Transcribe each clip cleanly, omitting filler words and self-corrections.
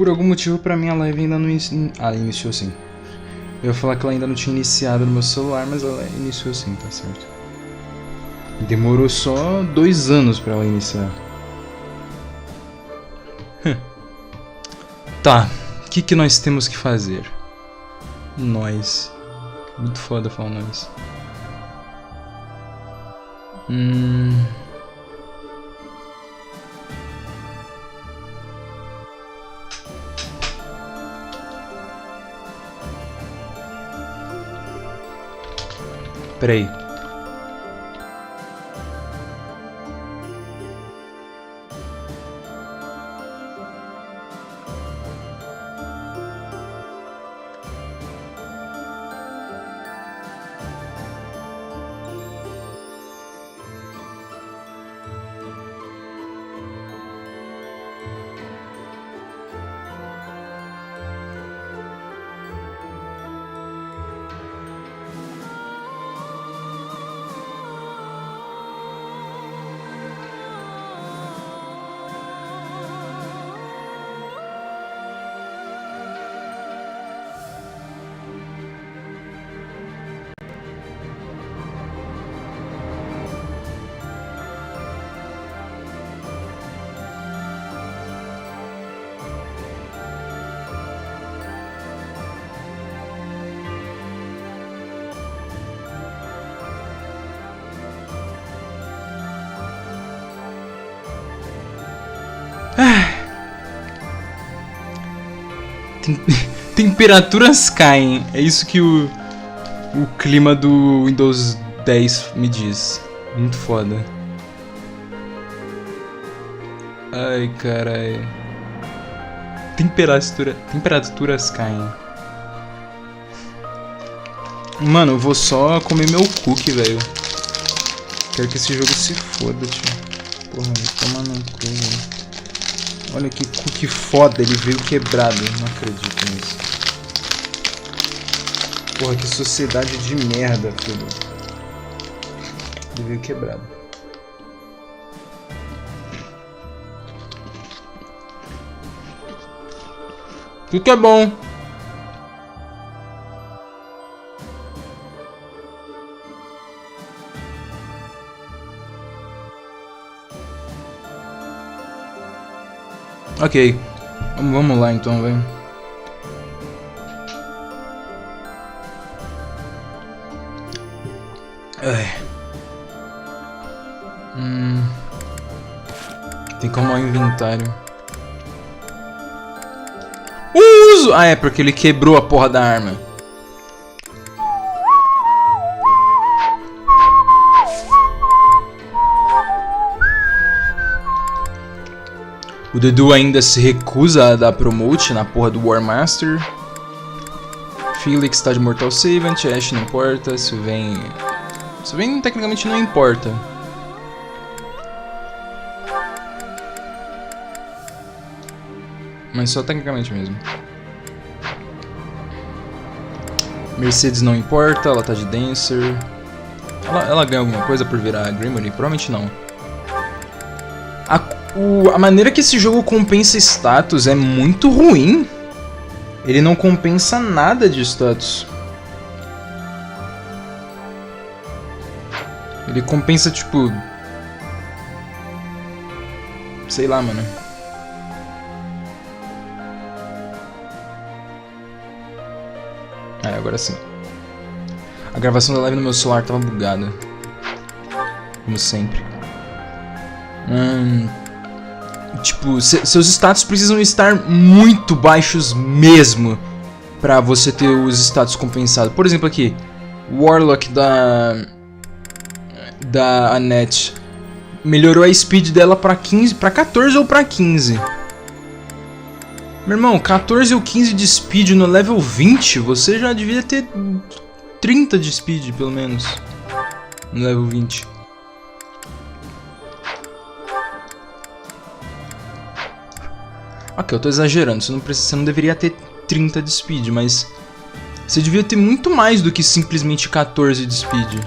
Por algum motivo, pra mim, a live ainda não iniciou... Ah, iniciou sim. Eu ia falar que ela ainda não tinha iniciado no meu celular, mas ela iniciou sim, tá certo. Demorou só 2 anos pra ela iniciar. Tá, o que nós temos que fazer? Nós. Muito foda falar nós. Peraí. Temperaturas caem. É isso que o clima do Windows 10 me diz. Muito foda. Ai, carai. Temperaturas caem. Mano, eu vou só comer meu cookie, velho. Quero que esse jogo se foda, tio. Porra, toma no cu, velho. Olha que cookie foda, ele veio quebrado. Não acredito nisso. Porra, que sociedade de merda, filho. Ele veio quebrado. Tudo que é bom. Ok, vamos lá então, velho. Tem que arrumar o inventário. Uso! Ah, é porque ele quebrou a porra da arma. O Dedu ainda se recusa a dar promote na porra do War Master. Felix tá de Mortal Servant, Ash não importa, Sylvain tecnicamente não importa. Mas só tecnicamente mesmo. Mercedes não importa, ela tá de Dancer. Ela ganha alguma coisa por virar Grimory? Provavelmente não. A maneira que esse jogo compensa status é muito ruim. Ele não compensa nada de status. Ele compensa, tipo... sei lá, mano. Agora sim. A gravação da live no meu celular tava bugada. Como sempre. Tipo, seus status precisam estar muito baixos mesmo pra você ter os status compensados. Por exemplo aqui, Warlock da Annette melhorou a speed dela pra 14 ou pra 15. Meu irmão, 14 ou 15 de speed no level 20, você já devia ter 30 de speed pelo menos no level 20. Ok, eu tô exagerando, você não deveria ter 30 de speed, mas você devia ter muito mais do que simplesmente 14 de speed.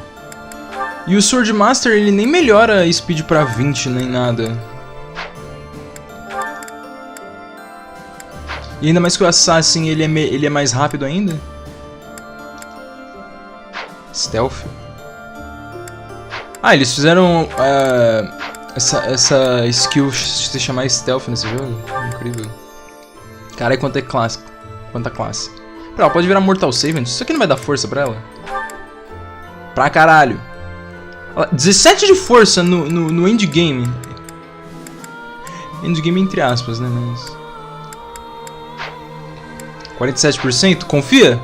E o Sword Master, ele nem melhora a speed pra 20, nem nada. E ainda mais que o Assassin, ele é mais rápido ainda. Stealth. Ah, eles fizeram essa skill se chamar Stealth nesse jogo. Incrível. Caralho, quanta classe. Ela pode virar Mortal Savant. Isso aqui não vai dar força pra ela? Pra caralho. 17 de força no endgame. Endgame entre aspas, né? Mas... 47%? Confia?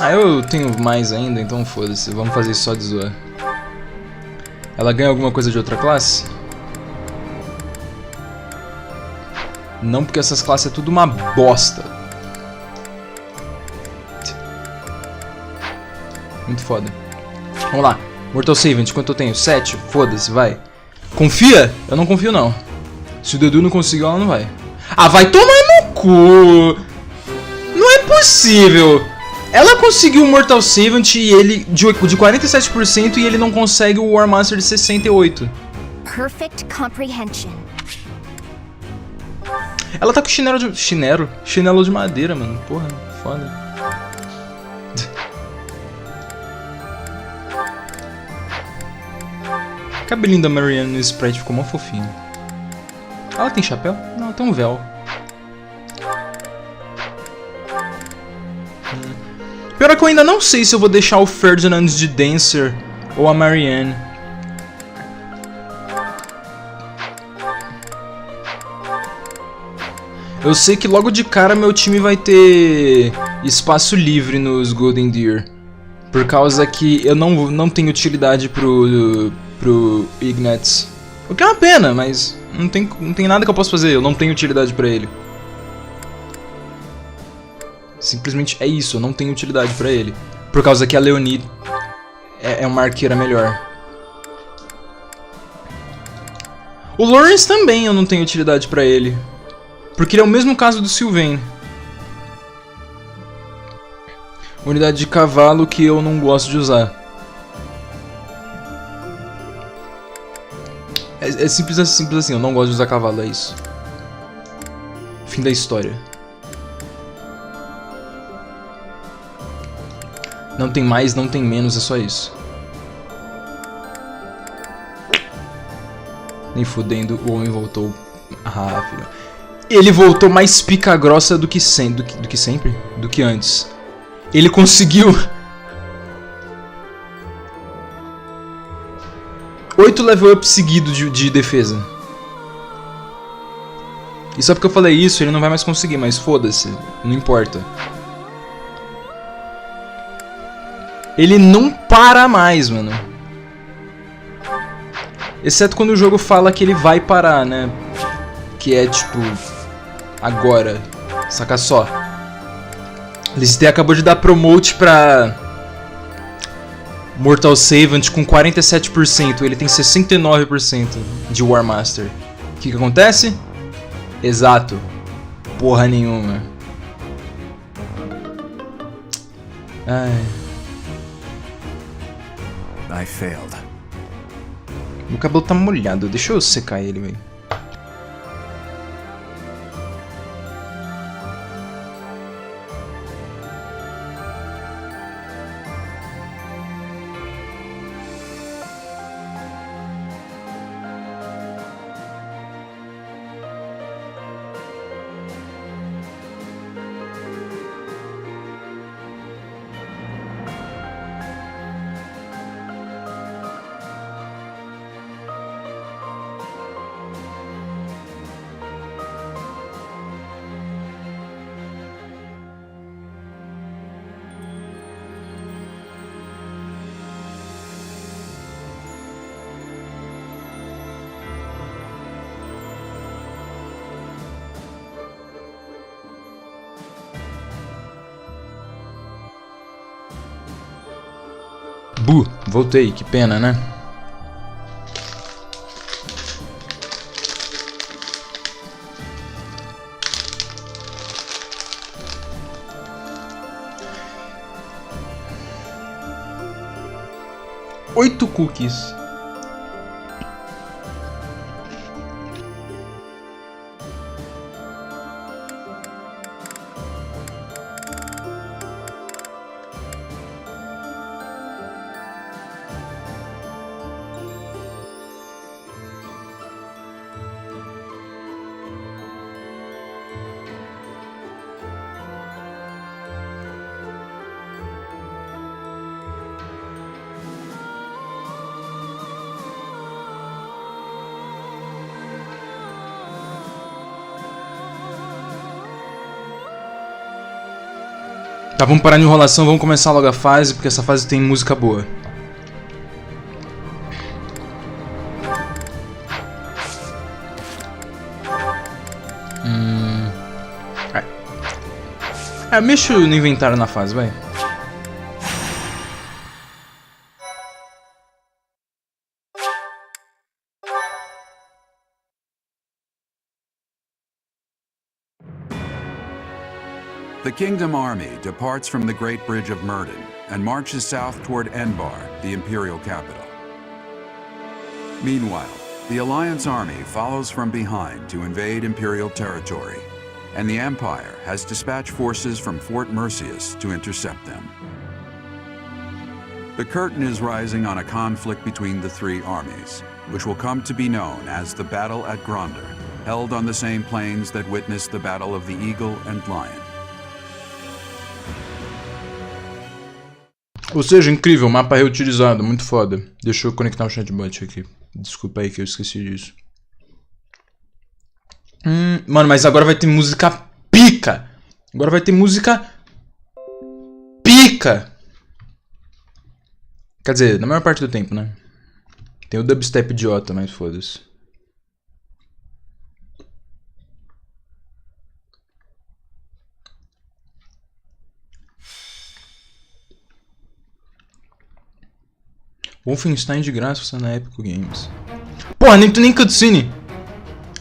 Ah, eu tenho mais ainda, então foda-se. Vamos fazer isso só de zoar. Ela ganha alguma coisa de outra classe? Não, porque essas classes é tudo uma bosta. Muito foda. Vamos lá. Mortal Savant, quanto eu tenho? 7? Foda-se, vai. Confia? Eu não confio, não. Se o Dudu não conseguiu, ela não vai. Ah, vai tomar no cu! Não é possível! Ela conseguiu o Mortal Savant e ele de 47% e ele não consegue o War Master de 68%. Perfect comprehension. Ela tá com chinelo de madeira, mano. Porra, foda. O cabelinho da Marianne no sprite ficou mó fofinho. Ela tem chapéu? Não, ela tem um véu. Pior é que eu ainda não sei se eu vou deixar o Ferdinand de Dancer ou a Marianne. Eu sei que logo de cara meu time vai ter espaço livre nos Golden Deer. Por causa que eu não tenho utilidade pro Ignatz. O que é uma pena, mas não tem nada que eu possa fazer, eu não tenho utilidade pra ele. Simplesmente é isso, eu não tenho utilidade pra ele. Por causa que a Leonie é uma arqueira melhor. O Lawrence também eu não tenho utilidade pra ele. Porque ele é o mesmo caso do Sylvain. Unidade de cavalo que eu não gosto de usar. É simples assim, eu não gosto de usar cavalo, é isso. Fim da história. Não tem mais, não tem menos, é só isso. Nem fudendo, o homem voltou. Ah, filho. Ele voltou mais pica grossa do que sempre. Do que antes. Ele conseguiu 8 level up seguido de defesa. E só porque eu falei isso, ele não vai mais conseguir, mas foda-se, não importa. Ele não para mais, mano. Exceto quando o jogo fala que ele vai parar, né? Que é tipo... agora. Saca só. Liste acabou de dar promote pra... Mortal Savant com 47%. Ele tem 69% de War Master. O que acontece? Exato. Porra nenhuma. Ai... I failed. Meu cabelo tá molhado, deixa eu secar ele, velho. Voltei, que pena, né? Oito cookies. Tá, vamos parar de enrolação, vamos começar logo a fase, porque essa fase tem música boa. Mexo no inventário na fase, vai. The Kingdom Army departs from the Great Bridge of Murden and marches south toward Enbar, the imperial capital. Meanwhile, the Alliance Army follows from behind to invade imperial territory, and the Empire has dispatched forces from Fort Mercius to intercept them. The curtain is rising on a conflict between the three armies, which will come to be known as the Battle at Gronder, held on the same plains that witnessed the Battle of the Eagle and Lion. Ou seja, incrível, mapa reutilizado, muito foda. Deixa eu conectar o chatbot aqui. Desculpa aí que eu esqueci disso. Mano, mas agora vai ter música pica. Agora vai ter música pica. Quer dizer, na maior parte do tempo, né? Tem o dubstep idiota, mas foda-se. Wolfenstein de graça está na Epic Games. Porra, nem cutscene.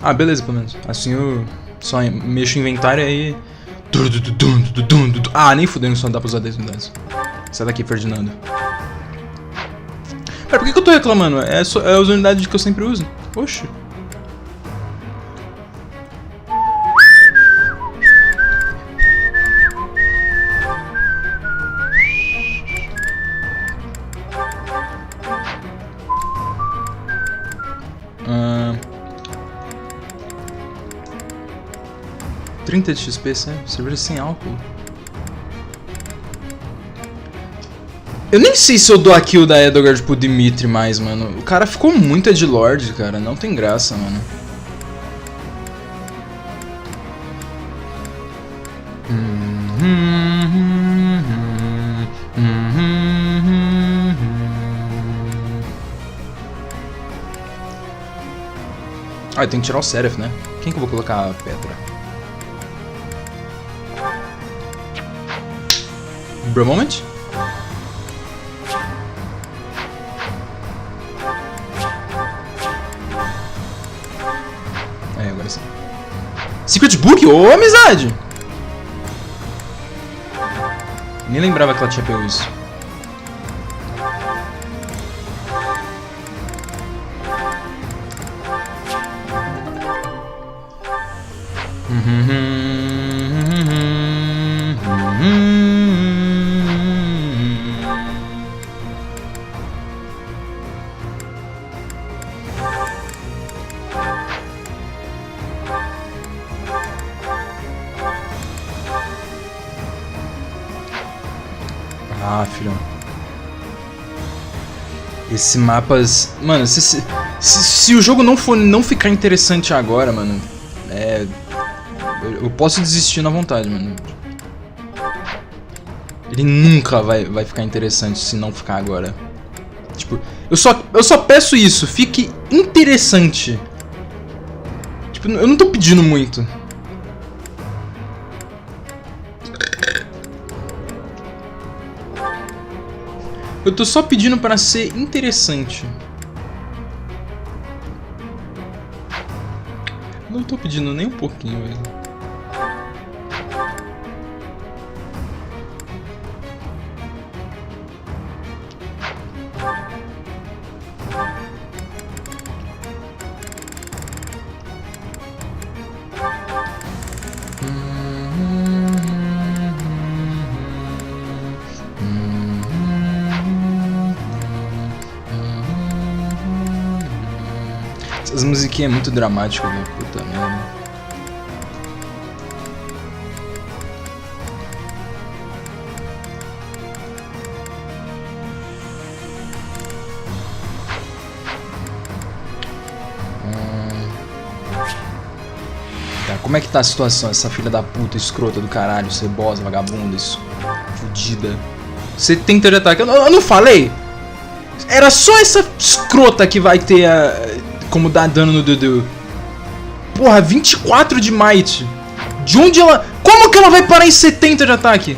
Ah, beleza, pelo menos. Assim eu só mexo o inventário e aí... Ah, nem fudendo, só dá pra usar 10 unidades. Sai daqui, Ferdinando. Pera, por que eu tô reclamando? É as unidades que eu sempre uso. Oxi. Uh... 30 de XP, server sem álcool. Eu nem sei se eu dou a kill da Edogard pro Dimitri mais, mano. O cara ficou muito Edgelord, cara. Não tem graça, mano. Ah, eu tenho que tirar o Seraph, né? Quem que eu vou colocar a Petra? Bro moment? É, agora sim. Secret Book? Ô, amizade! Nem lembrava que ela tinha pego isso. Ah, filhão. Esse mapas... Mano, se o jogo não ficar interessante agora, mano... Eu posso desistir na vontade, mano. Ele nunca vai ficar interessante se não ficar agora. Tipo, eu só peço isso. Fique interessante. Tipo, eu não tô pedindo muito. Eu tô só pedindo para ser interessante. Não tô pedindo nem um pouquinho, velho. Essas musiquinhas é muito dramático, velho. Puta merda. Tá, como é que tá a situação? Essa filha da puta escrota do caralho, cebosa, vagabunda, isso. fudida. 70 de ataque. Eu não falei? Era só essa escrota que vai ter como dar dano no Dudu. Porra, 24 de might. De onde ela... Como que ela vai parar em 70 de ataque?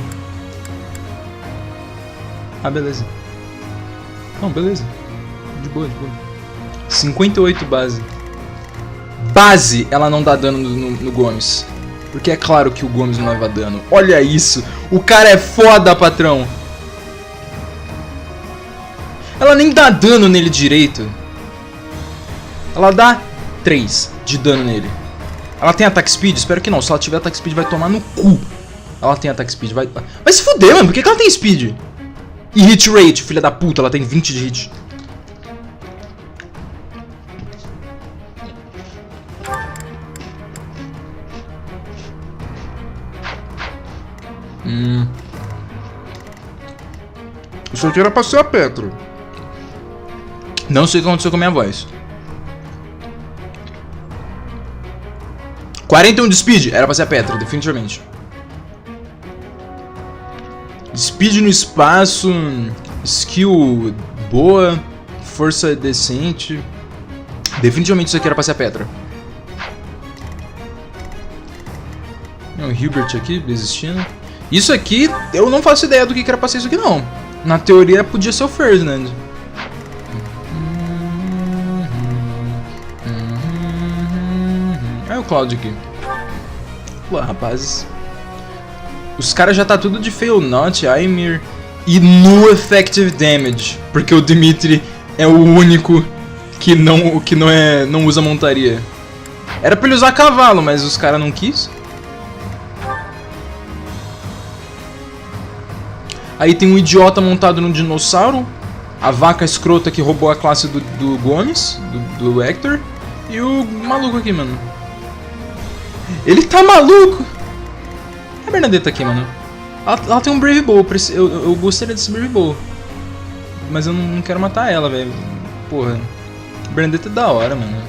Ah, beleza. Não, beleza. De boa, de boa. 58 base. Base, ela não dá dano no Gomes. Porque é claro que o Gomes não leva dano. Olha isso. O cara é foda, patrão. Ela nem dá dano nele direito. Ela dá 3 de dano nele. Ela tem ataque speed? Espero que não. Se ela tiver ataque speed, vai tomar no cu. Ela tem ataque speed. Vai se fuder, mano. Por que ela tem speed? E hit rate, filha da puta. Ela tem 20 de hit. Isso aqui era pra ser a Petro. Não sei o que aconteceu com a minha voz. 41 de speed. Era pra ser a Petra, definitivamente. Speed no espaço. Skill boa. Força decente. Definitivamente isso aqui era pra ser a Petra. Tem o Hilbert aqui, desistindo. Isso aqui, eu não faço ideia do que era pra ser isso aqui, não. Na teoria, podia ser o Ferdinand. Olha o Cloud aqui. Pô, rapazes. Os caras já tá tudo de Fail Not, Aimir e no Effective Damage. Porque o Dimitri é o único que não usa montaria. Era pra ele usar cavalo, mas os caras não quis. Aí tem um idiota montado num dinossauro. A vaca escrota que roubou a classe do Gomes, do Hector. E o maluco aqui, mano. Ele tá maluco! A Bernadette aqui, mano. Ela tem um Brave Bow. Eu gostaria desse Brave Bow. Mas eu não quero matar ela, velho. Porra. A Bernadette é da hora, mano.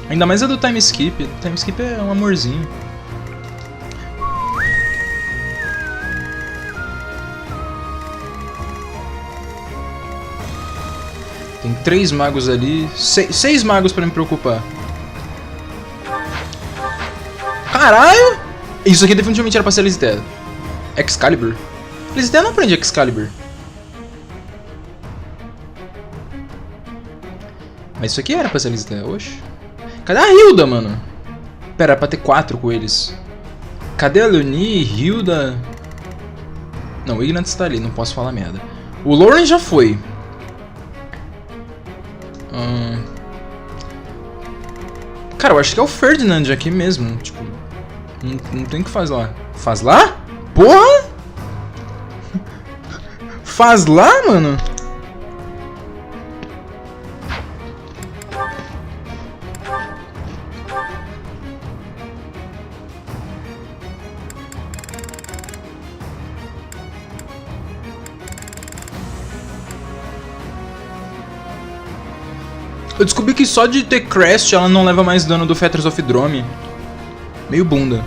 Ainda mais a do Time Skip. O Time Skip é um amorzinho. Tem 3 magos ali. 6 magos pra me preocupar. Caralho! Isso aqui definitivamente era pra ser Lisité. Excalibur. Lisité não aprende Excalibur. Mas isso aqui era pra ser Lisité, oxe. Cadê a Hilda, mano? Pera, era pra ter 4 com eles. Cadê a Leonie, Hilda? Não, o Ignatz tá ali, não posso falar merda. O Lauren já foi. Cara, eu acho que é o Ferdinand aqui mesmo. Tipo, não tem o que fazer lá. Faz lá? Porra! Faz lá, mano? Eu descobri que só de ter Crest ela não leva mais dano do Fetters of Drome. Meio bunda.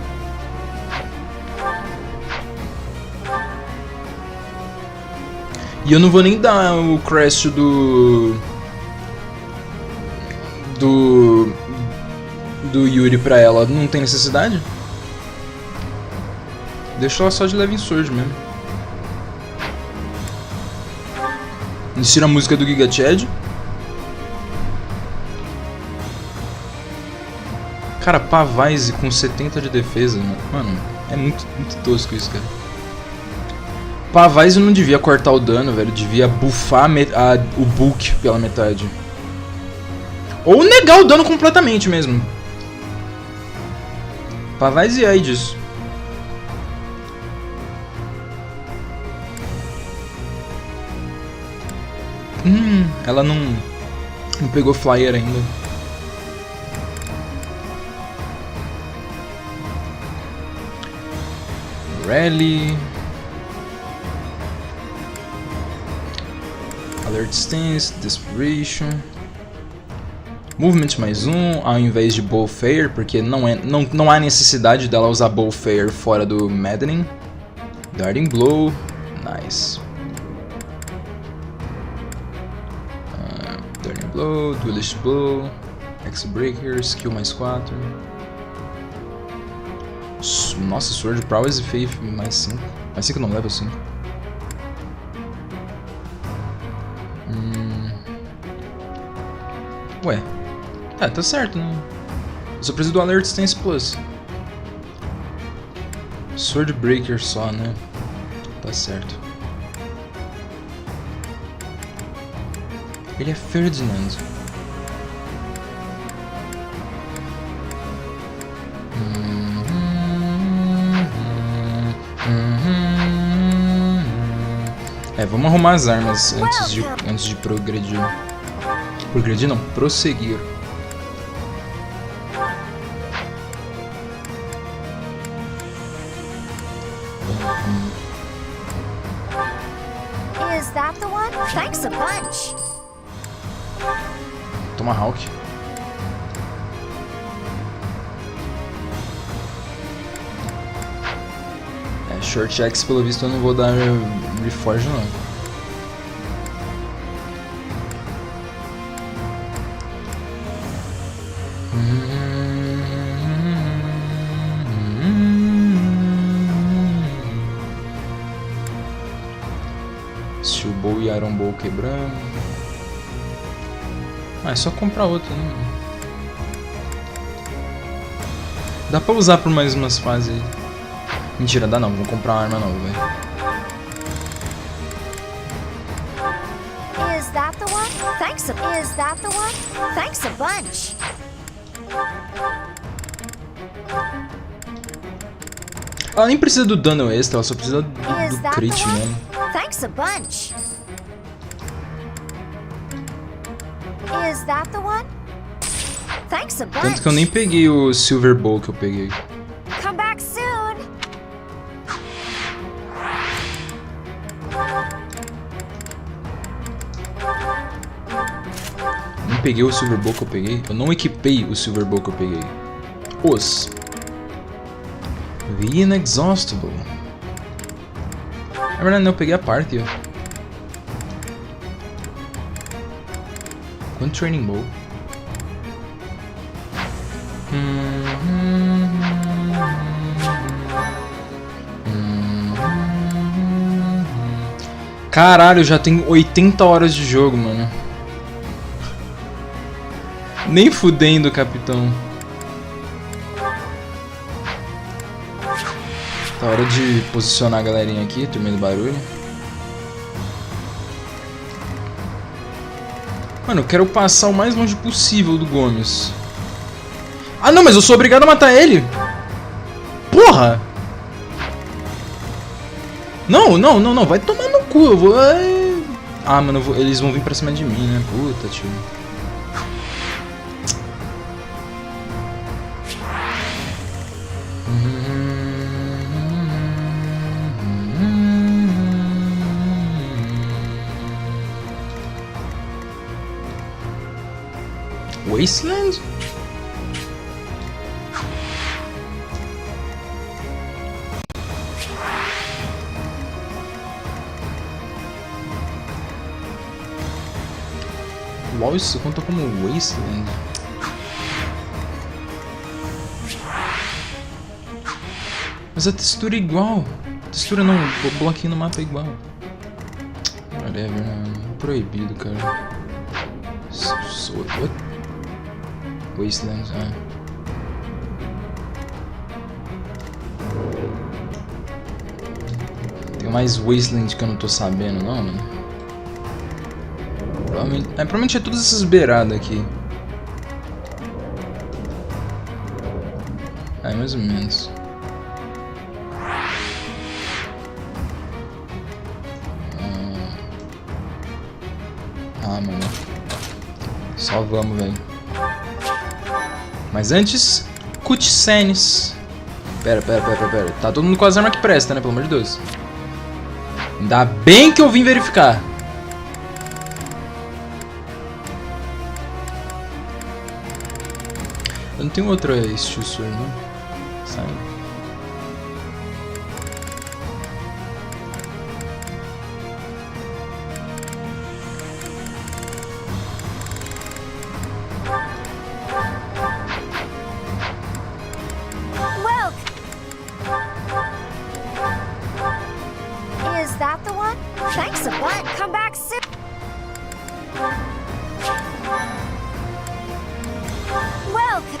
E eu não vou nem dar o Crest do Yuri pra ela. Não tem necessidade? Deixa ela só de Levin Sword mesmo. Insira a música do Giga Chad. Cara, Pavise com 70 de defesa, mano, é muito tosco isso, cara. Pavise não devia cortar o dano, velho, devia buffar o bulk pela metade. Ou negar o dano completamente mesmo. Pavise e Aegis. Ela não pegou flyer ainda. Rally. Alert Stance, Desperation. Movement mais 1 ao invés de Bowfire, porque não há necessidade dela usar Bowfire fora do Maddening. Darting Blow. Nice. Turning Blow, Duelist Blow, X-Breaker, Skill mais 4. Nossa, Sword, Prowess e Faith mais 5. Mais 5 não, level 5. Ué. Tá certo, né? Eu só preciso do Alert Stance Plus. Sword Breaker só, né? Tá certo. Ele é Ferdinand. Vamos arrumar as armas antes de progredir. Progredir não, prosseguir. Is that the one? Thanks a bunch. Tomahawk. Short X, pelo visto, eu não vou dar Reforge, não. Steel Bow e Iron Bow quebrando. É só comprar outro, né? Dá pra usar por mais umas fases aí. Mentira, dá não, vou comprar uma arma nova, velho. Is that the one? Is that the one? Thanks a bunch. Ela nem precisa do dano extra, ela só precisa do crit mesmo. Thanks a bunch. Is that the one? Thanks a bunch. Tanto que eu nem peguei o Silver Bow que eu peguei. Come back soon. Não peguei o Silver Bow que eu peguei. Eu não equipei o Silver Bow que eu peguei. The Inexhaustible. Na verdade não, eu peguei a parte, ó. Quanto Training Bow? Caralho, já tenho 80 horas de jogo, mano. Nem fudendo, capitão. Tá hora de posicionar a galerinha aqui, turminha do barulho. Mano, eu quero passar o mais longe possível do Gomes. Ah não, mas eu sou obrigado a matar ele! Porra! Não, vai tomar no cu, eu vou... Ah, mano, eles vão vir pra cima de mim, né? Puta, tio. Wasteland? Uau, isso conta como Wasteland. Mas a textura é igual. Textura não, o bloquinho no mapa é igual. Whatever, né? Proibido, cara. What? Wasteland, Tem mais Wasteland que eu não tô sabendo, não, mano. Provavelmente é todas essas beiradas aqui. Mais ou menos. Mano. Só vamos, velho. Mas antes, cutscenes. Pera. Tá todo mundo com as armas que presta, né? Pelo amor de Deus. Ainda bem que eu vim verificar. Eu não tenho outra Steel Sword, não? Sai.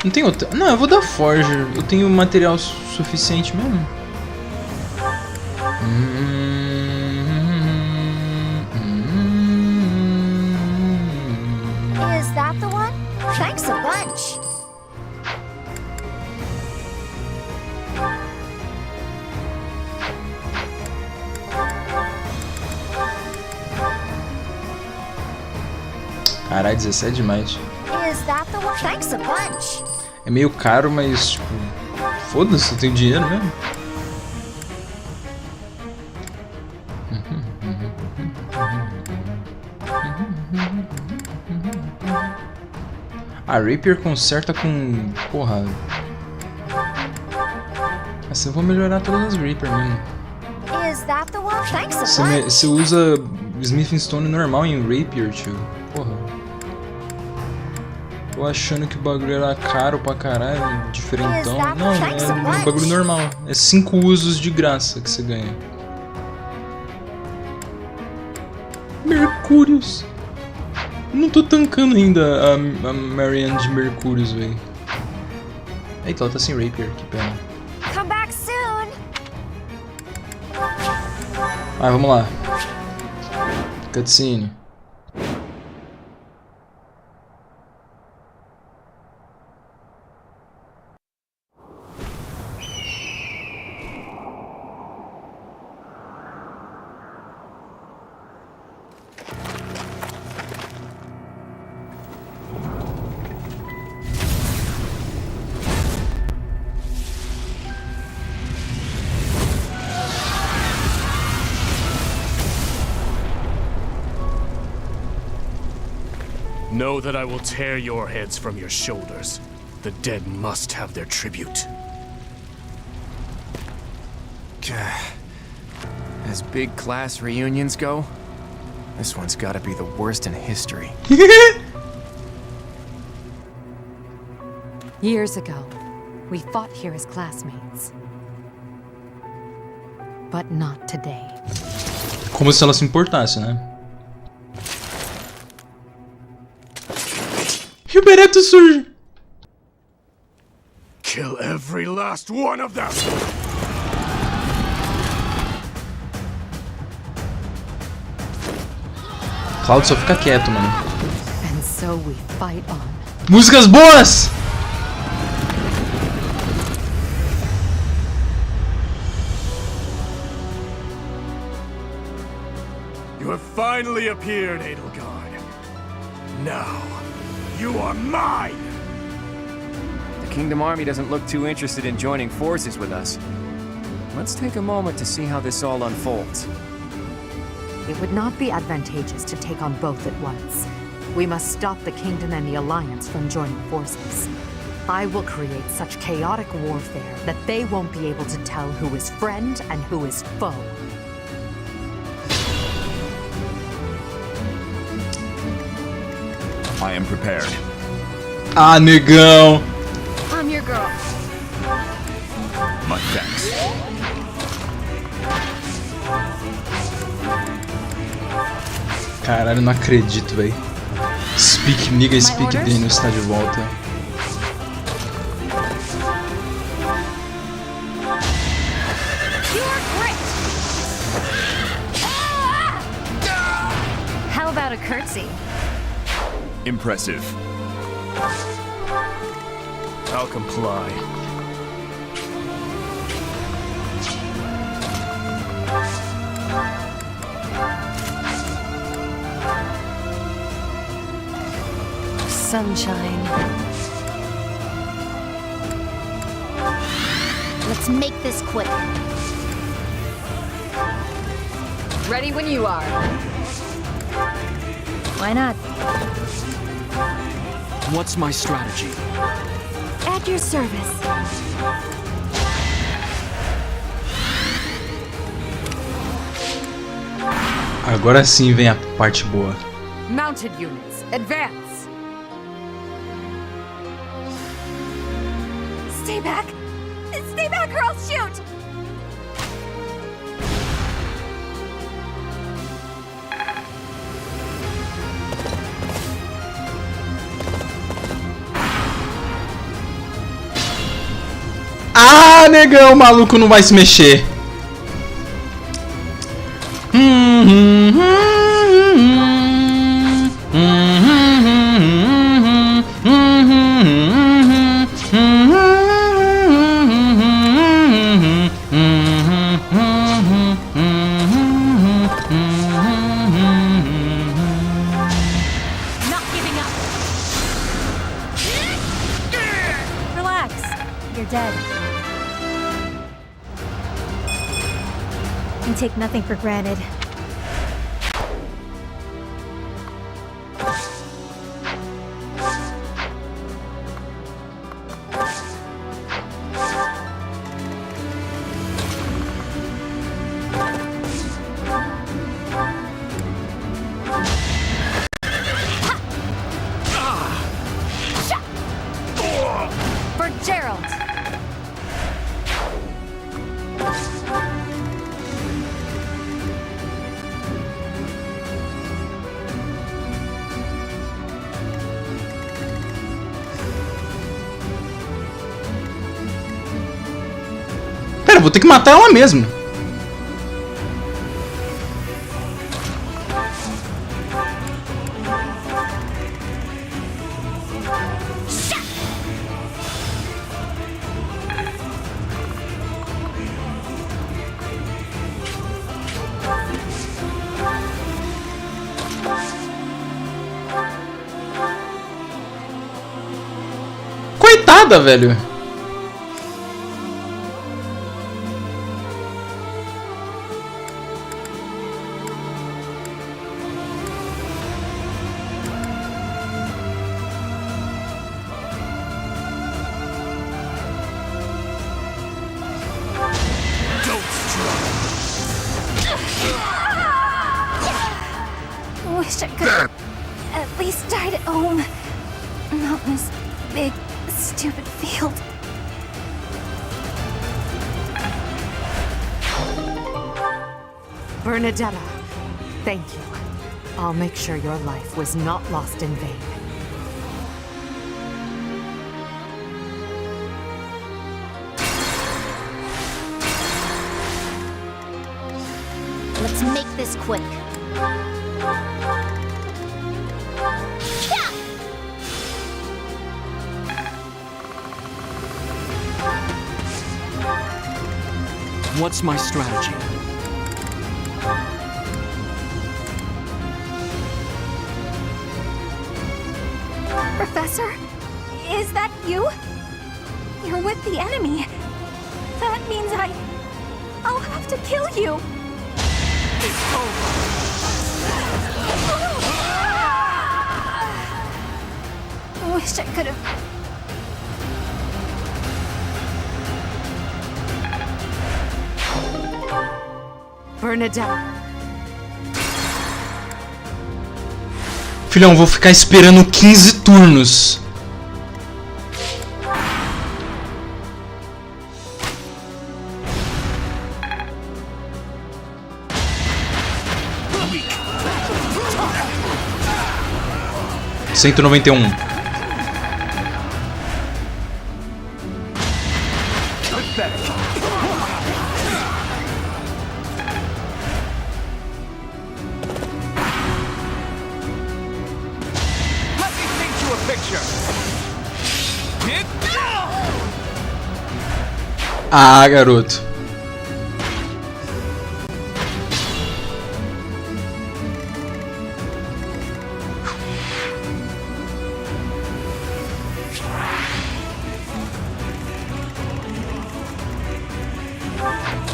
Não tem outra. Não, eu vou dar Forge. Eu tenho material suficiente mesmo. Is that the one? Thanks a bunch. Caralho, 17 demais. Is that the one? Thanks a bunch. É meio caro, mas tipo... Foda-se, eu tenho dinheiro mesmo. A Rapier conserta com... Porra. Assim eu vou melhorar todas as Rapier mesmo. Is that the one? Thanks a bunch. Você usa Smithing Stone normal em Rapier, tio. Porra. Tô achando que o bagulho era caro pra caralho, diferentão. Não, é um bagulho normal. É 5 usos de graça que você ganha. Mercúrios. Não tô tancando ainda a Marianne de Mercúrios, velho. Eita, ela tá sem Rapier, que pena. Come back soon. Ah, vamos lá. Cutscene. Know that I will tear your heads from your shoulders. The dead must have their tribute. As big class reunions go, this one's gotta be the worst in history. Years ago, we fought here as classmates. But not today. Como se ela se importasse, né? E o Bereto surge. Kill every last one of them! Cloud só fica quieto, mano. And so we fight on. Músicas boas! You have finally appeared, Edelgard. Now, you are mine! The Kingdom Army doesn't look too interested in joining forces with us. Let's take a moment to see how this all unfolds. It would not be advantageous to take on both at once. We must stop the Kingdom and the Alliance from joining forces. I will create such chaotic warfare that they won't be able to tell who is friend and who is foe. I am prepared. Ah, negão! I'm your girl. My thanks. Caralho, não acredito, véi. Speak nigga, speak Daniel está de volta. You are great. How about a curtsy? Impressive. I'll comply. Sunshine. Let's make this quick. Ready when you are. Why not? What's my strategy? At your service. Agora sim vem a parte boa. Mounted units, advance! Stay back! Stay back or I'll shoot! Ah, negão, o maluco não vai se mexer. Not giving up. Relax. You're dead. You take nothing for granted. For Gerald. Pera, vou ter que matar ela mesmo. Coitada, velho. Wish I could have at least died at home. Not in this big, stupid field. Bernadetta, thank you. I'll make sure your life was not lost in vain. Let's make this quick. What's my strategy? Professor, is that you? You're with the enemy. That means I'll have to kill you. It's over. Wish I could have. Bernadette. Filhão, vou ficar esperando 15 turnos. $191. Ah, garoto.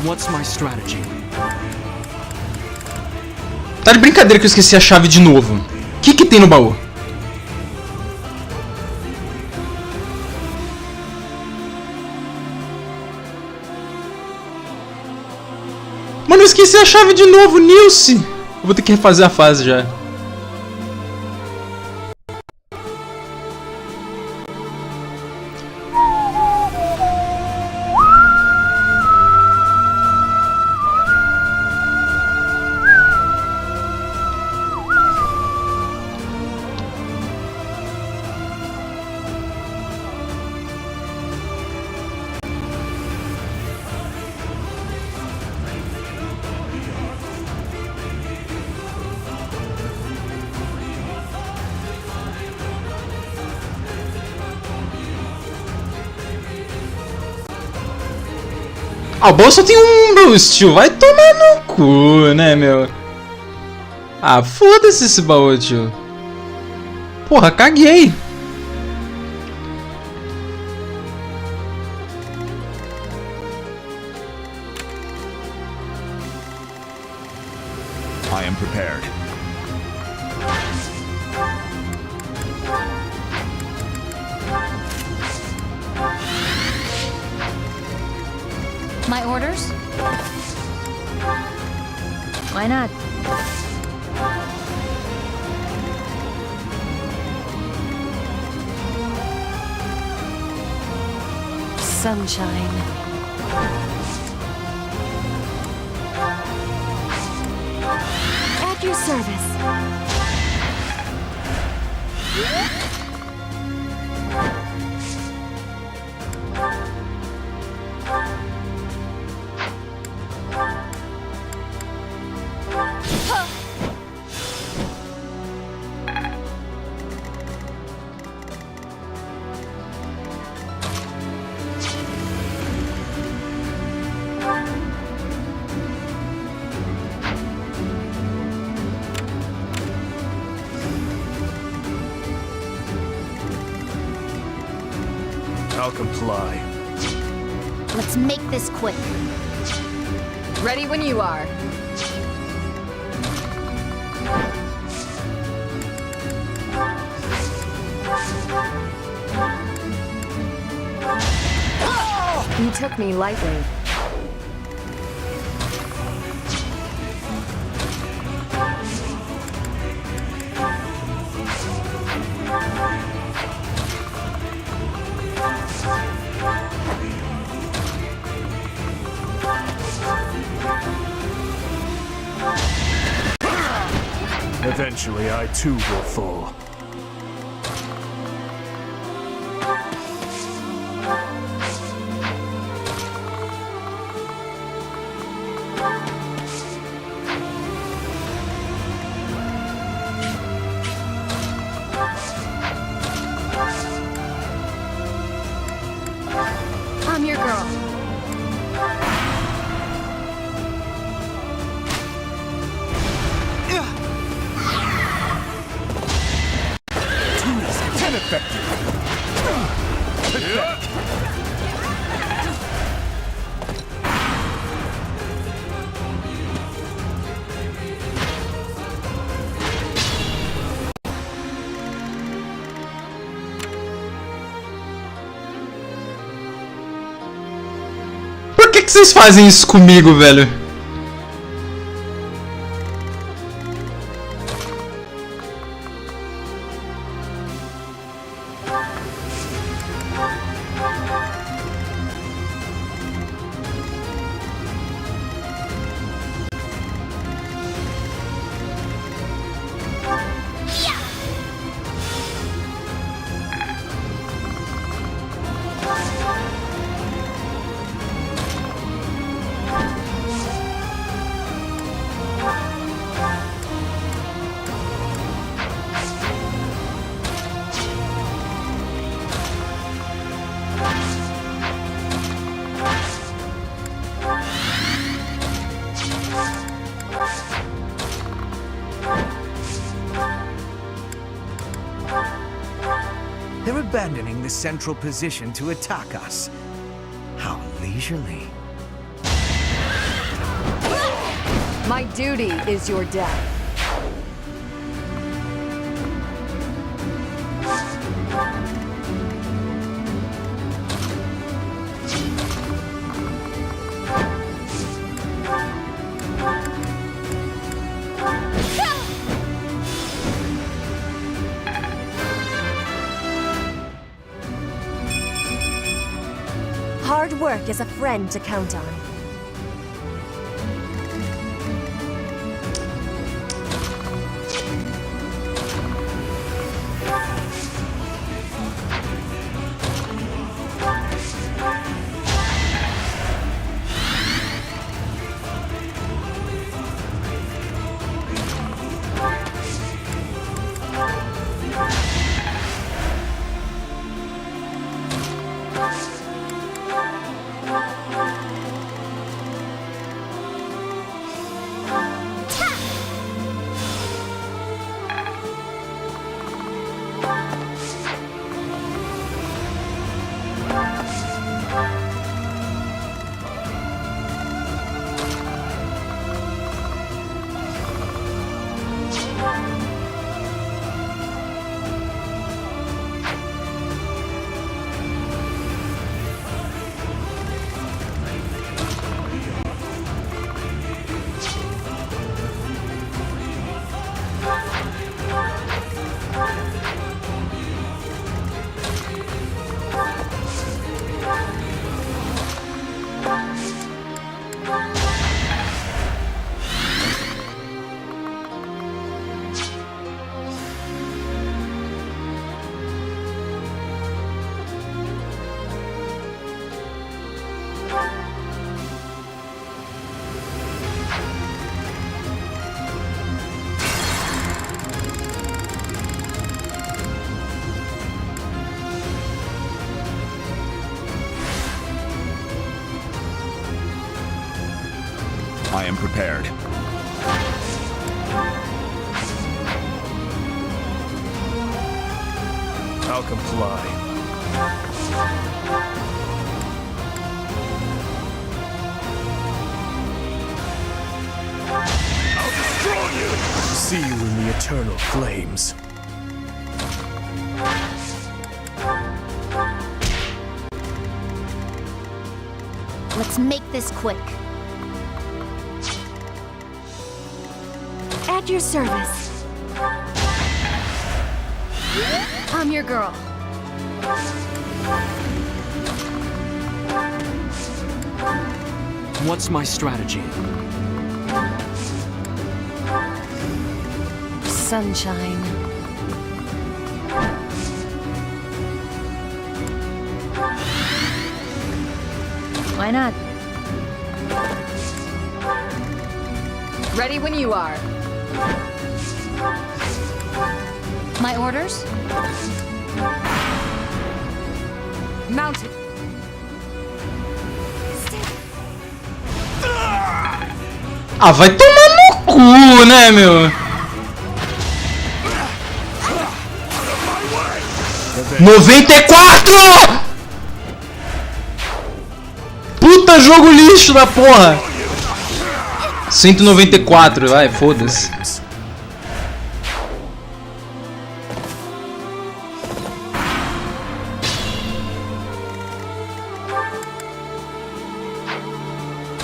What's my strategy? Tá de brincadeira que eu esqueci a chave de novo. O que tem no baú? Mano, eu esqueci a chave de novo, Nilce! Eu vou ter que refazer a fase já. Ah, o baú só tem um boost, tio. Vai tomar no cu, né, meu? Ah, foda-se esse baú, tio. Porra, caguei. I am prepared. My orders? Why not? Sunshine. At your service. I'll comply. Let's make this quick. Ready when you are. You took me lightly. Eventually, I too will fall. I'm your girl. Por que vocês fazem isso comigo, velho? They're abandoning the central position to attack us. How leisurely. My duty is your death. Hard work is a friend to count on. I am prepared. I'll comply. I'll destroy you! See you in the eternal flames. Let's make this quick. At your service. I'm your girl. What's my strategy? Sunshine. Why not? Ready when you are. My orders? Mounted. Ah, vai tomar no cu, né, meu? 94! Puta jogo lixo da porra! 194, vai, foda-se.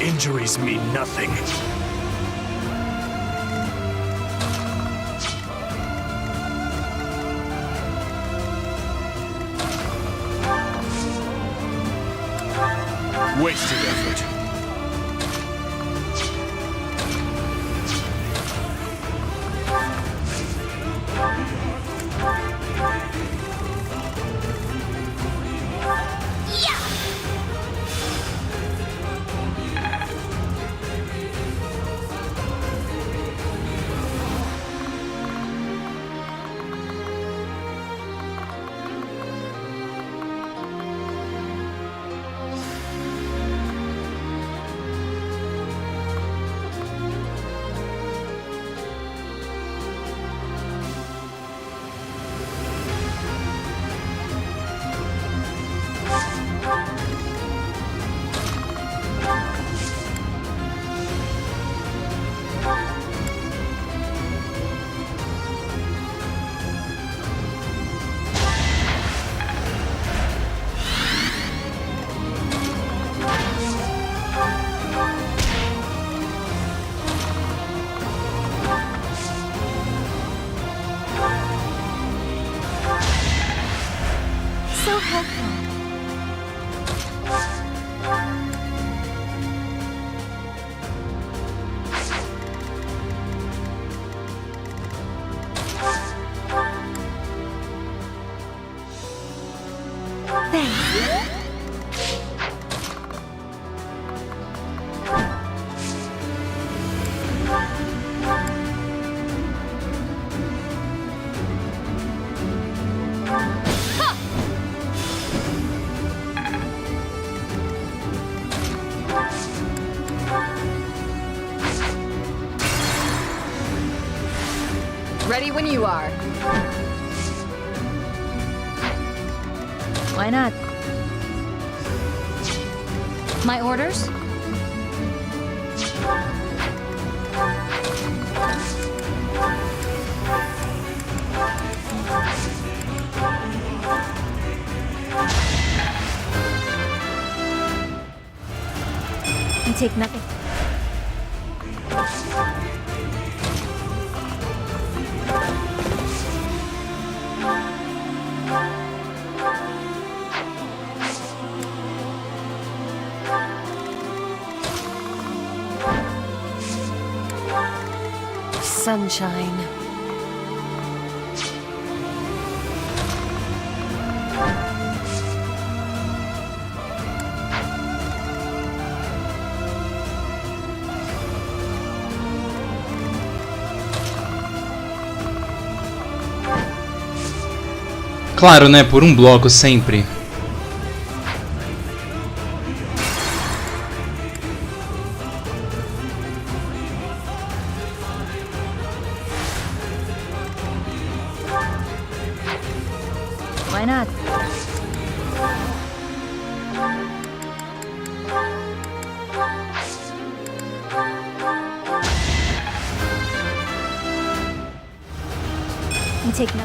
Injuries mean nothing. Wasted effort. So helpful. Thanks. Ready when you are. Why not? My orders? I take nothing. Sunshine. Claro, né? Por um bloco sempre. Why not? You take no.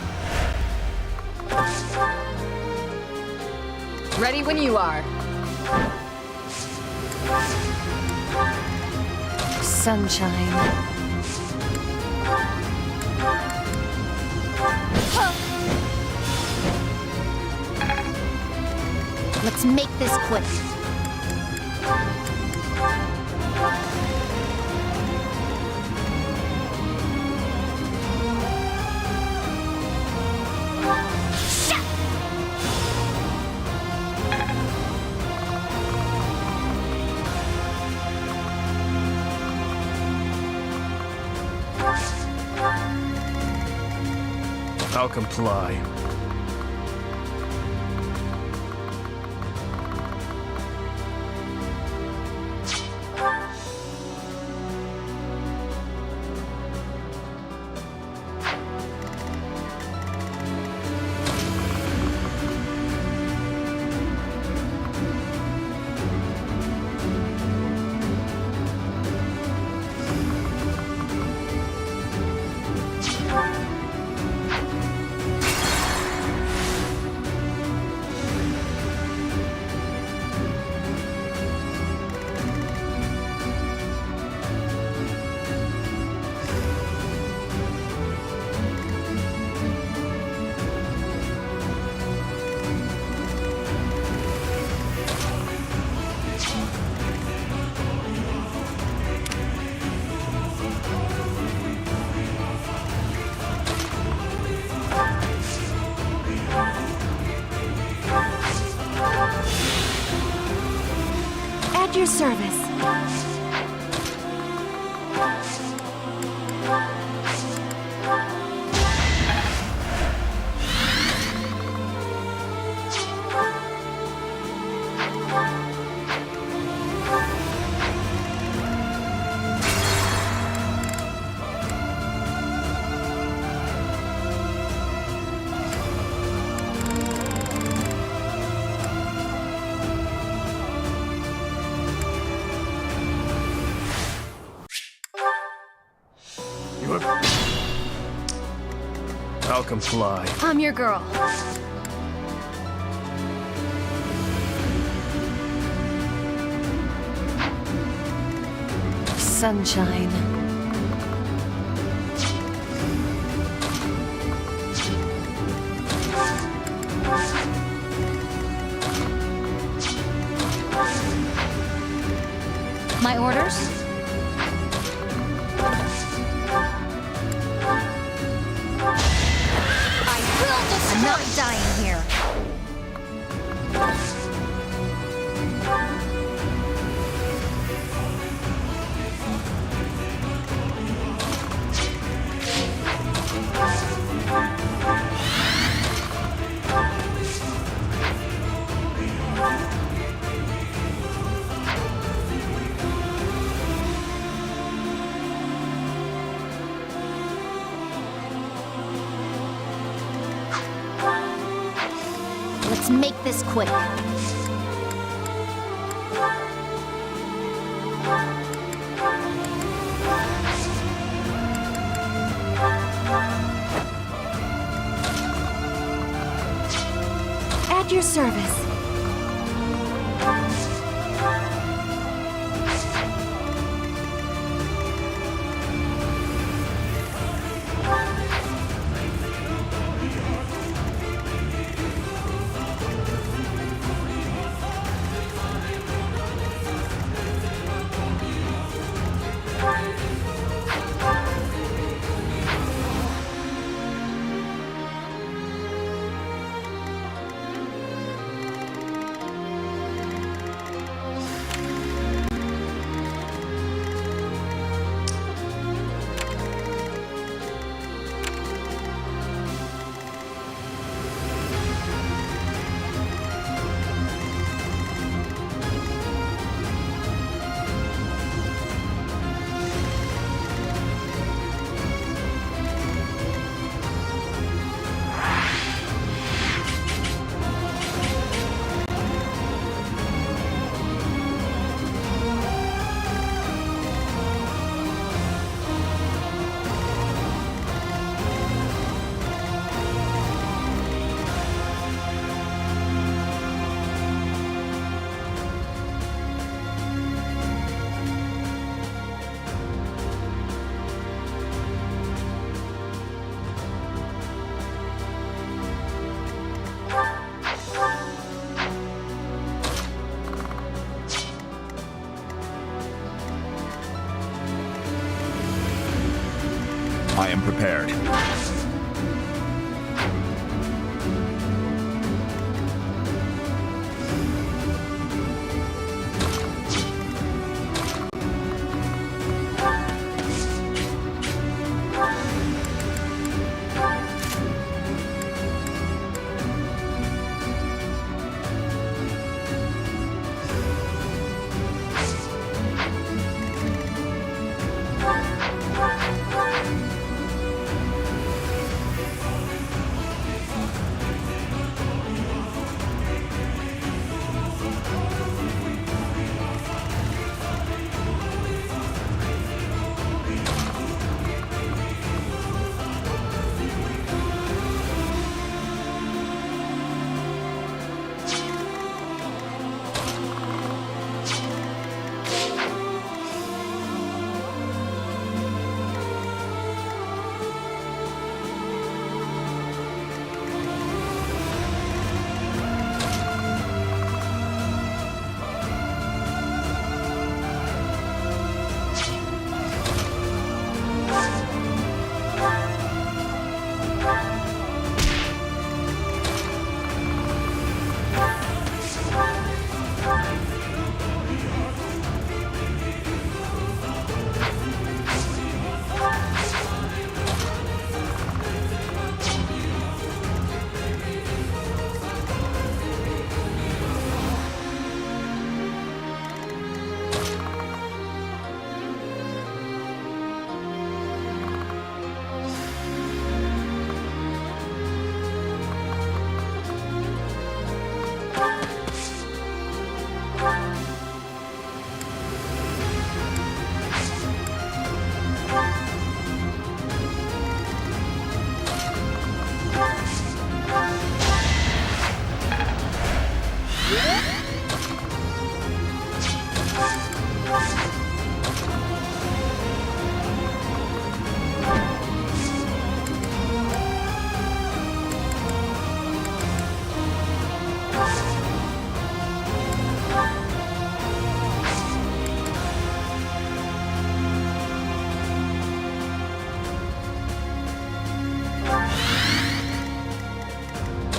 Ready when you are. Sunshine. Let's make this quick. I'll comply. At your service. I'll comply. I'm your girl. Sunshine. My orders? I'm not dying here. Let's make this quick. At your service. I am prepared.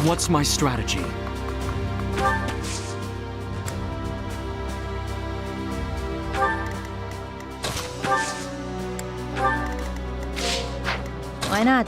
What's my strategy? Why not?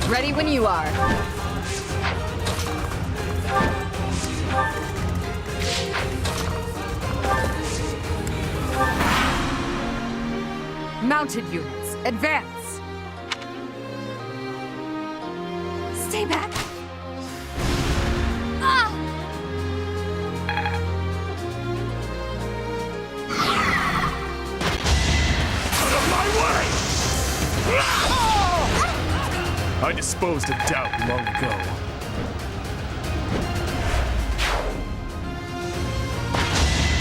Ready when you are. Mounted units, advance! Stay back. Ah! Out of my way! I disposed of doubt long ago.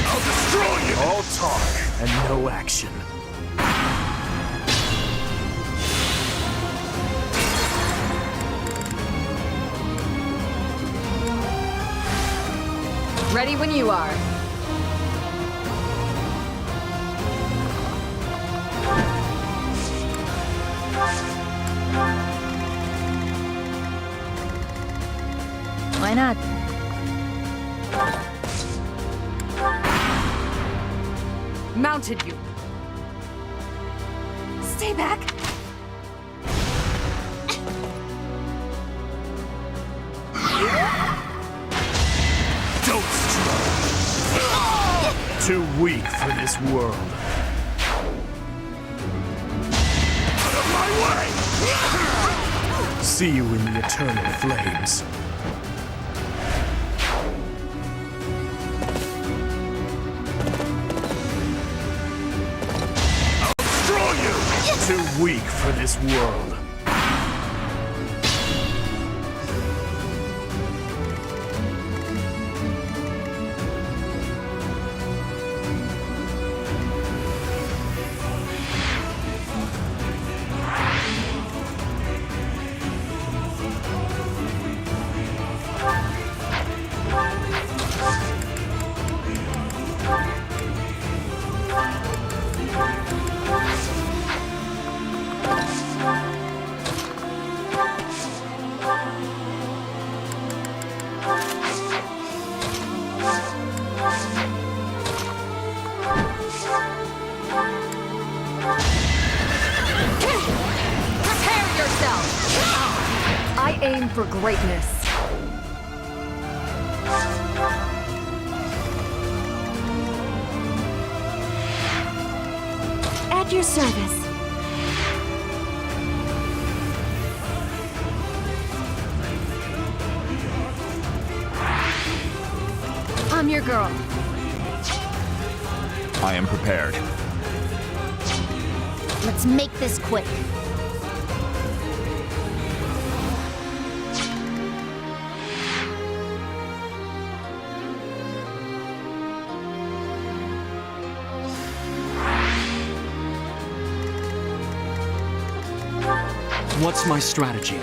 I'll destroy you! All talk and no action. Ready when you are. Why not? Mounted you. Stay back. Don't struggle. Too weak for this world. Out of my way! See you in the eternal flames. Too weak for this world. I aim for greatness. At your service. I'm your girl. I am prepared. Let's make this quick. What's my strategy?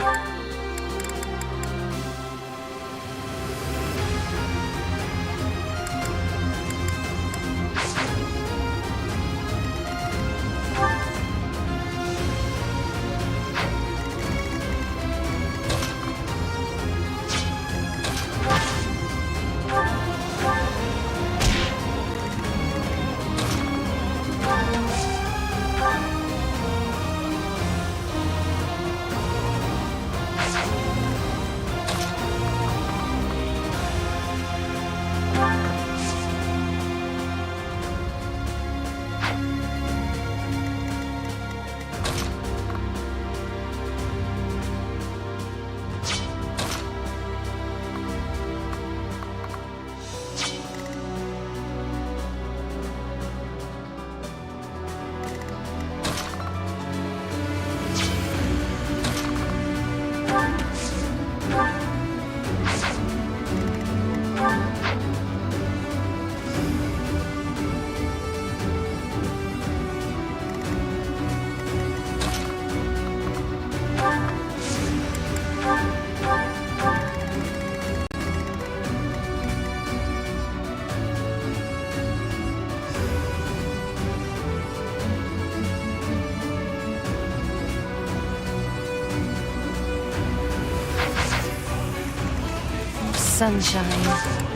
Sunshine.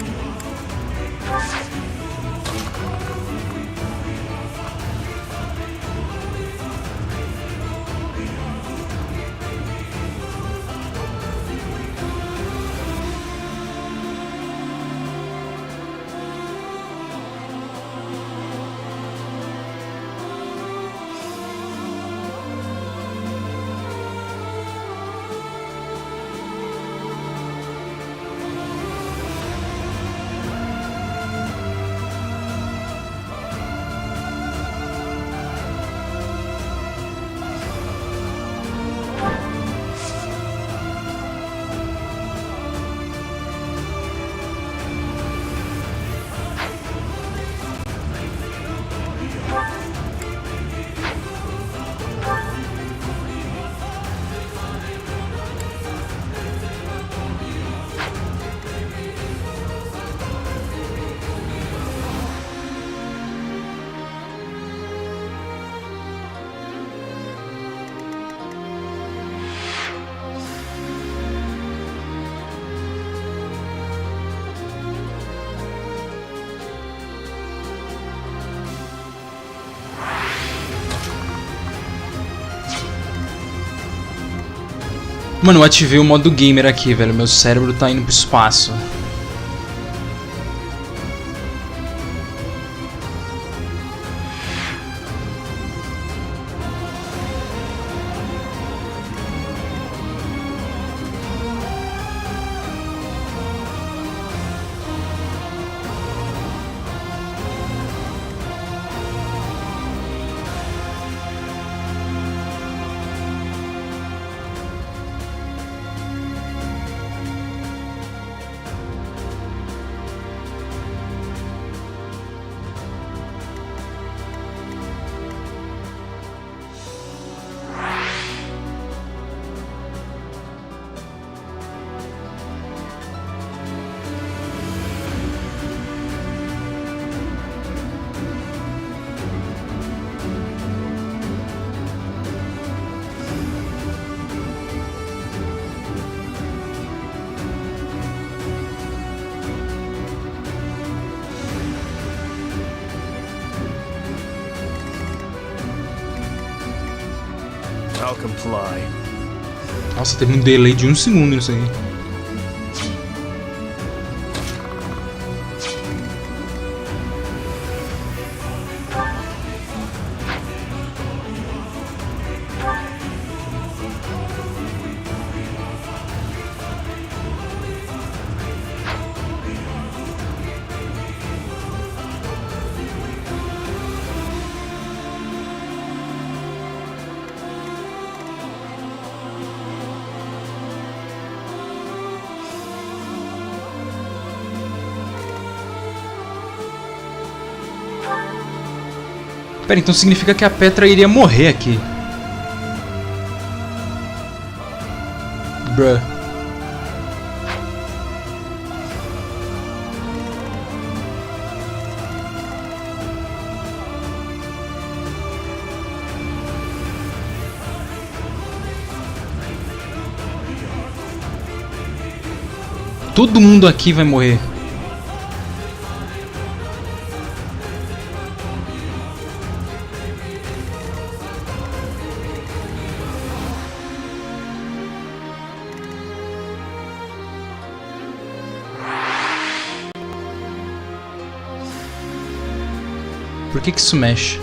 Mano, eu ativei o modo gamer aqui, velho. Meu cérebro tá indo pro espaço. I'll comply. Nossa, teve um delay de 1 segundo nisso aí. Pera, então significa que a Petra iria morrer aqui. Bruh. Todo mundo aqui vai morrer. Por que isso mexe?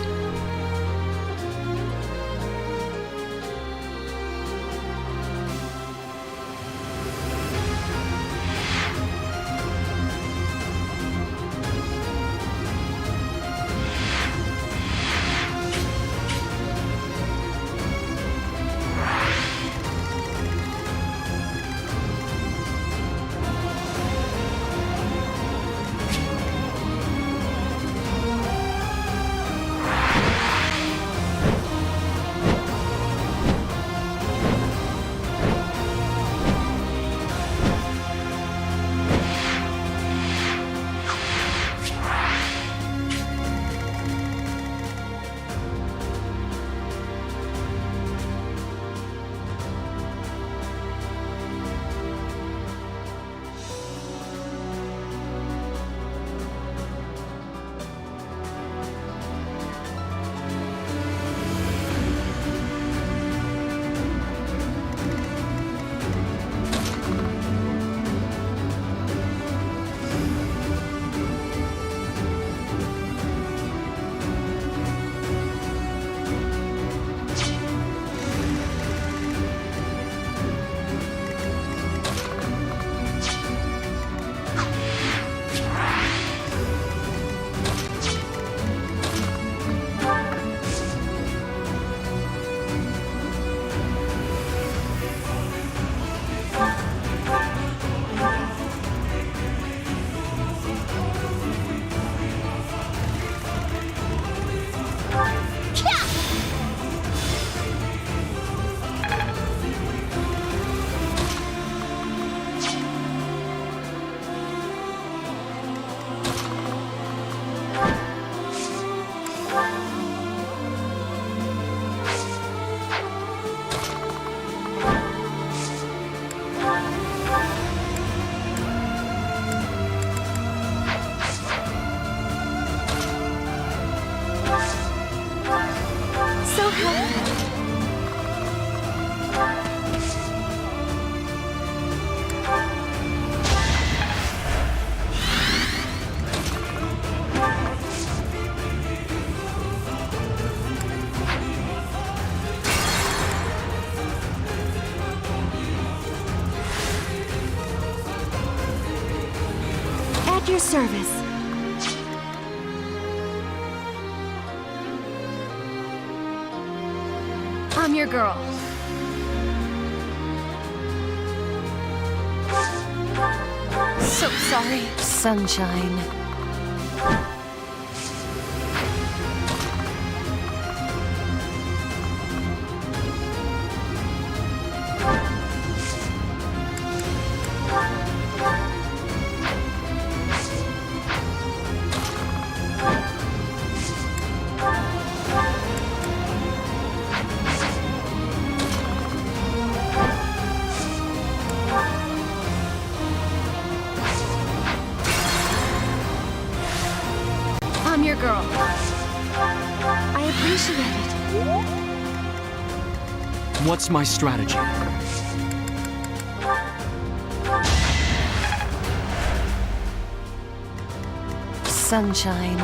service. I'm your girl. So sorry, sunshine. I'm your girl. I appreciate it. What's my strategy? Sunshine.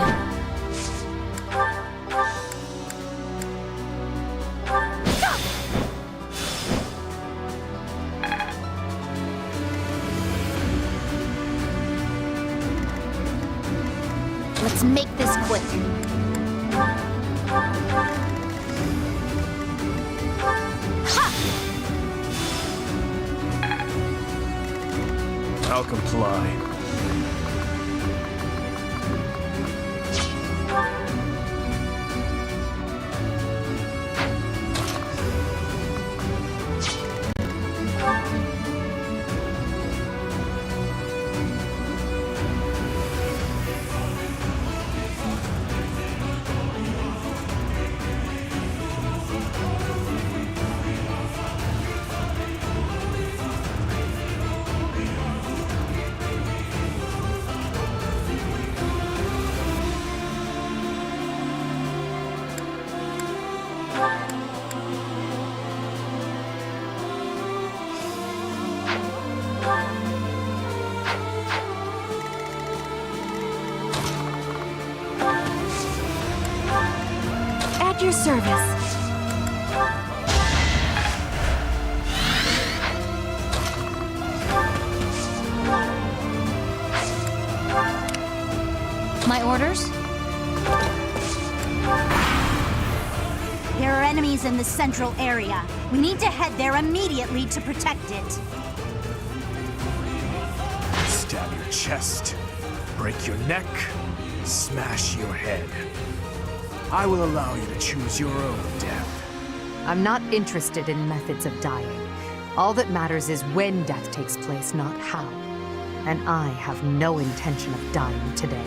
Let's make this quick. I'll comply. At your service. My orders? There are enemies in the central area. We need to head there immediately to protect it. Stab your chest, break your neck, smash your head. I will allow you to choose your own death. I'm not interested in methods of dying. All that matters is when death takes place, not how. And I have no intention of dying today.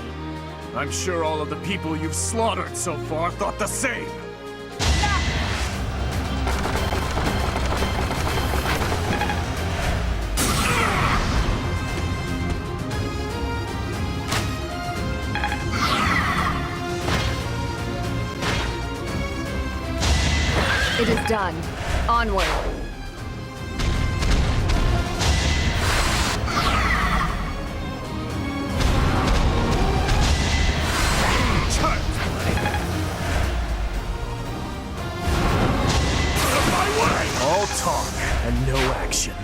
I'm sure all of the people you've slaughtered so far thought the same. It is done. Onward. All talk and no action.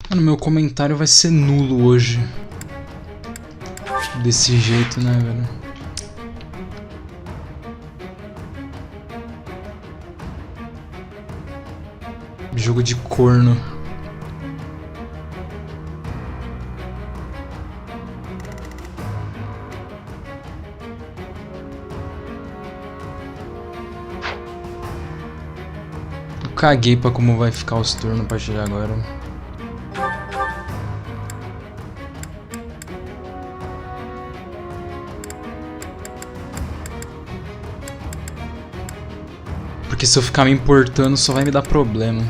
Mano, meu comentário vai ser nulo hoje. Desse jeito, né, velho? Jogo de corno. Caguei pra como vai ficar os turnos a partir de agora. Porque se eu ficar me importando só vai me dar problema.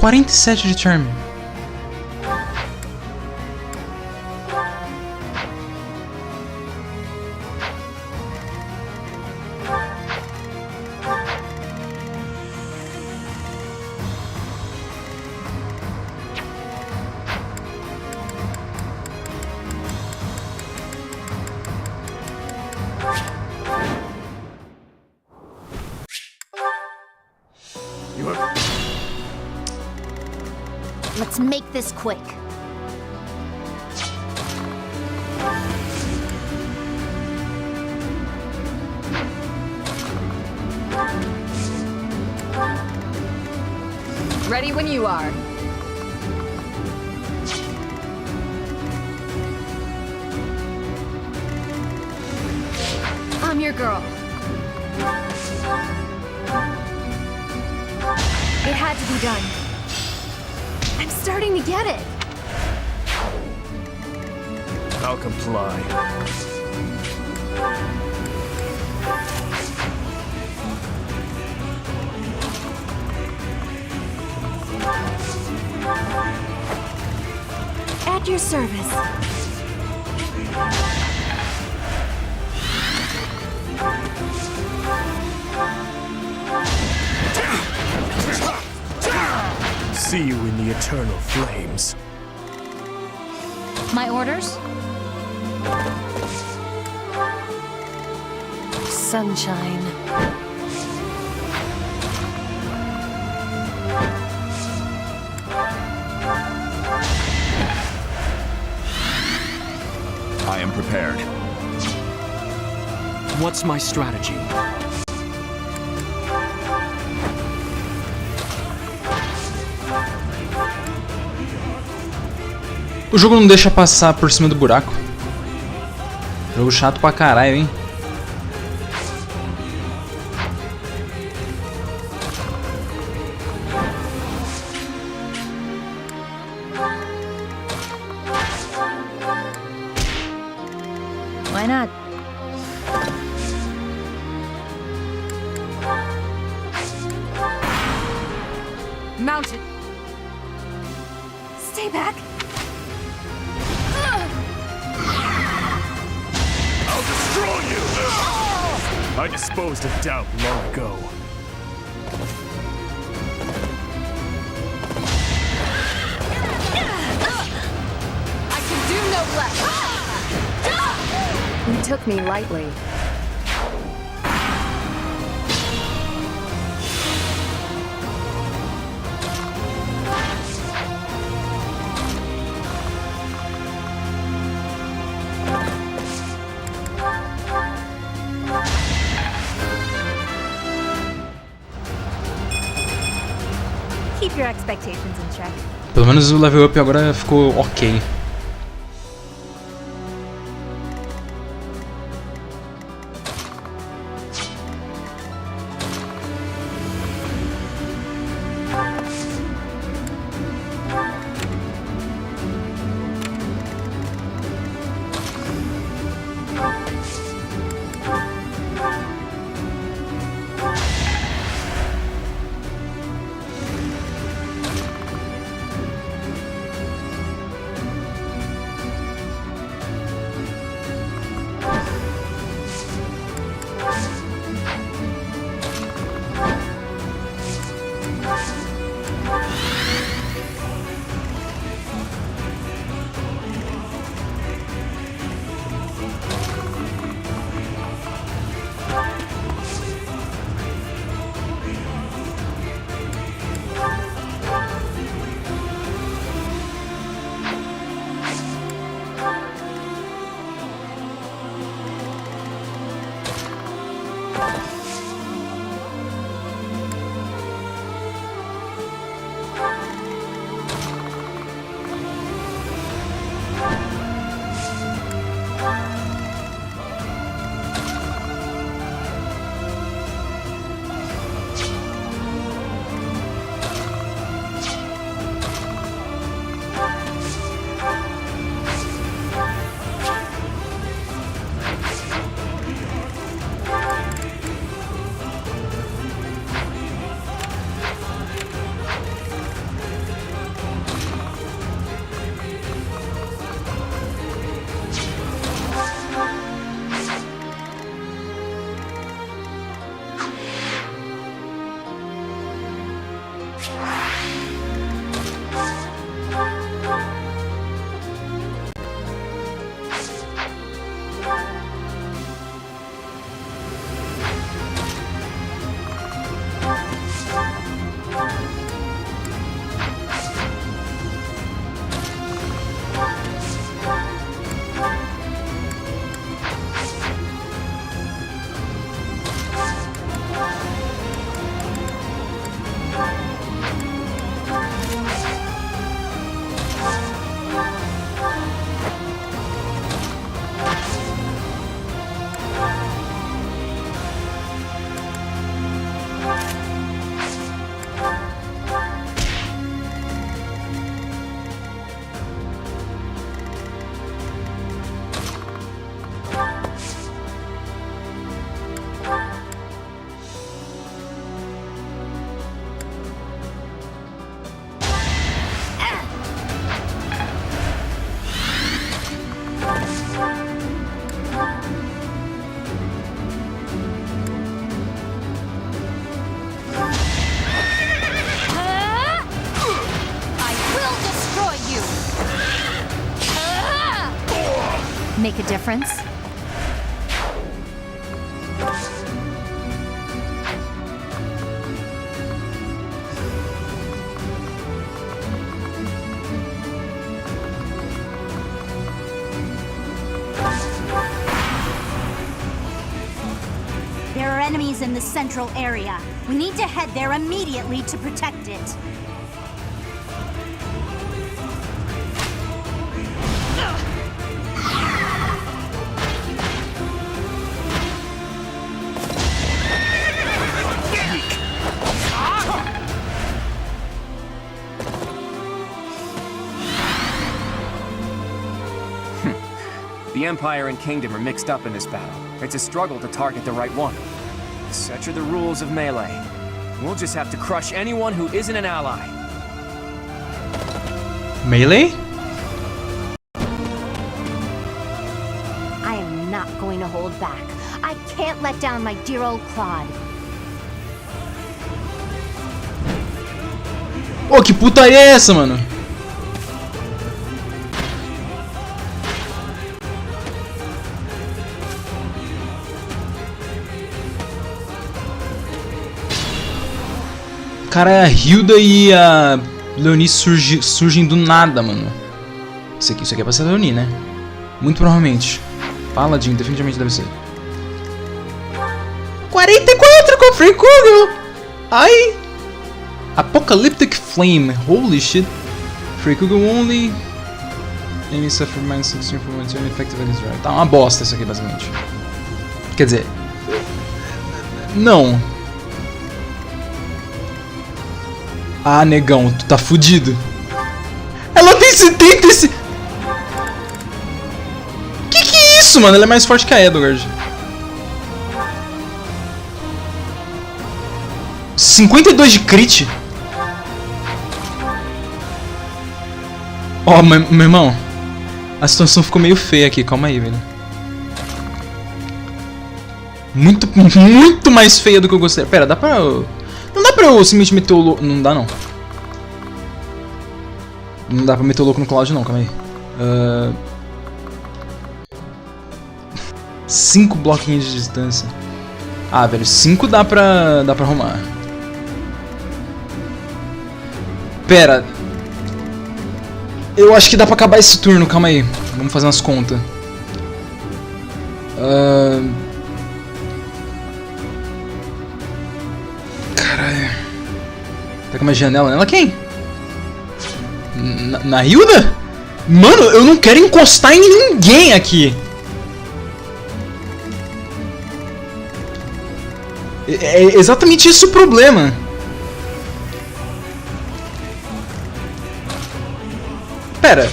$47 de charme. Let's make this quick. Ready when you are. I'm your girl. It had to be done. I'm starting to get it. I'll comply. At your service. See you in the eternal flames. My orders? Sunshine. I am prepared. What's my strategy? O jogo não deixa passar por cima do buraco. Jogo chato pra caralho, hein? Why not? Mounted. Stay back. I'll destroy you! I disposed of doubt long ago. I can do no less. You took me lightly. Keep your expectations in check. Pelo menos o level up agora ficou ok. Make a difference? There are enemies in the central area. We need to head there immediately to protect it. The Empire and Kingdom are mixed up in this battle. It's a struggle to target the right one. Such are the rules of melee. We'll just have to crush anyone who isn't an ally. Melee? I am not going to hold back. I can't let down my dear old Claude. Ô, que putaria é essa, mano? Cara, a Hilda e a Leonie surgem do nada, mano. Isso aqui é pra ser a Leonie, né? Muito provavelmente. Paladin, definitivamente deve ser. 44 com Free Kugel! Ai! Apocalyptic Flame, holy shit. Free Kugel only. Enemy suffer minus 16 from one effective against drive. Tá uma bosta isso aqui, basicamente. Quer dizer... Não. Ah, negão, tu tá fudido. Ela tem 70 esse... Que é isso, mano? Ela é mais forte que a Edward. 52 de crit. Ó, meu irmão. A situação ficou meio feia aqui, calma aí, velho. Muito mais feia do que eu gostaria. Pera, dá pra... Não dá pra eu simplesmente meter o louco... Não dá, não. Não dá pra meter o louco no Cloud, não. Calma aí. 5 bloquinhos de distância. Ah, velho. 5 dá pra arrumar. Pera. Eu acho que dá pra acabar esse turno. Calma aí. Vamos fazer umas contas. Caralho. Pega uma janela nela. Quem? Na Hilda? Mano, eu não quero encostar em ninguém aqui. É exatamente esse o problema. Pera.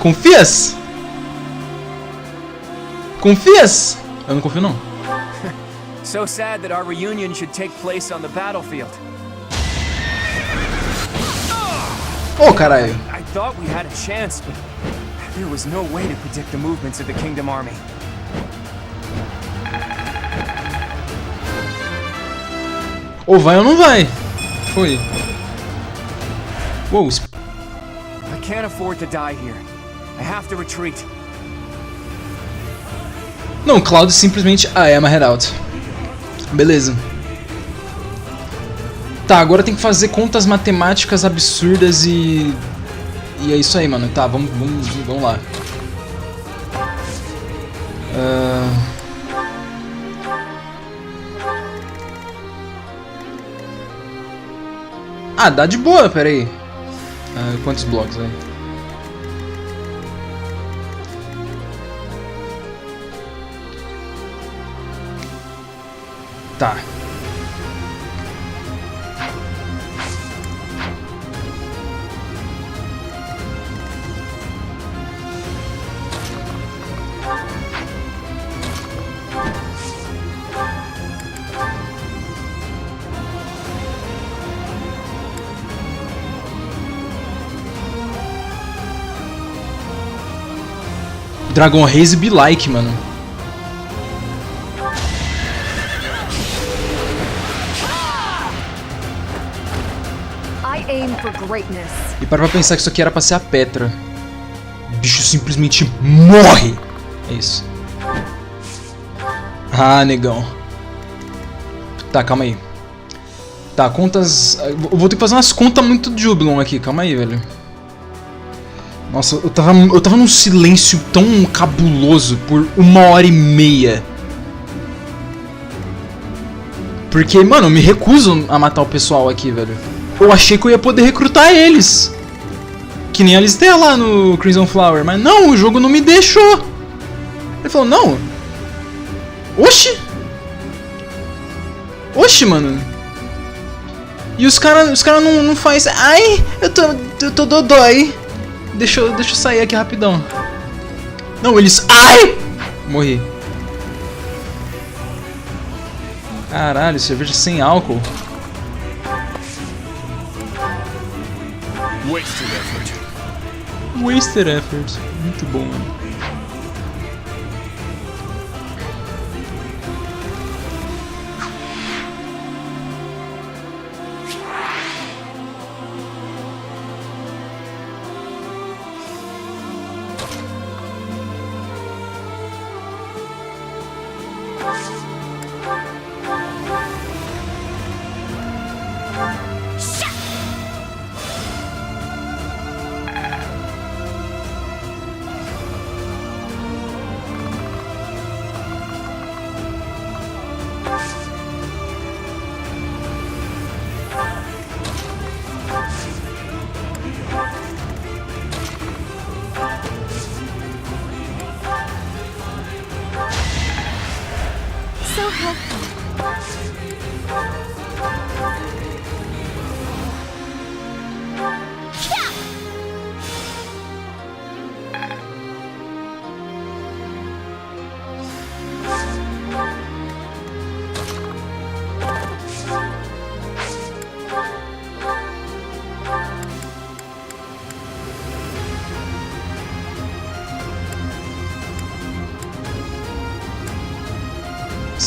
Confias? Confias? Eu não confio, não. So sad that our reunion should take place on the battlefield. Oh, caralho. I thought we had a chance, but there was no way to predict the movements of the Kingdom Army. Ou vai ou não vai. Foi. Uou. I can't afford to die here. I have to retreat. Não, Cloud simplesmente... Ah, é uma headout. Beleza. Tá, agora tem que fazer contas matemáticas absurdas e... E é isso aí, mano. Tá, vamos lá. Ah, dá de boa, pera aí. Quantos blocos, velho? Tá. Dragon Race be like, mano. E para pra pensar que isso aqui era pra ser a Petra. O bicho simplesmente morre. É isso. Ah, negão. Tá, calma aí. Tá, contas... Eu vou ter que fazer umas contas muito de Jubilon aqui. Calma aí, velho. Nossa, eu tava num silêncio tão cabuloso por 1h30. Porque, mano, eu me recuso a matar o pessoal aqui, velho. Eu achei que eu ia poder recrutar eles. Que nem a lista lá no Crimson Flower. Mas não, o jogo não me deixou. Ele falou, não. Oxi. Oxi, mano. E os cara não faz... Ai, eu tô dodói. Deixa eu sair aqui rapidão. Não, eles... Ai! Morri. Caralho, cerveja sem álcool. Wasted effort. Wasted effort. Muito bom, mano.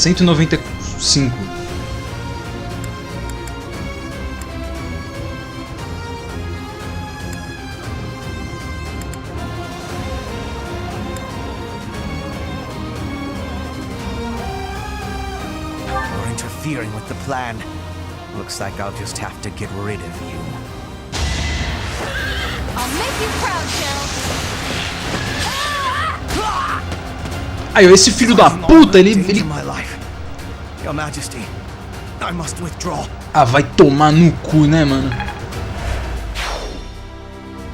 $195. You're interfering with the plan. Looks like I'll just have to get rid of you. I'll make you proud, Jill. Aí, esse filho da puta, ele... Your Majesty, I must withdraw. Ah, vai tomar no cu, né, mano?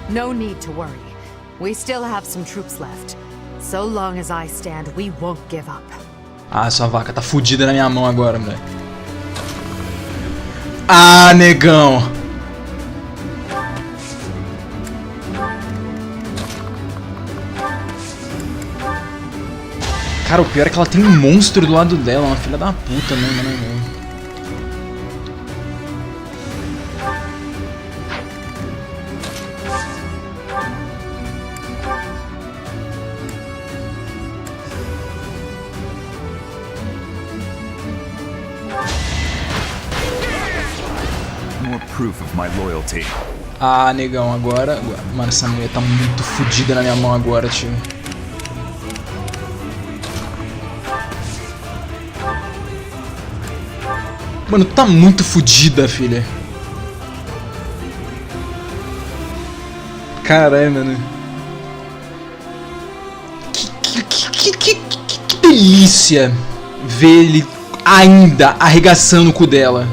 No need to worry. We still have some troops left. So long as I stand, we won't give up. Ah, sua vaca tá fudida na minha mão agora, moleque. Ah, negão. Cara, o pior é que ela tem um monstro do lado dela, uma filha da puta mesmo, né, velho? my loyalty. Ah, negão, agora... Mano, essa mulher tá muito fodida na minha mão agora, tio. Mano, tá muito fodida, filha. Caralho, mano. Que delícia ver ele ainda arregaçando o cu dela.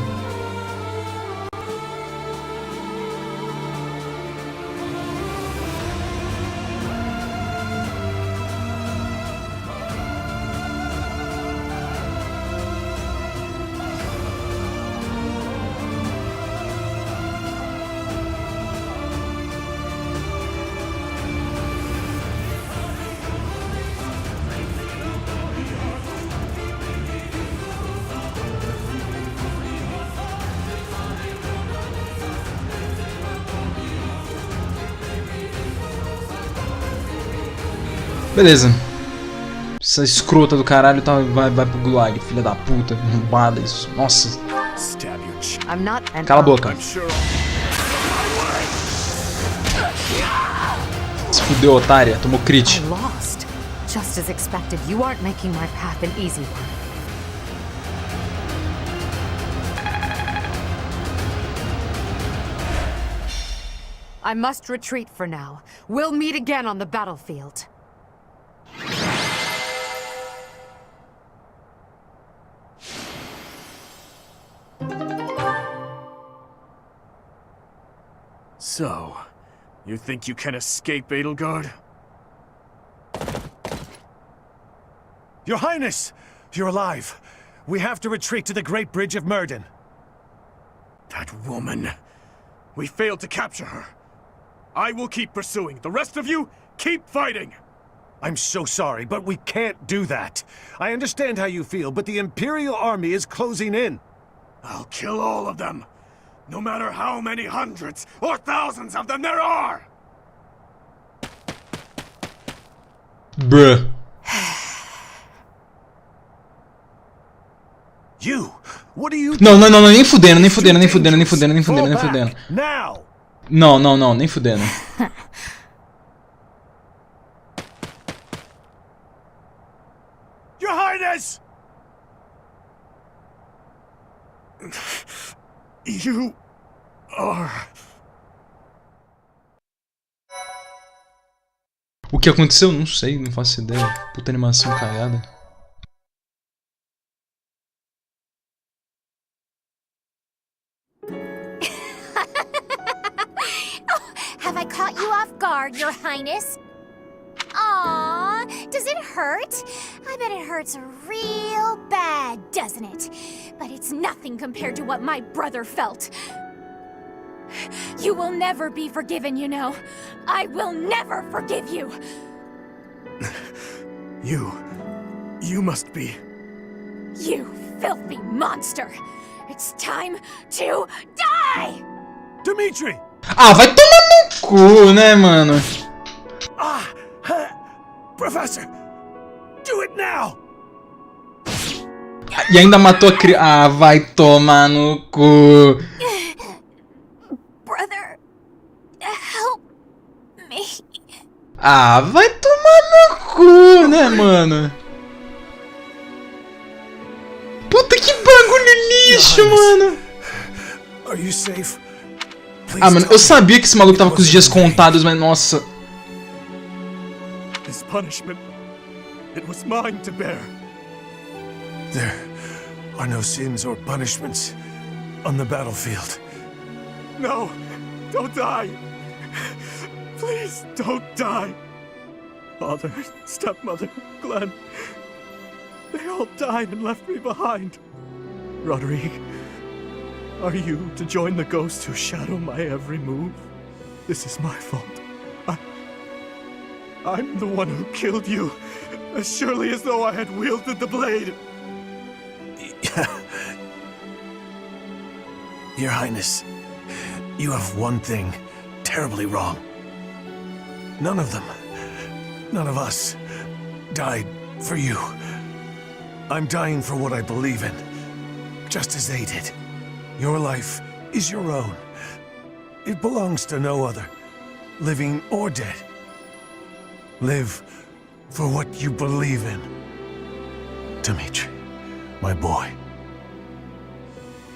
Beleza. Essa escrota do caralho tá, vai pro gulag, filha da puta, arrombada isso. Nossa. Cala a boca. Se fudeu, otária. Tomou crit. Just as expected, you aren't making my path an easy one. I must retreat for now. We'll meet again on the battlefield. So, you think you can escape, Edelgard? Your Highness! You're alive. We have to retreat to the Great Bridge of Murden. That woman. We failed to capture her. I will keep pursuing. The rest of you, keep fighting! I'm so sorry, but we can't do that. I understand how you feel, but the Imperial Army is closing in. I'll kill all of them. No matter how many hundreds or thousands of them there are! Bruh. You? What are you? Não, nem fudendo. Now! Não, nem fudendo. Your Highness! You are... O que aconteceu? Não sei, não faço ideia. Puta animação cagada. Have I caught you off guard, Your Highness? Aww, does it hurt? I bet it hurts real bad, doesn't it? But it's nothing compared to what my brother felt. You will never be forgiven, you know. I will never forgive you. You must be... You filthy monster. It's time to die! Dimitri! Ah, vai tomar no cu, né, mano? Professor! Do it now! E ainda matou a criança. Ah, vai tomar no cu. Brother, help me. Ah, vai tomar no cu, né, mano? Puta que bagulho lixo, mano. Are you safe? Ah, mano, eu sabia que esse maluco tava com os dias contados, mas nossa. This punishment, it was mine to bear. There are no sins or punishments on the battlefield. No, don't die. Please don't die. Father, stepmother, Glenn, they all died and left me behind. Roderick, are you to join the ghosts who shadow my every move? This is my fault. I'm the one who killed you, as surely as though I had wielded the blade. Your Highness, you have one thing terribly wrong. None of them, none of us, died for you. I'm dying for what I believe in, just as they did. Your life is your own, It belongs to no other, living or dead. Live for what you believe in. Dimitri, my boy,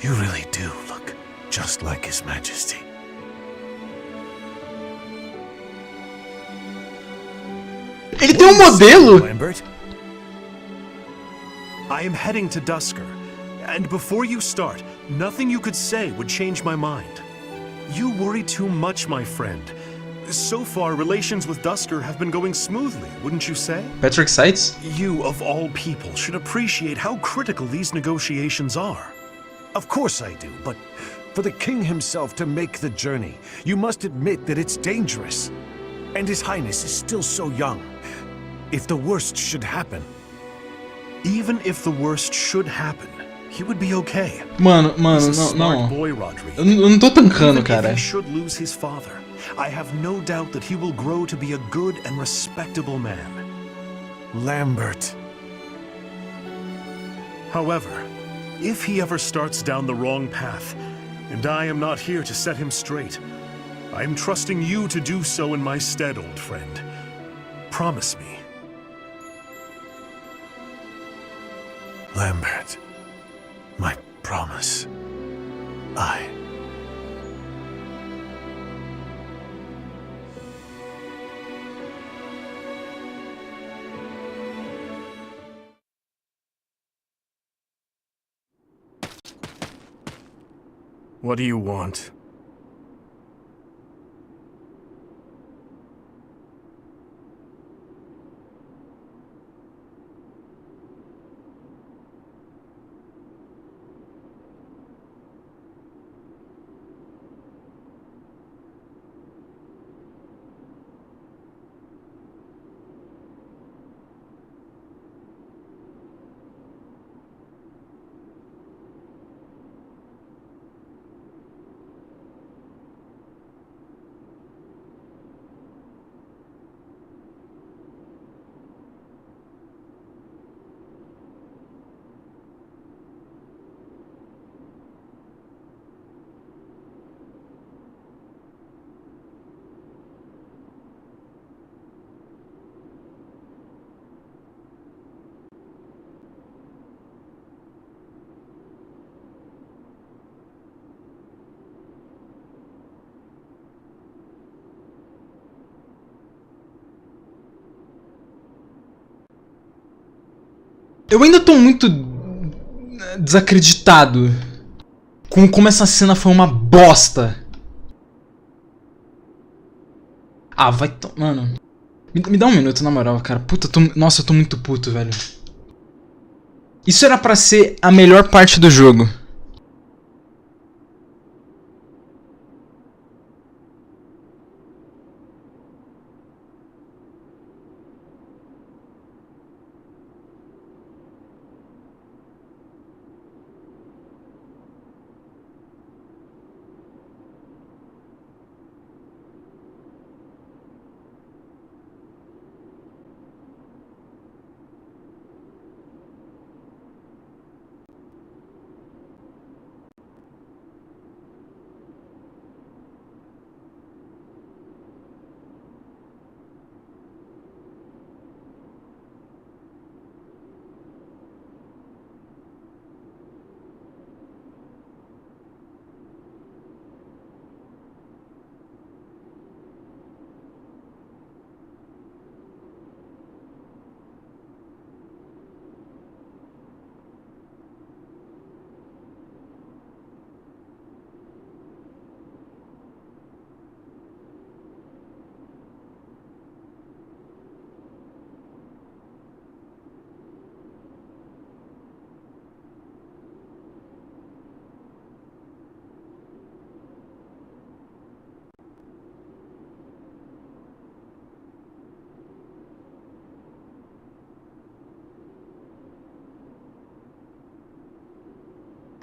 you really do look just like His Majesty. Ele tem modelo? Lambert? I am heading to Dusker, and before you start, nothing you could say would change my mind. You worry too much, my friend. So far, relations with Dusker have been going smoothly, wouldn't you say? Patrick Seitz? You, of all people, should appreciate how critical these negotiations are. Of course I do, but for the king himself to make the journey, you must admit that it's dangerous. And His Highness is still so young. If the worst should happen... Even if the worst should happen, he would be okay. Mano, He's a não, smart não. boy, Rodrigo. Eu não tô tancando, Even cara. if he should lose his father, I have no doubt that he will grow to be a good and respectable man. Lambert. However, if he ever starts down the wrong path, and I am not here to set him straight, I am trusting you to do so in my stead, old friend. Promise me. Lambert, my promise. What do you want? Eu ainda tô muito desacreditado com como essa cena foi uma bosta. Ah, vai... Mano... Me dá um minuto, na moral, cara. Puta, nossa, eu tô muito puto, velho. Isso era pra ser a melhor parte do jogo.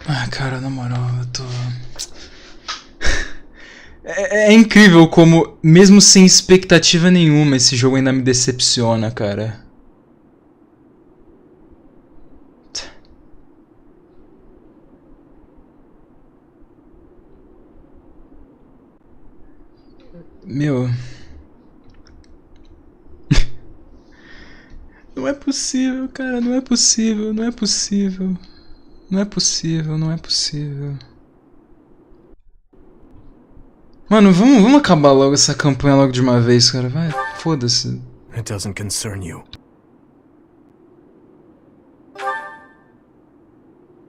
Ah, cara, na moral, eu tô... É incrível como, mesmo sem expectativa nenhuma, esse jogo ainda me decepciona, cara. Meu... Não é possível, cara, não é possível, não é possível. Não é possível, não é possível. Mano, vamos acabar logo essa campanha logo de uma vez, cara. Vai, foda-se. It doesn't concern you.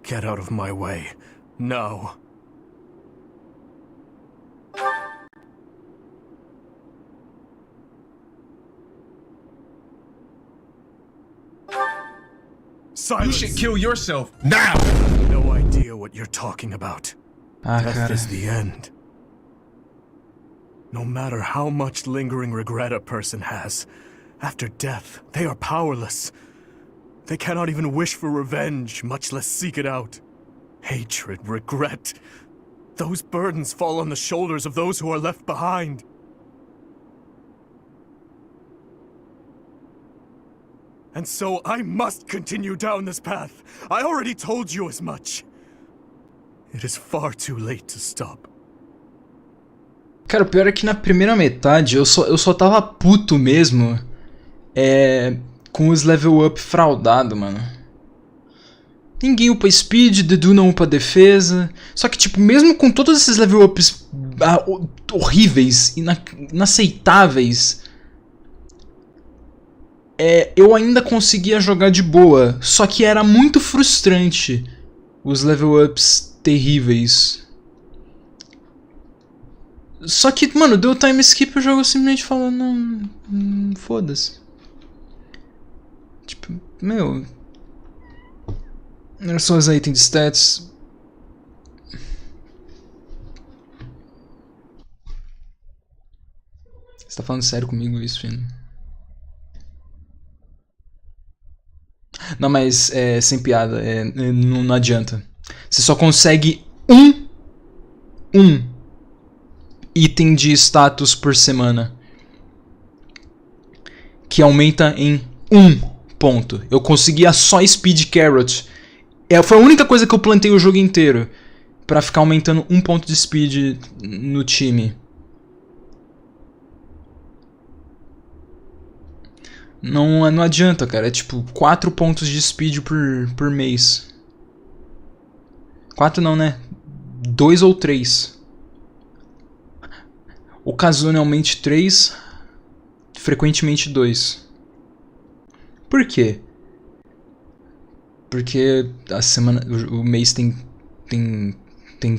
Get out of my way. Now. Silence. You should kill yourself now! No idea what you're talking about. Death cara. is the end. No matter how much lingering regret a person has, after death, they are powerless. They cannot even wish for revenge, much less seek it out. Hatred, regret, those burdens fall on the shoulders of those who are left behind. And so I must continue down this path. I already told you as much. It is far too late to stop. Cara, o pior é que na primeira metade eu só tava puto mesmo com os level up fraudado, mano. Ninguém upa speed, Dedu não upa defesa. Só que, tipo, mesmo com todos esses level ups horríveis, inaceitáveis, eu ainda conseguia jogar de boa. Só que era muito frustrante os level ups terríveis. Só que, mano, deu time skip e o jogo simplesmente falou, não, foda-se. Tipo, meu... Era só os itens de stats. Você tá falando sério comigo isso, filho? Não, mas sem piada, não adianta. Você só consegue um item de status por semana, que aumenta em 1 ponto. Eu conseguia só Speed Carrot. Foi a única coisa que eu plantei o jogo inteiro pra ficar aumentando 1 ponto de Speed no time. Não adianta, cara. É tipo 4 pontos de Speed por mês. 4 não, né? 2 ou 3. Ocasionalmente 3, frequentemente 2. Por quê? Porque o mês tem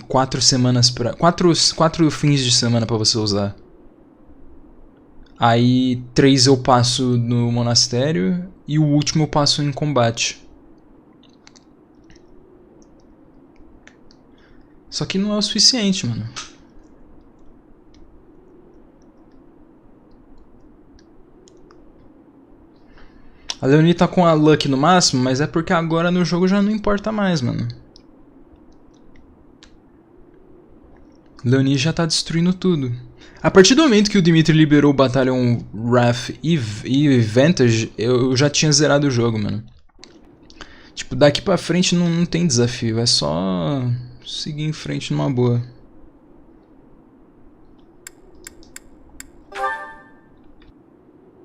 4 semanas para 4 fins de semana para você usar. Aí 3 eu passo no monastério e o último eu passo em combate. Só que não é o suficiente, mano. A Leonie tá com a Luck no máximo, mas é porque agora no jogo já não importa mais, mano. Leonie já tá destruindo tudo. A partir do momento que o Dimitri liberou o Battalion Wrath e Vantage, eu já tinha zerado o jogo, mano. Tipo, daqui pra frente não tem desafio, é só seguir em frente numa boa.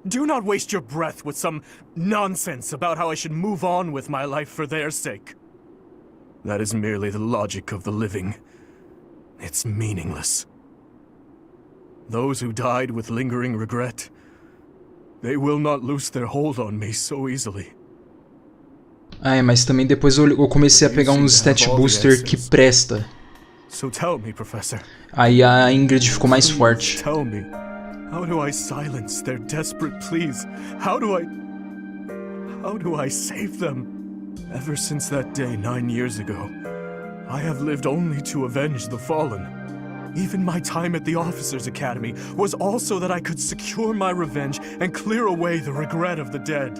Do not waste your breath with some nonsense about how I should move on with my life for their sake. That is merely the logic of the living. It's meaningless. Those who died with lingering regret, they will not lose their hold on me so easily. Mas também depois eu comecei a pegar uns stat booster que presta. So tell me, Professor. Aí a Ingrid ficou mais forte. Tell me. How do I silence their desperate pleas? How do I save them? Ever since that day 9 years ago, I have lived only to avenge the fallen. Even my time at the Officers' Academy was also that I could secure my revenge and clear away the regret of the dead.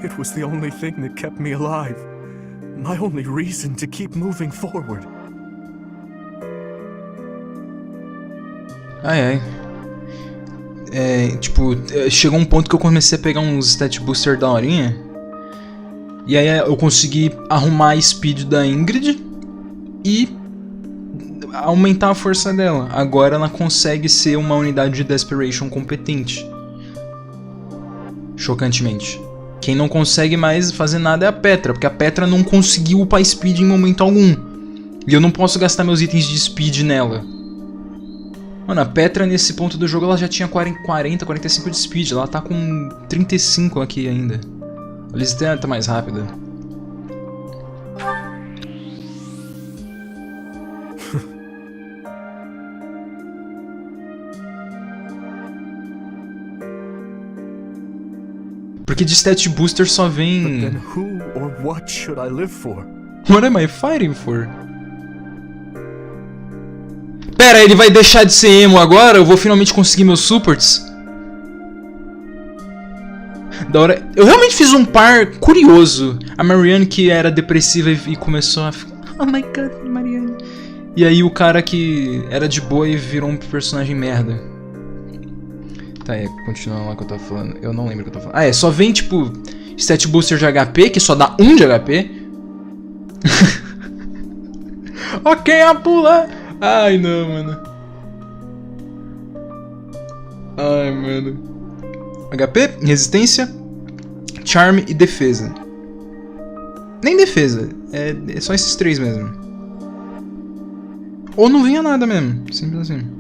It was the only thing that kept me alive. My only reason to keep moving forward. Tipo, chegou um ponto que eu comecei a pegar uns stat booster da horinha. E aí eu consegui arrumar a speed da Ingrid. E aumentar a força dela. Agora ela consegue ser uma unidade de Desperation competente. Chocantemente. Quem não consegue mais fazer nada é a Petra, porque a Petra não conseguiu upar Speed em momento algum. E eu não posso gastar meus itens de Speed nela. Mano, a Petra nesse ponto do jogo ela já tinha 40, 45 de Speed. Ela tá com 35 aqui ainda. A lista tá mais rápida. Porque de stat booster só vem... Then who or what should I live for? What am I fighting for? Pera, ele vai deixar de ser emo agora? Eu vou finalmente conseguir meus supports? Da hora... Eu realmente fiz um par curioso. A Marianne que era depressiva e começou a... Oh my god, Marianne. E aí o cara que era de boa e virou um personagem merda. Tá, continuando lá o que eu tava falando. Eu não lembro o que eu tava falando. Ah, só vem, tipo, stat booster de HP, que só dá 1 de HP. Ok, a pula. Ai, não, mano. Ai, mano. HP, resistência, charme e defesa. Nem defesa. É só esses 3 mesmo. Ou não vinha nada mesmo. Simples assim.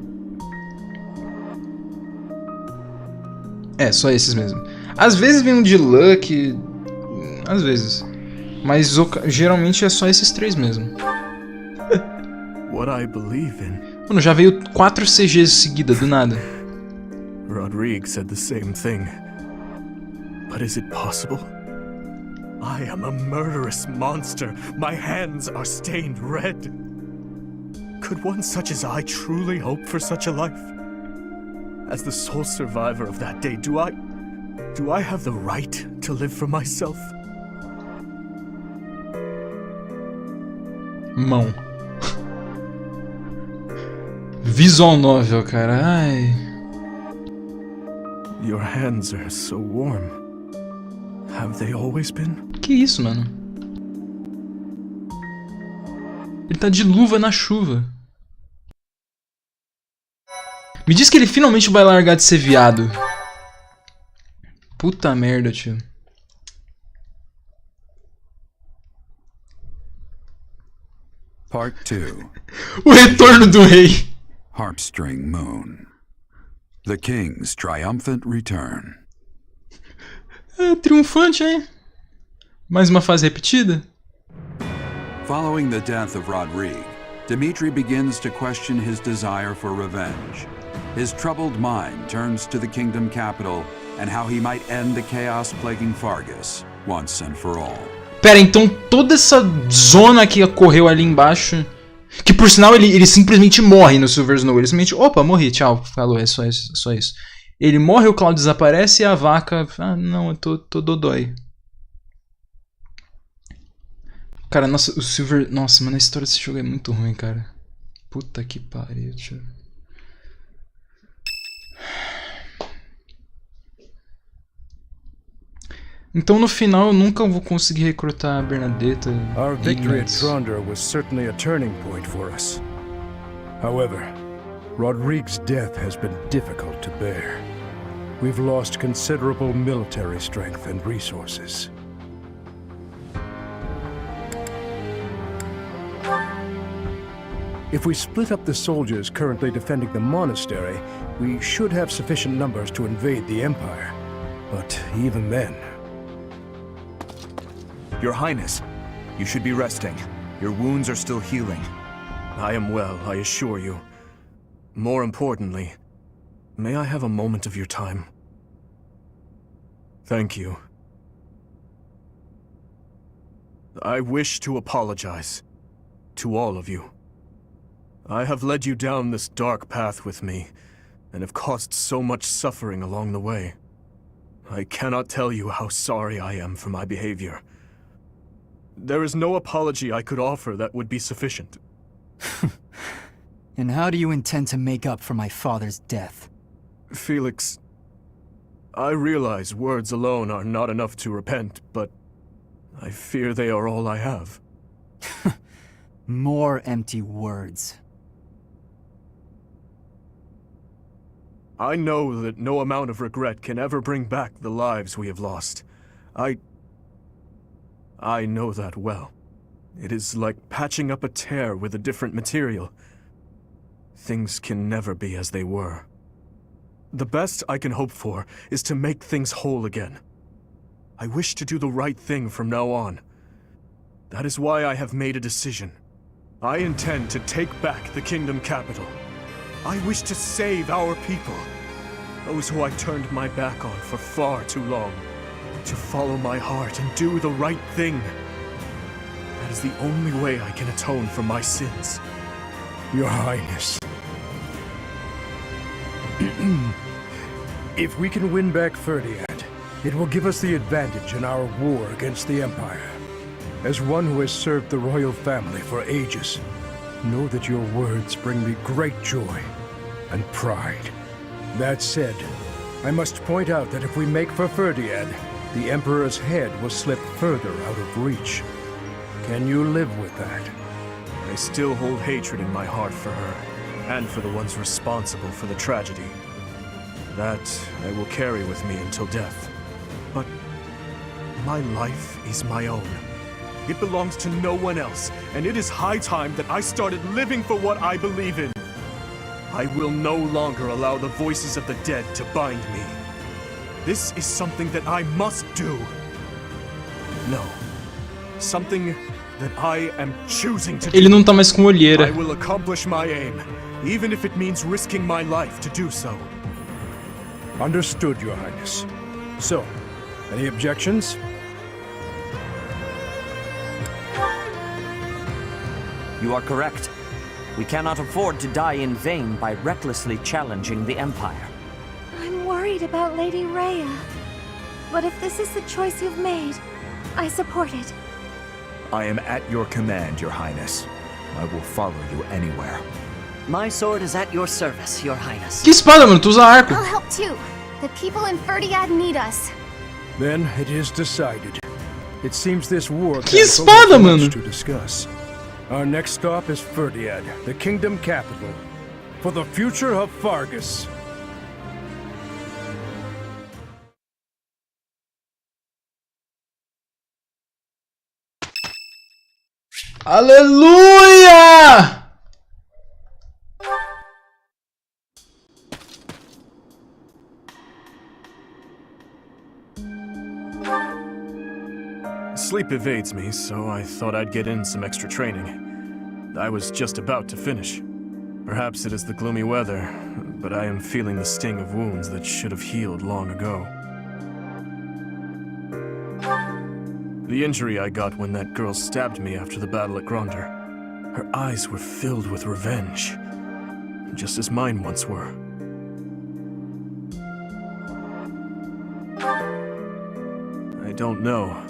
É, só esses mesmo. Às vezes vem um de luck. Às vezes. Mas geralmente é só esses 3 mesmo. What I believe in. Mano, já veio 4 CGs seguidas do nada. Rodrigue said the same thing. But is it possible? I am a murderous monster. My hands are stained red. Could one such as I truly hope for such a life? As the sole survivor of that day, do I have the right to live for myself? Mão. Visual novel, cara. Ai. Your hands are so warm. Have they always been? Que isso, mano? Ele tá de luva na chuva. Me diz que ele finalmente vai largar de ser viado. Puta merda, tio. Part 2. O retorno do rei. Harpstring Moon. The King's Triumphant Return. Triunfante, hein? Mais uma fase repetida? Following the death of Rodrigue, Dimitri begins to question his desire for revenge. His troubled mind turns to the kingdom capital and how he might end the chaos plaguing Fargus, once and for all. Pera, então toda essa zona que ocorreu ali embaixo... Que por sinal ele simplesmente morre no Silver Snow. Ele simplesmente... Opa, morri, tchau. Falou, é só isso. Ele morre, o Cloud desaparece e a vaca... Ah, não, eu tô dodói. Cara, nossa, o Silver... Nossa, mano, a história desse jogo é muito ruim, cara. Puta que pariu, tio. Então no final eu nunca vou conseguir recrutar a Bernadetta. Our victory at Gronder was certainly a turning point for us. However, Rodrigue's death has been difficult to bear. We've lost considerable military strength and resources. If we split up the soldiers currently defending the monastery, we should have sufficient numbers to invade the Empire. But even then... Your Highness, you should be resting. Your wounds are still healing. I am well, I assure you. More importantly, may I have a moment of your time? Thank you. I wish to apologize to all of you. I have led you down this dark path with me, and have caused so much suffering along the way. I cannot tell you how sorry I am for my behavior. There is no apology I could offer that would be sufficient. And how do you intend to make up for my father's death? Felix, I realize words alone are not enough to repent, but I fear they are all I have. More empty words. I know that no amount of regret can ever bring back the lives we have lost. I know that well. It is like patching up a tear with a different material. Things can never be as they were. The best I can hope for is to make things whole again. I wish to do the right thing from now on. That is why I have made a decision. I intend to take back the kingdom capital. I wish to save our people, those who I turned my back on for far too long. To follow my heart and do the right thing. That is the only way I can atone for my sins. Your Highness. If we can win back Ferdinand, it will give us the advantage in our war against the Empire. As one who has served the royal family for ages, know that your words bring me great joy and pride. That said, I must point out that if we make for Ferdinand, the Emperor's head will slip further out of reach. Can you live with that? I still hold hatred in my heart for her, and for the ones responsible for the tragedy. That I will carry with me until death. But my life is my own. It belongs to no one else, and it is high time that I started living for what I believe in. I will no longer allow the voices of the dead to bind me. This is something that I must do. No. Something that I am choosing to do. Ele não tá mais com olheira. I will accomplish my aim, even if it means risking my life to do so. Understood, Your Highness. So, any objections? You are correct. We cannot afford to die in vain by recklessly challenging the Empire. I'm worried about Lady Rhea. But if this is the choice you've made, I support it. I am at your command, Your Highness. I will follow you anywhere. My sword is at your service, Your Highness. Que espada, mano? Tu usa arco. I'll help too. The people in Ferdinand need us. Then it is decided. It seems this war Que espada, mano? to discuss. Our next stop is Ferdinand, the kingdom capital, for the future of Fargus. Aleluia! Sleep evades me, so I thought I'd get in some extra training. I was just about to finish. Perhaps it is the gloomy weather, but I am feeling the sting of wounds that should have healed long ago. The injury I got when that girl stabbed me after the battle at Gronder. Her eyes were filled with revenge, just as mine once were. I don't know,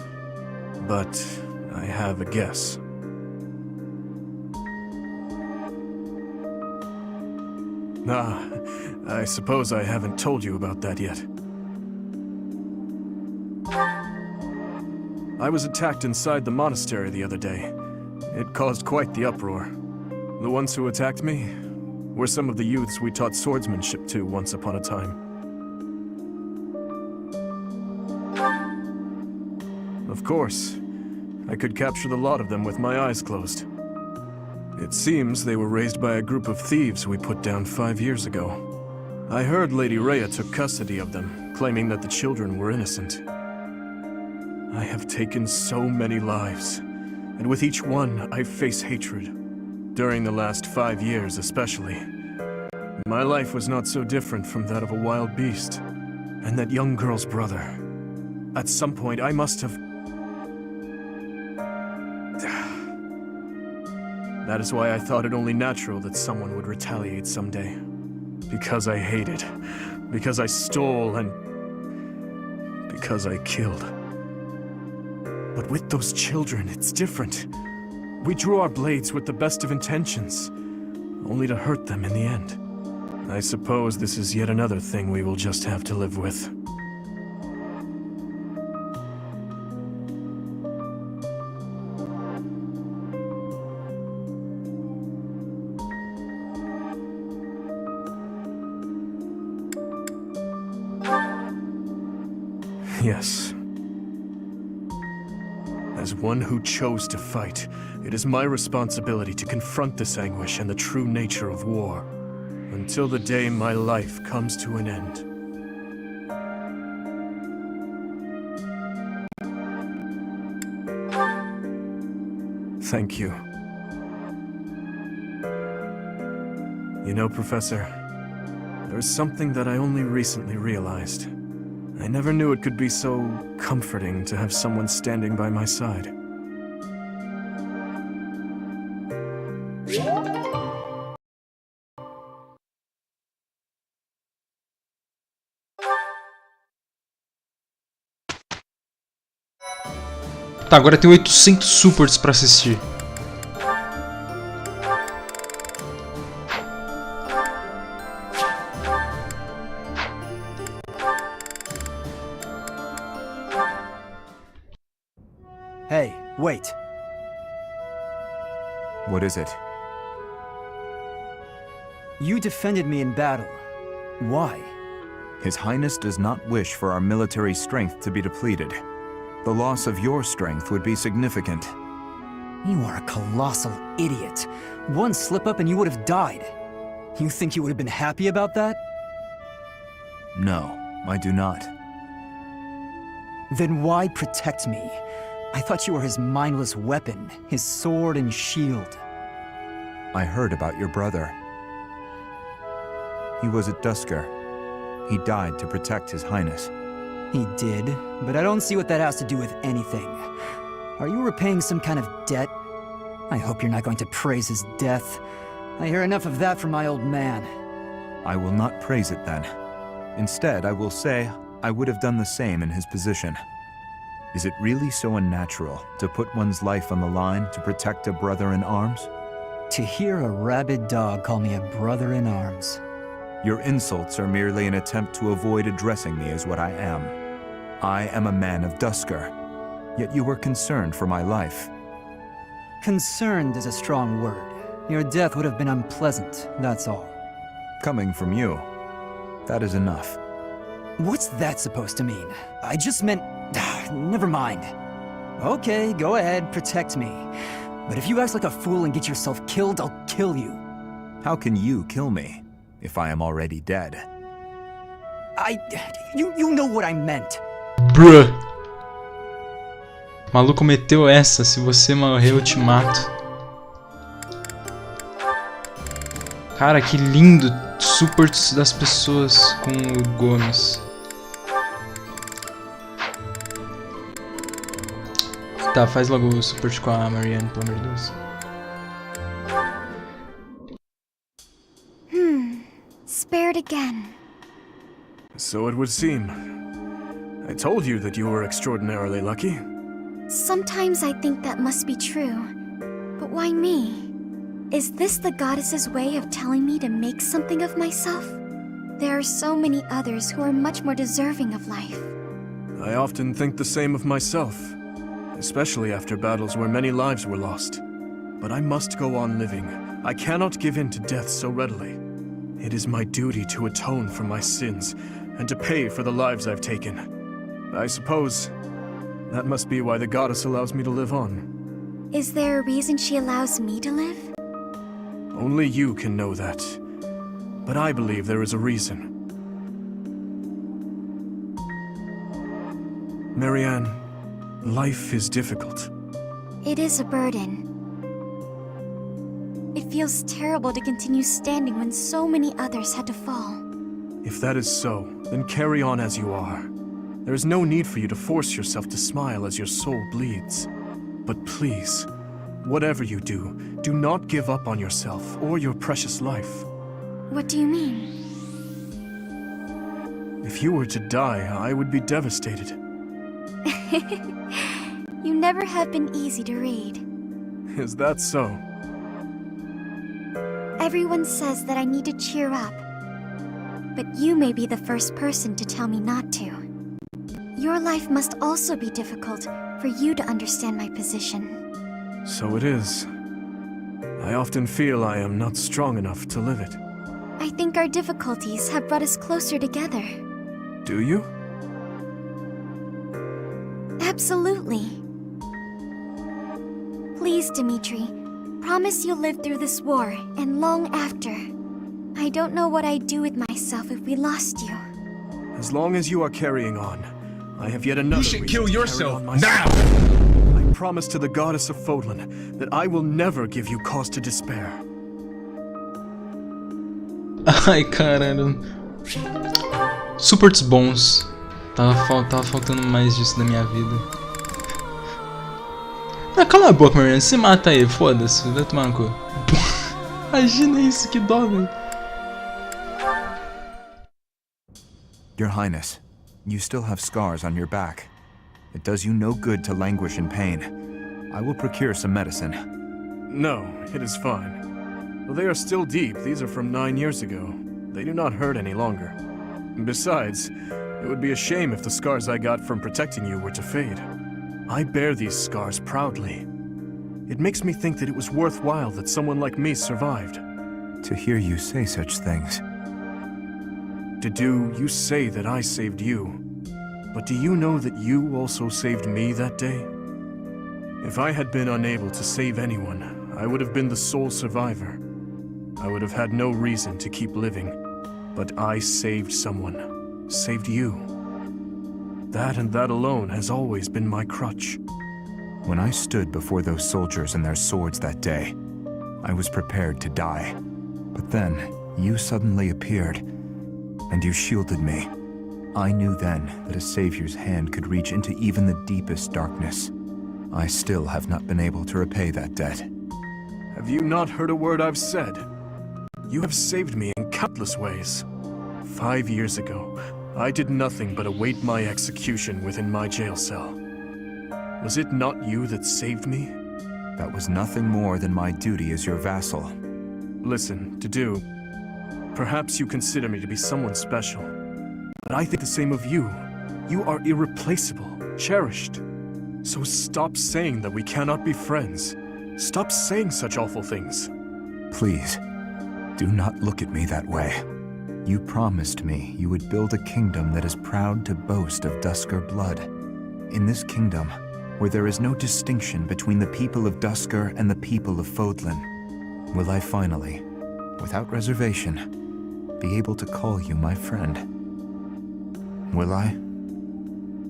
but I have a guess. I suppose I haven't told you about that yet. I was attacked inside the monastery the other day. It caused quite the uproar. The ones who attacked me were some of the youths we taught swordsmanship to once upon a time. Of course, I could capture the lot of them with my eyes closed. It seems they were raised by a group of thieves we put down 5 years ago. I heard Lady Rhea took custody of them, claiming that the children were innocent. I have taken so many lives, and with each one I face hatred. During the last 5 years especially. My life was not so different from that of a wild beast, and that young girl's brother. At some point I must have... That is why I thought it only natural that someone would retaliate someday. Because I hated, because I stole, and because I killed. But with those children, it's different. We drew our blades with the best of intentions, only to hurt them in the end. I suppose this is yet another thing we will just have to live with. Yes. As one who chose to fight, it is my responsibility to confront this anguish and the true nature of war, until the day my life comes to an end. Thank you. You know, Professor, there's something that I only recently realized. I never knew it could be so comforting to have someone standing by my side. Tá, agora tem 800 supports pra assistir. Hey, wait. What is it? You defended me in battle. Why? His Highness does not wish for our military strength to be depleted. The loss of your strength would be significant. You are a colossal idiot. One slip-up and you would have died. You think you would have been happy about that? No, I do not. Then why protect me? I thought you were his mindless weapon, his sword and shield. I heard about your brother. He was at Duscar. He died to protect His Highness. He did, but I don't see what that has to do with anything. Are you repaying some kind of debt? I hope you're not going to praise his death. I hear enough of that from my old man. I will not praise it then. Instead, I will say I would have done the same in his position. Is it really so unnatural to put one's life on the line to protect a brother in arms? To hear a rabid dog call me a brother in arms. Your insults are merely an attempt to avoid addressing me as what I am. I am a man of Duscar, yet you were concerned for my life. Concerned is a strong word. Your death would have been unpleasant, that's all. Coming from you, that is enough. What's that supposed to mean? I just meant... never mind. Okay, go ahead, protect me. But if you act like a fool and get yourself killed, I'll kill you. How can you kill me, if I am already dead? You know what I meant. Bruh. Maluco meteu essa, se você morrer eu te mato. Cara, que lindo. Supports das pessoas com o Gomes. Tá, faz logo o support com a Marianne, pelo amor de Deus. Spared again. So it would seem. I told you that you were extraordinarily lucky. Sometimes I think that must be true. But why me? Is this the goddess's way of telling me to make something of myself? There are so many others who are much more deserving of life. I often think the same of myself, especially after battles where many lives were lost. But I must go on living. I cannot give in to death so readily. It is my duty to atone for my sins and to pay for the lives I've taken. I suppose that must be why the goddess allows me to live on. Is there a reason she allows me to live? Only you can know that. But I believe there is a reason. Marianne, life is difficult. It is a burden. It feels terrible to continue standing when so many others had to fall. If that is so, then carry on as you are. There is no need for you to force yourself to smile as your soul bleeds. But please, whatever you do, do not give up on yourself or your precious life. What do you mean? If you were to die, I would be devastated. You never have been easy to read. Is that so? Everyone says that I need to cheer up. But you may be the first person to tell me not to. Your life must also be difficult for you to understand my position. So it is. I often feel I am not strong enough to live it. I think our difficulties have brought us closer together. Do you? Absolutely. Please, Dimitri, promise you'll live through this war and long after. I don't know what I'd do with myself if we lost you. As long as you are carrying on, I have yet another You should reason kill to carry yourself on myself. now! I promise to the goddess of Fodlan that I will never give you cause to despair. Ai, caralho. Supports bons. Tava faltando mais disso na minha vida. Ah, cala a boca, meu irmão. Se mata aí, foda-se. Vai tomar no cu. Imagina isso, que dó, velho. Your Highness, you still have scars on your back. It does you no good to languish in pain. I will procure some medicine. No, it is fine. Though they are still deep, these are from 9 years ago. They do not hurt any longer. Besides, it would be a shame if the scars I got from protecting you were to fade. I bear these scars proudly. It makes me think that it was worthwhile that someone like me survived. To hear you say such things. Dedu, you say that I saved you. But do you know that you also saved me that day? If I had been unable to save anyone, I would have been the sole survivor. I would have had no reason to keep living. But I saved someone. Saved you. That and that alone has always been my crutch. When I stood before those soldiers and their swords that day, I was prepared to die. But then, you suddenly appeared, and you shielded me. I knew then that a savior's hand could reach into even the deepest darkness. I still have not been able to repay that debt. Have you not heard a word I've said? You have saved me in countless ways. 5 years ago, I did nothing but await my execution within my jail cell. Was it not you that saved me? That was nothing more than my duty as your vassal. Listen, Dedu, perhaps you consider me to be someone special. But I think the same of you. You are irreplaceable, cherished. So stop saying that we cannot be friends. Stop saying such awful things. Please, do not look at me that way. You promised me you would build a kingdom that is proud to boast of Duscar blood. In this kingdom, where there is no distinction between the people of Duscar and the people of Fodlan, will I finally, without reservation, be able to call you my friend? Will I,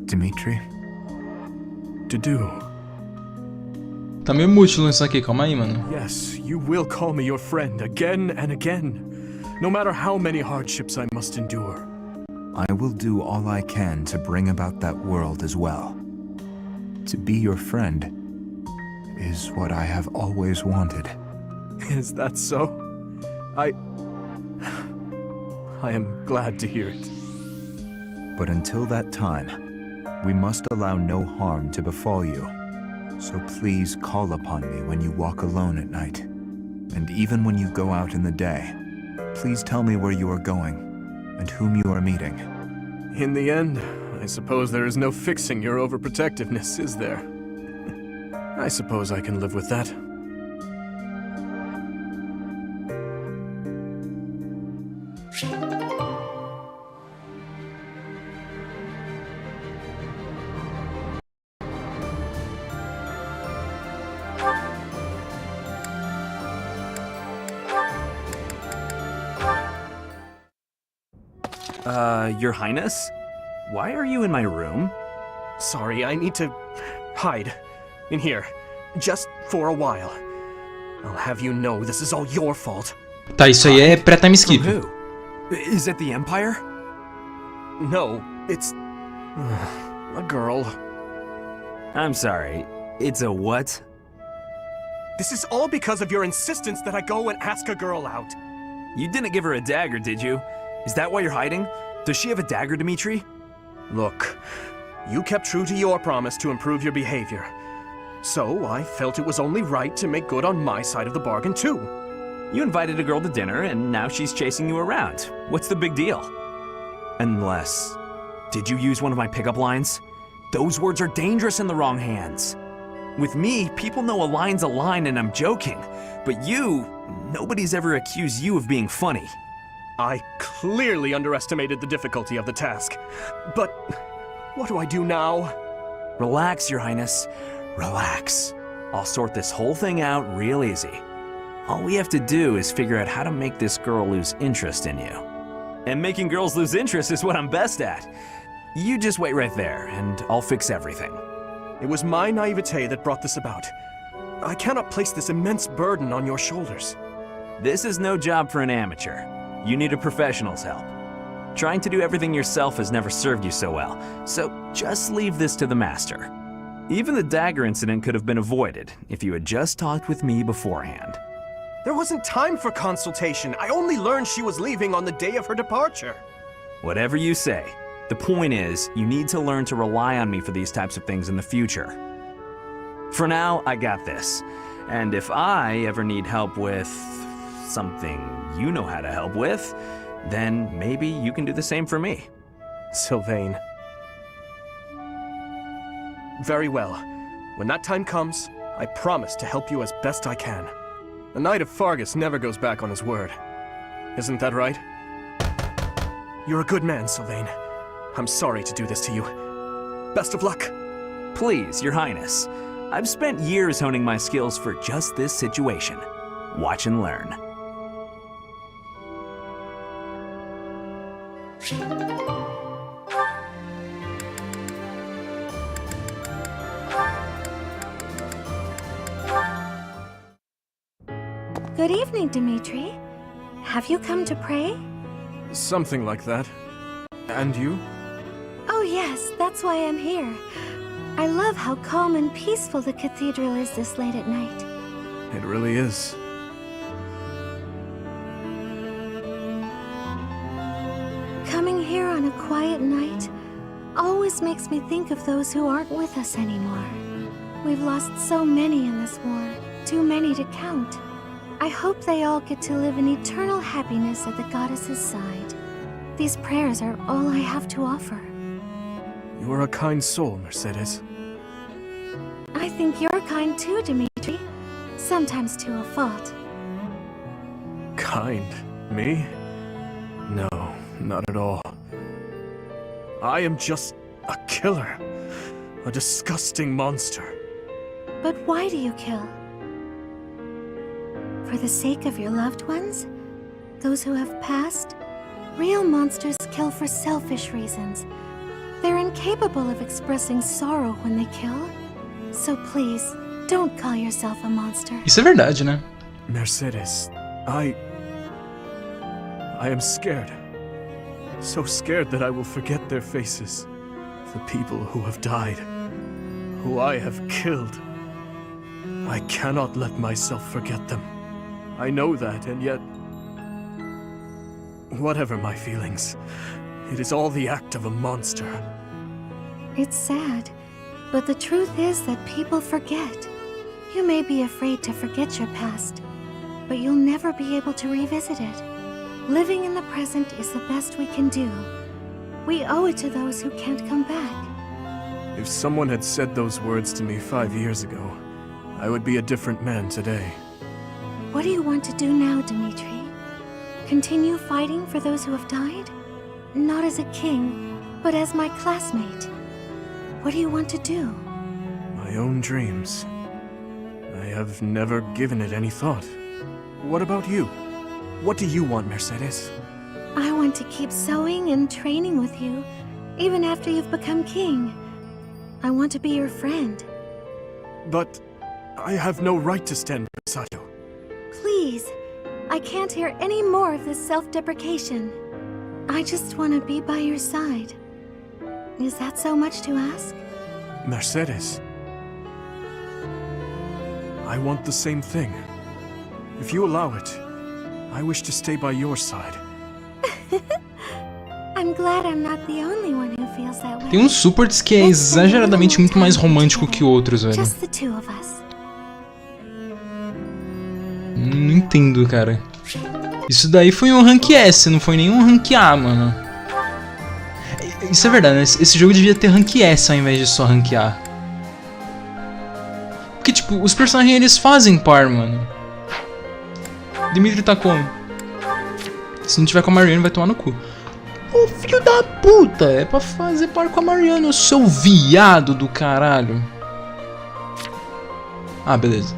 Dimitri? Dedu. Tá meio mútil isso aqui, calma aí, mano. Yes, you will call me your friend again and again. No matter how many hardships I must endure. I will do all I can to bring about that world as well. To be your friend is what I have always wanted. Is that so? I am glad to hear it. But until that time, we must allow no harm to befall you. So please call upon me when you walk alone at night. And even when you go out in the day, please tell me where you are going and whom you are meeting. In the end, I suppose there is no fixing your overprotectiveness, is there? I suppose I can live with that. Your Highness? Why are you in my room? Sorry, I need to hide in here, just for a while. I'll have you know this is all your fault. Tá, isso aí é pré-time skip. From who? Is it the Empire? No, it's a girl. I'm sorry, it's a what? This is all because of your insistence that I go and ask a girl out. You didn't give her a dagger, did you? Is that why you're hiding? Does she have a dagger, Dimitri? Look, you kept true to your promise to improve your behavior. So I felt it was only right to make good on my side of the bargain too. You invited a girl to dinner, and now she's chasing you around. What's the big deal? Unless... Did you use one of my pickup lines? Those words are dangerous in the wrong hands. With me, people know a line's a line and I'm joking. But you... Nobody's ever accused you of being funny. I clearly underestimated the difficulty of the task. But what do I do now? Relax, Your Highness. Relax. I'll sort this whole thing out real easy. All we have to do is figure out how to make this girl lose interest in you. And making girls lose interest is what I'm best at. You just wait right there, and I'll fix everything. It was my naivete that brought this about. I cannot place this immense burden on your shoulders. This is no job for an amateur. You need a professional's help. Trying to do everything yourself has never served you so well, so just leave this to the master. Even the dagger incident could have been avoided if you had just talked with me beforehand. There wasn't time for consultation. I only learned she was leaving on the day of her departure. Whatever you say. The point is, you need to learn to rely on me for these types of things in the future. For now, I got this. And if I ever need help with something you know how to help with, then maybe you can do the same for me. Sylvain. Very well. When that time comes, I promise to help you as best I can. The Knight of Fargus never goes back on his word. Isn't that right? You're a good man, Sylvain. I'm sorry to do this to you. Best of luck. Please, Your Highness. I've spent years honing my skills for just this situation. Watch and learn. Good evening, Dimitri. Have you come to pray? Something like that. And you? Oh yes, that's why I'm here. I love how calm and peaceful the cathedral is this late at night. It really is. Coming here on a quiet night always makes me think of those who aren't with us anymore. We've lost so many in this war, too many to count. I hope they all get to live in eternal happiness at the goddess's side. These prayers are all I have to offer. You are a kind soul, Mercedes. I think you're kind too, Dimitri. Sometimes to a fault. Kind? Me? No, not at all. I am just a killer. A disgusting monster. But why do you kill? For the sake of your loved ones? Those who have passed? Real monsters kill for selfish reasons. They're incapable of expressing sorrow when they kill. So please, don't call yourself a monster. Isso é verdade, né? Mercedes, I am scared. So scared that I will forget their faces. The people who have died. Who I have killed. I cannot let myself forget them. I know that, and yet... Whatever my feelings, it is all the act of a monster. It's sad, but the truth is that people forget. You may be afraid to forget your past, but you'll never be able to revisit it. Living in the present is the best we can do. We owe it to those who can't come back. If someone had said those words to me 5 years ago, I would be a different man today. What do you want to do now, Dimitri? Continue fighting for those who have died? Not as a king, but as my classmate. What do you want to do? My own dreams. I have never given it any thought. What about you? What do you want, Mercedes? I want to keep sewing and training with you, even after you've become king. I want to be your friend. But I have no right to stand beside you. Please, I can't hear any more of this self-deprecation. I just want to be by your side. Is that so much to ask? Mercedes. I want the same thing. If you allow it, I wish to stay by your side. I'm glad I'm not the only one who feels that way. Tem uns supports que é exageradamente muito mais romântico que outros, velho. Just the two of us. Não entendo, cara. Isso daí foi um rank S, não foi nenhum rank A, mano. Isso é verdade, né? Esse jogo devia ter rank S ao invés de só rank A. Porque, tipo, os personagens eles fazem par, mano. Dimitri tá como? Se não tiver com a Marianne, vai tomar no cu. Ô filho da puta, é pra fazer par com a Mariana, seu viado do caralho. Ah, beleza.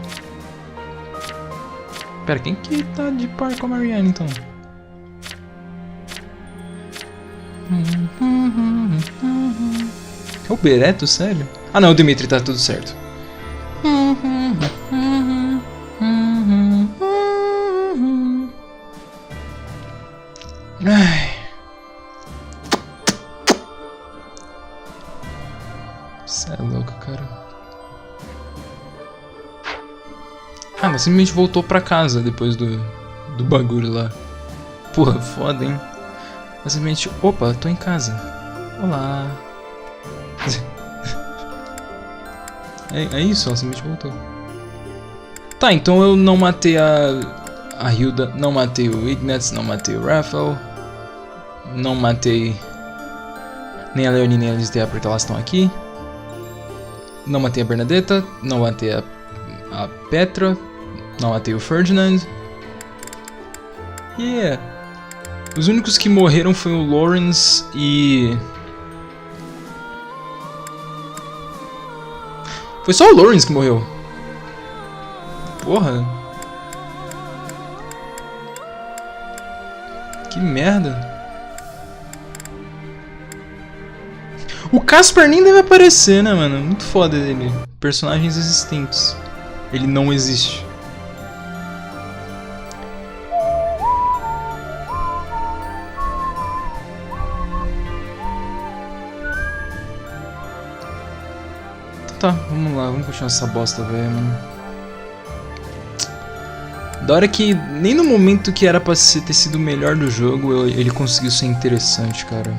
Pera, quem que tá de par com a Mariana então? É o Bereto, sério? Ah não, o Dimitri, tá tudo certo. Ai. Cê é louco, cara. Ah, ela simplesmente voltou pra casa depois do bagulho lá. Porra, foda, hein? Ela simplesmente... Opa, tô em casa. Olá. É isso, ela simplesmente voltou. Tá, então eu não matei a Hilda, não matei o Ignatz, não matei o Raphael, não matei nem a Leonie nem a Listea porque elas estão aqui. Não matei a Bernadetta, não matei a Petra, não matei o Ferdinand. Yeah. Os únicos que morreram foi o Lawrence e... Foi só o Lawrence que morreu. Porra. Que merda. O Casper nem deve aparecer, né, mano? Muito foda ele. Personagens existentes. Ele não existe. Tá, vamos lá, vamos continuar essa bosta, velho, mano. Da hora que nem no momento que era pra ter sido o melhor do jogo, ele conseguiu ser interessante, cara.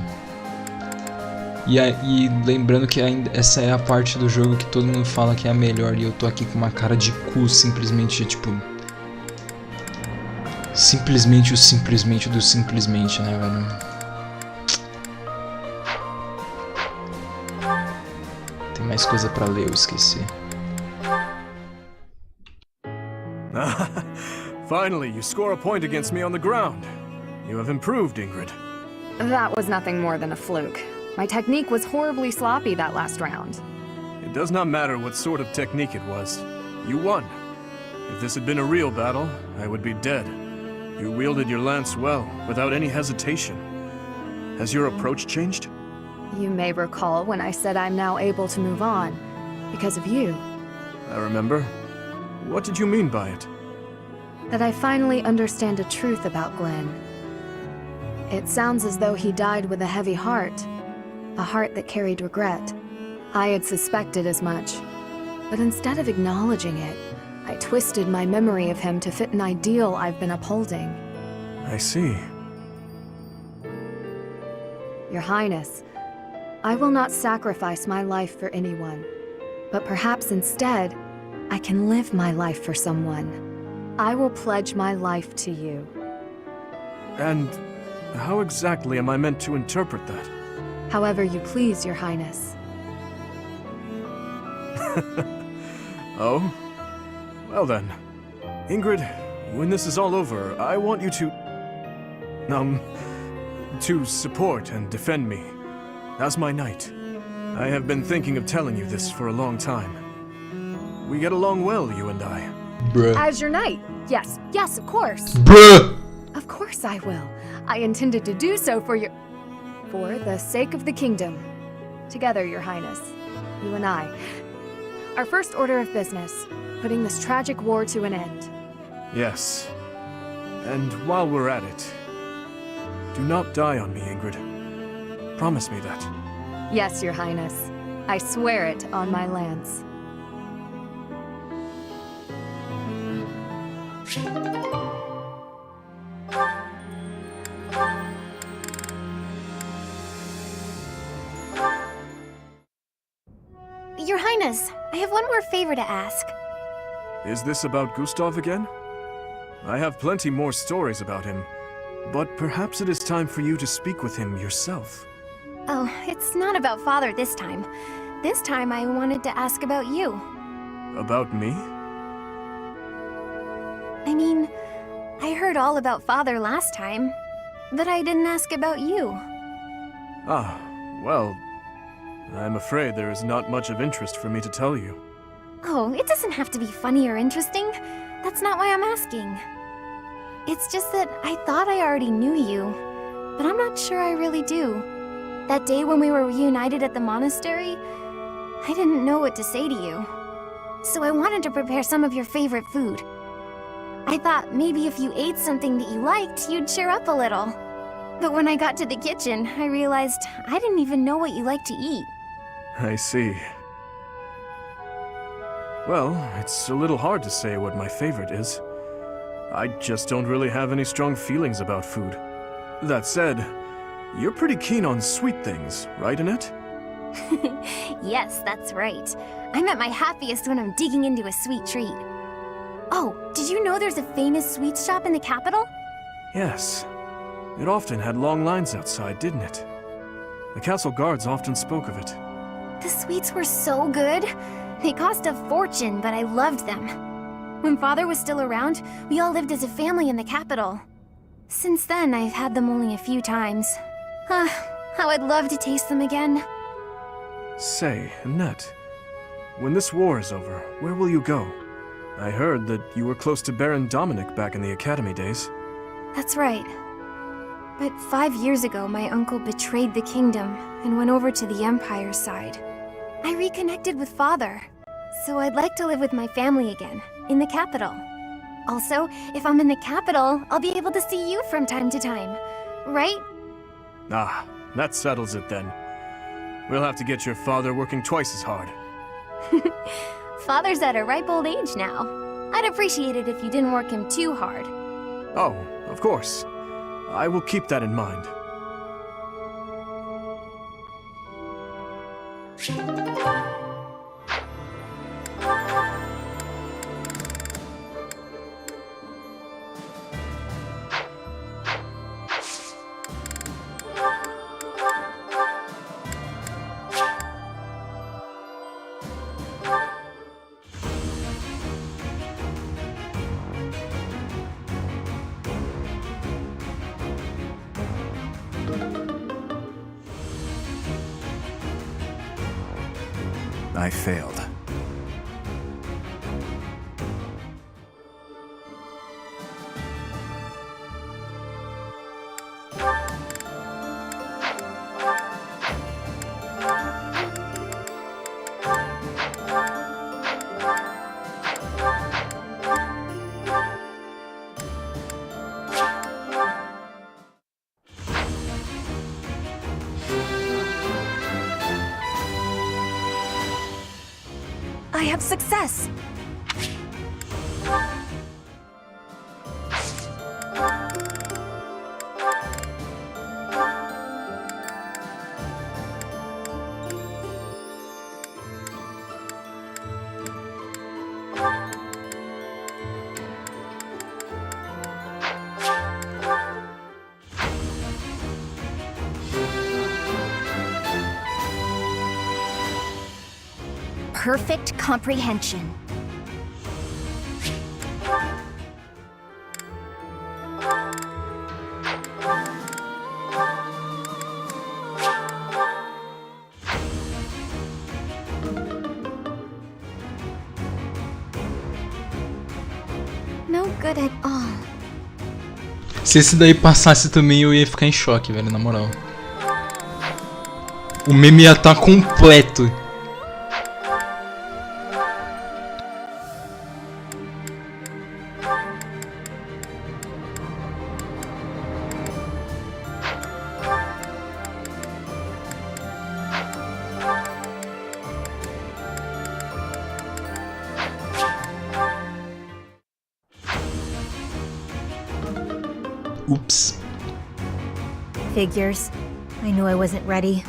E lembrando que ainda essa é a parte do jogo que todo mundo fala que é a melhor e eu tô aqui com uma cara de cu, simplesmente, tipo... Simplesmente o simplesmente do simplesmente, né, velho? Tem mais coisa pra ler, eu esqueci. Finally, you score a point against me on the ground. You have improved, Ingrid. That was nothing more than a fluke. My technique was horribly sloppy that last round. It does not matter what sort of technique it was. You won. If this had been a real battle, I would be dead. You wielded your lance well, without any hesitation. Has your approach changed? You may recall when I said I'm now able to move on, because of you. I remember. What did you mean by it? That I finally understand a truth about Glenn. It sounds as though he died with a heavy heart. A heart that carried regret. I had suspected as much. But instead of acknowledging it, I twisted my memory of him to fit an ideal I've been upholding. I see. Your Highness, I will not sacrifice my life for anyone. But perhaps instead, I can live my life for someone. I will pledge my life to you. And how exactly am I meant to interpret that? However you please, Your Highness. Oh? Well then. Ingrid, when this is all over, I want you to support and defend me. As my knight. I have been thinking of telling you this for a long time. We get along well, you and I. Bruh. As your knight? Yes, of course. Bruh! Of course I will. I intended to do so for the sake of the kingdom. Together, Your Highness. You and I. Our first order of business. Putting this tragic war to an end. Yes. And while we're at it, do not die on me, Ingrid. Promise me that. Yes, Your Highness. I swear it on my lance. Your Highness, I have one more favor to ask. Is this about Gustav again? I have plenty more stories about him, but perhaps it is time for you to speak with him yourself. Oh, it's not about Father this time. This time I wanted to ask about you. About me? I mean, I heard all about Father last time, but I didn't ask about you. Ah, well, I'm afraid there is not much of interest for me to tell you. Oh, it doesn't have to be funny or interesting. That's not why I'm asking. It's just that I thought I already knew you, but I'm not sure I really do. That day when we were reunited at the monastery, I didn't know what to say to you. So I wanted to prepare some of your favorite food. I thought maybe if you ate something that you liked, you'd cheer up a little. But when I got to the kitchen, I realized I didn't even know what you like to eat. I see. Well, it's a little hard to say what my favorite is. I just don't really have any strong feelings about food. That said, you're pretty keen on sweet things, right, Annette? Yes, that's right. I'm at my happiest when I'm digging into a sweet treat. Oh, did you know there's a famous sweets shop in the capital? Yes. It often had long lines outside, didn't it? The castle guards often spoke of it. The sweets were so good. They cost a fortune, but I loved them. When Father was still around, we all lived as a family in the capital. Since then, I've had them only a few times. How I'd love to taste them again. Say, Annette, when this war is over, where will you go? I heard that you were close to Baron Dominic back in the academy days. That's right. But 5 years ago, my uncle betrayed the kingdom and went over to the Empire's side. I reconnected with Father, so I'd like to live with my family again, in the capital. Also, if I'm in the capital, I'll be able to see you from time to time, right? Ah, that settles it then. We'll have to get your father working twice as hard. Father's at a ripe old age now. I'd appreciate it if you didn't work him too hard. Oh, of course. I will keep that in mind. I failed. I have success! Perfect comprehension. No good at all. Se esse daí passasse também, eu ia ficar em choque, velho, na moral. O meme ia estar completo. Oops. Figures. I knew I wasn't ready.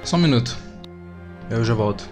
Só um minuto. Eu já volto.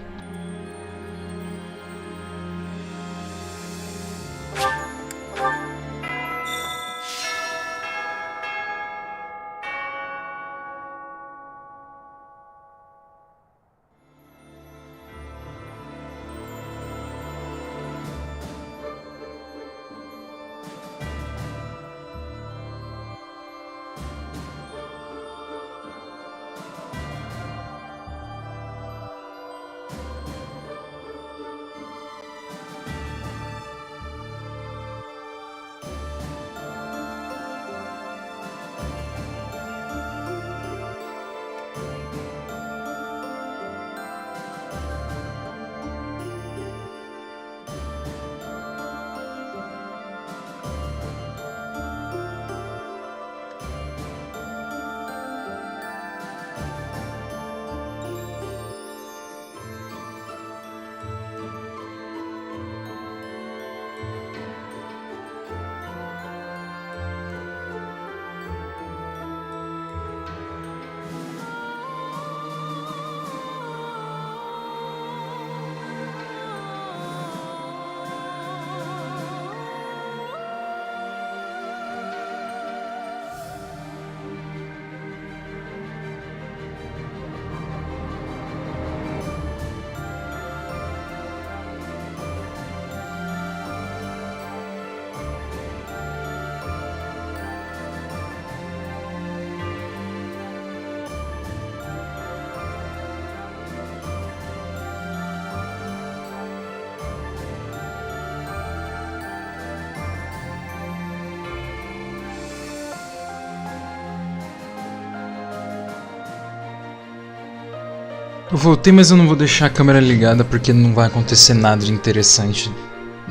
Eu voltei, mas eu não vou deixar a câmera ligada porque não vai acontecer nada de interessante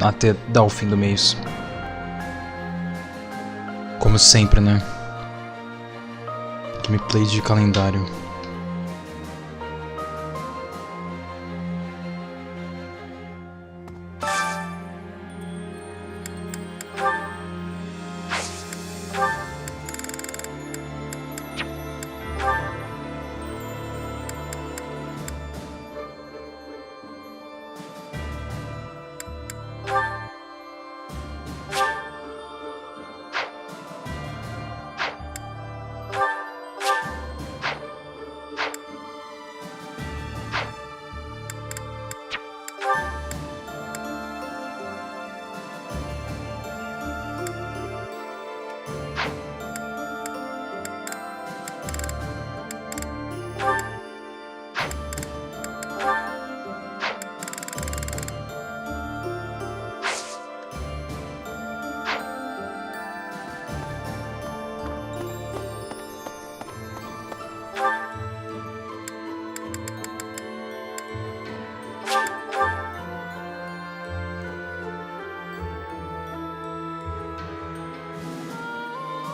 até dar o fim do mês. Como sempre, né? Gameplay de calendário.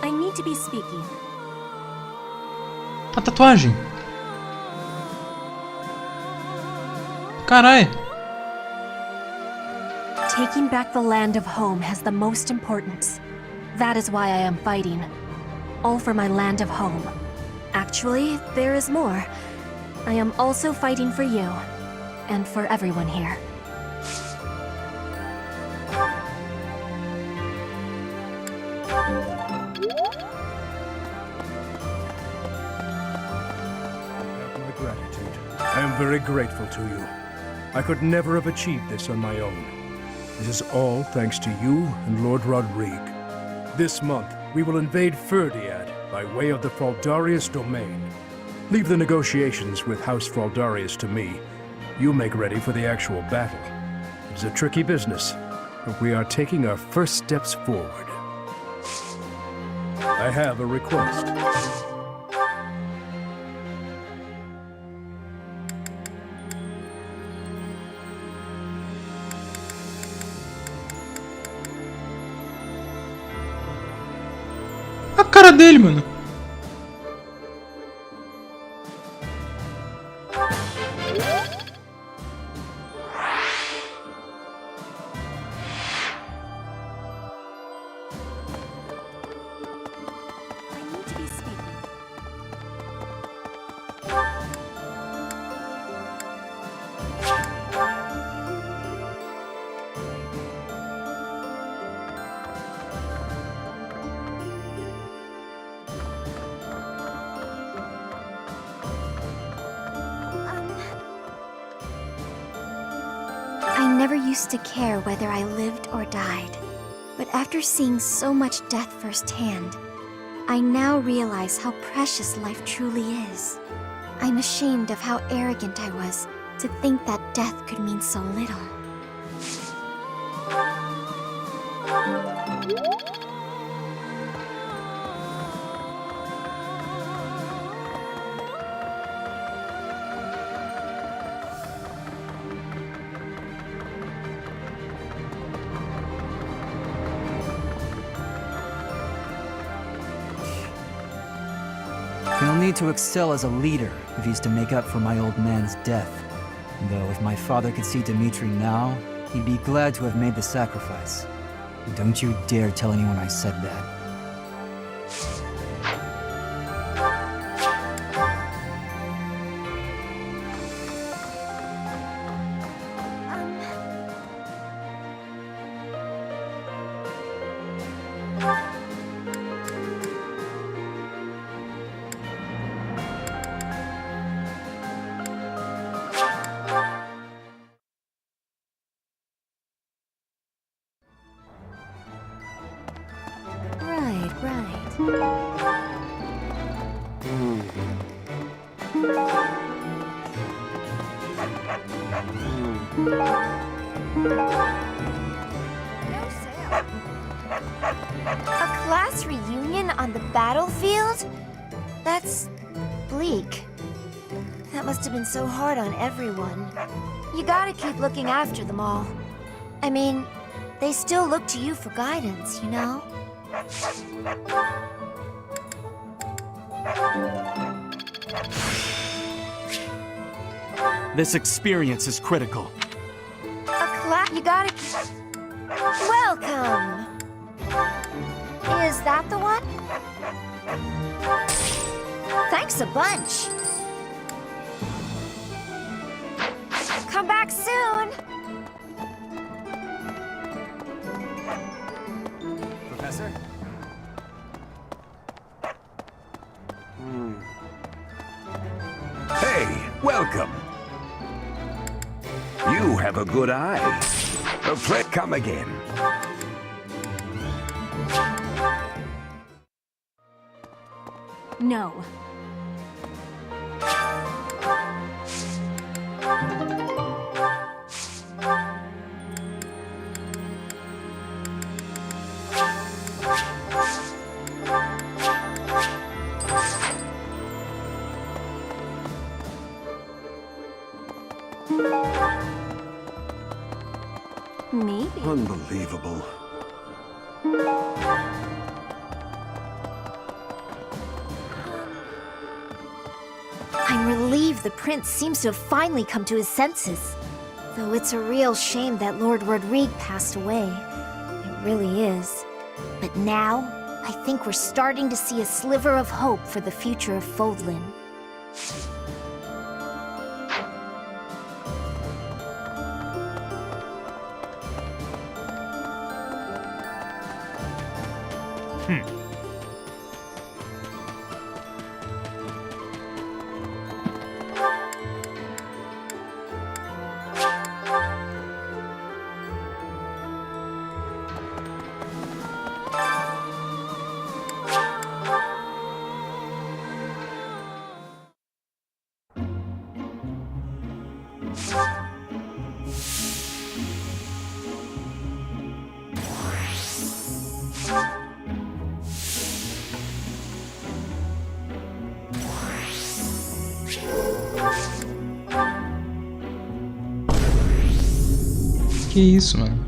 I need to be speaking. A tatuagem. Carai. Taking back the land of home has the most importance. That is why I am fighting. All for my land of home. Actually, there is more. I am also fighting for you. And for everyone here. I am very grateful to you. I could never have achieved this on my own. This is all thanks to you and Lord Rodrigue. This month, we will invade Ferdiad by way of the Fraldarius domain. Leave the negotiations with House Fraldarius to me. You make ready for the actual battle. It is a tricky business, but we are taking our first steps forward. I have a request. A cara dele, mano. never used to care whether I lived or died. But after seeing so much death firsthand, I now realize how precious life truly is. I'm ashamed of how arrogant I was to think that death could mean so little. He'll need to excel as a leader if he's to make up for my old man's death. Though if my father could see Dimitri now, he'd be glad to have made the sacrifice. Don't you dare tell anyone I said that. A class reunion on the battlefield? That's bleak. That must have been so hard on everyone. You gotta keep looking after them all. I mean, they still look to you for guidance, you know? This experience is critical. You gotta... Welcome! Is that the one? Thanks a bunch. Come back soon! Professor? Hey, welcome. You have a good eye. Come again. No. Maybe. Unbelievable. I'm relieved the prince seems to have finally come to his senses. Though it's a real shame that Lord Rodrigue passed away. It really is. But now, I think we're starting to see a sliver of hope for the future of Fodlan. Que isso, mano?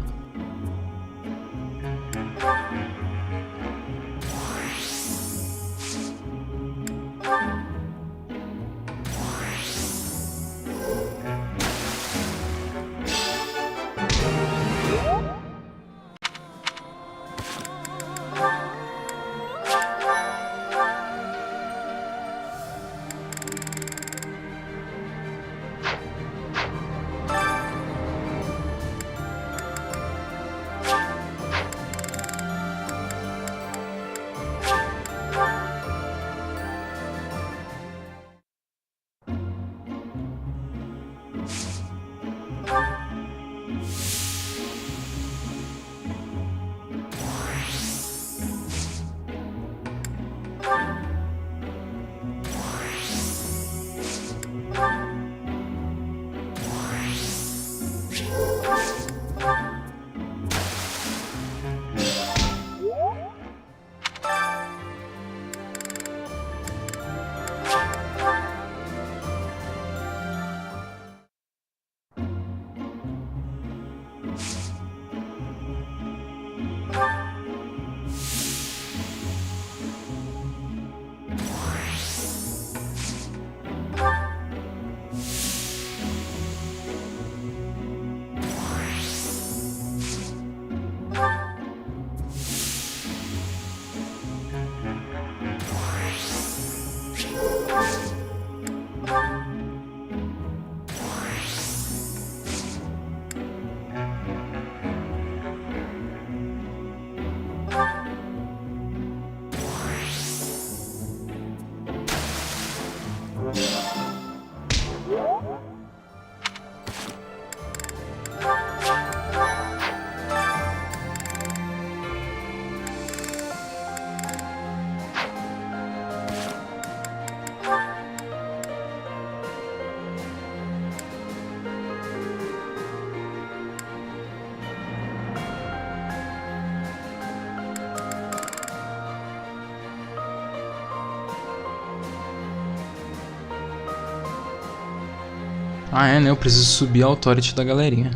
Ah, é, né? Eu preciso subir a authority da galerinha.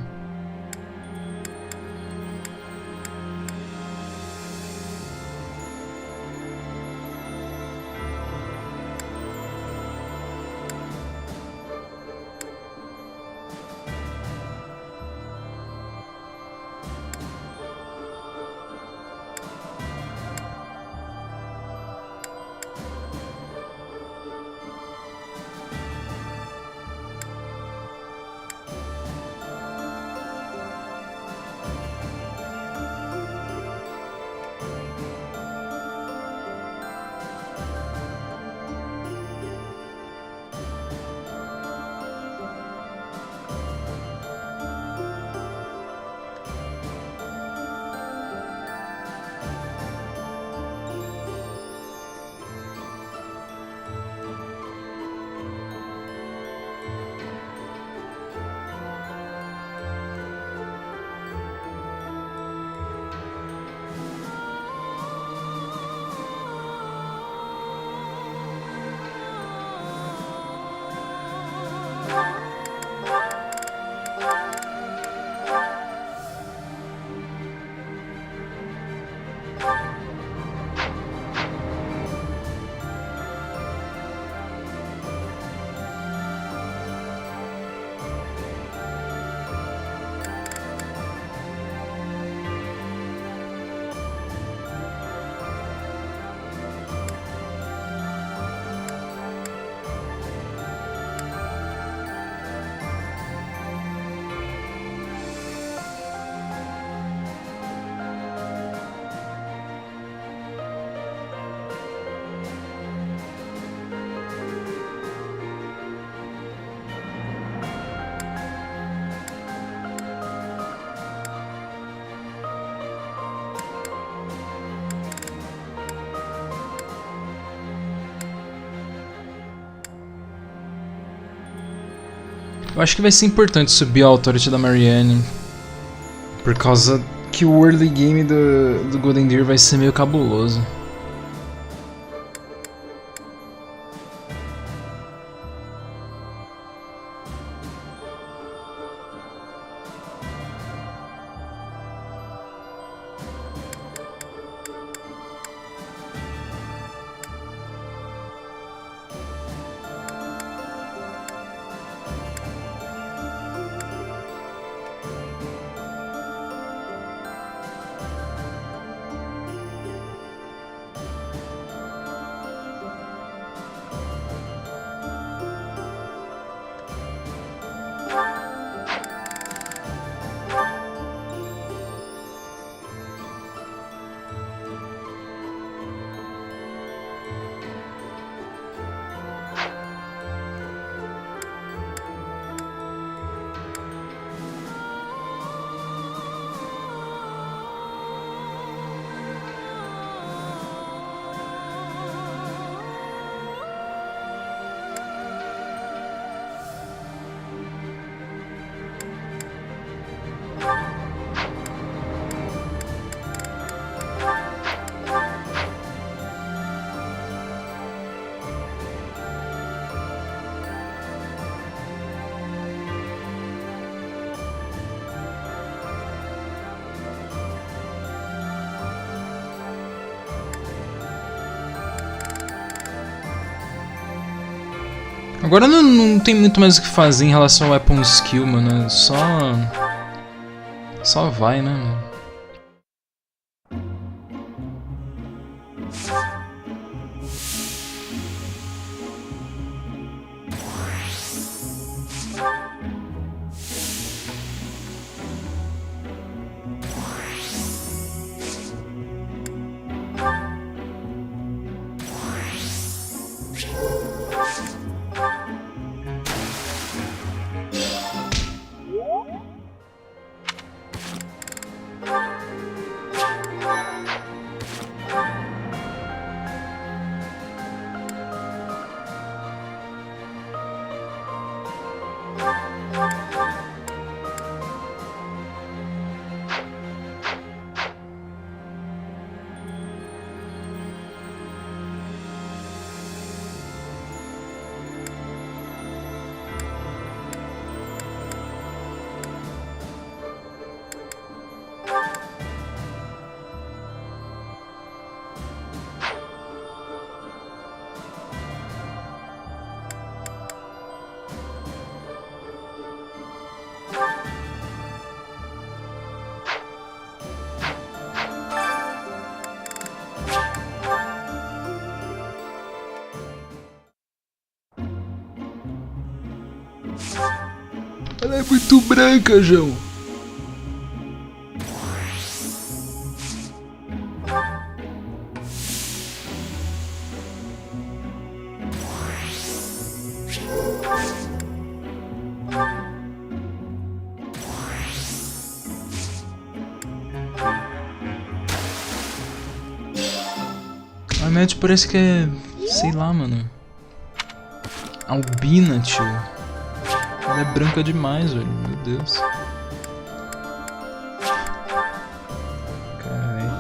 Eu acho que vai ser importante subir a authority da Marianne, por causa que o early game do Golden Deer vai ser meio cabuloso. Agora não tem muito mais o que fazer em relação ao weapon skill, mano. Só vai, né, mano? Ela é muito branca, João. A Matt parece que é... sei lá, mano. Albina, tio. Ela é branca demais, velho. Meu Deus. Caralho.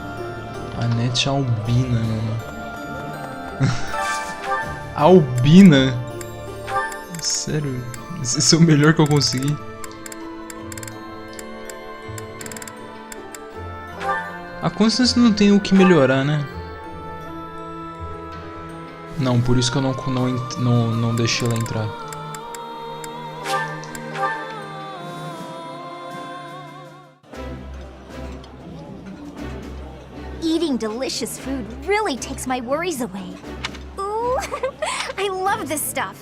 A Net é albina, mano. Albina? Sério? Esse é o melhor que eu consegui. A Constance não tem o que melhorar, né? Não, por isso que eu não deixei ela entrar. Eating delicious food really takes my worries away. Ooh, I love this stuff.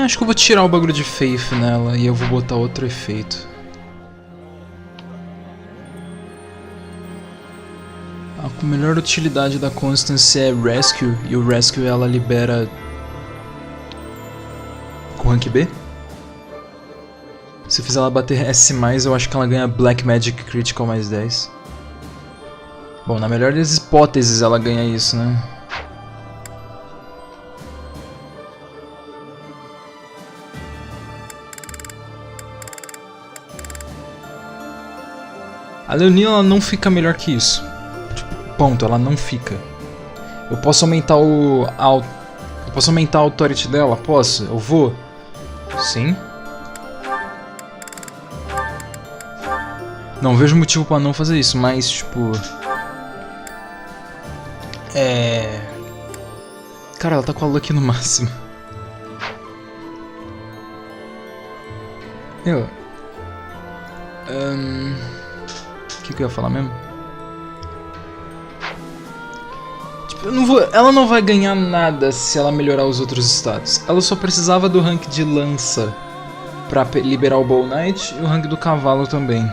Acho que eu vou tirar o bagulho de Faith nela e eu vou botar outro efeito. A melhor utilidade da Constance é Rescue, e o Rescue ela libera com rank B. Se fizer ela bater S+, eu acho que ela ganha Black Magic Critical mais 10. Bom, na melhor das hipóteses ela ganha isso, né? A Leonina ela não fica melhor que isso. Tipo, ponto, ela não fica. Eu posso aumentar eu posso aumentar a authority dela? Posso? Eu vou? Sim. Não vejo motivo pra não fazer isso, mas tipo... Cara, ela tá com a Lucky no máximo. O que eu ia falar mesmo? Tipo, ela não vai ganhar nada se ela melhorar os outros status. Ela só precisava do rank de lança pra liberar o Bow Knight e o rank do cavalo também.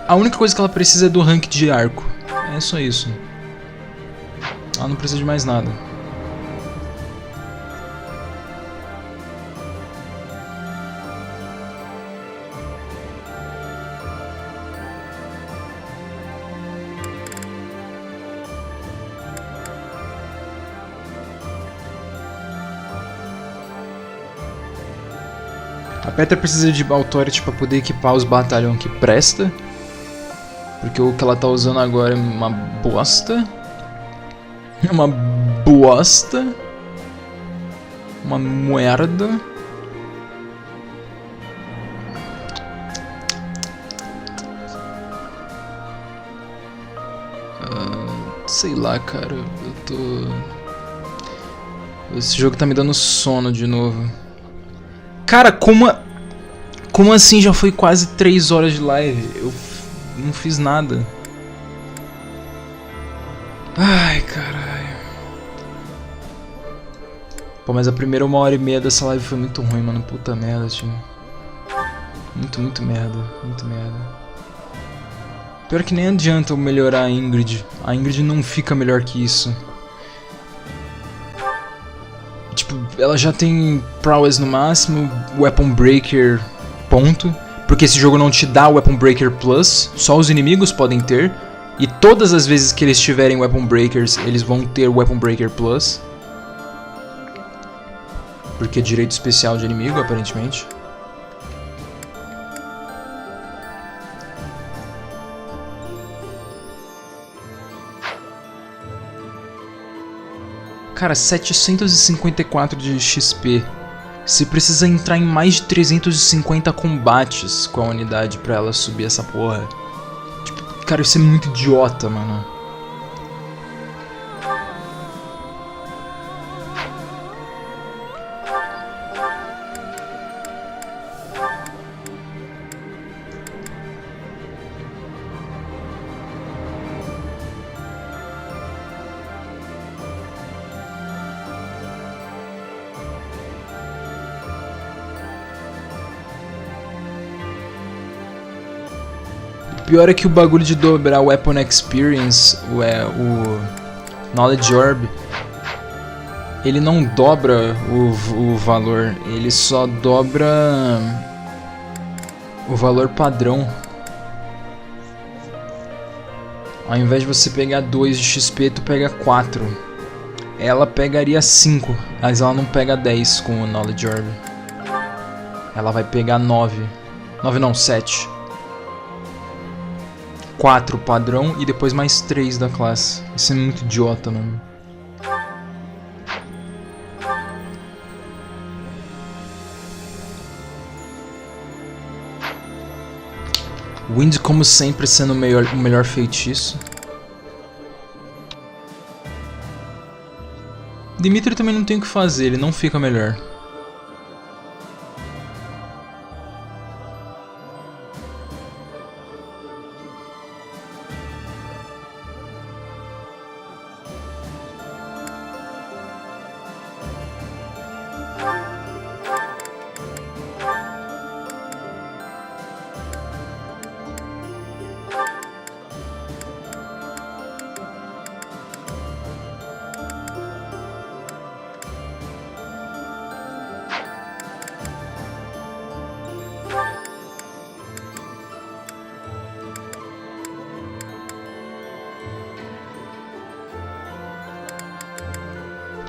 A única coisa que ela precisa é do rank de arco. É só isso. Ela não precisa de mais nada. A Petra precisa de Authority para poder equipar os batalhões que presta. Porque o que ela tá usando agora é uma bosta. É uma bosta. Uma merda. Sei lá, cara. Eu tô... Esse jogo tá me dando sono de novo. Cara, como assim já foi quase 3 horas de live? Eu não fiz nada. Ai, caralho. Pô, mas a primeira 1h30 dessa live foi muito ruim, mano. Puta merda, tio. Muito merda. Muito merda. Pior que nem adianta eu melhorar a Ingrid. A Ingrid não fica melhor que isso. Tipo, ela já tem prowess no máximo, weapon breaker ponto, porque esse jogo não te dá weapon breaker plus, só os inimigos podem ter, e todas as vezes que eles tiverem weapon breakers, eles vão ter weapon breaker plus, porque é direito especial de inimigo, aparentemente. Cara, 754 de XP. Você precisa entrar em mais de 350 combates com a unidade pra ela subir essa porra. Tipo, cara, isso é muito idiota, mano. O pior é que o bagulho de dobrar o Weapon Experience, o Knowledge Orb, ele não dobra o valor, ele só dobra o valor padrão. Ao invés de você pegar 2 de XP, tu pega 4. Ela pegaria 5, mas ela não pega 10 com o Knowledge Orb. Ela vai pegar 9. 9 não, 7. 4 padrão e depois mais 3 da classe. Isso é muito idiota, mano. Wind, como sempre, sendo o melhor feitiço. Dimitri também não tem o que fazer, ele não fica melhor.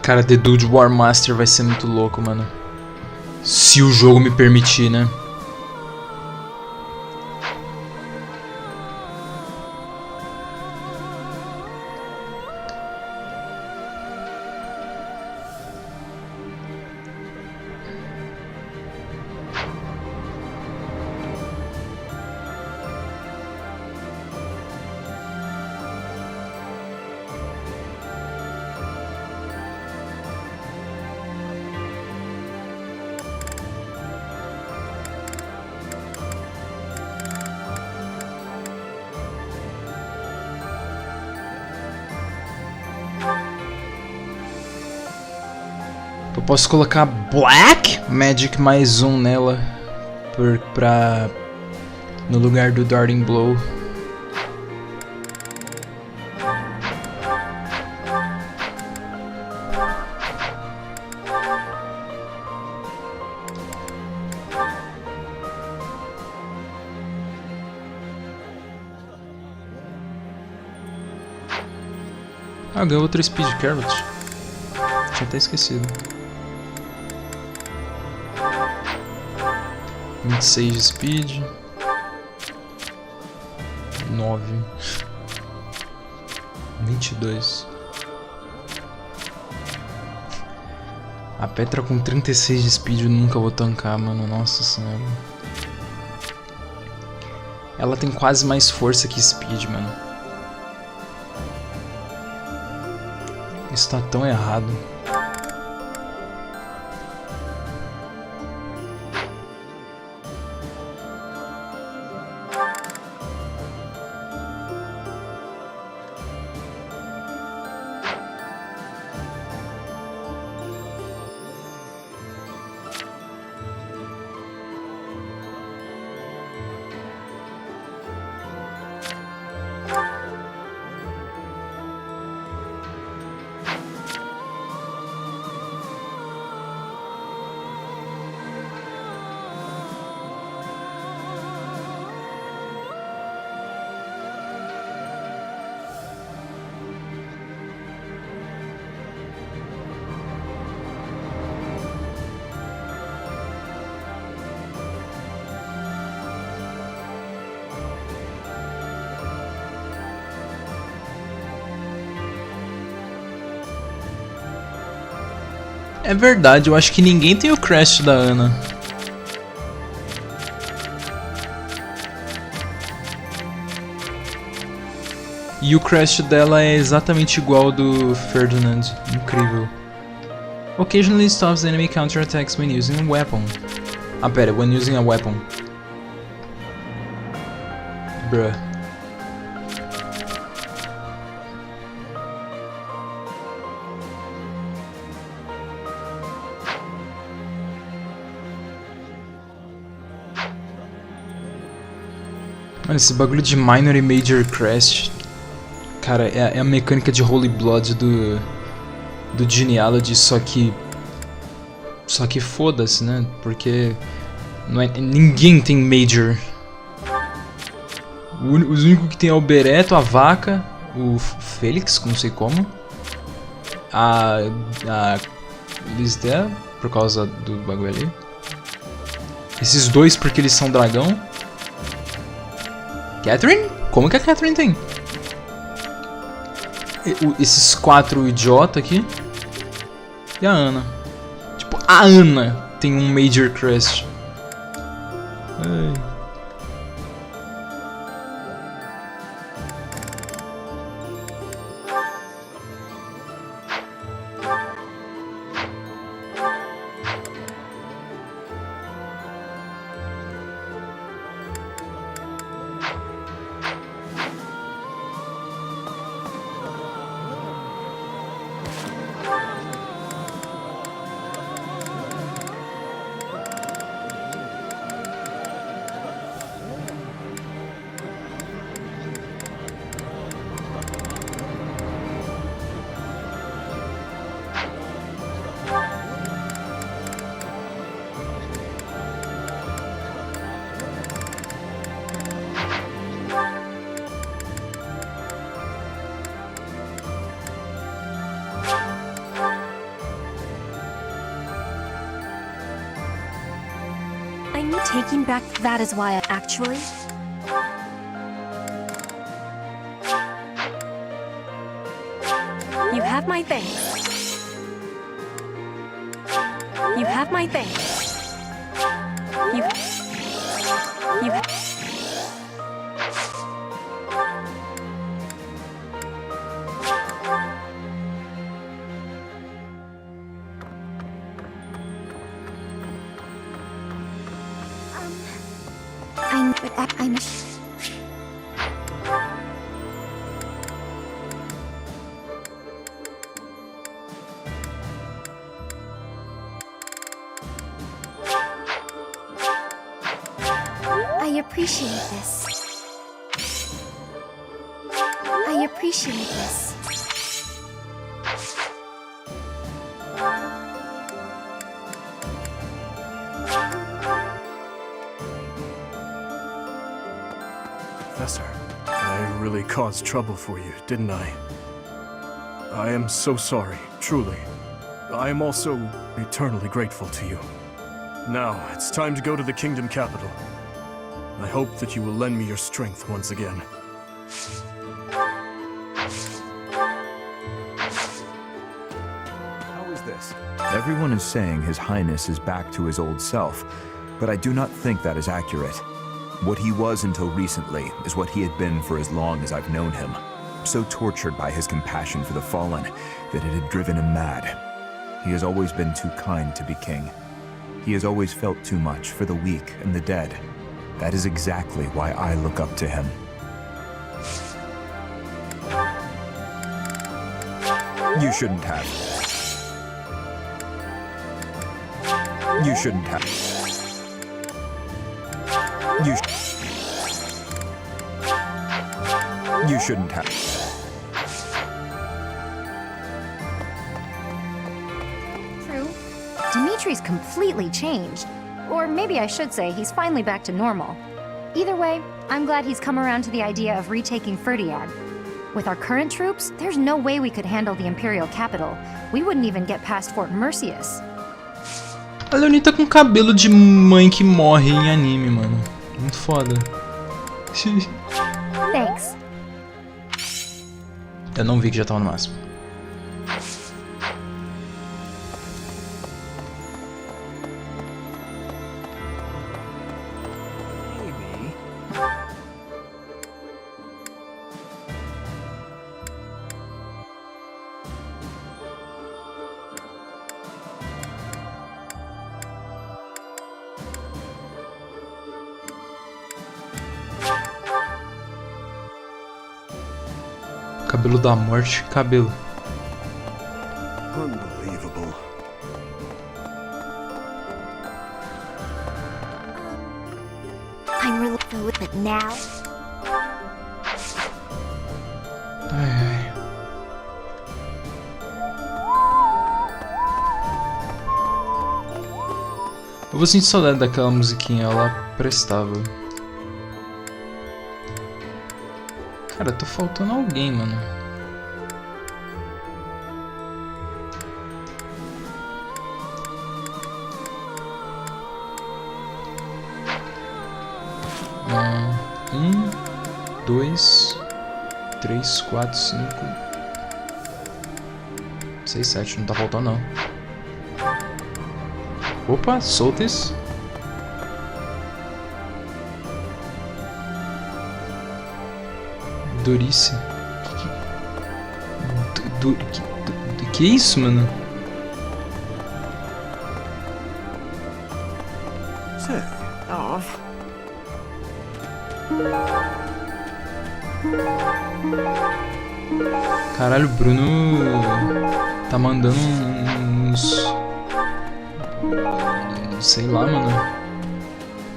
Cara, The Dude War Master vai ser muito louco, mano. Se o jogo me permitir, né? Eu posso colocar Black Magic mais 1 nela no lugar do Darting Blow. Ah, ganhou outra Speed Carrot. Tinha até esquecido. 26 de speed, 9, 22. A Petra com 36 de speed eu nunca vou tancar, mano, nossa senhora. Ela tem quase mais força que speed, mano. Isso tá tão errado. É verdade, eu acho que ninguém tem o crest da Ana. E o crest dela é exatamente igual ao do Ferdinand. Incrível. Occasionally stops the enemy counterattacks when using a weapon. Ah, pera, when using a weapon. Bruh. Mano, esse bagulho de minor e major crest, cara, é a mecânica de Holy Blood do Genealogy, só que foda-se, né? Porque ninguém tem major. Os únicos que tem é o Bereto, a Vaca, o Félix, não sei como, a lista, por causa do bagulho ali. Esses dois porque eles são dragão. Catherine? Como que a Catherine tem? Esses 4 idiota aqui. E a Ana. Tipo, a Ana tem um Major Crest. Ai. I'm taking back that is why I actually... You have my thanks. You have my thanks. You I'm... I appreciate this. I appreciate this. Professor, I really caused trouble for you, didn't I? I am so sorry, truly. I am also eternally grateful to you. Now, it's time to go to the kingdom capital. I hope that you will lend me your strength once again. How is this? Everyone is saying His Highness is back to his old self, but I do not think that is accurate. What he was until recently is what he had been for as long as I've known him. So tortured by his compassion for the fallen that it had driven him mad. He has always been too kind to be king. He has always felt too much for the weak and the dead. That is exactly why I look up to him. You shouldn't have. You shouldn't have. You shouldn't have. True. Dimitri's completely changed. Or maybe I should say he's finally back to normal. Either way, I'm glad he's come around to the idea of retaking Ferdiad. With our current troops, there's no way we could handle the Imperial capital. We wouldn't even get past Fort Mercius. A Leonie tá com cabelo de mãe que morre em anime, mano. Muito foda. Thanks. Eu não vi que já tava no máximo. Cabelo da morte, cabelo. Unbelievable. I'm really through with it now. Ai, ai. Eu vou sentir saudade daquela musiquinha, ela prestava. Cara, tô faltando alguém, mano. Um, 2, 3, 4, 5, 6, 7. Não tá faltando, não. Opa, solta isso. Dorice. Que isso, mano? Caralho, o Bruno tá mandando uns... sei lá, mano.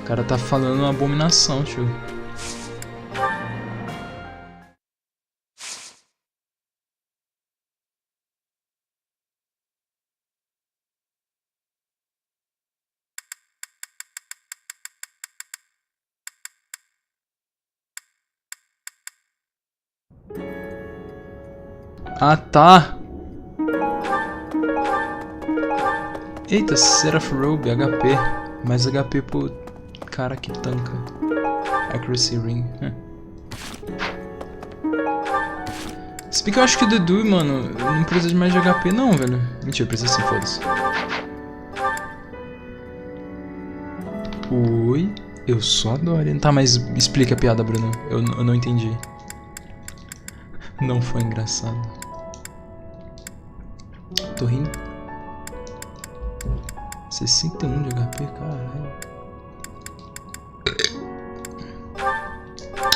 O cara tá falando uma abominação, tio. Ah, tá. Eita, Seraph Robe, HP. Mais HP pro cara que tanca. Accuracy Ring. Se bem que eu acho que o Dedu, mano, não precisa de mais de HP não, velho. Mentira, precisa sim, foda-se. Oi, eu só adoro. Tá, mas explica a piada, Bruno. Eu não entendi. Não foi engraçado. Tô rindo. 61 de HP, caralho.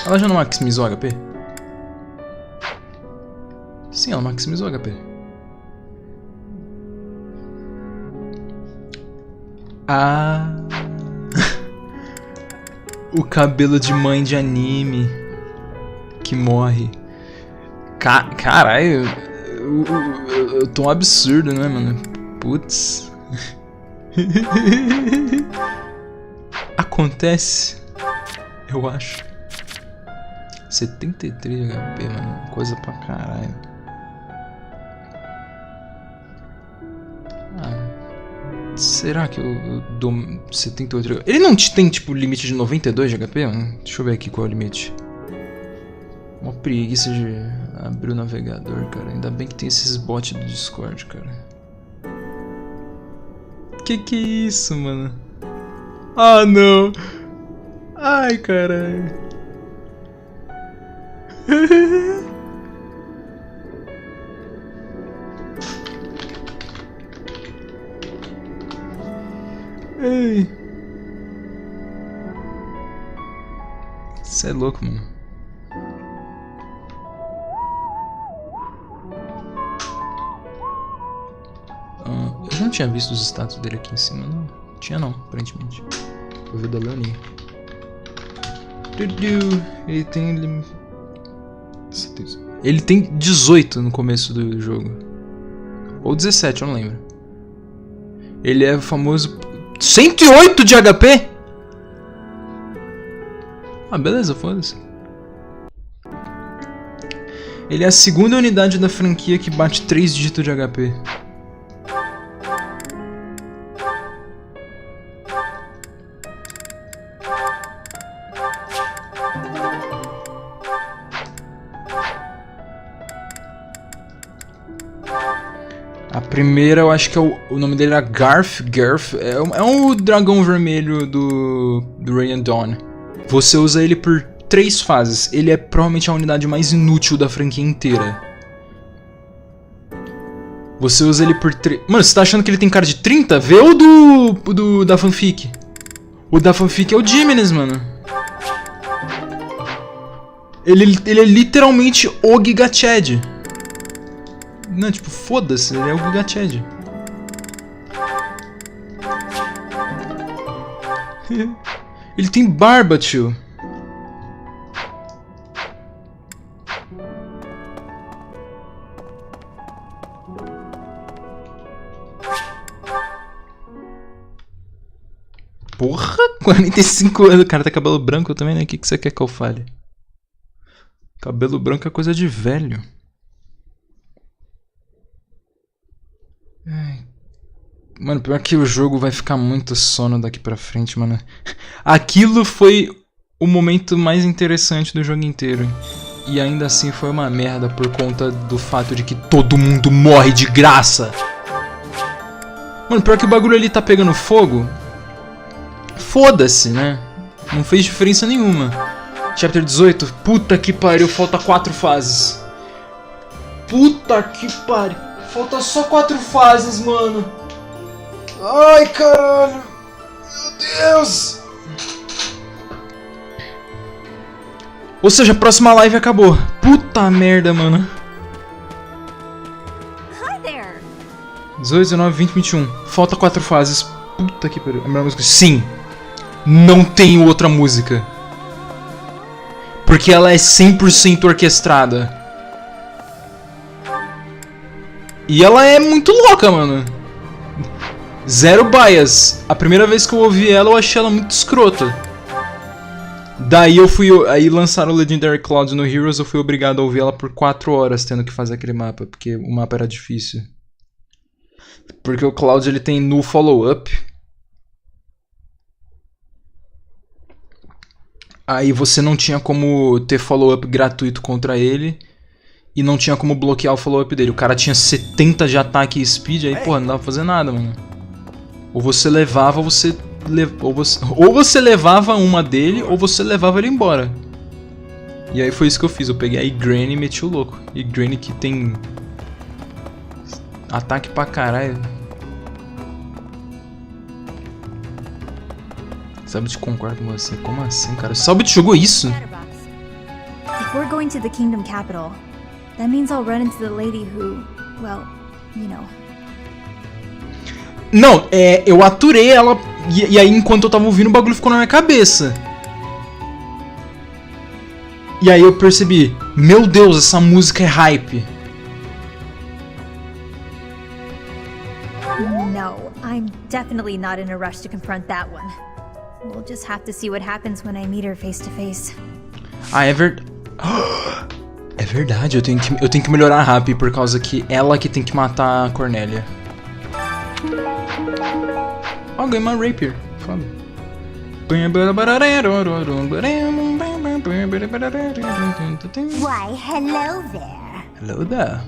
Ela já não maximizou HP? Sim, ela maximizou HP. Ah. O cabelo de mãe de anime que morre. Caralho. Eu tô um absurdo, né, mano? Putz. Acontece. Eu acho. 73 HP, mano. Coisa pra caralho. Será que eu dou 78? Ele não tem, tipo, limite de 92 de HP, mano? Deixa eu ver aqui qual é o limite. Uma preguiça de abrir o navegador, cara. Ainda bem que tem esses bots do Discord, cara. Que é isso, mano? Ah, não. Ai, caralho. Ei. Você é louco, mano. Eu não tinha visto os status dele aqui em cima, não. Tinha não, aparentemente. Eu vi da Leonie. Ele tem 18 no começo do jogo. Ou 17, eu não lembro. Ele é famoso... 108 de HP? Ah, beleza, foda-se. Ele é a segunda unidade da franquia que bate 3 dígitos de HP. A primeira eu acho que é o nome dele era Garth. É um dragão vermelho do Rain and Dawn. Você usa ele por 3 fases. Ele é provavelmente a unidade mais inútil da franquia inteira. Você usa ele por 3... Mano, você tá achando que ele tem cara de 30? Vê o da fanfic. O da fanfic é o Jimenez, mano. Ele é literalmente o Giga Chad. Não, tipo, foda-se, ele é o Giga Chad. Ele tem barba, tio. Porra, 45 anos, o cara tá cabelo branco também, né? O que você quer que eu fale? Cabelo branco é coisa de velho. Ai. Mano, pior que o jogo vai ficar muito sono daqui pra frente, mano. Aquilo foi o momento mais interessante do jogo inteiro. E ainda assim foi uma merda por conta do fato de que todo mundo morre de graça. Mano, pior que o bagulho ali tá pegando fogo. Foda-se, né? Não fez diferença nenhuma. Chapter 18. Puta que pariu, falta 4 fases. Puta que pariu. Falta só 4 fases, mano. Ai, caralho. Meu Deus. Ou seja, a próxima live acabou. Puta merda, mano. 18, 19, 20, 21. Falta 4 fases. Puta que pariu. A melhor música. Sim. Não tem outra música. Porque ela é 100% orquestrada. E ela é muito louca, mano. Zero bias. A primeira vez que eu ouvi ela, eu achei ela muito escrota. Daí eu fui... Aí lançaram o Legendary Cloud no Heroes, eu fui obrigado a ouvir ela por 4 horas, tendo que fazer aquele mapa. Porque o mapa era difícil. Porque o Cloud, ele tem no follow-up. Aí você não tinha como ter follow-up gratuito contra ele. E não tinha como bloquear o follow-up dele. O cara tinha 70 de ataque e speed, aí, porra, não dava pra fazer nada, mano. Ou você levava, ou você levava uma dele, ou você levava ele embora. E aí foi isso que eu fiz. Eu peguei a Igro e meti o louco. Igro que tem... ataque pra caralho. Sabit concorda com você. Como assim, cara? Sabit jogou isso? If we're going to the Kingdom Capital, that means I'll run into the lady who, well, you know. Não, eu aturei ela e aí enquanto eu tava ouvindo o bagulho ficou na minha cabeça. E aí eu percebi, meu Deus, essa música é hype. No, I'm definitely not in a rush to confront that one. We'll just have to see what happens when I meet her face to face. Ah, é verdade. É verdade, eu tenho que melhorar a Happy por causa que ela que tem que matar a Cornélia. Ó, ganhei uma Rapier. Foda. Why, hello there. Hello there.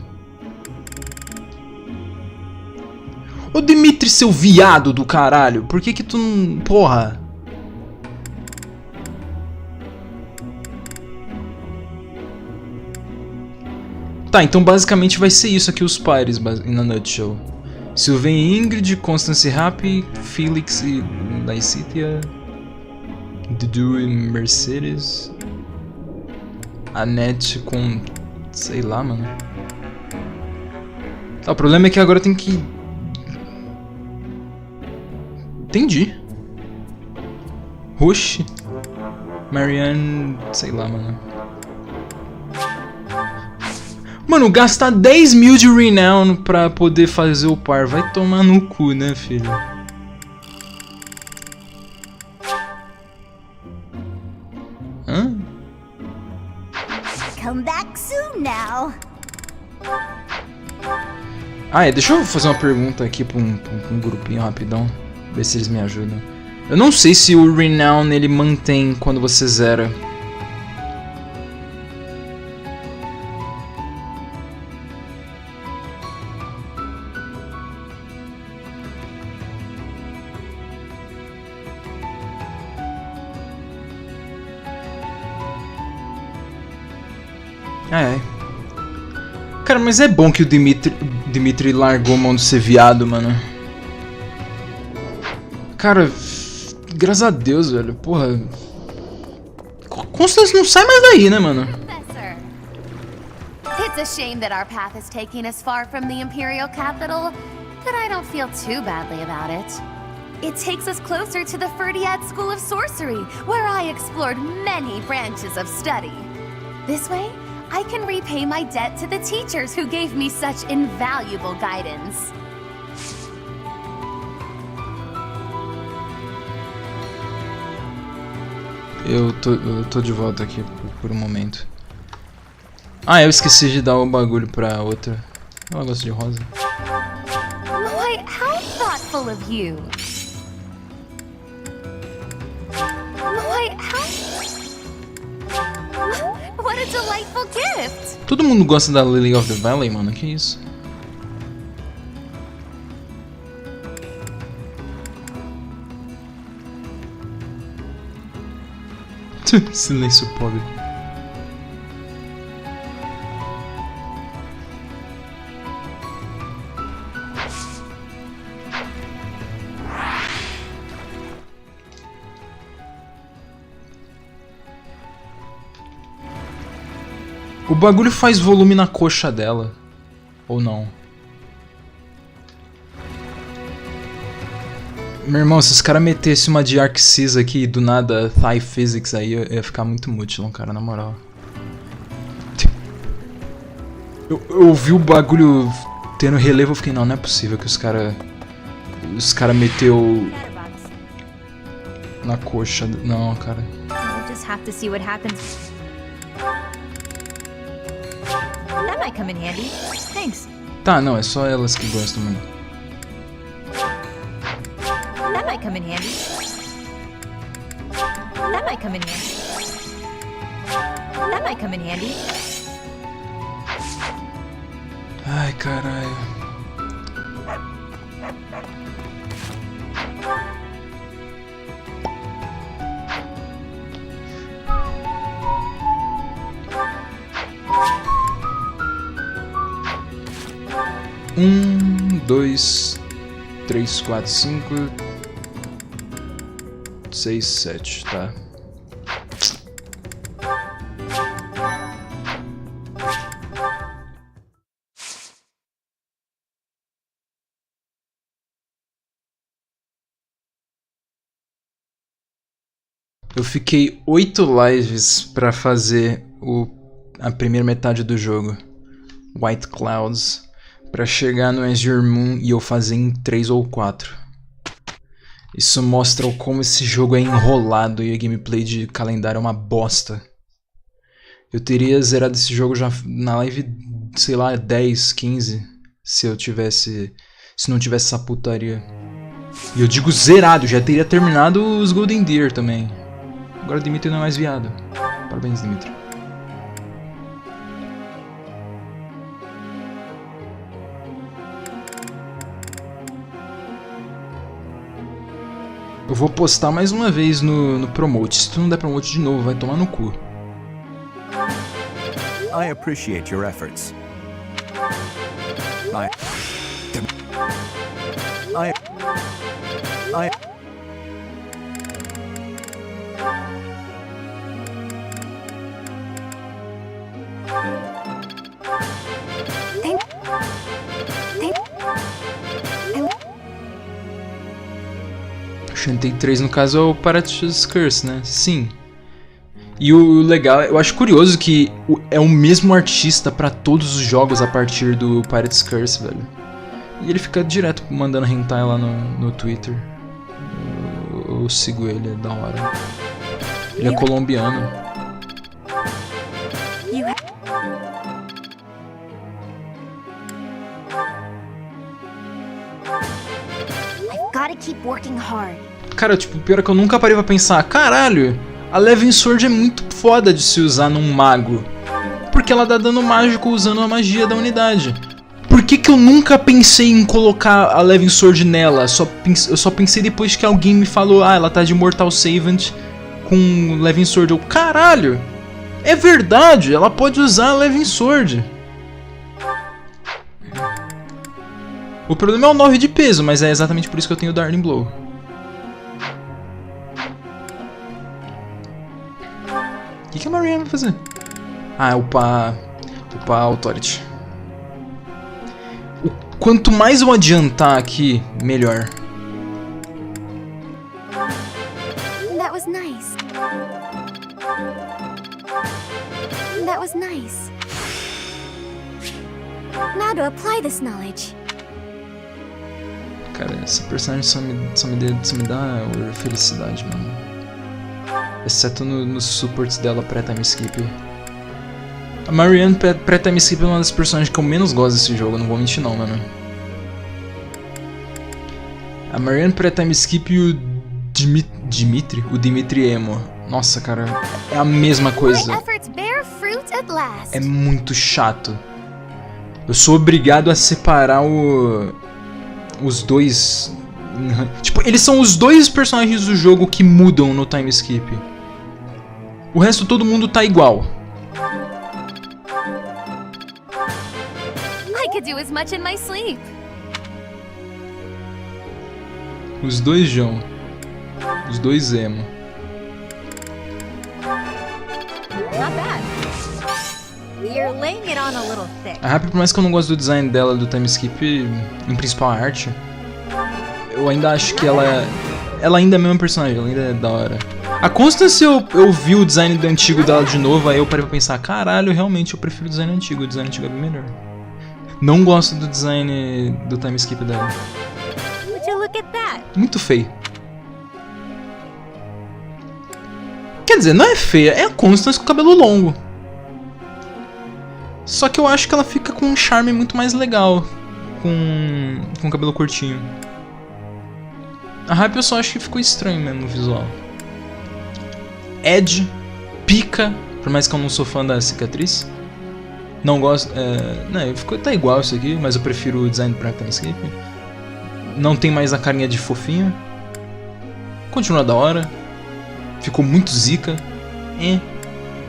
Ô Dimitri, seu viado do caralho, por que tu não... Porra. Tá, então basicamente vai ser isso aqui os pares, in a nutshell. Sylvain e Ingrid, Constance e Happy, Felix e Lycitia, Dudu e Mercedes, Annette com... sei lá, mano. Tá, o problema é que agora tem que... Entendi. Oxi. Marianne... sei lá, mano. Mano, gastar 10 mil de Renown pra poder fazer o par. Vai tomar no cu, né, filho? Hã? Come back soon now. Ah, deixa eu fazer uma pergunta aqui pra um grupinho rapidão. Ver se eles me ajudam. Eu não sei se o Renown ele mantém quando você zera. Cara, mas é bom que o Dimitri largou a mão de ser viado, mano. Cara, graças a Deus, velho. Porra. Constance não sai mais daí, né, mano? It's a shame that our path is taking us far from the Imperial capital, but I don't feel too badly about it. It takes us closer to the Ferdiad School of Sorcery, where I explored many branches of study. This way, I can repay my debt to the teachers who gave me such invaluable guidance. Eu tô de volta aqui por um momento. Ah, eu esqueci de dar o bagulho pra outra. Ela gosta de rosa. Why, how thoughtful of you. Why, how... What a delightful gift. Todo mundo gosta da Lily of the Valley, mano. Que isso? Silêncio pobre. O bagulho faz volume na coxa dela. Ou não? Meu irmão, se os caras metessem uma de Arxis aqui do nada, Thigh Physics aí, ia ficar muito mutilon, cara, na moral. Eu ouvi o bagulho tendo relevo, eu fiquei, não é possível que os cara meteu na coxa, não, cara. We'll just have to see what happens. That might come in handy. Thanks. Tá, não, é só elas que gostam, mano. That might come in handy. That might come in handy. That might come in handy. Ai, caralho. Um, dois, 3, 4, 5, 6, 7, tá. Eu fiquei 8 lives pra fazer a primeira metade do jogo, White Clouds, pra chegar no Azure Moon e eu fazer em 3 ou 4. Isso mostra como esse jogo é enrolado e a gameplay de calendário é uma bosta. Eu teria zerado esse jogo já na live, sei lá, 10, 15, se não tivesse essa putaria. E eu digo zerado, já teria terminado os Golden Deer também. Agora o Dimitri não é mais viado. Parabéns, Dimitri. Eu vou postar mais uma vez no Promote. Se tu não der Promote de novo, vai tomar no cu. I appreciate your efforts. Shantae 3 no caso é o Pirate's Curse, né? Sim. E o legal, eu acho curioso que é o mesmo artista pra todos os jogos a partir do Pirate's Curse, velho. E ele fica direto mandando hentai lá no Twitter. Eu sigo ele, é da hora. Ele é colombiano. Gotta keep working hard. Cara, tipo, pior é que eu nunca parei pra pensar, caralho, a Levin Sword é muito foda de se usar num mago. Porque ela dá dano mágico usando a magia da unidade. Por que eu nunca pensei em colocar a Levin Sword nela? Eu só pensei depois que alguém me falou, ah, ela tá de Mortal Savant com Levin Sword. Eu, caralho, é verdade, ela pode usar a Levin Sword. O problema é o 9 de peso, mas é exatamente por isso que eu tenho o Darning Blow. O que a Marianne vai fazer? Ah, upar Opa, Authority. Quanto mais eu adiantar aqui, melhor. That was nice. That was nice. Now to apply this knowledge. Cara, essa personagem só me dá felicidade, mano. Exceto nos supports dela pré-time skip. A Marianne pré-time skip é uma das personagens que eu menos gosto desse jogo, não vou mentir não, mano. A Marianne pré-time skip e o Dimitri Emo. Nossa, cara, é a mesma coisa. É muito chato. Eu sou obrigado a separar os dois. Tipo, eles são os dois personagens do jogo que mudam no time skip. O resto todo mundo tá igual. I could do as much in my sleep. Os dois João. Os dois Emo. Not bad. You're laying it on a little thick. A Happy, por mais que eu não goste do design dela, do time skip, em principal a arte, eu ainda acho que ela ainda é a mesma personagem, ela ainda é da hora. A Constance, eu vi o design do antigo dela de novo, aí eu parei pra pensar, caralho, realmente eu prefiro o design antigo é bem melhor. Não gosto do design do time skip dela. Would you look at that? Muito feio. Quer dizer, não é feia, é a Constance com o cabelo longo. Só que eu acho que ela fica com um charme muito mais legal com o cabelo curtinho. A Hype eu só acho que ficou estranho mesmo no visual. Edge, pica, por mais que eu não sou fã da cicatriz. Não gosto. Não, tá igual isso aqui, mas eu prefiro o design pra time skip. Não tem mais a carinha de fofinho. Continua da hora. Ficou muito zica.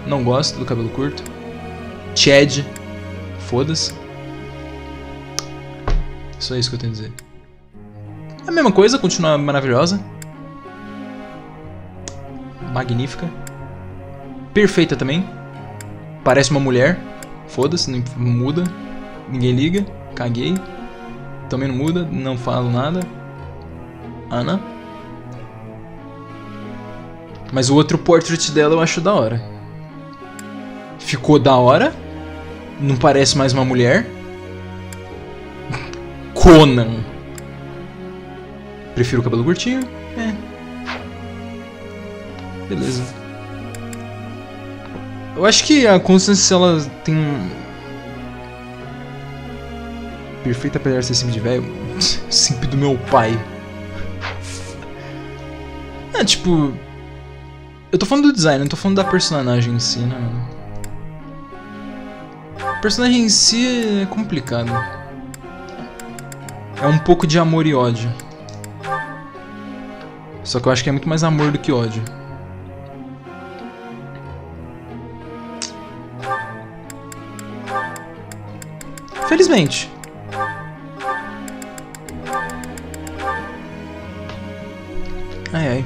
Não gosto do cabelo curto. Chad. Foda-se. Só isso que eu tenho a dizer. A mesma coisa, continua maravilhosa. Magnífica. Perfeita também. Parece uma mulher. Foda-se, não muda. Ninguém liga. Caguei. Também não muda, não falo nada. Ana. Mas o outro portrait dela eu acho da hora. Ficou da hora. Não parece mais uma mulher. Conan. Prefiro o cabelo curtinho. Beleza. Eu acho que a Constance, ela tem perfeita apesar de ser simp de velho. Simp do meu pai. Tipo... Eu tô falando do design, não tô falando da personagem em si, né? A personagem em si é complicado. É um pouco de amor e ódio. Só que eu acho que é muito mais amor do que ódio. Felizmente. Ai.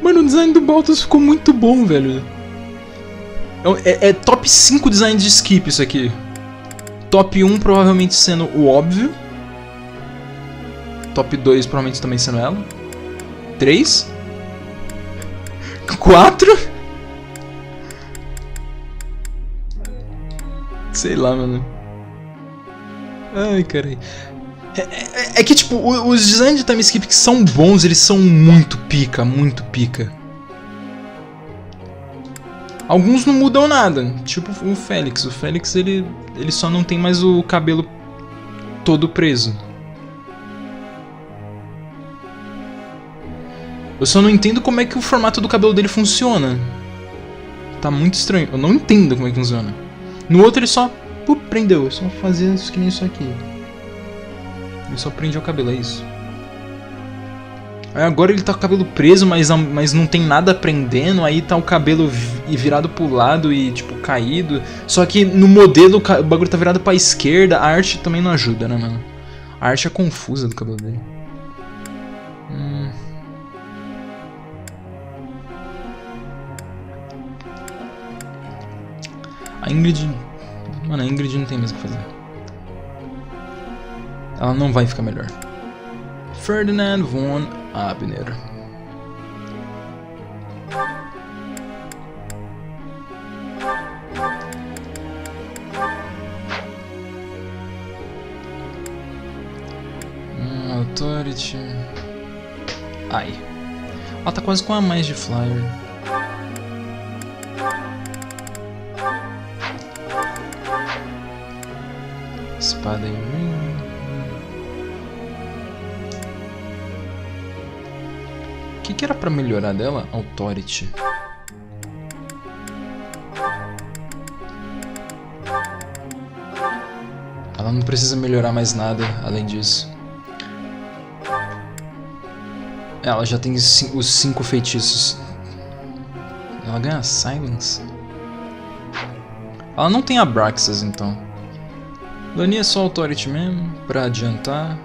Mano, o design do Baltus ficou muito bom, velho. É top 5 design de skip isso aqui. Top 1 provavelmente sendo o óbvio. Top 2 provavelmente também sendo ela. 3. 4. Sei lá, mano. Ai, carai. É que, tipo, os designs de time skip que são bons, eles são muito pica, muito pica. Alguns não mudam nada, tipo o Félix. O Félix, ele só não tem mais o cabelo todo preso. Eu só não entendo como é que o formato do cabelo dele funciona. Tá muito estranho, eu não entendo como é que funciona. No outro ele só prendeu, só fazia isso que nem isso aqui. Ele só prende o cabelo, é isso. Aí agora ele tá com o cabelo preso, mas não tem nada prendendo. Aí tá o cabelo virado pro lado e tipo caído. Só que no modelo o bagulho tá virado pra esquerda. A arte também não ajuda, né, mano? A arte é confusa do cabelo dele. A Ingrid... Mano, a Ingrid não tem mais o que fazer. Ela não vai ficar melhor. Ferdinand von Abner. Authority. Ai. Ela tá quase com a mais de flyer. Espada e ring. O que era pra melhorar dela? Authority. Ela não precisa melhorar mais nada além disso. Ela já tem os 5 feitiços. Ela ganha Silence. Ela não tem Abraxas, então. Dani é só Authority mesmo, pra adiantar.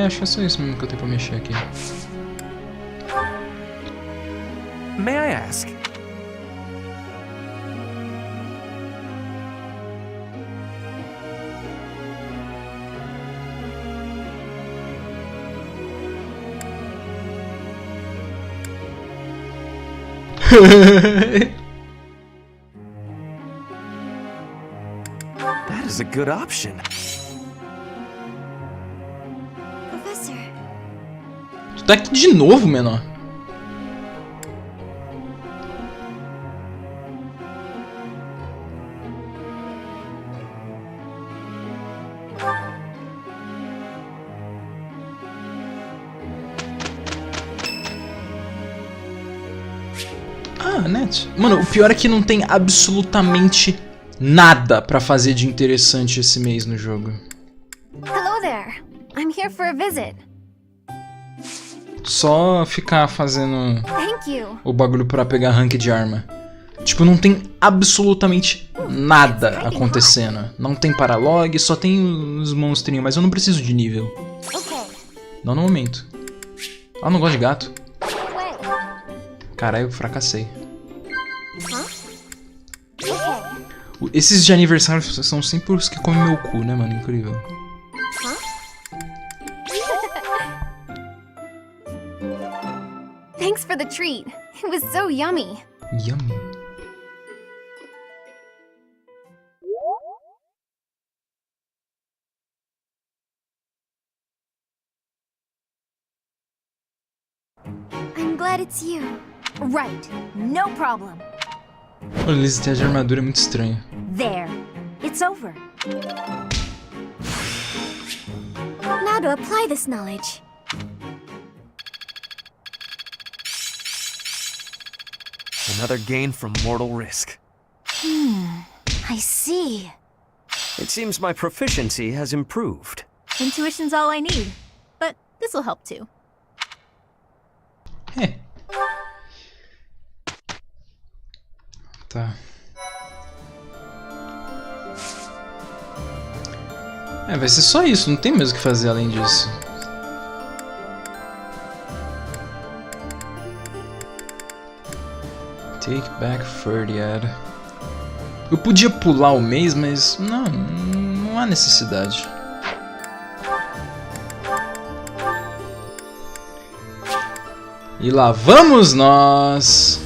Acho que é só isso mesmo que eu tenho pra mexer aqui. May I ask? That is a good option. Professor. Tu tá aqui de novo, menor? Net. Mano, o pior é que não tem absolutamente nada pra fazer de interessante esse mês no jogo. Hello there. I'm here for a visit. Só ficar fazendo Thank you. o bagulho pra pegar rank de arma. Tipo, não tem absolutamente nada acontecendo. Não tem paralog, só tem os monstrinhos, mas eu não preciso de nível. Não no momento. Ah, não gosto de gato. Caralho, eu fracassei. Esses de aniversário são sempre os que comem meu cu, né, mano? Incrível. Thanks for the treat. It was so yummy. Yummy. I'm glad it's you. Right. No problem. O lista de armadura é muito estranho. There. It's over. Now to apply this knowledge. Another gain from mortal risk. I see. It seems my proficiency has improved. Intuition's all I need. But this'll help too. Tá. Vai ser só isso, não tem mais o que fazer além disso. Take back 30. Eu podia pular o mês, mas não há necessidade. E lá vamos nós.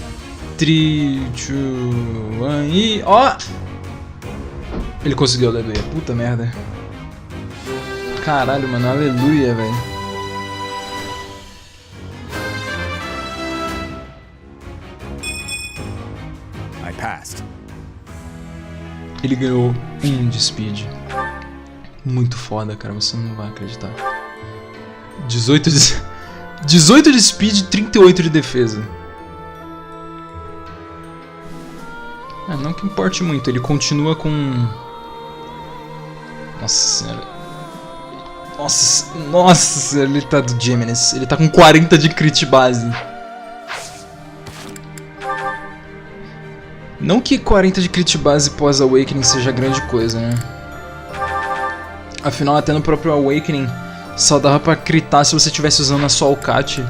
3, 2, 1 e... Ó! Ele conseguiu, aleluia. Puta merda. Caralho, mano. Aleluia, velho. I passed. Ele ganhou 1 de speed. Muito foda, cara. Você não vai acreditar. 18 de speed, 38 de defesa. Não que importe muito, ele continua com... Nossa senhora. Nossa senhora, ele tá do Geminis. Ele tá com 40 de crit base. Não que 40 de crit base pós-Awakening seja grande coisa, né? Afinal, até no próprio Awakening, só dava pra critar se você estivesse usando a Soul Cat.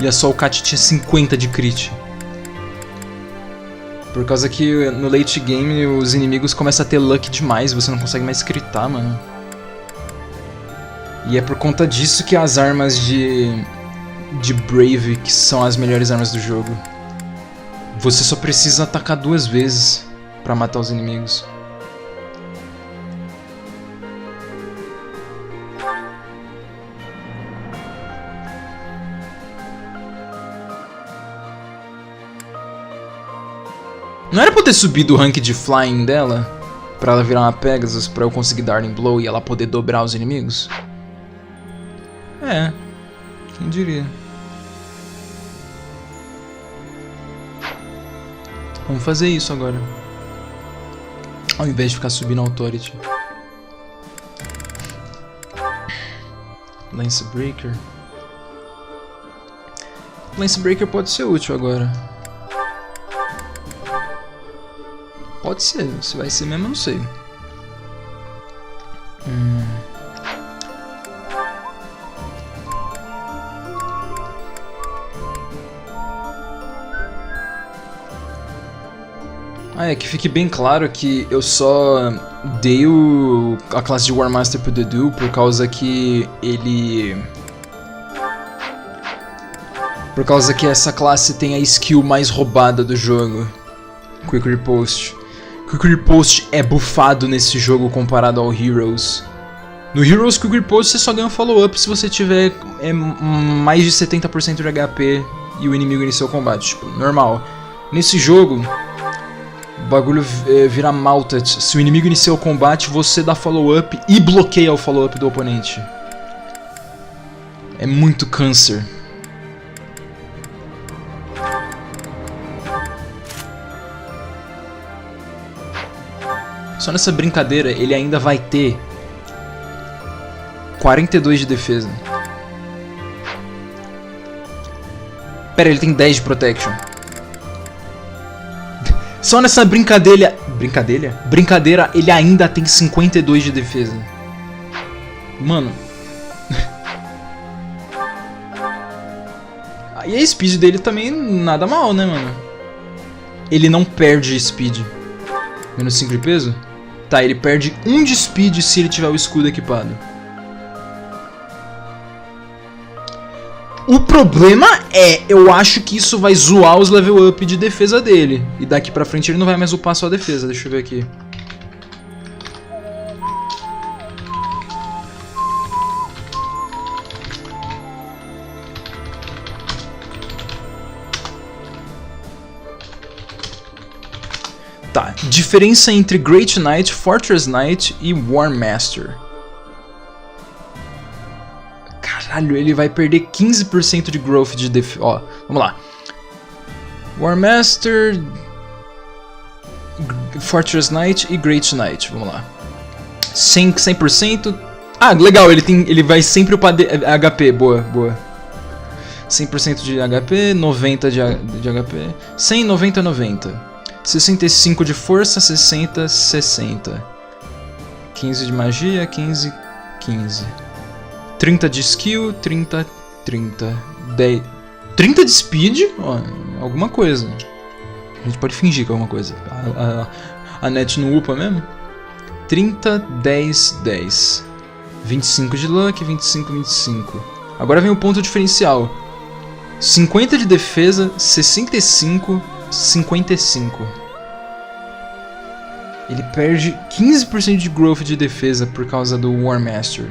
E a Soul Cat tinha 50 de crit. Por causa que no late game os inimigos começam a ter luck demais, você não consegue mais critar, mano. E é por conta disso que as armas de Brave, que são as melhores armas do jogo, você só precisa atacar 2 vezes pra matar os inimigos. Não era pra eu ter subido o rank de flying dela? Pra ela virar uma Pegasus, pra eu conseguir Darting Blow e ela poder dobrar os inimigos? É, quem diria. Vamos fazer isso agora. Ao invés de ficar subindo Authority. Lance Breaker. Lance Breaker pode ser útil agora. Pode ser, se vai ser mesmo eu não sei. É que fique bem claro que eu só dei a classe de War Master pro Dedu por causa que ele... Por causa que essa classe tem a skill mais roubada do jogo. Quick Riposte. Quick Riposte é buffado nesse jogo comparado ao Heroes. No Heroes, Quick Riposte você só ganha um follow-up se você tiver mais de 70% de HP e o inimigo iniciou o combate. Tipo, normal. Nesse jogo, o bagulho vira Malted. Se o inimigo inicia o combate, você dá follow-up e bloqueia o follow-up do oponente. É muito câncer. Só nessa brincadeira ele ainda vai ter 42 de defesa. Pera, ele tem 10 de protection. Só nessa brincadeira ele ainda tem 52 de defesa. Mano. E a speed dele também nada mal, né, mano? Ele não perde speed. Menos 5 de peso? Tá, ele perde 1 de speed se ele tiver o escudo equipado. O problema é, eu acho que isso vai zoar os level up de defesa dele. E daqui pra frente ele não vai mais upar só a defesa. Deixa eu ver aqui. Tá, diferença entre Great Knight, Fortress Knight e War Master. Caralho, ele vai perder 15% de growth de defesa. Ó, vamos lá. War Master, Fortress Knight e Great Knight. Vamos lá. 100%. Ah, legal, ele vai sempre upar HP. Boa, boa. 100% de HP, 90 de HP. 100, 90, 90. 65 de força, 60, 60. 15 de magia, 15, 15. 30 de skill, 30, 30. 10. 30 de speed? Ó, alguma coisa. A gente pode fingir que é alguma coisa. A net não upa mesmo? 30, 10, 10. 25 de luck, 25, 25. Agora vem o ponto diferencial. 50 de defesa, 65, 55. Ele perde 15% de growth de defesa por causa do War Master.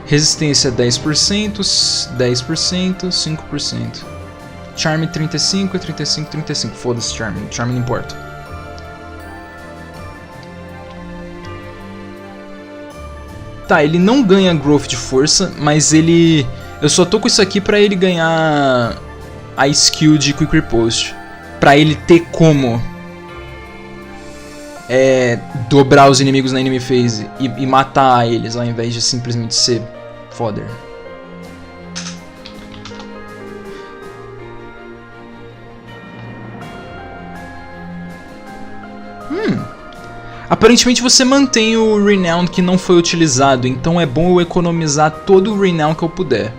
Resistência 10%, 10%, 5%. Charm 35, 35, 35. Foda-se Charm, Charm não importa. Tá, ele não ganha growth de força, mas ele... Eu só tô com isso aqui pra ele ganhar a skill de Quick Riposte. Pra ele ter como dobrar os inimigos na enemy phase e matar eles, ao invés de simplesmente ser fodder. Aparentemente você mantém o Renown que não foi utilizado, então é bom eu economizar todo o Renown que eu puder.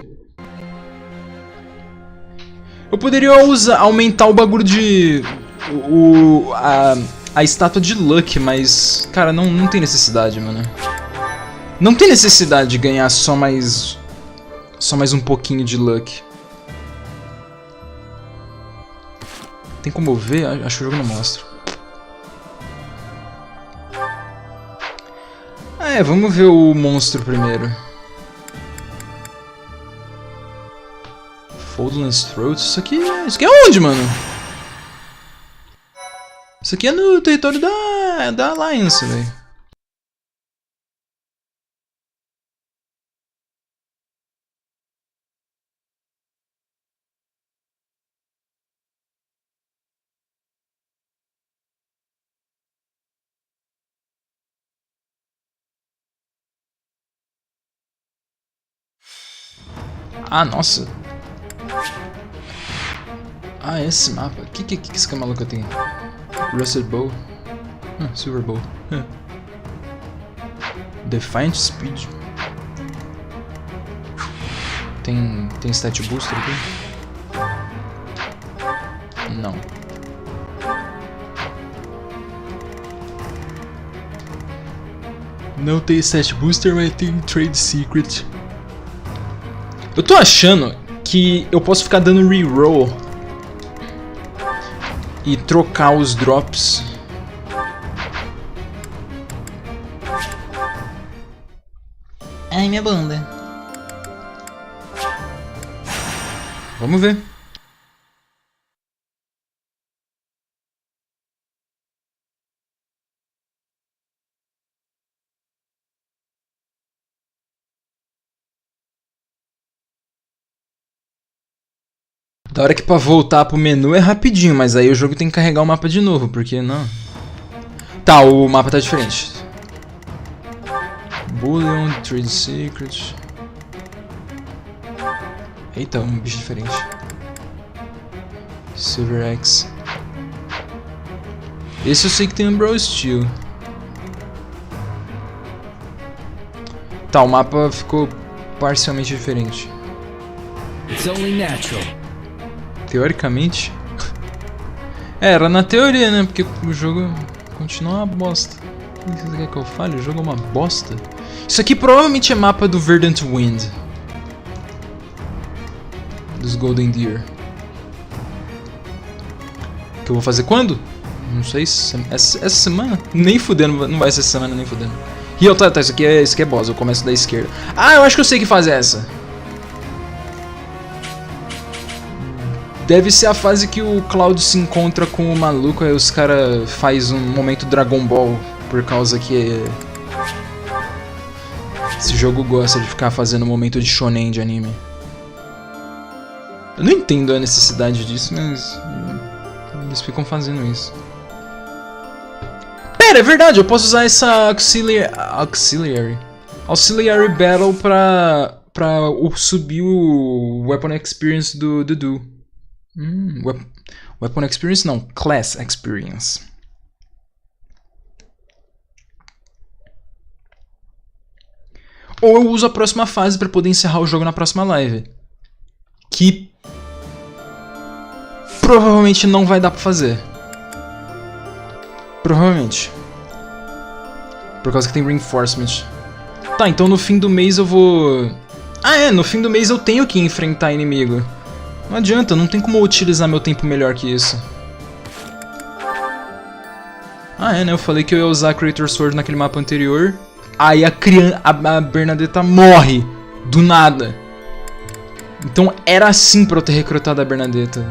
Eu poderia aumentar o bagulho de a estátua de Luck, mas, cara, não tem necessidade, mano. Não tem necessidade de ganhar só mais um pouquinho de Luck. Tem como eu ver? Acho que o jogo não mostra. Vamos ver o monstro primeiro. Foldlands Throat? Isso aqui é onde, mano? Isso aqui é no território da Alliance, velho. Ah, nossa. Ah, esse mapa. Que esse maluco tem? Rusted Bow. Silver Bow. Defiant Speed. Tem stat booster aqui? Não. Não tem stat booster, mas tem trade secret. Eu tô achando que eu posso ficar dando reroll e trocar os drops. Ai, minha bunda. Vamos ver. Da hora que pra voltar pro menu é rapidinho, mas aí o jogo tem que carregar o mapa de novo, porque não... Tá, o mapa tá diferente. Bullion, Trade Secret... Eita, um bicho diferente. Silver X. Esse eu sei que tem um Brawl Steel. Tá, o mapa ficou parcialmente diferente. It's only natural. Teoricamente. Era na teoria, né? Porque o jogo continua uma bosta. O que você quer que eu fale? O jogo é uma bosta. Isso aqui provavelmente é mapa do Verdant Wind. Dos Golden Deer. Que eu vou fazer quando? Não sei se... Essa semana? Nem fudendo, não vai ser essa semana, nem fudendo. E tá, isso aqui é boss, eu começo da esquerda. Ah, eu acho que eu sei que fase é essa. Deve ser a fase que o Cloud se encontra com o maluco, aí os caras faz um momento Dragon Ball, por causa que esse jogo gosta de ficar fazendo um momento de shonen de anime. Eu não entendo a necessidade disso, mas eles ficam fazendo isso. Pera, é verdade, eu posso usar essa Auxiliary Battle pra subir o Weapon Experience do Dudu. Weapon Experience não, Class Experience. Ou eu uso a próxima fase pra poder encerrar o jogo na próxima live. Que provavelmente não vai dar pra fazer. Provavelmente. Por causa que tem Reinforcement. Tá, então no fim do mês eu vou... Ah, no fim do mês eu tenho que enfrentar inimigo. Não adianta, não tem como eu utilizar meu tempo melhor que isso. Ah, né? Eu falei que eu ia usar a Creator Sword naquele mapa anterior. Aí a Bernadetta morre. Do nada. Então era assim pra eu ter recrutado a Bernadetta.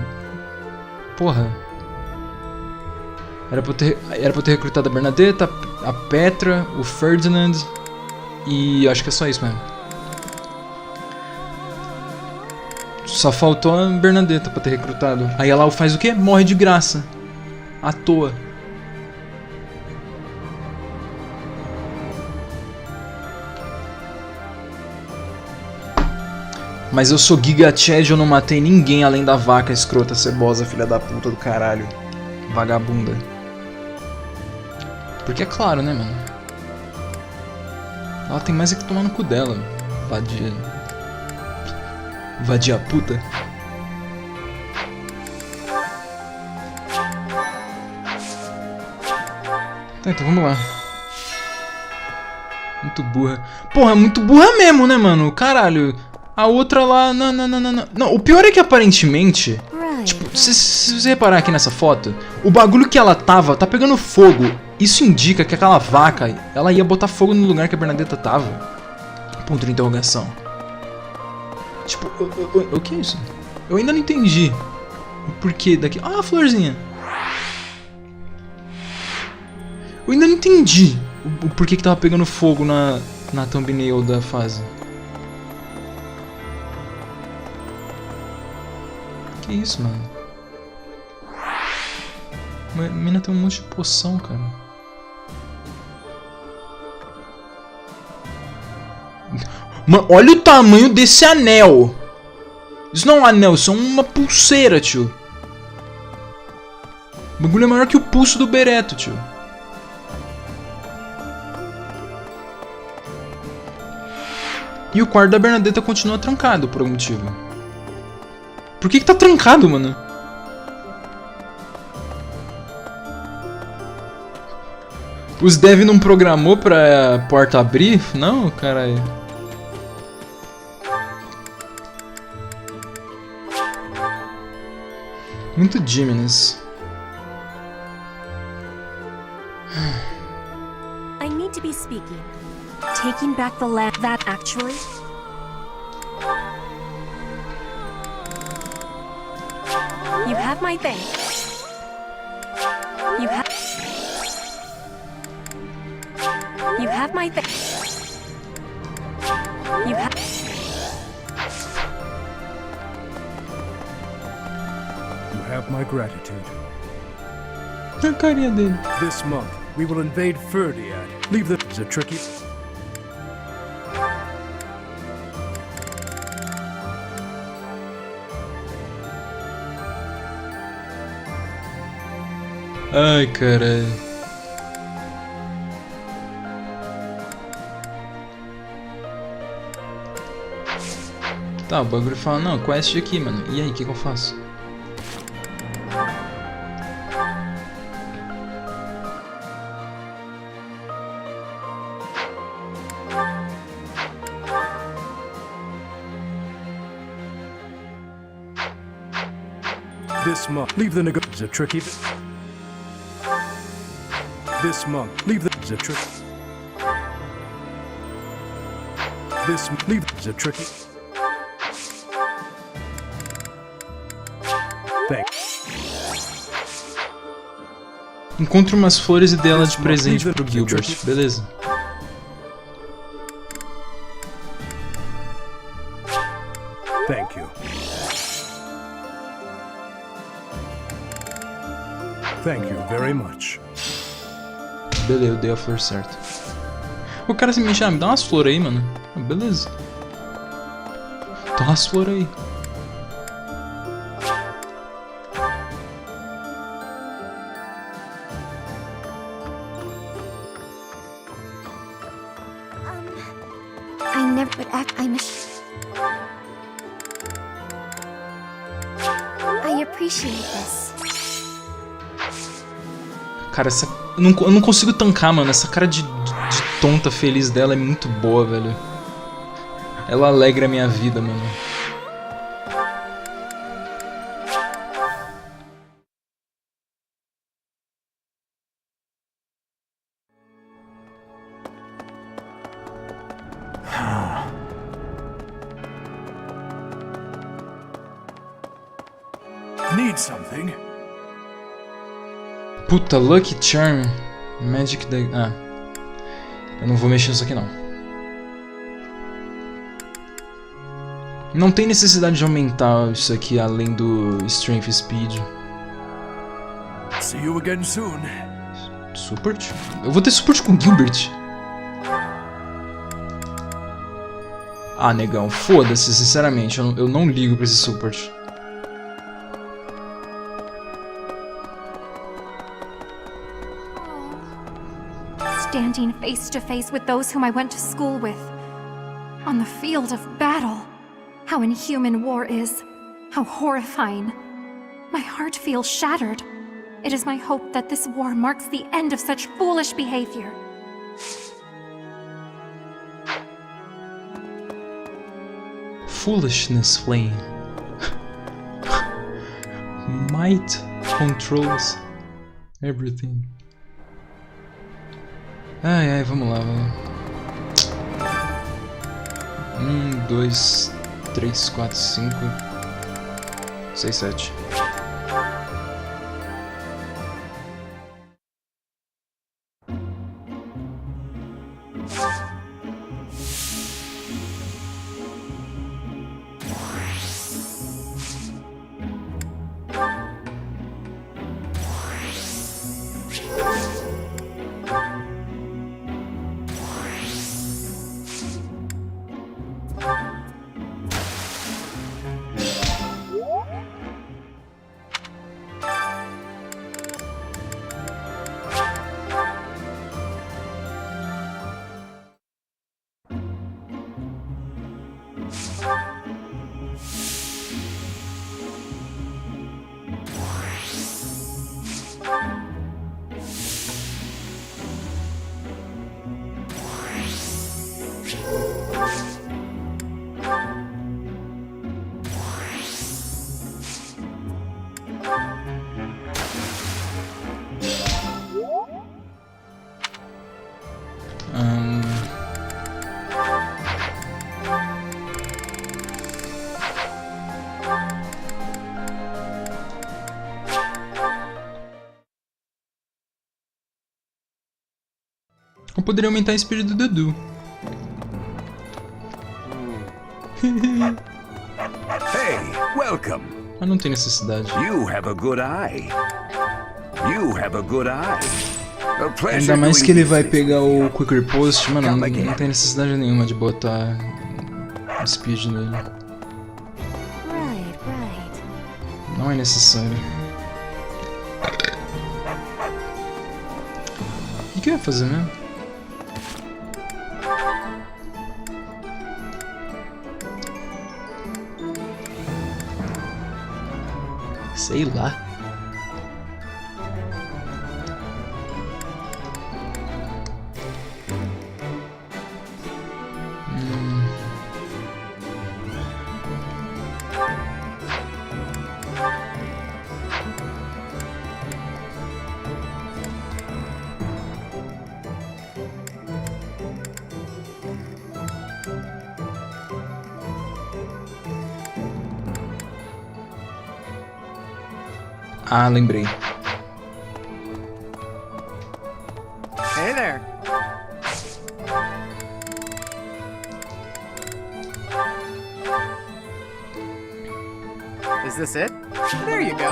Porra. Era pra eu ter recrutado a Bernadetta, a Petra, o Ferdinand. E acho que é só isso mesmo. Só faltou a Bernadetta pra ter recrutado. Aí ela faz o quê? Morre de graça. À toa. Mas eu sou Giga Chad e eu não matei ninguém além da vaca escrota cebosa, filha da puta do caralho. Vagabunda. Porque é claro, né, mano? Ela tem mais é que tomar no cu dela. Vadia. Vadia puta. Tá, então vamos lá. Muito burra. Porra, muito burra mesmo, né, mano? Caralho. A outra lá... Não, o pior é que aparentemente... Tipo, se você reparar aqui nessa foto, o bagulho que ela tá pegando fogo. Isso indica que aquela vaca, ela ia botar fogo no lugar que a Bernadetta tava. Ponto de interrogação. Tipo, o que é isso? Eu ainda não entendi o porquê daqui... Ah, a florzinha. Eu ainda não entendi o porquê que tava pegando fogo na thumbnail da fase. Que isso, mano? A mina tem um monte de poção, cara. Mano, olha o tamanho desse anel. Isso não é um anel, isso é uma pulseira, tio. O bagulho é maior que o pulso do Bereto, tio. E o quarto da Bernadetta continua trancado por algum motivo. Por que tá trancado, mano? Os dev não programou pra porta abrir? Não, caralho. Muito Jimenez. I need to be speaking. Taking back the land that actually... You have my thanks. You have my thanks. You have my gratitude. A carinha dele. This month, we will invade Ferdiad. Leave the... Is it tricky? Ai, caralho. Tá, o bagulho fala, não, quest aqui, mano. E aí, o que eu faço? This month, leave the nego... Is it tricky? This month, leave the... Is it tricky? This... Leave... Is it tricky? Thanks. Encontre umas flores e dê ela de presente pro Gilbert. Beleza. Thank you. Thank you very much. Beleza, eu dei a flor certa. O cara se me chama, me dá umas flores aí, mano. Beleza. Dá umas flores aí. I never would act. I appreciate this. Cara, essa... eu não consigo tancar, mano. Essa cara de tonta feliz dela é muito boa, velho. Ela alegra a minha vida, mano. Need something? Puta, Lucky Charm. Magic da... Ah. Eu não vou mexer nisso aqui, não. Não tem necessidade de aumentar isso aqui além do Strength Speed. See you again soon. Support? Eu vou ter support com Gilbert. Ah, negão, foda-se, sinceramente. Eu não ligo pra esse support. Standing face to face with those whom I went to school with. On the field of battle. How inhuman war is. How horrifying. My heart feels shattered. It is my hope that this war marks the end of such foolish behavior. Foolishness flame. Might controls everything. Ai, ai, vamos lá, vamos lá. 1, 2, 3, 4, 5, 6, 7. Eu poderia aumentar a speed do Dudu. Hey, welcome. Mas não tem necessidade. You have a good eye. You have a good eye. A pleasure. Ainda mais que ele vai pegar o Quick Riposte, mano, não tem necessidade nenhuma de botar speed nele. Não é necessário. O que eu ia fazer mesmo? Sei lá. Ah, lembrei. Hey there. Is this it? There you go.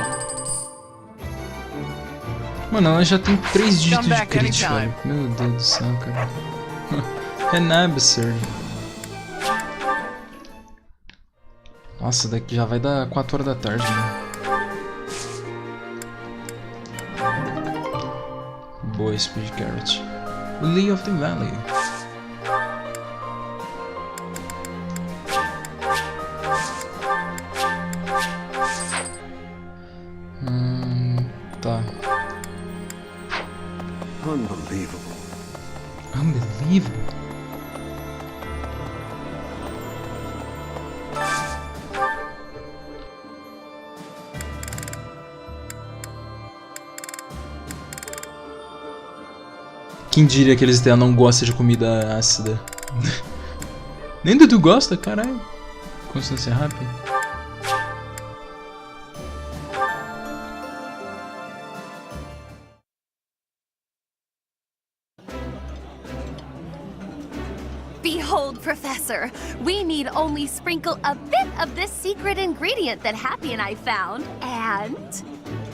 Mano, ela já tem 3 dígitos de crítico, velho. Meu Deus do céu, cara. É nada absurdo. Nossa, daqui já vai dar 4 horas da tarde, né? Boa, Speed Carrot. Lily of the Valley. Tá. Unbelievable. Unbelievable? Quem diria que eles não gostam de comida ácida? Nem Dudu gosta, caralho. Constância rápida. Behold, Professor, we need only sprinkle a bit of this secret ingredient that Happy and I found, and...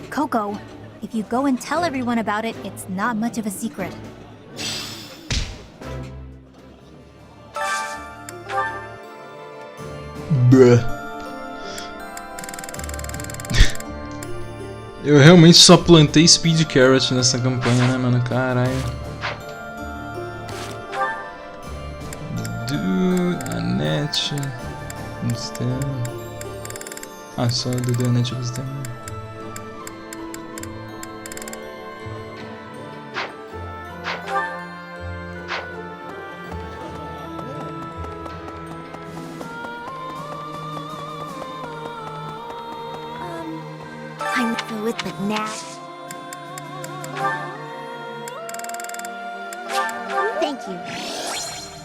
Coco, if you go and tell everyone about it, it's not much of a secret. Eu realmente só plantei Speed Carrot nessa campanha, né, mano? Caralho. Anete. Estão. Ah, só Dudu, Anete e Estão. with but now. Thank you.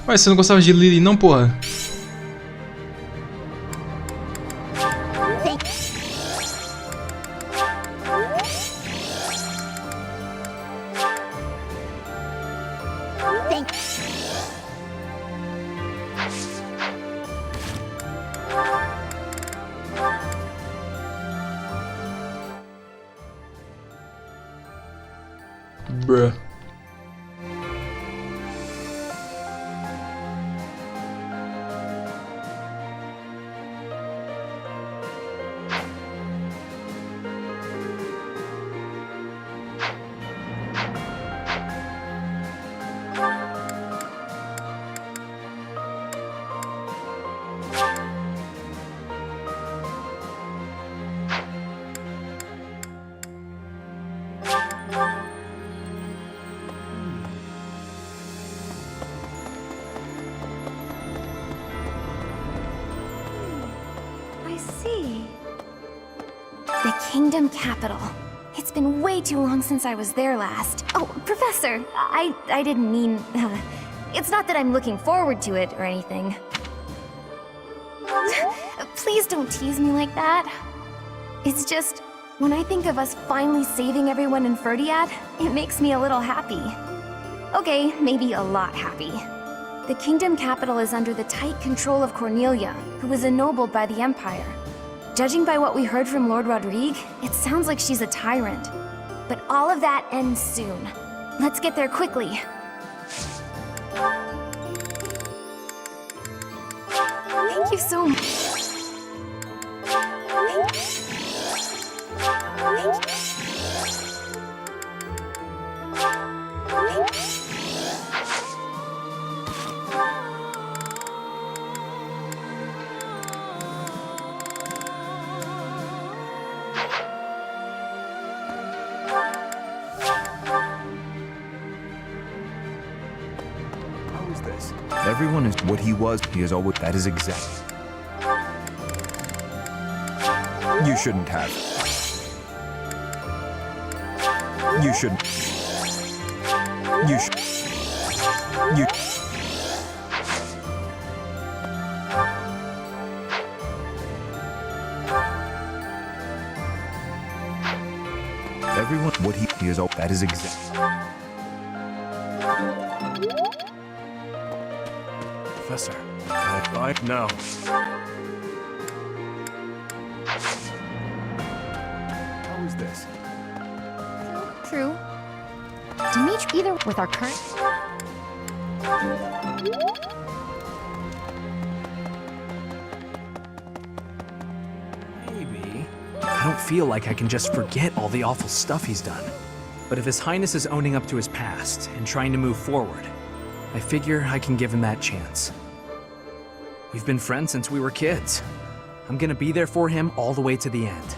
Ué, você não gostava de Lily não, porra? Thank Thank Bruh. I see. The Kingdom Capital. It's been way too long since I was there last. Oh, Professor, I didn't mean... it's not that I'm looking forward to it or anything. Please don't tease me like that. It's just, when I think of us finally saving everyone in Ferdiad, it makes me a little happy. Okay, maybe a lot happy. The Kingdom Capital is under the tight control of Cornelia, who was ennobled by the Empire. Judging by what we heard from Lord Rodrigue, it sounds like she's a tyrant. But all of that ends soon. Let's get there quickly. Thank you so much. How is this? Everyone is what he was. He is always. That is exact. You shouldn't have. You shouldn't. You should. You. Everyone, what he is all. That is exact. Professor, I no. How is this? True. Dimitri, either with our current... Maybe. I don't feel like I can just forget all the awful stuff he's done. But if His Highness is owning up to his past and trying to move forward, I figure I can give him that chance. We've been friends since we were kids. I'm gonna be there for him all the way to the end.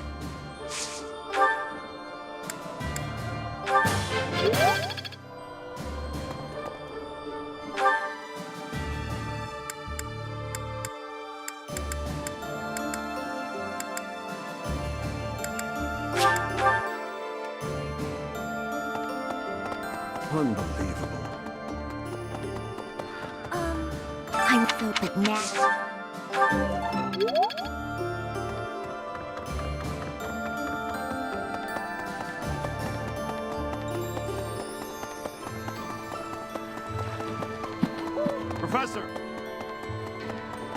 Unbelievable. I'm so but now. Professor!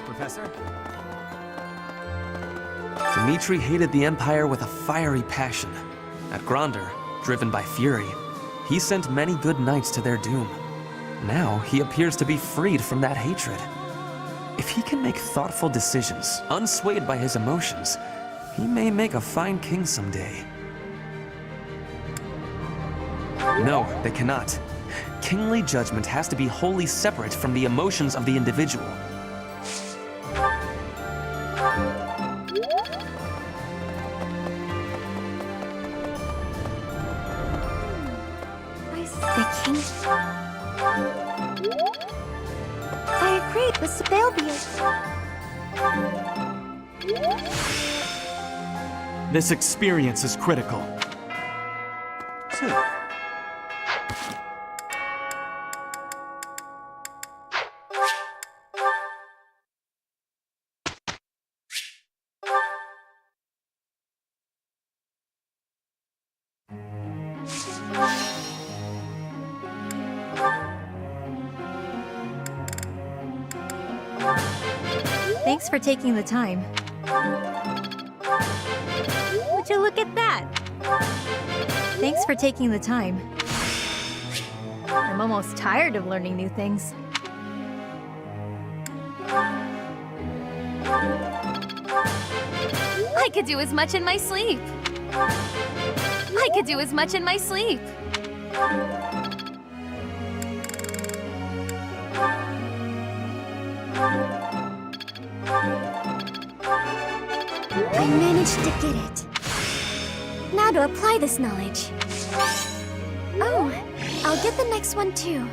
Professor? Dimitri hated the Empire with a fiery passion. At Gronder, driven by fury, he sent many good knights to their doom. Now he appears to be freed from that hatred. If he can make thoughtful decisions, unswayed by his emotions, he may make a fine king someday. No, they cannot. Kingly judgment has to be wholly separate from the emotions of the individual. The king... I agree, but they'll be... This experience is critical. soon. Thanks for taking the time. Would you look at that? Thanks for taking the time. I'm almost tired of learning new things. I could do as much in my sleep. I could do as much in my sleep. I managed to get it. Now to apply this knowledge. Oh, I'll get the next one too.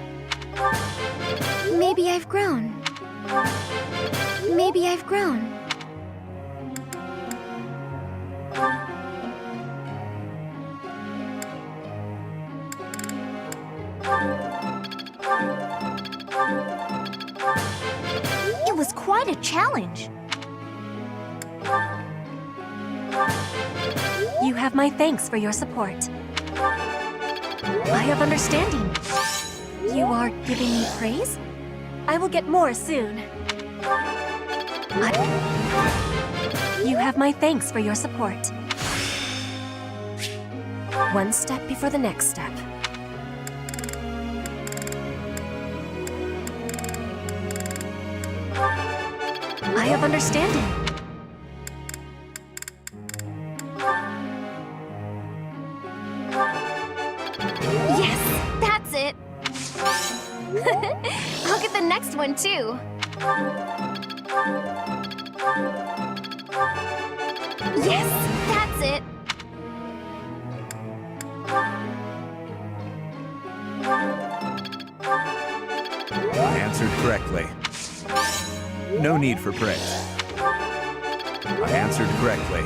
Maybe I've grown. Maybe I've grown. It was quite a challenge. You have my thanks for your support. I have understanding. You are giving me praise? I will get more soon. You have my thanks for your support. One step before the next step. I have understanding. Yes, that's it. I'll get the next one too. Yes, that's it. I answered correctly. No need for praise. I answered correctly.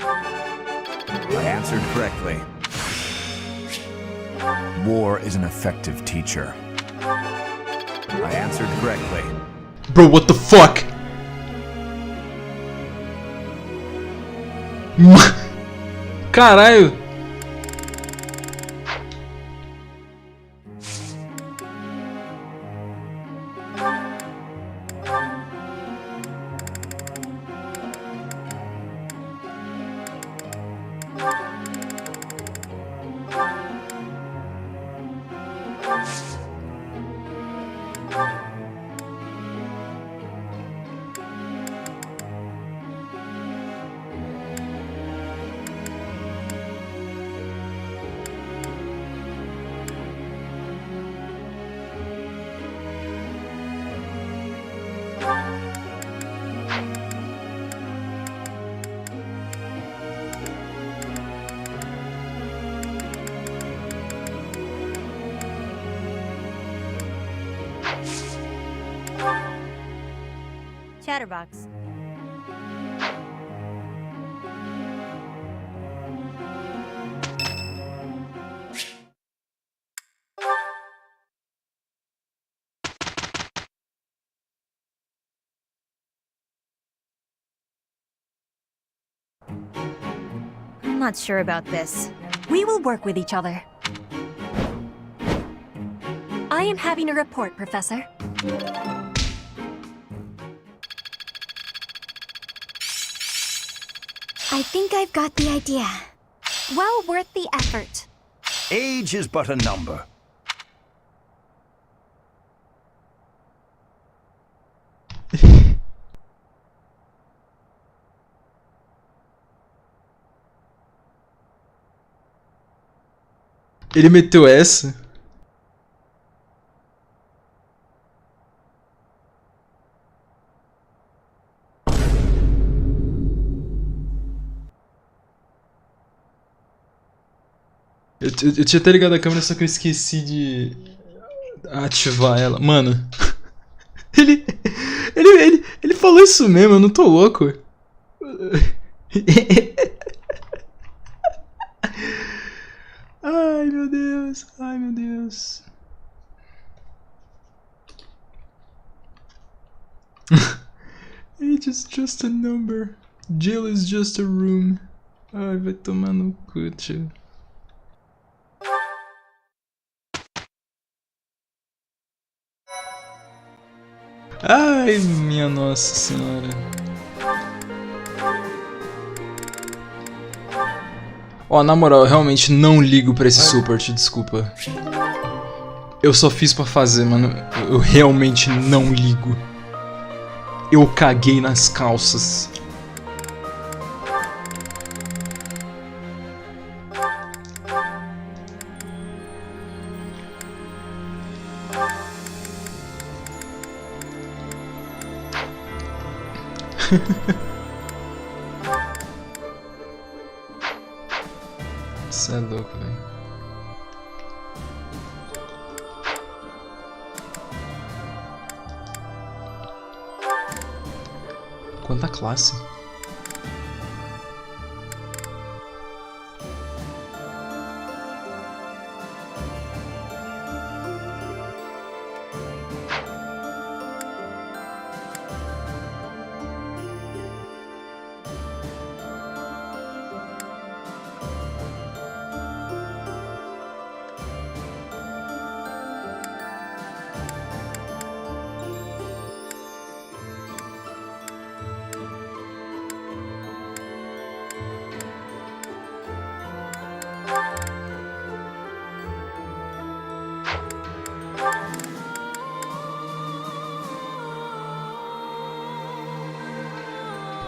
I answered correctly. War is an effective teacher. I answered correctly. Bro, what the fuck? Caralho. Chatterbox. I'm not sure about this. We will work with each other. I am having a report, Professor. I think I've got the idea. Well worth the effort. Age is but a number. Ele meteu essa. Eu tinha até ligado a câmera, só que eu esqueci de ativar ela. Mano, ele falou isso mesmo, eu não tô louco. Ai, meu Deus. Ai, meu Deus. Age is just a number. Jail is just a room. Ai, vai tomar no cu, tio. Ai, minha nossa senhora. Ó, na moral, eu realmente não ligo pra esse support, desculpa. Eu só fiz pra fazer, mano. Eu realmente não ligo. Eu caguei nas calças. Isso é louco, velho. Quanta classe.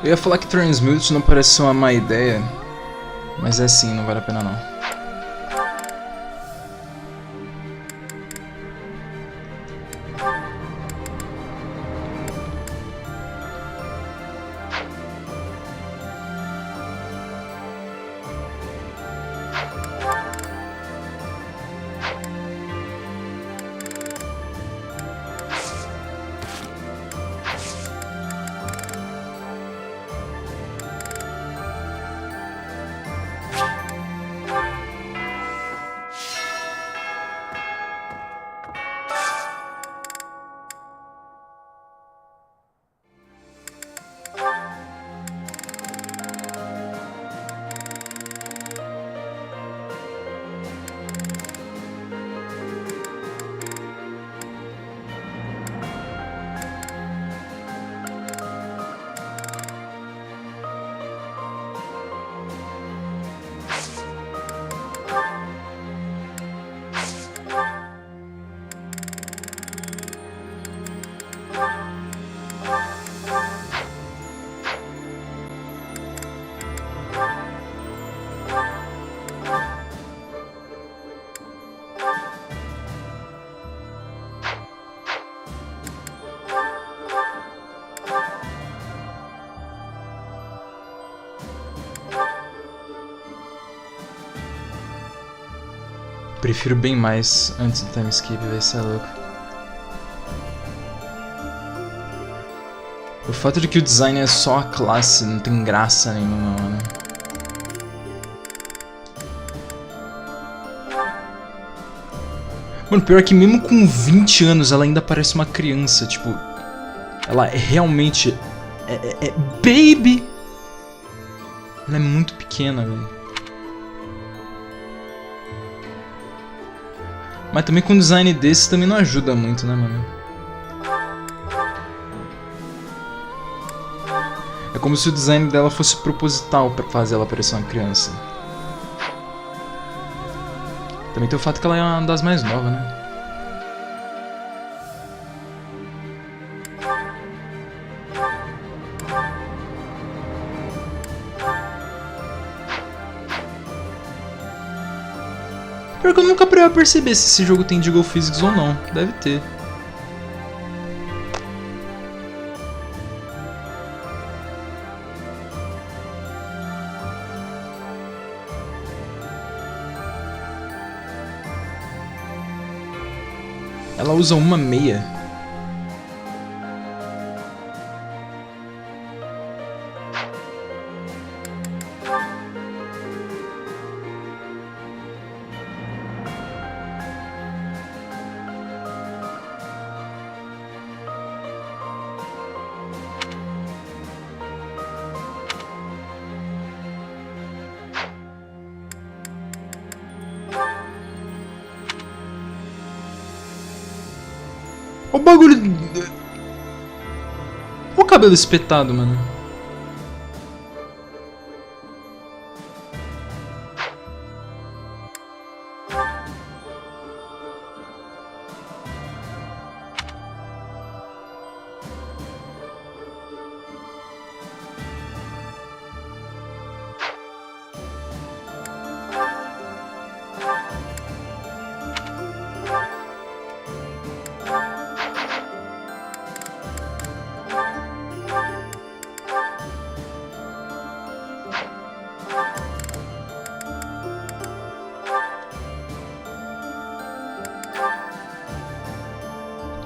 Eu ia falar que Transmute não parece ser uma má ideia, mas é sim, não vale a pena não. Prefiro bem mais antes do time skip, vai ser louco. O fato de que o design é só a classe não tem graça nenhuma, mano. Mano, pior que mesmo com 20 anos ela ainda parece uma criança, tipo... Ela é realmente... É baby! Ela é muito pequena, velho. Mas também com um design desse também não ajuda muito, né, mano? É como se o design dela fosse proposital pra fazer ela parecer uma criança. Também tem o fato que ela é uma das mais novas, né? Pior que eu nunca parei a perceber se esse jogo tem Jiggle Physics ou não. Deve ter. Ela usa uma meia. O bagulho... O cabelo espetado, mano.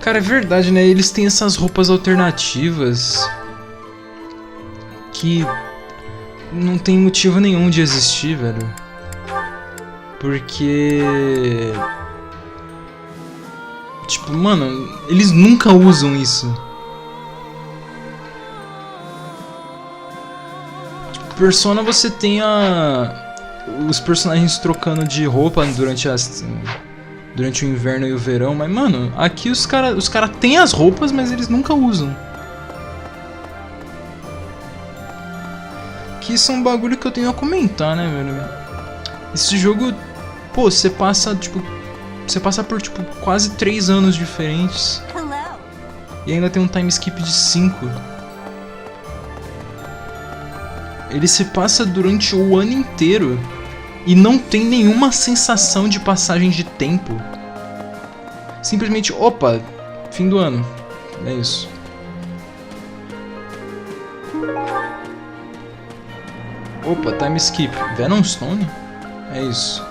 Cara, é verdade, né? Eles têm essas roupas alternativas que não tem motivo nenhum de existir, velho. Porque... Tipo, mano, eles nunca usam isso. Tipo, Persona você tem os personagens trocando de roupa durante o inverno e o verão, mas mano, aqui os cara têm as roupas, mas eles nunca usam. Que isso é um bagulho que eu tenho a comentar, né, velho? Esse jogo, pô, você passa por tipo quase 3 anos diferentes. E ainda tem um time skip de 5. Ele se passa durante o ano inteiro e não tem nenhuma sensação de passagem de tempo. Simplesmente, opa, fim do ano. É isso. Opa, time skip. Venom Stone? É isso.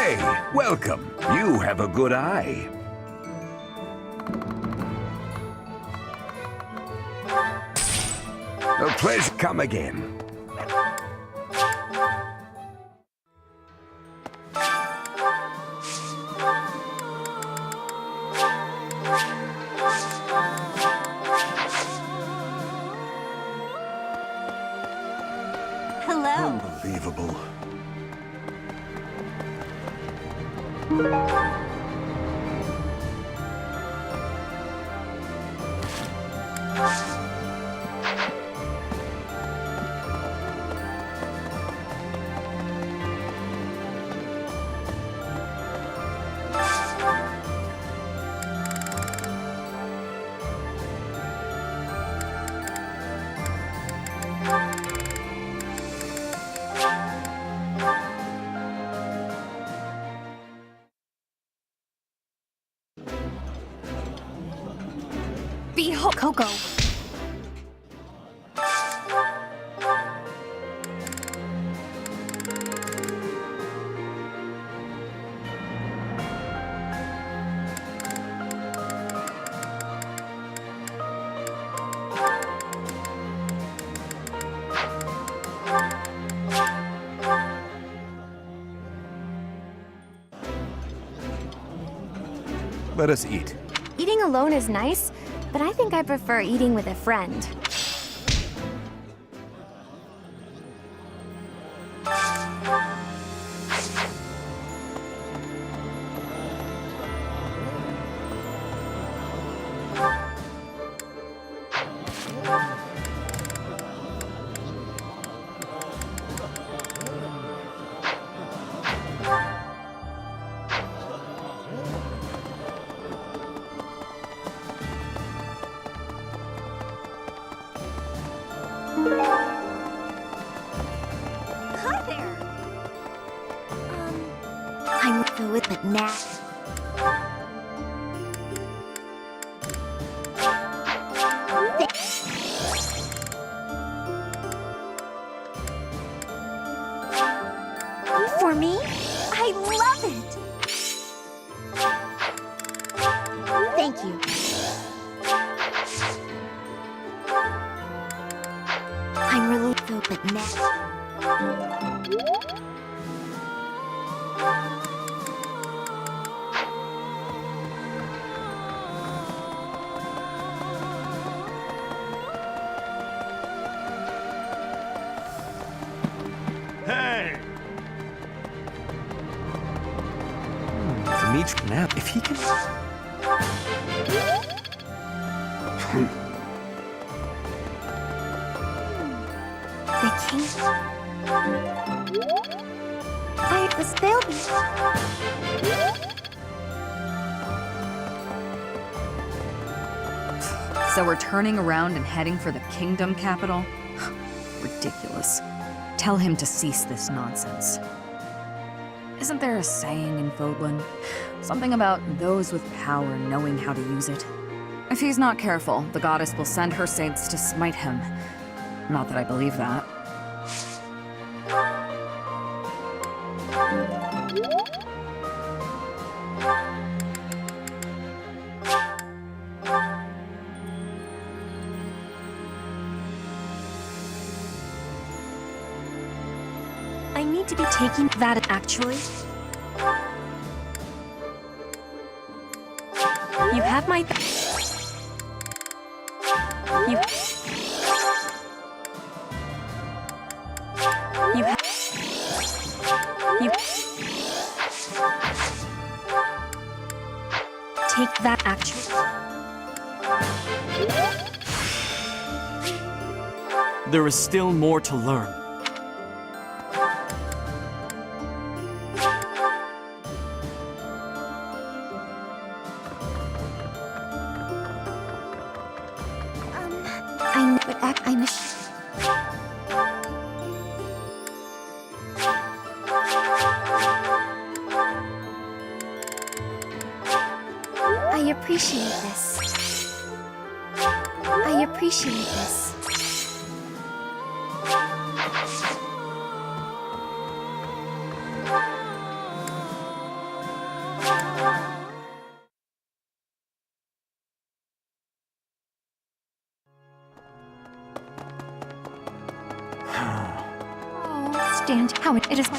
Hey, welcome. You have a good eye. A pleasure. Come again. Hello. Unbelievable. Behold, Coco. Let us eat. Eating alone is nice, but I think I prefer eating with a friend. Hi there. I'm through with it now. For me? I love it! Thank you. I'm really filled with now. Hey! Dimitri, now, if he can... The king. I was building. So we're turning around and heading for the kingdom capital? Ridiculous. Tell him to cease this nonsense. Isn't there a saying in Fodlan? Something about those with power knowing how to use it? If he's not careful, the goddess will send her saints to smite him. Not that I believe that. I need to be taking that actually. You have my... You have... You... Take that actually. There is still more to learn. I appreciate this. I appreciate this. understand how it is my...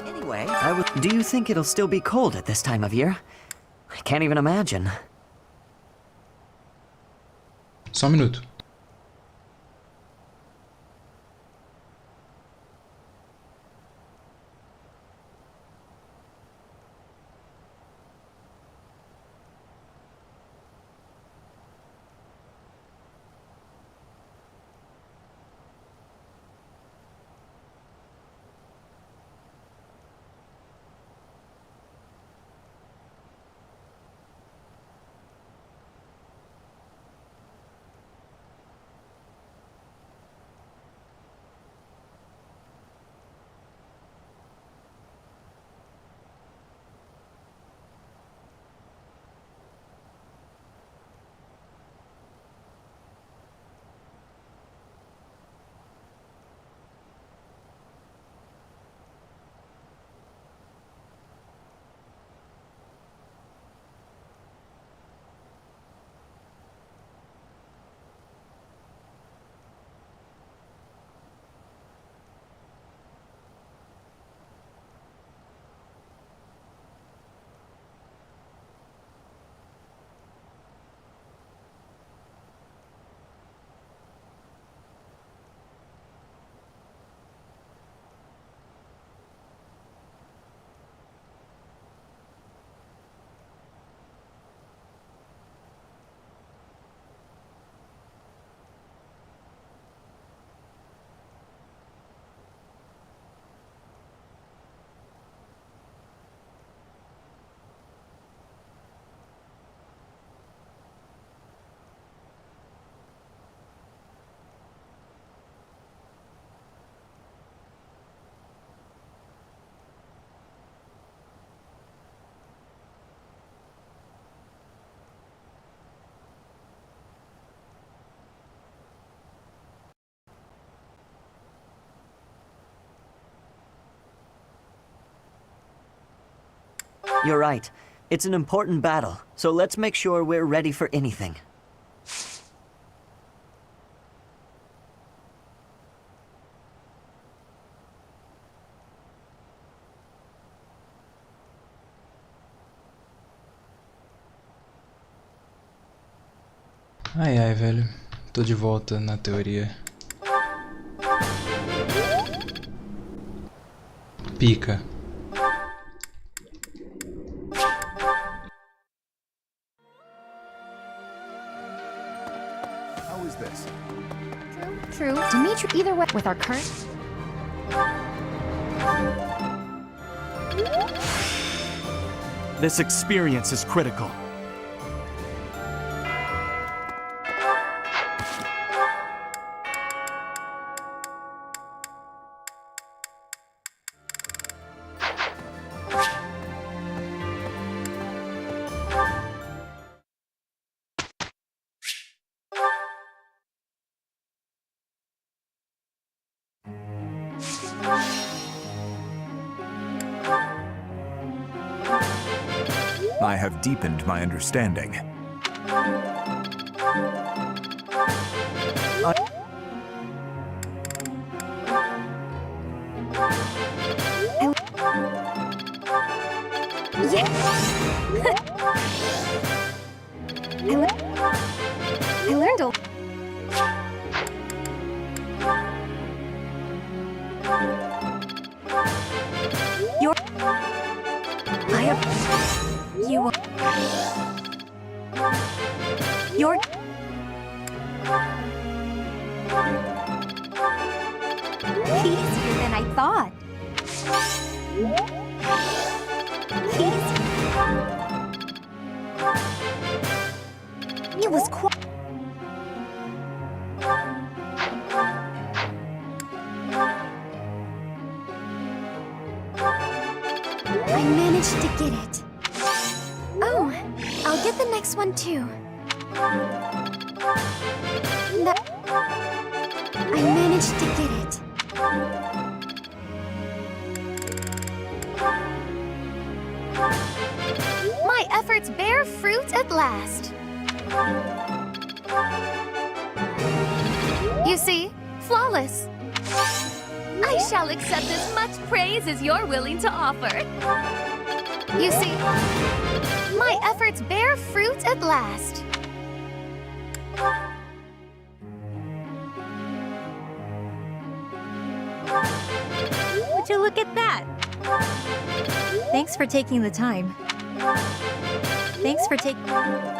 Anyway, do you think it'll still be cold at this time of year? I can't even imagine. Só um minuto. You're right. It's an important battle, so let's make sure we're ready for anything. Ai ai, velho. Tô de volta na teoria. Pica. How is this? True. Dimitri, either way, with our current... This experience is critical. I have deepened my understanding. I learned a... You're... Easier than I thought. It was quite... I managed to get it. Oh, I'll get the next one too. I managed to get it. efforts bear fruit at last. You see, flawless. I shall accept as much praise as you're willing to offer. You see, my efforts bear fruit at last. Would you look at that? Thanks for taking the time. Thanks for taking...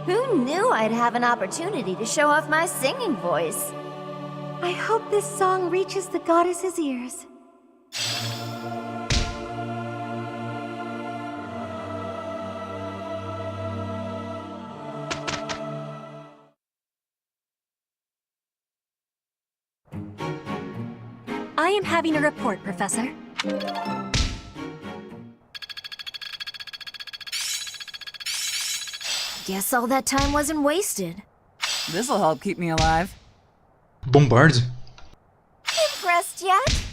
Who knew I'd have an opportunity to show off my singing voice? I hope this song reaches the goddess's ears. I am having a report, Professor. Guess all that time wasn't wasted. This'll help keep me alive. Bombard? Impressed yet?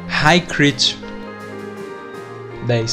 High crit 10.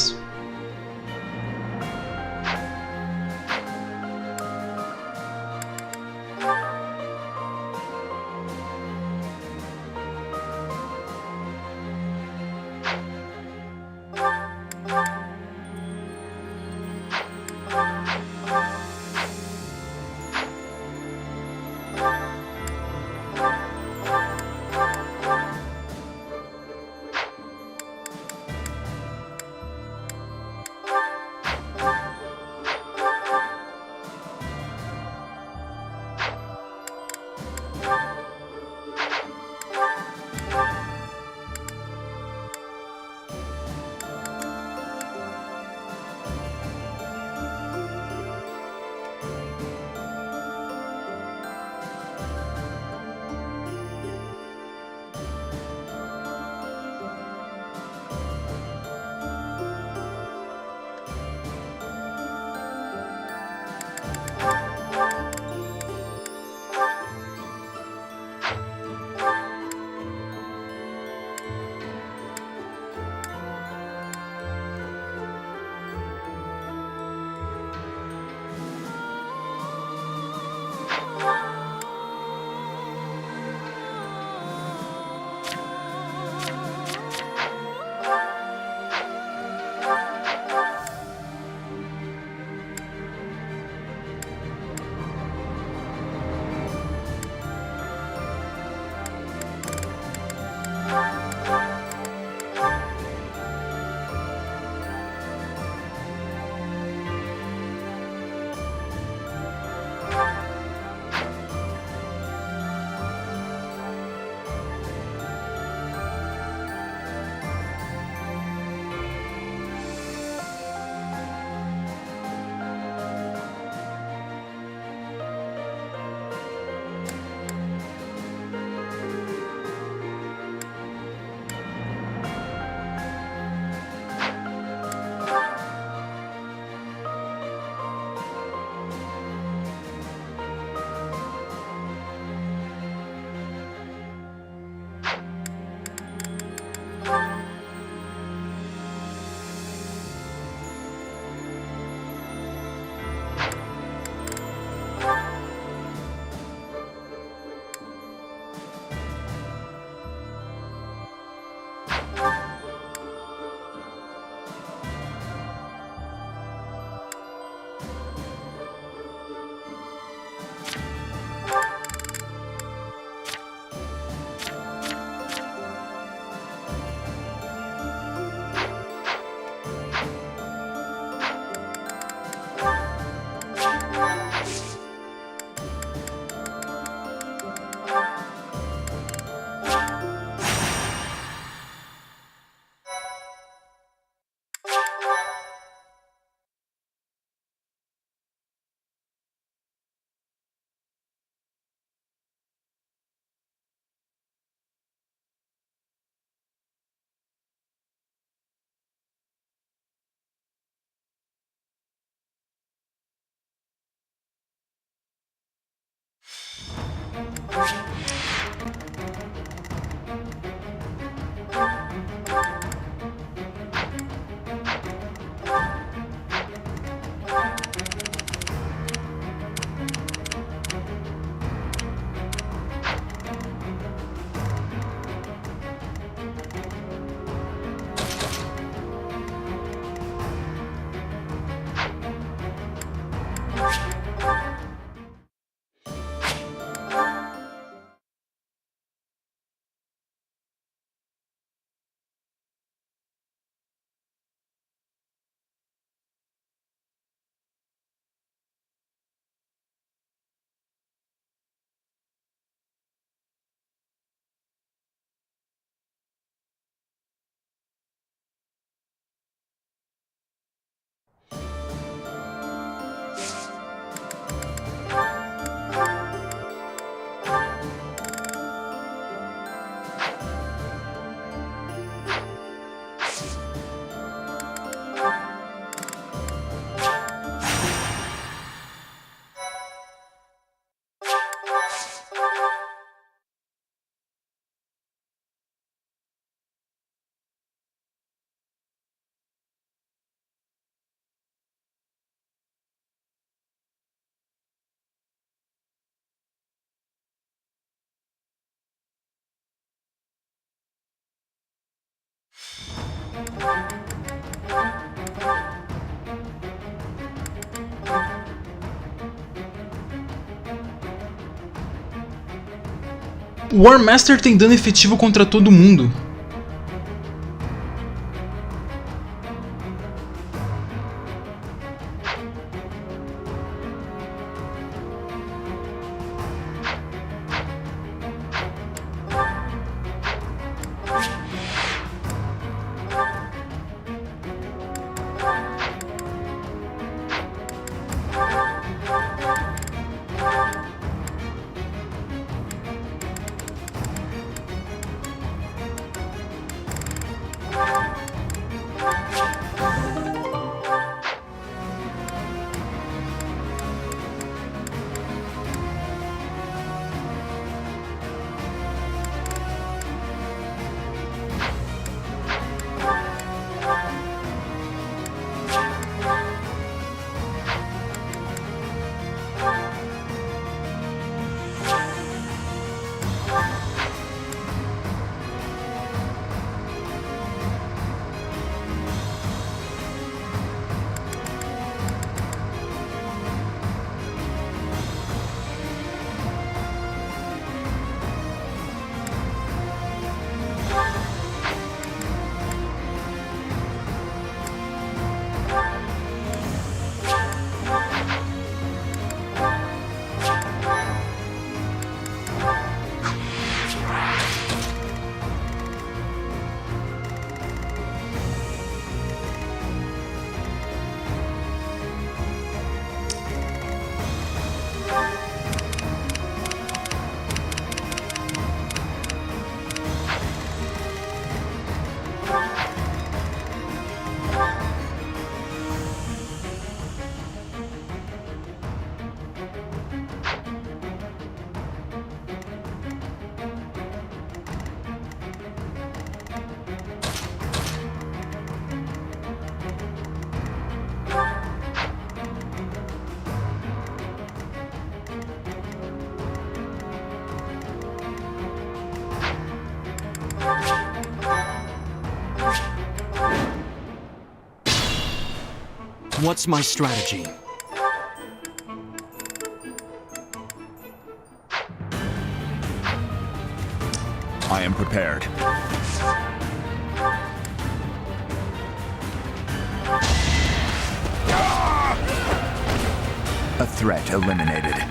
O War Master tem dano efetivo contra todo mundo. What's my strategy? I am prepared. A threat eliminated.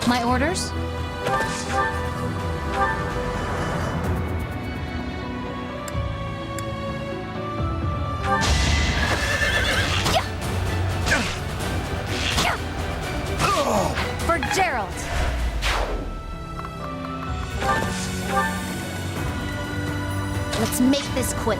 My orders? For Gerald. Let's make this quick.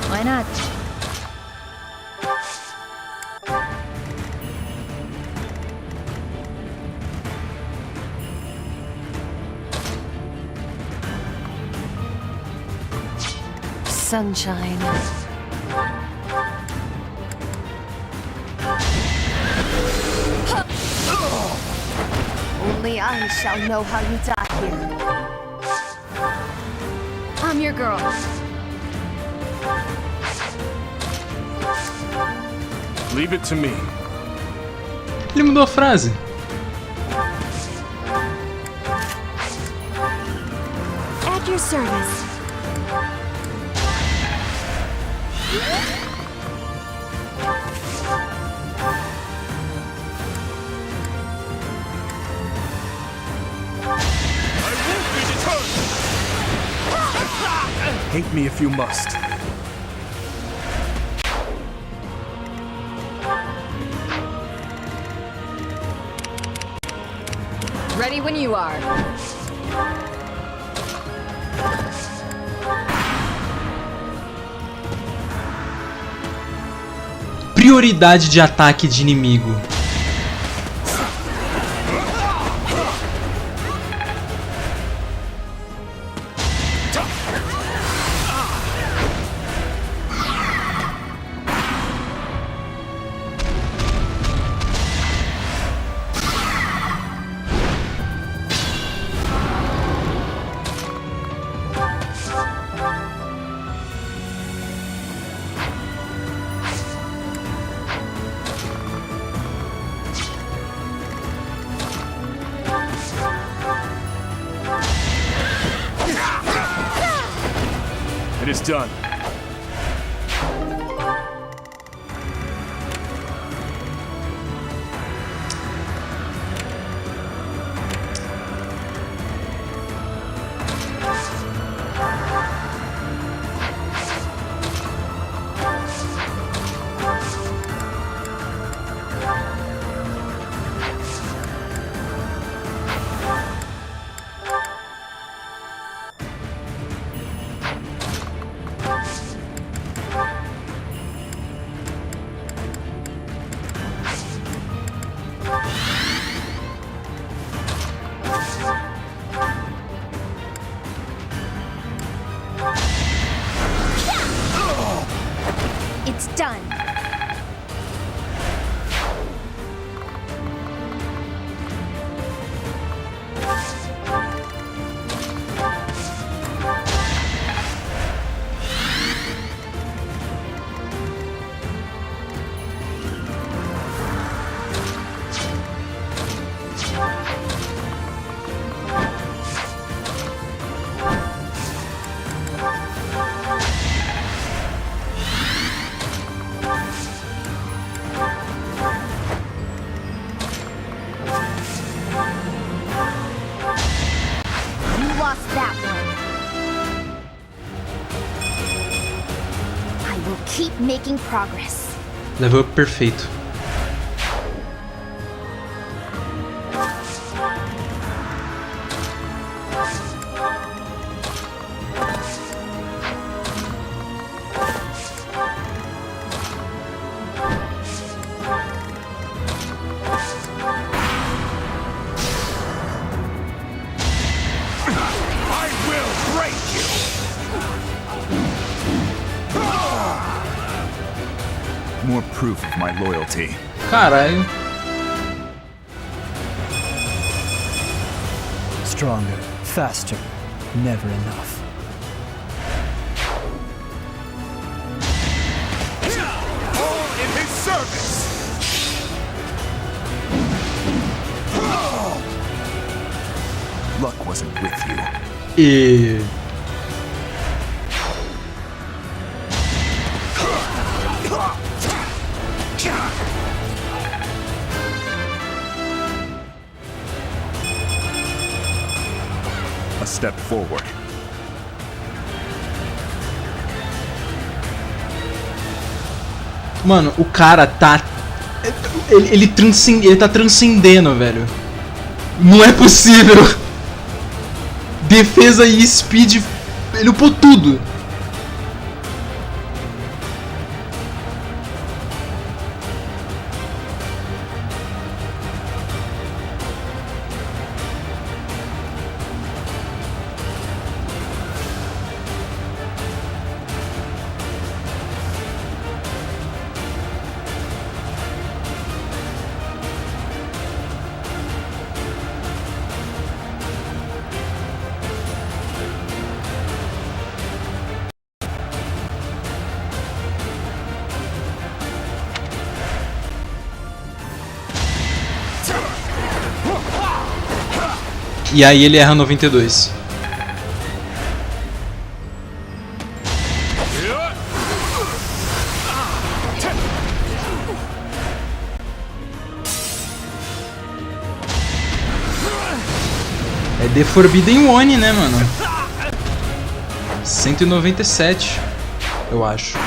Why not? Sunshine. Only I shall know how you die here. I'm your girl. Leave it to me. Ele mudou a frase. At your service. Hate me if you must. Ready when you are. Prioridade de ataque de inimigo. It is done. It's done. Lost that one. I will keep making progress. Level up perfeito. More proof of my loyalty. Caralho. Stronger, faster, never enough. All in his service! Luck wasn't with you. E... A step forward. Mano, o cara tá... Ele tá transcendendo, velho. Não é possível. Defesa e speed... Ele upou tudo. E aí ele erra 92. É The Forbidden One, né, mano? 197, eu acho.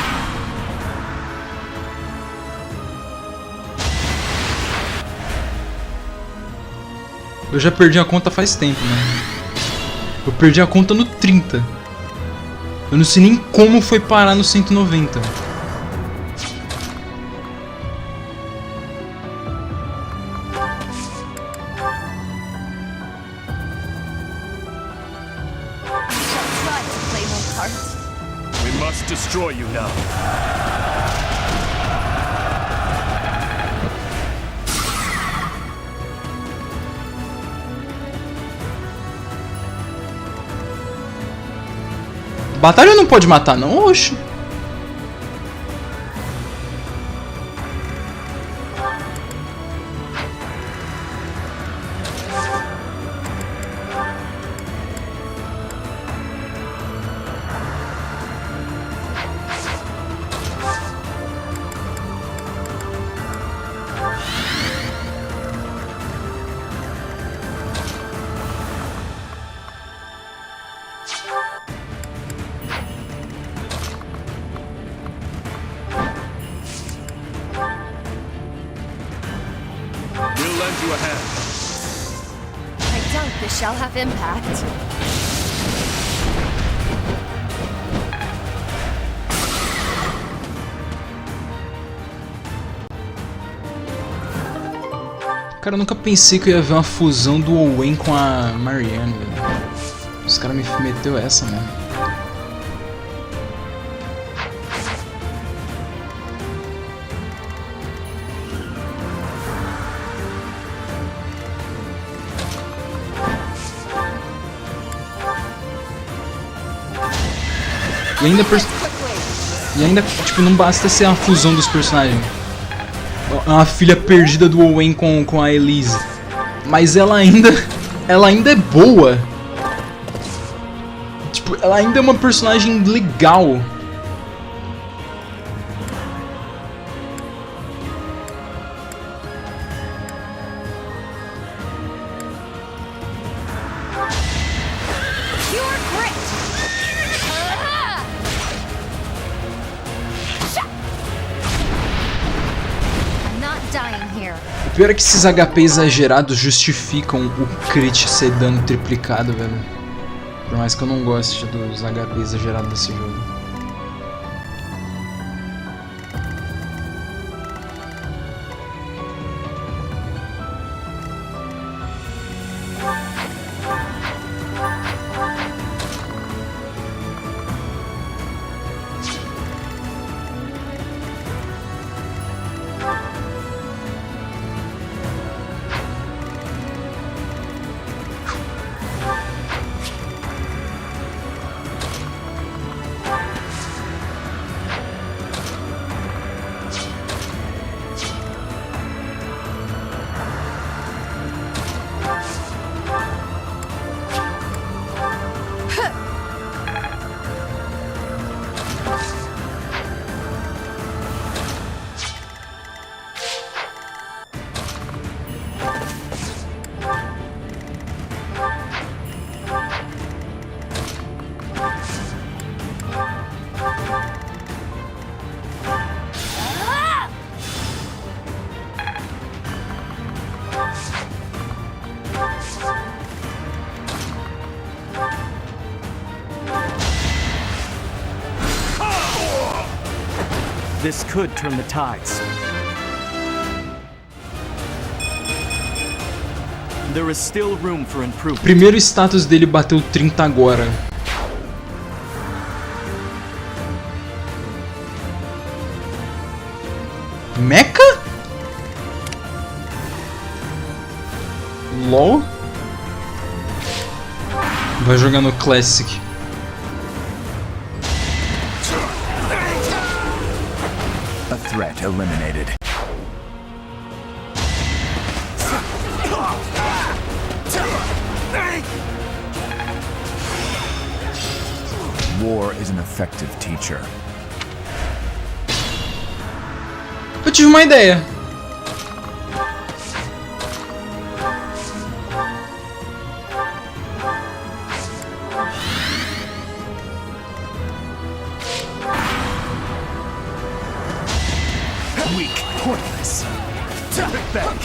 Eu já perdi a conta faz tempo, né? Eu perdi a conta no 30. Eu não sei nem como foi parar no 190. We must destroy you now. Batalha não pode matar, não? Oxi. I doubt this shall have impact. Cara, eu nunca pensei que eu ia ver uma fusão do Owen com a Marianne, velho. Os caras me meteu essa, mano. E ainda, tipo, não basta ser uma fusão dos personagens. É uma filha perdida do Owen com a Elise. Mas ela ainda é boa. Tipo, ela ainda é uma personagem legal. O pior é que esses HP exagerados justificam o crit ser dano triplicado, velho. Por mais que eu não goste dos HP exagerados desse jogo. This could turn the tides. There is still room for improvement. Primeiro status dele bateu 30 agora. Mecha? LOL? Vai jogar no Classic. A threat eliminated. War is an effective teacher. Eu tive uma ideia. Weak, pointless. Take it back.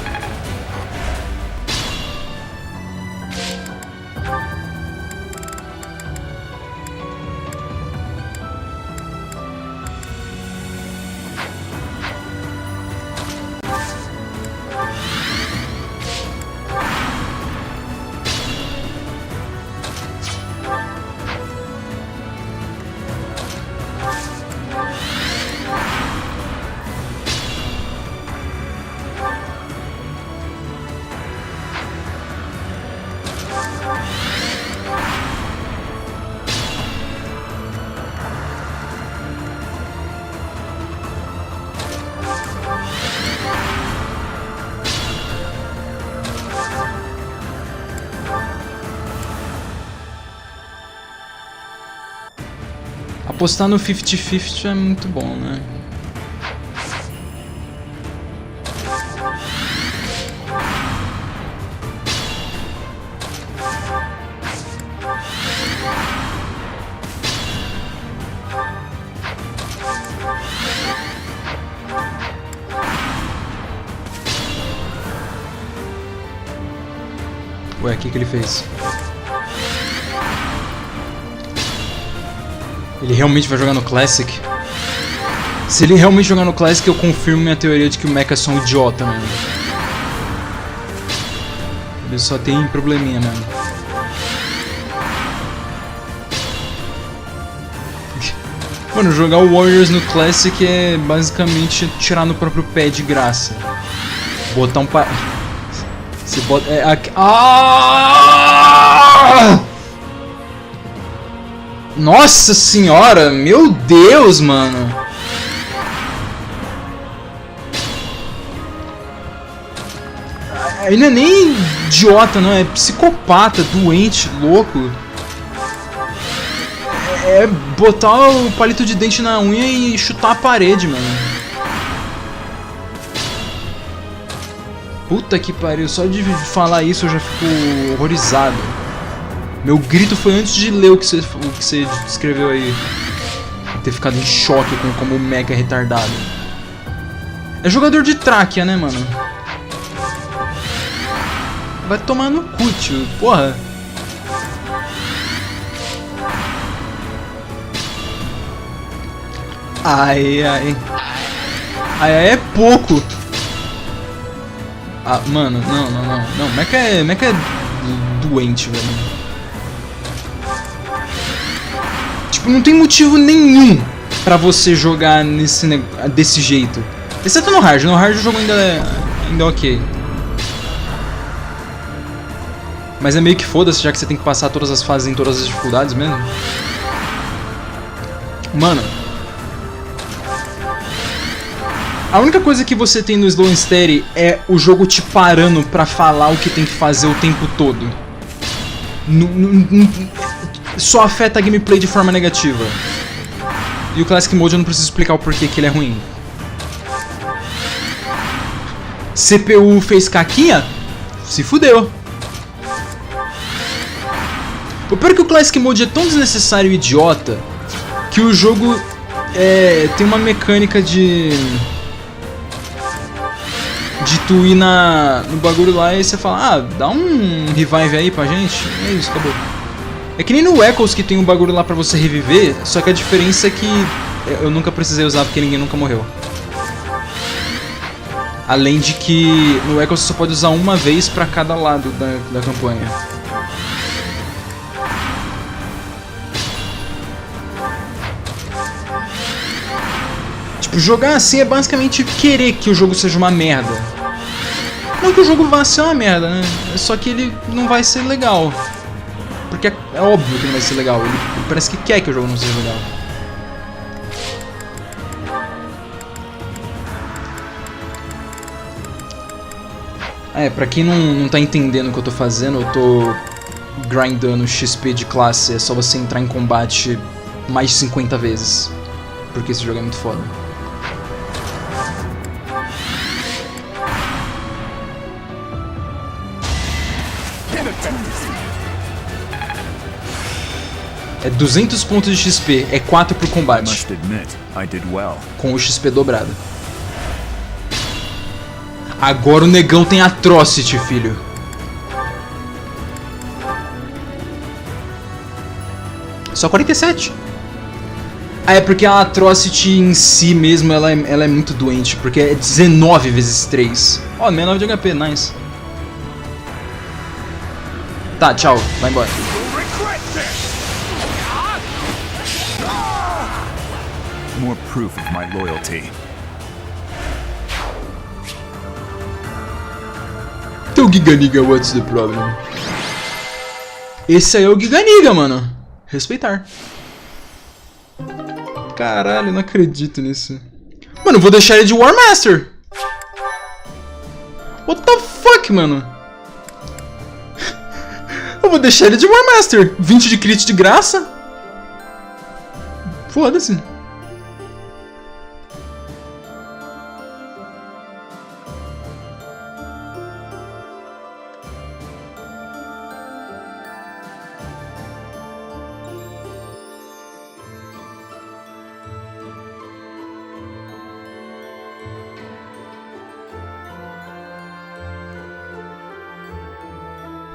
Apostar no 50-50 é muito bom, né? Ué, o que ele fez? Ele realmente vai jogar no Classic? Se ele realmente jogar no Classic, eu confirmo minha teoria de que o Mecha é só um idiota mesmo. Ele só tem probleminha mesmo. Mano, jogar o Warriors no Classic é basicamente tirar no próprio pé de graça. Botar um pa... Você bota... Nossa senhora, meu Deus, mano. Ele não é nem idiota, não, é psicopata, doente, louco. É botar o palito de dente na unha e chutar a parede, mano. Puta que pariu, só de falar isso eu já fico horrorizado. Meu grito foi antes de ler o que você escreveu aí. Ter ficado em choque com como o Mecha é retardado. É jogador de tráquea, né, mano? Vai tomar no cu, tio. Porra. Ai, ai. Ai, ai é pouco. Ah, mano, não. Mecha é doente, velho. Tipo, não tem motivo nenhum pra você jogar desse jeito. Exceto no hard. No hard o jogo ainda é ok. Mas é meio que foda-se, já que você tem que passar todas as fases em todas as dificuldades mesmo. Mano. A única coisa que você tem no Slow and Steady é o jogo te parando pra falar o que tem que fazer o tempo todo. Só afeta a gameplay de forma negativa. E o Classic Mode eu não preciso explicar o porquê que ele é ruim. CPU fez caquinha? Se fudeu. O pior é que o Classic Mode é tão desnecessário e idiota que o jogo tem uma mecânica de tu ir no bagulho lá e você fala, dá um revive aí pra gente. É isso, acabou. É que nem no Echoes que tem um bagulho lá pra você reviver, só que a diferença é que eu nunca precisei usar porque ninguém nunca morreu. Além de que no Echo você só pode usar uma vez pra cada lado da campanha. Tipo, jogar assim é basicamente querer que o jogo seja uma merda. Não que o jogo vá ser uma merda, né? Só que ele não vai ser legal. Porque é óbvio que não vai ser legal. Ele parece que quer que o jogo não seja legal. Pra quem não tá entendendo o que eu tô fazendo, eu tô grindando XP de classe. É só você entrar em combate mais de 50 vezes. Porque esse jogo é muito foda. É 200 pontos de XP, é 4 por combate. Com o XP dobrado. Agora o negão tem Atrocity, filho. Só 47. É porque a Atrocity em si mesmo, ela é muito doente. Porque é 19 vezes 3. Ó, 69 de HP, nice. Tá, tchau, vai embora. More proof of my loyalty. Então, Giganiga, what's the problem? Esse aí é o Giganiga, mano. Respeitar. Caralho, não acredito nisso. Mano, eu vou deixar ele de War Master. What the fuck, mano? Eu vou deixar ele de War Master. 20 de crit de graça? Foda-se.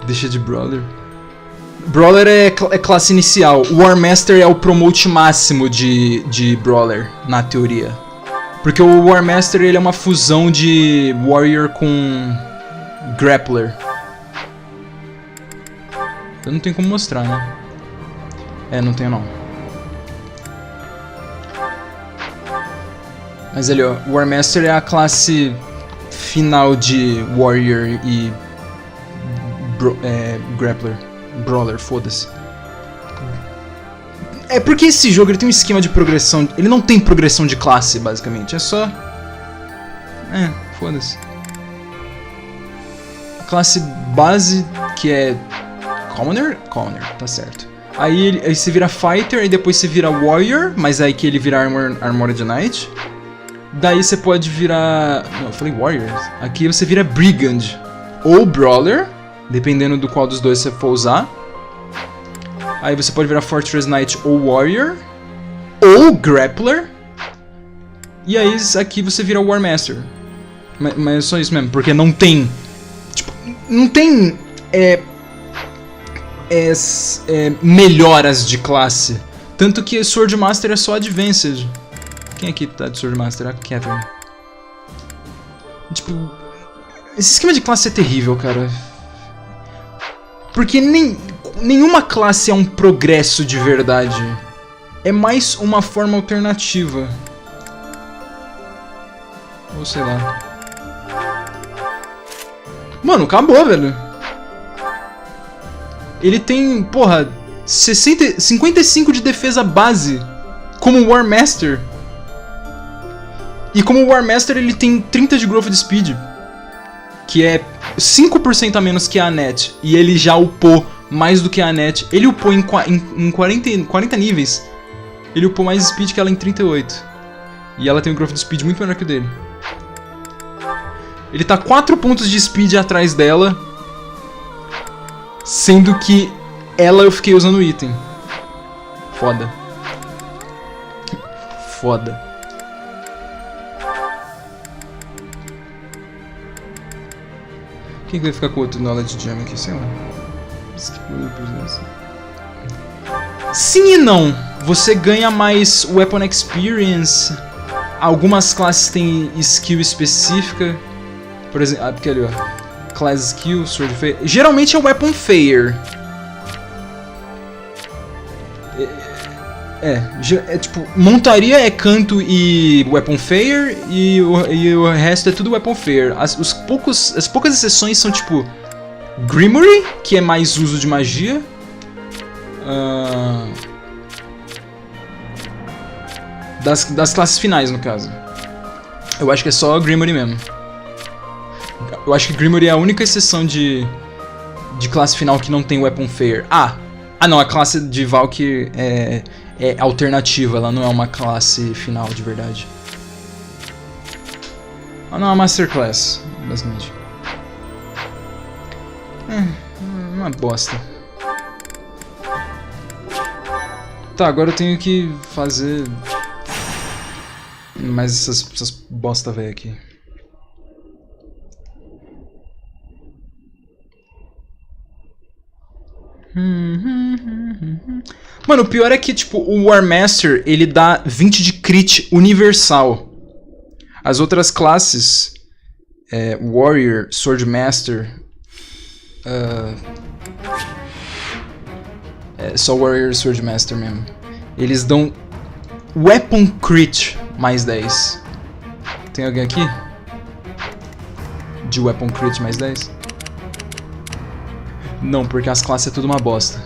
Deixa de Brawler. Brawler é classe inicial. O War Master é o promote máximo de Brawler, na teoria. Porque o War Master ele é uma fusão de Warrior com Grappler. Eu não tenho como mostrar, né? Não tenho não. Mas ali, ó. O War Master é a classe final de Warrior e Grappler. Brawler, foda-se. É porque esse jogo ele tem um esquema de progressão. Ele não tem progressão de classe, basicamente. É só... foda-se. Classe base, que é... Commoner? Commoner, tá certo. Aí você vira Fighter, e depois você vira Warrior, mas aí que ele vira Armored Knight. Daí você pode virar... Não, eu falei Warrior. Aqui você vira Brigand. Ou Brawler, dependendo do qual dos dois você for usar. Aí você pode virar Fortress Knight ou Warrior. Ou Grappler. E aí aqui você vira War Master. Mas é só isso mesmo, porque não tem... Tipo, não tem... melhoras de classe. Tanto que Sword Master é só Advanced. Quem aqui tá de Sword Master? A Catherine. Tipo... Esse esquema de classe é terrível, cara. Porque nenhuma classe é um progresso de verdade. É mais uma forma alternativa. Ou sei lá. Mano, acabou, velho. Ele tem, porra, 55 de defesa base como War Master. E como War Master ele tem 30 de Growth de Speed, que é 5% a menos que a Annette. E ele já upou mais do que a Annette. Ele upou em 40 níveis. Ele upou mais Speed que ela em 38. E ela tem um Growth de Speed muito menor que o dele. Ele tá 4 pontos de Speed atrás dela. Sendo que ela eu fiquei usando o item. Foda. Foda. Quem vai ficar com outro Knowledge Gem aqui? Sei lá. Sim e não. Você ganha mais Weapon Experience. Algumas classes têm skill específica. Por exemplo, porque ali, ó. Class Skill, Sword Fair. Geralmente é Weapon Fair. É tipo, montaria é canto e Weapon Fair e o resto é tudo Weapon Fair. As poucas exceções são tipo Grimory, que é mais uso de magia. Das classes finais, no caso. Eu acho que é só Grimory mesmo. Eu acho que Grimory é a única exceção de classe final que não tem Weapon Fair. Ah não, a classe de Valkyrie é alternativa, ela não é uma classe final de verdade. Não é uma Masterclass, basicamente. Uma bosta. Tá, agora eu tenho que fazer mais essas bosta velha aqui. Mano, o pior é que, tipo, o War Master, ele dá 20 de crit universal. As outras classes, Warrior, Sword Master, só Warrior e Sword Master mesmo. Eles dão Weapon Crit mais 10. Tem alguém aqui? De Weapon Crit mais 10? Não, porque as classes é tudo uma bosta.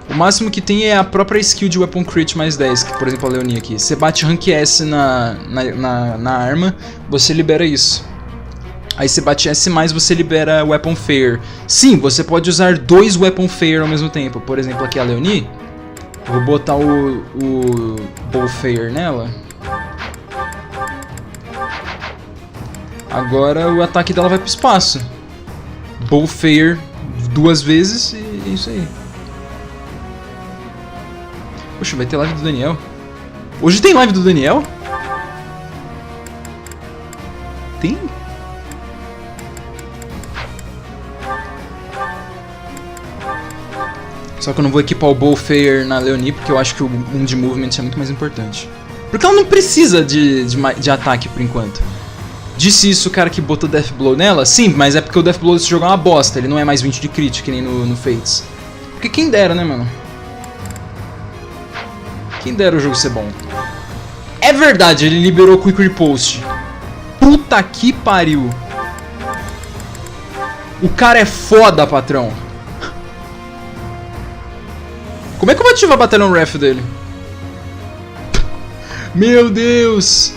O máximo que tem é a própria skill de Weapon Crit mais 10, que, por exemplo, a Leonie aqui. Você bate Rank S na arma, você libera isso. Aí você bate S+, você libera Weapon Fair. Sim, você pode usar 2 Weapon Fair ao mesmo tempo. Por exemplo, aqui a Leonie. Eu vou botar o Bow Fair nela. Agora o ataque dela vai pro espaço. Bow Fair 2 vezes e é isso aí. Poxa, vai ter live do Daniel. Hoje tem live do Daniel? Tem? Só que eu não vou equipar o Bow Fair na Leonie, porque eu acho que o Mundo Movement é muito mais importante. Porque ela não precisa de ataque por enquanto. Disse isso o cara que botou Death Blow nela? Sim, mas é porque o Death Blow desse jogo é uma bosta. Ele não é mais 20 de crit, que nem no Fates. Porque quem dera, né, mano? Quem dera o jogo ser bom. É verdade, ele liberou Quick Riposte. Puta que pariu. O cara é foda, patrão. Como é que eu vou ativar a Battalion Ref dele? Meu Deus.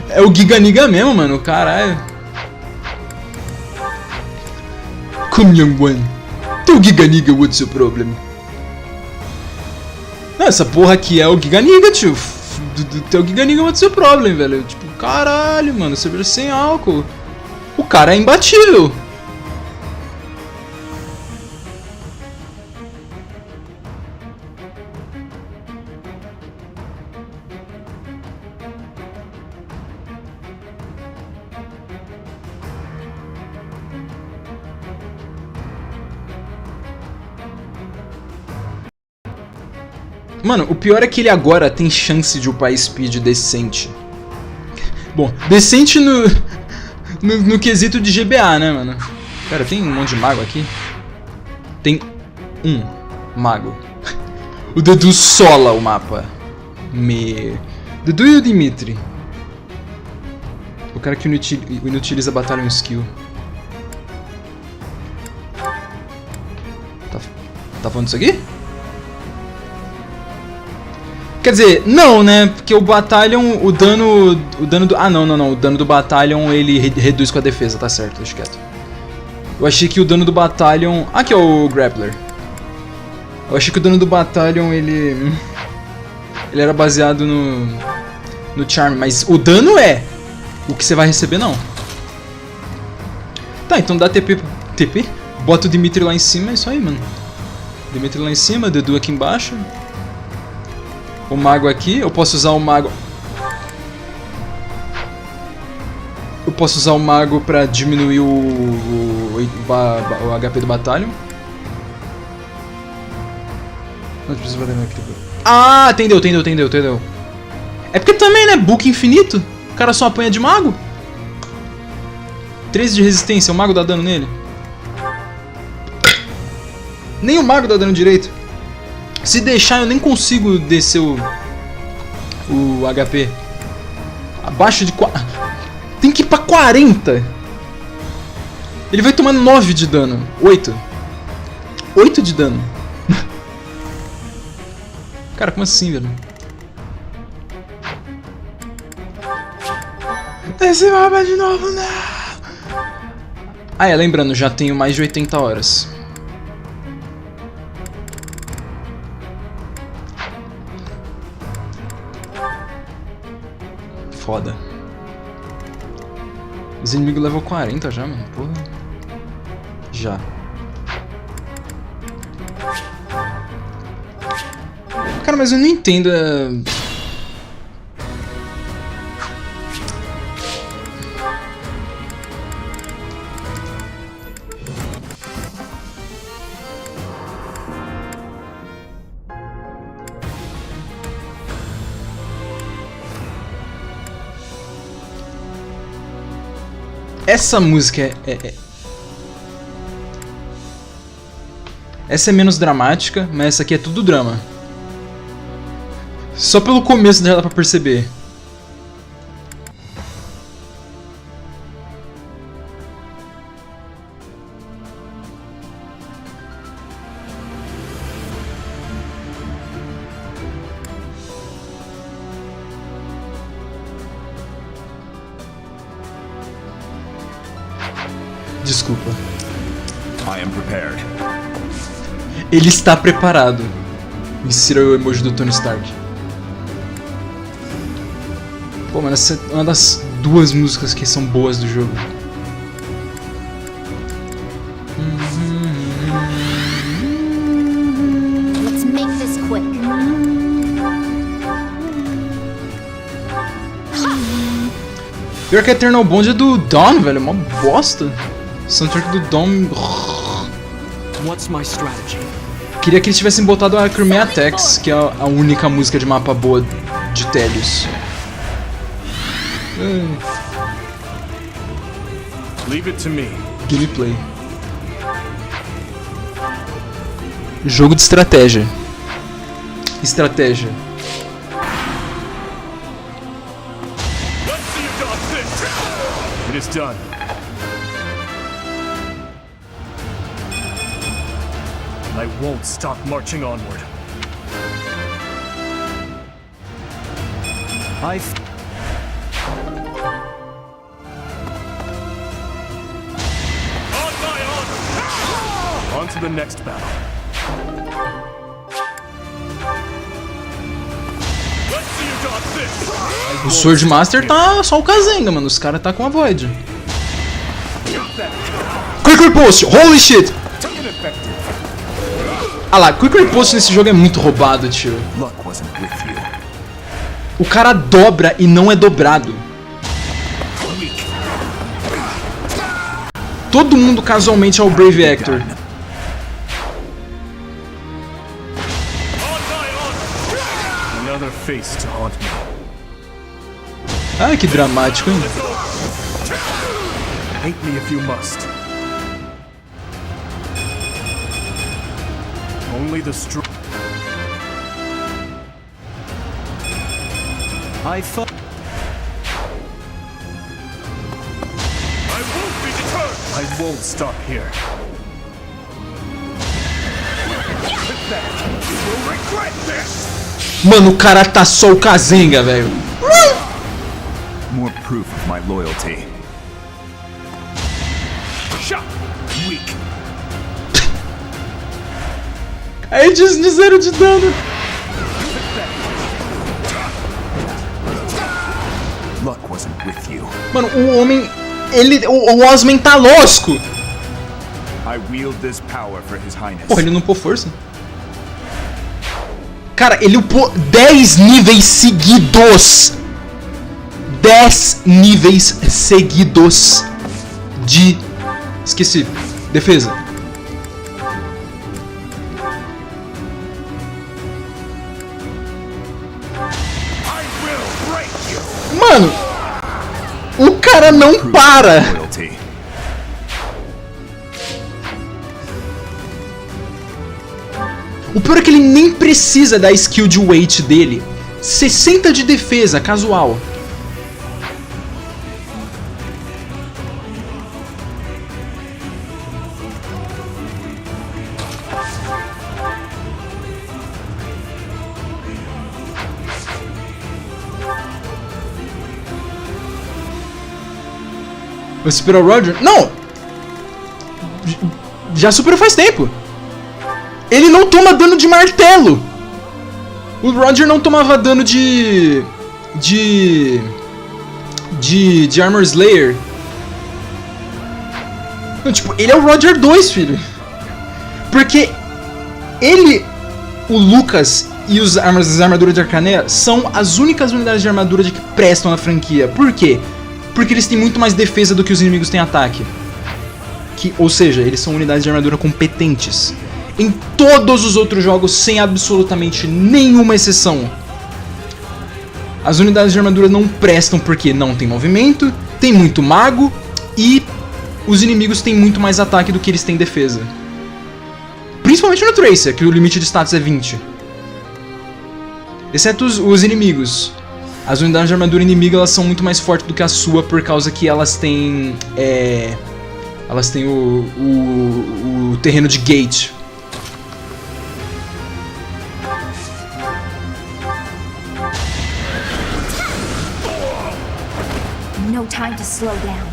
É o Giganiga mesmo, mano. Caralho. Come, young one. Teu Giganiga, what's your problem? Não, essa porra aqui é o Giganiga, tio. Teu Giganiga, what's your problem, velho? Tipo, caralho, mano. Cerveja sem álcool. O cara é imbatível. Mano, o pior é que ele agora tem chance de upar speed decente. Bom, decente no quesito de GBA, né, mano? Pera, tem um monte de mago aqui? Tem um mago. O Dedu sola o mapa. Dedu e o Dimitri. O cara que inutiliza a batalha skill. Tá falando isso aqui? Quer dizer, não, né? Porque o Battalion, o dano do... Ah, não. O dano do Battalion, ele reduz com a defesa, tá certo, deixa quieto. Eu achei que o dano do Battalion... Aqui é o Grappler. Eu achei que o dano do Battalion, ele era baseado no Charm, mas o dano é... O que você vai receber, não. Tá, então dá TP. Bota o Dimitri lá em cima, é isso aí, mano. Dimitri lá em cima, Dedu aqui embaixo. O mago aqui, eu posso usar o mago... Eu posso usar o mago pra diminuir o HP do Battalion. Não precisa bater no equilíbrio. Ah, entendeu. É porque também, né? Book infinito. O cara só apanha de mago. 13 de resistência, o mago dá dano nele. Nem o mago dá dano direito. Se deixar, eu nem consigo descer o HP. Abaixo de 4. Tem que ir pra 40. Ele vai tomar 9 de dano. 8. 8 de dano. Cara, como assim, velho? Esse mapa de novo, não. Ah, é, lembrando, já tenho mais de 80 horas. Foda. Os inimigos level 40 já, mano. Porra. Já. Cara, mas eu não entendo. Essa música Essa é menos dramática, mas essa aqui é tudo drama. Só pelo começo já dá pra perceber. Desculpa. I am prepared. Ele está preparado. Insira o emoji do Tony Stark. Pô, mano, essa é uma das duas músicas que são boas do jogo. Let's make this quick. Pior que Eternal Bond é do Dawn, velho. É uma bosta. Soundtrack do Dawn. What's my strategy? Queria que eles tivessem botado a Crime Attacks, que é a única música de mapa boa de Télios. Leave it to me. Gameplay. Jogo de estratégia. Estratégia. It is done. I won't stop marching onward. On to the next battle. Let's see you dodge this. O Sword Master tá só o Kazenga, mano. Os caras tá com a Void. Quick Riposte! Holy shit! Ah lá, Quick Riposte nesse jogo é muito roubado, tio. O cara dobra e não é dobrado. Todo mundo casualmente é o Brave Actor. Ah, que dramático, hein? Hate me if you must. Only the strong. I thought. I won't be deterred. I won't stop here. You will regret this. Mano, o cara tá só o Kazenga, velho. More proof of my loyalty. Shot. Weak. Aí de 0 de dano. Luck wasn't with you. Mano, o homem... O Osman tá losco. I wield this power for His Highness. Porra, ele não upou força. Cara, ele upou 10 níveis seguidos. 10 níveis seguidos de... Esqueci. Defesa. cara não para! O pior é que ele nem precisa da skill de weight dele. 60 de defesa, casual. Vai superar o Roger? Não! Já superou faz tempo. Ele não toma dano de martelo. O Roger não tomava dano de Armor Slayer. Não, tipo, ele é o Roger 2, filho. Porque ele, o Lucas e as armaduras de Arcaneia são as únicas unidades de armadura que prestam na franquia. Por quê? Porque eles têm muito mais defesa do que os inimigos têm ataque. Ou seja, eles são unidades de armadura competentes. Em todos os outros jogos, sem absolutamente nenhuma exceção, as unidades de armadura não prestam porque não tem movimento, tem muito mago e os inimigos têm muito mais ataque do que eles têm defesa. Principalmente no Tracer, que o limite de status é 20. Exceto os inimigos. As unidades de armadura inimiga elas são muito mais fortes do que a sua por causa que elas têm o terreno de gate. No time to slow down.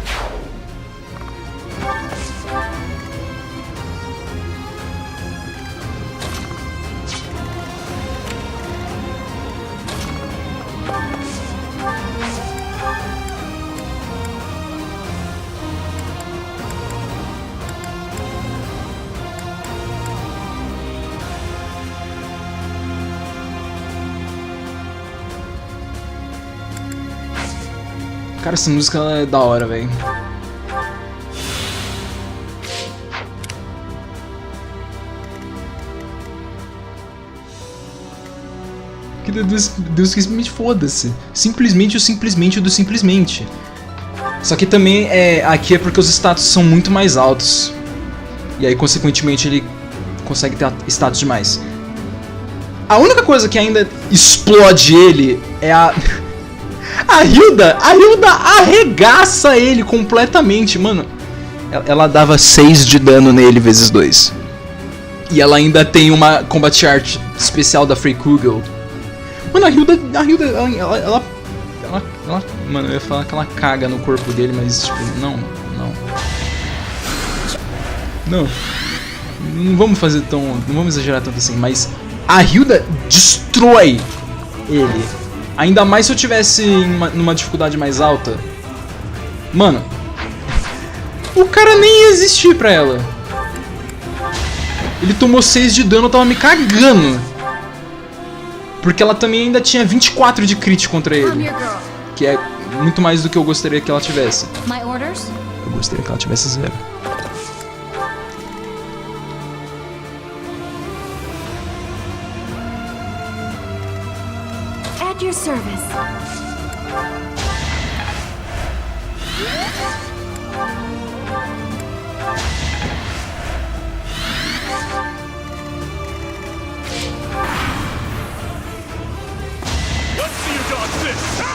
Cara, essa música ela é da hora, velho. Que Deus que simplesmente foda-se. Simplesmente o simplesmente do simplesmente. Só que também aqui é porque os status são muito mais altos. E aí, consequentemente, ele consegue ter status demais. A única coisa que ainda explode ele é a... A Hilda arregaça ele completamente, mano. Ela dava 6 de dano nele vezes 2. E ela ainda tem uma combat art especial da Frey Kugel. Mano, a Hilda ela mano, eu ia falar que ela caga no corpo dele, mas tipo, não vamos fazer não vamos exagerar tanto assim, mas a Hilda destrói ele. Ainda mais se eu tivesse numa dificuldade mais alta. Mano, o cara nem ia existir pra ela. Ele tomou 6 de dano, eu tava me cagando. Porque ela também ainda tinha 24 de crit contra ele. Que é muito mais do que eu gostaria que ela tivesse. Eu gostaria que ela tivesse 0. At your service.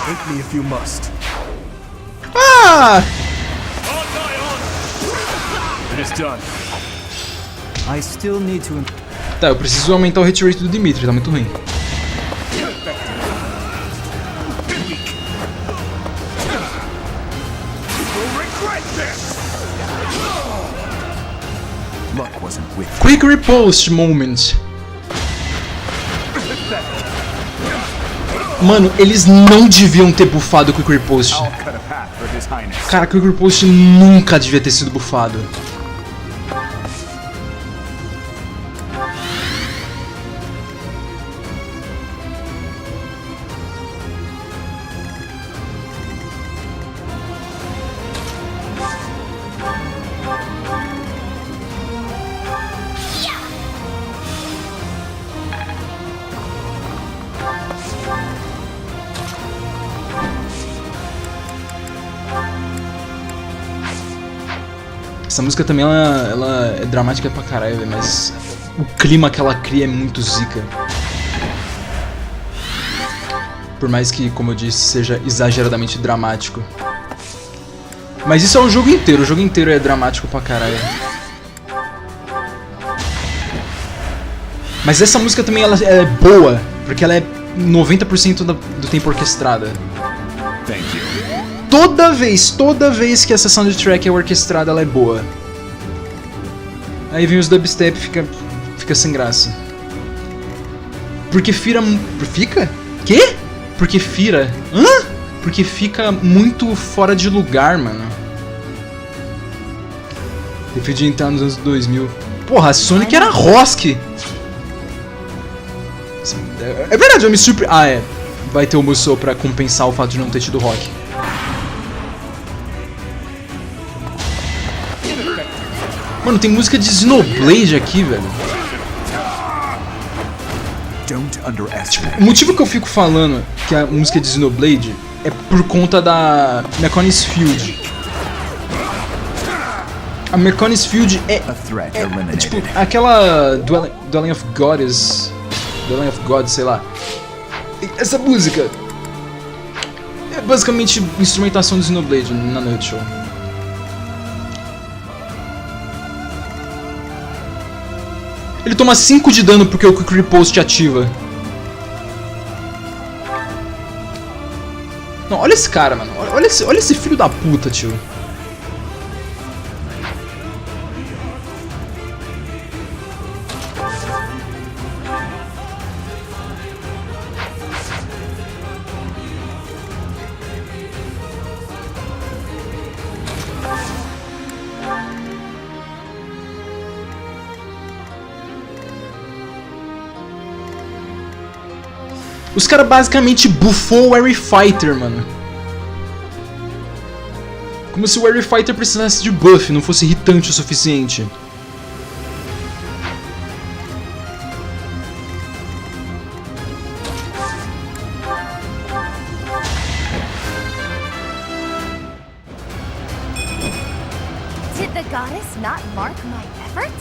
Hate me if you must. Ah! It is done. I still need to... Tá, eu preciso aumentar o hit rate do Dimitri, tá muito ruim. Quick Repost Moment. Mano, eles não deviam ter buffado o Quick Repost. Cara, Quick Repost nunca devia ter sido buffado. Essa música também, ela é dramática pra caralho, velho, mas o clima que ela cria é muito zica. Por mais que, como eu disse, seja exageradamente dramático. Mas isso é o jogo inteiro é dramático pra caralho. Mas essa música também ela é boa, porque ela é 90% do tempo orquestrada. Toda vez que essa soundtrack é orquestrada, ela é boa. Aí vem os dubstep e fica sem graça. Porque fica? Quê? Porque fira? Hã? Porque fica muito fora de lugar, mano. Prefiro de entrar nos anos 2000. Porra, a Sonic era Rosk! É verdade, eu me surpreendo. Ah, é. Vai ter o Musou pra compensar o fato de não ter tido rock. Mano, tem música de Xenoblade aqui, velho. Tipo, o motivo que eu fico falando que a música de Xenoblade é por conta da Megaman Field. A Megaman Field é tipo aquela Dwelling of Goddess, Dwelling of God, sei lá. Essa música é basicamente instrumentação de Xenoblade na nutshell. Ele toma 5 de dano porque o Quick Riposte ativa. Não, olha esse cara, mano. Olha esse filho da puta, tio. Os caras basicamente buffou o Wary Fighter, mano. Como se o Wary Fighter precisasse de buff, não fosse irritante o suficiente. Did the goddess not mark my effort?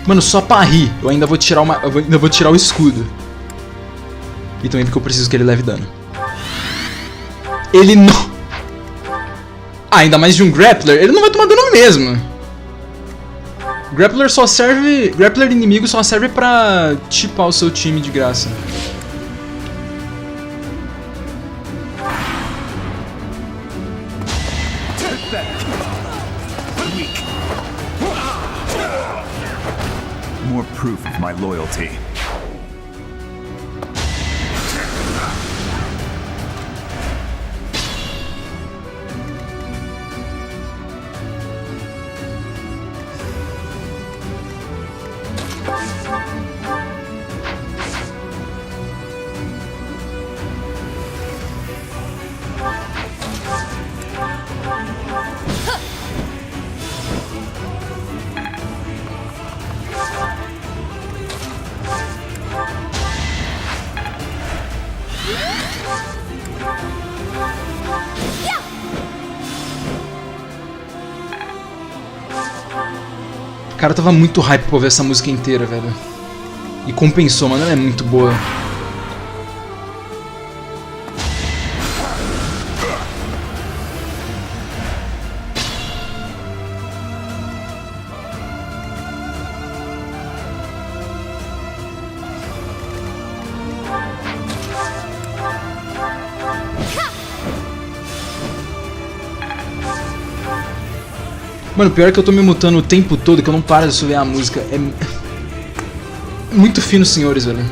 Mano, só pra rir, eu ainda vou tirar o escudo. E também porque eu preciso que ele leve dano. Ele não... Ah, ainda mais de um grappler, ele não vai tomar dano mesmo. Grappler só serve... Grappler inimigo só serve pra tipar o seu time de graça. More proof of my loyalty. Cara, eu tava muito hype pra ouvir essa música inteira, velho. E compensou, mano, ela é muito boa. Mano, pior é que eu tô me mutando o tempo todo, que eu não paro de subir a música. É muito fino, senhores, velho.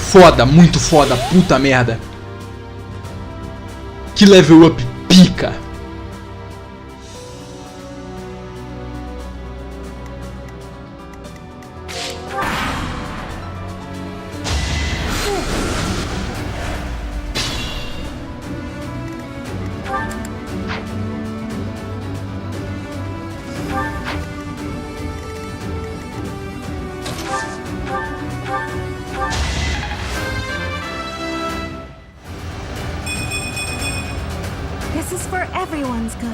Foda, muito foda, puta merda. Que level up pica. This is for everyone's good.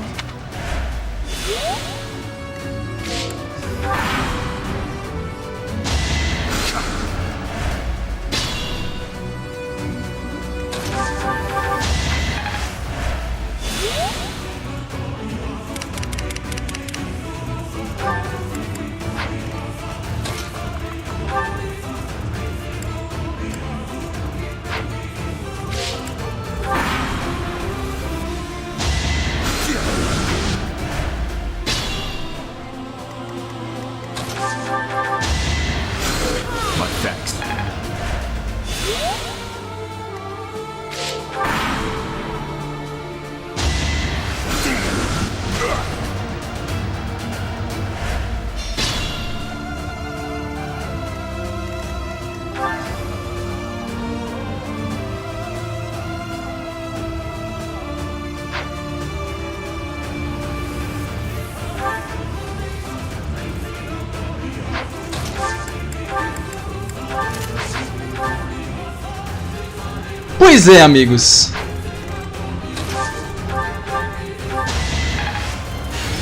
Pois é, amigos.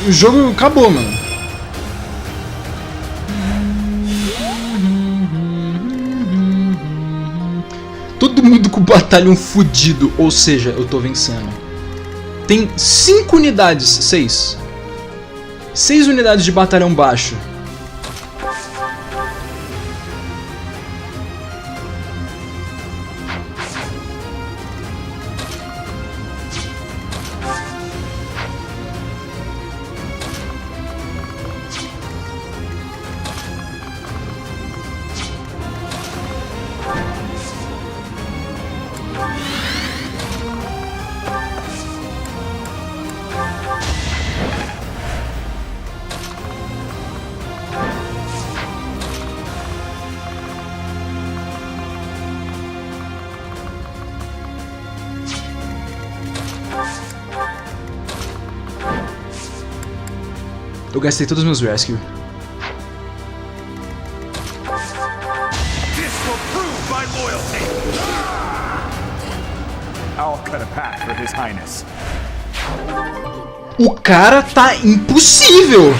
O jogo acabou, mano. Todo mundo com o batalhão fudido, ou seja, eu tô vencendo. Tem 5 unidades, 6 unidades de batalhão baixo. Eu gastei todos os meus rescue. O cara tá impossível.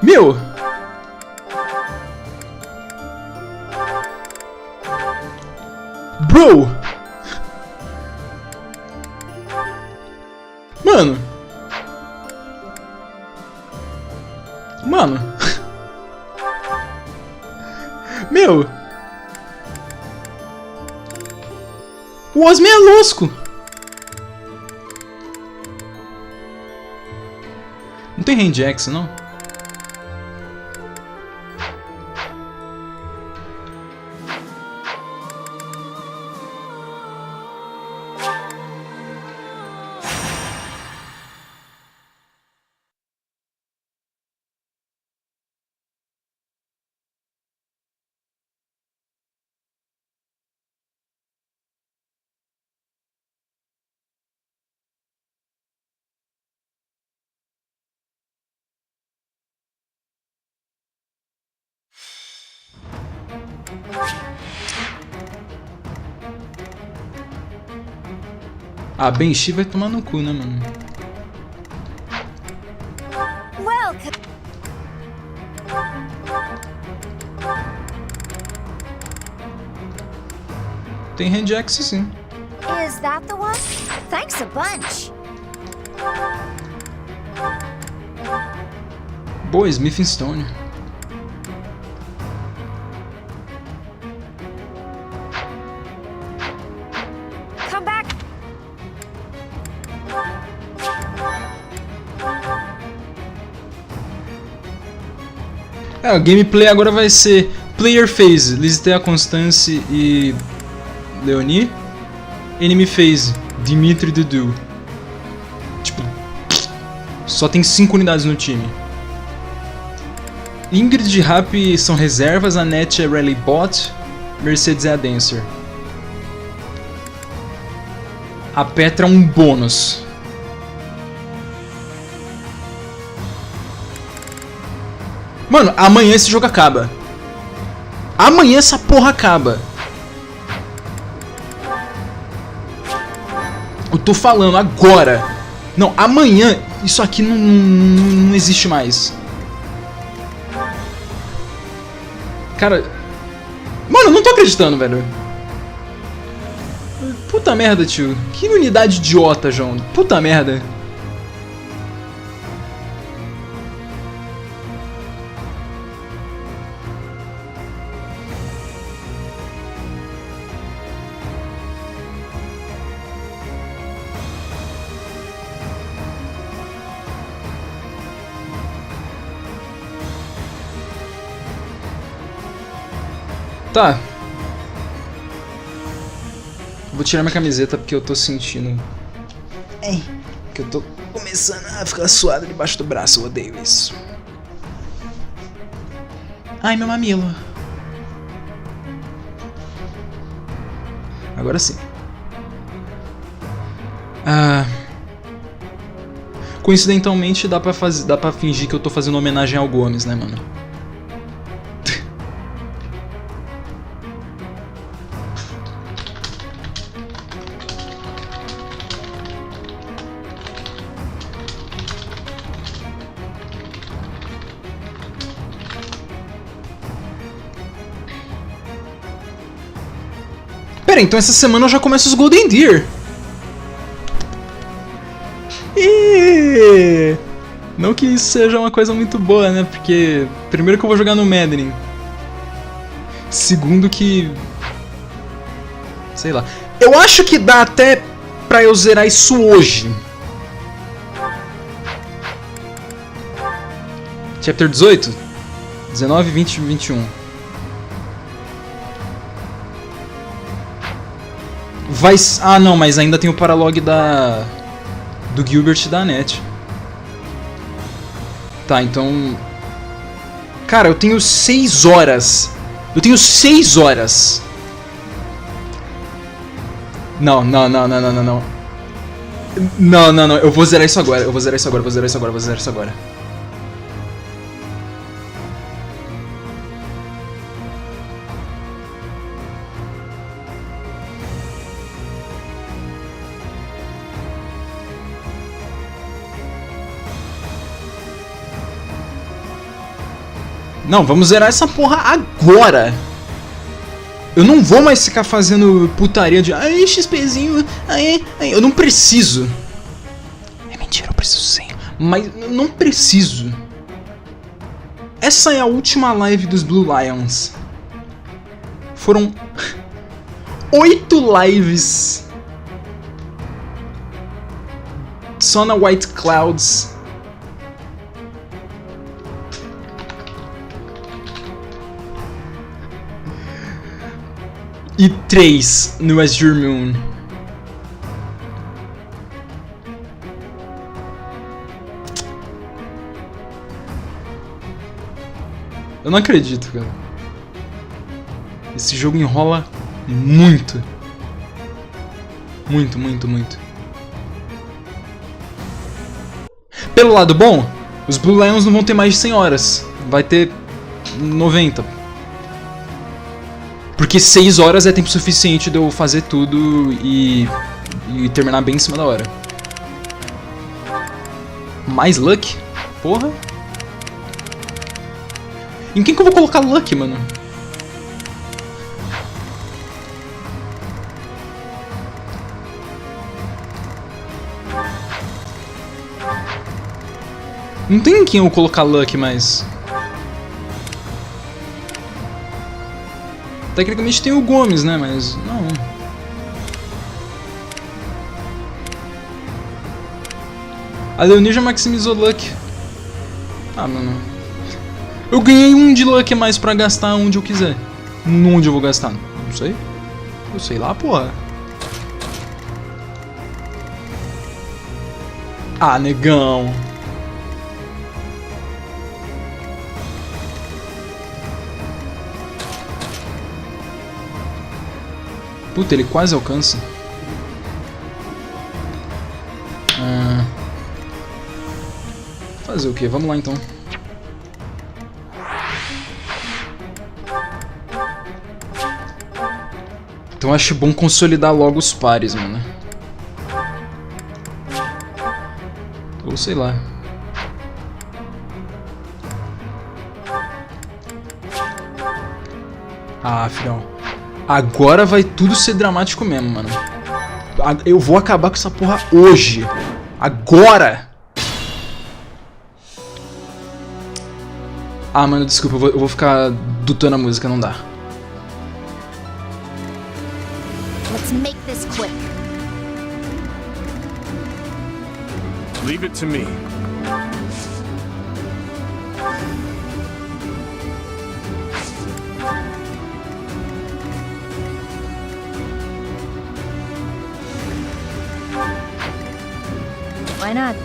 Meu. Bro! Mano! Meu! O Osme é louco! Não tem hand axe, não? Ah, Benchi vai tomar no cu, né, mano? Tem hand axe, sim. Is that the one? Thanks a bunch. Boa, Smith Stone. O gameplay agora vai ser Player Phase, Listea, Constance e Leonie. Enemy Phase, Dimitri e Dudu. Tipo, só tem 5 unidades no time. Ingrid e Happy são reservas, a Net é Rally Bot, Mercedes é a Dancer. A Petra é um bônus. Mano, amanhã esse jogo acaba. Amanhã essa porra acaba. Eu tô falando agora. Não, amanhã isso aqui não existe mais. Cara... Mano, eu não tô acreditando, velho. Puta merda, tio. Que unidade idiota, João. Puta merda. Tá. Vou tirar minha camiseta porque eu tô sentindo... que eu tô começando a ficar suado debaixo do braço. Eu odeio isso. Ai, meu mamilo. Agora sim. Coincidentalmente dá pra fingir que eu tô fazendo homenagem ao Gomes, né, mano? Pera, então essa semana eu já começo os Golden Deer. Não que isso seja uma coisa muito boa, né? Porque primeiro que eu vou jogar no Madden. Segundo que... sei lá. Eu acho que dá até pra eu zerar isso hoje. Chapter 18? 19, 20 e 21. Vai... ah, não, mas ainda tem o paralog do Gilbert e da Annette. Tá, então... cara, eu tenho 6 horas. Eu tenho 6 horas. Não. Não. Eu vou zerar isso agora. Eu vou zerar isso agora. Não, vamos zerar essa porra agora. Eu não vou mais ficar fazendo putaria de... ai, XPzinho, ai. Eu não preciso. É mentira, eu preciso sim. Mas eu não preciso. Essa é a última live dos Blue Lions. Foram 8 lives só na White Clouds. E 3 no Azure Moon. Eu não acredito, cara. Esse jogo enrola muito. Muito. Pelo lado bom, os Blue Lions não vão ter mais de 100 horas. Vai ter 90. Porque 6 horas é tempo suficiente de eu fazer tudo e terminar bem em cima da hora. Mais luck? Porra. Em quem que eu vou colocar luck, mano? Não tem em quem eu colocar luck mais. Tecnicamente tem o Gomes, né? Mas não. A Leonie já maximizou luck. Ah, mano. Eu ganhei um de luck a mais pra gastar onde eu quiser. Onde eu vou gastar? Não sei. Eu sei lá, porra. Ah, negão. Puta, ele quase alcança. Fazer o que? Vamos lá então. Então acho bom consolidar logo os pares, mano. Ou sei lá. Ah, filhão. Agora vai tudo ser dramático mesmo, mano. Eu vou acabar com essa porra hoje. Agora! Ah, mano, desculpa, eu vou ficar dutando a música, não dá. Let's make this quick. Leave it to me. Why not?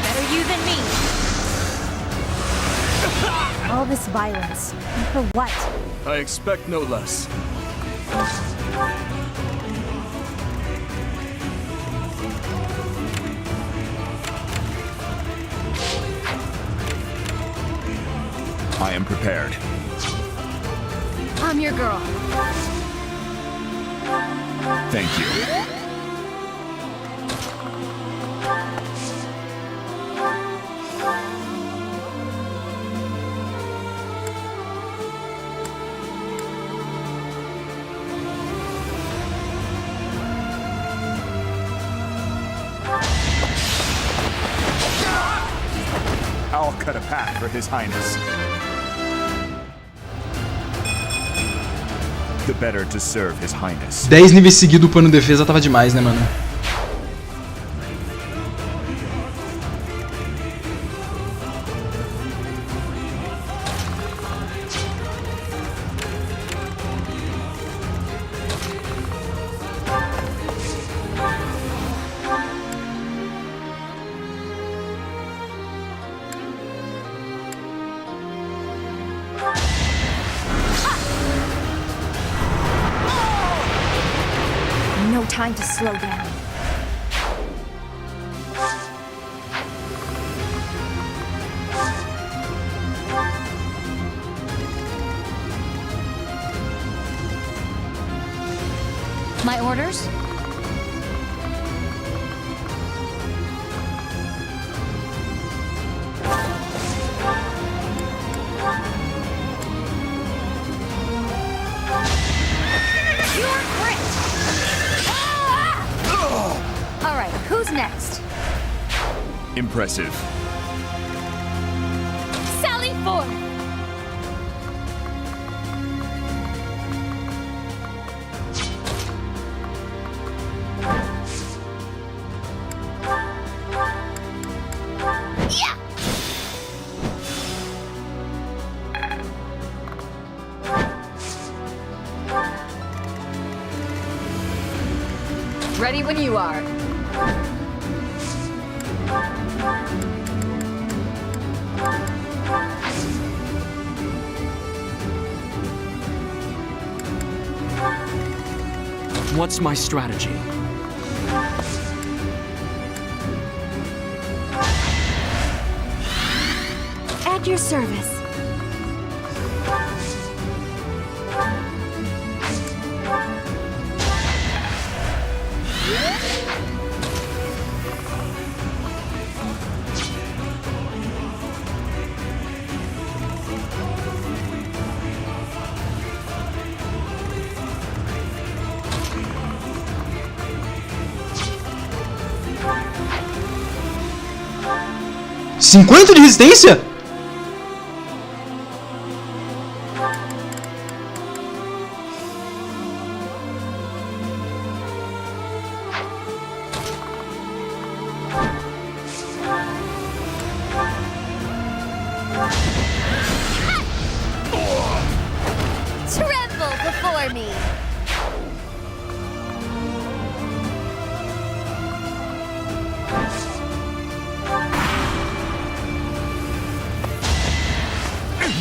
Better you than me. All this violence. And for what? I expect no less. I am prepared. I'm your girl. Thank you. I'll cut a path for His Highness. The better to serve His Highness. 10 níveis seguidos upando defesa tava demais, né, mano? No time to slow down. My orders? Alright, who's next? Impressive. Sally forth! Yeah! Ready when you are. What's my strategy? At your service. $50 de resistência? before me.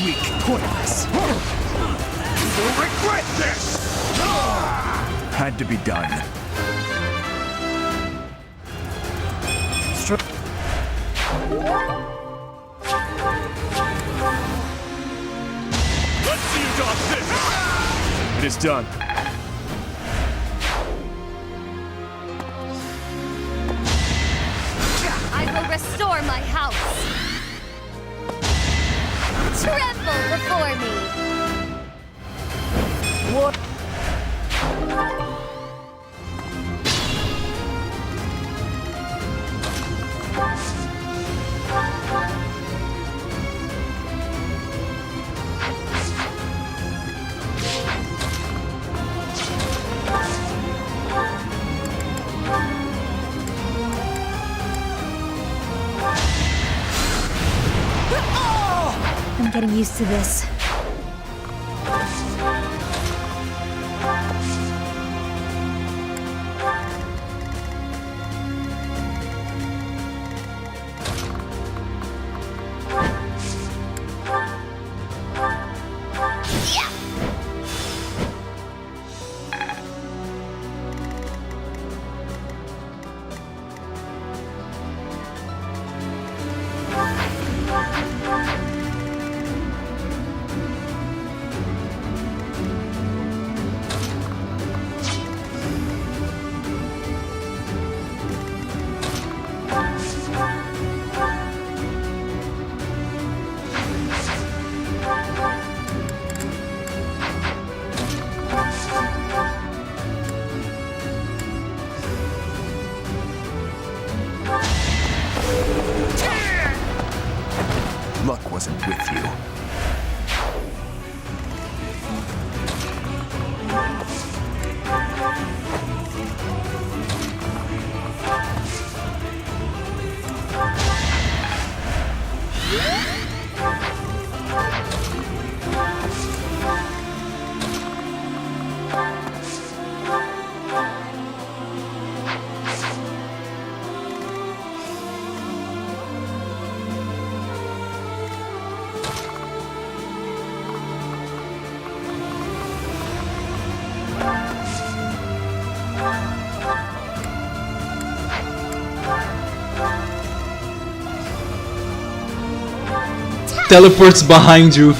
Weak, pointless. You will regret this! Had to be done. Let's see you dodge this! It is done. I will restore my house. Tremble before me. What? I'm getting used to this. Luck wasn't with you. Teleports behind you.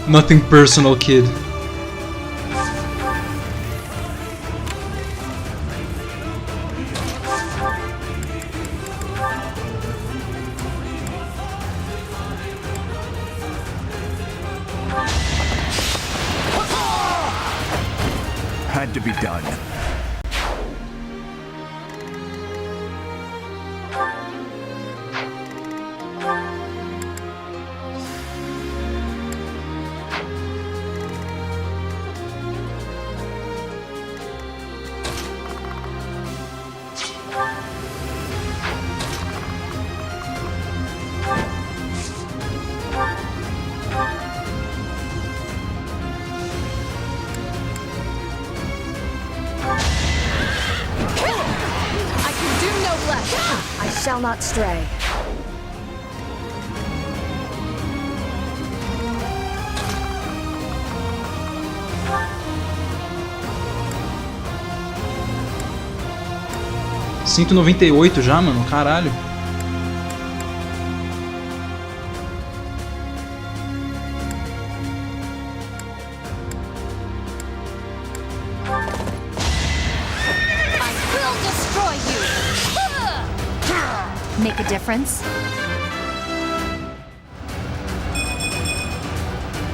Nothing personal, kid. Had to be done. I shall not stray. $198 já, mano? Caralho. Make a difference?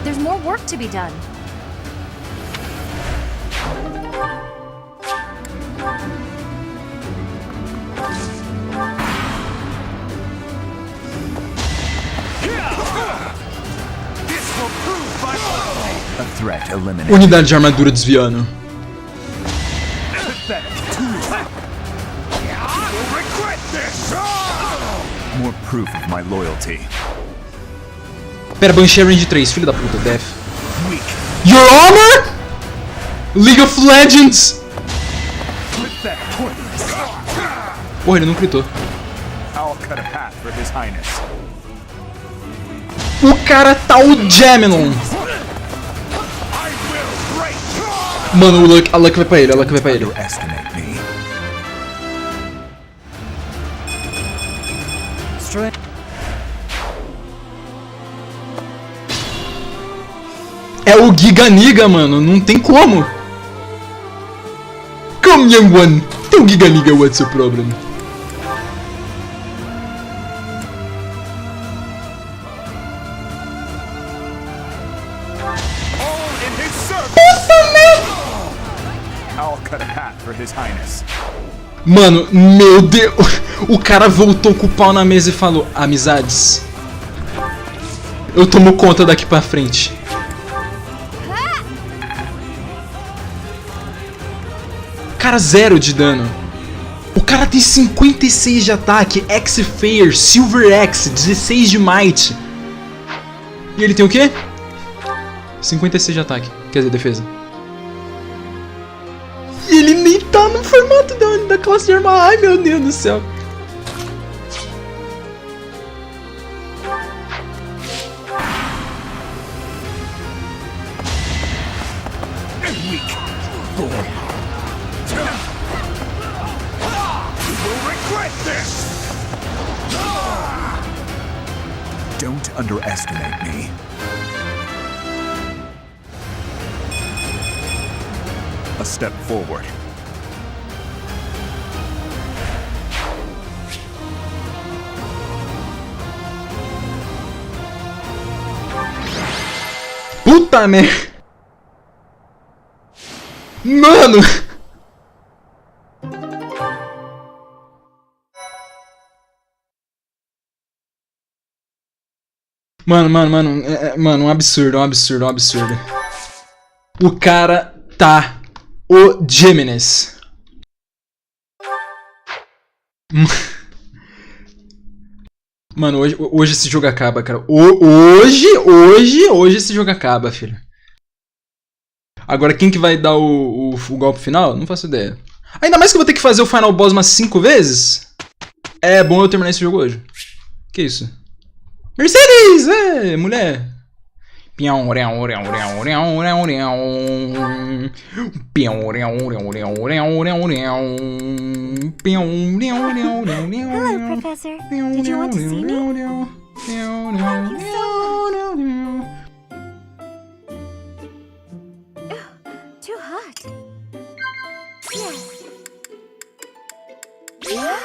There's more work to be done. A threat eliminated. Unidade de armadura desviando. More proof of my loyalty. Pera, Banshee range 3, filho da puta, Death. Your Honor? League of Legends! Porra, ele não gritou. O cara tá o Gemini. Mano, a Luck vai pra ele, É o Giganiga, mano, não tem como. Come young one, tem o Giganiga, what's your problem? Mano, meu Deus, o cara voltou com o pau na mesa e falou: amizades, eu tomo conta daqui pra frente. Cara, 0 de dano. O cara tem 56 de ataque, X Fair, Silver X, 16 de Might. E ele tem o quê? 56 de ataque, quer dizer, defesa. E ele nem tá no formato da classe de arma. Ai, meu Deus do céu. Don't underestimate me. A step forward. Puta merda. Mano. Mano, um absurdo. O cara tá o Geminis. Mano, hoje esse jogo acaba, cara. Hoje esse jogo acaba, filho. Agora quem que vai dar o golpe final? Não faço ideia. Ainda mais que eu vou ter que fazer o final boss umas 5 vezes. É bom eu terminar esse jogo hoje. Que isso? Mercedes! É, mulher! Hello, Professor. Did you want to see me? Thank you so much. Too hot. Yes. Yeah.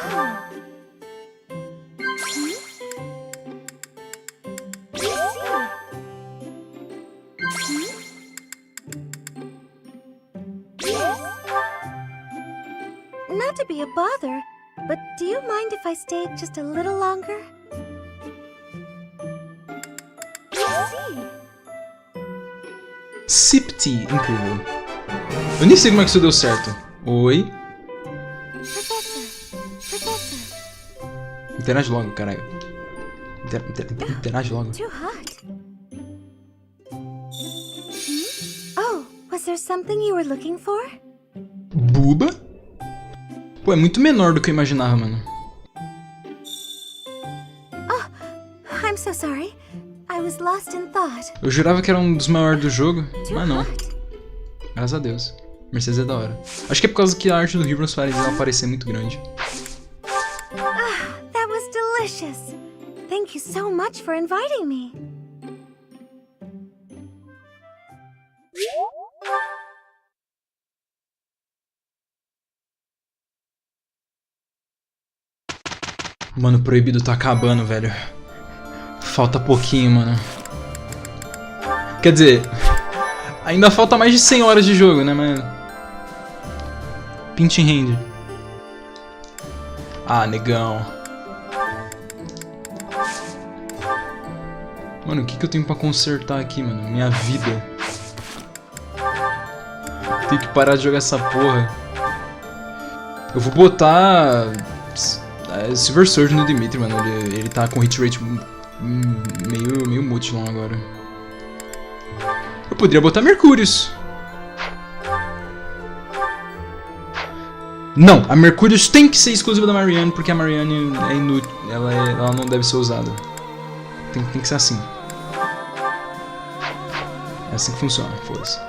Not to be a bother, but do you mind if I stay just a little longer? Sipti, incrível. Eu nem sei como é que isso deu certo. Oi? Professor. Interage logo, caralho. Interage logo. Too hot. Oh, was there something you were looking for? Buba? Pô, é muito menor do que eu imaginava, mano. Oh, I'm so sorry. I was lost in thought. Eu jurava que era um dos maiores do jogo, mas não. Graças a Deus. Mercedes é da hora. Acho que é por causa que a arte do Regras faz ela parecer muito grande. That was delicious. Thank you so much for inviting me. Mano, o proibido tá acabando, velho. Falta pouquinho, mano. Quer dizer, ainda falta mais de 100 horas de jogo, né, mano? Pinch in hand. Ah, negão. Mano, o que eu tenho pra consertar aqui, mano? Minha vida. Tenho que parar de jogar essa porra. Eu vou botar Silver Sword no Dimitri, mano. Ele tá com hit rate meio mutilon agora. Eu poderia botar Mercúrios. Não, a Mercúrius tem que ser exclusiva da Marianne, porque a Marianne é inútil, ela não deve ser usada. Tem que ser assim. É assim que funciona, foda-se.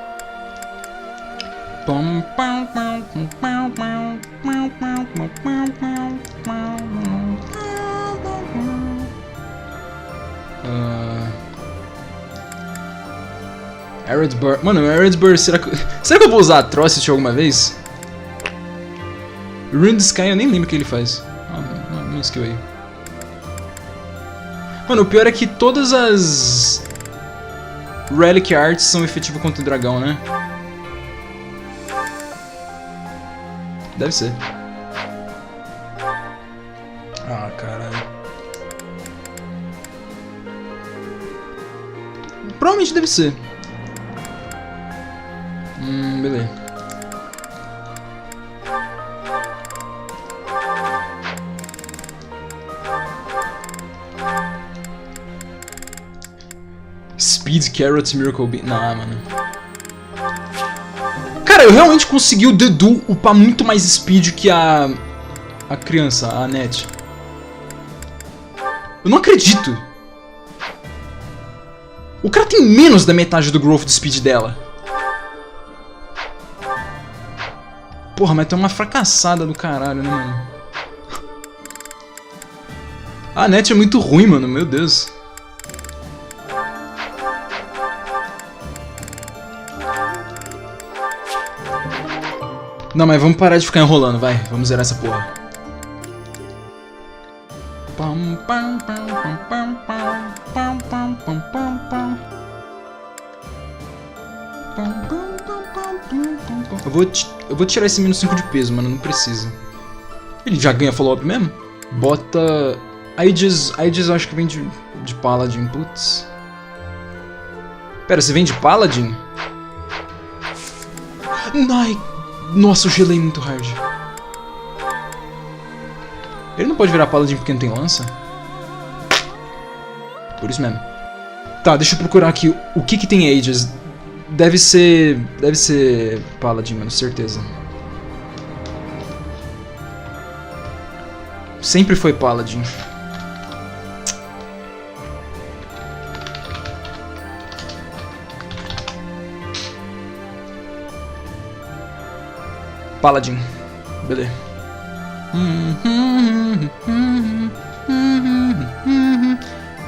Arid Mano, Arid Burst, será que eu vou usar Atrocity alguma vez? Ruined Sky eu nem lembro o que ele faz. Uma skill aí. Mano, o pior é que todas as Relic Arts são efetivas contra o dragão, né? Deve ser. Ah, caralho. Provavelmente deve ser. Beleza. Speed, Carrot, Miracle Bean. Não, mano. Cara, eu realmente consegui o Dedu upar muito mais speed que a criança, a Net. Eu não acredito. O cara tem menos da metade do growth de speed dela. Porra, mas tem uma fracassada do caralho, né, mano? A Net é muito ruim, mano, meu Deus. Não, mas vamos parar de ficar enrolando, vai. Vamos zerar essa porra. Eu vou tirar esse menos 5 de peso, mano, não precisa. Ele já ganha follow-up mesmo? Bota... Aegis eu acho que vem de Paladin, putz. Pera, você vem de Paladin? Ai, nossa, eu gelei muito hard. Ele não pode virar Paladin porque não tem lança? Por isso mesmo. Tá, deixa eu procurar aqui o que tem Aegis. Deve ser Paladin, mano, certeza. Sempre foi Paladin. Paladin. Beleza.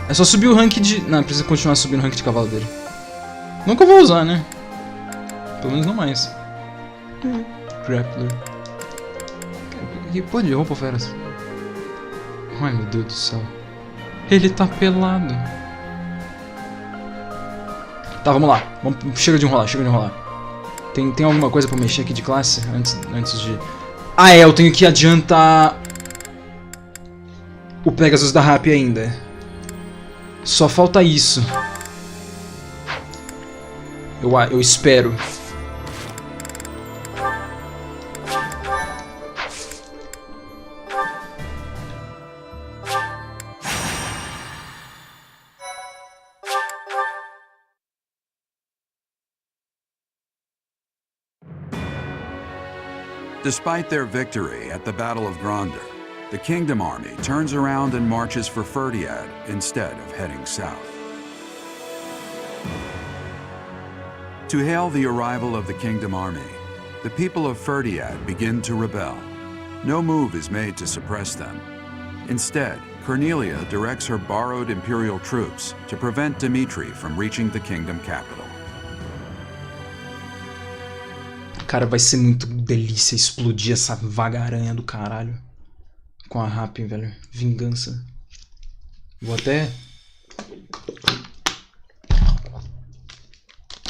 É só subir o rank de... Não, precisa continuar subindo o rank de cavalo dele. Nunca vou usar, né? Pelo menos não mais. Grappler. Que pô de roupa, feras? Ai, meu Deus do céu. Ele tá pelado. Tá, vamos lá. Chega de enrolar, Tem alguma coisa pra mexer aqui de classe? Antes de... Ah, eu tenho que adiantar... o Pegasus da Rap ainda. Só falta isso. Eu espero. Despite their victory at the Battle of Gronder, the Kingdom Army turns around and marches for Ferdiad instead of heading south. To hail the arrival of the Kingdom Army, the people of Ferdiad begin to rebel. No move is made to suppress them. Instead, Cornelia directs her borrowed Imperial troops to prevent Dimitri from reaching the Kingdom capital. Cara, vai ser muito delícia explodir essa vaga-aranha do caralho. Com a Rap, velho. Vingança. Vou até...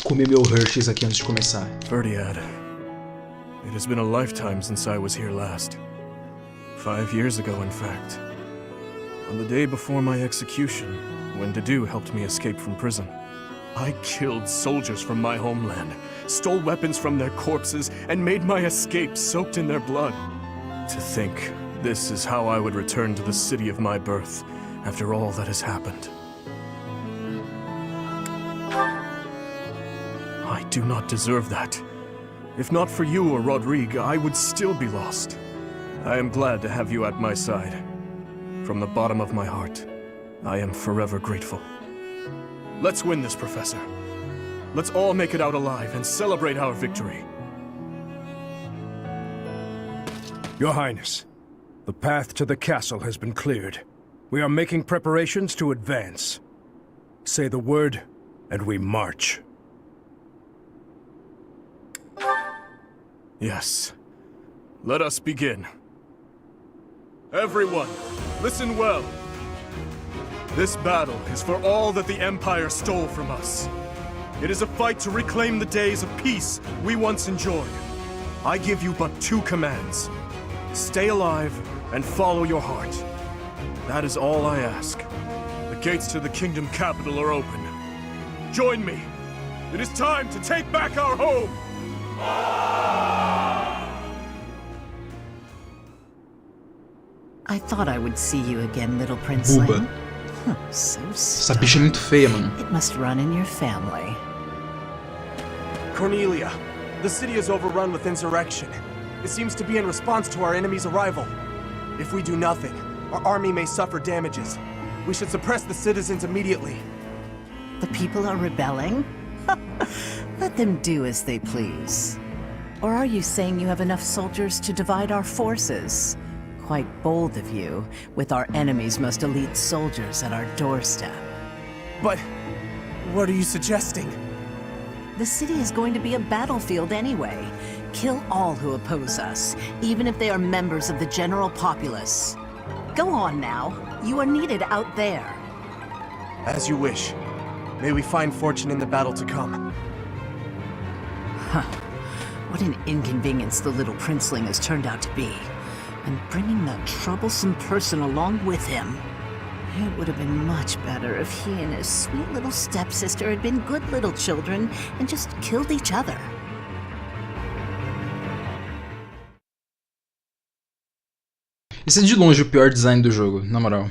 comer meu Hershey's aqui antes de começar. Ferdiad. It has been a lifetime since I was here last. 5 years ago, in fact. On the day before my execution, when Dedu helped me escape from prison. I killed soldiers from my homeland, stole weapons from their corpses, and made my escape soaked in their blood. To think this is how I would return to the city of my birth after all that has happened. I do not deserve that, If not for you or Rodrigue, I would still be lost. I am glad to have you at my side. From the bottom of my heart, I am forever grateful. Let's win this, Professor. Let's all make it out alive and celebrate our victory. Your Highness, the path to the castle has been cleared. We are making preparations to advance. Say the word, and we march. Yes. Let us begin. Everyone, listen well. This battle is for all that the Empire stole from us. It is a fight to reclaim the days of peace we once enjoyed. I give you but 2 commands. Stay alive and follow your heart. That is all I ask. The gates to the kingdom capital are open. Join me. It is time to take back our home! I thought I would see you again, little princeling. Buba. So Essa bicha é muito feia, mano. It must run in your family. Cornelia, the city is overrun with insurrection. It seems to be in response to our enemy's arrival. If we do nothing, our army may suffer damages. We should suppress the citizens immediately. The people are rebelling? Let them do as they please. Or are you saying you have enough soldiers to divide our forces? Quite bold of you, with our enemy's most elite soldiers at our doorstep. But what are you suggesting? The city is going to be a battlefield anyway. Kill all who oppose us, even if they are members of the general populace. Go on now. You are needed out there. As you wish. May we find fortune in the battle to come. Huh. What an inconvenience the little princeling has turned out to be. And bringing that troublesome person along with him. It would have been much better if he and his sweet little stepsister had been good little children and just killed each other. Esse é de longe o pior design do jogo, na moral.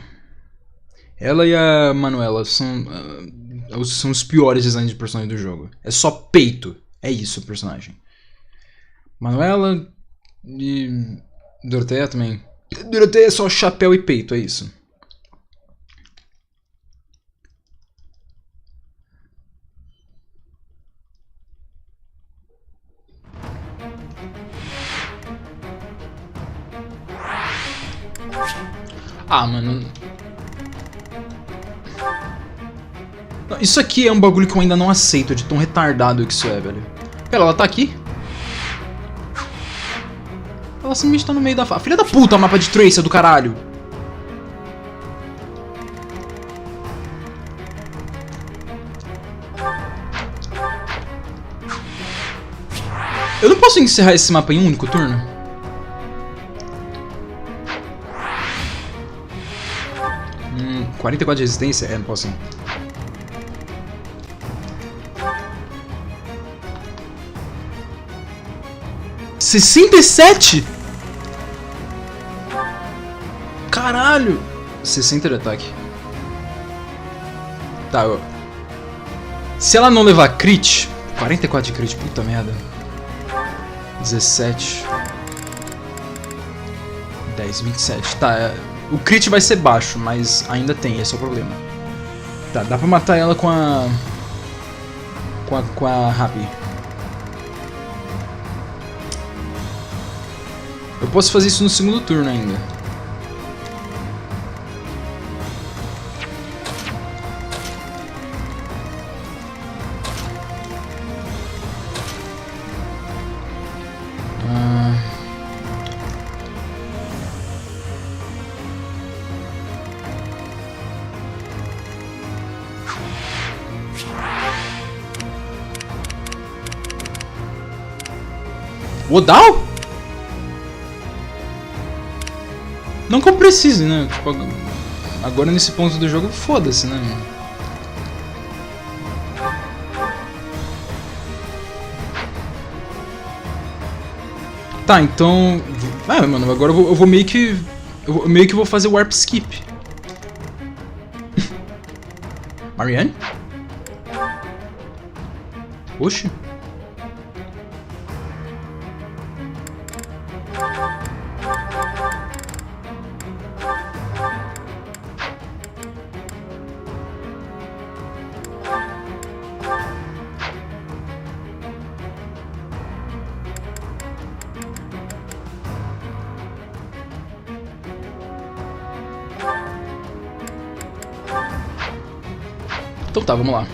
Ela e a Manuela são os piores designs de personagem do jogo. É só peito. É isso o personagem. Manuela e Doroteia também. Doroteia é só chapéu e peito, é isso. Ah, mano. Isso aqui é um bagulho que eu ainda não aceito, de tão retardado que isso é, velho. Pera, ela tá aqui? Ela simplesmente tá no meio da fase. Filha da puta, mapa de Tracer do caralho. Eu não posso encerrar esse mapa em um único turno? Hum, 44 de resistência? É, não posso. 67? Caralho! 60 de ataque. Tá, ó. Se ela não levar crit, 44 de crit, puta merda. 17. 10, 27. Tá, o crit vai ser baixo, mas ainda tem, esse é o problema. Tá, dá pra matar ela com a Happy. Eu posso fazer isso no segundo turno ainda. Odal? Não que eu precise, né? Tipo, agora nesse ponto do jogo, foda-se, né, mano? Tá, então... Ah, mano, agora eu vou meio que... Eu meio que vou fazer warp skip. Marianne? Então tá, vamos lá.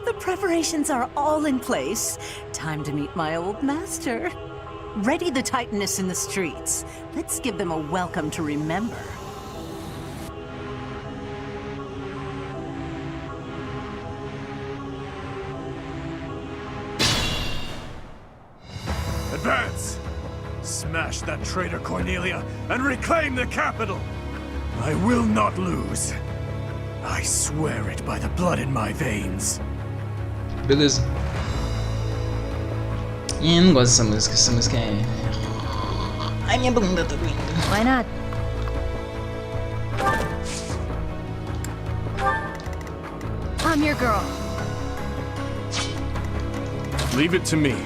The preparations are all in place. Time to meet my old master. Ready the Titaness in the streets. Let's give them a welcome to remember. Advance! Smash that traitor Cornelia and reclaim the capital! I will not lose. I swear it by the blood in my veins. Beleza. Eu não gosto dessa música. Essa música é... Ai, minha bunda tá doendo. Why not? I'm your girl. Leave it to me.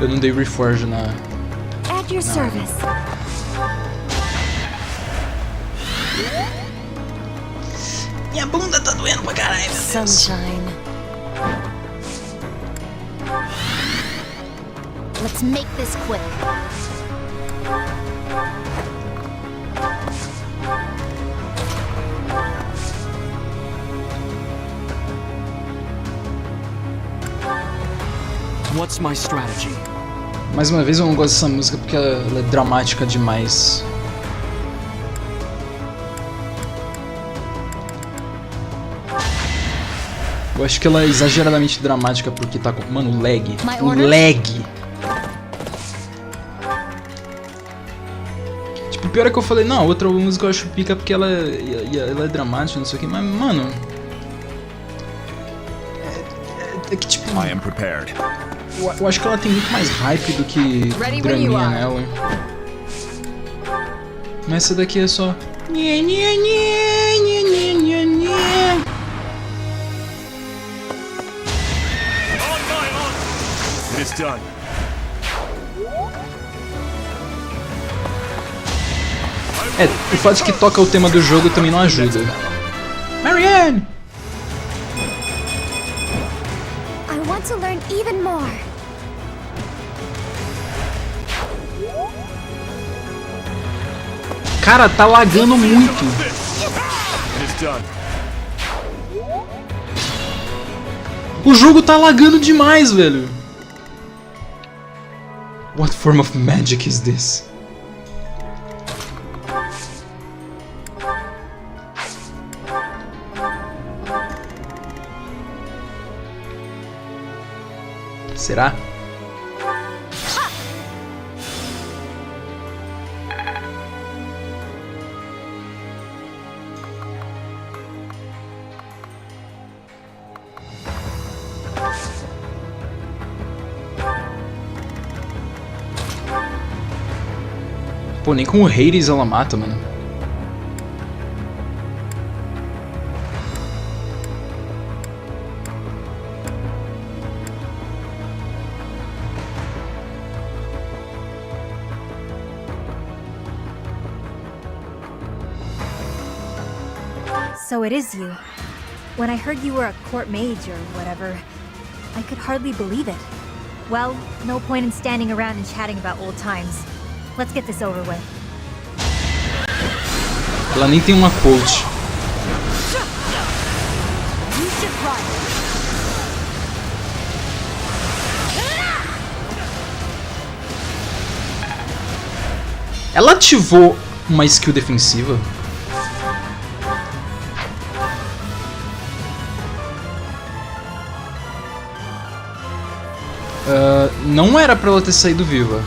Eu não dei reforge na... At your service. Minha bunda tá doendo pra caralho, meu Deus. Sunshine. Let's make this quick. What's my strategy? Mais uma vez eu não gosto dessa música porque ela é dramática demais. Eu acho que ela é exageradamente dramática porque tá com... Mano, lag. Lag. Tipo, pior é que eu falei, não, outra música eu acho pica porque ela é dramática, não sei o que, mas, mano... É que tipo... I am prepared. Eu acho que ela tem muito mais hype do que draminha nela. Mas essa daqui é só... It is done. É, o fato de que toca o tema do jogo também não ajuda. Marianne! I want to learn even more. Cara, tá lagando muito. It is done. O jogo tá lagando demais, velho. What form of magic is this? Será? Pô, nem com o Regras ela mata, mano. So it is you. When I heard you were a court mage or whatever, I could hardly believe it. Well, no point in standing around and chatting about old times. Let's get this over with. Ela nem tem uma quote. Ela ativou uma skill defensiva? Não era pra ela ter saído viva.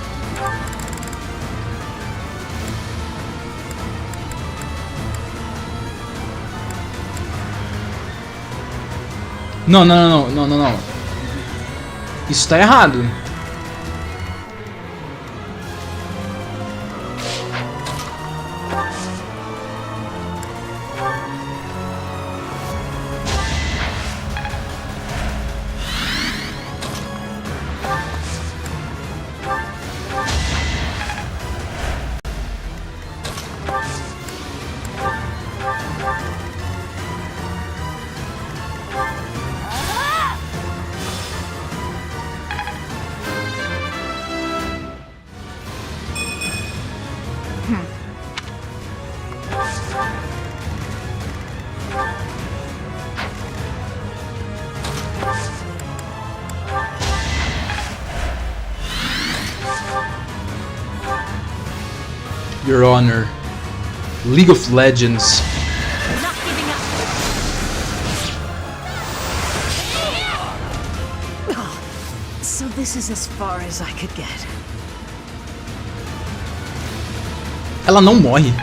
Não. Isso tá errado. Your Honor. League of Legends. Not giving up. So this is as far as I could get. Ela não morre.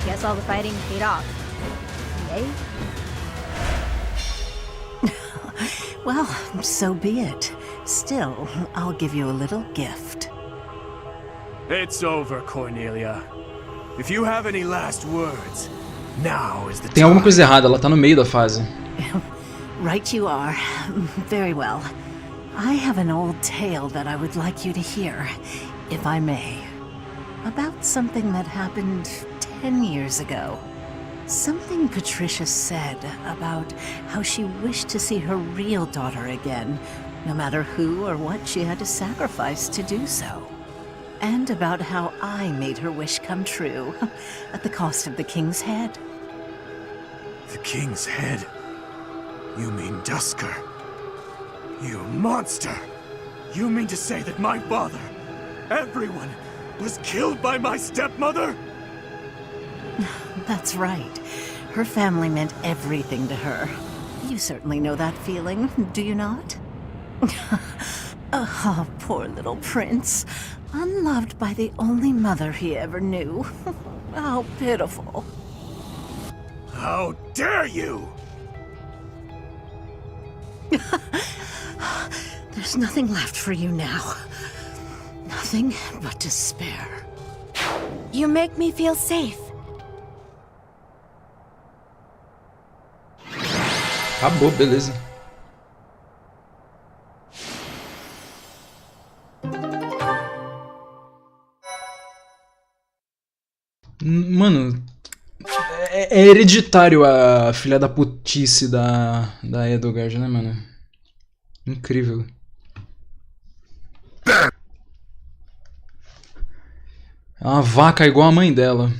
Guess all the fighting paid off. Yay? Well, so be it. Still, I'll give you a little gift. It's over, Cornelia. If you have any last words, now is the Tem alguma coisa errada, ela tá no meio da fase. Right you are. Very well. I have an old tale that I would like you to hear, if I may. About something that happened 10 years ago. Something Patricia said about how she wished to see her real daughter again, no matter who or what she had to sacrifice to do so. And about how I made her wish come true, at the cost of the king's head. The king's head? You mean Dusker? You monster! You mean to say that my father, everyone, was killed by my stepmother? That's right. Her family meant everything to her. You certainly know that feeling, do you not? Oh, poor little prince. Unloved by the only mother he ever knew. How pitiful. How dare you! There's nothing left for you now. Nothing but despair. You make me feel safe. Acabou, beleza. Mano, é hereditário a filha da putice da Edogard, né, mano? Incrível. É uma vaca igual a mãe dela.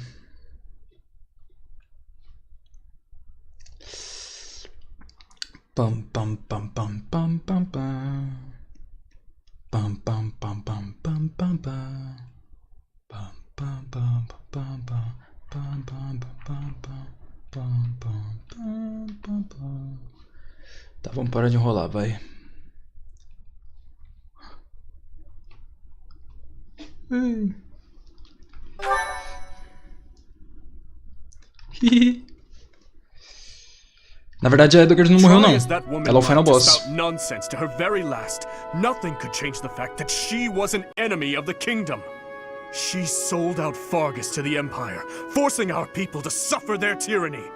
Pam pam pam pam pam pam pam. Pam pam pam pam pam pam pam. Pam pam pam pam pam pam pam pam pam pam pam pam. Tá, vamos parar de enrolar, vai. Na verdade, a Edogard não morreu, não. Ela é o final boss. Nonsense to her very last. Nothing could change the fact that she was an enemy of the kingdom. She sold out Fargus to the Empire, forcing our people to suffer their tyranny.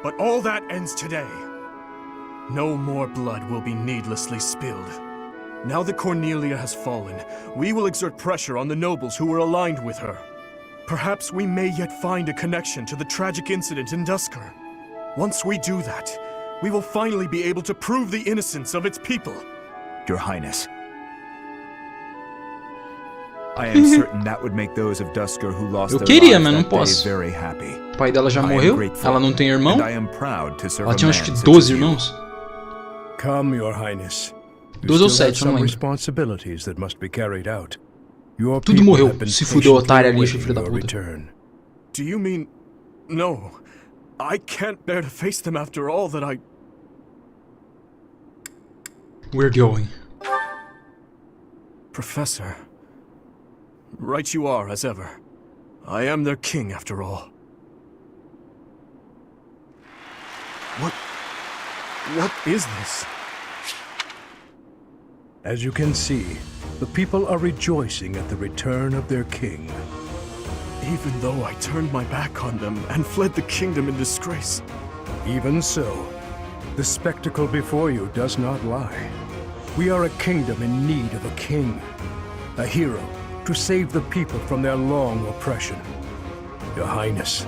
But all that ends today. No more blood will be needlessly spilled. Now that Cornelia has fallen, we will exert pressure on the nobles who were aligned with her. Perhaps we may yet find a connection to the tragic incident in Dusker. Once we do that, we will finally be able to prove the innocence of its people. Your Highness. I am certain that would make those of Dusker who lost their lives that day very happy. O pai dela já morreu? Ela não tem irmão? I am proud to serve Ela tinha a acho que man 12 irmãos. Come, Your Highness. 12 ou 7, não lembro. Responsibilities that must be carried out. Your Tudo people morreu. have been Se fudeu, otária, patiently lixo, filho da waiting puta. your return. Do you mean... No. I can't bear to face them after all that I... We're going. Professor. Right you are, as ever. I am their king, after all. What is this? As you can see, the people are rejoicing at the return of their king. Even though I turned my back on them and fled the kingdom in disgrace. Even so, the spectacle before you does not lie. We are a kingdom in need of a king, a hero to save the people from their long oppression. Your Highness,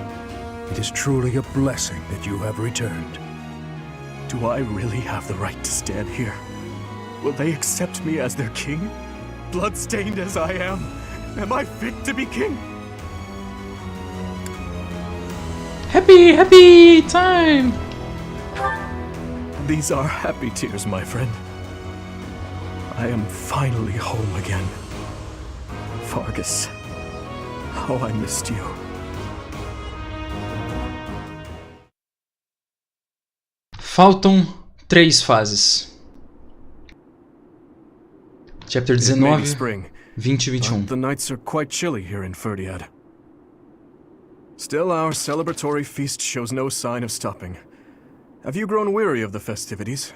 it is truly a blessing that you have returned. Do I really have the right to stand here? Will they accept me as their king? Blood-stained as I am I fit to be king? Happy time! These are happy tears, my friend. I am finally home again. Fargus, how I missed you. Faltam 3 fases. Chapter 19, spring, 20 e 21. The nights are quite chilly here in Ferdiad. Still, our celebratory feast shows no sign of stopping. Have you grown weary of the festivities?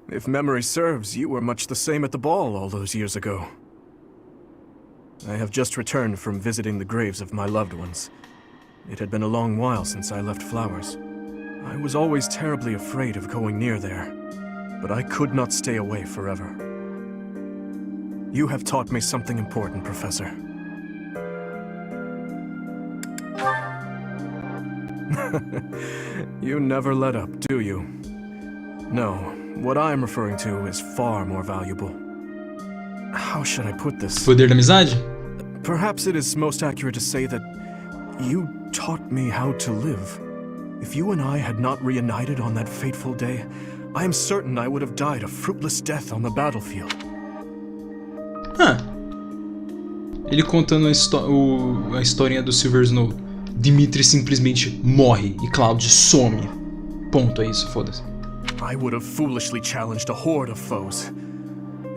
If memory serves, you were much the same at the ball all those years ago. I have just returned from visiting the graves of my loved ones. It had been a long while since I left Flowers. I was always terribly afraid of going near there, but I could not stay away forever. You have taught me something important, Professor. You never let up, do you? No, what I am referring to is far more valuable. How should I put this? Poder da amizade? Perhaps it is most accurate to say that you taught me how to live. If you and I had not reunited on that fateful day, I am certain I would have died a fruitless death on the battlefield. Ele contando a historinha do Silver Snow. Dimitri simplesmente morre e Cloud some. Ponto, é isso, foda-se. I would have foolishly challenged a horde of foes,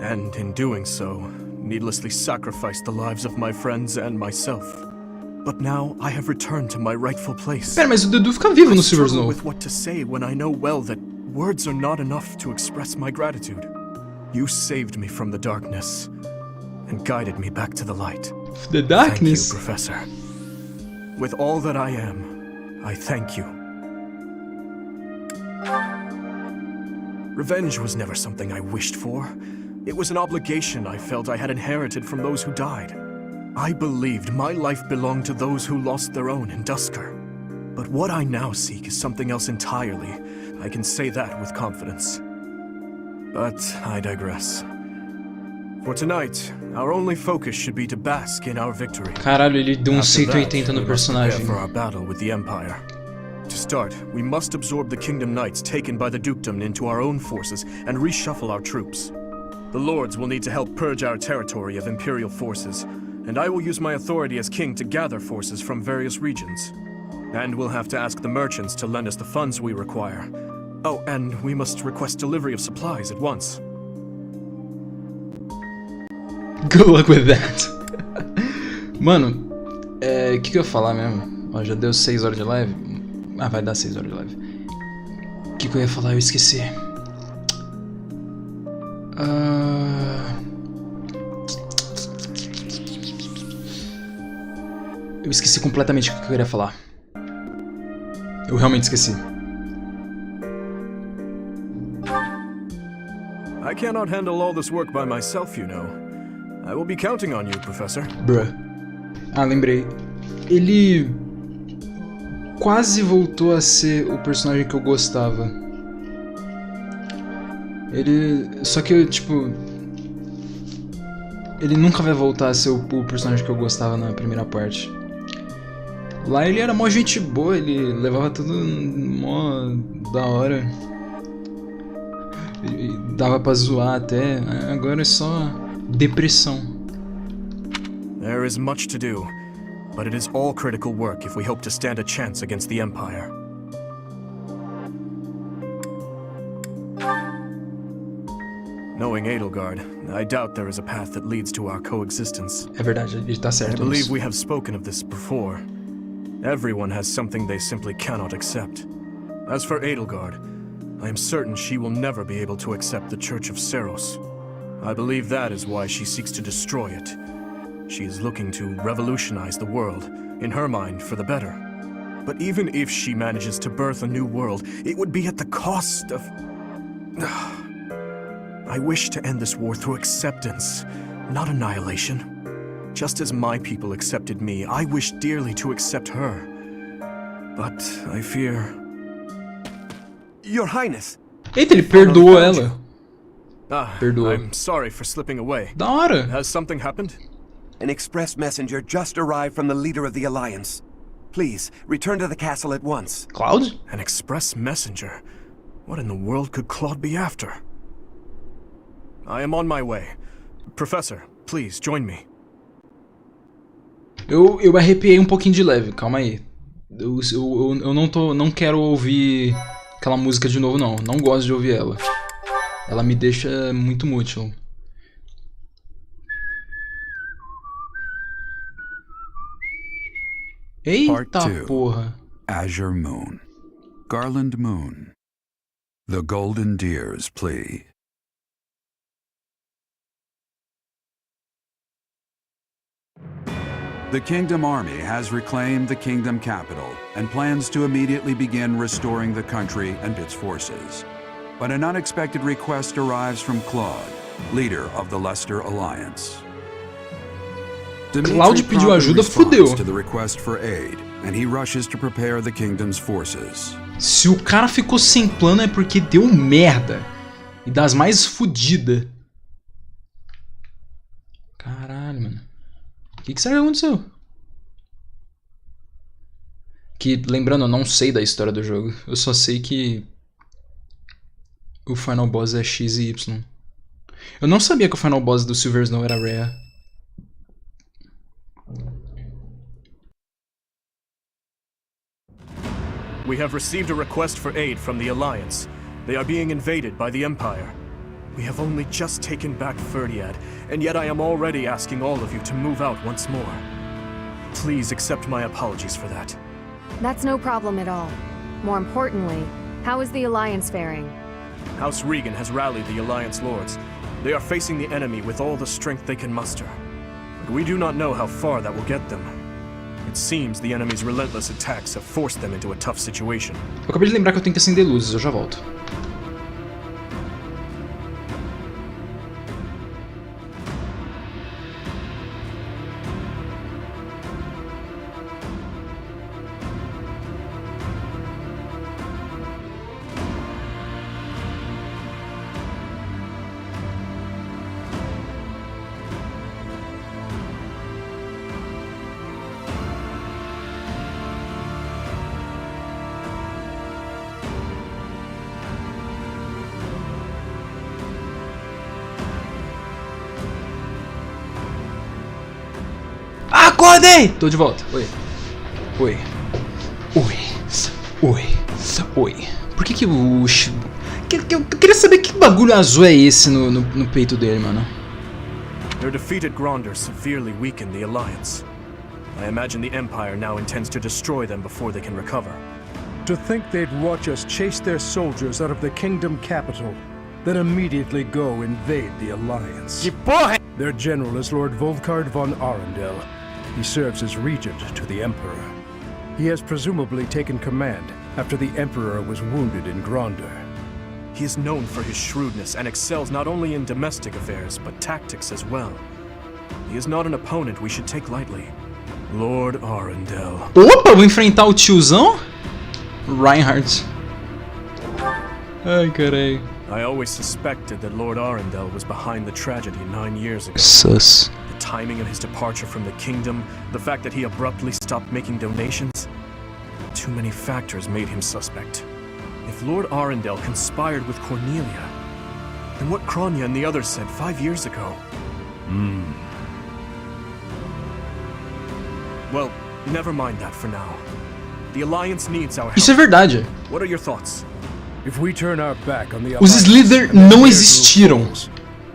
and in doing so, needlessly sacrificed the lives of my friends and myself. But now I have returned to my rightful place. Pera, mas o Dudu fica vivo no Silver Snow. With what to say when I know well that words are not enough to express my gratitude. You saved me from the darkness and guided me back to the light. The darkness? Thank you, Professor. With all that I am, I thank you. Revenge was never something I wished for. It was an obligation I felt I had inherited from those who died. I believed my life belonged to those who lost their own in Duscar. But what I now seek is something else entirely. I can say that with confidence. But I digress. For tonight, our only focus should be to bask in our victory. Caralho, ele deu 180 no personagem. For our battle with the Empire. To start, we must absorb the Kingdom Knights taken by the Dukedom into our own forces and reshuffle our troops. The Lords will need to help purge our territory of Imperial forces, and I will use my authority as king to gather forces from various regions. And we'll have to ask the merchants to lend us the funds we require. Oh, and we must request delivery of supplies at once. Good luck with that. Mano, o que eu ia falar mesmo? Ó, já deu 6 horas de live. Ah, vai dar 6 horas de live. O que eu ia falar? Eu esqueci. Eu esqueci completamente o que eu queria falar. Eu realmente esqueci. I cannot handle all this work by myself, you know. I will be counting on you, Professor. Bruh. Ah, lembrei. Ele quase voltou a ser o personagem que eu gostava. Só que, tipo... Ele nunca vai voltar a ser o personagem que eu gostava na primeira parte. Lá ele era mó gente boa, ele levava tudo mó da hora. E dava pra zoar até. Agora é só depressão. There is much to do, but it is all critical work if we hope to stand a chance against the Empire. Knowing Edelgard, I doubt there is a path that leads to our coexistence. É verdade, ele tá certo. I believe we have spoken of this before. Everyone has something they simply cannot accept. As for Edelgard, I am certain she will never be able to accept the Church of Seros. I believe that is why she seeks to destroy it. She is looking to revolutionize the world, in her mind, for the better. But even if she manages to birth a new world, it would be at the cost of... I wish to end this war through acceptance, not annihilation. Just as my people accepted me, I wish dearly to accept her. But I fear... Your Highness! Eita, ele perdoou ela. Perdoou. I'm sorry for slipping away. Da hora. Has something happened? An express messenger just arrived from the leader of the Alliance. Please, return to the castle at once. Cloud? An express messenger? What in the world could Claude be after? I am on my way. Professor, please join me. Eu arrepiei um pouquinho de leve, calma aí. Eu não quero ouvir aquela música de novo, não. Não gosto de ouvir ela. Ela me deixa muito mútil. Eita porra. Azure Moon. Garland Moon. The Golden Deer's Plea. The Kingdom Army has reclaimed the Kingdom capital and plans to immediately begin restoring the country and its forces. But an unexpected request arrives from Claude, leader of the Leicester Alliance. Claude pediu ajuda, fudeu. To the request for aid, and he rushes to prepare the kingdom's forces. Se o cara ficou sem plano é porque deu merda. E das mais fodidas. Caralho, mano. O que será que aconteceu? Que, lembrando, eu não sei da história do jogo. Eu só sei que o final boss é X e Y. Eu não sabia que o final boss do Silver Snow era Rhea. We have received a request for aid from the Alliance. They are being invaded by the Empire. We have only just taken back Ferdiad, and yet I am already asking all of you to move out once more. Please accept my apologies for that. That's no problem at all. More importantly, how is the Alliance faring? House Regan has rallied the Alliance lords. They are facing the enemy with all the strength they can muster. But we do not know how far that will get them. It seems the enemy's relentless attacks have forced them into a tough situation. Eu acabei de lembrar que eu tenho que acender luzes, eu já volto. Acordei! Tô de volta. Oi. Oi. Oi. Oi. Oi. Por que o... Eu queria saber que bagulho azul é esse no peito dele, mano. Their defeated Gronder severely weakened the Alliance. I imagine the Empire now intends to destroy them before they can recover. To think they'd watch us chase their soldiers out of the Kingdom capital, then immediately go invade the Alliance. Their general is Lord Volkard von Arundel. He serves as regent to the Emperor. He has presumably taken command after the Emperor was wounded in Gronder. He is known for his shrewdness and excels not only in domestic affairs, but tactics as well. He is not an opponent we should take lightly. Lord Arundel. Opa, vou enfrentar o tiozão? Reinhardt. Ai, carai. I always suspected that Lord Arundel was behind the tragedy 9 years ago. Sus. The timing of his departure from the kingdom, the fact that he abruptly stopped making donations. Too many factors made him suspect. If Lord Arundel conspired with Cornelia, then what Kronya and the others said 5 years ago? Well, never mind that for now. The Alliance needs our help. Isso é verdade. What are your thoughts? If we turn our back on the Os Slither não existiram.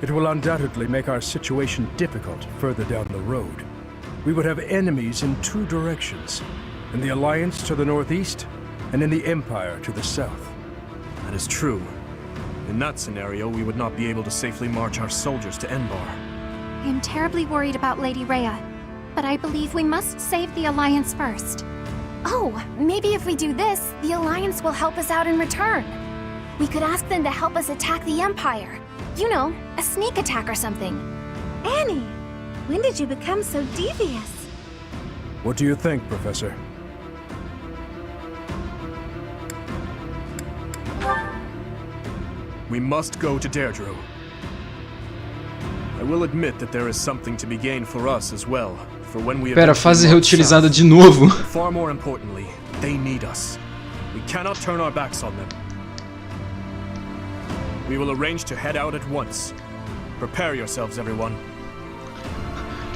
It will undoubtedly make our situation difficult further down the road. We would have enemies in 2 directions, in the Alliance to the northeast, and in the Empire to the south. That is true. In that scenario, we would not be able to safely march our soldiers to Enbar. I am terribly worried about Lady Rhea, but I believe we must save the Alliance first. Oh, maybe if we do this, the Alliance will help us out in return. We could ask them to help us attack the Empire. You know, a sneak attack or something. Annie, when did you become so devious? What do you think, Professor? We must go to Deirdre. I will admit that there is something to be gained for us as well. For when we Pera, fase reutilizada de novo. Far more importantly, they need us. We cannot turn our backs on them. We will arrange to head out at once. Prepare yourselves, everyone.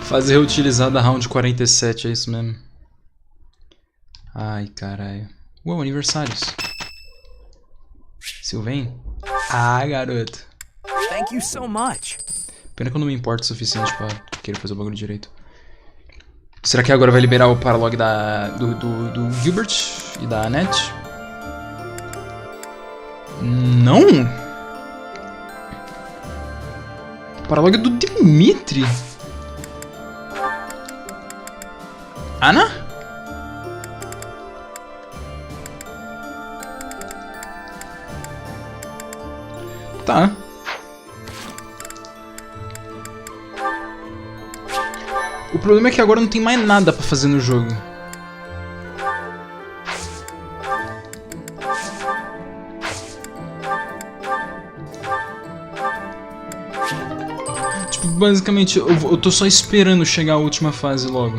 Fase reutilizada round 47, é isso mesmo. Ai, caralho. Uou, aniversários. Sylvain? Ah, garoto. Thank you so much. Pena que eu não me importo o suficiente pra querer fazer o bagulho direito. Será que agora vai liberar o paralog do Gilbert e da Annette? Não? Paralog do Dimitri? Ana? Tá. O problema é que agora não tem mais nada pra fazer no jogo. Tipo, basicamente, eu tô só esperando chegar a última fase logo.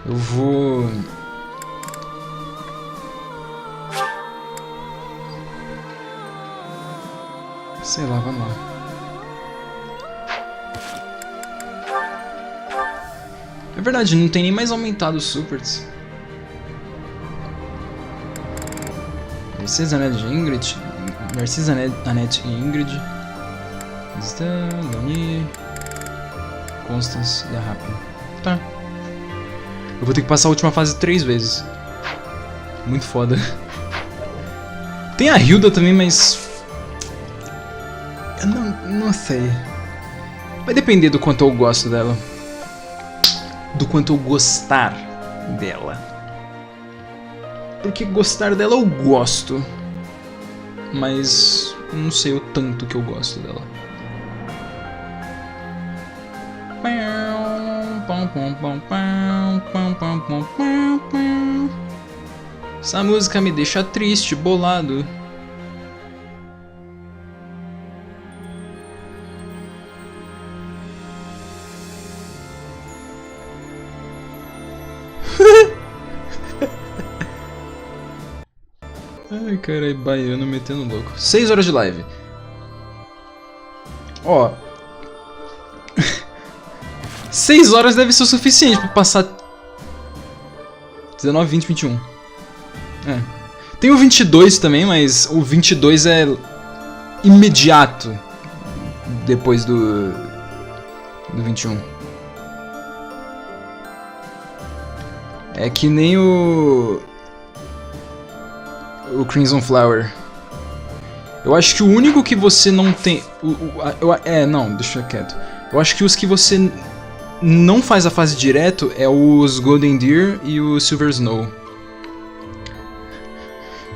Eu vou... Sei lá, vamos lá. É verdade, não tem nem mais aumentado os supers. Narcisa, Annette e Ingrid. Narcisa, Annette e Ingrid. Lista, Leonie, Constance e a Rapin. Tá. Eu vou ter que passar a última fase 3 vezes. Muito foda. Tem a Hilda também, mas... Eu não sei. Vai depender do quanto eu gosto dela. Do quanto eu gostar dela. Porque gostar dela eu gosto. Mas não sei o tanto que eu gosto dela. Essa música me deixa triste, bolado. Ai, caralho, baiano metendo louco. 6 horas de live. Ó. 6 horas deve ser o suficiente pra passar 19, 20, 21. É. Tem o 22 também, mas o 22 é imediato depois do 21. É que nem o Crimson Flower. Eu acho que o único que você não tem... não, deixa quieto. Eu acho que os que você não faz a fase direto é os Golden Deer e o Silver Snow.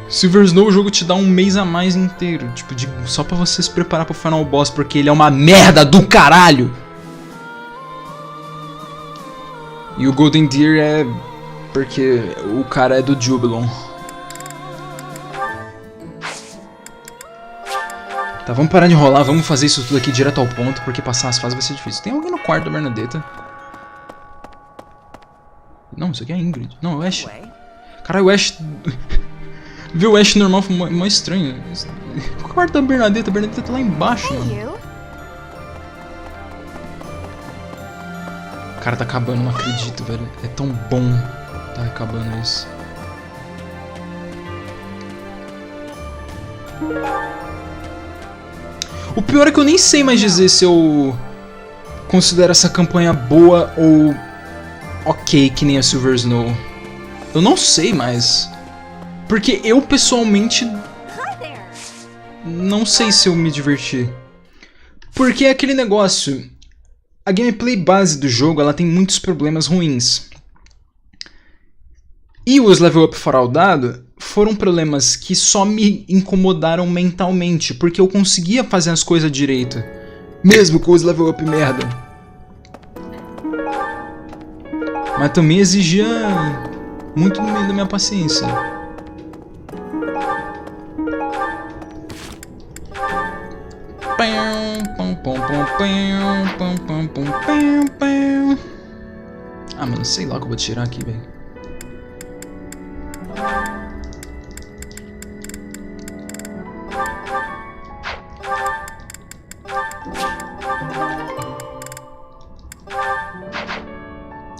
Silver Snow o jogo te dá um mês a mais inteiro, tipo, só pra você se preparar pro Final Boss, porque ele é uma merda do caralho! E o Golden Deer é... porque o cara é do Jubilon. Tá, vamos parar de enrolar, vamos fazer isso tudo aqui direto ao ponto, porque passar as fases vai ser difícil. Tem alguém no quarto da Bernadetta? Não, isso aqui é a Ingrid. Não, é o Ash. Caralho, o Ash... Ver o Ash normal foi mó estranho. O quarto da Bernadetta? A Bernadetta tá lá embaixo, mano. O cara tá acabando, não acredito, velho. É tão bom tá acabando isso. O pior é que eu nem sei mais dizer se eu considero essa campanha boa ou ok, que nem a Silver Snow. Eu não sei mais. Porque eu, pessoalmente, não sei se eu me diverti. Porque é aquele negócio... A gameplay base do jogo, ela tem muitos problemas ruins. E os level up fraudado foram problemas que só me incomodaram mentalmente, porque eu conseguia fazer as coisas direito, mesmo com os level up merda. Mas também exigia muito da minha paciência. Ah, mano, sei lá o que eu vou tirar aqui, velho.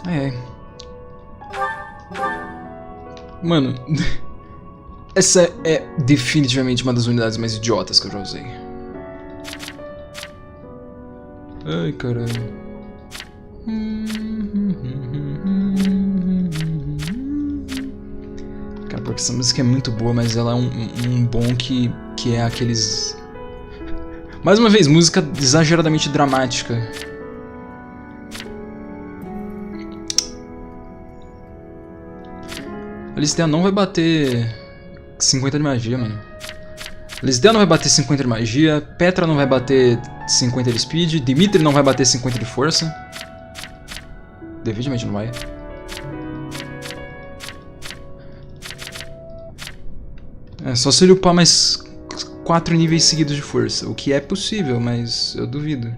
É. Mano, essa é definitivamente uma das unidades mais idiotas que eu já usei. Ai, caralho. Cara, porque essa música é muito boa, mas ela é um bom que é aqueles... Mais uma vez, música exageradamente dramática. A Listea não vai bater 50 de magia, mano. A Listea não vai bater 50 de magia. Petra não vai bater 50 de speed. Dimitri não vai bater 50 de força. Definitivamente não vai. É só se ele upar mais 4 níveis seguidos de força. O que é possível, mas eu duvido.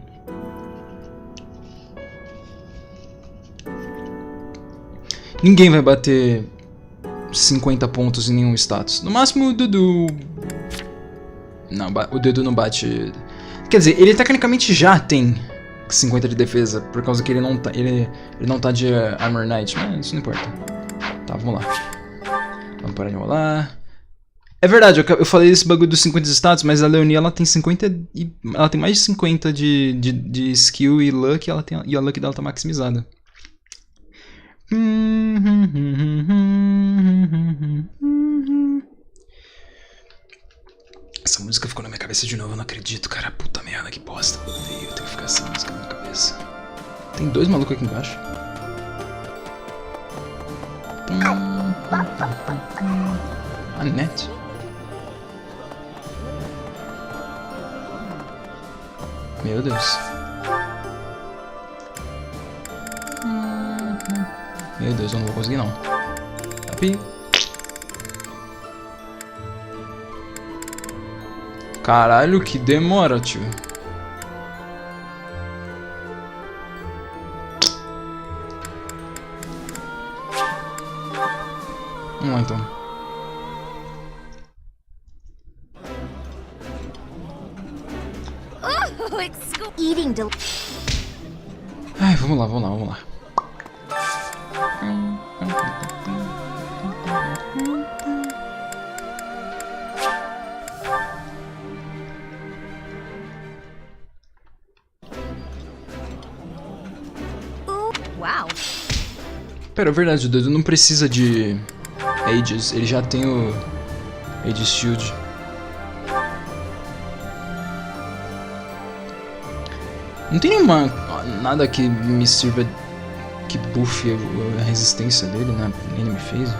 Ninguém vai bater 50 pontos em nenhum status. No máximo o Dudu... Não, o Dudu não bate... Quer dizer, ele tecnicamente já tem 50 de defesa, por causa que ele não tá de Armor Knight, mas isso não importa. Tá, vamos lá. Vamos parar de enrolar. É verdade, eu falei desse bagulho dos 50 de status, mas a Leonie, ela tem 50 e... Ela tem mais de 50 de skill e luck, e a luck dela tá maximizada. Essa música ficou na minha cabeça de novo, eu não acredito, cara. Puta merda, que bosta. Eu tenho que ficar essa música na minha cabeça. Tem 2 malucos aqui embaixo. A net. Meu Deus. Meu Deus, eu não vou conseguir não. Tapi. Caralho, que demora, tio. Vamos lá então. Ai, vamos lá. Uau! Pera, é verdade, o Dudu não precisa de Aegis, ele já tem o Aegis Shield. Não tem nada que me sirva, que buffe a resistência dele na enemy phase?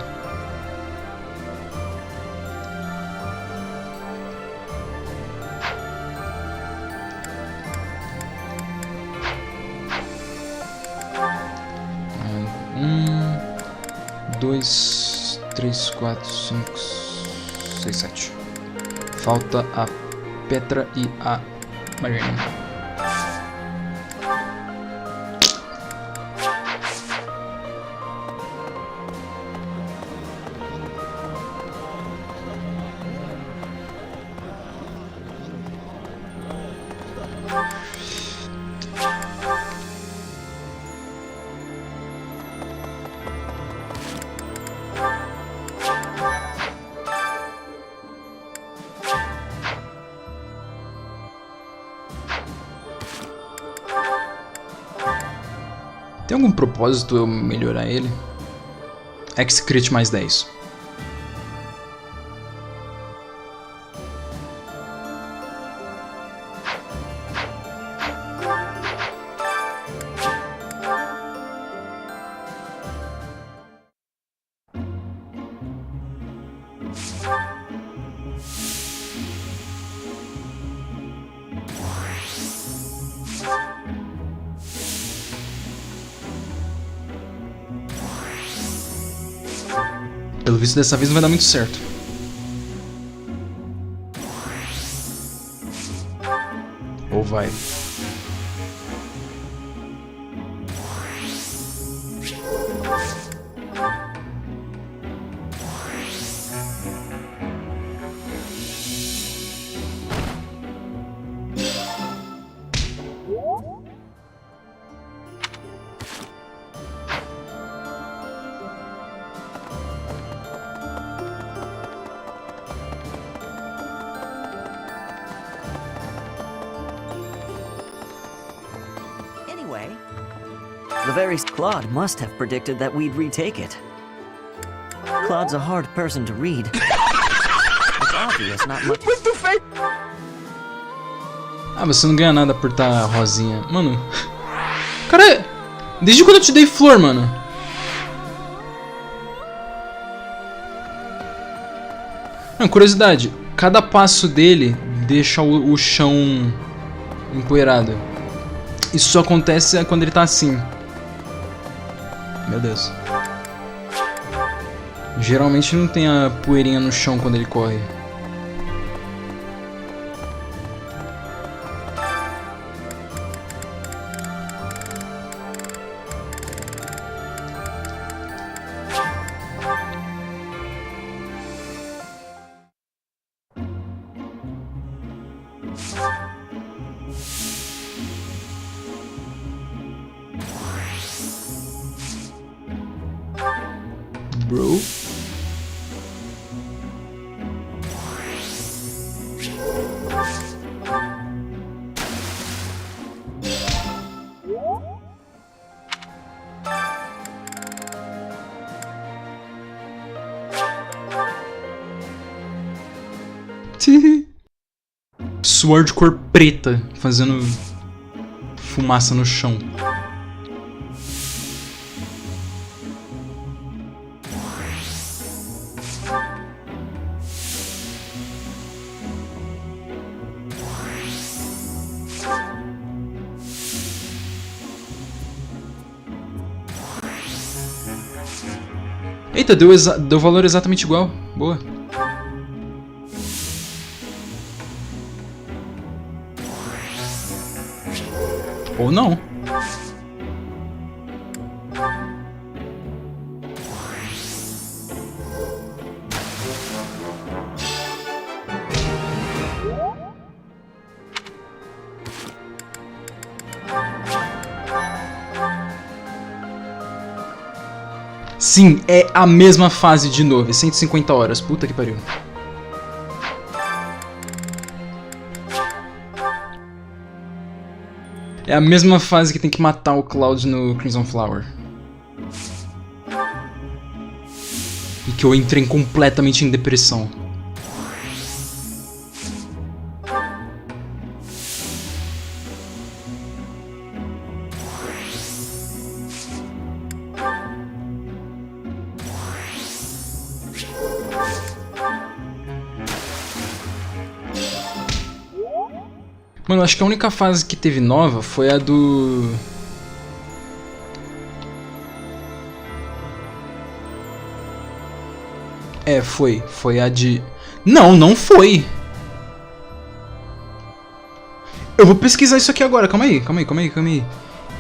Dois, 3, 4, 5, 6, 7. Falta a Petra e a Marina. Tem algum propósito eu melhorar ele? X-Crit mais 10. Pelo visto, dessa vez não vai dar muito certo. Ou vai? very Claude must have predicted that we'd retake it. Claude's a hard person to read. It's obvious not much. Ah, você não ganha nada por estar rosinha. Mano, cara, desde quando eu te dei flor, mano? Não, curiosidade, cada passo dele deixa o chão empoeirado. Isso só acontece quando ele tá assim. Meu Deus. Geralmente não tem a poeirinha no chão quando ele corre. Bro. Suor de cor preta, fazendo fumaça no chão. Eita, deu valor exatamente igual. Boa. Ou não. Sim, é a mesma fase de novo, 150 horas, puta que pariu. É a mesma fase que tem que matar o Cloud no Crimson Flower. E que eu entrei completamente em depressão. Mano, acho que a única fase que teve nova foi a do... É, foi. Foi a de... Não, não foi! Eu vou pesquisar isso aqui agora, calma aí.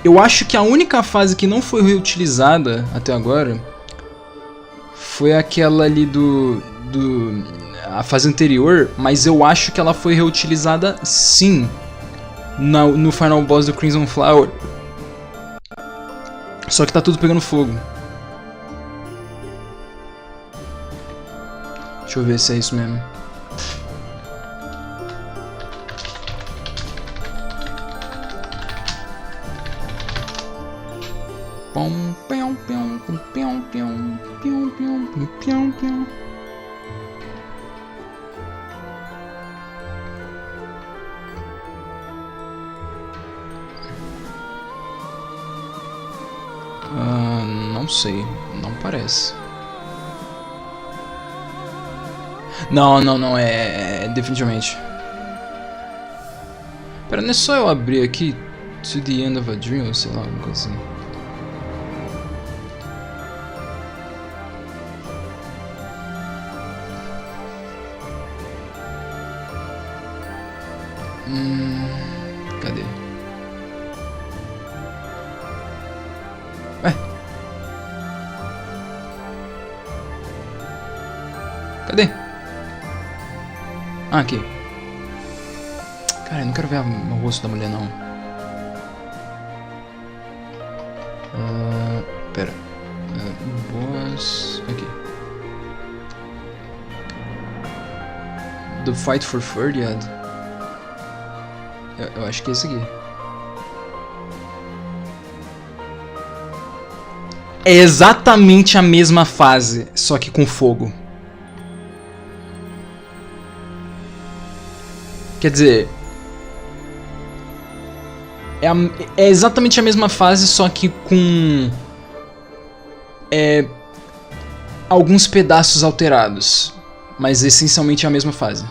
Eu acho que a única fase que não foi reutilizada até agora foi aquela ali a fase anterior, mas eu acho que ela foi reutilizada sim no final boss do Crimson Flower. Só que tá tudo pegando fogo. Deixa eu ver se é isso mesmo. Não sei, não parece. Não, é definitivamente. Pera, não é só eu abrir aqui To the End of a Dream, ou sei lá, alguma coisa assim. Cadê? Ué? Cadê? Ah, aqui. Cara, eu não quero ver o rosto da mulher, não. Pera. Boss... Aqui. The Fight for Ferdinand. Eu acho que é esse aqui. é exatamente a mesma fase, só que com fogo. Quer dizer, é exatamente a mesma fase, só que com alguns pedaços alterados, mas essencialmente é a mesma fase.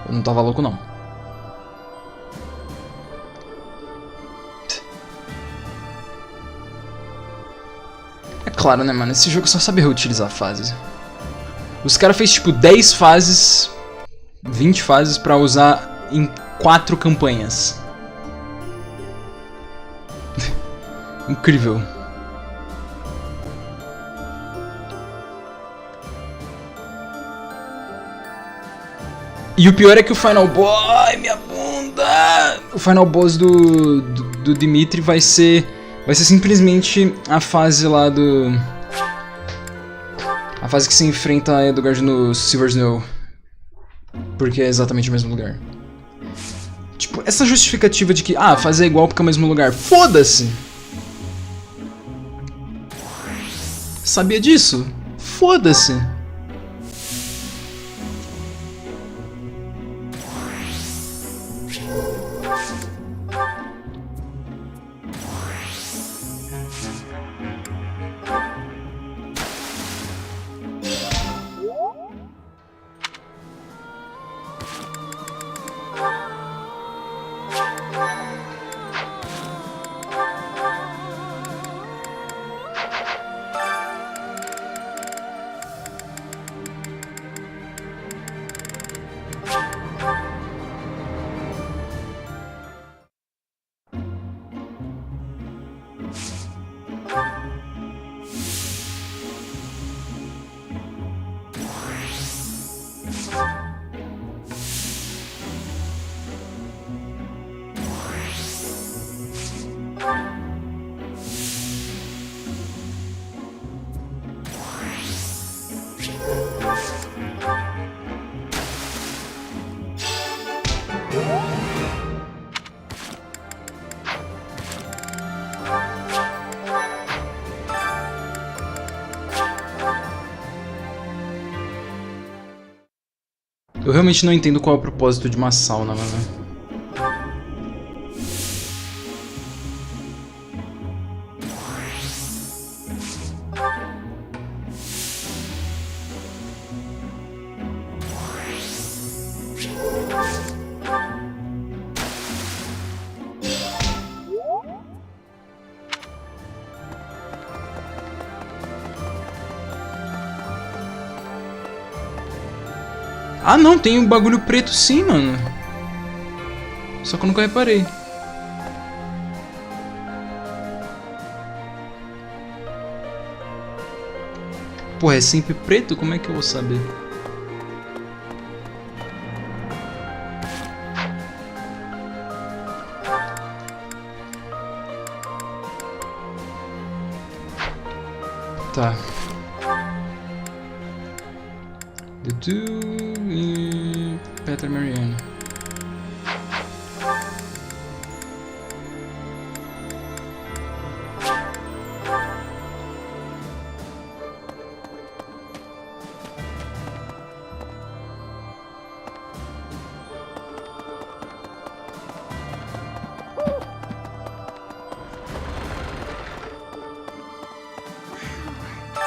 Eu não tava louco, não. É claro, né, mano? Esse jogo só sabe reutilizar fases. Os caras fez tipo 10 fases, 20 fases pra usar em 4 campanhas. Incrível. E o pior é que o final boss... Ai, minha bunda! O final boss do Dimitri vai ser simplesmente a fase lá do... A fase que se enfrenta a Edgard no Silver Snow. Porque é exatamente o mesmo lugar. Tipo, essa justificativa de que... Ah, a fase é igual porque é o mesmo lugar. Foda-se! Sabia disso? Foda-se! Eu realmente não entendo qual é o propósito de uma sauna, mano. Ah não, tem um bagulho preto sim, mano. Só que eu nunca reparei. Porra, é sempre preto? Como é que eu vou saber? Tá. Dudu e Petra Mariana.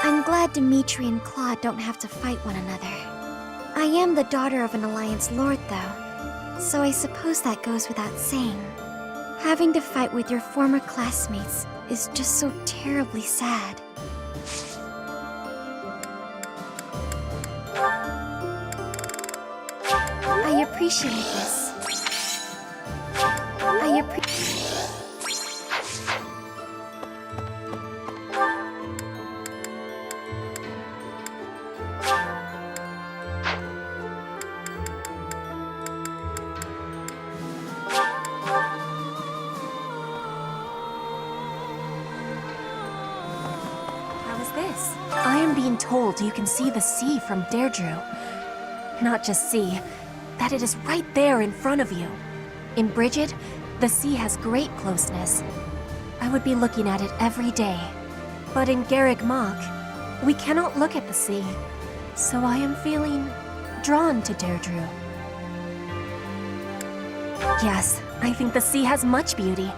I'm glad Dimitri and Claude don't have to fight one another. I am the daughter of an Alliance Lord, though, so I suppose that goes without saying. Having to fight with your former classmates is just so terribly sad. I appreciate this. I appreciate... I am being told you can see the sea from Deirdre. Not just see, that it is right there in front of you. In Bridget, the sea has great closeness. I would be looking at it every day. But in Garreg Mach, we cannot look at the sea. So I am feeling drawn to Deirdre. Yes, I think the sea has much beauty,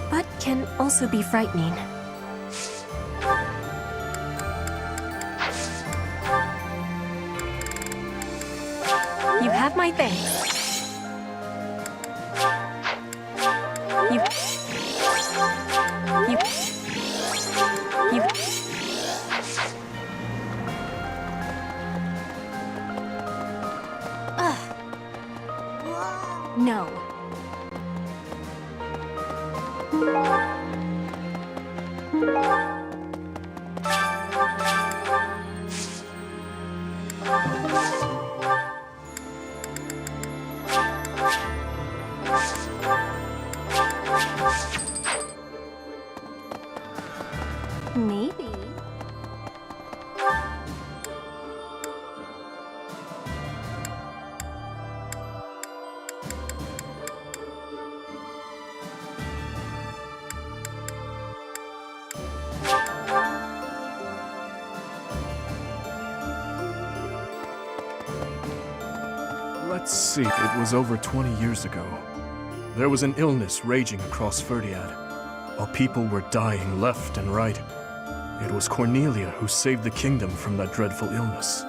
but can also be frightening. You have my thanks. You... No. Maybe. Let's see, it was over 20 years ago. There was an illness raging across Ferdiad, while people were dying left and right. It was Cornelia who saved the kingdom from that dreadful illness.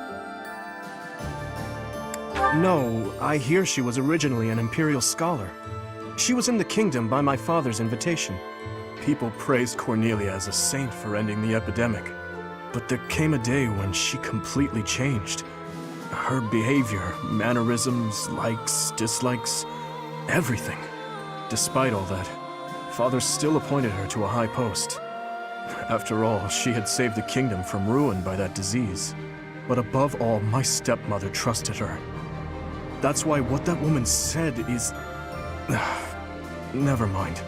No, I hear she was originally an imperial scholar. She was in the kingdom by my father's invitation. People praised Cornelia as a saint for ending the epidemic. But there came a day when she completely changed. Her behavior, mannerisms, likes, dislikes, everything. Despite all that, Father still appointed her to a high post. After all, she had saved the kingdom from ruin by that disease. But above all, my stepmother trusted her. That's why what that woman said is... Never mind.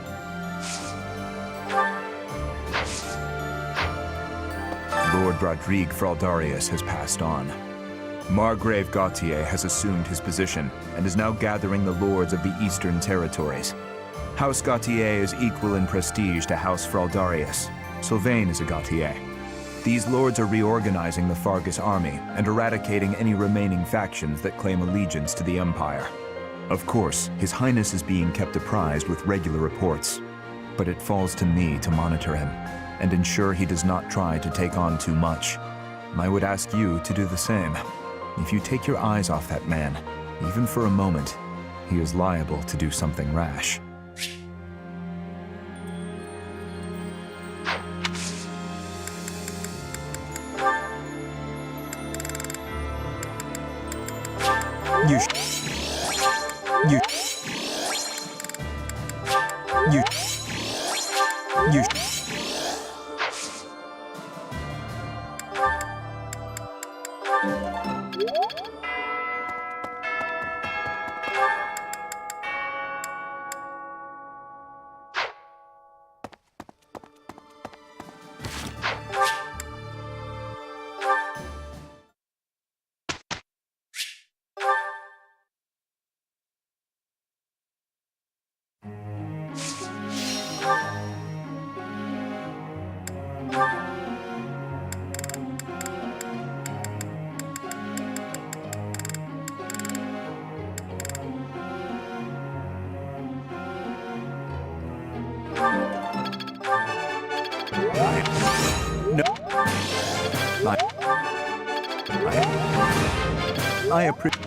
Lord Rodrigue Fraldarius has passed on. Margrave Gautier has assumed his position and is now gathering the lords of the Eastern Territories. House Gautier is equal in prestige to House Fraldarius. Sylvain is a Gautier. These lords are reorganizing the Fargus army and eradicating any remaining factions that claim allegiance to the Empire. Of course, His Highness is being kept apprised with regular reports, but it falls to me to monitor him and ensure he does not try to take on too much. I would ask you to do the same. If you take your eyes off that man, even for a moment, he is liable to do something rash. I appreciate.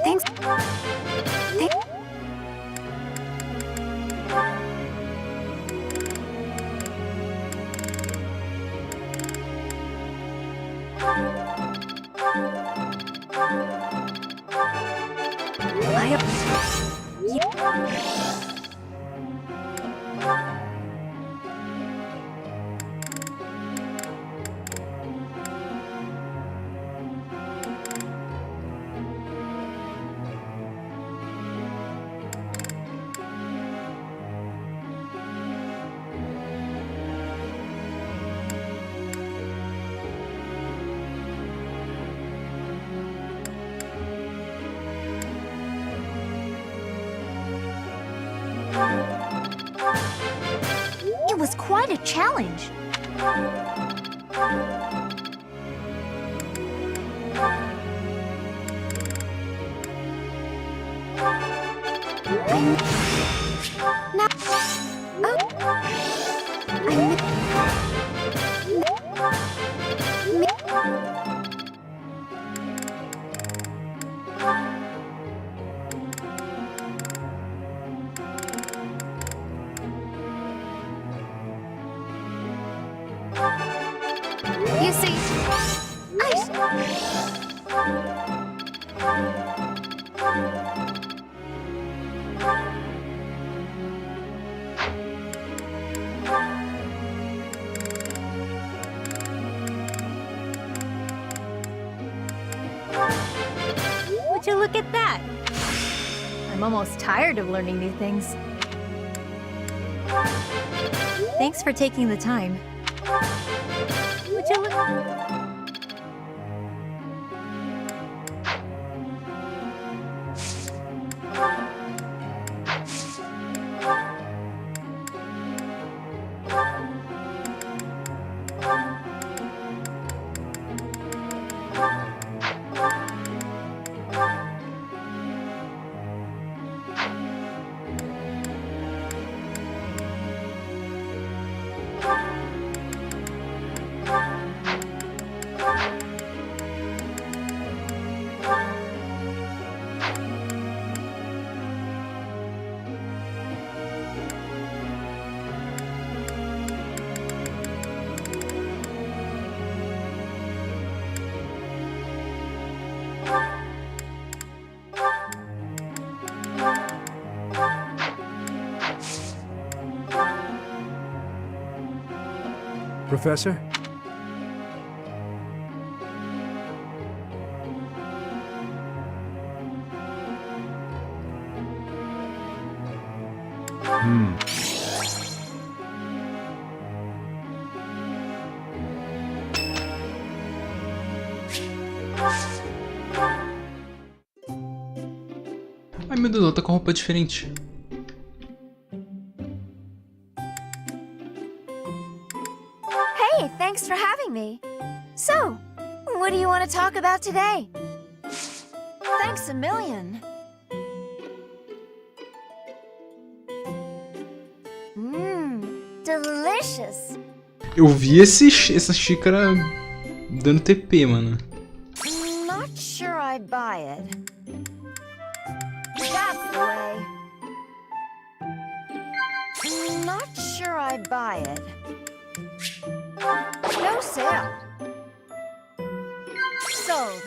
Thanks. It was quite a challenge. You see, Would you look at that? I'm almost tired of learning new things. Thanks for taking the time. Would you look... Professor? Ai meu Deus, ela tá com roupa diferente. Hey, thanks for having me. So, what do you want to talk about today? Thanks a million. Delicious. Eu vi essa xícara dando TP, mano. Not sure I buy it. That's the way. Not sure I buy it. No sale. Sold.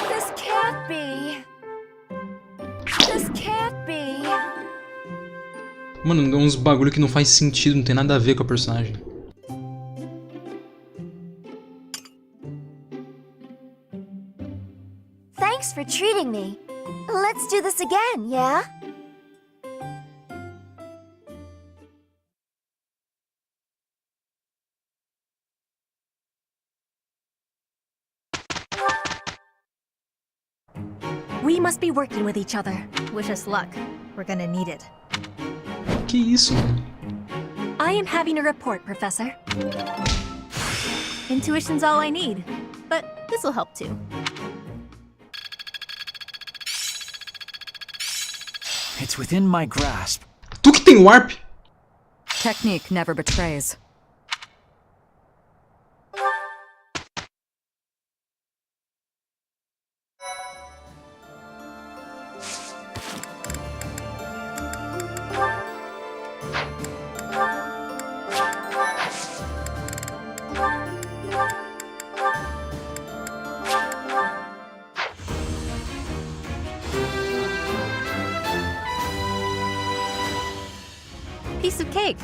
This can't be. This can't be. Mano, uns bagulho que não faz sentido, não tem nada a ver com a personagem. Thanks for treating me. Let's do this again, yeah? We must be working with each other. Wish us luck. We're gonna need it. Que isso, mano? I am having a report, Professor. Intuition's all I need, but this'll help too. It's within my grasp. Tu que tem warp? Technique never betrays. Piece of cake.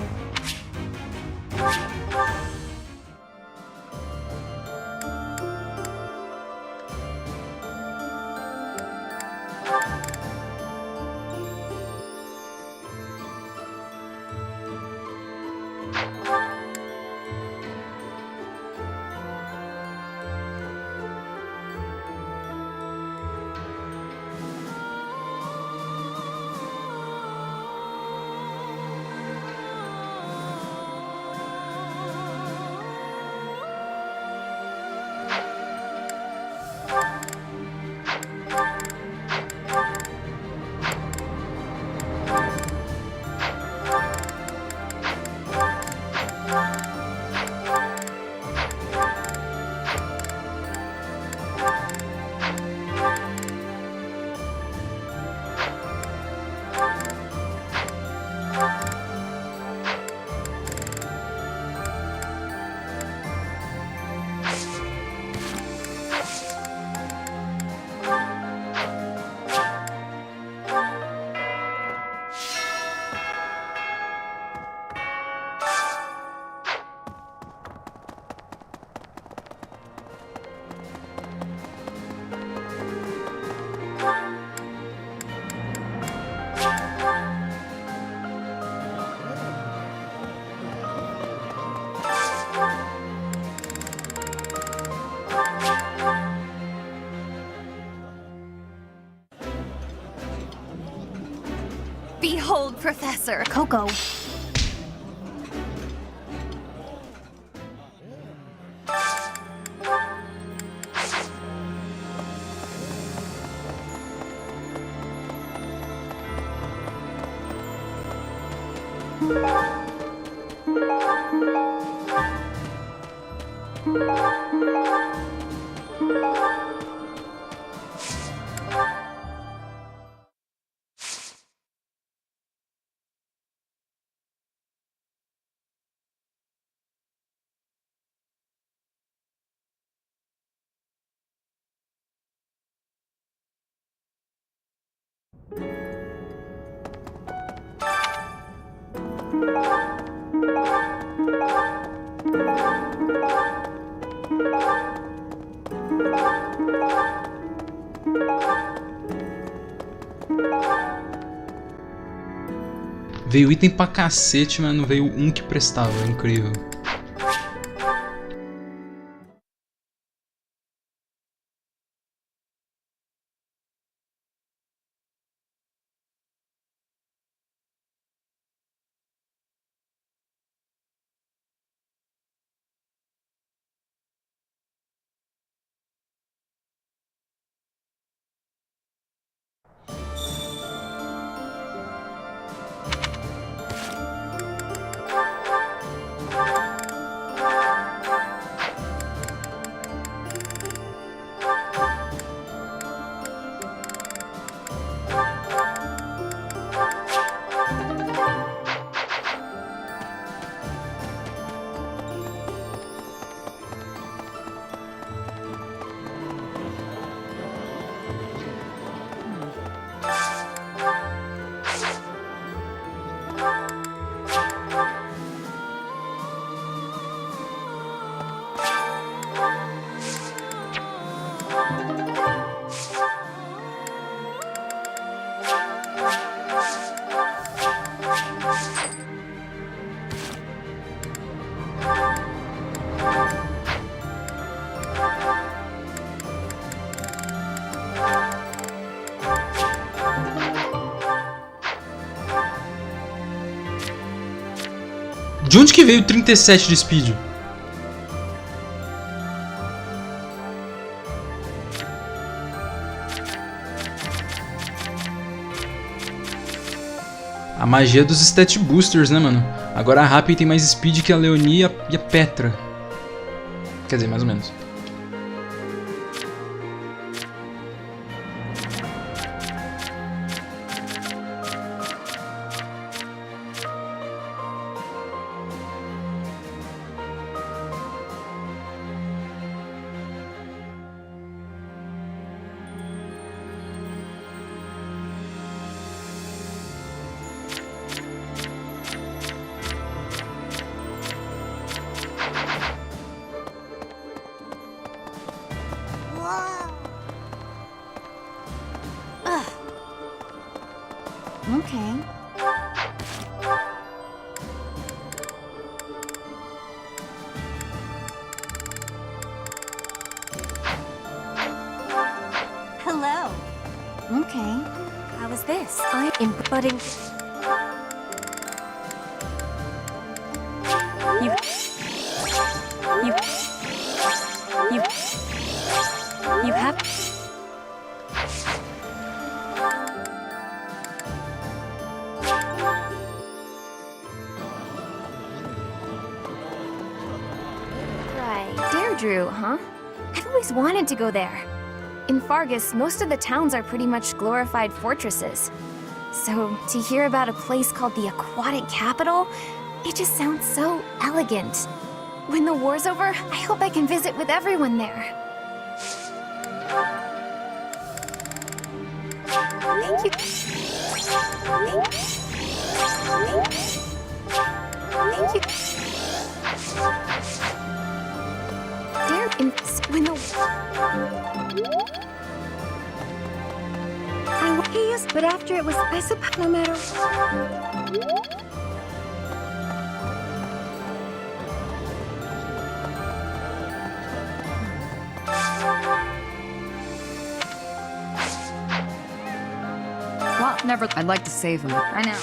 Behold, Professor. Coco. Veio item pra cacete, mas não veio um que prestava, incrível. De onde que veio 37 de speed? A magia dos stat boosters, né, mano? Agora a Happy tem mais speed que a Leonie e a Petra. Quer dizer, mais ou menos. Okay. Hello. Okay. How is this? I am budding. You have. Drew, huh? I've always wanted to go there. In Fargus, most of the towns are pretty much glorified fortresses. So, to hear about a place called the Aquatic Capital, it just sounds so elegant. When the war's over, I hope I can visit with everyone there. Thank you. Thank you. When the He used, but after it was, I suppose, no matter. Well, never. I'd like to save him. I know.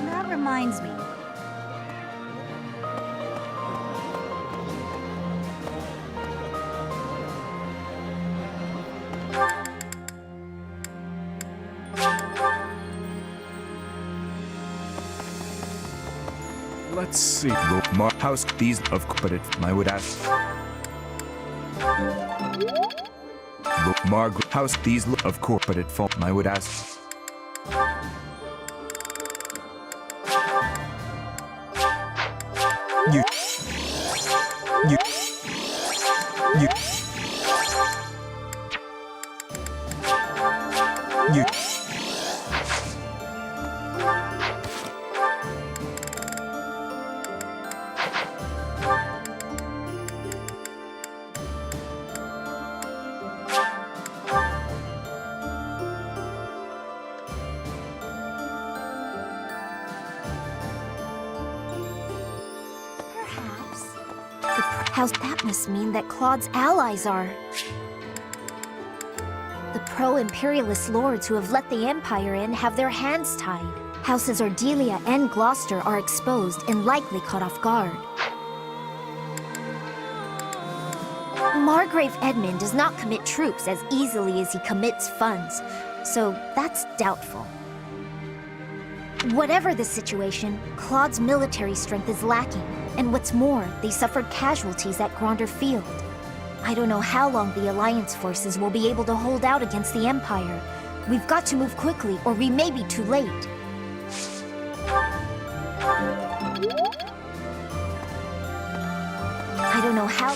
That reminds me. Let's see. House these of but it I would ask. Margaret house these of course but it fall I would ask. You How's that must mean that Claude's allies are the pro-imperialist lords who have let the Empire in have their hands tied. Houses Ardelia and Gloucester are exposed and likely caught off guard. Margrave Edmund does not commit troops as easily as he commits funds, so that's doubtful. Whatever the situation, Claude's military strength is lacking, and what's more, they suffered casualties at Gronder Field. I don't know how long the Alliance forces will be able to hold out against the Empire. We've got to move quickly, or we may be too late. I don't know how...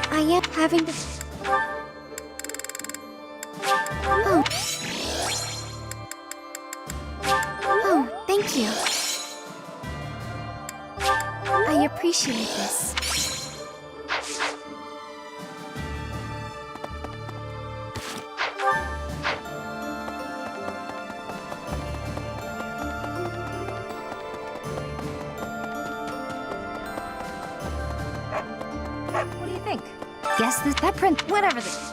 I am having to... Oh, thank you. I appreciate this. What do you think? Guess that print, whatever this.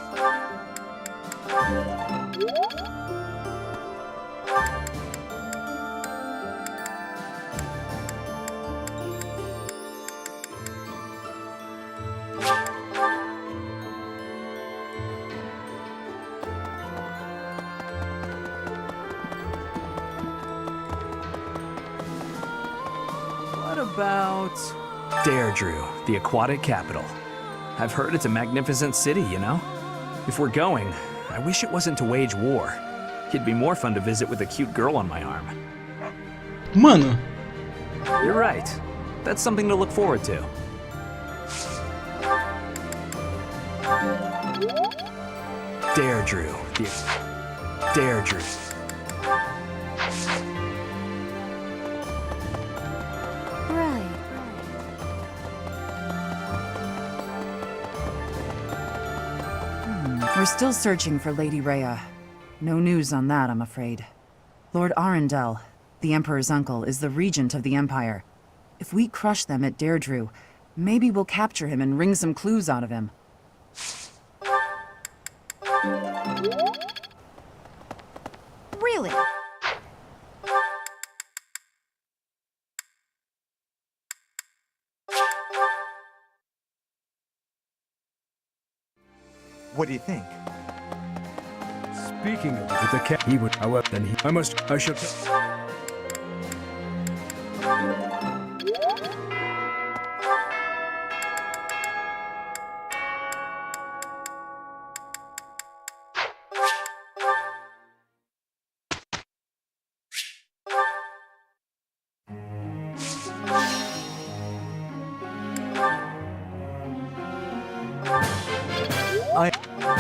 What about Deirdre, the aquatic capital? I've heard it's a magnificent city, you know? If we're going, I wish it wasn't to wage war. It'd be more fun to visit with a cute girl on my arm. Mano. You're right. That's something to look forward to. Deirdre, Deirdre. We're still searching for Lady Rhea. No news on that, I'm afraid. Lord Arundel, the Emperor's uncle, is the regent of the Empire. If we crush them at Deirdre, maybe we'll capture him and wring some clues out of him. Really? What do you think? Speaking of with the cat, he would. However, then he. I should. No.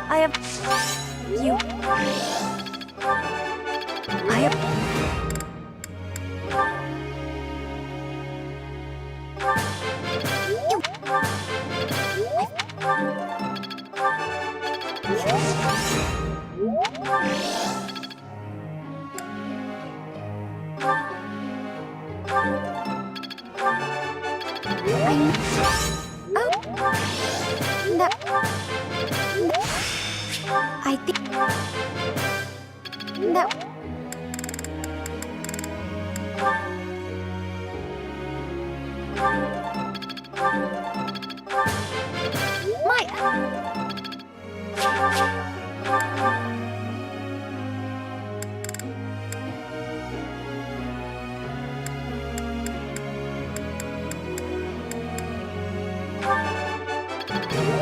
I have you. I have I think no.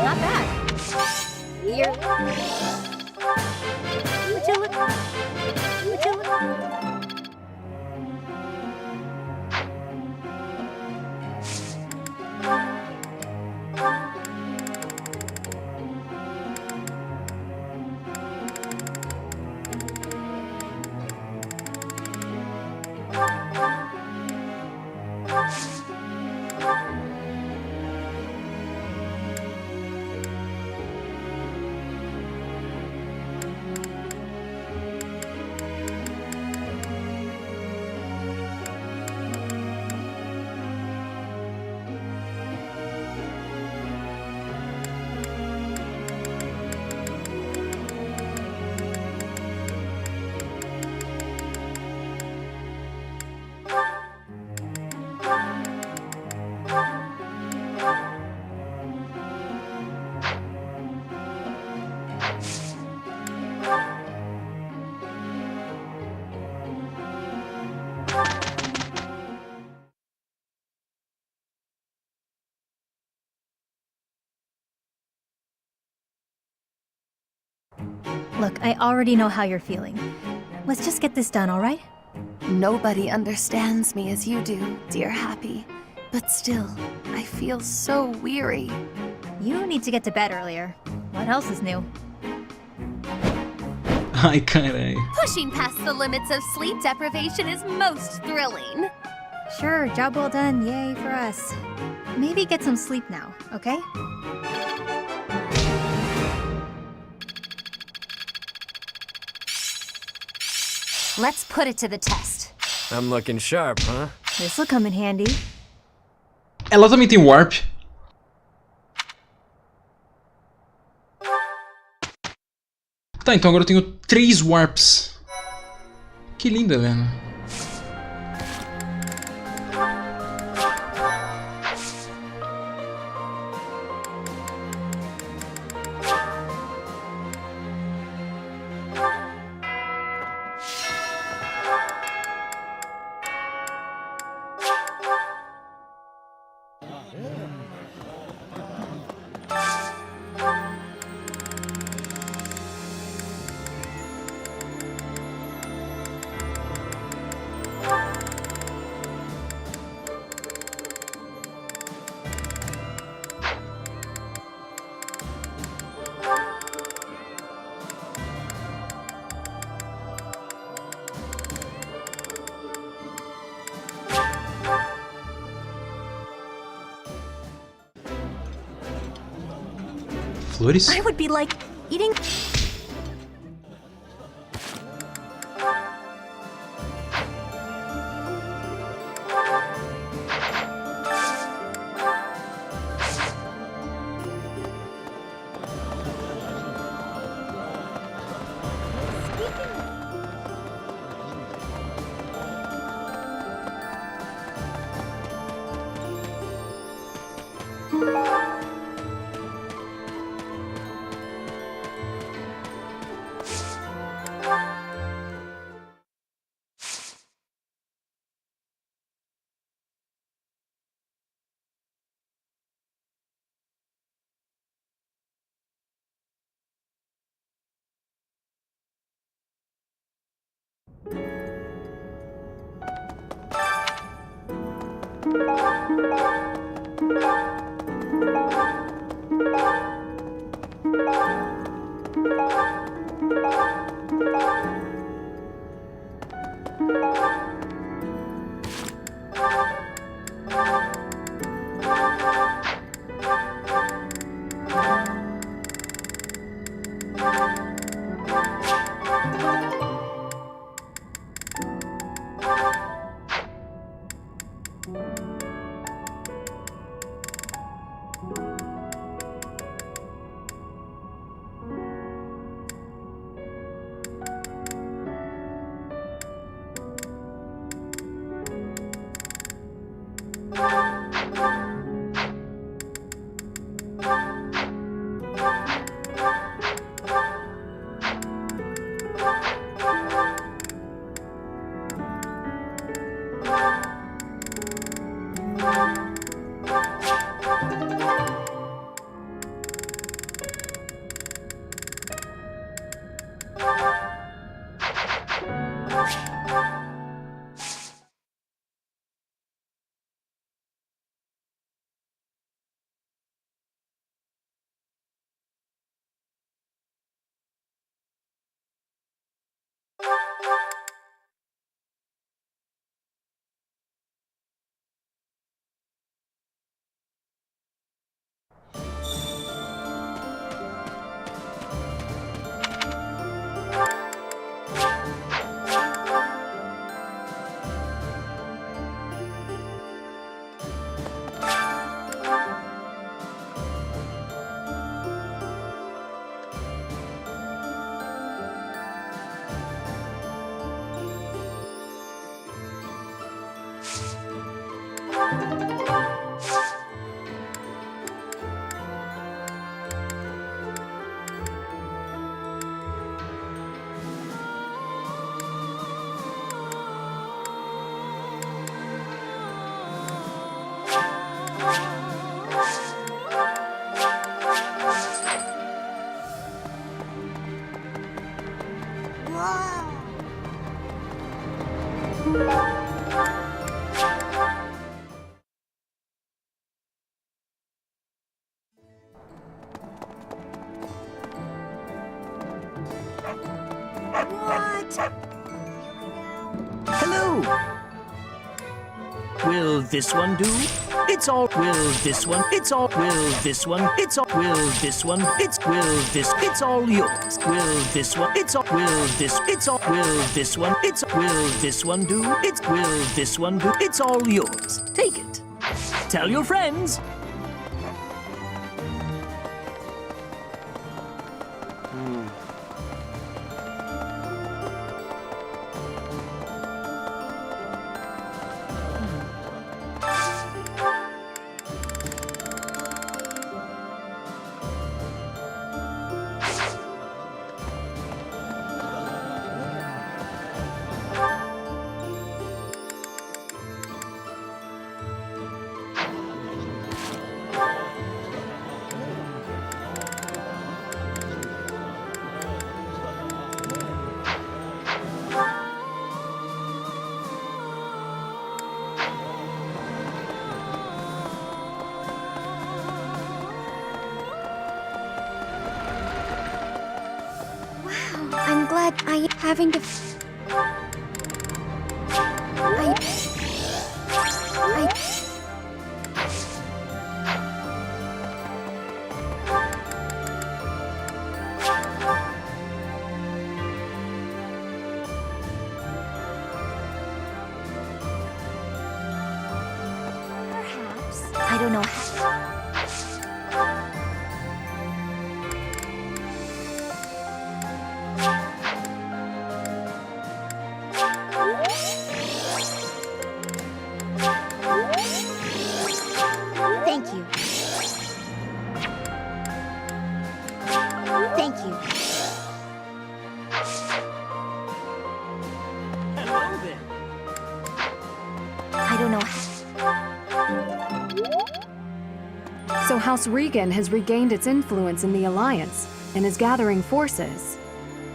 Not bad. Here. Would you look? Would you look? Look, I already know how you're feeling. Let's just get this done, alright? Nobody understands me as you do, dear Happy. But still, I feel so weary. You need to get to bed earlier. What else is new? Ai, carai. Pushing past the limits of sleep deprivation is most thrilling. Sure, job well done, yay for us. Maybe get some sleep now, okay? Let's put it to the test. I'm looking sharp, huh? This'll come in handy. Ela também tem warp. Tá, então agora eu tenho 3 warps. Que linda, Helena. Flores? I would be like eating. Hello! Will this one do? It's all. Will this one? It's all. Will this one? It's all. Will this one? It's. Will this? It's all yours. Will this one? It's all. Will this? It's all. Will this one? It's. Will this one do? It's. Will this one do? It's all yours. Take it. Tell your friends. I'm glad I am having to... Perhaps. I don't know. Thank you. Thank you. Hello there. I don't know. So House Regan has regained its influence in the Alliance and is gathering forces.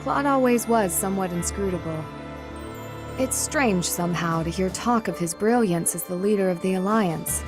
Claude always was somewhat inscrutable. It's strange somehow to hear talk of his brilliance as the leader of the Alliance.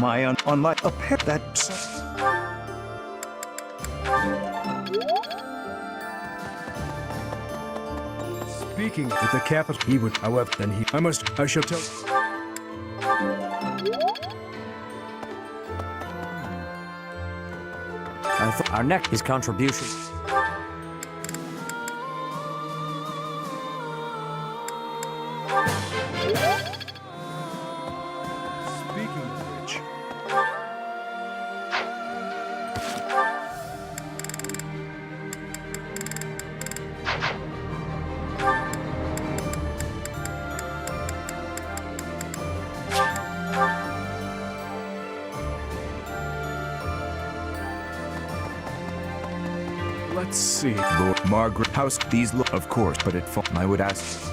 Well, unlike a pet that. Speaking with the capital, he would, however, then he. I shall tell. Our next is contribution. Speaking of which. Let's see, Lord Margaret House. These look, of course, but I would ask.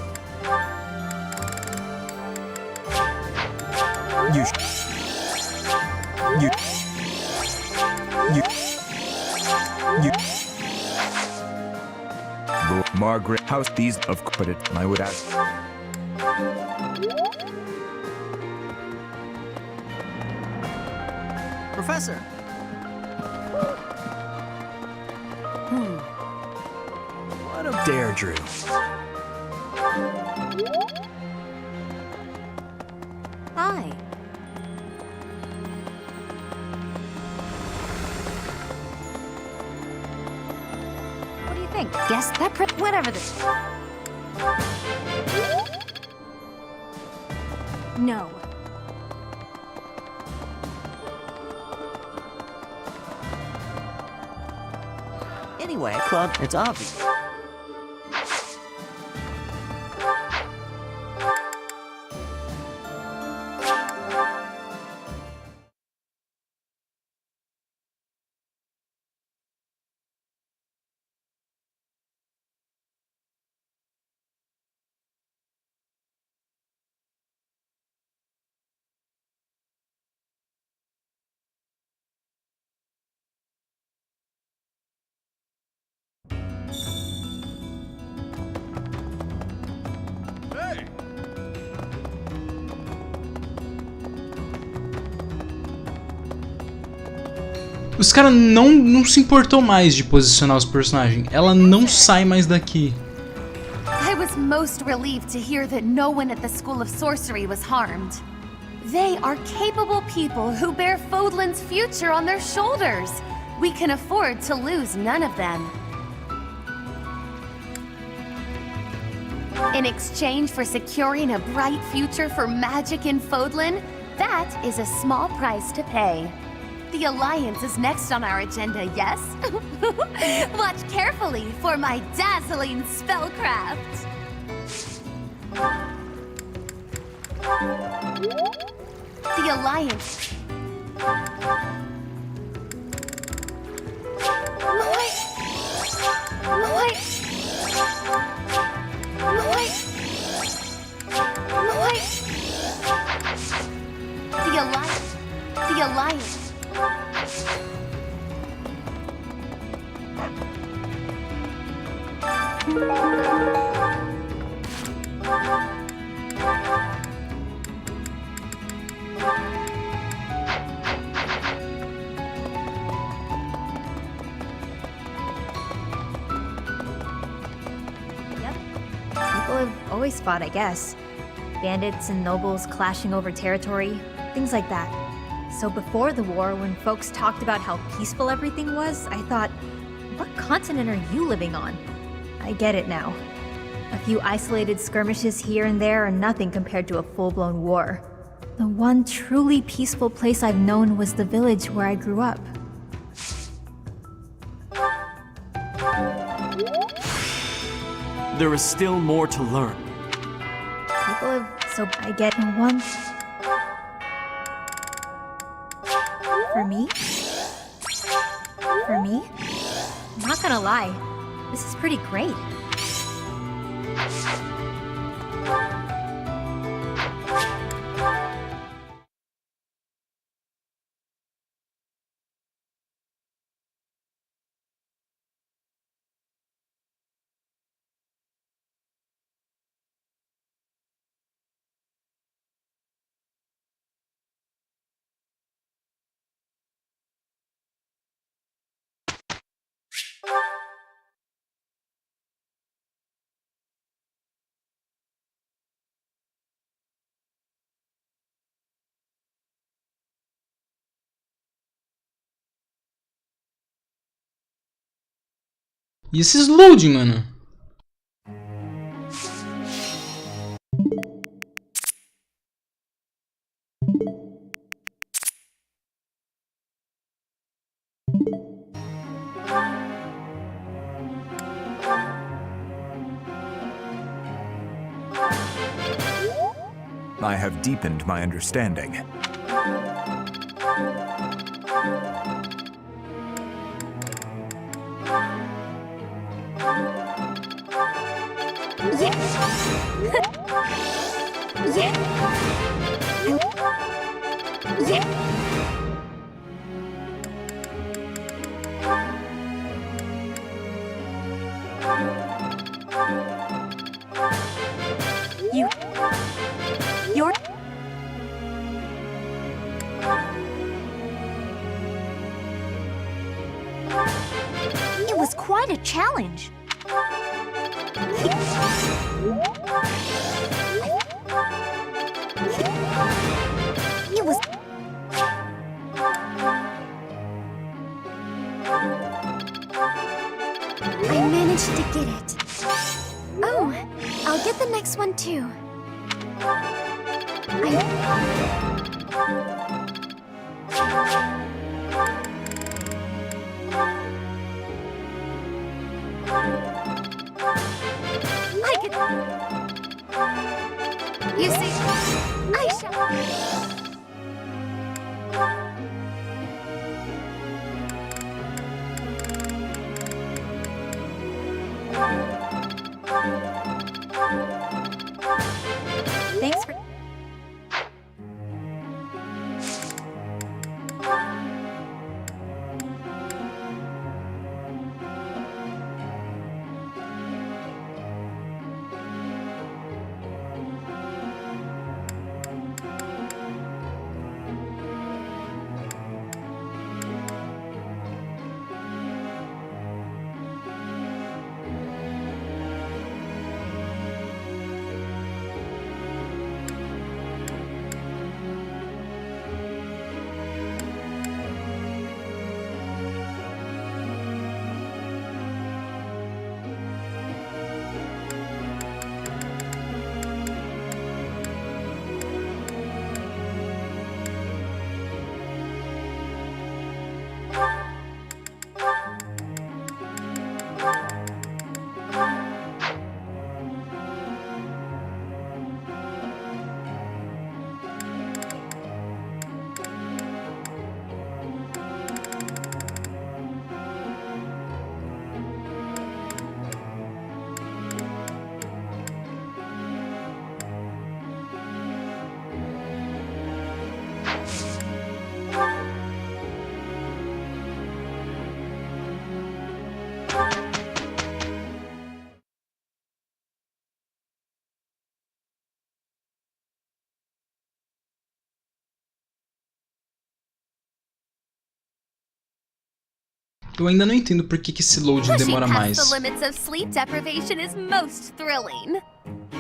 Lord Margaret House. These, of course, but I would ask. Professor! What a dare, Drew. Hi. What do you think? Guess that whatever this. No. Anyway, Claude, it's obvious. Os caras não se importou mais de posicionar os personagens. Ela não sai mais daqui. I was most relieved to hear that no one at the School of Sorcery was harmed. They are capable people who bear Fodlan's future on their shoulders. We can afford to lose none of them. In exchange for securing a bright future for magic in Fodlan, that is a small price to pay. The Alliance is next on our agenda, yes? Watch carefully for my dazzling spellcraft. The Alliance... The Alliance... People have always fought, I guess. Bandits and nobles clashing over territory, things like that. So before the war, when folks talked about how peaceful everything was, I thought, what continent are you living on? I get it now. A few isolated skirmishes here and there are nothing compared to a full-blown war. The one truly peaceful place I've known was the village where I grew up. There is still more to learn. People have So I get one for me? For me? Not gonna lie, this is pretty great. E esses loading, mano? I have deepened my understanding. It was quite a challenge. It was... I managed to get it. Oh, I'll get the next one too. You see, I shall... Thanks for... Eu ainda não entendo por que esse loading demora mais. Pushing past the limits of sleep deprivation is most thrilling.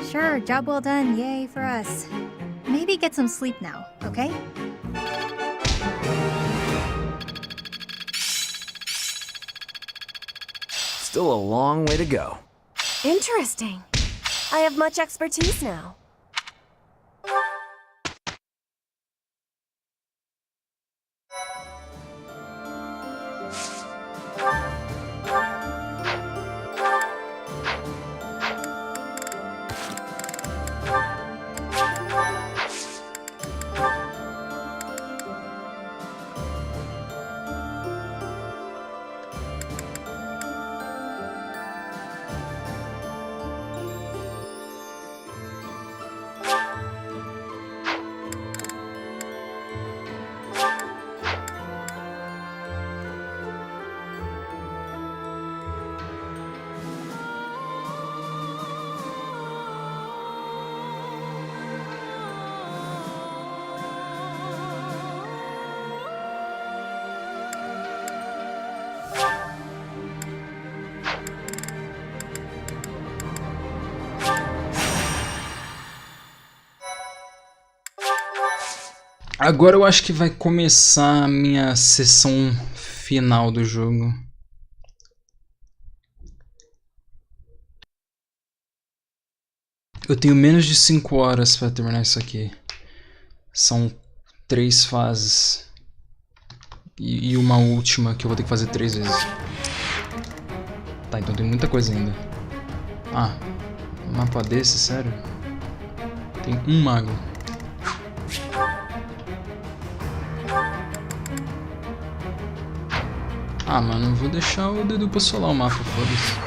Sure, job well done, yay for us. Maybe get some sleep now, okay? Still a long way to go. Interesting. I have much expertise now. Agora eu acho que vai começar a minha sessão final do jogo. Eu tenho menos de 5 horas para terminar isso aqui. São 3 fases. E uma última que eu vou ter que fazer 3 vezes. Tá, então tem muita coisa ainda. Ah, um mapa desse, sério? Tem um mago. Ah, mano, eu vou deixar o dedo pra solar o mapa, foda-se.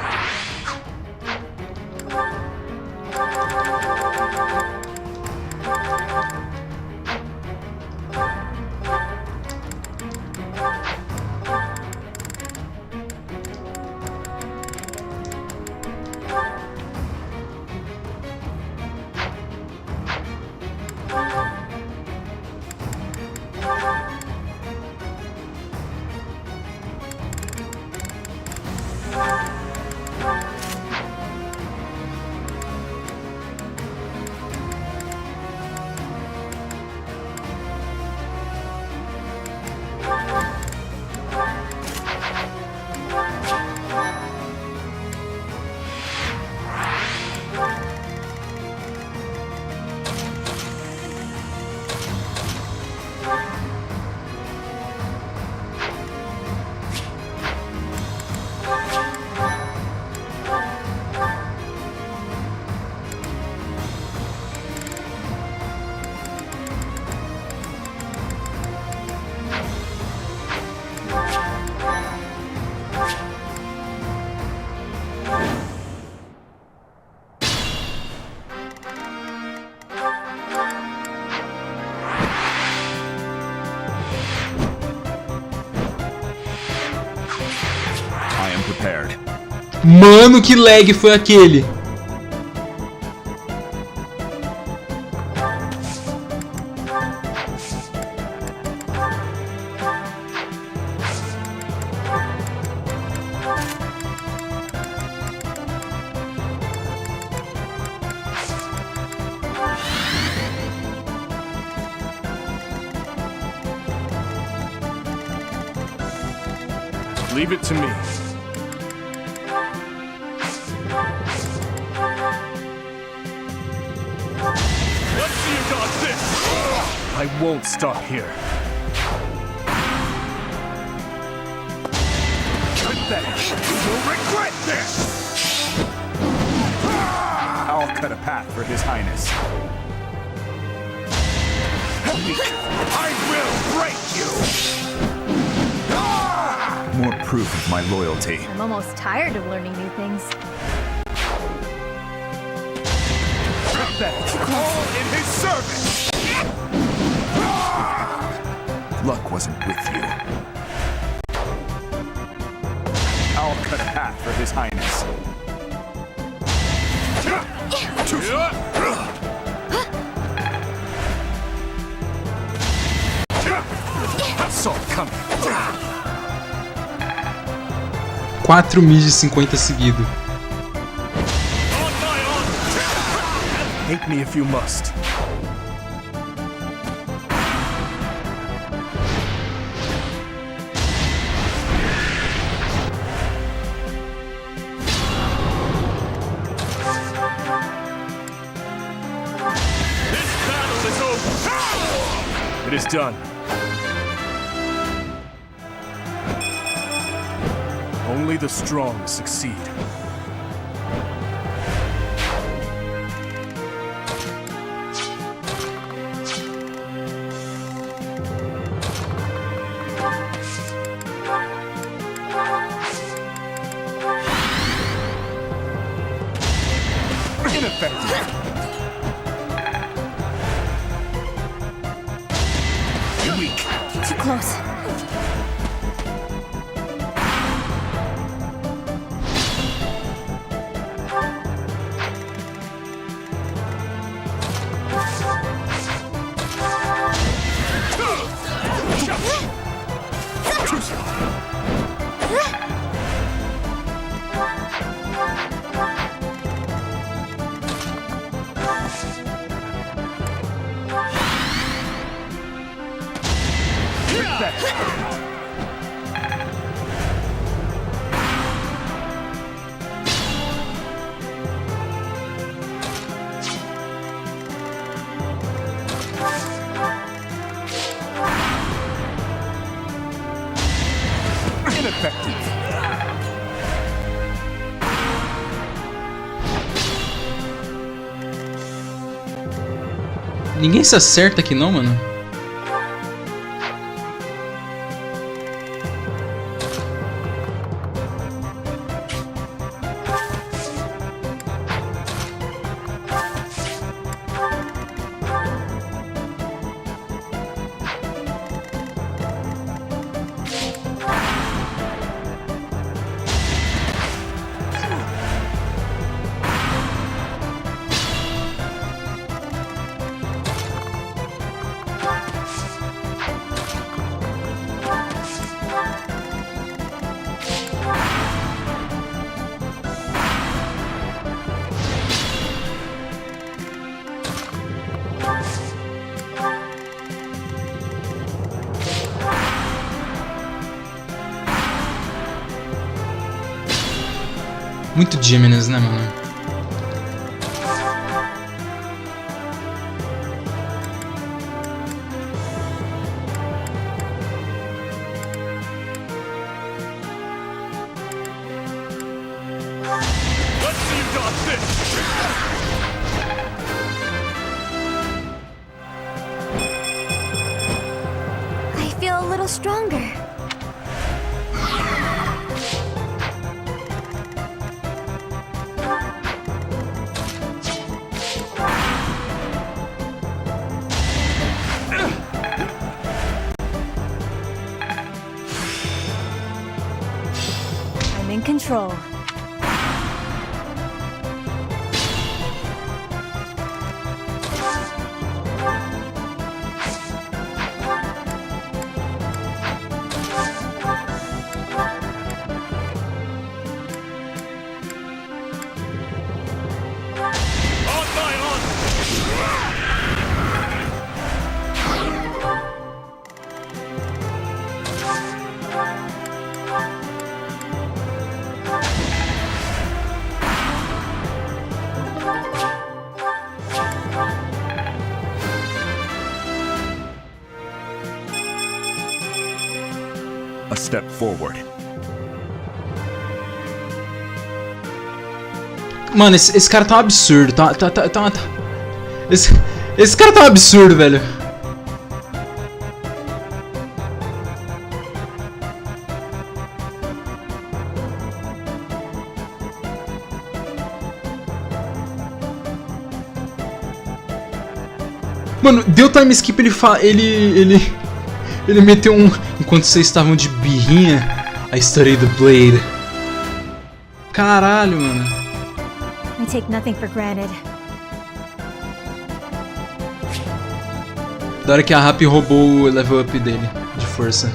Mano, que lag foi aquele? Leave it to me. I won't stop here. Pathetic. You'll regret this! I'll cut a path for His Highness. I will break you! More proof of my loyalty. I'm almost tired of learning new things. Pathetic. All in His service! Luck wasn't with you. I'll cut a path for His Highness. I saw it coming. 4 mid de 50 seguido. Hate me if you must. It is done. Only the strong succeed. Ineffective. Weak. Too close. Ninguém se acerta aqui não, mano. Muito Geminis, né, mano? I feel a little stronger. I'm in control. A step forward. Mano, esse cara tá um absurdo. Esse cara tá um absurdo, velho. Mano, deu time skip, ele meteu um... Enquanto vocês estavam de birrinha, I studied the blade. Caralho, mano. I take nothing for granted. Da hora que a Happy roubou o level up dele, de força.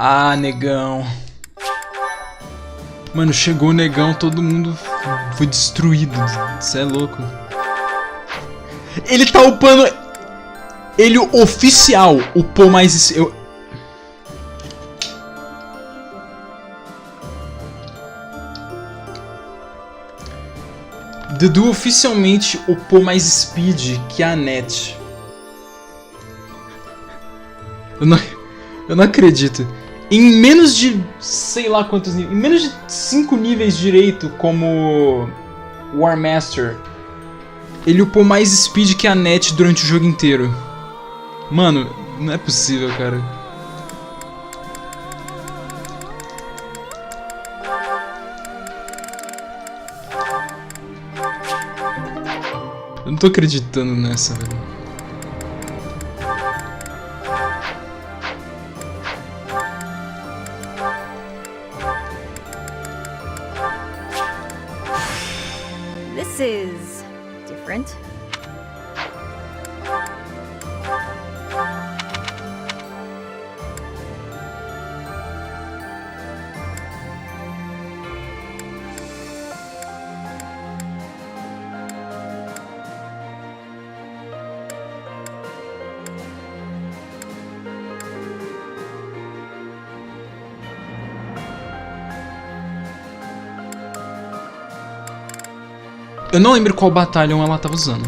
Ah, negão. Mano, chegou o negão, todo mundo foi destruído. Isso é louco. Ele tá upando... Ele, oficial, upou mais... Dudu oficialmente upou mais speed que a Net. Eu não acredito. Em menos de, sei lá quantos níveis, em menos de 5 níveis direito como War Master, ele upou mais speed que a Net durante o jogo inteiro. Mano, não é possível, cara. Eu não tô acreditando nessa, velho. This is different. Eu não lembro qual batalhão ela tava usando.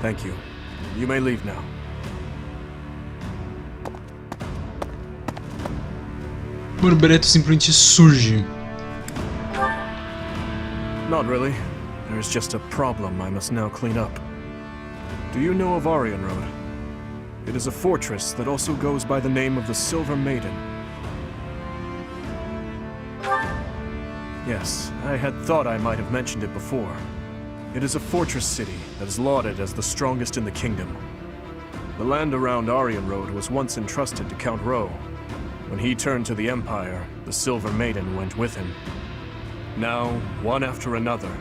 Thank you. You may leave now. Mano, o Bereto simplesmente surge. Not really. There's just a problem I must now clean up. Do you know of Arian Road? It is a fortress that also goes by the name of the Silver Maiden. Yes, I had thought I might have mentioned it before. It is a fortress city that is lauded as the strongest in the kingdom. The land around Arian Road was once entrusted to Count Rowe. When he turned to the Empire, the Silver Maiden went with him. Now, one after another,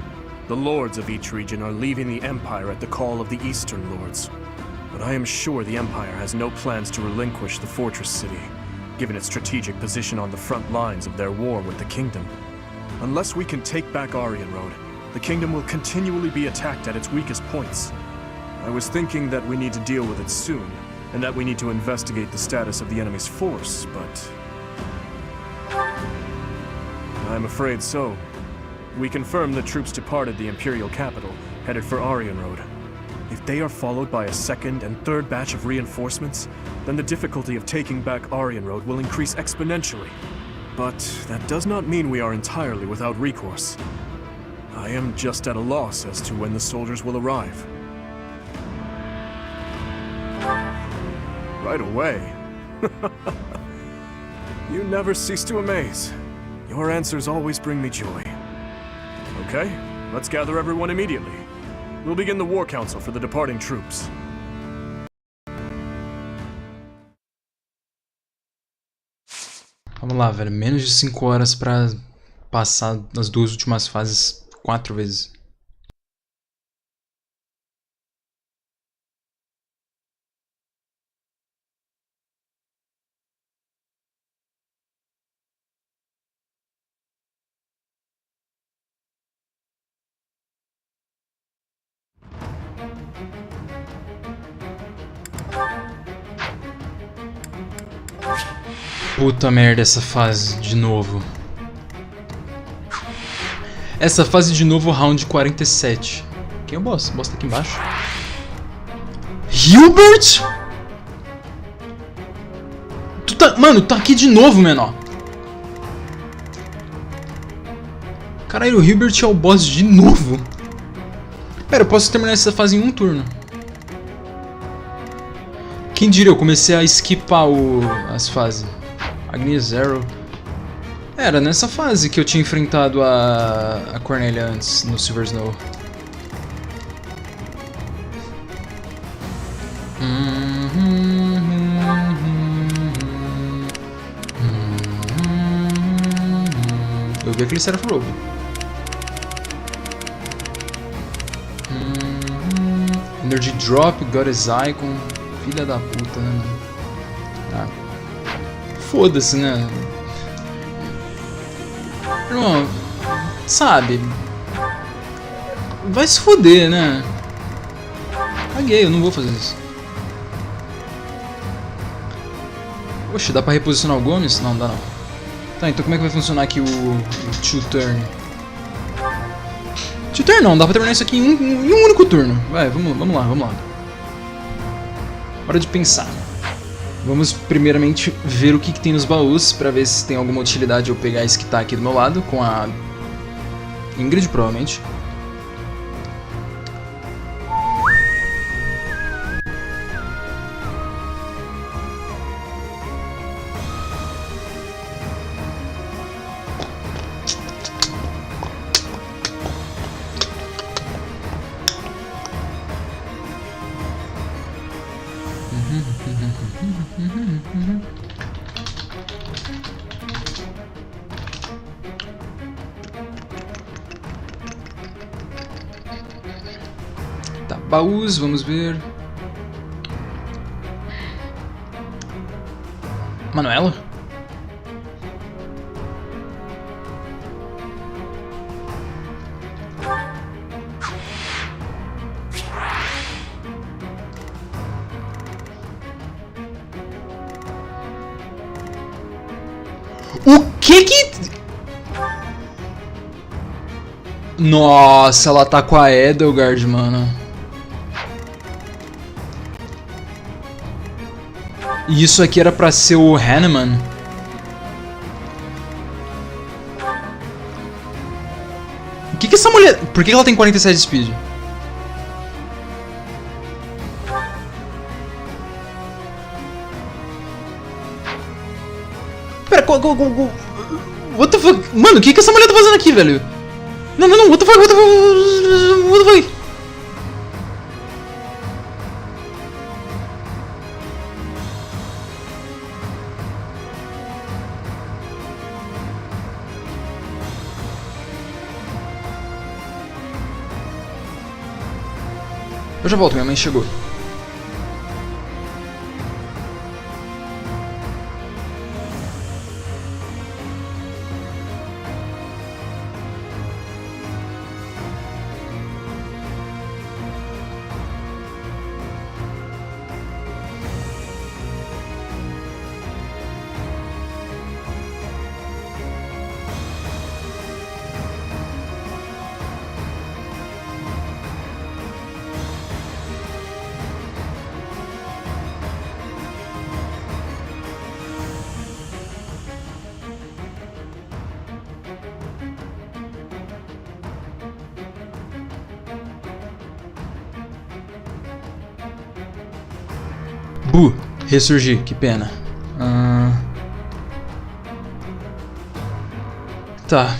the lords of each region are leaving the Empire at the call of the Eastern Lords. But I am sure the Empire has no plans to relinquish the fortress city, given its strategic position on the front lines of their war with the kingdom. Unless we can take back Arian Road, the kingdom will continually be attacked at its weakest points. I was thinking that we need to deal with it soon, and that we need to investigate the status of the enemy's force, but I'm afraid so. We confirmed the troops departed the Imperial capital, headed for Arian Road. If they are followed by a second and third batch of reinforcements, then the difficulty of taking back Arian Road will increase exponentially. But that does not mean we are entirely without recourse. I am just at a loss as to when the soldiers will arrive. Right away? You never cease to amaze. Your answers always bring me joy. Okay, let's gather everyone immediately. We'll begin the war council for the departing troops. Vamos lá, velho. Menos de 5 horas pra passar as duas últimas fases 4 vezes. Puta merda, essa fase de novo. Essa fase de novo, round 47. Quem é o boss? O boss tá aqui embaixo. Hilbert? Tu tá... Mano, tá aqui de novo, menor. Caralho, o Hilbert é o boss de novo. Pera, eu posso terminar essa fase em um turno. Quem diria, eu comecei a skipar as fases. Alanis Zero. Era nessa fase que eu tinha enfrentado a Cornelia antes, no Silver Snow. Eu vi aquele Seraph Robe. Energy Drop, Goddess Icon. Filha da puta, né, mano? Ah. Foda-se, né? Irmão, sabe? Vai se foder, né? Caguei, eu não vou fazer isso. Oxe, dá pra reposicionar o Gomes? Não, dá não. Tá, então como é que vai funcionar aqui o two turn? Two turn não, dá pra terminar isso aqui em um único turno. Vai, vamos lá. Hora de pensar. Vamos primeiramente ver o que tem nos baús, pra ver se tem alguma utilidade eu pegar esse que tá aqui do meu lado, com a Ingrid, provavelmente. Tá, baús, vamos ver. Manuela? O que? Nossa, ela tá com a Edelgard, mano. E isso aqui era pra ser o Hanneman. O que essa mulher... Por que ela tem 47 de speed? Pera, what the fuck? Mano, o que essa mulher tá fazendo aqui, velho? Não, what the fuck, what the fuck? Eu já volto, minha mãe chegou. Ressurgir, que pena. Tá.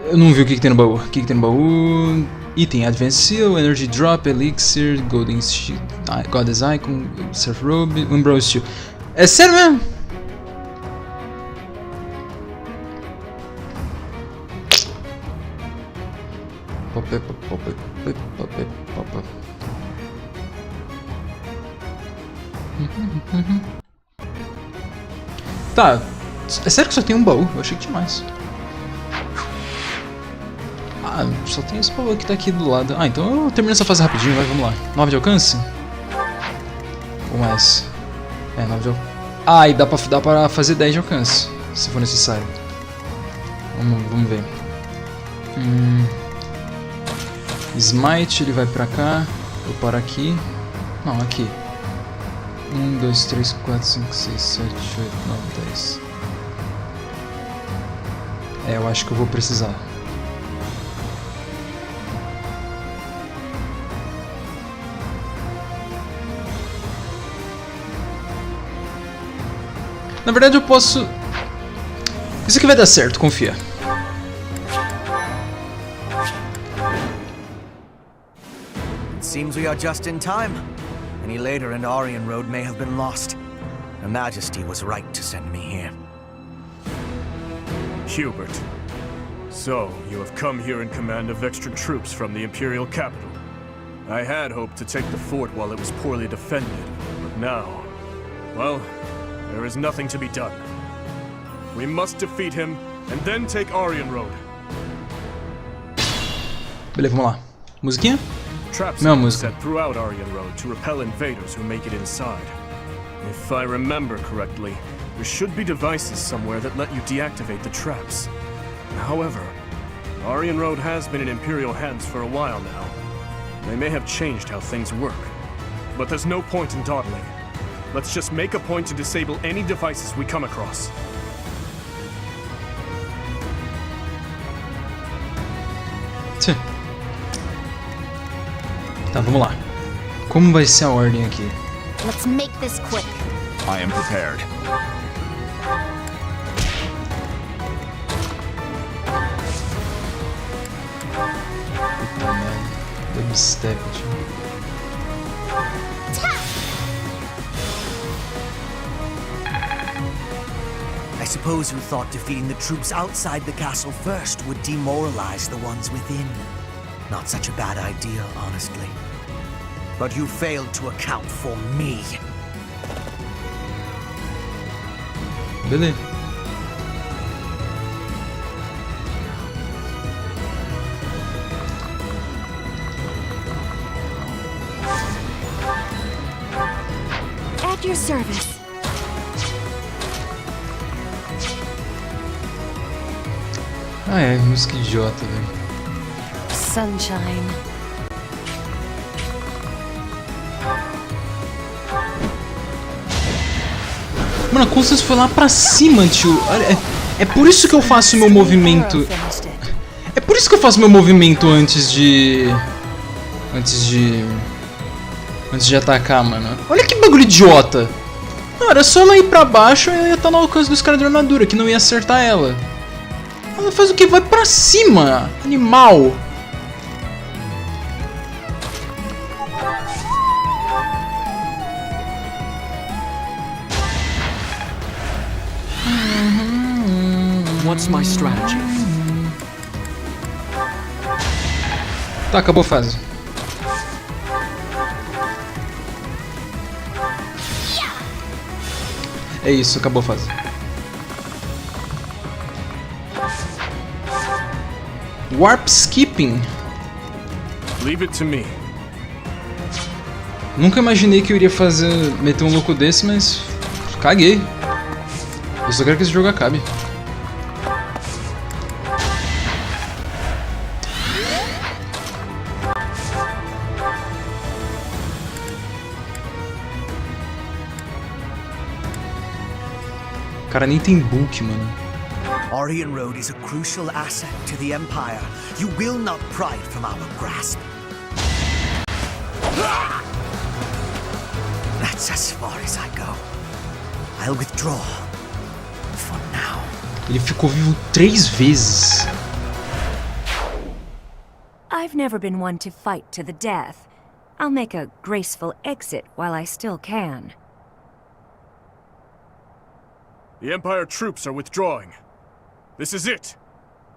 Eu não vi o que tem no baú. O que tem no baú? Item, Advanced Seal, Energy Drop, Elixir, Golden Shield, Goddess Icon, Surf Robe, Umbral Steel. É sério mesmo? Tá, é sério que só tem um baú? Eu achei que tinha mais. Ah, só tem esse baú que tá aqui do lado. Ah, então eu termino essa fase rapidinho, vai, vamos lá. 9 de alcance? Ou mais? É, 9 de alcance. Ah, e dá pra fazer 10 de alcance, se for necessário. Vamos ver. Smite, ele vai pra cá. Vou parar aqui. Não, aqui. 1, 2, 3, 4, 5, 6, 7, 8, 9, 10. É, eu acho que eu vou precisar. Na verdade eu posso... Isso aqui vai dar certo, confia. It seems we are just in time. Any later and Aryan Road may have been lost. Her Majesty was right to send me here. Hubert. So, you have come here in command of extra troops from the Imperial capital. I had hoped to take the fort while it was poorly defended, but now... Well, there is nothing to be done. We must defeat him, and then take Aryan Road. Beleza, vamos lá. Musiquinha? Traps Não, are música. set throughout Aryan Road to repel invaders who make it inside. If I remember correctly, there should be devices somewhere that let you deactivate the traps. However, Aryan Road has been in Imperial hands for a while now. They may have changed how things work. But there's no point in dawdling. Let's just make a point to disable any devices we come across. Tá, vamos lá. Como vai ser a ordem aqui? Let's make this quick. I am prepared. Puta merda. Dubstep, tio. I suppose you thought defeating the troops outside the castle first would demoralize the ones within. Not such a bad idea, honestly. But you failed to account for me. Beleza. At your service. Ah, é, música idiota, velho. Sunshine. Mano, a Constance foi lá pra cima, tio. É por isso que eu faço meu movimento. É por isso que eu faço meu movimento antes de atacar, mano. Olha que bagulho idiota. Não, era só ela ir pra baixo e eu ia estar no alcance dos caras de armadura, que não ia acertar ela. Ela faz o que? Vai pra cima, animal. What's my strategy? Tá, acabou a fase. É isso, acabou a fase. Warp skipping. Leave it to me. Nunca imaginei que eu iria meter um louco desse, mas caguei. Eu só quero que esse jogo acabe. O cara nem tem book, mano. Aryan Road is a crucial asset to the Empire. You will not pry it from our grasp. That's as far as I go. I'll withdraw. For now. Ele ficou vivo 3 vezes. I've never been one to fight to the death. I'll make a graceful exit while I still can. The Empire troops are withdrawing. This is it.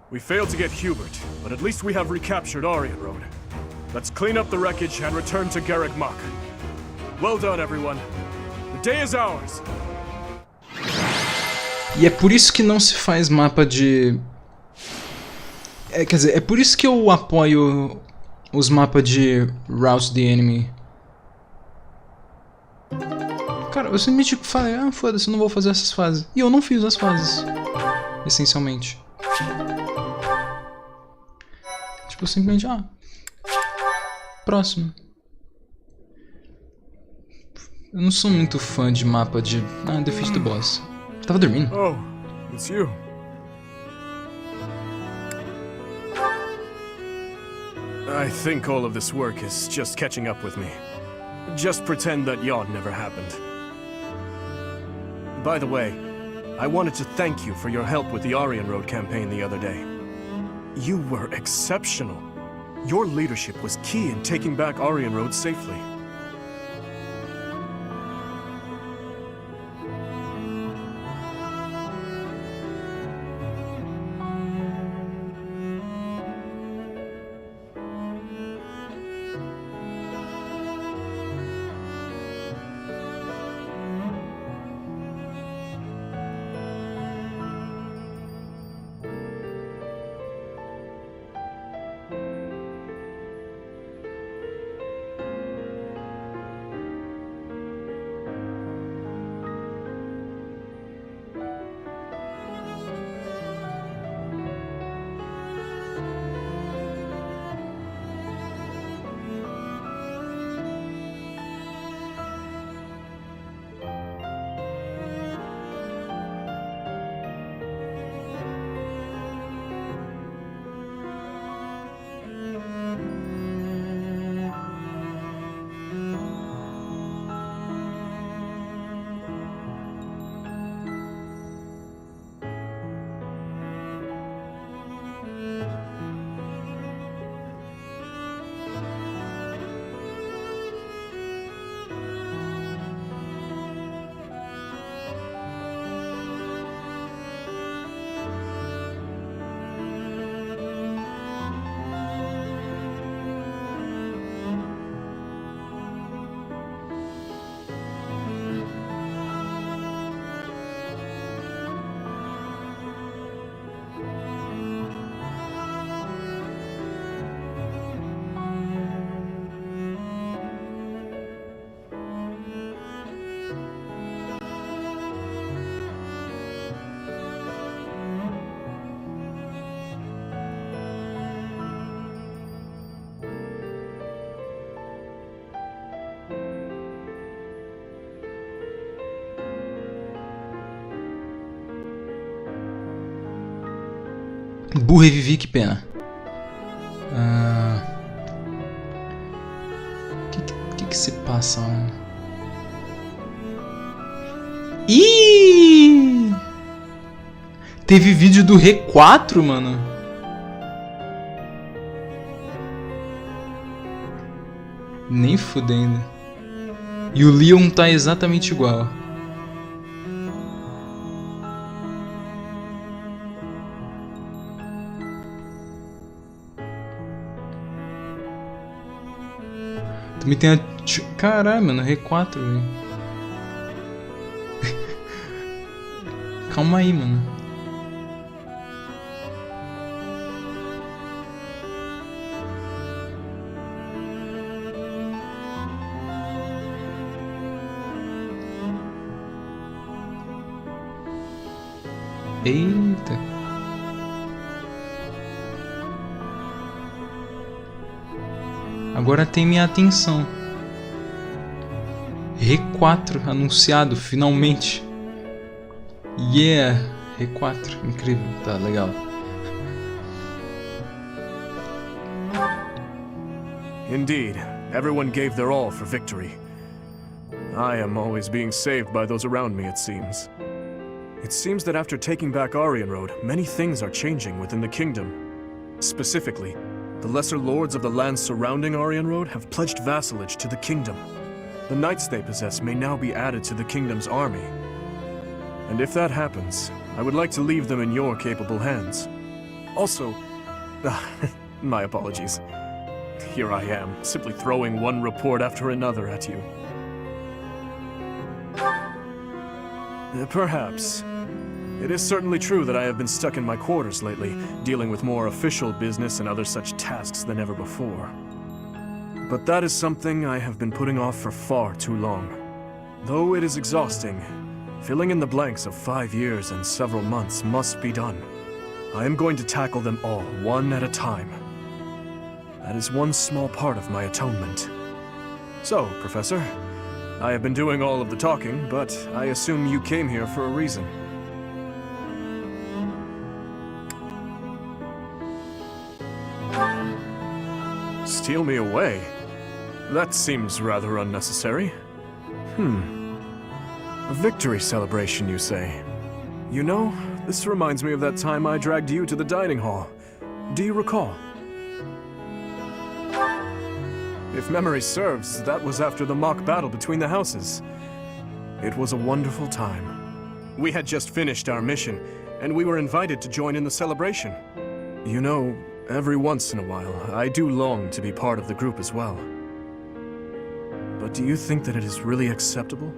We failed to get Hubert, but at least we have recaptured Aryan Road. Let's clean up the wreckage and return to Garreg Mach. Well done, everyone. The day is ours. E é por isso que não se faz mapa de... quer dizer, é por isso que eu apoio os mapas de Route the Enemy. Cara, eu simplesmente falei, ah, foda-se, eu não vou fazer essas fases. E eu não fiz as fases. Essencialmente. Tipo, simplesmente, próximo. Eu não sou muito fã de mapa de... defeat the boss. Tava dormindo. Oh, it's you. I think all of this work is just catching up with me. Just pretend that yawn never happened. By the way, I wanted to thank you for your help with the Aryan Road campaign the other day. You were exceptional. Your leadership was key in taking back Aryan Road safely. Burra e Vivi, que pena. Que se passa? Ih! Teve vídeo do R4, mano. Nem fudendo. E o Leon tá exatamente igual. Também tem a... Caralho, mano, R4, velho. Calma aí, mano. Eita. Agora tem minha atenção. R4 anunciado, finalmente. Yeah, R4, incrível, tá legal. Indeed, everyone gave their all for victory. I am always being saved by those around me, it seems. It seems that after taking back Aryan Road, many things are changing within the kingdom. Specifically, the lesser lords of the lands surrounding Aryan Road have pledged vassalage to the kingdom. The knights they possess may now be added to the kingdom's army. And if that happens, I would like to leave them in your capable hands. Also, my apologies. Here I am, simply throwing one report after another at you. Perhaps. It is certainly true that I have been stuck in my quarters lately, dealing with more official business and other such tasks than ever before. But that is something I have been putting off for far too long. Though it is exhausting, filling in the blanks of 5 years and several months must be done. I am going to tackle them all, one at a time. That is one small part of my atonement. So, Professor, I have been doing all of the talking, but I assume you came here for a reason. Steal me away? That seems rather unnecessary. A victory celebration, you say? You know, this reminds me of that time I dragged you to the dining hall. Do you recall? If memory serves, that was after the mock battle between the houses. It was a wonderful time. We had just finished our mission, and we were invited to join in the celebration. You know, every once in a while, I do long to be part of the group as well. But do you think that it is really acceptable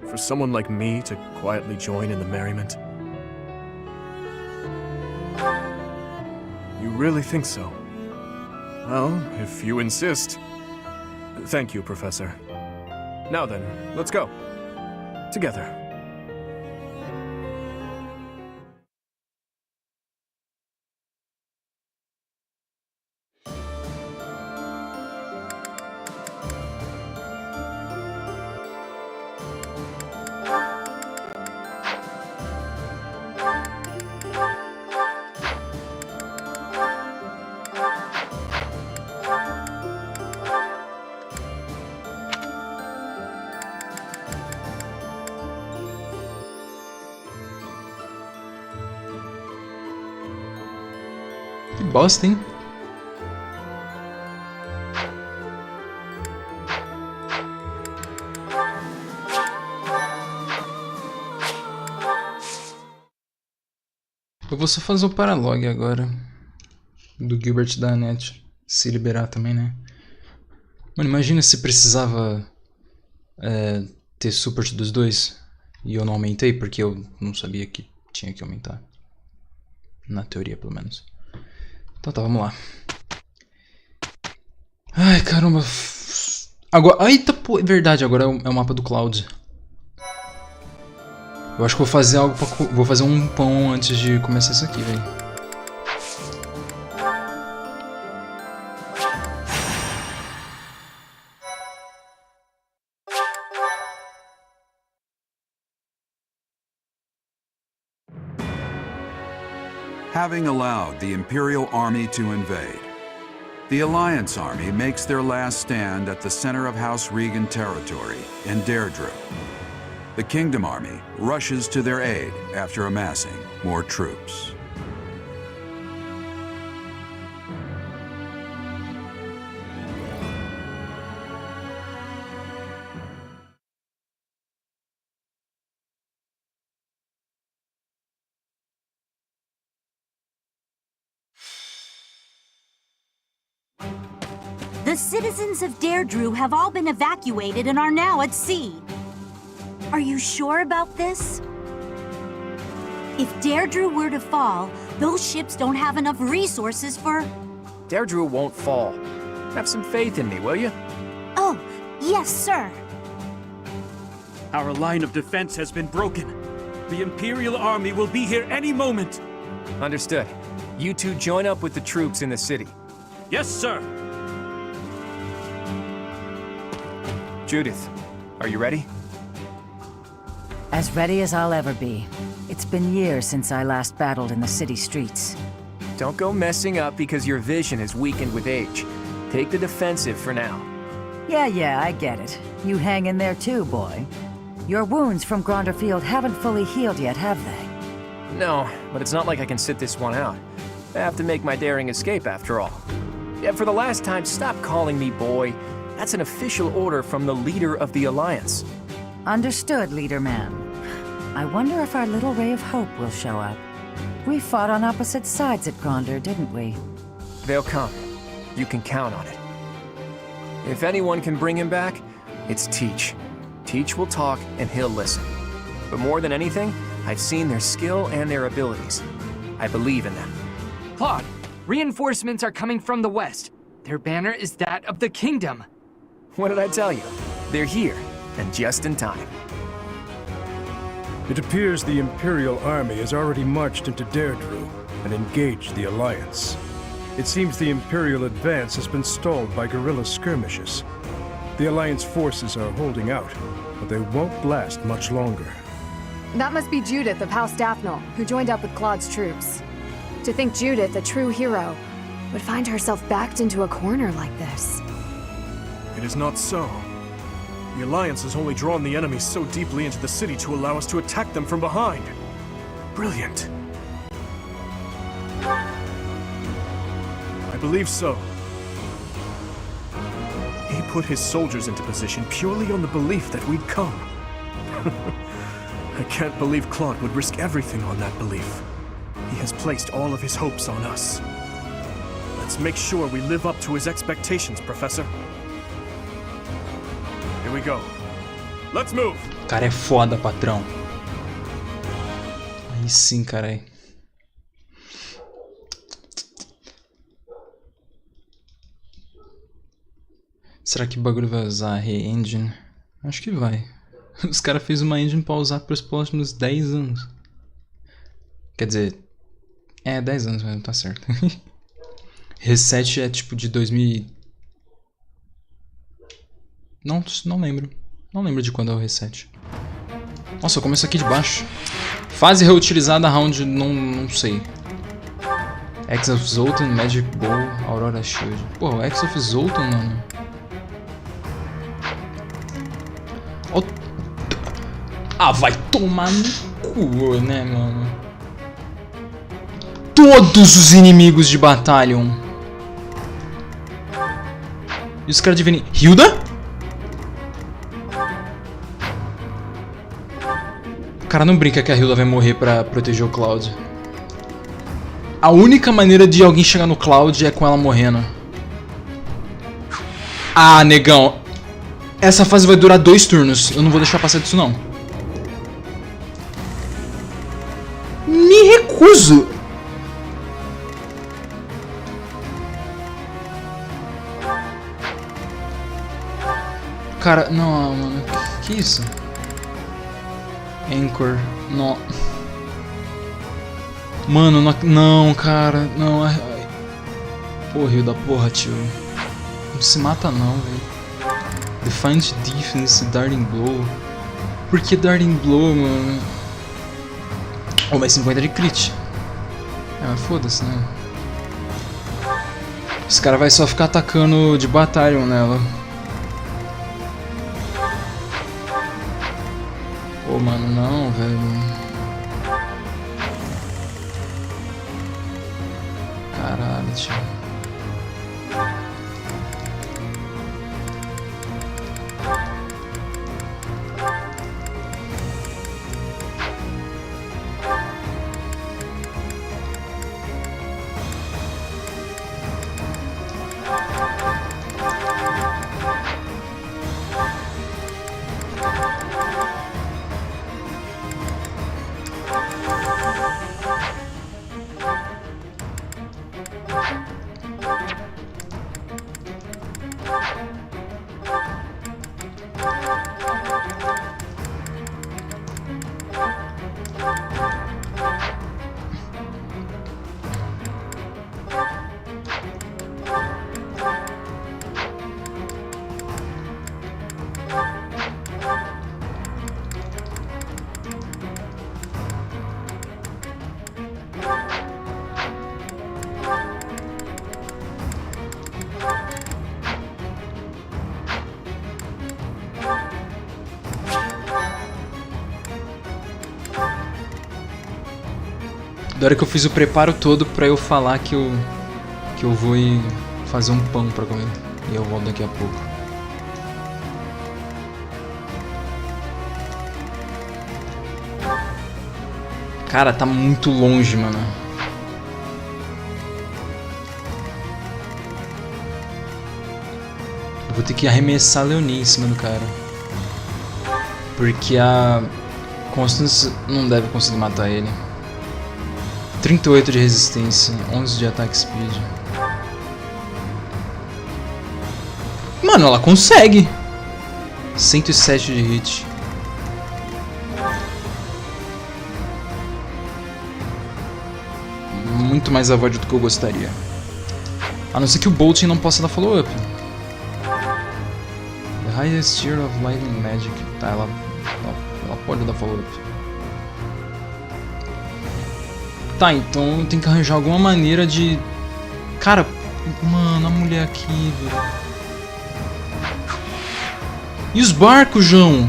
for someone like me to quietly join in the merriment? You really think so? Well, if you insist. Thank you, Professor. Now then, let's go. Together. Que bosta, hein? Eu vou só fazer o paralog agora. Do Gilbert da net. Se liberar também, né? Mano, imagina se precisava ter support dos dois. E eu não aumentei porque eu não sabia que tinha que aumentar. Na teoria, pelo menos. Então tá, vamos lá. Ai, caramba. Agora, eita, pô, é verdade, agora é o mapa do Cloud. Eu acho que vou fazer algo pra, vou fazer um pão antes de começar isso aqui, velho. Having allowed the Imperial Army to invade, the Alliance Army makes their last stand at the center of House Regan territory in Deirdre. The Kingdom Army rushes to their aid after amassing more troops. The citizens of Deirdre have all been evacuated and are now at sea. Are you sure about this? If Deirdre were to fall, those ships don't have enough resources for... Deirdre won't fall. Have some faith in me, will you? Oh, yes, sir. Our line of defense has been broken. The Imperial Army will be here any moment. Understood. You two join up with the troops in the city. Yes, sir. Judith, are you ready? As ready as I'll ever be. It's been years since I last battled in the city streets. Don't go messing up because your vision is weakened with age. Take the defensive for now. Yeah, I get it. You hang in there too, boy. Your wounds from Gronderfield haven't fully healed yet, have they? No, but it's not like I can sit this one out. I have to make my daring escape after all. Yeah, for the last time, stop calling me boy. That's an official order from the leader of the Alliance. Understood, Leader Man. I wonder if our little ray of hope will show up. We fought on opposite sides at Gronder, didn't we? They'll come. You can count on it. If anyone can bring him back, it's Teach. Teach will talk and he'll listen. But more than anything, I've seen their skill and their abilities. I believe in them. Claude, reinforcements are coming from the west. Their banner is that of the Kingdom. What did I tell you? They're here. and just in time. It appears the Imperial army has already marched into Deirdre and engaged the Alliance. It seems the Imperial advance has been stalled by guerrilla skirmishes. The Alliance forces are holding out, but they won't last much longer. That must be Judith of House Daphne, who joined up with Claude's troops. To think Judith, a true hero, would find herself backed into a corner like this. It is not so. The Alliance has only drawn the enemies so deeply into the city to allow us to attack them from behind. Brilliant. I believe so. He put his soldiers into position purely on the belief that we'd come. I can't believe Claude would risk everything on that belief. He has placed all of his hopes on us. Let's make sure we live up to his expectations, Professor. Here we go. Let's move. O cara é foda, patrão. Aí sim, carai. Será que o bagulho vai usar a re-engine? Acho que vai. Os caras fez uma engine pra usar pros próximos 10 anos. Quer dizer... 10 anos mesmo, tá certo. Reset é tipo de 2000... Não lembro. Não lembro de quando é o reset. Nossa, eu começo aqui de baixo. Fase reutilizada round... Não sei. X of Zoltan, Magic Bow, Aurora Shield. Porra, o X of Zoltan, mano. Ah, vai tomar no cu, né, mano? Todos os inimigos de Battalion. E os caras de veneno. Hilda? O cara não brinca que a Hilda vai morrer pra proteger o Cloud. A única maneira de alguém chegar no Cloud é com ela morrendo. Ah, negão. Essa fase vai durar 2 turnos. Eu não vou deixar passar disso, não. Me recuso. Cara, não, mano. Que isso? Anchor. Não. Mano, não, cara. Não. Porra, Rio da porra, tio. Não se mata não, velho. Defiant Defense, Darting Blow. Por que Darting Blow, mano? Oh, mais 50 de crit. Mas foda-se, né? Esse cara vai só ficar atacando de Battalion nela. Pô, mano, não, velho. Caralho, tio. Da hora que eu fiz o preparo todo pra eu falar que eu vou ir fazer um pão pra comer. E eu volto daqui a pouco. Cara, tá muito longe, mano. Eu vou ter que arremessar a Leonie em cima do cara. Porque a Constance não deve conseguir matar ele. 38 de resistência, 11 de ataque speed. Mano, ela consegue. 107 de hit. Muito mais avoid do que eu gostaria. A não ser que o Bolt não possa dar follow-up. The highest tier of lightning magic. Tá, ela pode dar follow-up. Tá, então tem que arranjar alguma maneira de... Cara, mano, a mulher aqui, velho. E os barcos, João?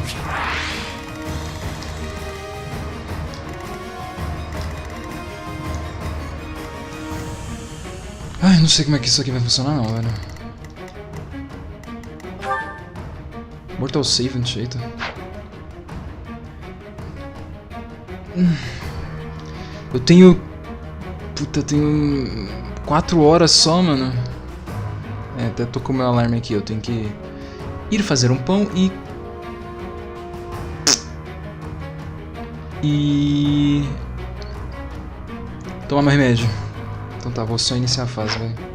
Ai, não sei como é que isso aqui vai funcionar não, velho. Mortal Save não jeito. Eu tenho... Puta, eu tenho... 4 horas só, mano. É, até tocou meu alarme aqui. Eu tenho que ir fazer um pão e tomar meu remédio. Então tá, vou só iniciar a fase, velho.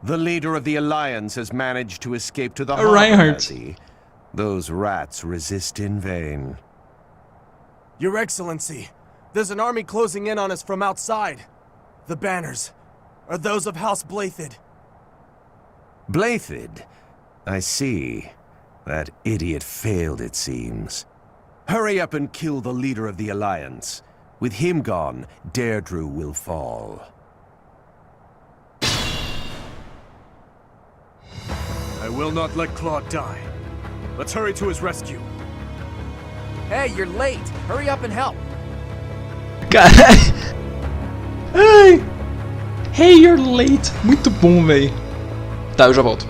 The leader of the Alliance has managed to escape to the Reinhardt. harbor. Those rats resist in vain. Your Excellency, there's an army closing in on us from outside. The banners are those of House Blathid. Blathid? I see. That idiot failed, it seems. Hurry up and kill the leader of the Alliance. With him gone, Deirdre will fall. I will not let Claude die. Let's hurry to his rescue. Hey, you're late. Hurry up and help. Caralho. Ai. Hey, you're late. Muito bom, véi. Tá, eu já volto.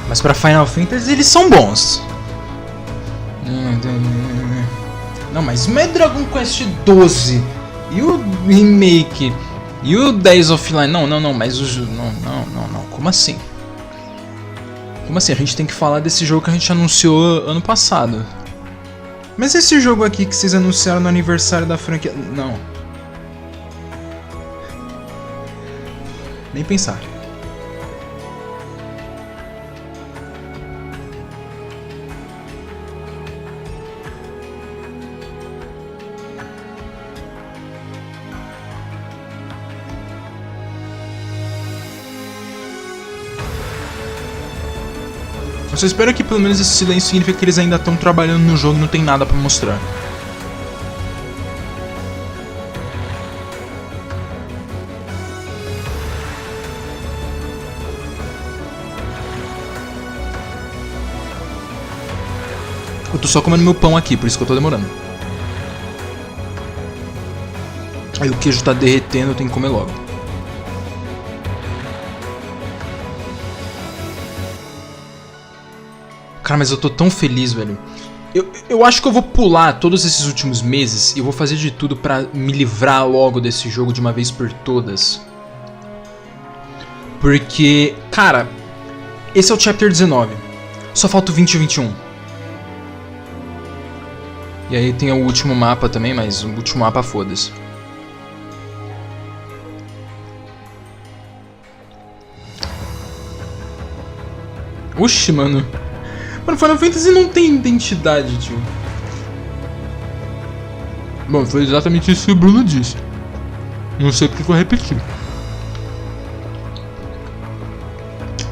Mas pra Final Fantasy eles são bons. Não, mas não é Dragon Quest 12 e o remake e o 10 offline. Não, mas o não. Como assim? Como assim? A gente tem que falar desse jogo que a gente anunciou ano passado. Mas esse jogo aqui que vocês anunciaram no aniversário da franquia... Não. Nem pensar. Eu só espero que pelo menos esse silêncio significa que eles ainda estão trabalhando no jogo e não tem nada pra mostrar. Eu tô só comendo meu pão aqui, por isso que eu tô demorando. Aí o queijo tá derretendo, eu tenho que comer logo. Cara, mas eu tô tão feliz, velho. Eu acho que eu vou pular todos esses últimos meses e eu vou fazer de tudo pra me livrar logo desse jogo de uma vez por todas. Porque, cara, esse é o Chapter 19. Só falta o 20 e o 21. E aí tem o último mapa também, mas o último mapa foda-se. Oxi, mano. Mano, Final Fantasy não tem identidade, tio. Bom, foi exatamente isso que o Bruno disse. Não sei porque eu vou repetir.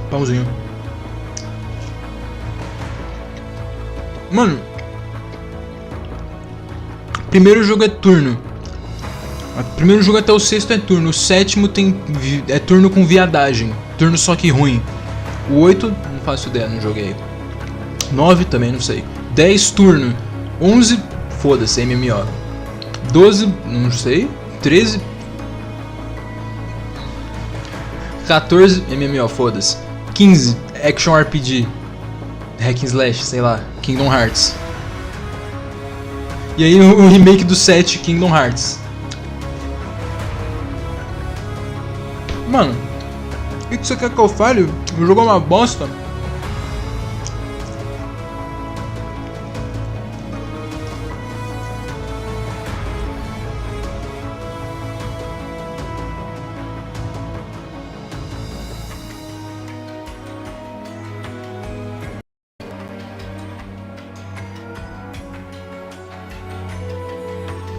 Pãozinho. Mano. Primeiro jogo é turno. O primeiro jogo até o 6º é turno. O 7º é turno com viadagem. Turno só que ruim. O 8, não faço ideia, não joguei. 9 também, não sei. 10 turno. 11, foda-se, MMO. 12, não sei. 13. 14, MMO, foda-se. 15, Action RPG. Hack and Slash, sei lá. Kingdom Hearts. E aí o remake do 7, Kingdom Hearts. Mano, o que você quer que eu fale? O jogo é uma bosta.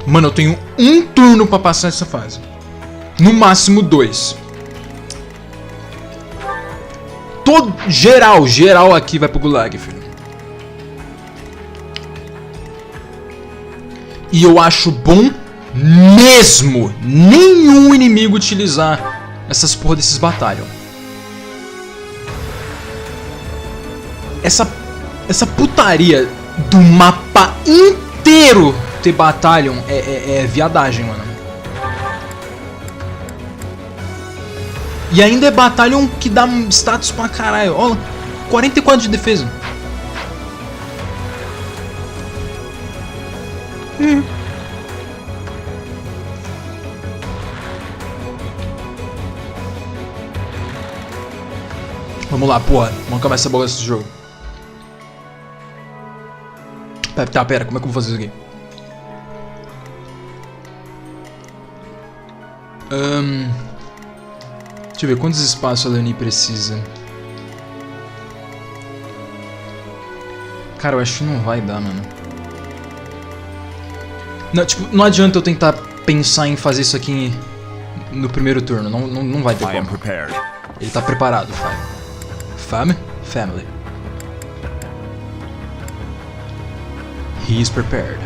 Mano, eu tenho um turno pra passar essa fase. No máximo 2. Geral aqui vai pro gulag, filho. E eu acho bom mesmo nenhum inimigo utilizar essas porra desses batalhão. Essa putaria do mapa inteiro ter batalhão é viadagem, mano. E ainda é batalhão que dá status pra caralho. Olha, 44 de defesa. Vamos lá, porra. Vamos acabar essa bola desse jogo. Tá, pera, como é que eu vou fazer isso aqui? Deixa eu ver quantos espaços a Leonie precisa. Cara, eu acho que não vai dar, mano. Não, tipo, não adianta eu tentar pensar em fazer isso aqui no primeiro turno. Não vai ter como. Ele tá preparado, Family. He is prepared.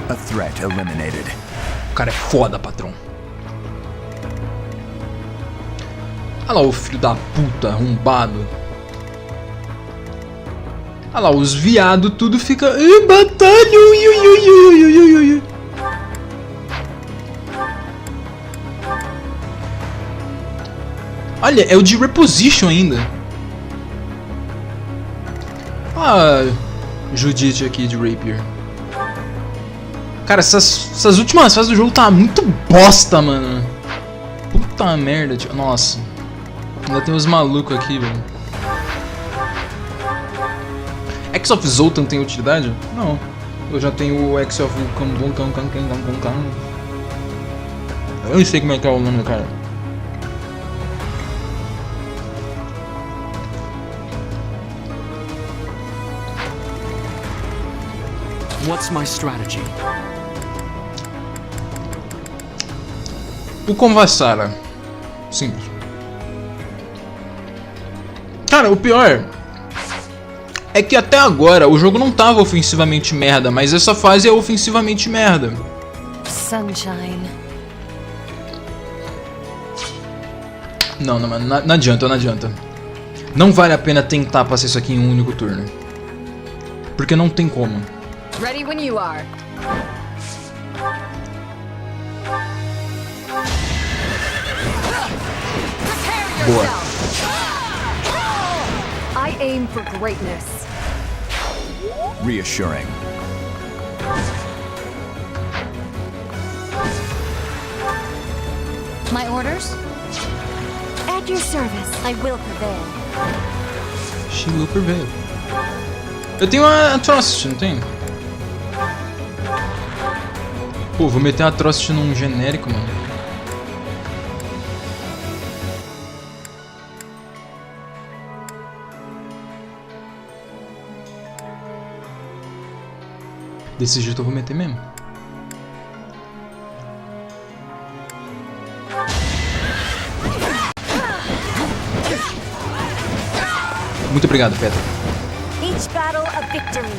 A threat eliminated. O cara é foda, patrão. Olha lá o filho da puta, arrombado. Olha lá, os viados tudo fica... batalha! Olha, é o de reposition ainda. Ah, Judite aqui de Rapier. Cara, essas últimas fases do jogo tá muito bosta, mano. Puta merda, tio. Nossa. Ainda tem uns malucos aqui, velho. X of Zoltan tem utilidade? Não. Eu já tenho o X of Eu não sei como é que é o nome do cara. What's my strategy? O Convassara. Simples. Cara, o pior é que até agora o jogo não tava ofensivamente merda, mas essa fase é ofensivamente merda. Sunshine. Não, não adianta, não adianta. Não vale a pena tentar passar isso aqui em um único turno. Porque não tem como. Ready when you are. Boa. I aim for greatness. Reassuring. My orders? At your service, I will prevail. She will prevail. Eu tenho a Atrocity, não tenho? Pô, vou meter a Atrocity num genérico, mano. Desse jeito eu vou meter mesmo. Muito obrigado, Petra. Each battle a victory.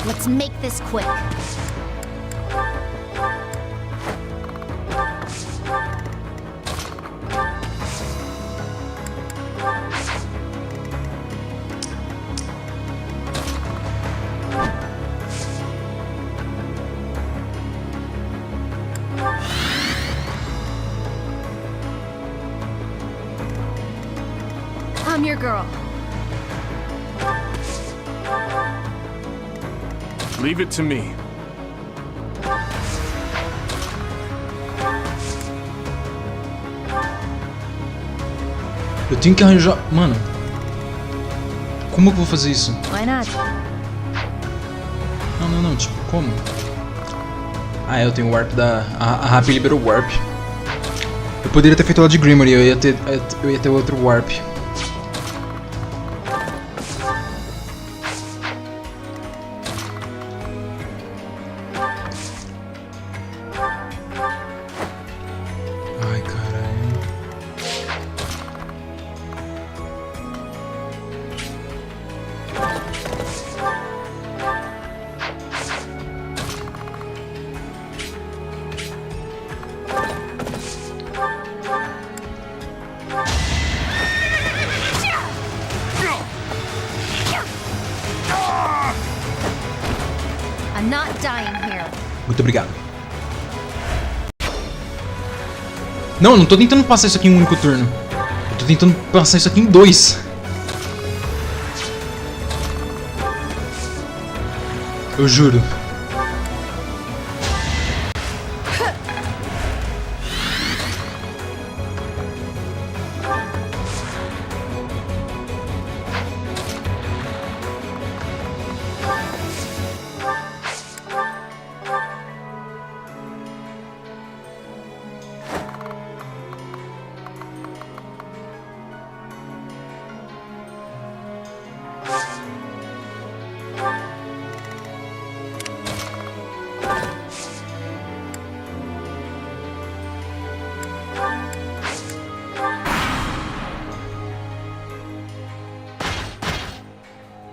Let's make this quick. I'm your girl. Leave it to me. Eu tenho que arranjar... Mano. Como eu vou fazer isso? Why not? Não, tipo, como? Ah, eu tenho o Warp da... A Happy liberou o Warp. Eu poderia ter feito ela de Grimory, eu ia ter outro Warp. Ai, caralho. I'm not dying here. Muito obrigado. Não, eu não tô tentando passar isso aqui em um único turno. Eu tô tentando passar isso aqui em 2. Eu juro.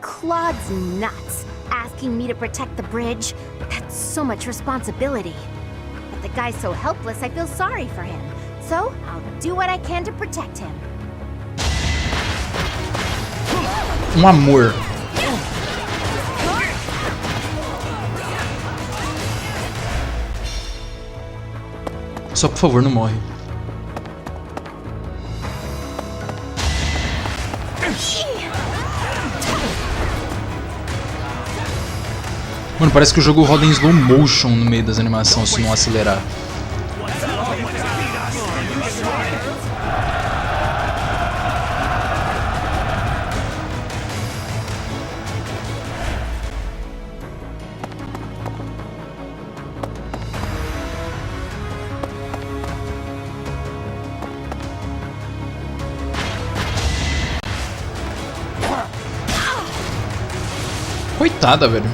Claude's nuts. asking me to protect the bridge. That's so much responsibility. But the guy's so helpless, I feel sorry for him. So, I'll do what I can to protect him. Amor. Só por favor, não morre. Mano, parece que o jogo roda em slow motion no meio das animações se não acelerar. Coitada, velho.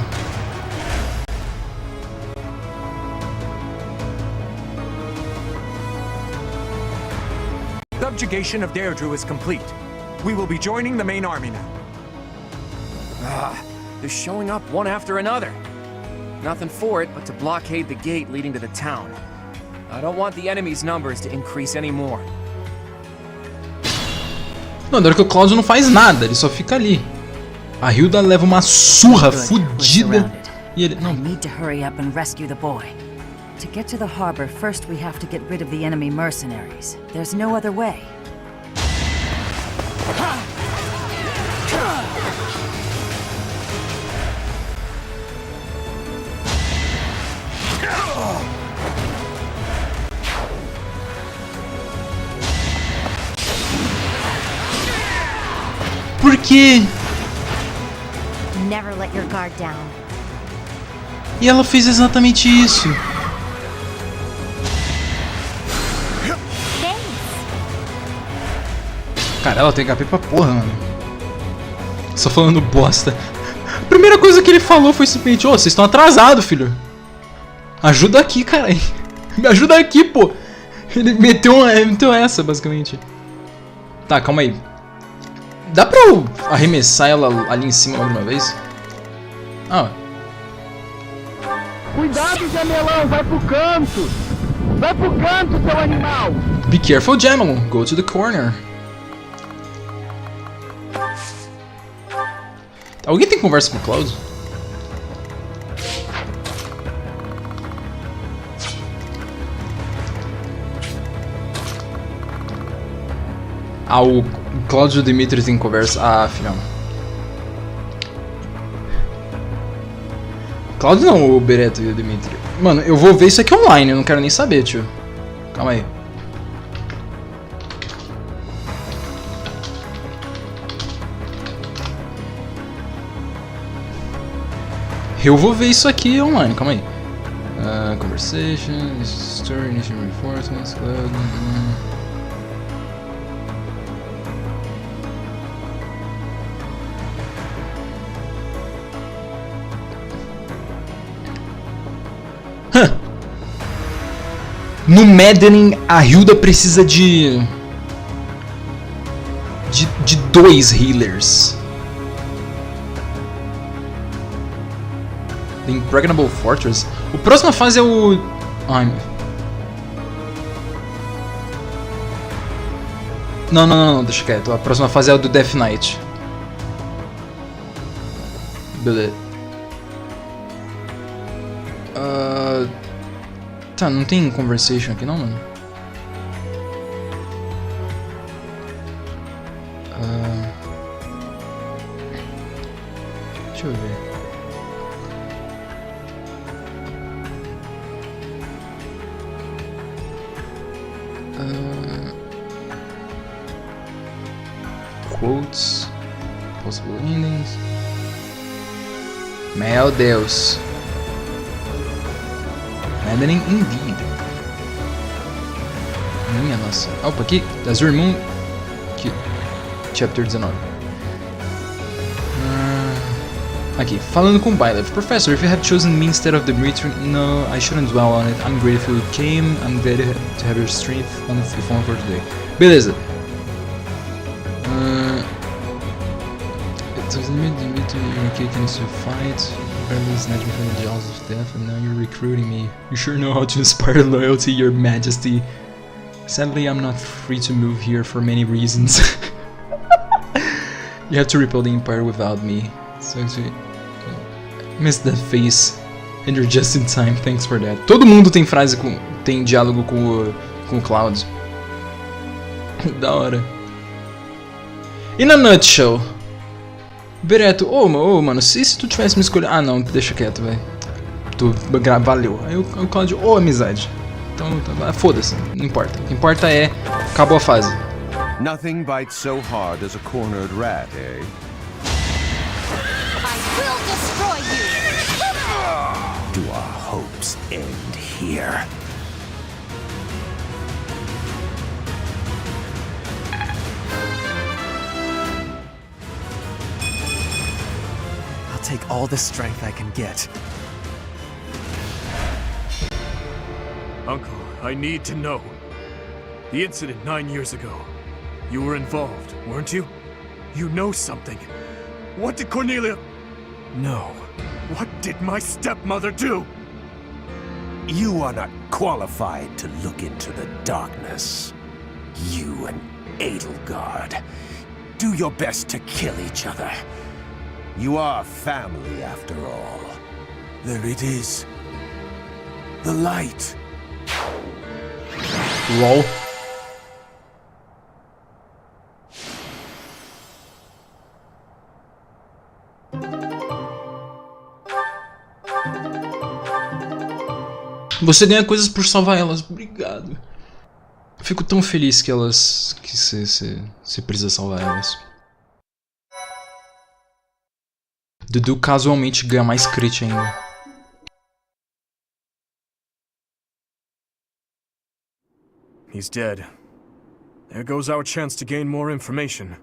Subjugation of Deirdre is complete. We will be joining the main army now. They're showing up one after another. Nothing for it but to blockade the gate leading to the town. I don't want the enemy's numbers to increase anymore. Não, da hora que o Cláudio não faz nada, ele só fica ali. A Hilda leva uma surra fodida e ele não. I need to hurry up and rescue the boy. To get to the harbor, first we have to get rid of the enemy mercenaries. There's no other way. Por quê? Never let your guard down. E ela fez exatamente isso. Cara, ela tem HP pra porra, mano. Só falando bosta. A primeira coisa que ele falou foi simplesmente: ô, vocês estão atrasados, filho. Ajuda aqui, cara. Me ajuda aqui, pô. Ele meteu essa, basicamente. Tá, calma aí. Dá pra eu arremessar ela ali em cima logo de uma vez? Ah. Cuidado, Jamelão, vai pro canto! Vai pro canto, seu animal! Be careful, Jamelon. Go to the corner. Alguém tem conversa com o Cláudio? Ah, o Cláudio e o Dimitri tem conversa. Ah, filhão. Cláudio não, o Bereto e o Dimitri. Mano, eu vou ver isso aqui online, eu não quero nem saber, tio. Calma aí. Eu vou ver isso aqui online, calma aí. Conversation, story, initial reinforcements, cloud. No Maddening, a Hilda precisa de 2 healers. The Impregnable Fortress. O próxima fase é o... Ai, não, deixa quieto. A próxima fase é o do Death Knight. Beleza. Tá, não tem conversation aqui não, mano? Deixa eu ver. Quotes, possible endings. Meu Deus. Maddening indeed. Minha nossa. Opa, aqui, Azure Moon. Aqui, chapter 19. Aqui, falando com Byleth. Professor, if you had chosen me instead of Dimitri, no, I shouldn't dwell on it. I'm grateful you came. I'm glad to have your strength on the phone for today. Beleza. little you're kicking to fight, barely snatching from the jaws of death, and now you're recruiting me. You sure know how to inspire loyalty, your majesty. Sadly, I'm not free to move here for many reasons. You have to repel the Empire without me. So missed that face. And you're just in time, thanks for that. Todo mundo tem frase tem diálogo com o Cloud. Da hora. In a nutshell. Bereto, mano, se tu tivesse me escolhido... Ah, não, deixa quieto, velho. Valeu. Aí o Cloud, amizade. Então, foda-se, não importa. O que importa é, acabou a fase. Nothing bites so hard as a cornered rat, eh? I will destroy you! Do our hopes end here? I'll take all the strength I can get. Uncle, I need to know. The incident 9 years ago. You were involved, weren't you? You know something. What did Cornelia... No. What did my stepmother do? You are not qualified to look into the darkness. You and Edelgard. Do your best to kill each other. You are family after all. There it is. The light. LOL. Você ganha coisas por salvar elas. Obrigado. Fico tão feliz que você precisa salvar elas. Dudu casualmente ganha mais crit ainda. He's dead. There goes our chance to gain more information.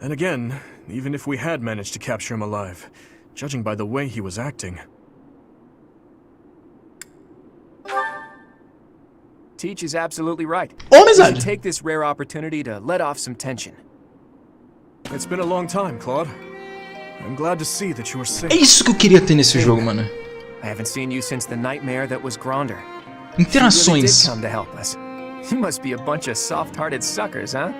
And again, even if we had managed to capture him alive, judging by the way he was acting... Teach is absolutely right. We should take this rare opportunity to let off some tension. It's been a long time, Claude. I'm glad to see that you are safe. É isso que eu queria ter nesse jogo, mano. I haven't seen you since the nightmare that was Gronder. Interações. You really did come to help us. You must be a bunch of soft-hearted suckers, huh?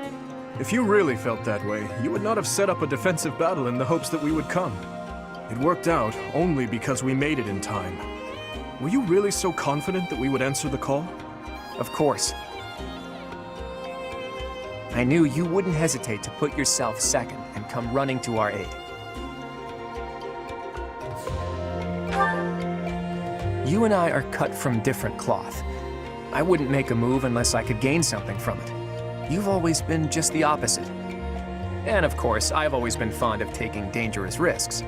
If you really felt that way, you would not have set up a defensive battle in the hopes that we would come. It worked out only because we made it in time. Were you really so confident that we would answer the call? Of course. I knew you wouldn't hesitate to put yourself second and come running to our aid. You and I are cut from different cloth. I wouldn't make a move unless I could gain something from it. You've always been just the opposite. And of course, I've always been fond of taking dangerous risks.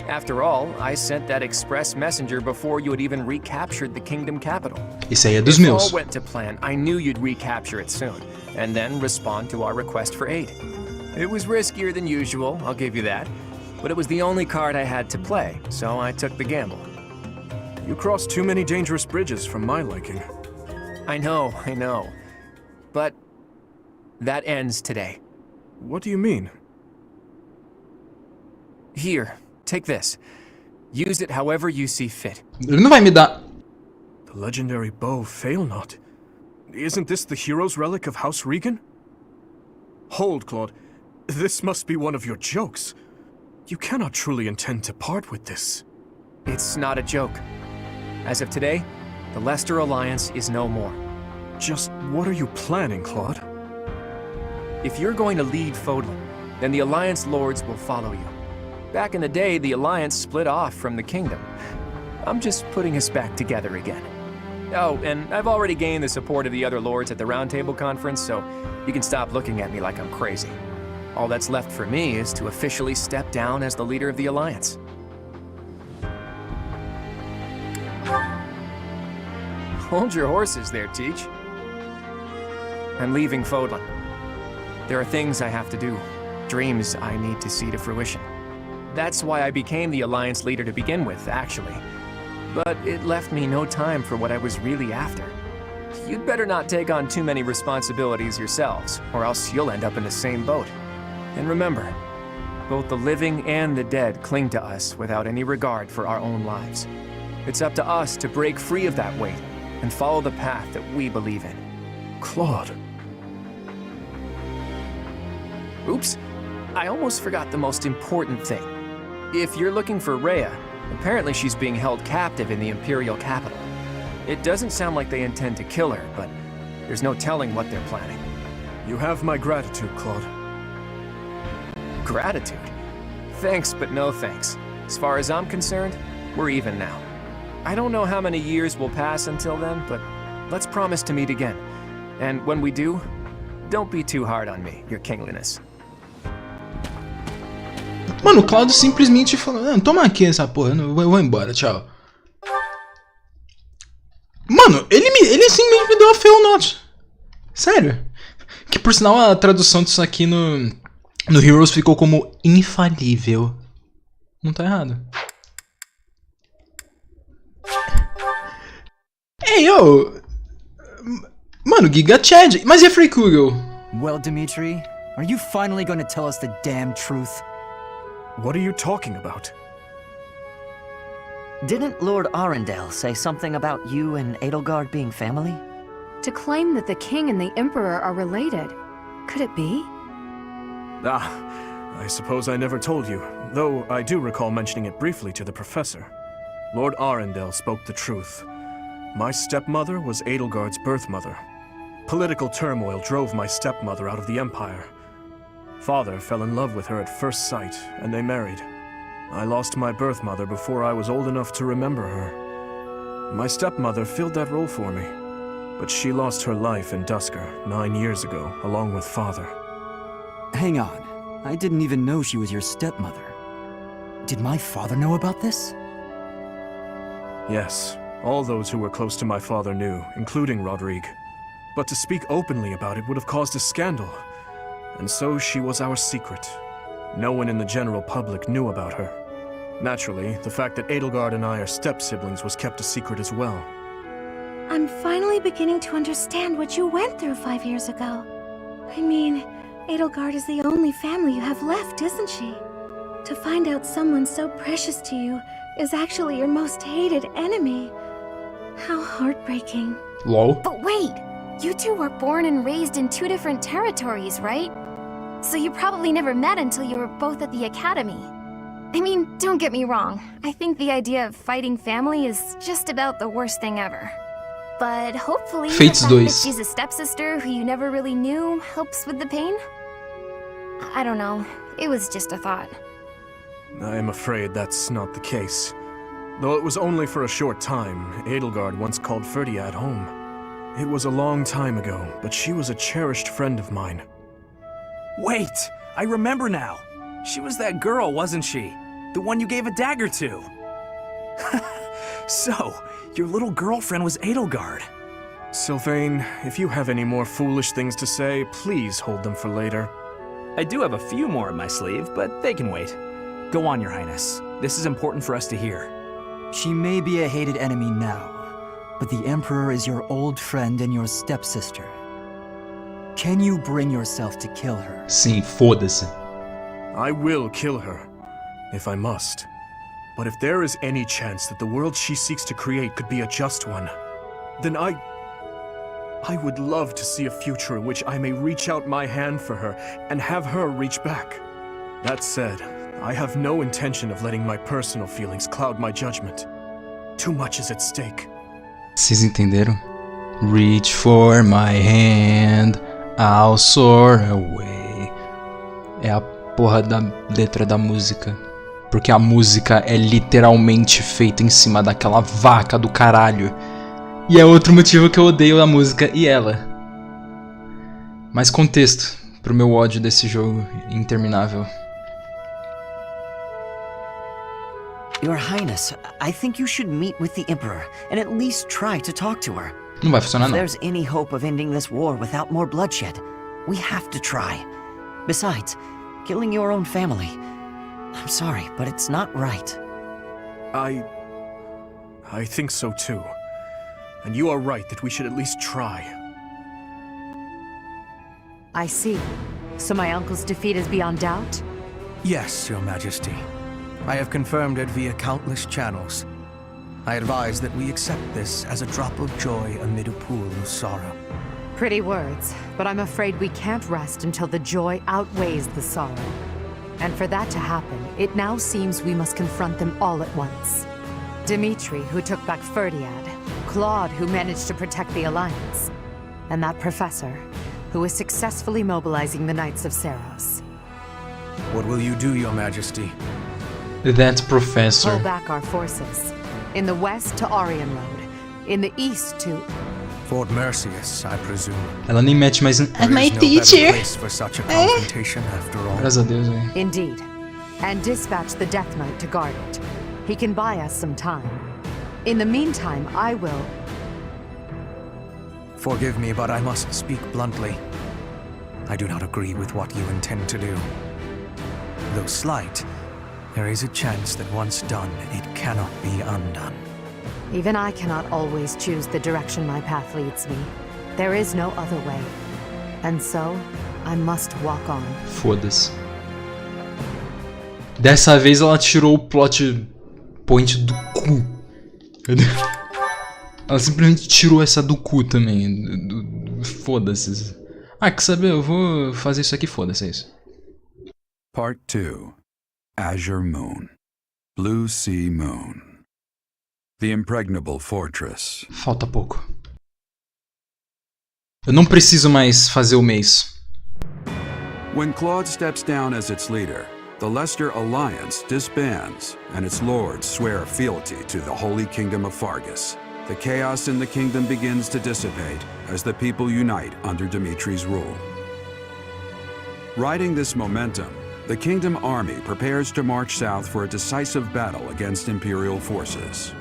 After all, I sent that express messenger before you had even recaptured the kingdom capital. Esse aí é dos If meus. all went to plan, I knew you'd recapture it soon, and then respond to our request for aid. It was riskier than usual, I'll give you that, but it was the only card I had to play, so I took the gamble. You crossed too many dangerous bridges from my liking. I know. But that ends today. What do you mean? Here, take this. Use it however you see fit. Ele não vai me dar. The legendary bow Failnaught. Isn't this the hero's relic of House Regan? Hold, Claude. This must be one of your jokes. You cannot truly intend to part with this. It's not a joke. As of today, the Leicester Alliance is no more. Just what are you planning, Claude? If you're going to lead Fodlan, then the Alliance Lords will follow you. Back in the day, the Alliance split off from the Kingdom. I'm just putting us back together again. Oh, and I've already gained the support of the other Lords at the Roundtable Conference, so you can stop looking at me like I'm crazy. All that's left for me is to officially step down as the leader of the Alliance. Hold your horses there, Teach. I'm leaving Fodlan. There are things I have to do, dreams I need to see to fruition. That's why I became the Alliance leader to begin with, actually. But it left me no time for what I was really after. You'd better not take on too many responsibilities yourselves, or else you'll end up in the same boat. And remember, Both the living and the dead cling to us without any regard for our own lives. It's up to us to break free of that weight and follow the path that we believe in. Claude. Oops, I almost forgot the most important thing. If you're looking for Rhea, apparently she's being held captive in the Imperial capital. It doesn't sound like they intend to kill her, but there's no telling what they're planning. You have my gratitude, Claude. Gratitude? Thanks, but no thanks. As far as I'm concerned, we're even now. I don't know how many years will pass until then, but let's promise to meet again. And when we do, don't be too hard on me, your kingliness. Mano, o Claudio simplesmente falou, não, toma aqui essa porra, eu vou embora, tchau. Mano, ele simplesmente me deu a fail note. Sério. Que por sinal a tradução disso aqui no Heroes ficou como infalível. Não tá errado. Ei, yo! Mano, Giga Chad. Mas e a Free Kugel? Well, Dimitri, are you finally going to tell us the damn truth? What are you talking about? Didn't Lord Arundel say something about you and Edelgard being family? To claim that the king and the emperor are related. Could it be? I suppose I never told you, though I do recall mentioning it briefly to the professor. Lord Arundel spoke the truth. My stepmother was Edelgard's birth mother. Political turmoil drove my stepmother out of the Empire. Father fell in love with her at first sight, and they married. I lost my birth mother before I was old enough to remember her. My stepmother filled that role for me, but she lost her life in Dusker 9 years ago, along with Father. Hang on, I didn't even know she was your stepmother. Did my father know about this? Yes, all those who were close to my father knew, including Rodrigue. But to speak openly about it would have caused a scandal. And so she was our secret. No one in the general public knew about her. Naturally, the fact that Edelgard and I are step-siblings was kept a secret as well. I'm finally beginning to understand what you went through 5 years ago. I mean, Edelgard is the only family you have left, isn't she? To find out someone so precious to you is actually your most hated enemy. How heartbreaking. Lol. But wait! You two were born and raised in 2 different territories, right? So you probably never met until you were both at the academy. I mean, don't get me wrong. I think the idea of fighting family is just about the worst thing ever. But hopefully, the fact that she's a stepsister who you never really knew helps with the pain? I don't know. It was just a thought. I am afraid that's not the case. Though it was only for a short time, Edelgard once called Ferdiad home. It was a long time ago, but she was a cherished friend of mine. Wait! I remember now! She was that girl, wasn't she? The one you gave a dagger to! So, your little girlfriend was Edelgard. Sylvain, if you have any more foolish things to say, please hold them for later. I do have a few more in my sleeve, but they can wait. Go on, Your Highness. This is important for us to hear. She may be a hated enemy now, but the Emperor is your old friend and your stepsister. Can you bring yourself to kill her? Sim, foda-se. I will kill her, if I must. But if there is any chance that the world she seeks to create could be a just one, then I would love to see a future in which I may reach out my hand for her and have her reach back. That said, I have no intention of letting my personal feelings cloud my judgment. Too much is at stake. Vocês entenderam? Reach for my hand, I'll soar away. É a porra da letra da música. Porque a música é literalmente feita em cima daquela vaca do caralho. E é outro motivo que eu odeio a música e ela. Mais contexto pro meu ódio desse jogo interminável. Your Highness, I think you should meet with the Emperor and at least try to talk to her. Não vai funcionar, não. If there's any hope of ending this war without more bloodshed, we have to try. Besides, killing your own family, I'm sorry, but it's not right. I think so too. And you are right that we should at least try. I see. So my uncle's defeat is beyond doubt? Yes, Your Majesty. I have confirmed it via countless channels. I advise that we accept this as a drop of joy amid a pool of sorrow. Pretty words, but I'm afraid we can't rest until the joy outweighs the sorrow. And for that to happen, it now seems we must confront them all at once. Dimitri, who took back Ferdiad, Claude, who managed to protect the Alliance, and that professor, who is successfully mobilizing the Knights of Seros. What will you do, Your Majesty? That professor. Pull back our forces. In the west to Arian Road. In the east to... Fort Mercius, I presume. Ela nem mete mais um... My teacher! For such a confrontation, after all. Graças a Deus, hein? Indeed. And dispatch the Death Knight to guard it. He can buy us some time. In the meantime, I will... Forgive me, but I must speak bluntly. I do not agree with what you intend to do. Though slight, there is a chance that once done, it cannot be undone. Even I cannot always choose the direction my path leads me. There is no other way. And so, I must walk on. Foda-se. Dessa vez ela tirou o plot point do cu. Ela simplesmente tirou essa do cu também. Foda-se. Ah, quer saber? Eu vou fazer isso aqui, foda-se, é isso. Part 2. Azure Moon. Blue Sea Moon. The Impregnable Fortress. Falta pouco. Eu não preciso mais fazer o mês. When Claude steps down as its leader, the Leicester Alliance disbands, and its lords swear fealty to the Holy Kingdom of Fargus. The chaos in the kingdom begins to dissipate as the people unite under Dimitri's rule. Riding this momentum, the Kingdom Army prepares to march south for a decisive battle against Imperial forces.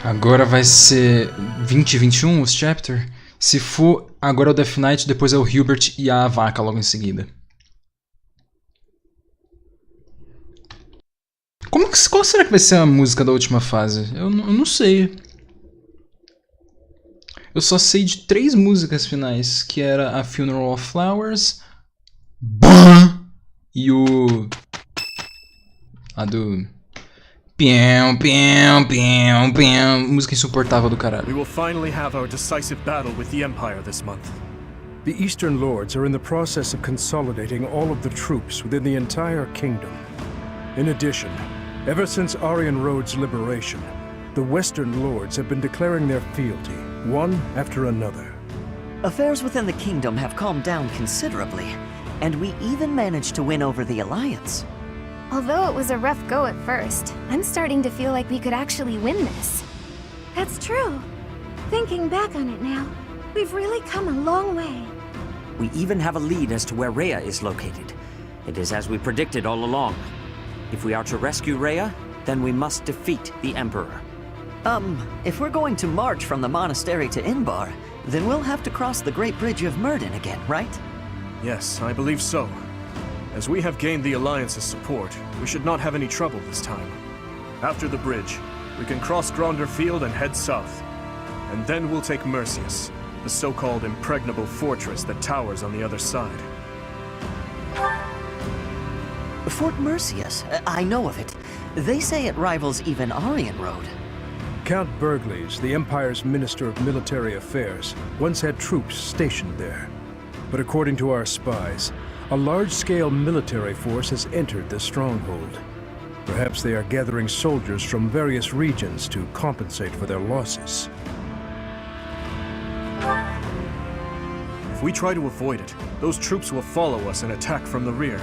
Agora vai ser 2021 os chapter? Se for, agora é o Death Knight, depois é o Hubert e a vaca logo em seguida. Qual será que vai ser a música da última fase? Eu não sei. Eu só sei de 3 músicas finais, que era a Funeral of Flowers, e o... a do... Pião, pião, pião, pião. Música insuportável do caralho. We will finally have our decisive battle with the Empire this month. The Eastern Lords are in the process of consolidating all of the troops within the entire kingdom. In addition, ever since Arian Road's liberation, the Western Lords have been declaring their fealty, one after another. Affairs within the kingdom have calmed down considerably, and we even managed to win over the Alliance. Although it was a rough go at first, I'm starting to feel like we could actually win this. That's true. Thinking back on it now, we've really come a long way. We even have a lead as to where Rhea is located. It is as we predicted all along. If we are to rescue Rhea, then we must defeat the Emperor. If we're going to march from the monastery to Inbar, then we'll have to cross the Great Bridge of Murden again, right? Yes, I believe so. As we have gained the Alliance's support, we should not have any trouble this time. After the bridge, we can cross Gronder Field and head south. And then we'll take Mercius, the so-called impregnable fortress that towers on the other side. Fort Mercius, I know of it. They say it rivals even Arian Road. Count Burgleys, the Empire's Minister of Military Affairs, once had troops stationed there. But according to our spies, a large-scale military force has entered the stronghold. Perhaps they are gathering soldiers from various regions to compensate for their losses. If we try to avoid it, those troops will follow us and attack from the rear.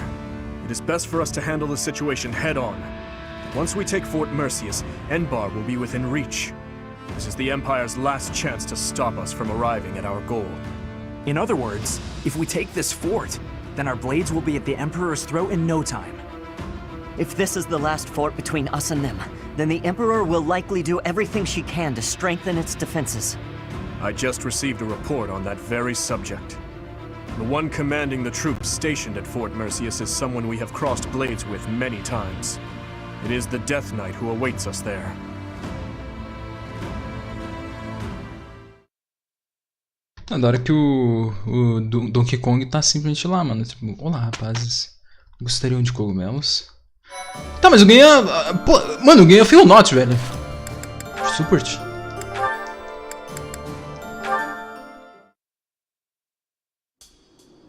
It is best for us to handle the situation head-on. Once we take Fort Mercius, Enbar will be within reach. This is the Empire's last chance to stop us from arriving at our goal. In other words, if we take this fort, then our blades will be at the Emperor's throat in no time. If this is the last fort between us and them, then the Emperor will likely do everything she can to strengthen its defenses. I just received a report on that very subject. The one commanding the troops stationed at Fort Mercius is someone we have crossed blades with many times. It is the Death Knight who awaits us there. Da hora que o Donkey Kong tá simplesmente lá, mano. Tipo, olá, rapazes. Gostariam de cogumelos? Tá, mas eu ganhei... Pô, mano, eu ganhei a Feel Not, velho. Super.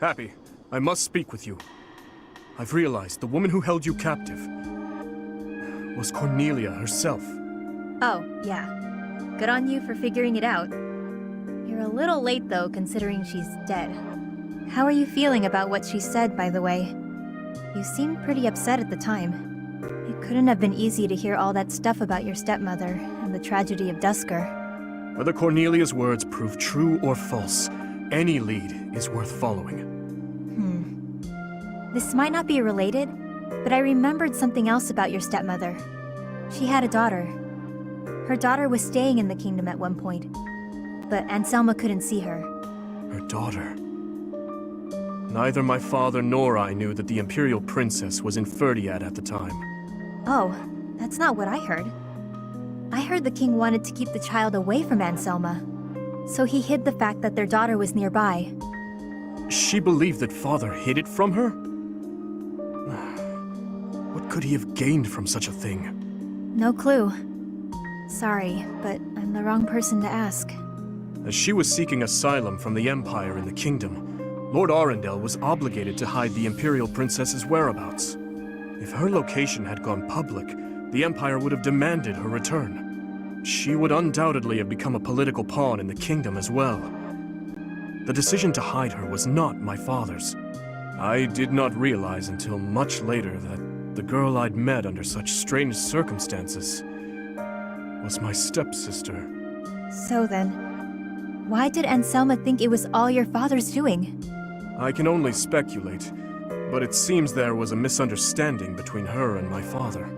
Happy, I must speak with you. I've realized the woman who held you captive was Cornelia herself. Oh, yeah. Good on you for figuring it out. You're a little late, though, considering she's dead. How are you feeling about what she said, by the way? You seemed pretty upset at the time. It couldn't have been easy to hear all that stuff about your stepmother and the tragedy of Dusker. Whether Cornelia's words prove true or false, any lead is worth following. This might not be related, but I remembered something else about your stepmother. She had a daughter. Her daughter was staying in the kingdom at one point, but Anselma couldn't see her. Her daughter? Neither my father nor I knew that the Imperial Princess was in Ferdiad at the time. Oh, that's not what I heard. I heard the king wanted to keep the child away from Anselma, so he hid the fact that their daughter was nearby. She believed that father hid it from her? What could he have gained from such a thing? No clue. Sorry, but I'm the wrong person to ask. As she was seeking asylum from the Empire in the kingdom, Lord Arundel was obligated to hide the Imperial Princess's whereabouts. If her location had gone public, the Empire would have demanded her return. She would undoubtedly have become a political pawn in the kingdom as well. The decision to hide her was not my father's. I did not realize until much later that the girl I'd met under such strange circumstances was my stepsister. So then, why did Anselma think it was all your father's doing? I can only speculate, but it seems there was a misunderstanding between her and my father.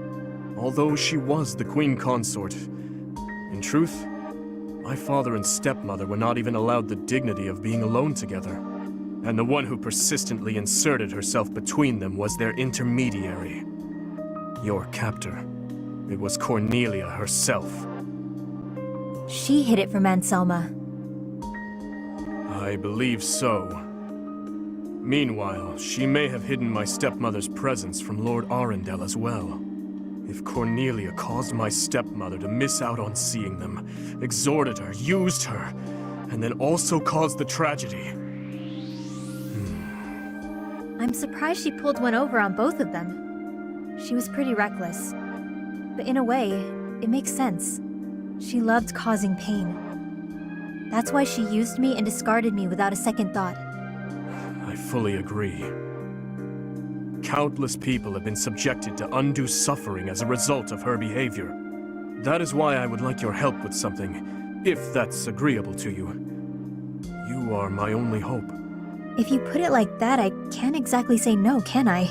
Although she was the queen consort, in truth, my father and stepmother were not even allowed the dignity of being alone together. And the one who persistently inserted herself between them was their intermediary. Your captor. It was Cornelia herself. She hid it from Anselma. I believe so. Meanwhile, she may have hidden my stepmother's presence from Lord Arundel as well. If Cornelia caused my stepmother to miss out on seeing them, exhorted her, used her, and then also caused the tragedy... I'm surprised she pulled one over on both of them. She was pretty reckless. But in a way, it makes sense. She loved causing pain. That's why she used me and discarded me without a second thought. I fully agree. Countless people have been subjected to undue suffering as a result of her behavior. That is why I would like your help with something, if that's agreeable to you. You are my only hope. If you put it like that, I can't exactly say no, can I?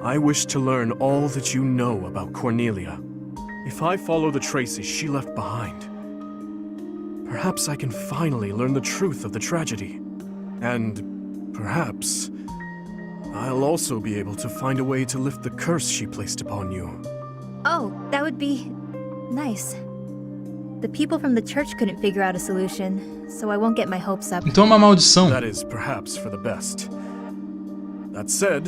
I wish to learn all that you know about Cornelia. If I follow the traces she left behind, perhaps I can finally learn the truth of the tragedy. And perhaps I'll also be able to find a way to lift the curse she placed upon you. Oh, that would be nice. The people from the church couldn't figure out a solution, so I won't get my hopes up. Então é uma maldição. That is perhaps for the best. That said,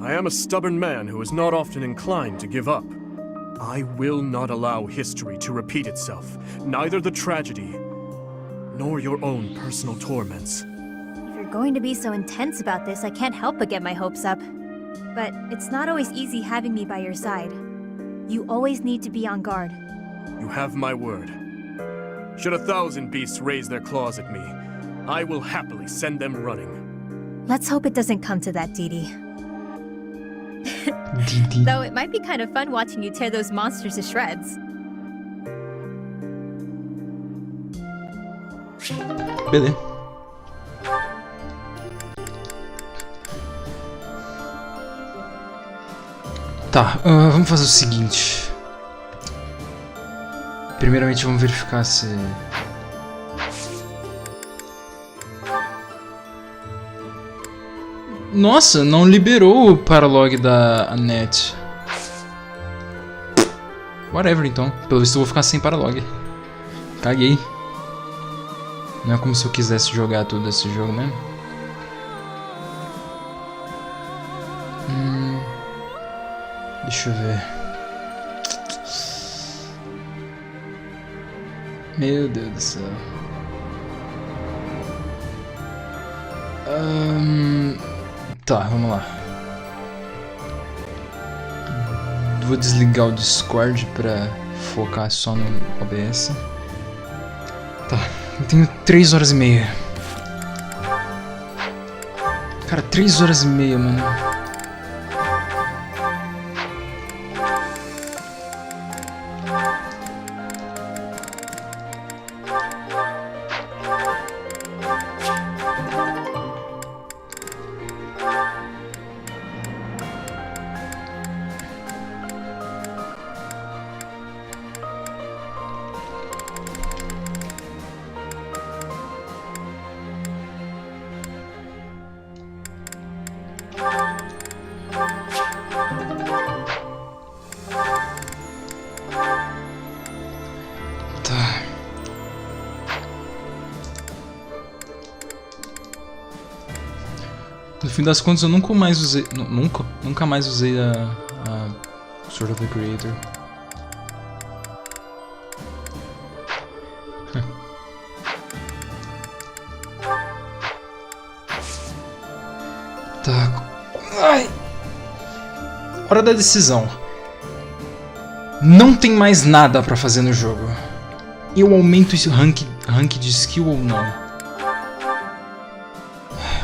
I am a stubborn man who is not often inclined to give up. I will not allow history to repeat itself, neither the tragedy, nor your own personal torments. If you're going to be so intense about this, I can't help but get my hopes up. But it's not always easy having me by your side. You always need to be on guard. You have my word. Should 1,000 beasts raise their claws at me, I will happily send them running. Let's hope it doesn't come to that, Didi. Though it might be kind of fun watching you tear those monsters to shreds. Beleza. Tá, vamos fazer o seguinte. Primeiramente vamos verificar se... Nossa, não liberou o paralog da Annette. Whatever então, pelo visto eu vou ficar sem paralog. Caguei. Não é como se eu quisesse jogar todo esse jogo mesmo. Deixa eu ver. Meu Deus do céu. Tá, vamos lá. Vou desligar o Discord pra focar só no OBS. Tá, eu tenho 3 horas e meia. Cara, 3 horas e meia, mano. No fim das contas, eu nunca mais usei a Sword of the Creator. Tá. Ai. Hora da decisão. Não tem mais nada pra fazer no jogo. Eu aumento esse rank de skill ou não?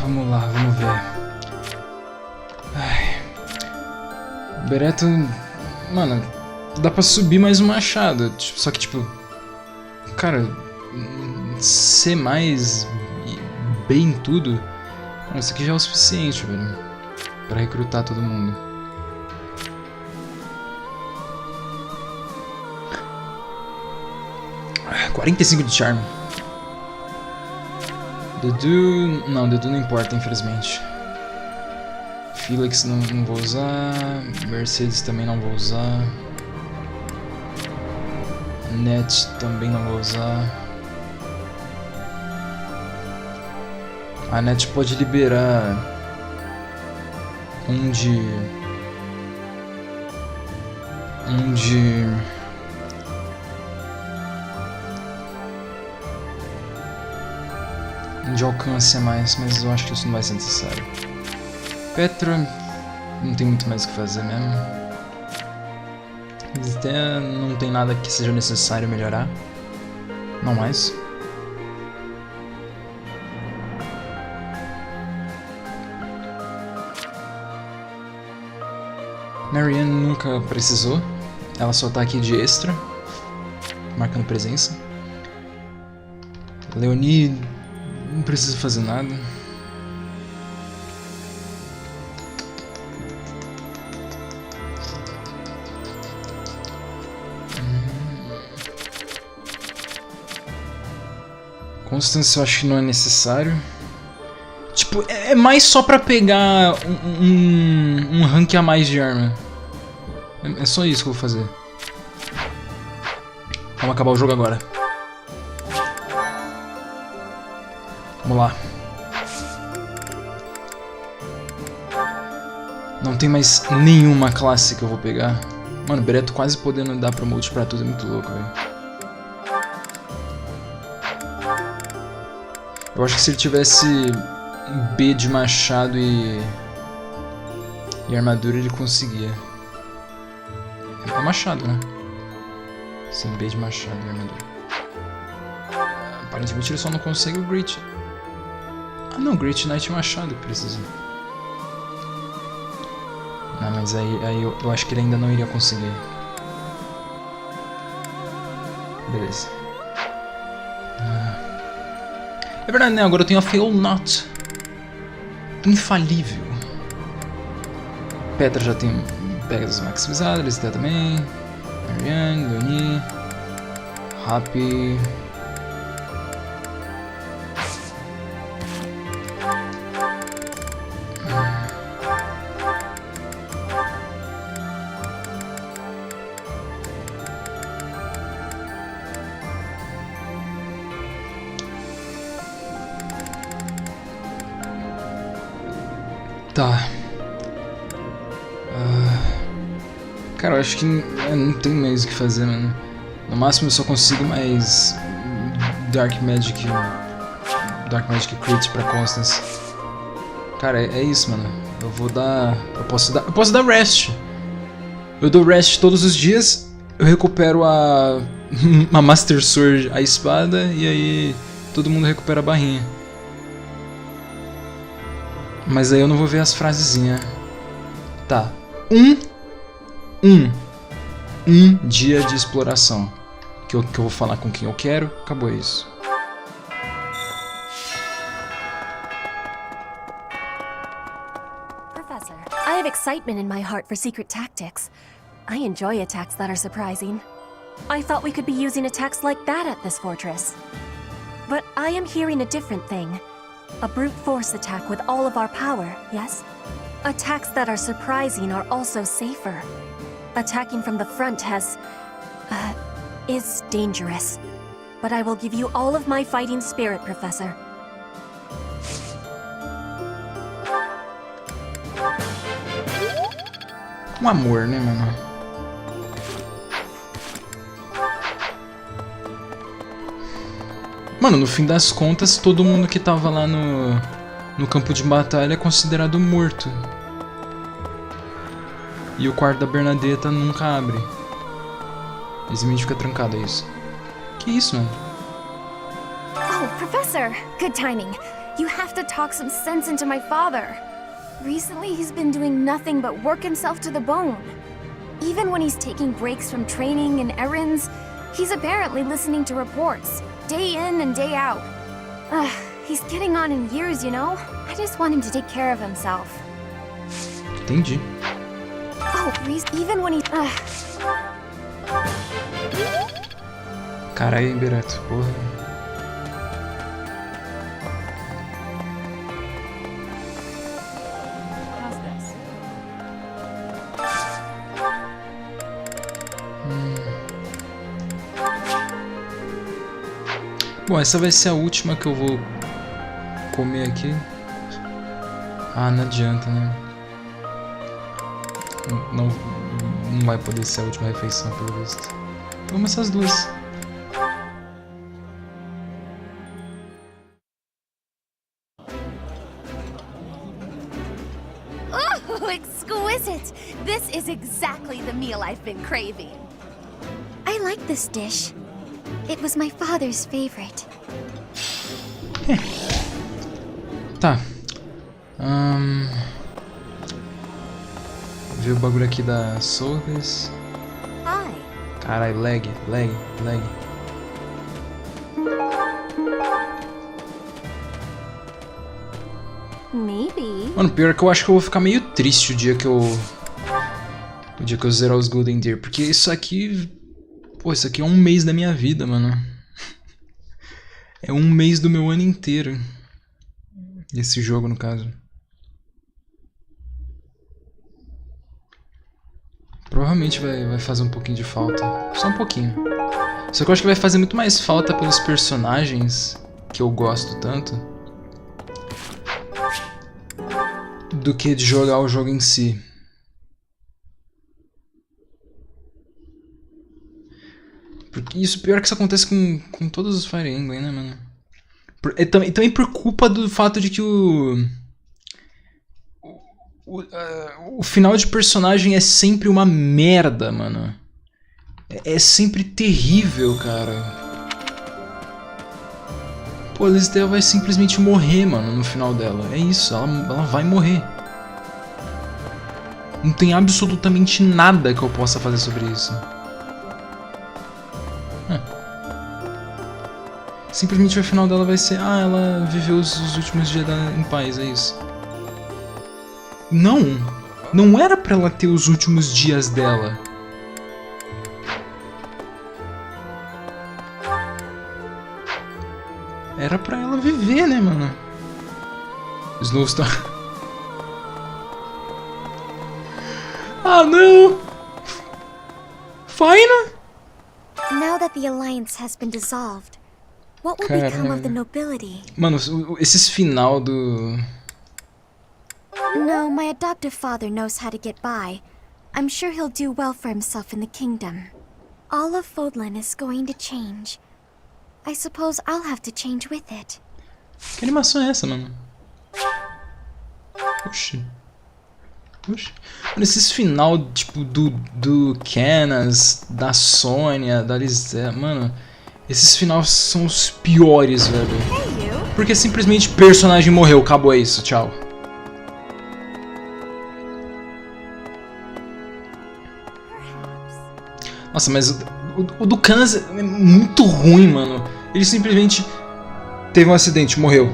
Vamos lá, vamos ver. Ai. Bereto... Mano, dá pra subir mais um machado. Só que, tipo... Cara... Ser mais... B em tudo... Mano, isso aqui já é o suficiente, velho. Pra recrutar todo mundo. Ah, 45 de charme. Dedu... Não, Dedu não importa, infelizmente. Felix não vou usar. Mercedes também não vou usar. Net também não vou usar. A Net pode liberar um de alcance a mais, mas eu acho que isso não vai ser necessário. Petra, não tem muito mais o que fazer mesmo. Até não tem nada que seja necessário melhorar. Não mais. Marianne nunca precisou. Ela só tá aqui de extra, marcando presença. Leonie não precisa fazer nada. Constance eu acho que não é necessário. Tipo, é mais só pra pegar um rank a mais de arma. É só isso que eu vou fazer. Vamos acabar o jogo agora. Vamos lá. Não tem mais nenhuma classe que eu vou pegar. Mano, Bereto quase podendo dar promote pra tudo é muito louco, velho. Eu acho que se ele tivesse B de machado e armadura, ele conseguia. É machado, né? Sim, B de machado e armadura. Aparentemente ele só não consegue o Great. Ah não, Great Knight e machado precisa. Não, mas aí eu acho que ele ainda não iria conseguir. Beleza. É verdade, né? Agora eu tenho a Fail Not. Infalível. Petra já tem Pegasus maximizado, Lista também. Marianne, Leonie. Happy. Tá. Cara, eu acho que não tem mais o que fazer, mano. No máximo eu só consigo mais Dark Magic Crit pra Constance. Cara, é isso, mano. Eu vou dar... Eu posso dar Rest. Eu dou Rest todos os dias. Eu recupero a Master Sword, a espada. E aí todo mundo recupera a barrinha. Mas aí eu não vou ver as frasezinhas. Tá. Um dia de exploração. Que eu vou falar com quem eu quero. Acabou isso. Professor, I have excitement in my heart for secret tactics. I enjoy attacks that are surprising. I thought we could be using attacks like that at this fortress. But I am hearing a different thing. A brute force attack with all of our power, yes? Attacks that are surprising are also safer. Attacking from the front is dangerous. But I will give you all of my fighting spirit, Professor. Um amor, né, mano? Mano, no fim das contas, todo mundo que tava lá no campo de batalha é considerado morto. E o quarto da Bernadetta nunca abre. Simplesmente fica trancado, é isso. Que isso, mano? Oh, Professor! Good timing. You have to talk some sense into my father. Recently, he's been doing nothing but work himself to the bone. Even when he's taking breaks from training and errands, he's apparently listening to reports, day in and day out. He's getting on in years, you know? I just want him to take care of himself. Entendi. Oh, even when he... Caralho, hein, Bereto, porra. Bom, essa vai ser a última que eu vou comer aqui. Ah, não adianta, né? Não vai poder ser a última refeição, pelo visto. Então, essas duas. Oh, exquisite! This is exactly the meal I've been craving. I like this dish. It was my father's favorite. Tá. Ver o bagulho aqui da Souls. Caralho, lag. Maybe. Mano, pior é que eu acho que eu vou ficar meio triste o dia que eu zerar os Golden Deer, porque isso aqui... Pô, isso aqui é um mês da minha vida, mano. É um mês do meu ano inteiro. Esse jogo, no caso. Provavelmente vai fazer um pouquinho de falta. Só um pouquinho. Só que eu acho que vai fazer muito mais falta pelos personagens que eu gosto tanto do que de jogar o jogo em si. Porque isso, pior que isso acontece com todos os Fire Emblem, né, mano? E também por culpa do fato de que o final de personagem é sempre uma merda, mano. É sempre terrível, cara. Pô, a Lista vai simplesmente morrer, mano, no final dela. É isso, ela vai morrer. Não tem absolutamente nada que eu possa fazer sobre isso. Simplesmente o final dela vai ser... Ah, ela viveu os últimos dias em paz, é isso. Não era pra ela ter os últimos dias dela. Era pra ela viver, né, mano? Snowstorm. Ah, não! Final? Now that the alliance has been dissolved, what will become of the nobility? Mano, esses final do... No, my adoptive father knows how to get by. I'm sure he'll do well for himself in the kingdom. All of Fodlan is going to change. I suppose I'll have to change with it. Que animação é essa, mano? Oxi. Oxi. Mano, esses final, tipo, do Canas, da Sônia, da Lista, mano, esses finais são os piores, velho. Porque simplesmente personagem morreu, acabou, é isso, tchau. Nossa, mas o do Canas é muito ruim, mano. Ele simplesmente teve um acidente, morreu.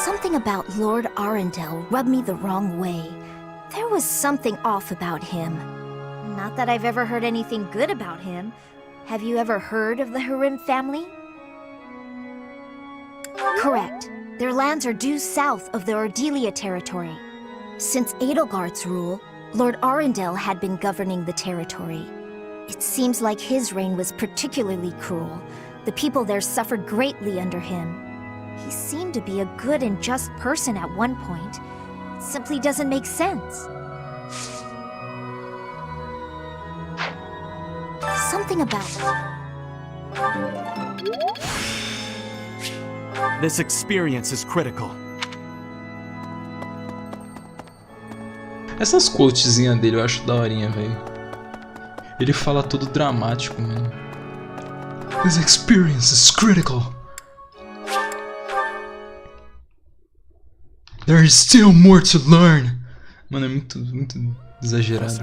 Something about Lord Arundel rubbed me the wrong way. There was something off about him. Not that I've ever heard anything good about him. Have you ever heard of the Hurin family? Correct. Their lands are due south of the Ordelia territory. Since Edelgard's rule, Lord Arundel had been governing the territory. It seems like his reign was particularly cruel. The people there suffered greatly under him. He seemed to be a good and just person at one point. It simply doesn't make sense. Something about This experience is critical. Essas quotezinhas dele eu acho daorinha, velho. Ele fala todo dramático, mano. This experience is critical. There is still more to learn. Mano, é muito exagerado.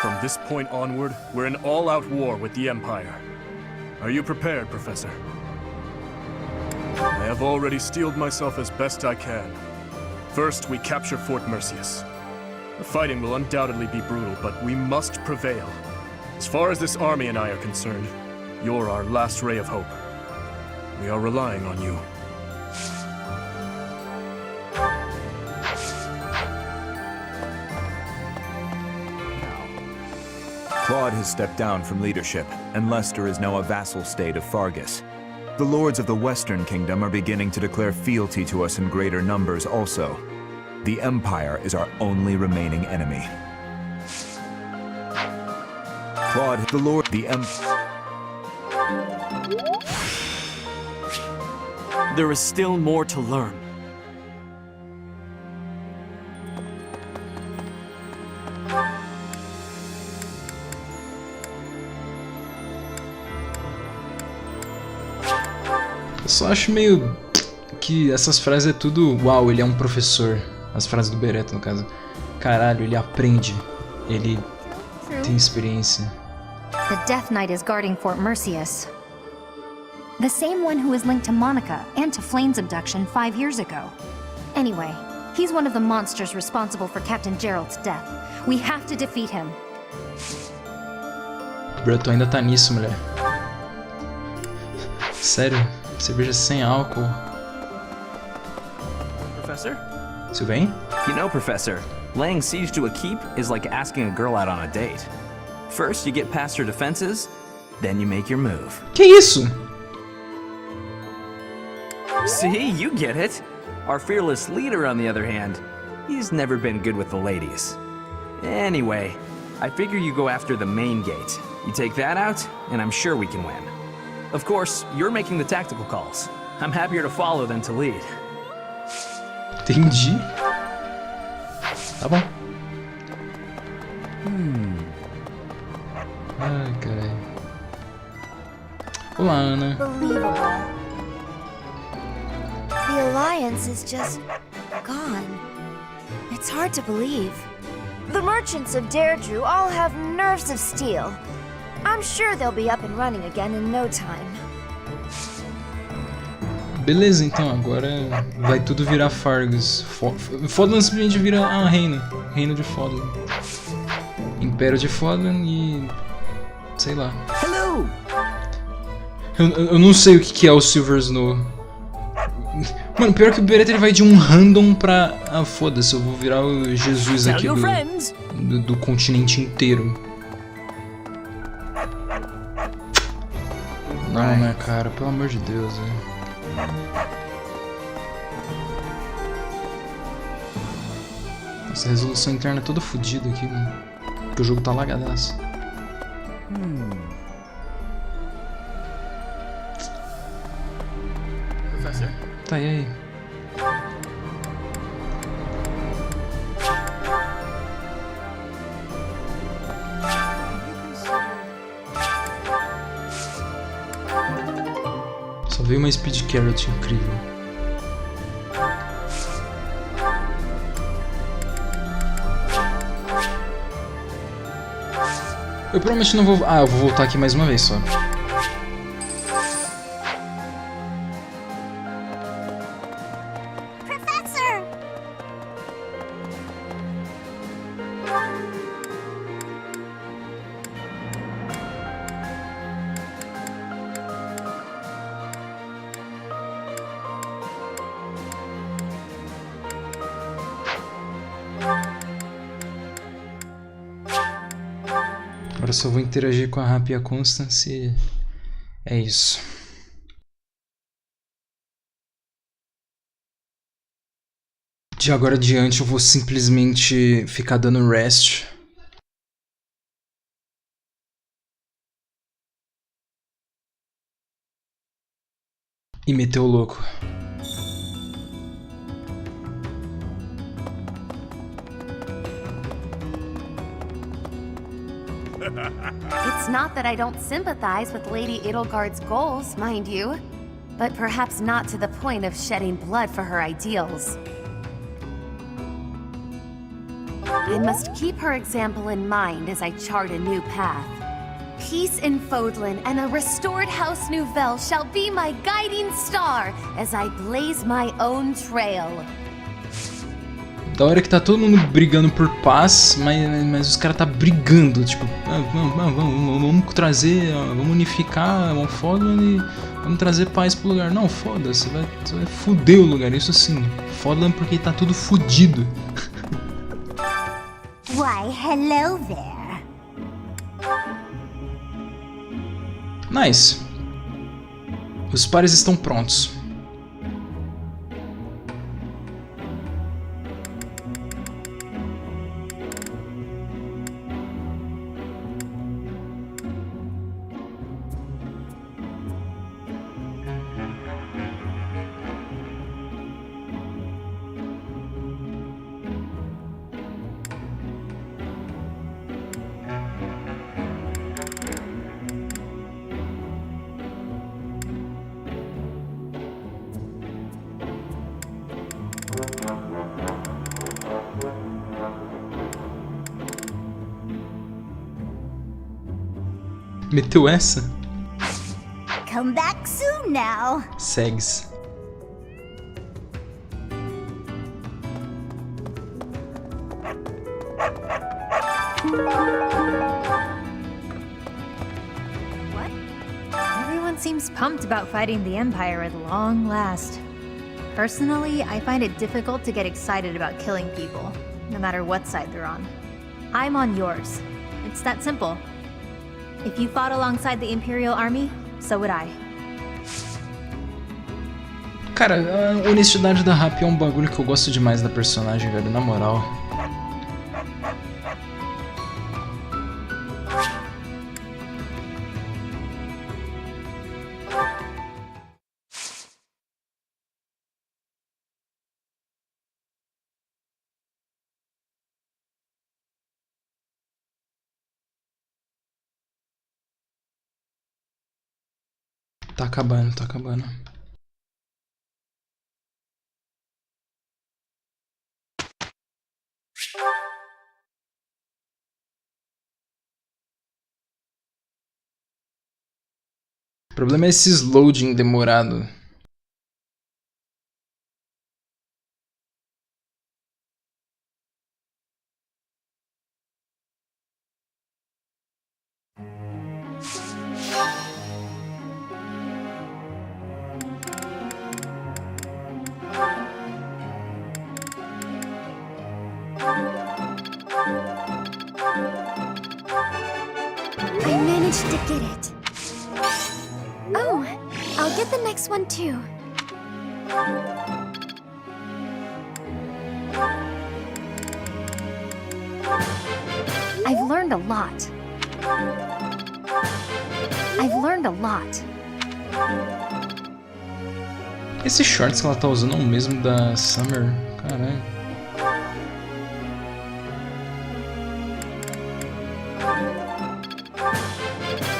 From this point onward, we're in all-out war with the Empire. Are you prepared, Professor? I have already steeled myself as best I can. First, we capture Fort Mercius. The fighting will undoubtedly be brutal, but we must prevail. As far as this army and I are concerned, you're our last ray of hope. We are relying on you. Claude has stepped down from leadership, and Leicester is now a vassal state of Fargus. The lords of the Western Kingdom are beginning to declare fealty to us in greater numbers also. The Empire is our only remaining enemy. Claude, the Lord, the There is still more to learn. Eu só acho meio que essas frases é tudo... Uau, ele é um professor. As frases do Beretta, no caso. Caralho, ele aprende. Ele tem experiência. The Death Knight is guarding Fort Mercius. The same one who was linked to Monica and to Flame's abduction 5 years ago. Anyway, he's one of the monsters responsible for Captain Gerald's death. We have to defeat him. O Breton ainda tá nisso, mulher. Sério? Cerveja sem álcool. Professor? Sylvain? You know, Professor, laying siege to a keep is like asking a girl out on a date. First, you get past her defenses, then you make your move. Que isso? See, you get it. Our fearless leader, on the other hand, he's never been good with the ladies. Anyway, I figure you go after the main gate. You take that out, and I'm sure we can win. Of course, you're making the tactical calls. I'm happier to follow than to lead. Entendi. Tá bom. Ai, caralho. Olá, Ana. Unbelievable. The Alliance is just gone. It's hard to believe. The merchants of Deirdre all have nerves of steel. I'm sure they'll be up and running again in no time. Beleza, então, agora vai tudo virar Fargus. Fodlan simplesmente vira reino. Reino de Fodlan. Império de Fodlan e... sei lá. Hello! Eu não sei o que é o Silver Snow. Mano, pior que o Beretta ele vai de um random pra... Ah, foda-se, eu vou virar o Jesus aqui do continente inteiro. Não, né, cara? Pelo amor de Deus, velho. Essa resolução interna é toda fodida aqui, mano. Porque o jogo tá lagadaço. Professor? Tá, e aí? Só veio uma speed carrot incrível. Eu provavelmente não vou... Ah, eu vou voltar aqui mais uma vez só. Professor! Agora só vou interagir com a Rap e a Constance. É isso. De agora adiante eu vou simplesmente ficar dando rest. E meter o louco. It's not that I don't sympathize with Lady Edelgard's goals, mind you, but perhaps not to the point of shedding blood for her ideals. I must keep her example in mind as I chart a new path. Peace in Fodlan and a restored House Nouvelle shall be my guiding star as I blaze my own trail. Da hora que tá todo mundo brigando por paz, mas os caras tá brigando, tipo, vamos trazer, vamos unificar o Fodlan e vamos trazer paz pro lugar. Não, foda-se, você vai fuder o lugar, isso sim. Fodlan porque tá tudo fudido. Why, hello there. Nice. Os pares estão prontos. Meteu essa? Come back soon now. Segs. What? Everyone seems pumped about fighting the Empire at long last. Personally, I find it difficult to get excited about killing people, no matter what side they're on. I'm on yours. It's that simple. If you fought alongside the Imperial Army, so would I. Cara, a honestidade da Rap é um bagulho que eu gosto demais da personagem, velho, na moral. Tá acabando, tá acabando. O problema é esses loading demorado. I managed to get it. Oh, I'll get the next one too. I've learned a lot. I've learned a lot. Esse shorts que ela tá usando é o mesmo da Summer? Caralho.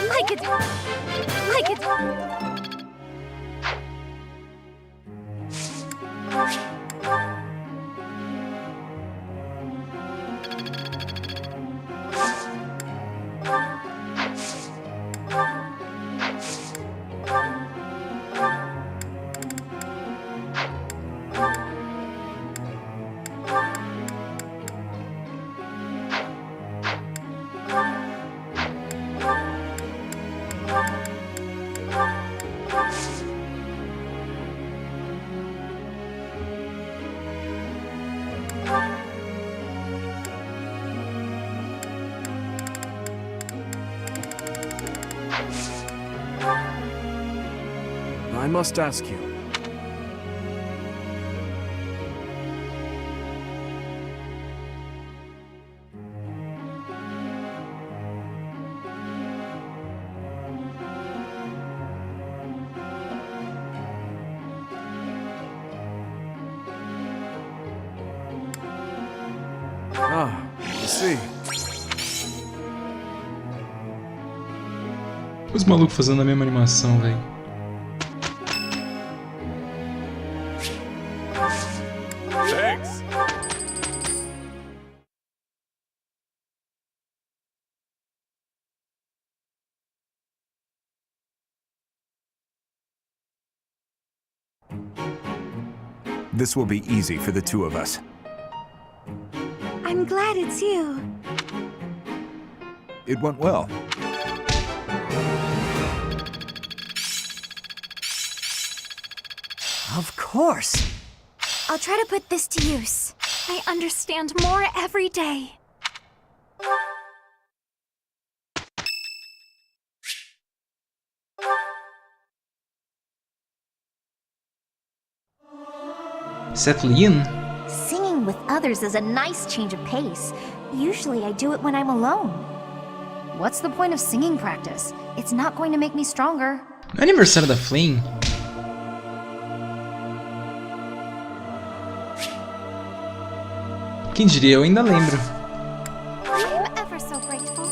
Like it. Like it. I must ask you. Ah, I see. Os malucos fazendo a mesma animação, velho. Thanks. This will be easy for the two of us. I'm glad it's you. It went well. Of course. I'll try to put this to use. I understand more every day. Settle in? Singing with others is a nice change of pace. Usually I do it when I'm alone. What's the point of singing practice? It's not going to make me stronger. No aniversário da Flame? Quem diria, eu ainda lembro. I'm ever so grateful.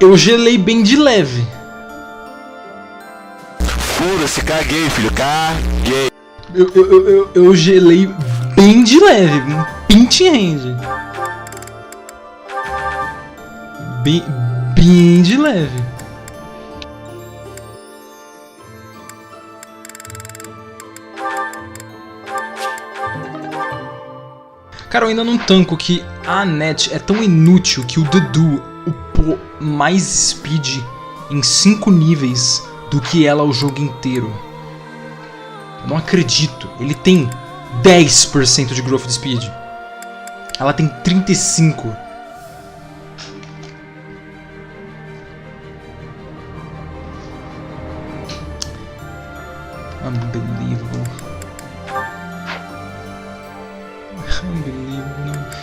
Eu gelei bem de leve. Foda-se, caguei, filho, caguei. Eu gelei bem de leve, um pinch hand. Bem de leve. Cara, eu ainda não tanco que a Annette é tão inútil que o Dudu upou mais speed em 5 níveis do que ela o jogo inteiro. Eu não acredito. Ele tem 10% de growth de speed. Ela tem 35%. Unbelievable.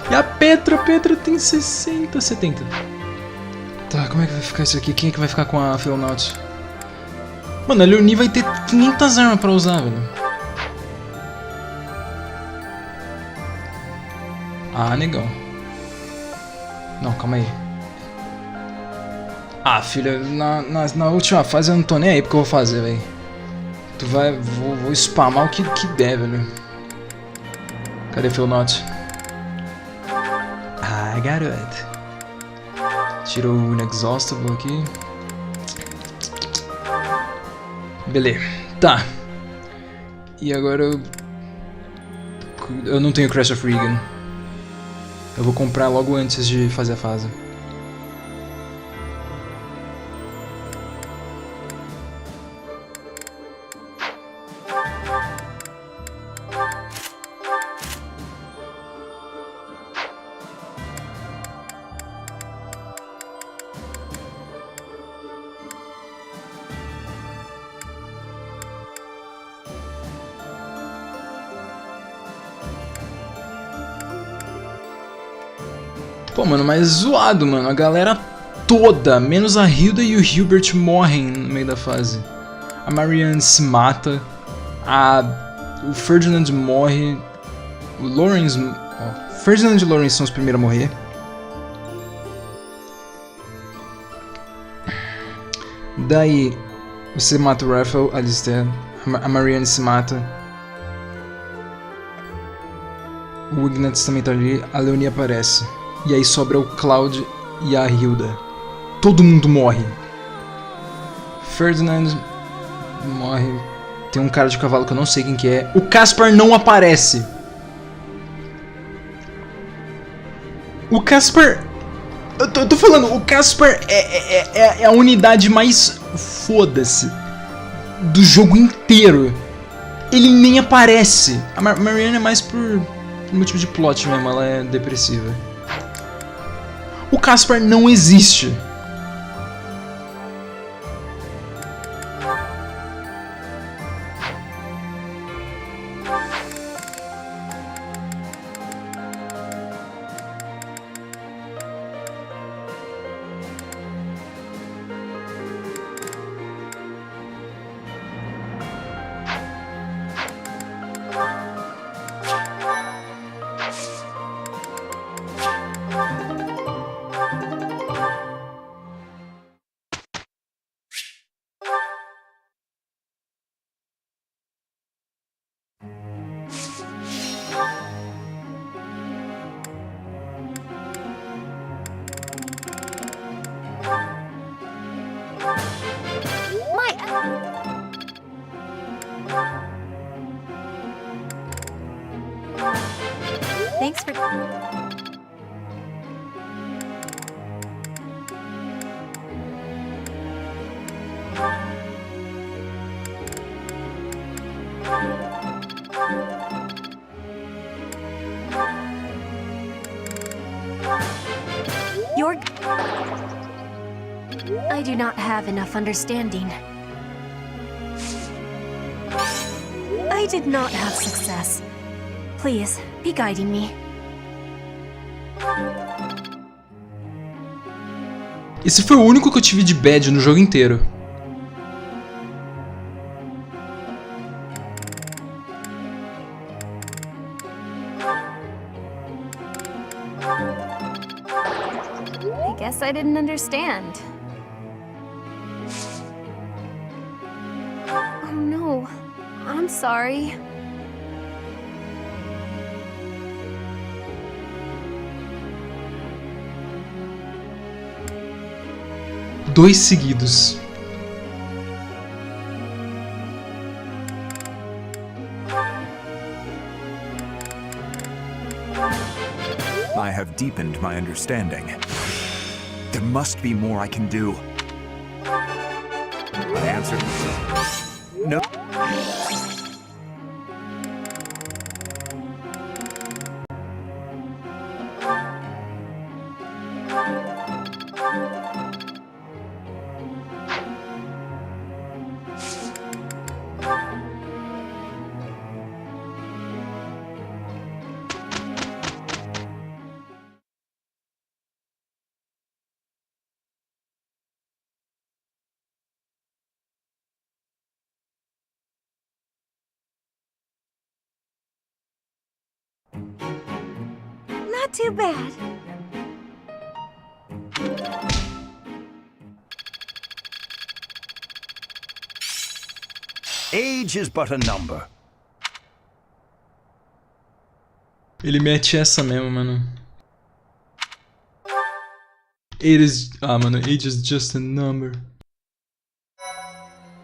E a Petra tem 60, 70. Tá, como é que vai ficar isso aqui? Quem é que vai ficar com a Philnaut? Mano, a Leonie vai ter 500 armas pra usar, velho. Ah, negão. Não, calma aí. Ah, filha, na última fase eu não tô nem aí porque eu vou fazer, velho. Tu vai... Vou spamar o que der, velho. Cadê Philnaut? Ah, garoto. Tirou o Inexhaustible aqui. Beleza. Tá. E agora eu não tenho Crash of Regan. Eu vou comprar logo antes de fazer a fase. Pô, mano, mas zoado, mano. A galera toda, menos a Hilda e o Hubert, morrem no meio da fase. A Marianne se mata. O Ferdinand morre. O Lawrence... Ferdinand e Lawrence são os primeiros a morrer. Daí, você mata o Raphael, a Lista, a Marianne se mata. O Ignatius também tá ali, a Leonie aparece. E aí sobra o Cloud e a Hilda. Todo mundo morre. Ferdinand morre. Tem um cara de cavalo que eu não sei quem que é. O Caspar não aparece. O Caspar... Eu tô falando, o Caspar é a unidade mais foda-se do jogo inteiro. Ele nem aparece. A Marianne é mais por motivo de plot mesmo, ela é depressiva. O Caspar não existe. Thanks for... You're... I do not have enough understanding. I did not have success. Please, be guiding me. Esse foi o único que eu tive de bad no jogo inteiro. I guess I didn't understand. Oh no, I'm sorry. Dois seguidos. I have deepened my understanding. There must be more I can do. My answer... No. Not too bad. Age is but a number. Ele mete essa mesmo, mano. Mano, age is just a number.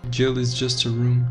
Jail is just a room.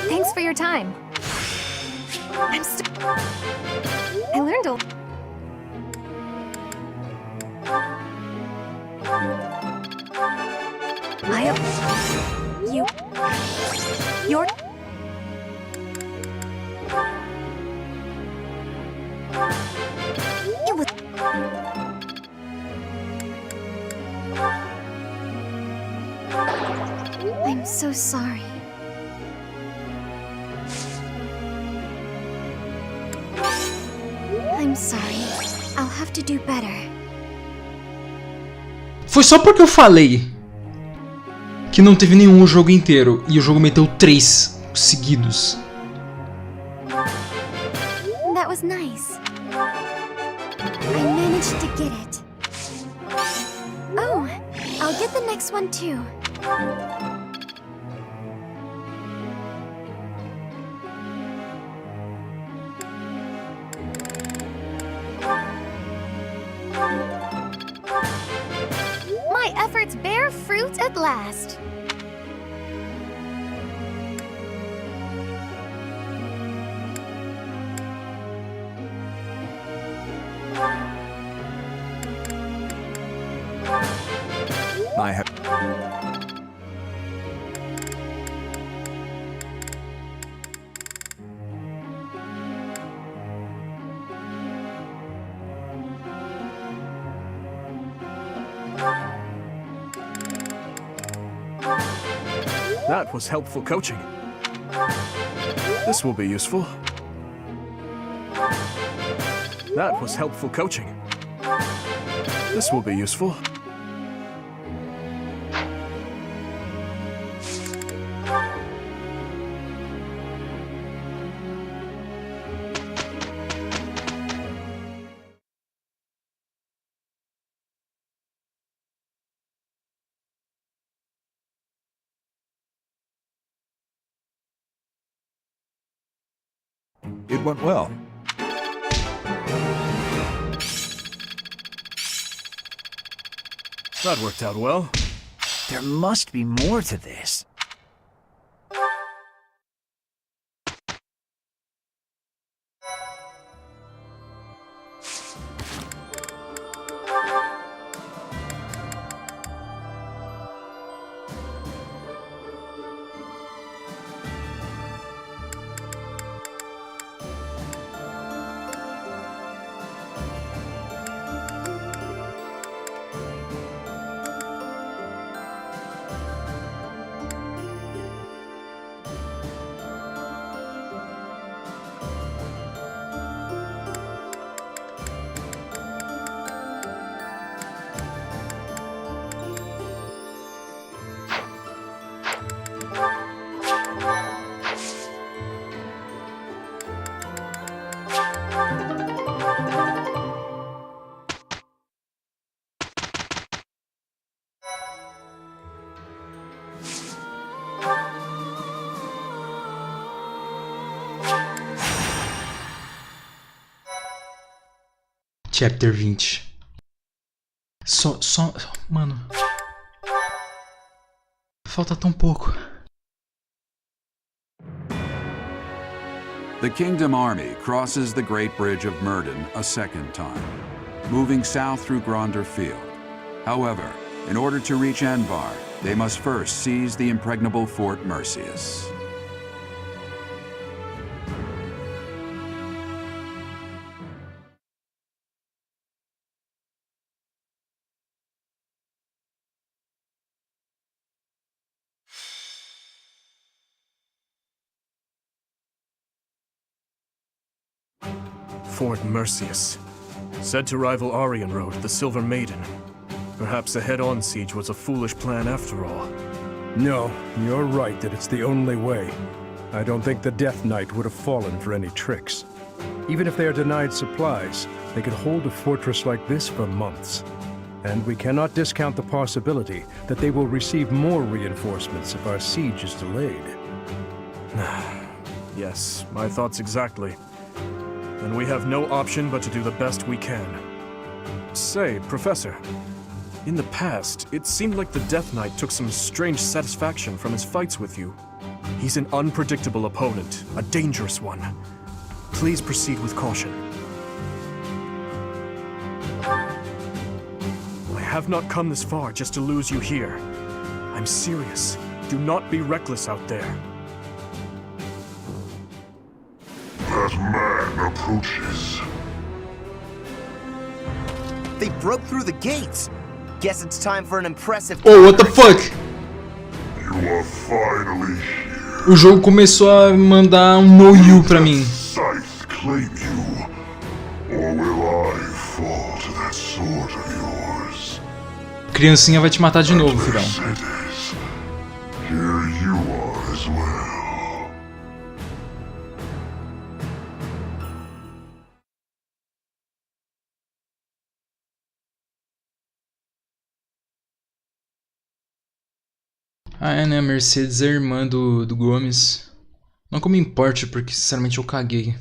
Thanks for your time. learned a... You're... It was... I'm so sorry. I'm sorry. I'll have to do better. Foi só porque eu falei que não teve nenhum o jogo inteiro e o jogo meteu 3 seguidos. That was nice. I managed to get it. Oh, I'll get the next one too. My efforts bear fruit at last. I have... That was helpful coaching. This will be useful. That was helpful coaching. This will be useful. It went well. That worked out well. There must be more to this. Chapter 20. Mano. Falta tão pouco. The Kingdom army crosses the Great Bridge of Murden a second time, moving south through Gronder Field. However, in order to reach Envar, they must first seize the impregnable Fort Mercius. Fort Mercius. Said to rival Aryan Road, the Silver Maiden. Perhaps a head-on siege was a foolish plan after all. No, you're right that it's the only way. I don't think the Death Knight would have fallen for any tricks. Even if they are denied supplies, they could hold a fortress like this for months. And we cannot discount the possibility that they will receive more reinforcements if our siege is delayed. Yes, my thoughts exactly. And we have no option but to do the best we can. Say, Professor, in the past, it seemed like the Death Knight took some strange satisfaction from his fights with you. He's an unpredictable opponent, a dangerous one. Please proceed with caution. have not come this far just to lose you here. I'm serious. Do not be reckless out there. That man approaches. They broke through the gates. Guess it's time for an impressive. Oh, what the fuck? You are finally here. O jogo começou a mandar um no you pra mim. Scythe claim you, or will I fall to that sword of yours? Criancinha vai te matar de novo, filhão. Here you are as well. Ah, é, né? A Mercedes é a irmã do Gomes. Não que eu me importe, porque sinceramente eu caguei.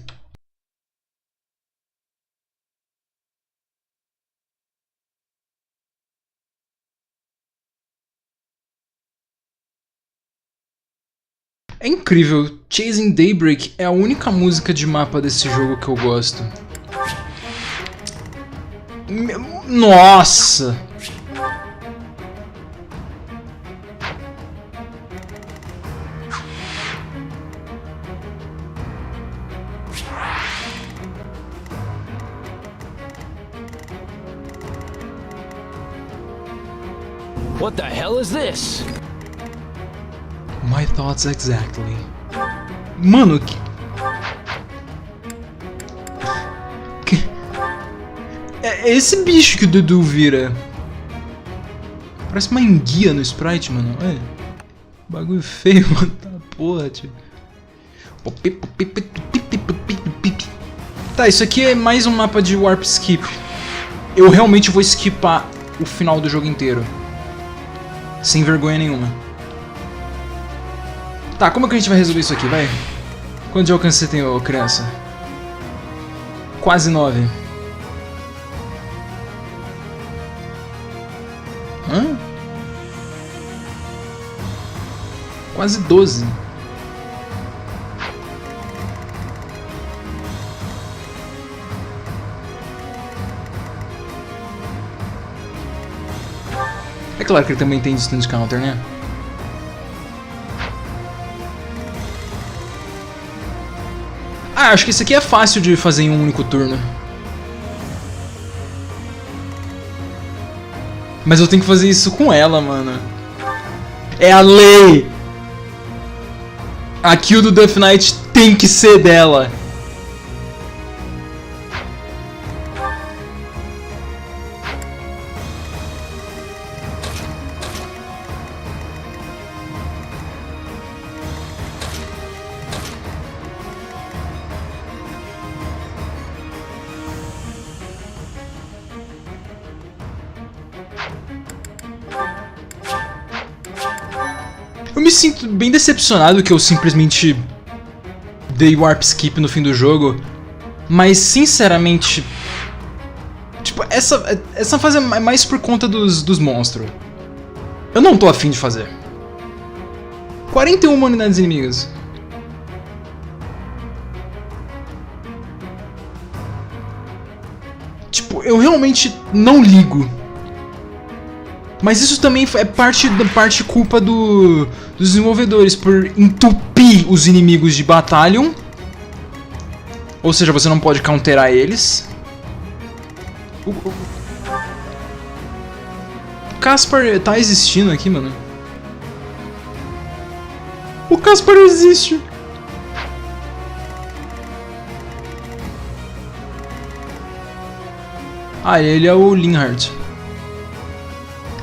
É incrível, Chasing Daybreak é a única música de mapa desse jogo que eu gosto. Nossa! What the hell is this? My thoughts exactly. Mano, é esse bicho que o Dudu vira. Parece uma enguia no sprite, mano. É. Bagulho feio, mano. Tá porra, tio. Tá, isso aqui é mais um mapa de Warp Skip. Eu realmente vou skipar o final do jogo inteiro. Sem vergonha nenhuma. Tá, como é que a gente vai resolver isso aqui, vai? Quanto de alcance você tem, ô criança? Quase 9. Hã? Quase 12. É claro que ele também tem distance counter, né? Ah, acho que isso aqui é fácil de fazer em um único turno. Mas eu tenho que fazer isso com ela, mano. É a lei! A kill do Death Knight tem que ser dela. Eu me sinto bem decepcionado que eu simplesmente dei Warp Skip no fim do jogo, mas sinceramente, tipo, essa fase é mais por conta dos monstros. Eu não tô afim de fazer. 41 unidades inimigas. Tipo, eu realmente não ligo. Mas isso também é parte culpa dos desenvolvedores por entupir os inimigos de Battalion. Ou seja, você não pode counterar eles. O Caspar tá existindo aqui, mano. O Caspar existe. Ah, ele é o Linhardt.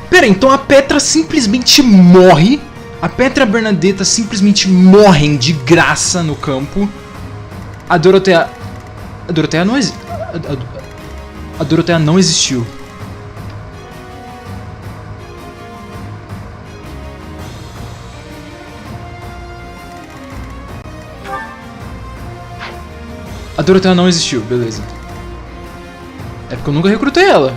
Pera, então a Petra simplesmente morre. A Petra e a Bernadetta simplesmente morrem de graça no campo. A Dorothea... A Dorothea não existe. A Dorothea não existiu. A Dorothea não existiu, beleza. É porque eu nunca recrutei ela.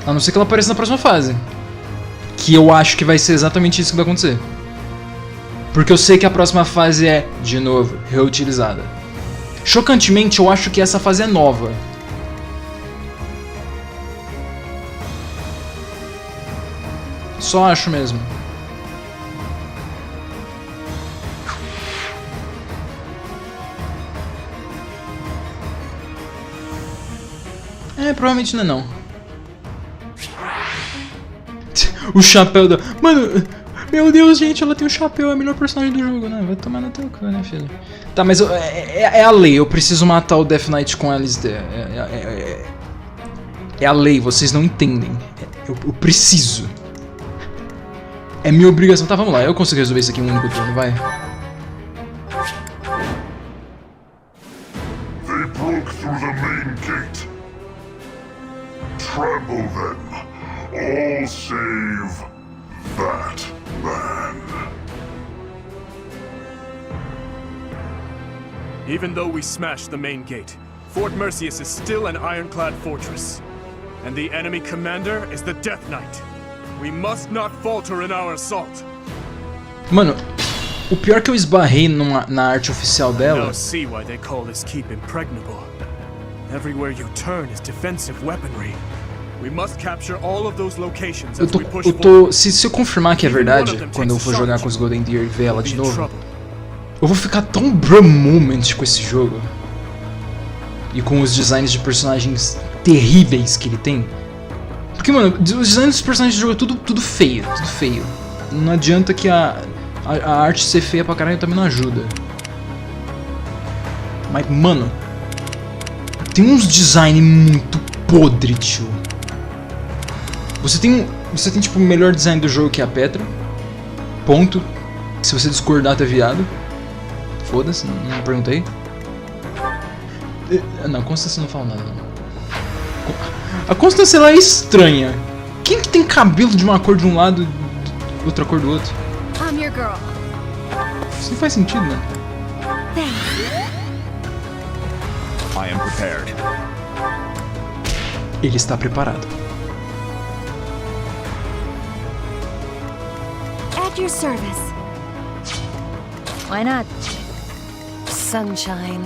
A não ser que ela apareça na próxima fase. Que eu acho que vai ser exatamente isso que vai acontecer. Porque eu sei que a próxima fase é, de novo, reutilizada. Chocantemente, eu acho que essa fase é nova. Só acho mesmo. É, provavelmente não é não. O chapéu da... Mano, meu Deus, gente, ela tem o chapéu, é a melhor personagem do jogo, né? Vai tomar no teu cu, né, filho? Tá, mas é a lei, eu preciso matar o Death Knight com eles. É a lei, vocês não entendem. Eu preciso. É minha obrigação. Tá, vamos lá, eu consigo resolver isso aqui em um único turno, vai. They broke through the main gate. Trample them. All save that man. Even though we smashed the main gate, Fort Merceus is still an ironclad fortress. And the enemy commander is the Death Knight. We must not falter in our assault. Mano, o pior que eu esbarrei na arte oficial dela... Now see why they call this keep impregnable. Everywhere you turn is defensive weaponry. We must capture all of those locations as we push forward. Se eu confirmar que é verdade, quando eu for jogar com os Golden Deer e ver ela de novo, eu vou ficar tão bruh moment com esse jogo. E com os designs de personagens terríveis que ele tem. Porque, mano, os designs dos personagens do jogo é tudo feio, tudo feio. Não adianta que a arte ser feia pra caralho também não ajuda. Mas, mano, tem uns design muito podre, tio. Você tem tipo o melhor design do jogo, que é a Petra. Ponto. Se você discordar, tá viado. Foda-se, não perguntei. Não, Constância não fala nada, não. A Constância, ela é estranha. Quem que tem cabelo de uma cor de um lado e outra cor do outro? I'm your girl. Isso não faz sentido, né? I am prepared. Ele está preparado. At your service. Why not? Sunshine.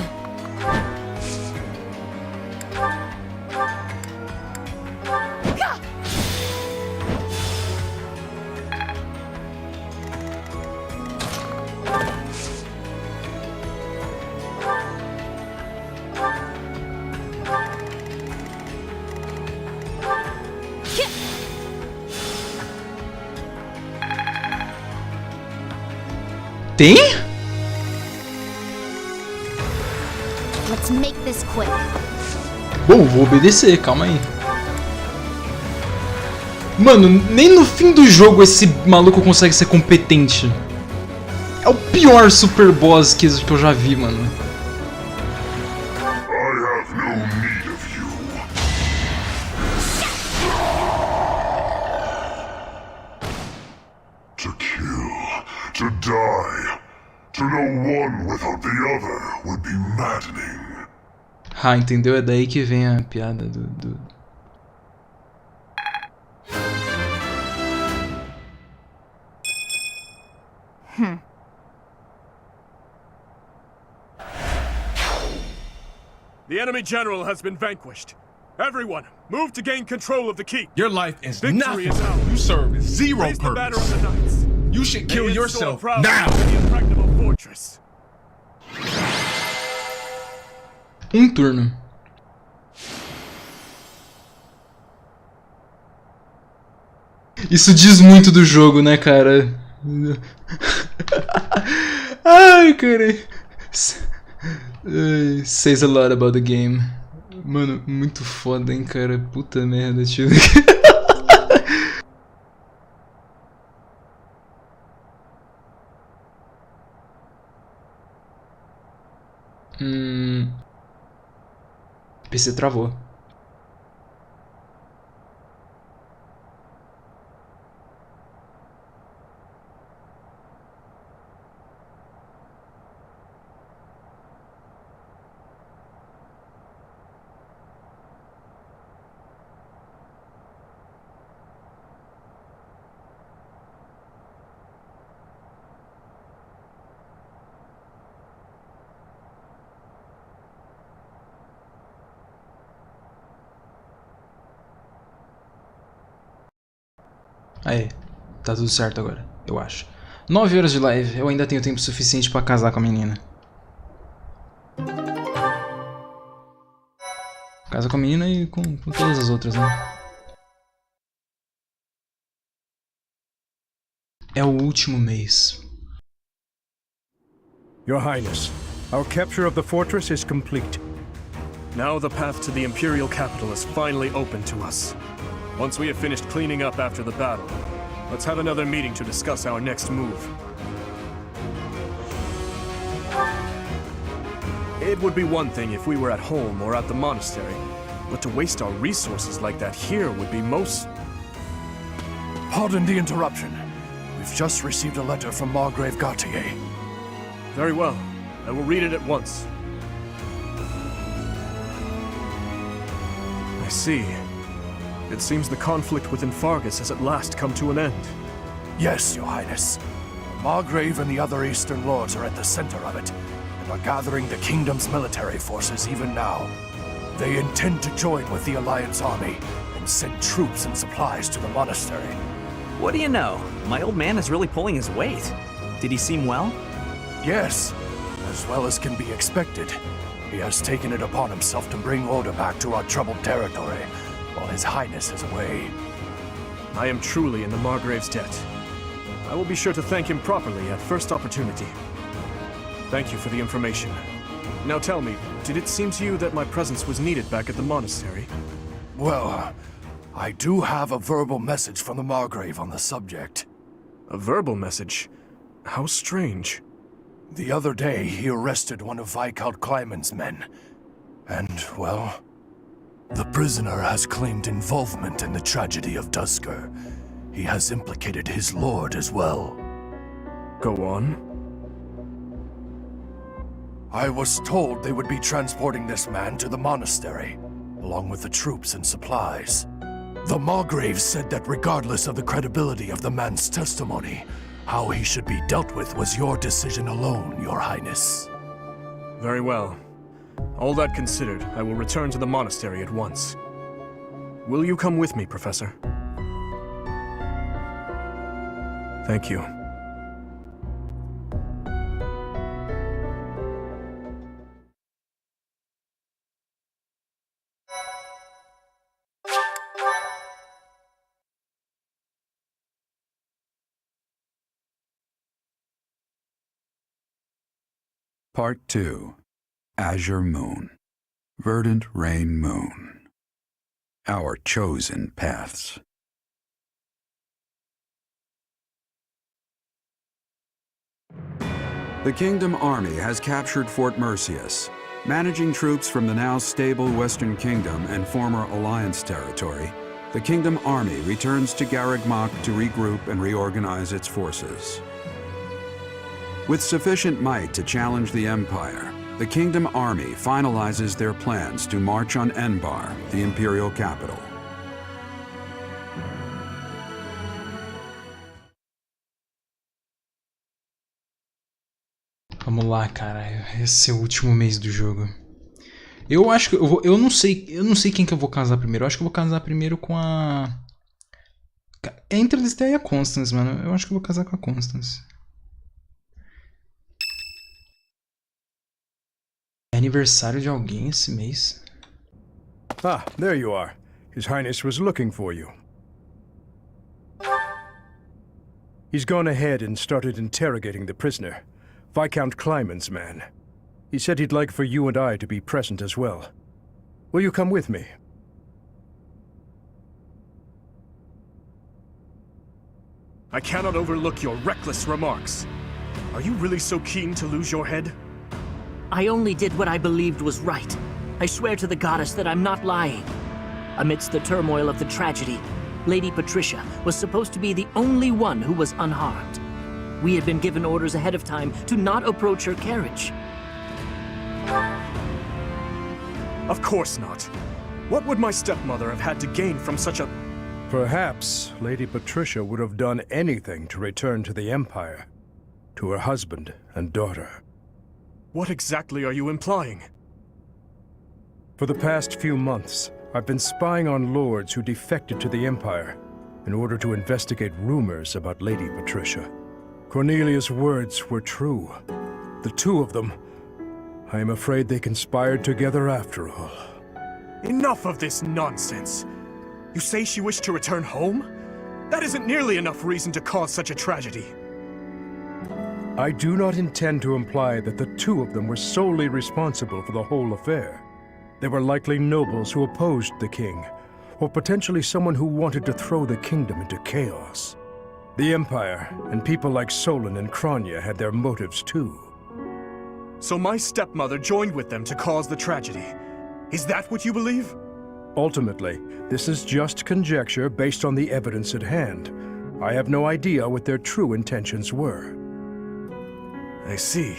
Tem? Let's make this quick. Bom, vou obedecer, calma aí. Mano, nem no fim do jogo esse maluco consegue ser competente. É o pior super boss que eu já vi, mano. To die. To know one without the other would be maddening. Ah, entendeu? É daí que vem a piada do... The enemy general has been vanquished. Everyone, move to gain control of the keep. Your life is Victory nothing. Is ours. You serve zero Raise the banner purpose. of the knights. You should kill They yourself install now. proudly in the impregnable fortress. Turno. Isso diz muito do jogo, né, cara? Ai, cara. Says a lot about the game. Mano, muito foda, hein, cara. Puta merda, tio. PC travou. Aí. Tá tudo certo agora, eu acho. 9 horas de live, eu ainda tenho tempo suficiente pra casar com a menina. Casa com a menina e com todas as outras, né? É o último mês. Your Highness, our capture of the fortress is complete. Now the path to the Imperial capital is finally open to us. Once we have finished cleaning up after the battle, let's have another meeting to discuss our next move. It would be one thing if we were at home or at the monastery, but to waste our resources like that here would be most... Pardon the interruption. We've just received a letter from Margrave Gautier. Very well. I will read it at once. I see. It seems the conflict within Fargus has at last come to an end. Yes, Your Highness. Margrave and the other Eastern Lords are at the center of it, and are gathering the Kingdom's military forces even now. They intend to join with the Alliance army, and send troops and supplies to the monastery. What do you know? My old man is really pulling his weight. Did he seem well? Yes, as well as can be expected. He has taken it upon himself to bring order back to our troubled territory, while His Highness is away. I am truly in the Margrave's debt. I will be sure to thank him properly at first opportunity. Thank you for the information. Now tell me, did it seem to you that my presence was needed back at the monastery? Well, I do have a verbal message from the Margrave on the subject. A verbal message? How strange. The other day, he arrested one of Viscount Kleiman's men. And, well, the prisoner has claimed involvement in the tragedy of Dusker. He has implicated his lord as well. Go on. I was told they would be transporting this man to the monastery, along with the troops and supplies. The Margrave said that regardless of the credibility of the man's testimony, how he should be dealt with was your decision alone, Your Highness. Very well. All that considered, I will return to the monastery at once. Will you come with me, Professor? Thank you. Part 2. Azure Moon. Verdant Rain Moon. Our chosen paths. The Kingdom Army has captured Fort Mercius. Managing troops from the now stable Western Kingdom and former Alliance territory, the Kingdom Army returns to Garreg to regroup and reorganize its forces. With sufficient might to challenge the Empire, the Kingdom Army finalizes their plans to march on Enbar, the Imperial capital. Vamos lá, cara. Esse é o último mês do jogo. Eu acho que eu não sei quem que eu vou casar primeiro. Eu acho que eu vou casar primeiro com a... É entre a Lista e a Constance, mano. Eu acho que eu vou casar com a Constance. É aniversário de alguém esse mês? Ah, there you are. His Highness was looking for you. He's gone ahead and started interrogating the prisoner, Viscount Kleiman's man. He said he'd like for you and I to be present as well. Will you come with me? I cannot overlook your reckless remarks. Are you really so keen to lose your head? I only did what I believed was right. I swear to the goddess that I'm not lying. Amidst the turmoil of the tragedy, Lady Patricia was supposed to be the only one who was unharmed. We had been given orders ahead of time to not approach her carriage. Of course not. What would my stepmother have had to gain from such a... Perhaps Lady Patricia would have done anything to return to the Empire, to her husband and daughter. What exactly are you implying? For the past few months, I've been spying on lords who defected to the Empire. in order to investigate rumors about Lady Patricia. Cornelia's words were true. The two of them, I am afraid they conspired together after all. Enough of this nonsense. You say she wished to return home? That isn't nearly enough reason to cause such a tragedy. I do not intend to imply that the two of them were solely responsible for the whole affair. They were likely nobles who opposed the king, or potentially someone who wanted to throw the kingdom into chaos. The Empire and people like Solon and Kranya had their motives too. So my stepmother joined with them to cause the tragedy. Is that what you believe? Ultimately, this is just conjecture based on the evidence at hand. I have no idea what their true intentions were. I see.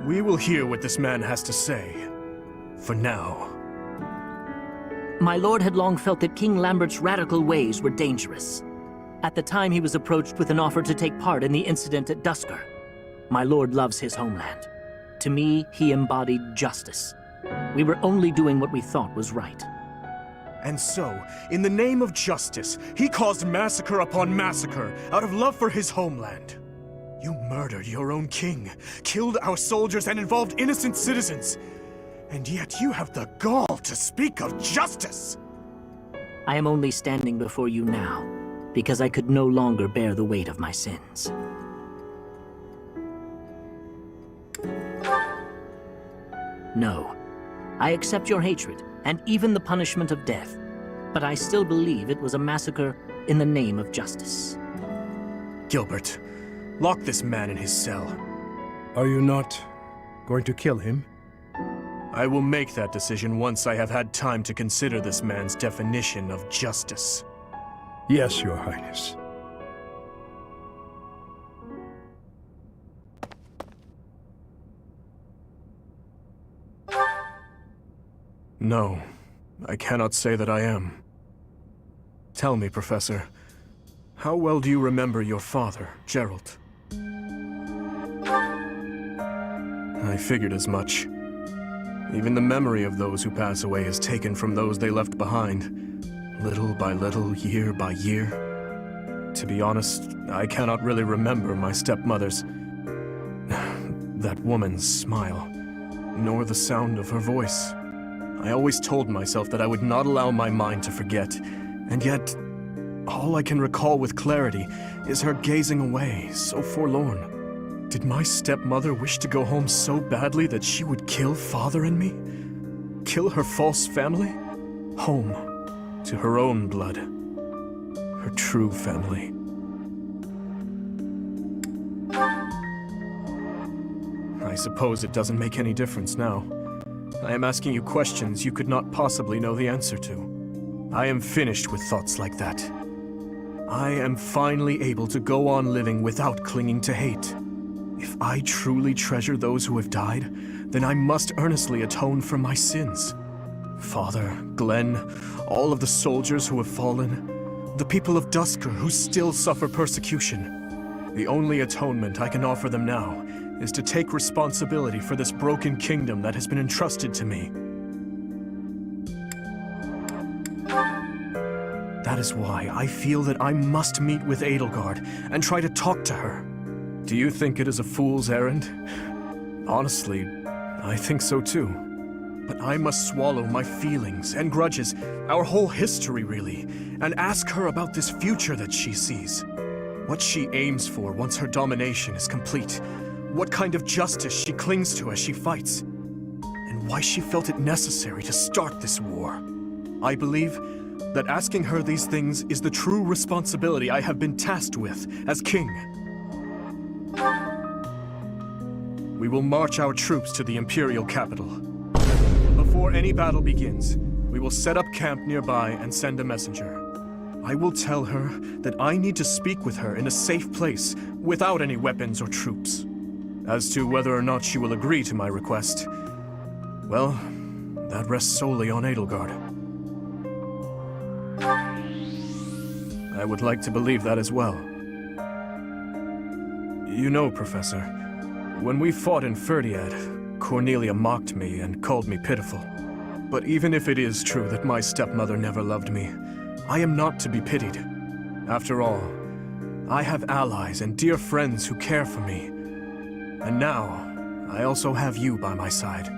We will hear what this man has to say. For now. My lord had long felt that King Lambert's radical ways were dangerous. At the time he was approached with an offer to take part in the incident at Dusker. My lord loves his homeland. To me, he embodied justice. We were only doing what we thought was right. And so, in the name of justice, he caused massacre upon massacre out of love for his homeland. You murdered your own king, killed our soldiers, and involved innocent citizens. And yet you have the gall to speak of justice! I am only standing before you now because I could no longer bear the weight of my sins. No, I accept your hatred and even the punishment of death, but I still believe it was a massacre in the name of justice. Gilbert, lock this man in his cell. Are you not going to kill him? I will make that decision once I have had time to consider this man's definition of justice. Yes, Your Highness. No, I cannot say that I am. Tell me, Professor, how well do you remember your father, Gerald? I figured as much. Even the memory of those who pass away is taken from those they left behind, little by little, year by year. To be honest, I cannot really remember my stepmother's... that woman's smile, nor the sound of her voice. I always told myself that I would not allow my mind to forget, and yet, all I can recall with clarity is her gazing away, so forlorn. Did my stepmother wish to go home so badly that she would kill Father and me? Kill her false family? Home, to her own blood. Her true family. I suppose it doesn't make any difference now. I am asking you questions you could not possibly know the answer to. I am finished with thoughts like that. I am finally able to go on living without clinging to hate. If I truly treasure those who have died, then I must earnestly atone for my sins. Father, Glenn, all of the soldiers who have fallen, the people of Dusker who still suffer persecution. The only atonement I can offer them now is to take responsibility for this broken kingdom that has been entrusted to me. That is why I feel that I must meet with Edelgard and try to talk to her. Do you think it is a fool's errand? Honestly, I think so too. But I must swallow my feelings and grudges, our whole history really, and ask her about this future that she sees. What she aims for once her domination is complete. What kind of justice she clings to as she fights. And why she felt it necessary to start this war. I believe that asking her these things is the true responsibility I have been tasked with as king. We will march our troops to the Imperial capital. Before any battle begins, we will set up camp nearby and send a messenger. I will tell her that I need to speak with her in a safe place without any weapons or troops. As to whether or not she will agree to my request, well, that rests solely on Edelgard. I would like to believe that as well. You know, Professor, when we fought in Ferdiad, Cornelia mocked me and called me pitiful. But even if it is true that my stepmother never loved me, I am not to be pitied. After all, I have allies and dear friends who care for me. And now, I also have you by my side.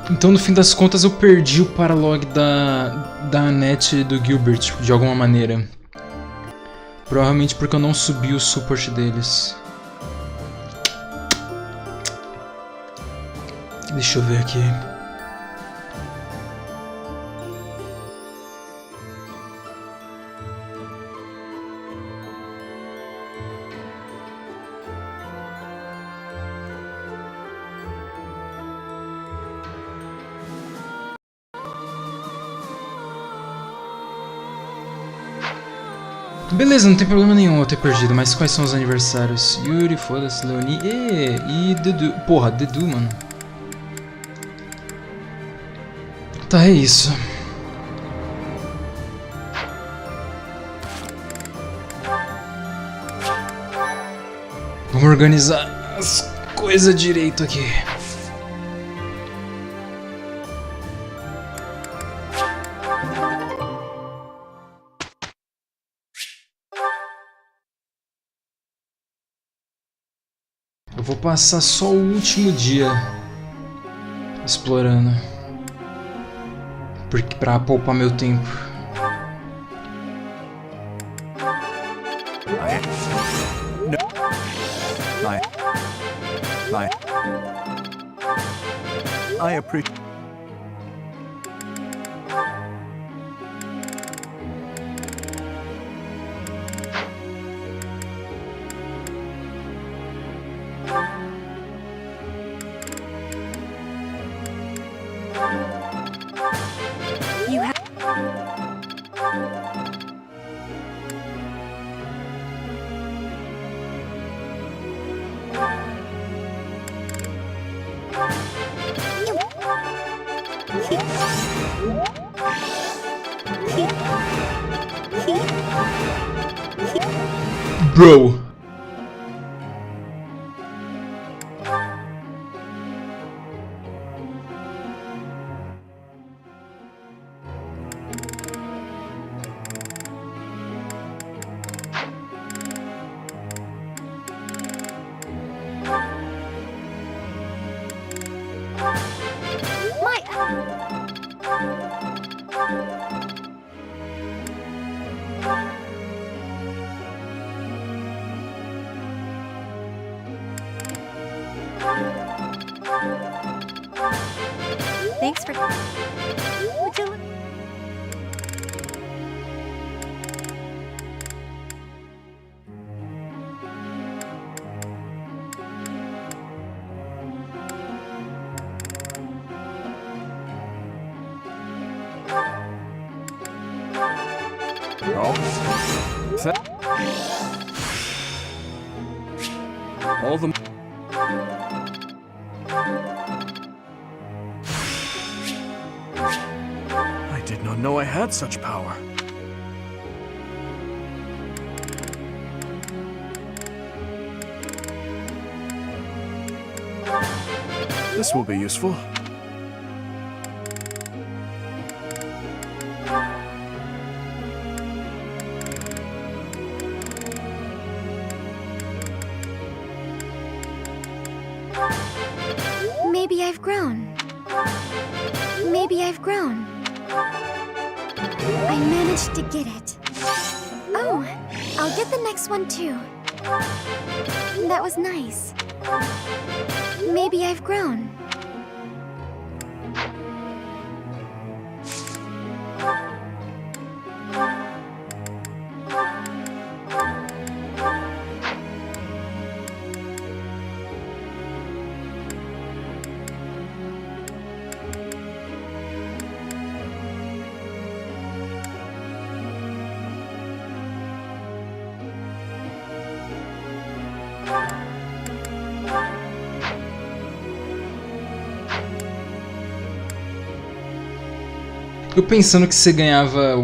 Então, no fim das contas, eu perdi o paralog da Annette e do Gilbert, de alguma maneira. Provavelmente porque eu não subi o support deles. Deixa eu ver aqui. Beleza, não tem problema nenhum eu ter perdido, mas quais são os aniversários? Yuri, foda-se, Leoni e Dedu. Porra, Dedu, mano. Tá, é isso. Vamos organizar as coisas direito aqui. Eu vou passar só o último dia explorando, porque pra poupar meu tempo. I appreciate. You have. Bro. Thanks for... Would you... All the... I did not know I had such power. This will be useful. Maybe I've grown. Maybe I've grown. I managed to get it. Oh, I'll get the next one too. That was nice. Maybe I've grown. Eu pensando que você ganhava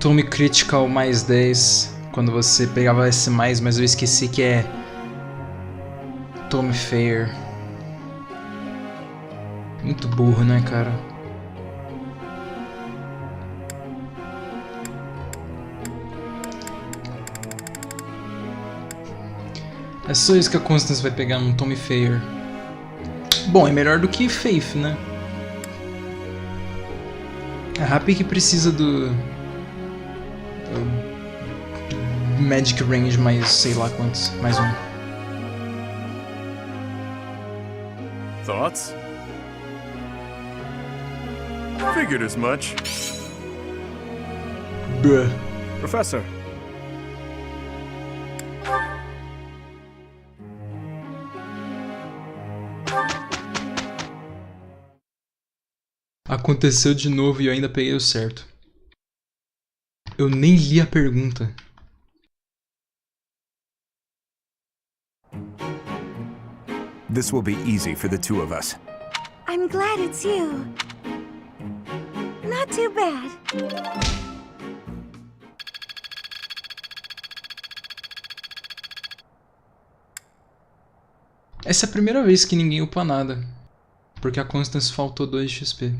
Tome Critical mais 10. Quando você pegava esse mais, mas eu esqueci que é Tome Fair. Muito burro, né, cara? É só isso que a Constance vai pegar, um Tome Fair. Bom, é melhor do que Faith, né? A Happy que precisa do Magic Range mais sei lá quantos, mais um. Thoughts? Figured as much. Bruh. Professor. Aconteceu de novo e eu ainda peguei o certo. Eu nem li a pergunta. This will be easy for the two of us. I'm glad it's you. Not too bad. Essa é a primeira vez que ninguém upa nada. Porque a Constance faltou 2 XP.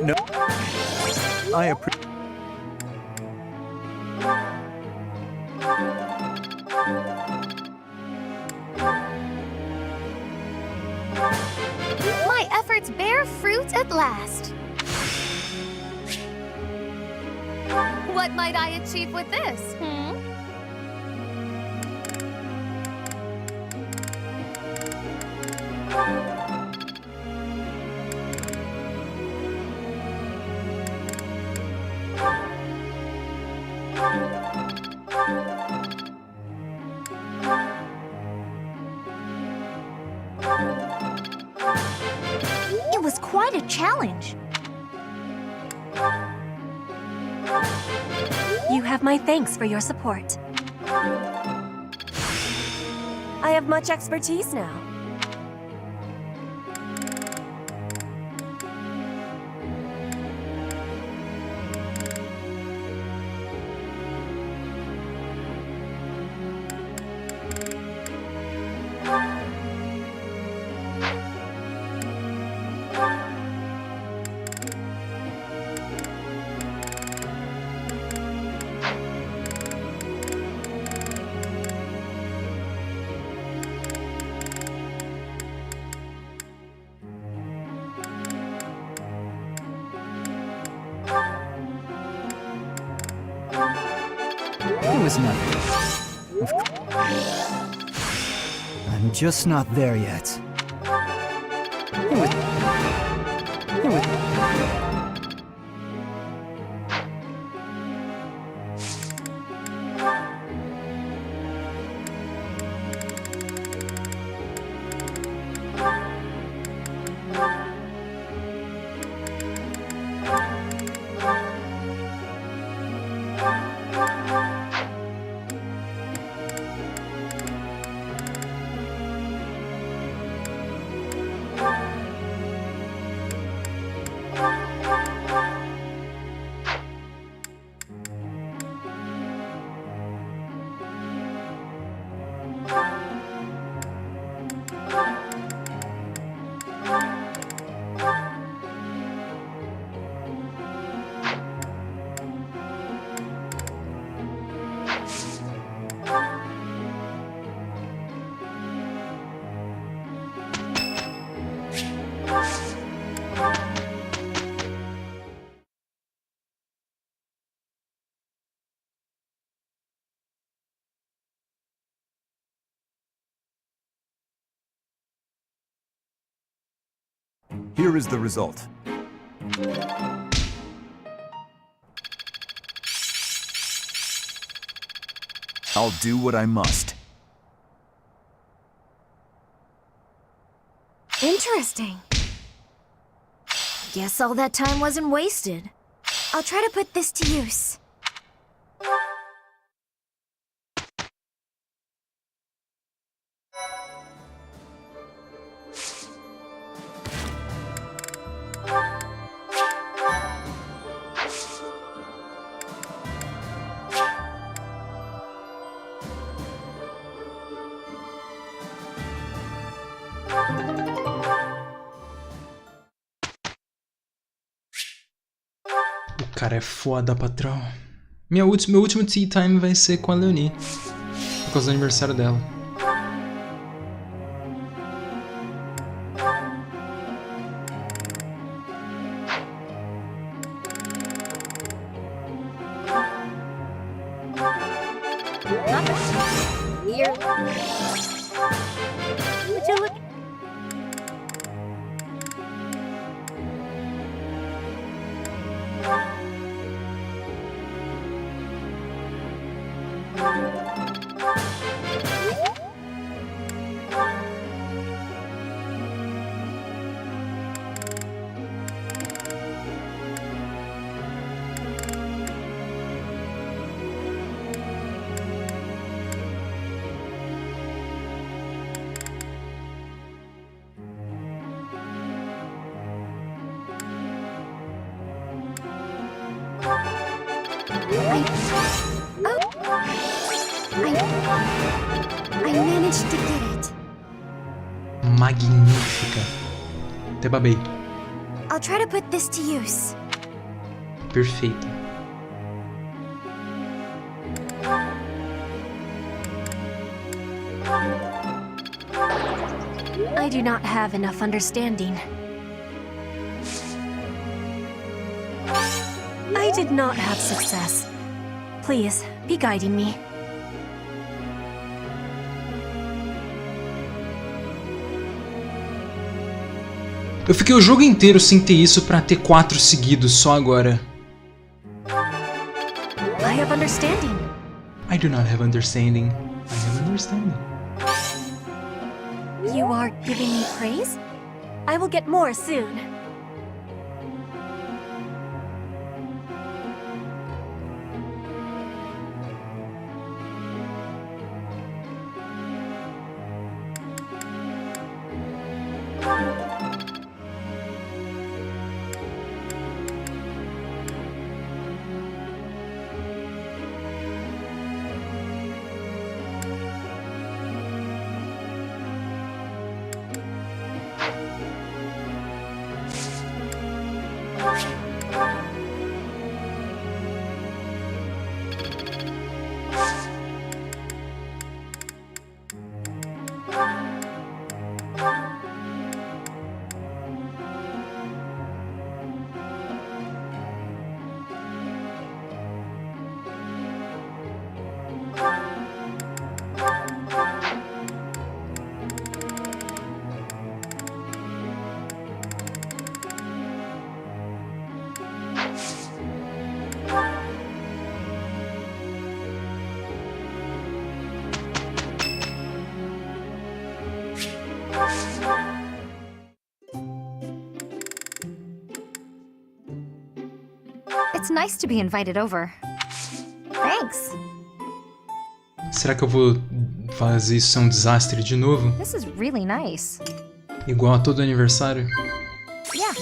No. I appreciate. My efforts bear fruit at last. What might I achieve with this, It was quite a challenge. You have my thanks for your support. I have much expertise now. It was nothing. I'm just not there yet. It was... Here is the result. I'll do what I must. Interesting. Guess all that time wasn't wasted. I'll try to put this to use. O cara é foda, patrão. Meu último tea time vai ser com a Leonie, por causa do aniversário dela. Would you look? I managed to get it. Magnífica. Até babei. I'll try to put this to use. Perfeita. I do not have enough understanding. I did not have success. Please, be guiding me. Eu fiquei o jogo inteiro sem ter isso pra ter 4 seguidos só agora. I have understanding. I do not have understanding. I have understanding. You are giving me praise? I will get more soon. It's nice to be invited over. Thanks. Será que eu vou fazer isso ser um desastre de novo? This is really nice. Igual a todo aniversário? Yeah.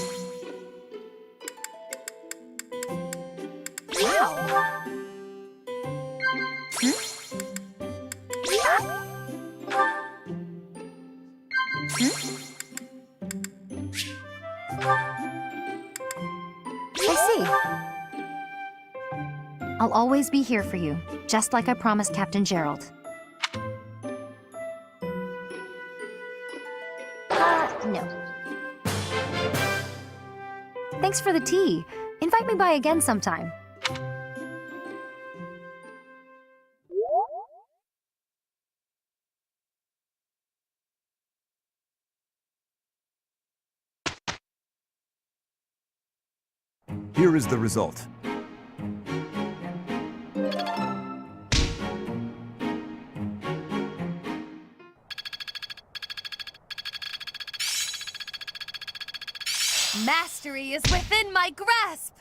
Wow. I'll always be here for you, just like I promised Captain Gerald. No. Thanks for the tea. Invite me by again sometime. Here is the result. Mastery is within my grasp!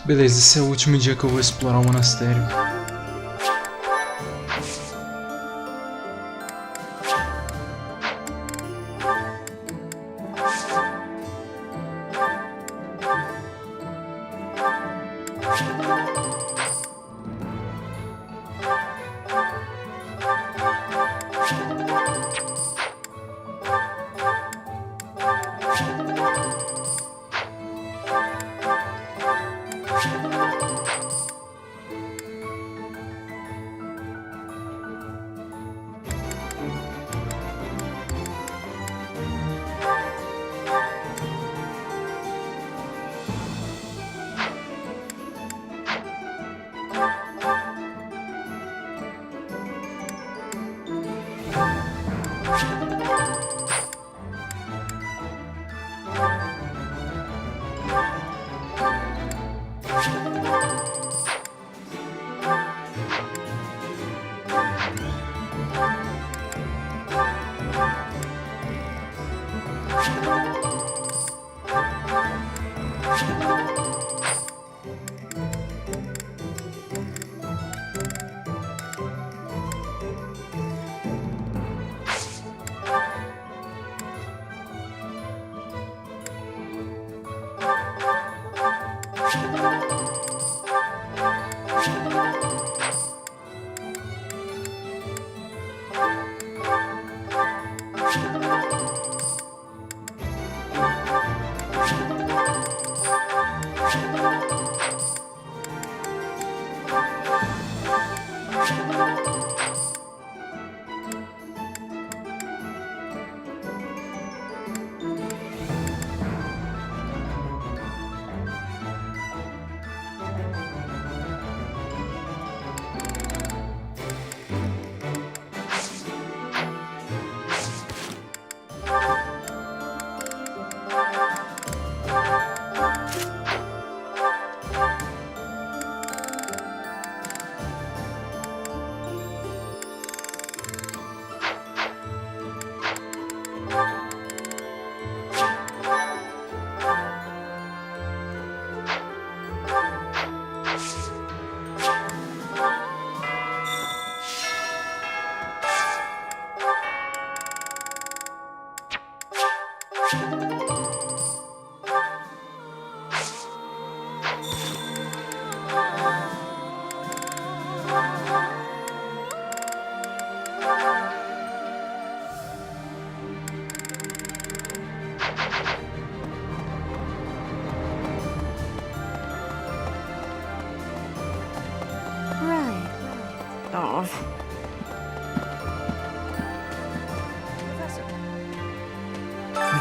Beleza, esse é o último dia que eu vou explorar o monastério.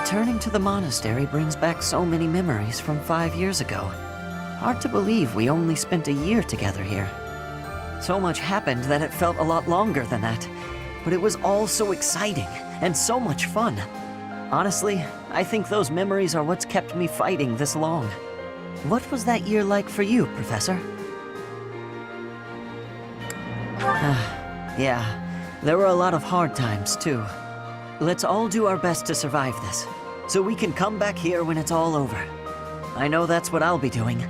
Returning to the monastery brings back so many memories from 5 years ago. Hard to believe we only spent a year together here. So much happened that it felt a lot longer than that. But it was all so exciting and so much fun. Honestly, I think those memories are what's kept me fighting this long. What was that year like for you, Professor? Yeah, there were a lot of hard times, too. Let's all do our best to survive this, so we can come back here when it's all over. I know that's what I'll be doing.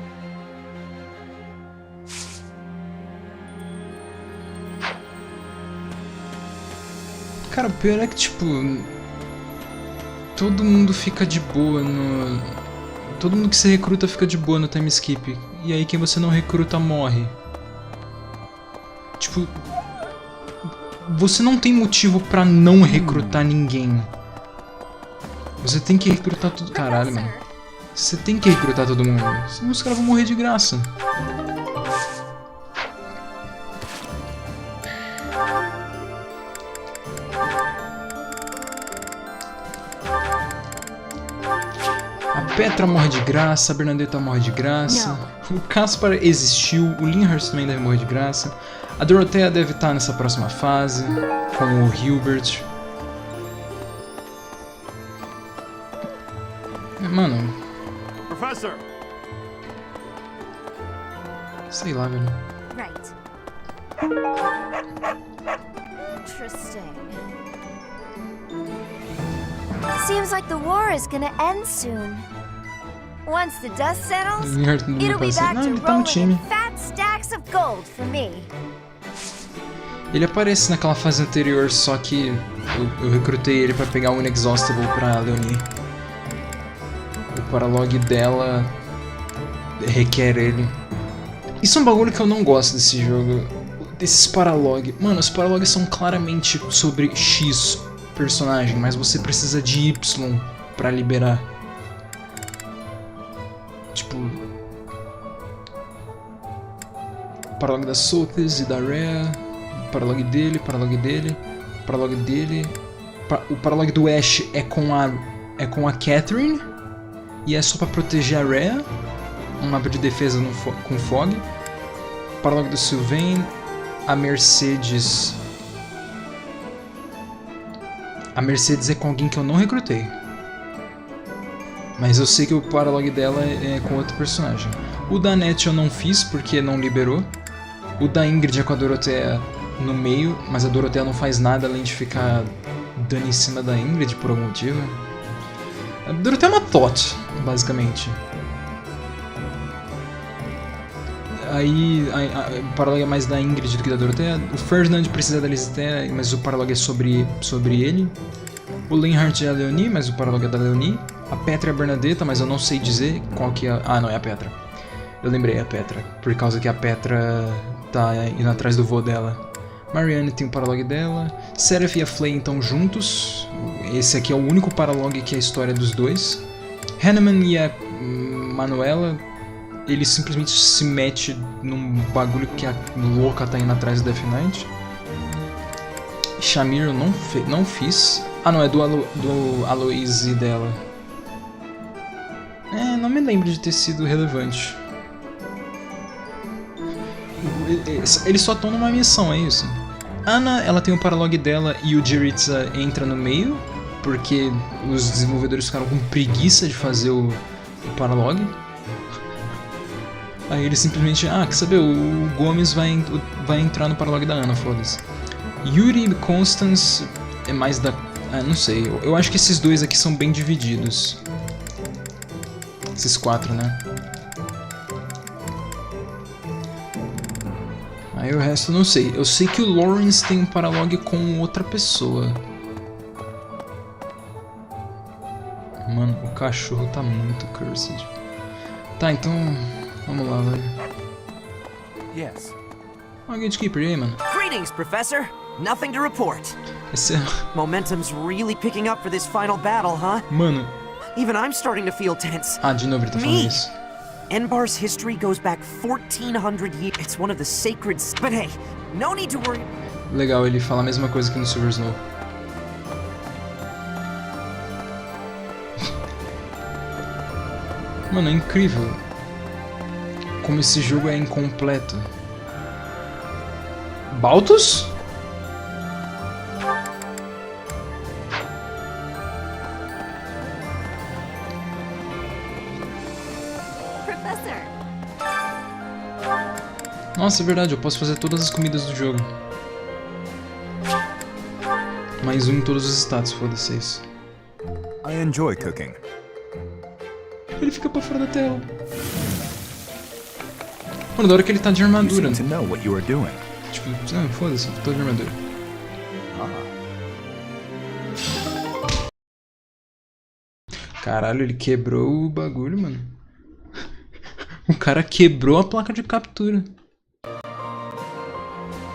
Cara, o pior é que, tipo, todo mundo fica de boa no... Todo mundo que você recruta fica de boa no time skip. E aí quem você não recruta morre. Tipo... Você não tem motivo pra não recrutar ninguém. Você tem que recrutar todo... Caralho, mano. Você tem que recrutar todo mundo. Senão os caras vão morrer de graça. A Petra morre de graça, a Bernadetta morre de graça. O Caspar existiu, o Linhurst também deve morrer de graça. A Dorothea deve estar nessa próxima fase, com o Hilbert. Mano, Professor! sei lá, velho. Right. Interesting. Seems like the war is gonna end soon. Once the dust settles, it'll be back Não, to ele tá no rolling time. in fat stacks of gold for me. Ele aparece naquela fase anterior, só que eu recrutei ele pra pegar o Inexhaustible pra Leonie. O paralog dela requer ele. Isso é um bagulho que eu não gosto desse jogo. Desses paralog. Mano, os paralogs são claramente sobre X personagem, mas você precisa de Y pra liberar. Tipo... O paralog da Sophis e da Rhea. O paralog dele, o paralog dele, o paralog dele. O paralog do Ash é com a Catherine. E é só pra proteger a Rhea. Um mapa de defesa com Fog. O paralog do Sylvain. A Mercedes... A Mercedes é com alguém que eu não recrutei. Mas eu sei que o paralog dela é com outro personagem. O da Net eu não fiz porque não liberou. O da Ingrid é com a Dorothea no meio, mas a Dorothea não faz nada além de ficar dando em cima da Ingrid por algum motivo. A Dorothea é uma tot, basicamente. Aí o paralog é mais da Ingrid do que da Dorothea. O Ferdinand precisa da Listea, mas o paralog é sobre ele. O Leinhardt é a Leonie, mas o paralog é da Leonie. A Petra é a Bernadetta, mas eu não sei dizer qual que é... Ah, não, é a Petra. Eu lembrei, é a Petra. Por causa que a Petra tá indo atrás do vô dela. Marianne tem o paralog dela. Seraph e a Flay estão juntos. Esse aqui é o único paralog que é a história dos dois. Hanneman e a Manuela... Ele simplesmente se mete num bagulho que a louca tá indo atrás do Death Knight. Shamir eu não fiz. Ah não, é do Aloise dela. Não me lembro de ter sido relevante. Eles só estão numa missão, é isso. Ana, ela tem o paralog dela e o Jiritsa entra no meio. Porque os desenvolvedores ficaram com preguiça de fazer o paralog. Aí ele simplesmente, quer saber, o Gomes vai entrar no paralog da Ana, foda-se. Yuri e Constance é mais da... não sei, eu acho que esses dois aqui são bem divididos. Esses quatro, né? Aí o resto eu não sei. Eu sei que o Lawrence tem um paralog com outra pessoa. Mano, o cachorro tá muito cursed. Tá, então... Vamos lá, velho. Yes. Gatekeeper, e aí, mano? Greetings, Professor. Nothing to report. Esse é... Momentum's really picking up for this final battle, huh? Mano. Even I'm starting to feel tense. De novo ele tá falando isso. Enbar's history goes back 1400 years. It's one of the sacred... But hey, no need to worry. Legal, ele fala a mesma coisa que no Silver Snow. Mano, é incrível como esse jogo é incompleto. Baltus? Professor. Nossa, é verdade, eu posso fazer todas as comidas do jogo. Mais um em todos os status, foda-se isso. I enjoy cooking. Ele fica pra fora da tela. Mano, da hora que ele tá de armadura. Tipo, não, foda-se, tô de armadura. Caralho, ele quebrou o bagulho, mano. O cara quebrou a placa de captura.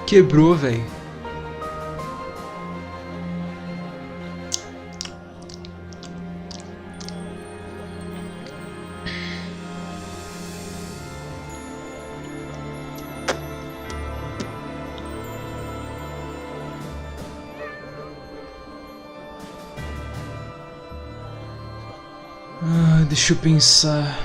Quebrou, velho. Deixa eu pensar.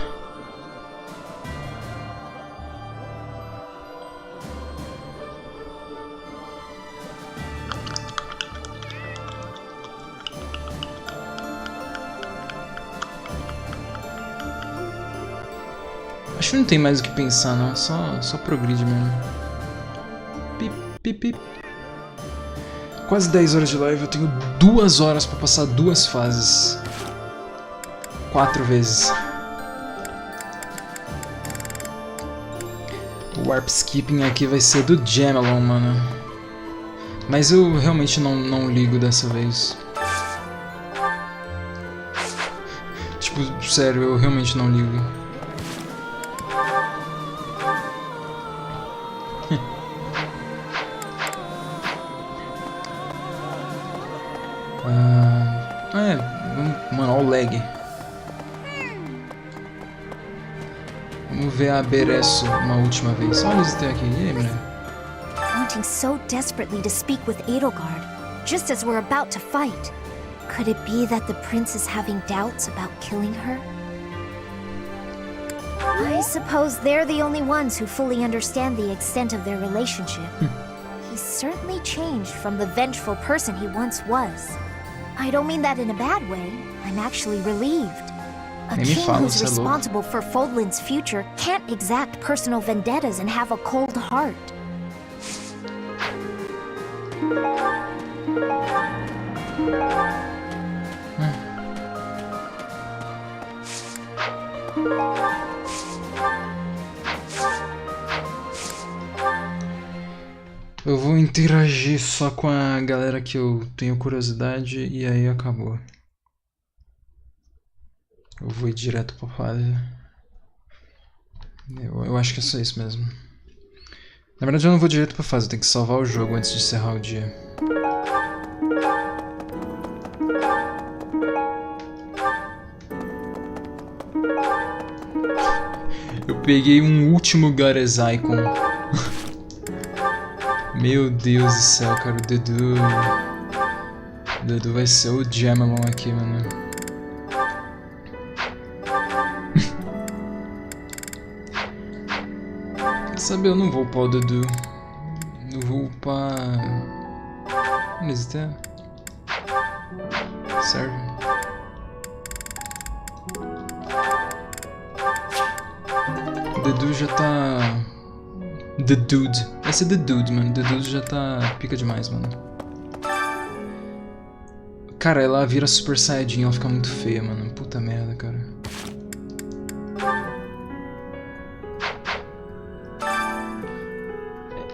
Acho que não tem mais o que pensar, não. Só progride mesmo. Pip, pip, pip. Quase 10 horas de live. Eu tenho 2 horas pra passar 2 fases. 4 vezes. O warp skipping aqui vai ser do Jamelon, mano. Mas eu realmente não ligo dessa vez. Tipo, sério, eu realmente não ligo. Mano, olha o lag. Vamos ver a Beresso uma última vez. Olha isso aqui. E aí, mulher? Wanting so desperately to speak with Edelgard, just as we're about to fight. Could it be that the prince is having doubts about killing her? I suppose they're the only ones who fully understand the extent of their relationship. He's certainly changed from the vengeful person he once was. I don't mean that in a bad way. I'm actually relieved. A king who's responsible for Fodlan's future can't exact personal vendettas and have a cold heart. Eu vou interagir só com a galera que eu tenho curiosidade e aí acabou. Eu vou ir direto pra fase. Eu acho que é só isso mesmo. Na verdade eu não vou direto pra fase, eu tenho que salvar o jogo antes de encerrar o dia. Eu peguei um último Goddess Icon. Meu Deus do céu, cara, o Dudu vai ser o Jamelon aqui, mano. Quer saber, eu não vou upar o Dudu. Eu vou upar... Eles até... Serve. O Dudu já tá... The Dude. Vai ser The Dude, mano. The Dude já tá pica demais, mano. Cara, ela vira Super Saiyajin, ela fica muito feia, mano. Puta merda, cara.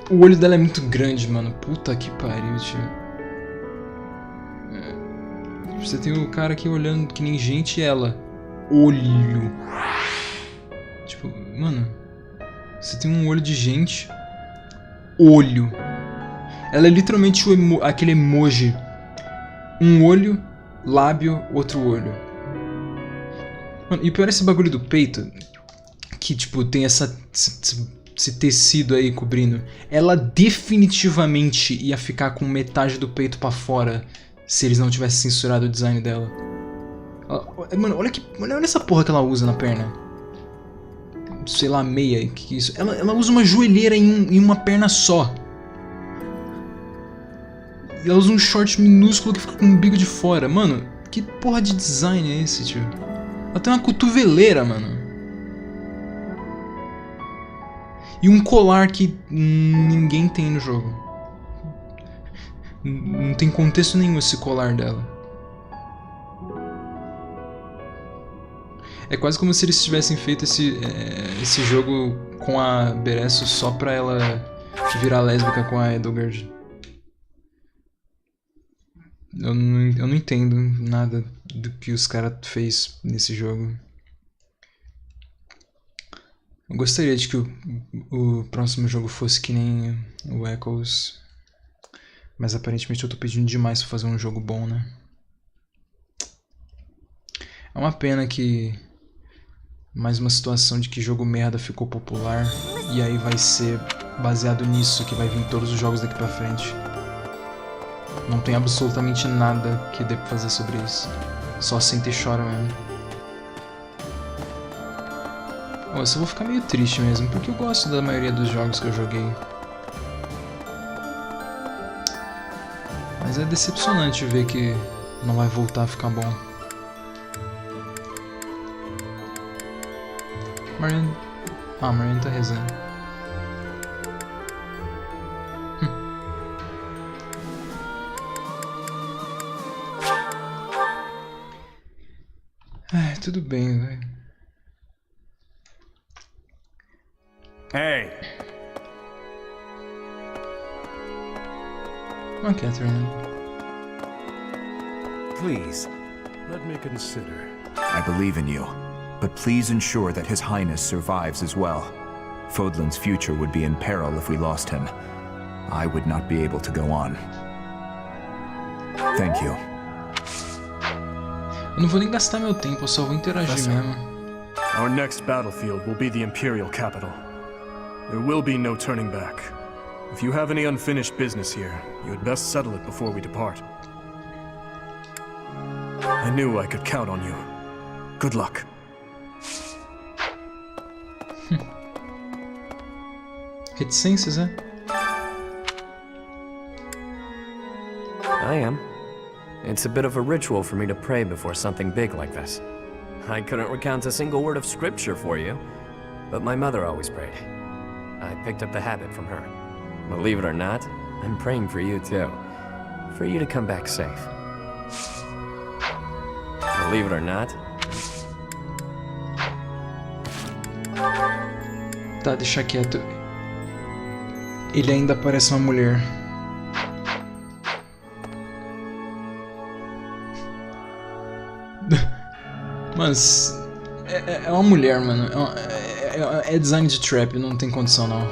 O olho dela é muito grande, mano. Puta que pariu, tio. Você tem o cara aqui olhando que nem gente e ela. Olho. Tipo, mano... Você tem um olho de gente. Olho. Ela é literalmente aquele emoji. Um olho, lábio, outro olho. Mano, e o pior é esse bagulho do peito. Que, tipo, tem esse tecido aí cobrindo. Ela definitivamente ia ficar com metade do peito pra fora se eles não tivessem censurado o design dela. Mano, olha essa porra que ela usa na perna. Sei lá, meia, que é isso? Ela usa uma joelheira em uma perna só. E ela usa um short minúsculo que fica com o umbigo de fora. Mano, que porra de design é esse, tio? Ela tem uma cotoveleira, mano. E um colar que ninguém tem no jogo. Não tem contexto nenhum esse colar dela. É quase como se eles tivessem feito esse jogo com a Beresso só pra ela virar lésbica com a Edelgard. Eu não entendo nada do que os caras fez nesse jogo. Eu gostaria de que o próximo jogo fosse que nem o Echoes. Mas aparentemente eu tô pedindo demais pra fazer um jogo bom, né? É uma pena que... Mais uma situação de que jogo merda ficou popular e aí vai ser baseado nisso que vai vir todos os jogos daqui pra frente. Não tem absolutamente nada que dê pra fazer sobre isso. Só senta e chora mesmo. Eu só vou ficar meio triste mesmo, porque eu gosto da maioria dos jogos que eu joguei. Mas é decepcionante ver que não vai voltar a ficar bom. Marianne, Ah, a Mariana tá rezando. Ai, tudo bem, velho. Hey! Come on, Catherine. Please, let me consider. I believe in you, but please ensure that His Highness survives as well. Fodlan's future would be in peril if we lost him. I would not be able to go on. Thank you. Eu não vou nem gastar meu tempo, eu só vou interagir mesmo. Our next battlefield will be the Imperial capital. There will be no turning back. If you have any unfinished business here, you had best settle it before we depart. I knew I could count on you. Good luck. Reticências, é? I am. It's a bit of a ritual for me to pray before something big like this. I couldn't recount a single word of scripture for you, but my mother always prayed. I picked up the habit from her. Believe it or not, I'm praying for you too. For you to come back safe. Believe it or not. Tá, deixa quieto. Ele ainda parece uma mulher. Mano, é uma mulher, mano. É design de trap, não tem condição não.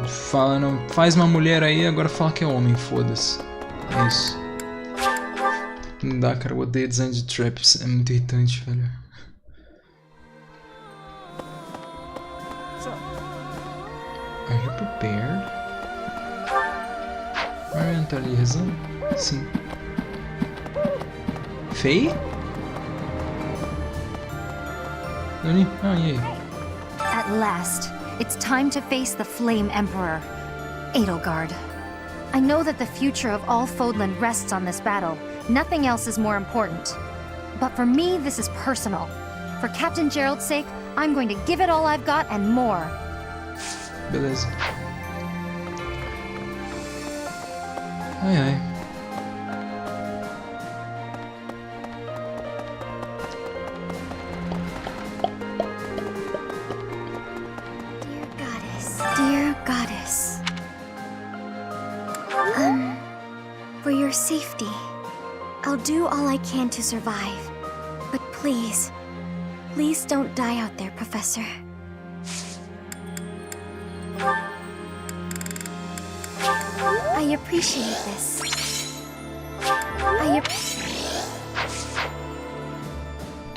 Fala, não, faz uma mulher aí, agora fala que é homem, foda-se. É isso. Não dá, cara, eu odeio design de traps, é muito irritante, velho. Are you prepared? Mariana tá ali rezando? Sim. Faye? Nani? Ah, e aí? At last, it's time to face the Flame Emperor, Edelgard. I know that the future of all Fodlan rests on this battle. Nothing else is more important. But for me, this is personal. For Captain Gerald's sake, I'm going to give it all I've got and more. Beleza. Ai, ai. Dear Goddess. For your safety, I'll do all I can to survive. But please, please don't die out there, Professor. I appreciate this.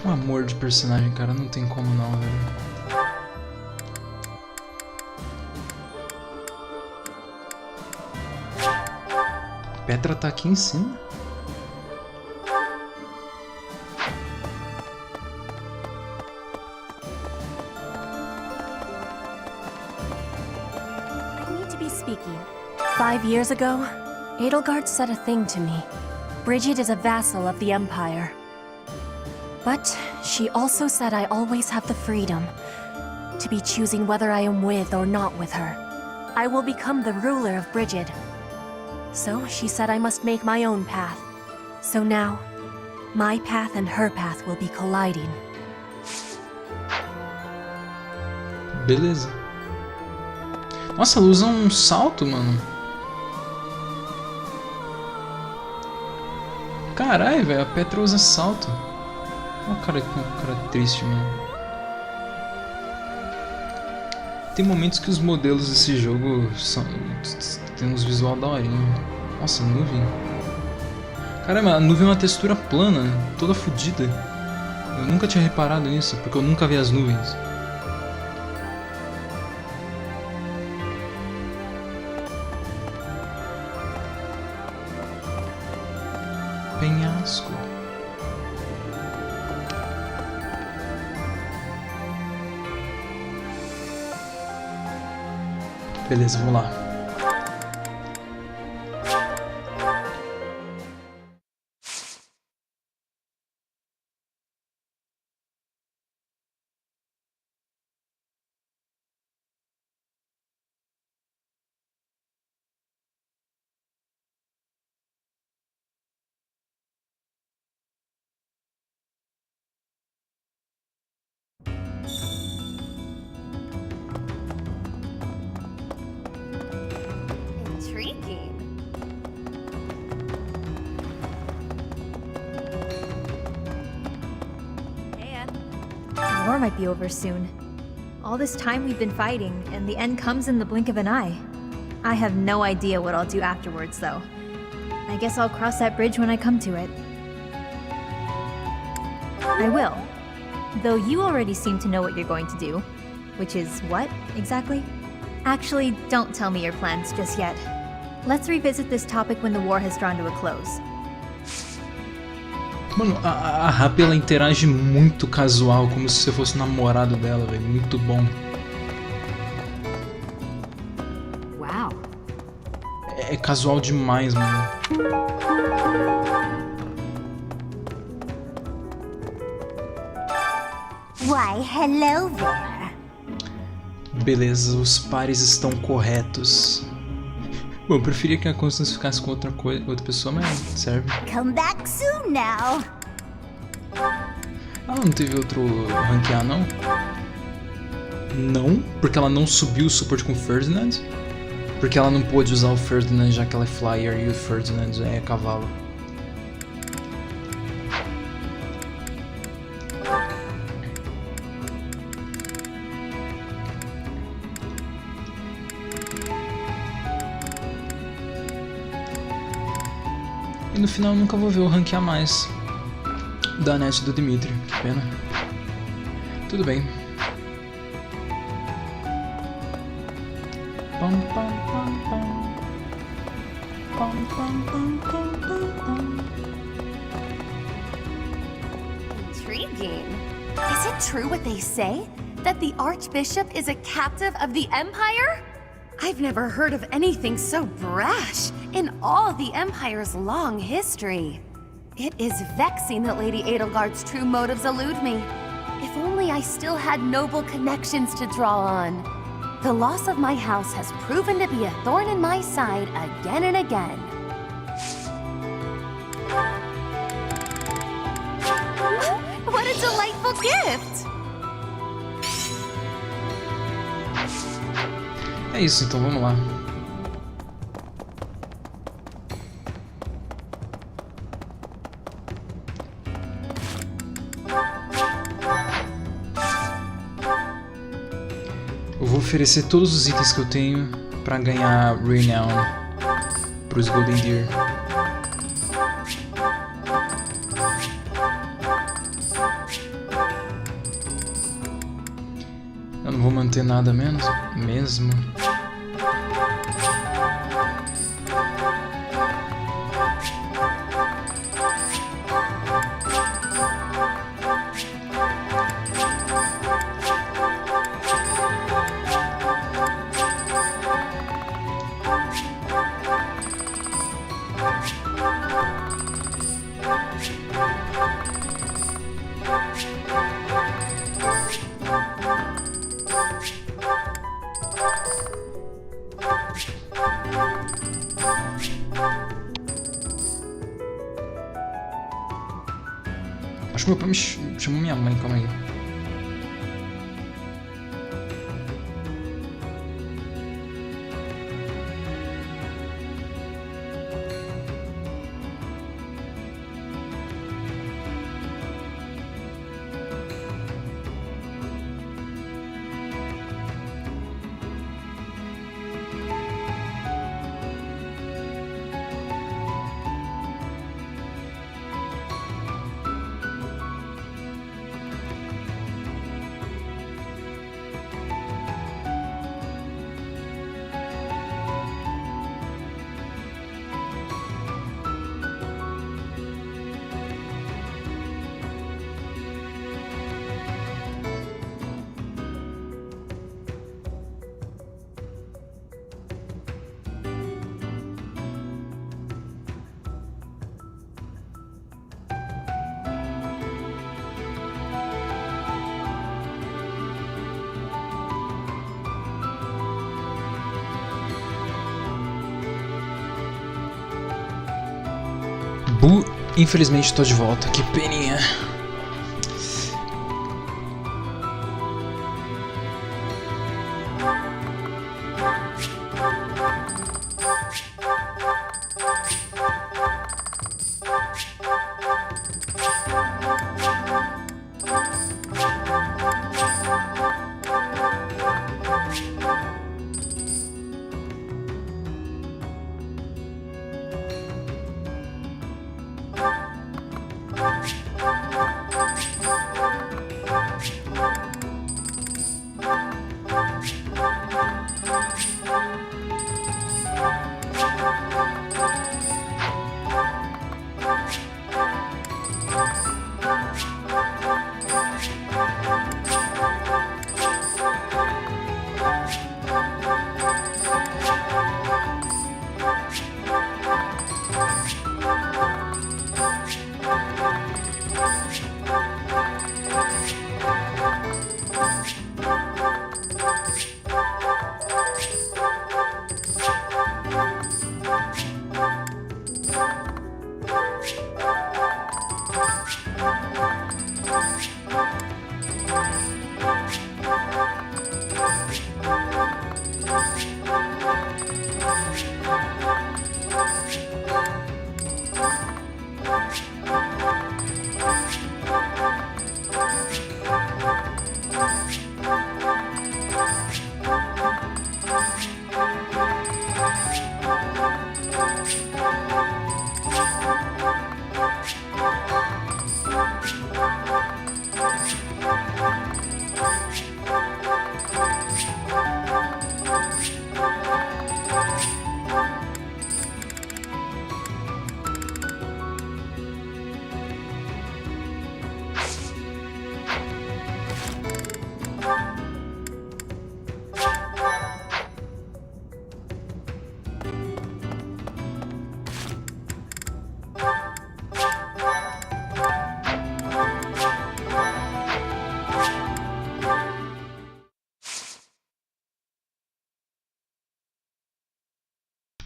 Um amor de personagem, cara, não tem como não, velho. Petra tá aqui em cima. I need to be speaking. 5 years ago, Edelgard said a thing to me. Bridget is a vassal of the Empire. But she also said I always have the freedom to be choosing whether I am with or not with her. I will become the ruler of Bridget. So she said I must make my own path. So now, my path and her path will be colliding. Beleza. Nossa, ela usa um salto, mano. Caralho, velho, a Petra usa salto. Olha o cara triste, mano. Tem momentos que os modelos desse jogo tem uns visual daorinha. Nossa, nuvem. Caramba, a nuvem é uma textura plana, toda fodida. Eu nunca tinha reparado nisso, porque eu nunca vi as nuvens. Penhasco. Beleza, vamos lá. war might be over soon. All this time we've been fighting, and the end comes in the blink of an eye. I have no idea what I'll do afterwards, though. I guess I'll cross that bridge when I come to it. I will. Though you already seem to know what you're going to do. Which is what, exactly? Actually, don't tell me your plans just yet. Let's revisit this topic when the war has drawn to a close. Mano, a Happy, ela interage muito casual, como se você fosse o namorado dela, velho. Muito bom. Wow. É casual demais, mano. Why, hello there. Beleza, os pares estão corretos. Bom, eu preferia que a Constance ficasse com outra pessoa, mas serve. Come back soon now. Ela não teve outro ranquear, não? Não? Porque ela não subiu o suporte com o Ferdinand? Porque ela não pôde usar o Ferdinand, já que ela é Flyer e o Ferdinand é cavalo. E no final eu nunca vou ver o ranquear mais da net do Dimitri, que pena. Tudo bem. Intriguing. Is it true what they say? That the Archbishop is a captive of the Empire? I've never heard of anything so brash in all the Empire's long history. It is vexing that Lady Edelgard's true motives elude me. If only I still had noble connections to draw on. The loss of my house has proven to be a thorn in my side again and again. What a delightful gift! É isso, então vamos lá. Eu vou oferecer todos os itens que eu tenho pra ganhar Renown pros Golden Deer. Eu não vou manter nada menos, mesmo. Acho que meu pai me chamou minha mãe, calma aí. Infelizmente estou de volta, que peninha.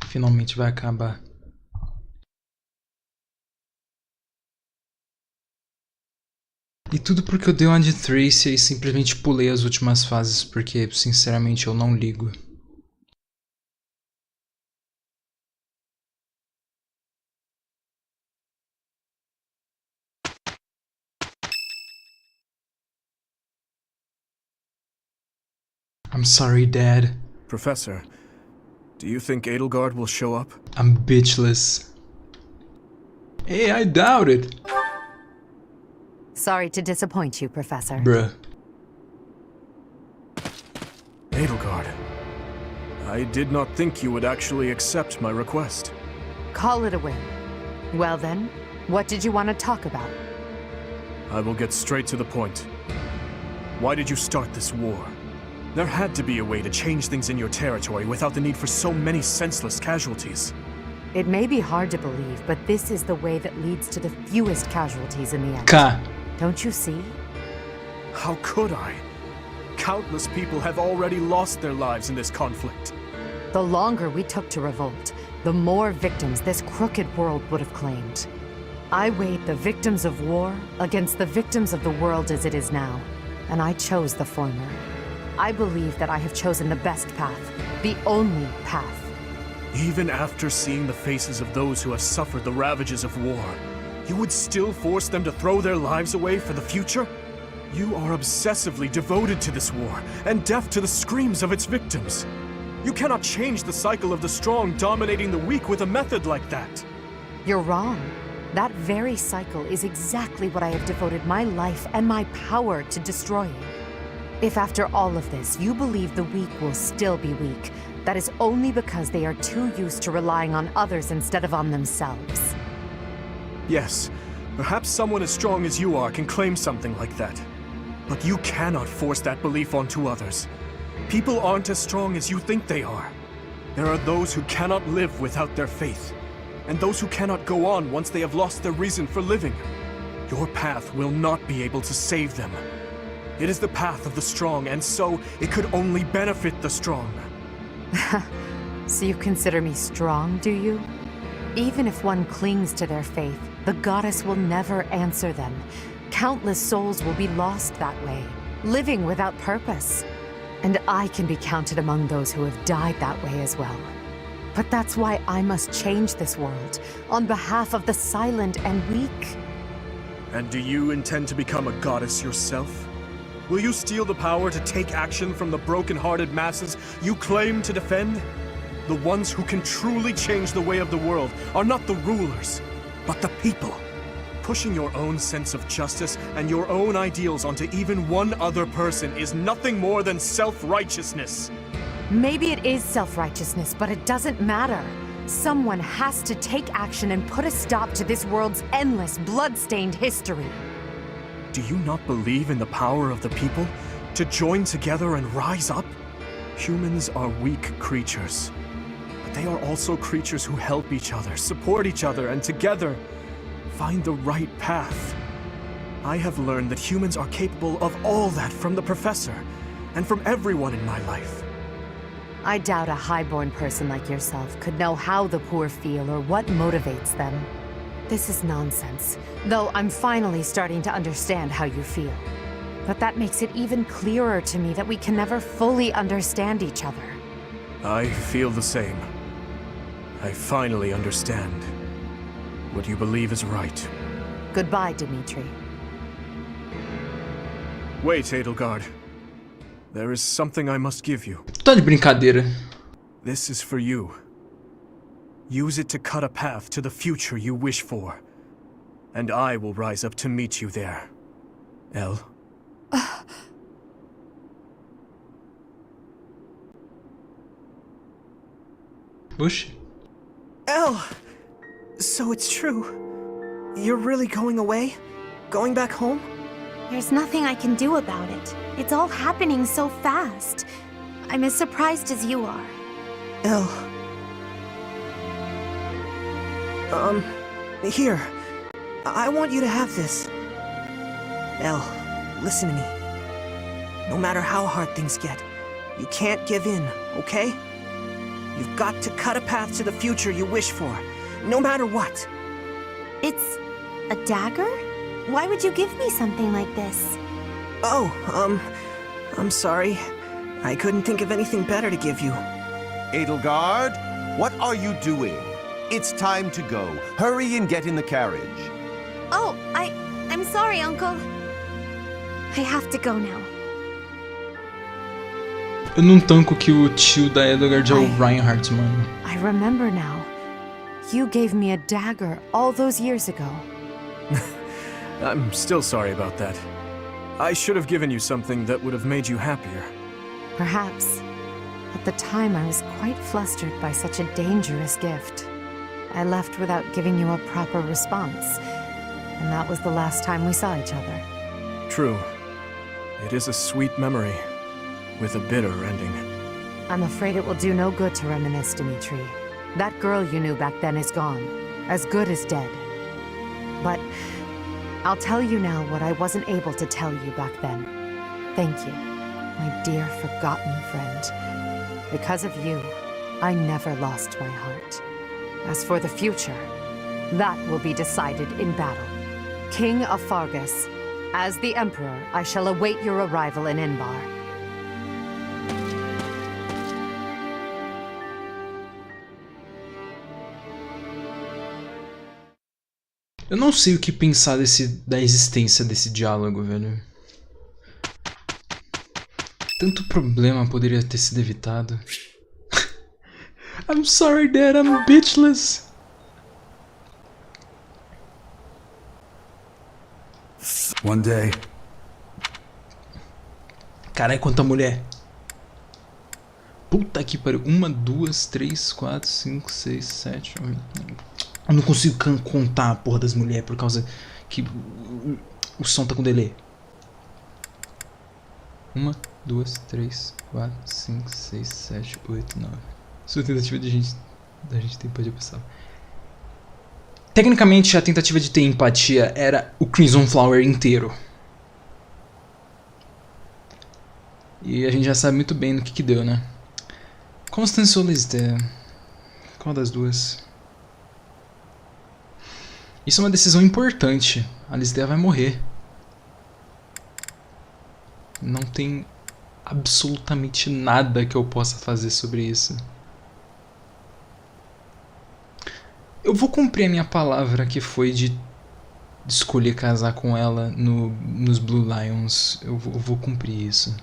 Finalmente vai acabar. E tudo porque eu dei uma de Tracy e simplesmente pulei as últimas fases, porque, sinceramente, eu não ligo. I'm sorry, Dad. Professor, do you think Edelgard will show up? I'm bitchless. Hey, I doubt it. Sorry to disappoint you, Professor. Bruh. Edelgard, I did not think you would actually accept my request. Call it a win. Well then, what did you want to talk about? I will get straight to the point. Why did you start this war? There had to be a way to change things in your territory without the need for so many senseless casualties. It may be hard to believe, but this is the way that leads to the fewest casualties in the end. Don't you see? How could I? Countless people have already lost their lives in this conflict. The longer we took to revolt, the more victims this crooked world would have claimed. I weighed the victims of war against the victims of the world as it is now, and I chose the former. I believe that I have chosen the best path, the only path. Even after seeing the faces of those who have suffered the ravages of war, you would still force them to throw their lives away for the future? You are obsessively devoted to this war, and deaf to the screams of its victims. You cannot change the cycle of the strong dominating the weak with a method like that. You're wrong. That very cycle is exactly what I have devoted my life and my power to destroying. If after all of this, you believe the weak will still be weak, that is only because they are too used to relying on others instead of on themselves. Yes, perhaps someone as strong as you are can claim something like that. But you cannot force that belief onto others. People aren't as strong as you think they are. There are those who cannot live without their faith, and those who cannot go on once they have lost their reason for living. Your path will not be able to save them. It is the path of the strong, and so it could only benefit the strong. So you consider me strong, do you? Even if one clings to their faith, the goddess will never answer them. Countless souls will be lost that way, living without purpose. And I can be counted among those who have died that way as well. But that's why I must change this world, on behalf of the silent and weak. And do you intend to become a goddess yourself? Will you steal the power to take action from the broken-hearted masses you claim to defend? The ones who can truly change the way of the world are not the rulers, but the people. Pushing your own sense of justice and your own ideals onto even one other person is nothing more than self-righteousness. Maybe it is self-righteousness, but it doesn't matter. Someone has to take action and put a stop to this world's endless, blood-stained history. Do you not believe in the power of the people to join together and rise up? Humans are weak creatures, but they are also creatures who help each other, support each other, and together find the right path. I have learned that humans are capable of all that from the professor, and from everyone in my life. I doubt a highborn person like yourself could know how the poor feel or what motivates them. This is nonsense, though I'm finally starting to understand how you feel. But that makes it even clearer to me that we can never fully understand each other. I feel the same. I finally understand what you believe is right. Goodbye, Dimitri. Wait, Edelgard. There is something I must give you. Tá de brincadeira. This is for you. Use it to cut a path to the future you wish for. And I will rise up to meet you there. Elle? Bush? Elle! So it's true. You're really going away? Going back home? There's nothing I can do about it. It's all happening so fast. I'm as surprised as you are. Elle. Here. I want you to have this. Elle, listen to me. No matter how hard things get, you can't give in, okay? You've got to cut a path to the future you wish for, no matter what. It's a dagger? Why would you give me something like this? Oh, I'm sorry. I couldn't think of anything better to give you. Edelgard, what are you doing? It's time to go. Hurry and get in the carriage. Oh, I'm sorry, Uncle. I have to go now. Eu não tanco que o tio da Edelgard é o Reinhardt, mano. I remember now. You gave me a dagger all those years ago. I'm still sorry about that. I should have given you something that would have made you happier. Perhaps. At the time, I was quite flustered by such a dangerous gift. I left without giving you a proper response, and that was the last time we saw each other. True. It is a sweet memory, with a bitter ending. I'm afraid it will do no good to reminisce, Dimitri. That girl you knew back then is gone, as good as dead. But I'll tell you now what I wasn't able to tell you back then. Thank you, my dear forgotten friend. Because of you, I never lost my heart. As for the future, that will be decided in battle. King of Fargus, as the Emperor, I shall await your arrival in Enbar. Eu não sei o que pensar da existência desse diálogo, velho. Tanto problema poderia ter sido evitado. I'm sorry, Dad, I'm bitchless. One day. Caralho, quanta mulher. Puta que pariu. 1, 2, 3, 4, 5, 6, 7, 8, 9. Eu não consigo contar a porra das mulheres por causa que o som tá com delay. 1, 2, 3, 4, 5, 6, 7, 8, 9. Sua tentativa da gente ter empatia pessoal. Tecnicamente, a tentativa de ter empatia era o Crimson Flower inteiro. E a gente já sabe muito bem no que deu, né? Constance ou Lisdea? Qual das duas? Isso é uma decisão importante. A Lisdea vai morrer. Não tem absolutamente nada que eu possa fazer sobre isso. Eu vou cumprir a minha palavra, que foi de escolher casar com ela nos Blue Lions. Eu vou cumprir isso.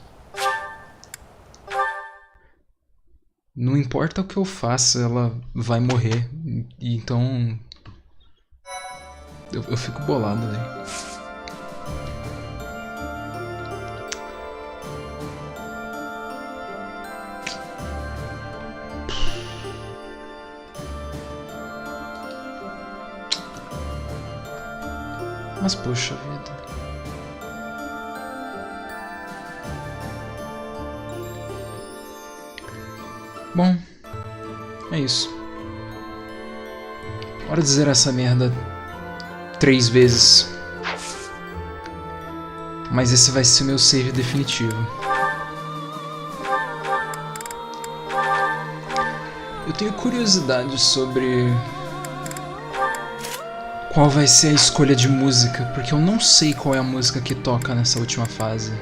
Não importa o que eu faça, ela vai morrer. E então... Eu fico bolado, velho. Mas poxa vida. Bom, é isso. Hora de zerar essa merda 3 vezes. Mas esse vai ser o meu save definitivo. Eu tenho curiosidade sobre qual vai ser a escolha de música, porque eu não sei qual é a música que toca nessa última fase.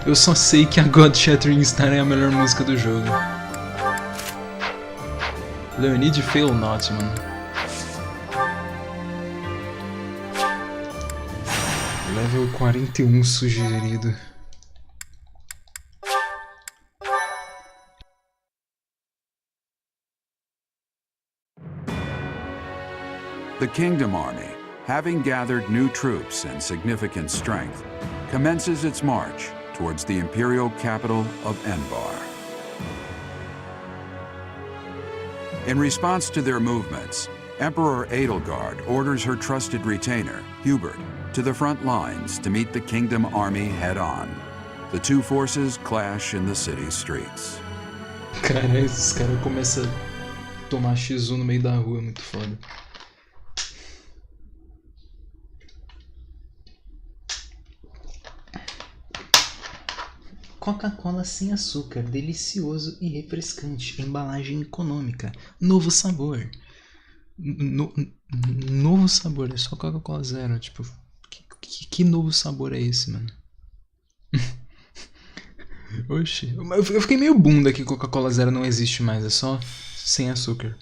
Eu só sei que a God Shattering Star é a melhor música do jogo. Leonid Fail Not, mano. Level 41 sugerido. The Kingdom Army, having gathered new troops and significant strength, commences its march towards the imperial capital of Enbar. In response to their movements, Emperor Edelgard orders her trusted retainer, Hubert, to the front lines to meet the Kingdom Army head-on. The two forces clash in the city's streets. Cara, esses caras começam a tomar X1 no meio da rua, é muito foda. Coca-Cola sem açúcar, delicioso e refrescante. Embalagem econômica. Novo sabor. Novo sabor, é só Coca-Cola Zero. Tipo, que novo sabor é esse, mano? Oxi. Eu fiquei meio bunda que Coca-Cola Zero não existe mais, é só sem açúcar.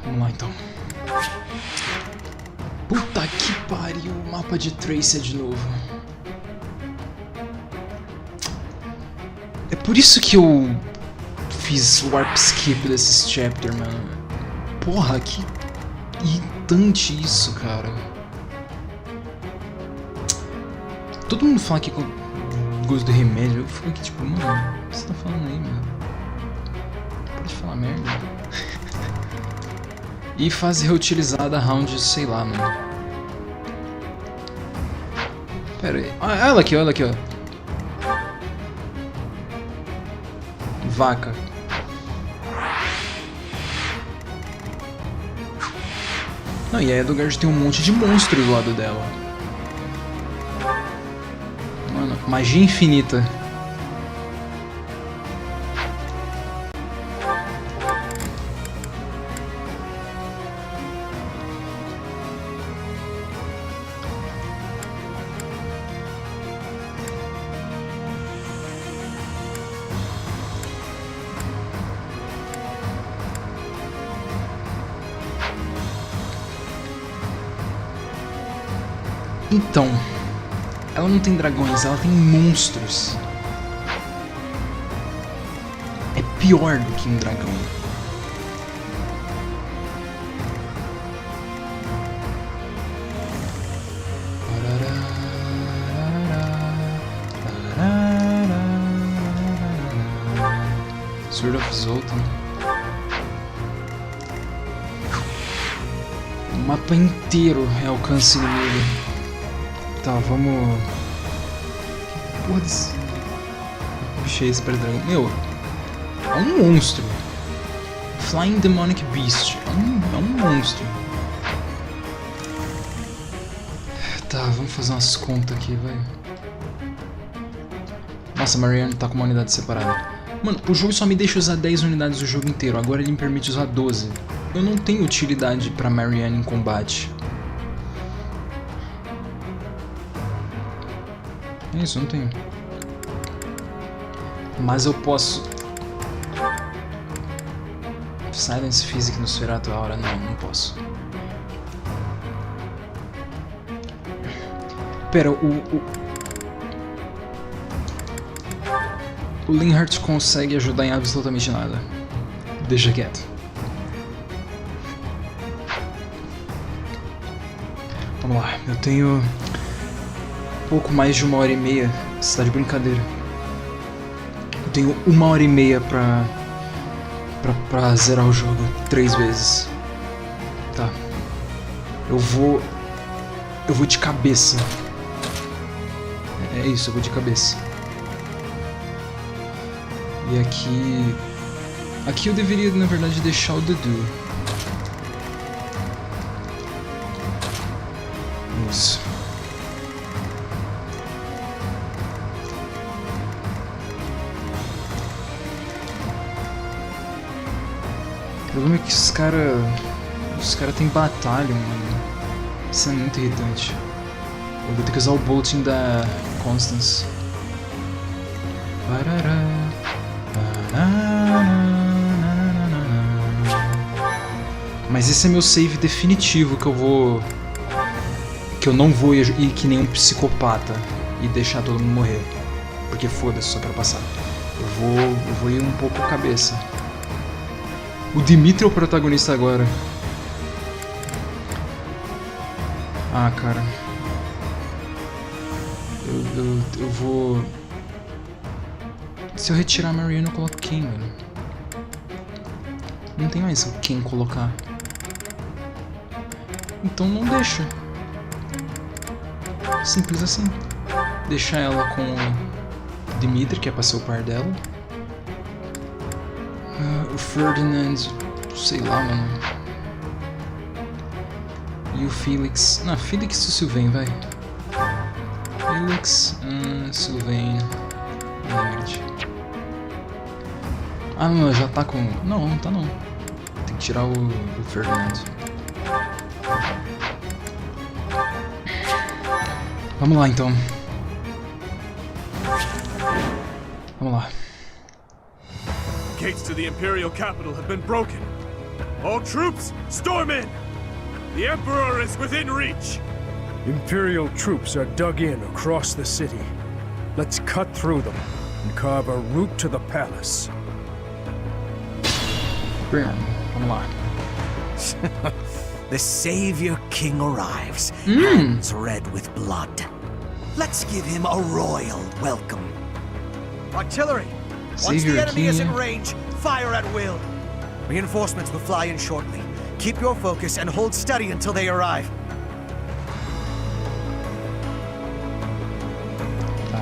Vamos lá então. Puta que pariu, o mapa de Tracer de novo. É por isso que eu fiz warp skip desses chapter, mano. Porra, que irritante isso, cara. Todo mundo fala que com gosto de remédio, eu fico aqui tipo, mano, o que você tá falando aí, mano? Pode falar merda. E fase reutilizada round, sei lá, mano. Pera aí. Olha ela aqui, olha aqui, ó. Vaca. Não, e a Edelgard tem um monte de monstros do lado dela. Mano, magia infinita. Então, ela não tem dragões, ela tem monstros. É pior do que um dragão. Sword of Zoltan. O mapa inteiro é alcance inimigo. Tá, vamos... Que porra desse... Bicho é esse para dragão? Meu, é um monstro. Flying Demonic Beast. É um monstro. Tá, vamos fazer umas contas aqui, vai. Nossa, a Marianne tá com uma unidade separada. Mano, o jogo só me deixa usar 10 unidades o jogo inteiro. Agora ele me permite usar 12. Eu não tenho utilidade pra Marianne em combate. É isso, eu não tenho. Mas eu posso... Silence Physic no Sferato Aura? Não posso. Pera, o Linhardt consegue ajudar em absolutamente nada. Deixa quieto. Vamos lá, eu tenho... pouco mais de 1h30, você tá de brincadeira. Eu tenho 1h30 pra zerar o jogo 3 vezes. Tá. Eu vou de cabeça. É isso, eu vou de cabeça. E aqui eu deveria, na verdade, deixar o Dudu. Isso. O problema é que os cara tem batalha, mano. Isso é muito irritante. Eu vou ter que usar o bolting da Constance. Mas esse é meu save definitivo que eu não vou ir que nem um psicopata e deixar todo mundo morrer. Porque foda-se, só quero passar. Eu vou ir um pouco a cabeça. O Dimitri é o protagonista agora. Ah, cara. Eu vou... Se eu retirar a Marianne, eu coloco quem, mano? Não tem mais quem colocar. Então não deixa. Simples assim. Deixa ela com o Dimitri, que é pra ser o par dela. O Ferdinand, sei lá, mano. E o Felix. Não, Felix e o Sylvain, vai. Alex, Sylvain, Ingrid. Ah, não, já tá com... Não, não tá não. Tem que tirar o Fernando. Vamos lá, então. Vamos lá. Gates to the Imperial capital have been broken. All troops, storm in! The Emperor is within reach! Imperial troops are dug in across the city. Let's cut through them and carve a route to the palace. Vamos lá. The Savior King arrives, hands red with blood. Let's give him a royal welcome. Artillery! Once the enemy is in range, fire at will. Reinforcements will fly in shortly. Keep your focus and hold steady until they arrive. Tá.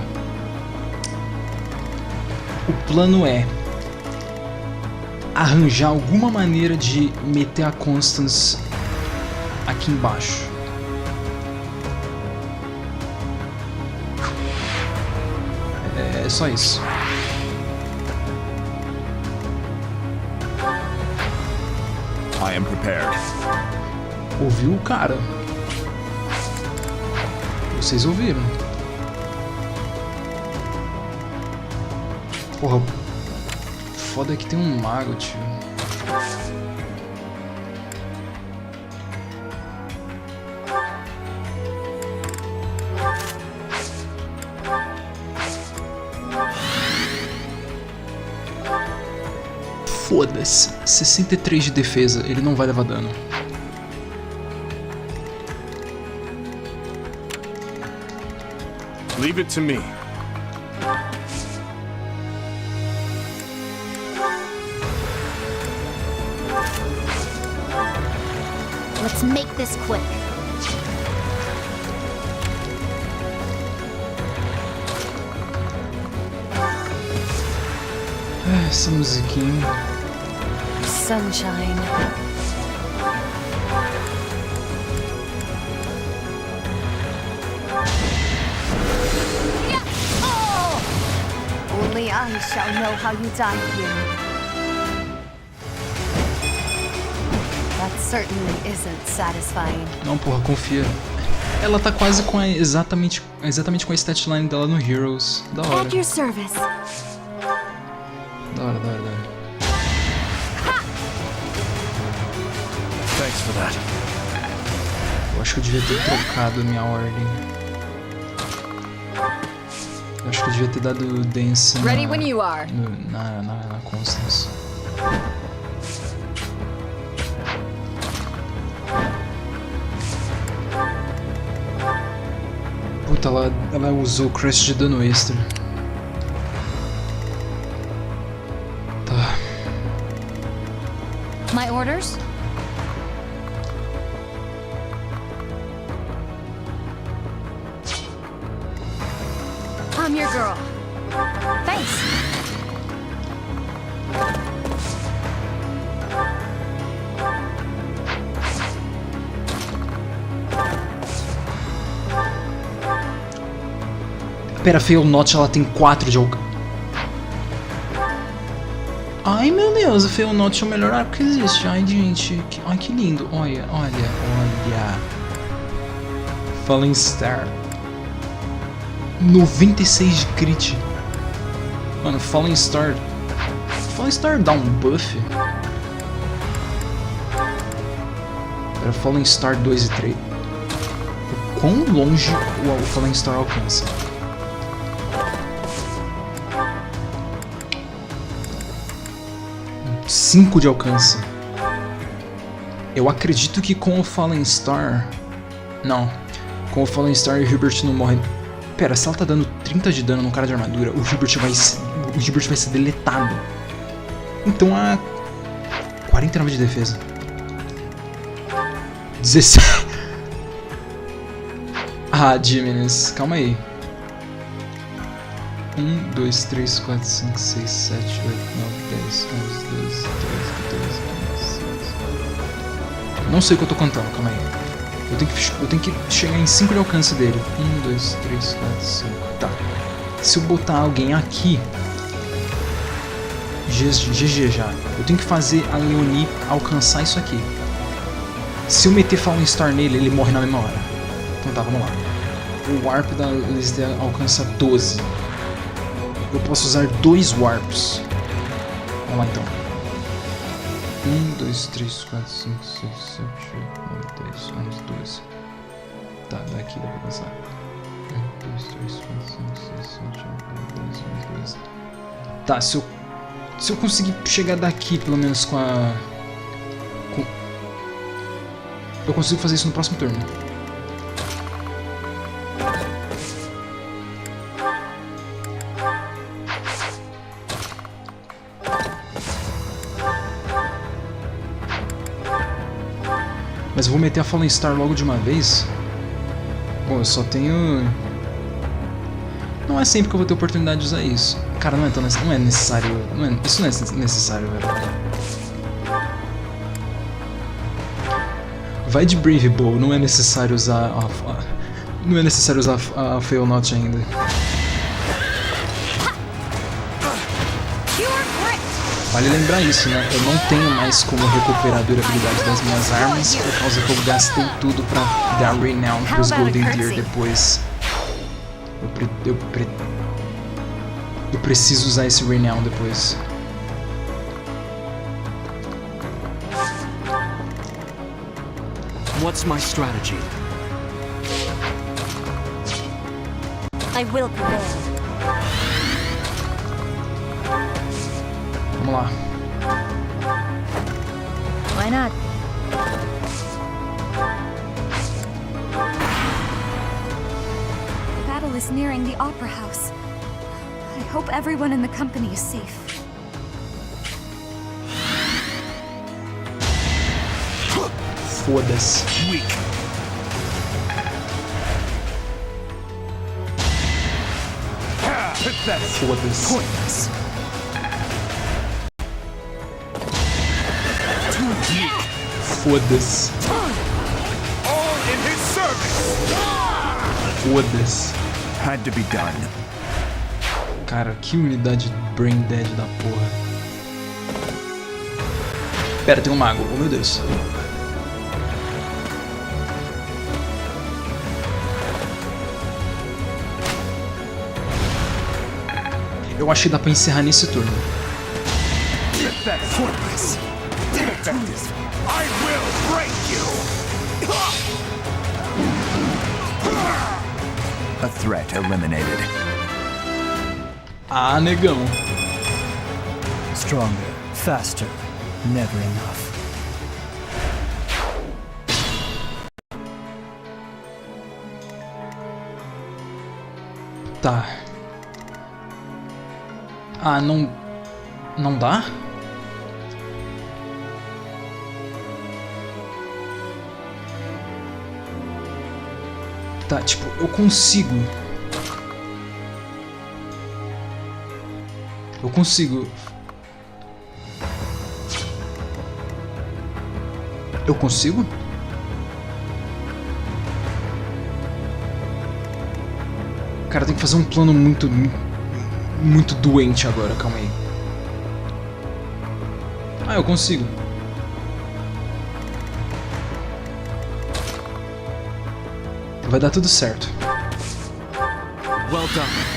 O plano é arranjar alguma maneira de meter a Constance aqui embaixo. É só isso. I am prepared. Ouviu o cara? Vocês ouviram? Porra, foda é que tem um mago, tio. Foda-se, 63 de defesa, ele não vai levar dano. Leave it to me. Let's make this quick. Essa musiquinha. Sunshine. Yeah. Oh! Only I shall know how you died here. That certainly isn't satisfying. Não, porra, confia. Ela tá quase com exatamente com a statline dela no Heroes. Da hora. At your service. Da hora, da hora, da hora. Thanks for that. Eu acho que eu devia ter trocado a minha ordem. Eu acho que eu devia ter dado dance na Constance. Puta, ela usou o crush de dano extra. Tá. My orders? I'm your girl. Thanks. Pera, Fail Not, ela tem 4 de alcance. Ai meu Deus, o Fail Not é o melhor arco que existe. Ai gente, ai que lindo. Olha. Fallen Star. 96 de crit. Mano, Fallen Star dá um buff? Era Fallen Star 2 e 3. O quão longe o Fallen Star alcança? Um 5 de alcance. Eu acredito que com o Fallen Star... Não. Com o Fallen Star, o Hubert não morre. Pera, se ela tá dando 30 de dano no cara de armadura, o Hubert vai ser deletado. Então a 49 de defesa. 16. Ah, Jimenez, calma aí. 1, 2, 3, 4, 5, 6, 7, 8, 9, 10, 11, 12, 13, 14, 15, 16. Não sei o que eu tô contando, calma aí. Eu tenho que chegar em 5 de alcance dele. 1, 2, 3, 4, 5. Tá. Se eu botar alguém aqui... GG já. Eu tenho que fazer a Leonie alcançar isso aqui. Se eu meter Fallen Star nele, ele morre na mesma hora. Então tá, vamos lá. O Warp da lista alcança 12. Eu posso usar 2 Warps. Vamos lá então. 1, 2, 3, 4, 5, 6, 7, 8, 9, 10, 11, 12. Tá, daqui dá pra passar. 1, 2, 3, 4, 5, 6, 7, 8, 9, 10, 11, 12. Tá, se eu conseguir chegar daqui, pelo menos com a... Eu consigo fazer isso no próximo turno. Mas eu vou meter a Fallen Star logo de uma vez. Bom, eu só tenho... Não é sempre que eu vou ter oportunidade de usar isso. Cara, não é necessário... Isso não é necessário, velho. Vai de Brave Bow, não é necessário usar não é necessário usar a Fail Not ainda. Vale lembrar isso, né? Eu não tenho mais como recuperar a durabilidade das minhas armas por causa que eu gastei tudo pra dar Renown pros Golden Deer depois. Eu preciso usar esse Renown depois. What's my strategy? I will prevail. Vamos lá. Why not? The battle is nearing the Opera House. I hope everyone in the company is safe. Foda-se. Foda-se. Foda-se. Foda-se. Had to be done. Cara, que unidade Brain Dead da porra. Pera, tem um mago. Oh, meu Deus. Eu acho que dá pra encerrar nesse turno. A threat eliminated. Ah, negão. Stronger, faster, never enough. Tá. Ah, não... Não dá? Tá, tipo, eu consigo. Eu consigo. Eu consigo? Cara, tem que fazer um plano muito doente agora, calma aí. Ah, eu consigo. Vai dar tudo certo. Well done.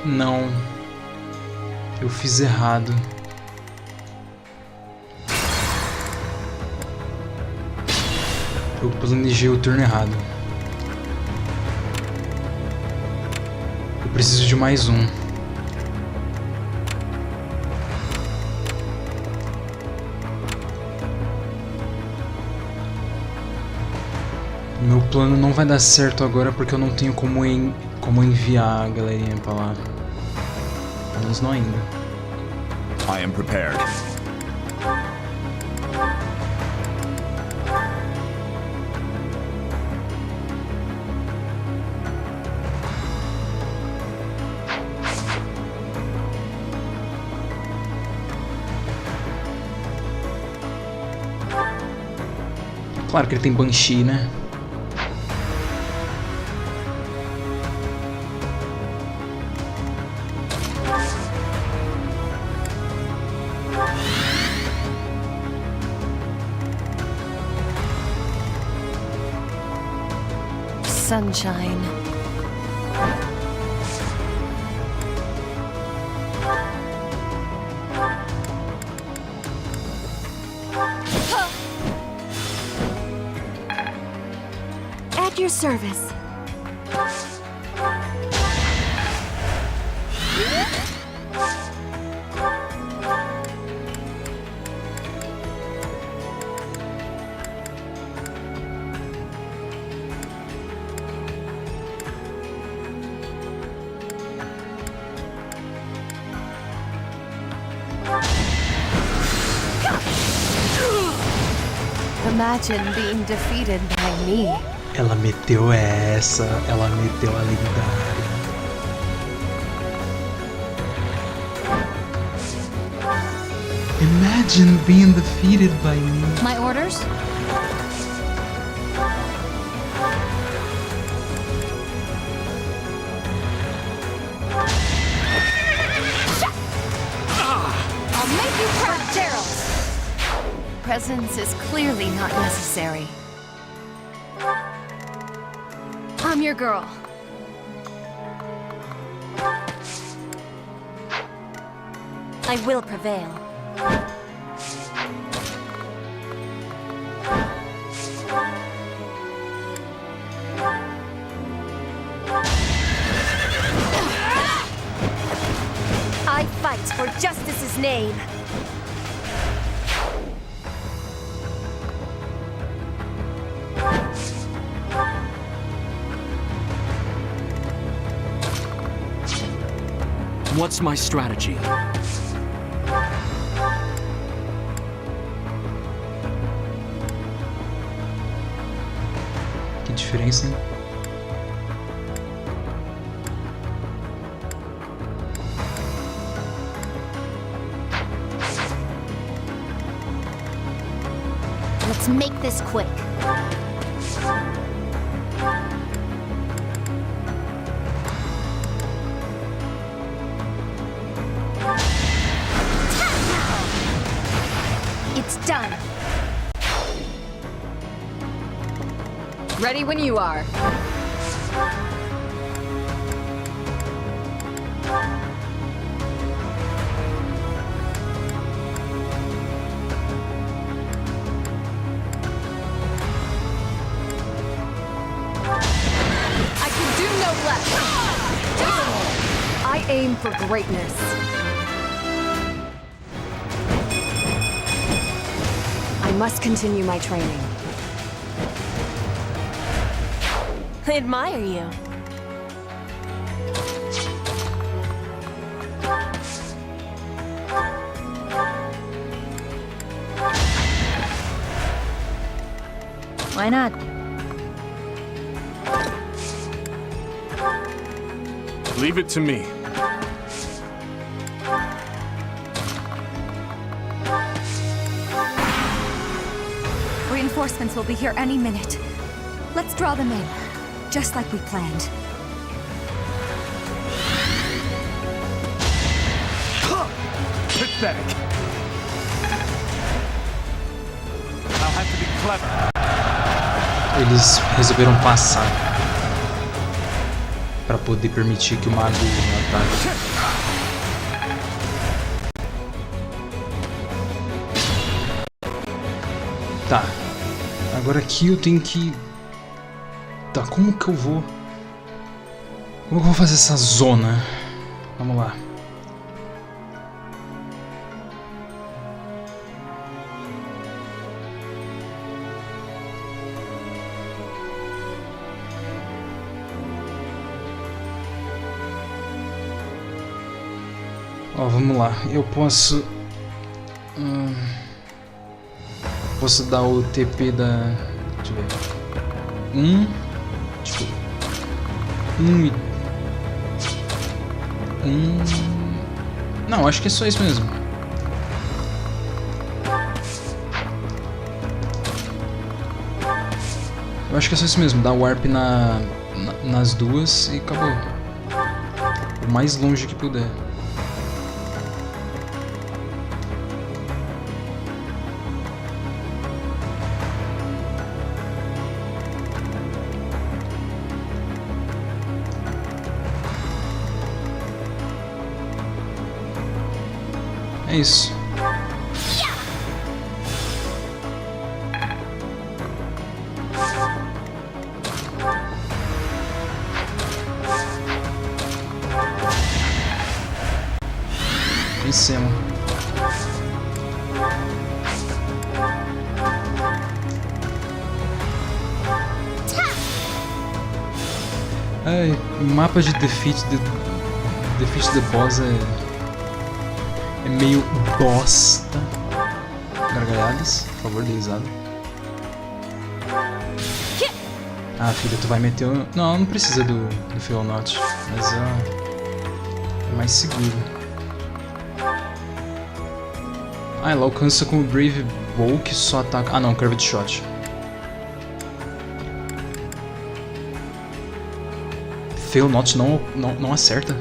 Não. Eu fiz errado. Eu planejei o turno errado. Eu preciso de mais um. Meu plano não vai dar certo agora porque eu não tenho como enviar a galerinha pra lá. Pelo menos não ainda. I am prepared. Claro que ele tem Banshee, né? Sunshine. At your service. Imagine being defeated by me. Ela meteu essa, ela meteu a lendária. Imagine being defeated by me. My orders? I'll make you hurt, Gerald. Presence is clearly not necessary. I'm your girl. I will prevail. I fight for justice's name. What's my strategy? Que diferença, hein? Let's make this quick. It's done. Ready when you are. I can do no less. I aim for greatness. I must continue my training. I admire you. Why not? Leave it to me. Reinforcements will be here any minute. Let's draw them in, just like we planned. Pathetic. I'll have to be clever. Eles resolveram passar para poder permitir que o mago ataque. Tá. Agora aqui eu tenho que... Tá, como que eu vou... Como que eu vou fazer essa zona? Vamos lá. Ó, vamos lá. Eu posso... Posso dar o TP da... Deixa eu ver. Tipo... Não, acho que é só isso mesmo. Eu acho que é só isso mesmo. Dá warp nas duas e acabou. O mais longe que puder. É isso. Vencemos. Ai, mapa de defeat the boss é meio bosta. Gargalhadas, por favor, dê risada. Ah, filha, tu vai meter o... Não precisa do Fail Not, mas é mais seguro. Ah, ela alcança com o Brave Bow que só ataca... Ah não, Curved Shot. Fail Not não acerta.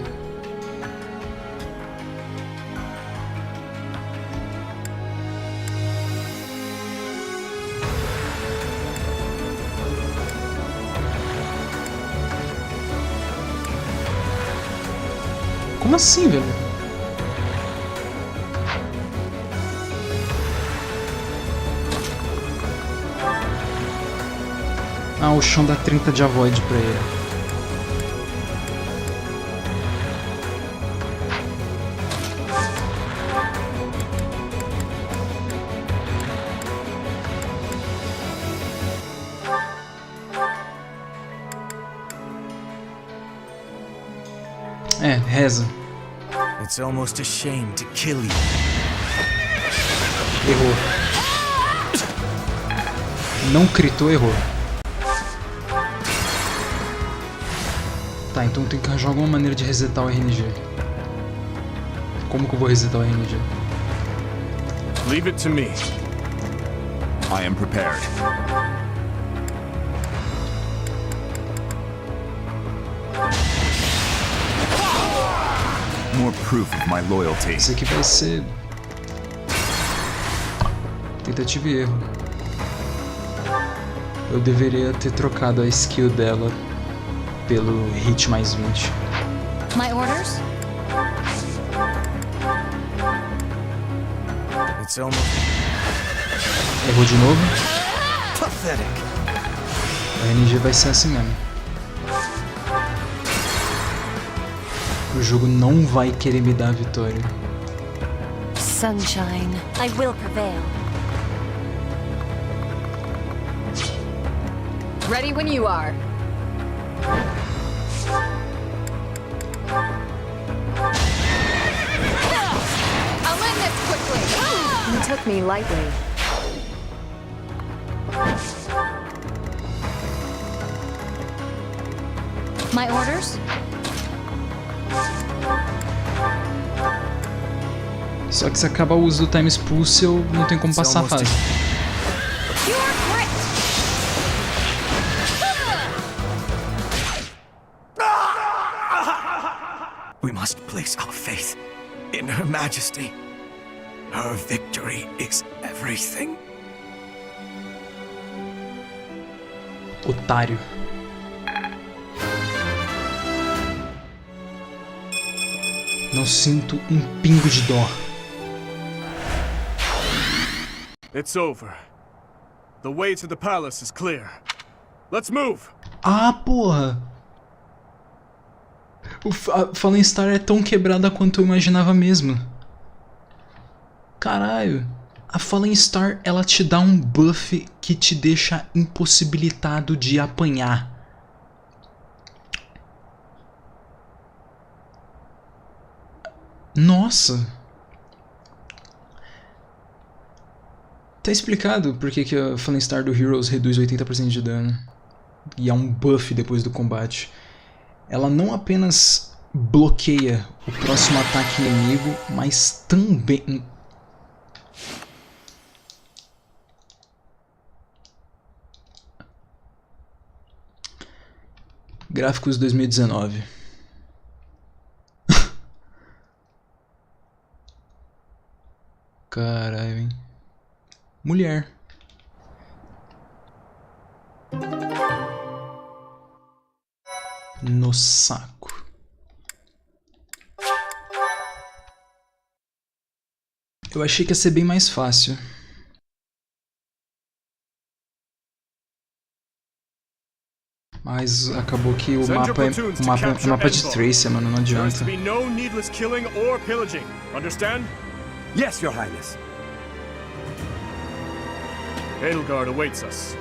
Como assim, velho? Ah, o chão dá 30 de avoid pra ele. É, reza. It's almost a shame to kill you. Errou. Não critou, errou. Tá, então tem que arranjar alguma maneira de resetar o RNG. Como que eu vou resetar o RNG? Leave it to me. I am prepared. More proof of my loyalty. Isso aqui vai ser... tentativa e erro. Eu deveria ter trocado a skill dela pelo hit mais 20. My orders? It's almost... Errou de novo. Pathetic. A RNG vai ser assim mesmo. O jogo não vai querer me dar a vitória. Sunshine. I will prevail. Ready when you are. I'll end this quickly. You took me lightly. My orders? Só que se acabar o uso do Time Expulse, eu não tenho como passar a fase. We must place our faith in Her Majesty. Her victory is everything. Otário. Não sinto um pingo de dó. It's over. The way to the palace is clear. Let's move. Ah, porra. A Fallen Star é tão quebrada quanto eu imaginava mesmo. Caralho. A Fallen Star, ela te dá um buff que te deixa impossibilitado de apanhar. Nossa. Tá explicado por que a Fallen Star do Heroes reduz 80% de dano. E é um buff depois do combate. Ela não apenas bloqueia o próximo ataque inimigo, mas também... Gráficos 2019. Caralho, hein? Mulher. No saco. Eu achei que ia ser bem mais fácil. Mas acabou que o mapa é mapa de Tracer, mano, não adianta. Yes, Your Highness. Edelgard awaits us.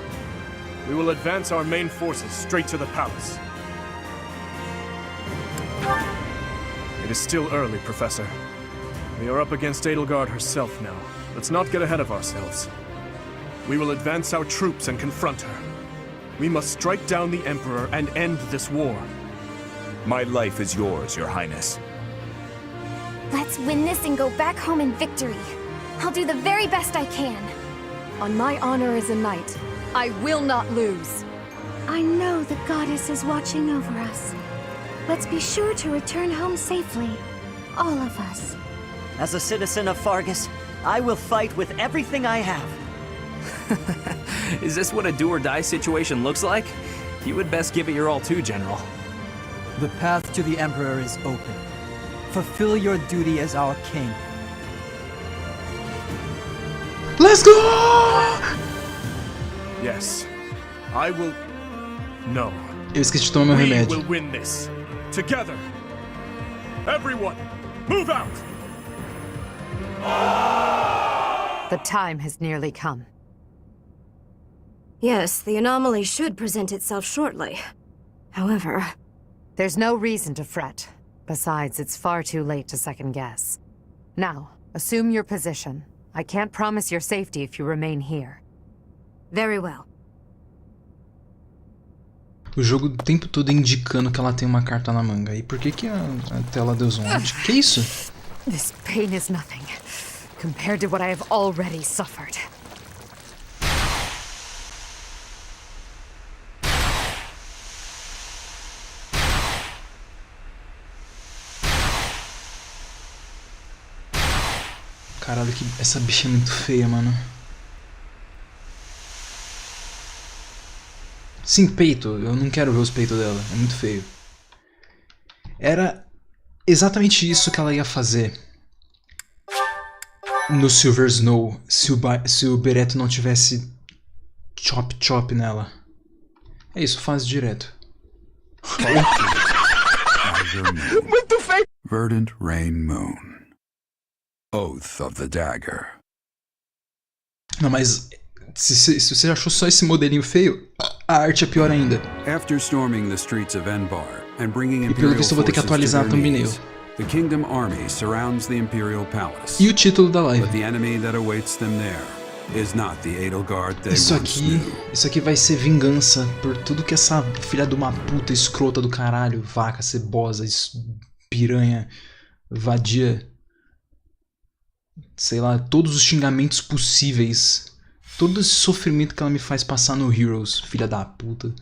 We will advance our main forces straight to the palace. It is still early, Professor. We are up against Edelgard herself now. Let's not get ahead of ourselves. We will advance our troops and confront her. We must strike down the Emperor and end this war. My life is yours, Your Highness. Let's win this and go back home in victory. I'll do the very best I can. On my honor as a knight, I will not lose. I know the goddess is watching over us. Let's be sure to return home safely. All of us. As a citizen of Fargus, I will fight with everything I have. Is this what a do-or-die situation looks like? You would best give it your all too, General. The path to the Emperor is open. Fulfill your duty as our king. Let's go! Yes. I will... No. Eu esqueci de tomar meu remédio. We will win this. Together. Everyone, move out! The time has nearly come. Yes, the anomaly should present itself shortly. However... There's no reason to fret. Besides, it's far too late to second guess. Now, assume your position. I can't promise your safety if you remain here. Very well. O jogo o tempo todo indicando que ela tem uma carta na manga. E por que a tela deu zoom? Que isso? This pain is nothing compared to what I have already suffered. Caralho, que essa bicha é muito feia, mano. Sim, peito. Eu não quero ver os peitos dela. É muito feio. Era exatamente isso que ela ia fazer no Silver Snow se o Bereto não tivesse chop nela. É isso, faz direto. Azure Moon. Muito feio! Verdant Rain Moon. Oath of the Dagger. Não, mas se você achou só esse modelinho feio, a arte é pior ainda. After storming the streets of Enbar and bringing E pelo Imperial visto eu vou ter que forces to atualizar a their thumbnail. knees, the Kingdom Army surrounds the Imperial Palace. E o título da live. But the enemy that awaits them there is not the Edelgard they Isso once knew. aqui vai ser vingança por tudo que essa filha de uma puta escrota do caralho, vaca, cebosa, piranha, vadia, sei lá, todos os xingamentos possíveis, todo esse sofrimento que ela me faz passar no Heroes, filha da puta.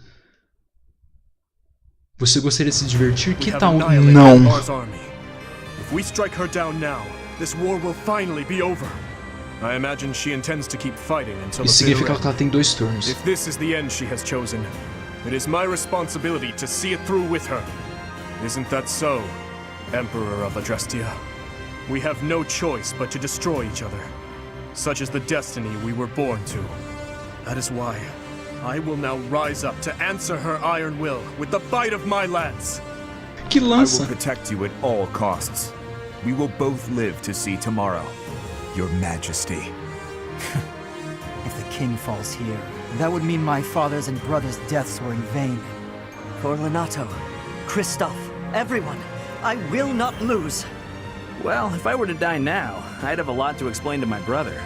Você gostaria de se divertir? Que tal não? If we strike her down now, this war will finally be over. I imagine she intends to keep fighting until Isso the bitter significa end. que ela tem 2 turnos. If this is the end she has chosen, it is my responsibility to see it through with her. Isn't that so, Emperor of Adrestia? We have no choice but to destroy each other. Such is the destiny we were born to. That is why I will now rise up to answer her iron will with the bite of my lance. Que lança. I will protect you at all costs. We will both live to see tomorrow. Your Majesty. If the king falls here, that would mean my father's and brother's deaths were in vain. For Lenato, Kristoff, everyone, I will not lose. Well, if I were to die now, I'd have a lot to explain to my brother.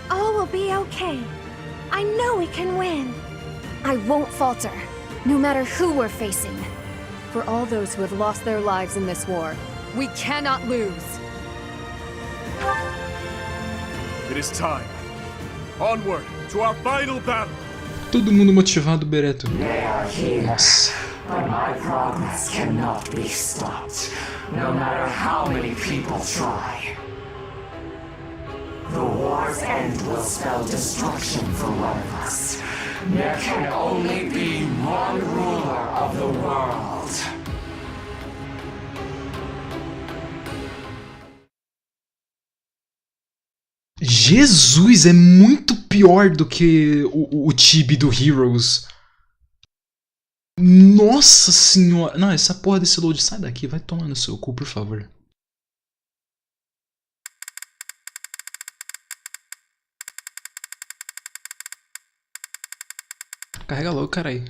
All will be okay. I know we can win. I won't falter, no matter who we're facing. For all those who have lost their lives in this war, we cannot lose. It is time. Onward to our final battle. Todo mundo motivado, Bereto. Nossa. But my progress cannot be stopped, no matter how many people try. The war's end will spell destruction for one of us. There can only be one ruler of the world. Jesus, é muito pior do que o Chibi do Heroes. Nossa senhora. Não, essa porra desse load, sai daqui, vai tomar no seu cu, por favor. Carrega logo, carai.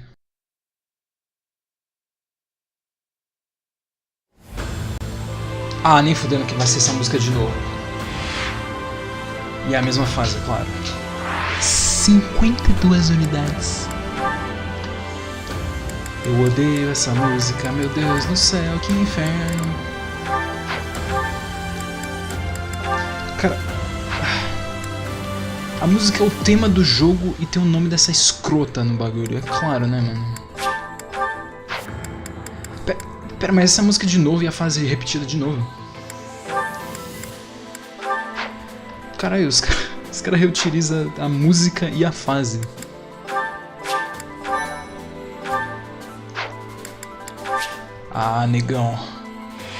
Ah, nem fudendo que vai ser essa música de novo. E é a mesma fase, claro. 52 unidades. Eu odeio essa música, meu Deus do céu, que inferno. Cara, a música é o tema do jogo e tem o nome dessa escrota no bagulho. É claro, né, mano? Pera, mas essa música de novo e a fase repetida de novo. Caralho, os caras reutilizam a música e a fase. Ah, negão.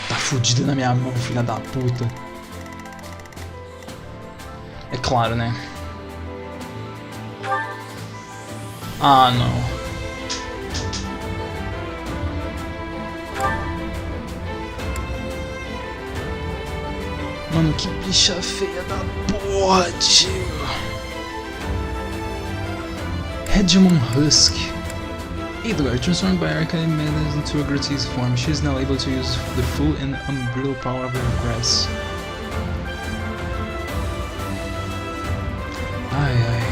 Tá fudido na minha mão, filha da puta. É claro, né? Ah, não. Mano, que bicha feia da porra, tio. Hegemon Husk. Igro, transformed by Archive Menace into a grotesque form, she is now able to use the full and unbridled power of her grass. Ai ai.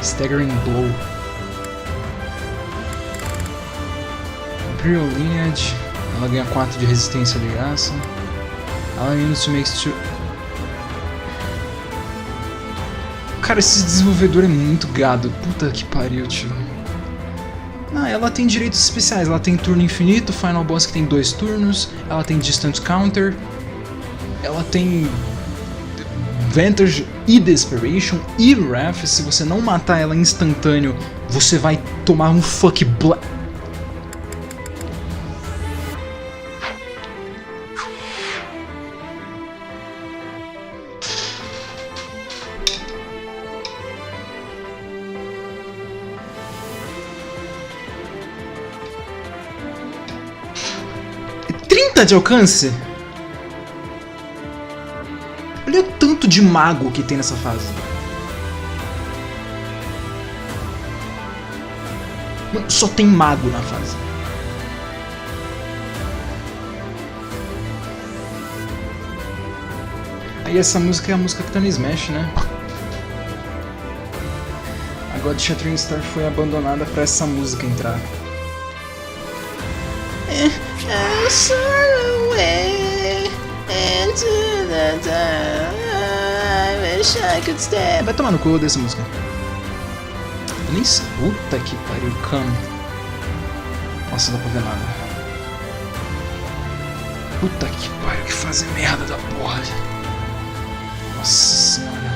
Staggering Blow. Imperial Lineage. Ela ganha 4 de resistência de graça. Alanis Ban makes two... Cara, esse desenvolvedor é muito gado. Puta que pariu, tio. Ah, ela tem direitos especiais. Ela tem turno infinito, Final Boss que tem 2 turnos. Ela tem Distant Counter. Ela tem Vantage e Desperation e Wrath. Se você não matar ela instantâneo, você vai tomar um fuck black. De alcance? Olha o tanto de mago que tem nessa fase. Mano, só tem mago na fase. Aí essa música é a música que tá no Smash, né? A God Shattering Star foi abandonada pra essa música entrar. Vai tomar no cu dessa música. Eu nem sei. Puta que pariu, cano. Nossa, não dá pra ver nada. Puta que pariu, que fase merda da porra. Nossa senhora.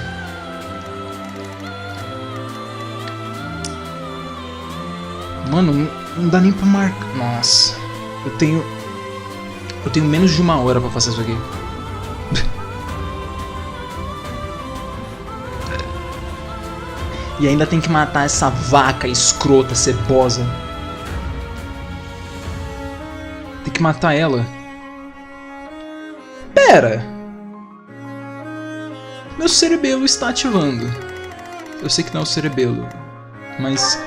Mano, não dá nem pra marcar. Nossa. Eu tenho menos de 1 hora pra fazer isso aqui. E ainda tem que matar essa vaca escrota, cebosa. Tem que matar ela. Pera! Meu cerebelo está ativando. Eu sei que não é o cerebelo, mas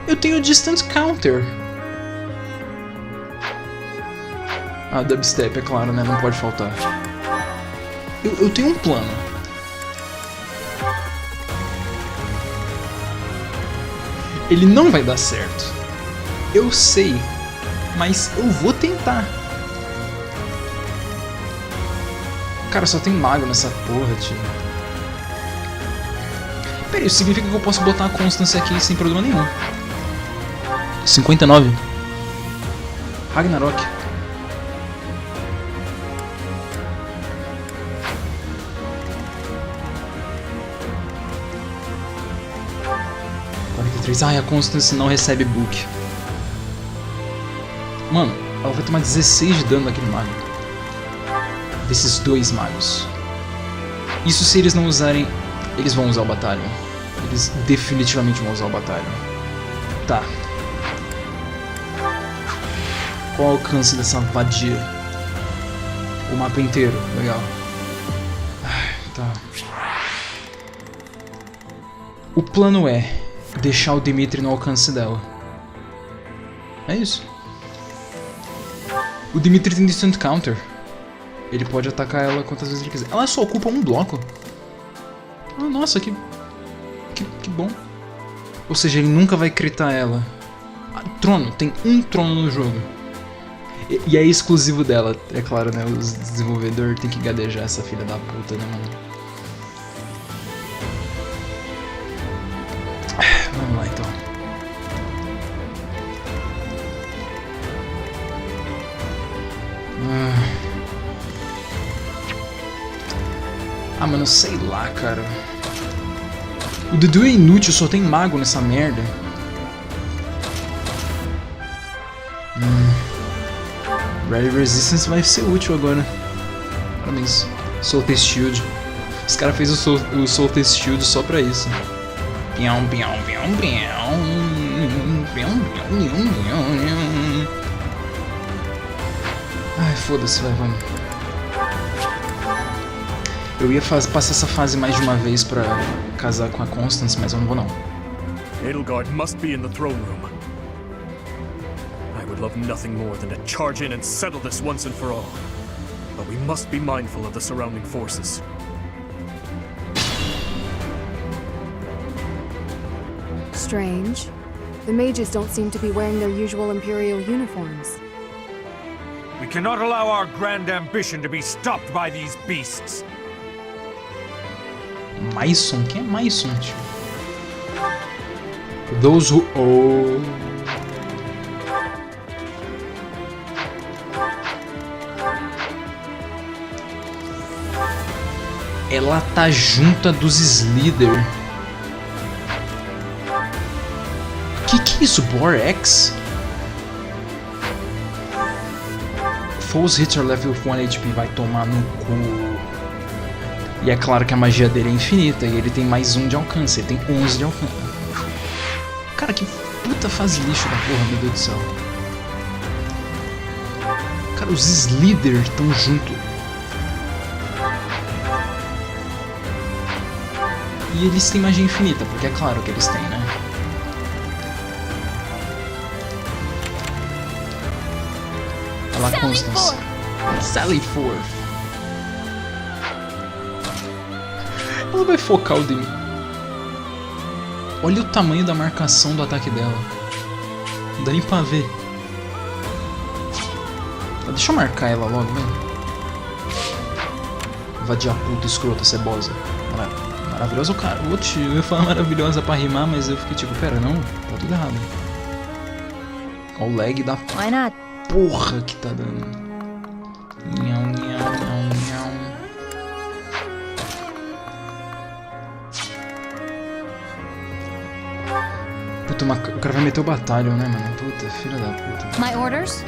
eu tenho o Distant Counter. Ah, dubstep, é claro, né? Não pode faltar. Eu tenho um plano. Ele não vai dar certo. Eu sei, mas eu vou tentar. Cara, só tem mago nessa porra, tio. Pera aí, isso significa que eu posso botar a constância aqui sem problema nenhum. 59. Ragnarok. Ah, a Constance não recebe book. Mano, ela vai tomar 16 de dano daquele mago. Desses 2 magos. Isso se eles não usarem... Eles vão usar o Batalhon. Eles definitivamente vão usar o Batalhon. Tá. Qual o alcance dessa vadia? O mapa inteiro. Legal. Tá. O plano é deixar o Dimitri no alcance dela. É isso. O Dimitri tem Distant Counter. Ele pode atacar ela quantas vezes ele quiser. Ela só ocupa um bloco. Ah, nossa, que bom. Ou seja, ele nunca vai critar ela. Ah, trono, tem um trono no jogo. E é exclusivo dela, é claro, né? Os desenvolvedores têm que gadejar essa filha da puta, né, mano? Vamos lá, então. Ah, mano, sei lá, cara. O Dudu é inútil, só tem mago nessa merda. Rally Resistance vai ser útil agora. Parabéns. Soul Taste Shield. Os caras fez o Soul Taste Shield só pra isso. Ai, foda-se, vai, vamos. Eu ia passar essa fase mais de uma vez pra casar com a Constance, mas eu não vou não. Edelgard must be in the throne room. I would love nothing more than to charge in and settle this once and for all. But we must be mindful of the surrounding forces. Strange. The mages don't seem to be wearing their usual Imperial uniforms. We cannot allow our grand ambition to be stopped by these beasts. Maison? Quem é Maison, tio? Those who... Oh... Ela tá junto dos Slither. Que é isso? Bore X? Foes hits are left with 1 HP. Vai tomar no cu. E é claro que a magia dele é infinita. E ele tem mais 1 de alcance. Ele tem 11 de alcance. Cara, que puta fase lixo da porra, meu Deus do céu. Cara, os Slither estão junto. E eles têm magia infinita, porque é claro que eles têm, né? Aquela constância. Sally Forth. Ela vai focar o Demi. Olha o tamanho da marcação do ataque dela. Não dá nem pra ver. Deixa eu marcar ela logo, velho. Vadia puta, escrota, cebosa. Maravilhosa, cara. Eu ia falar maravilhosa pra rimar, mas eu fiquei tipo, pera, não, tá tudo errado. Olha o lag da porra que tá dando. Nhau, nhau, nhau, nhau. Puta, o cara vai meter o batalhão, né, mano? Puta, filha da puta. My orders?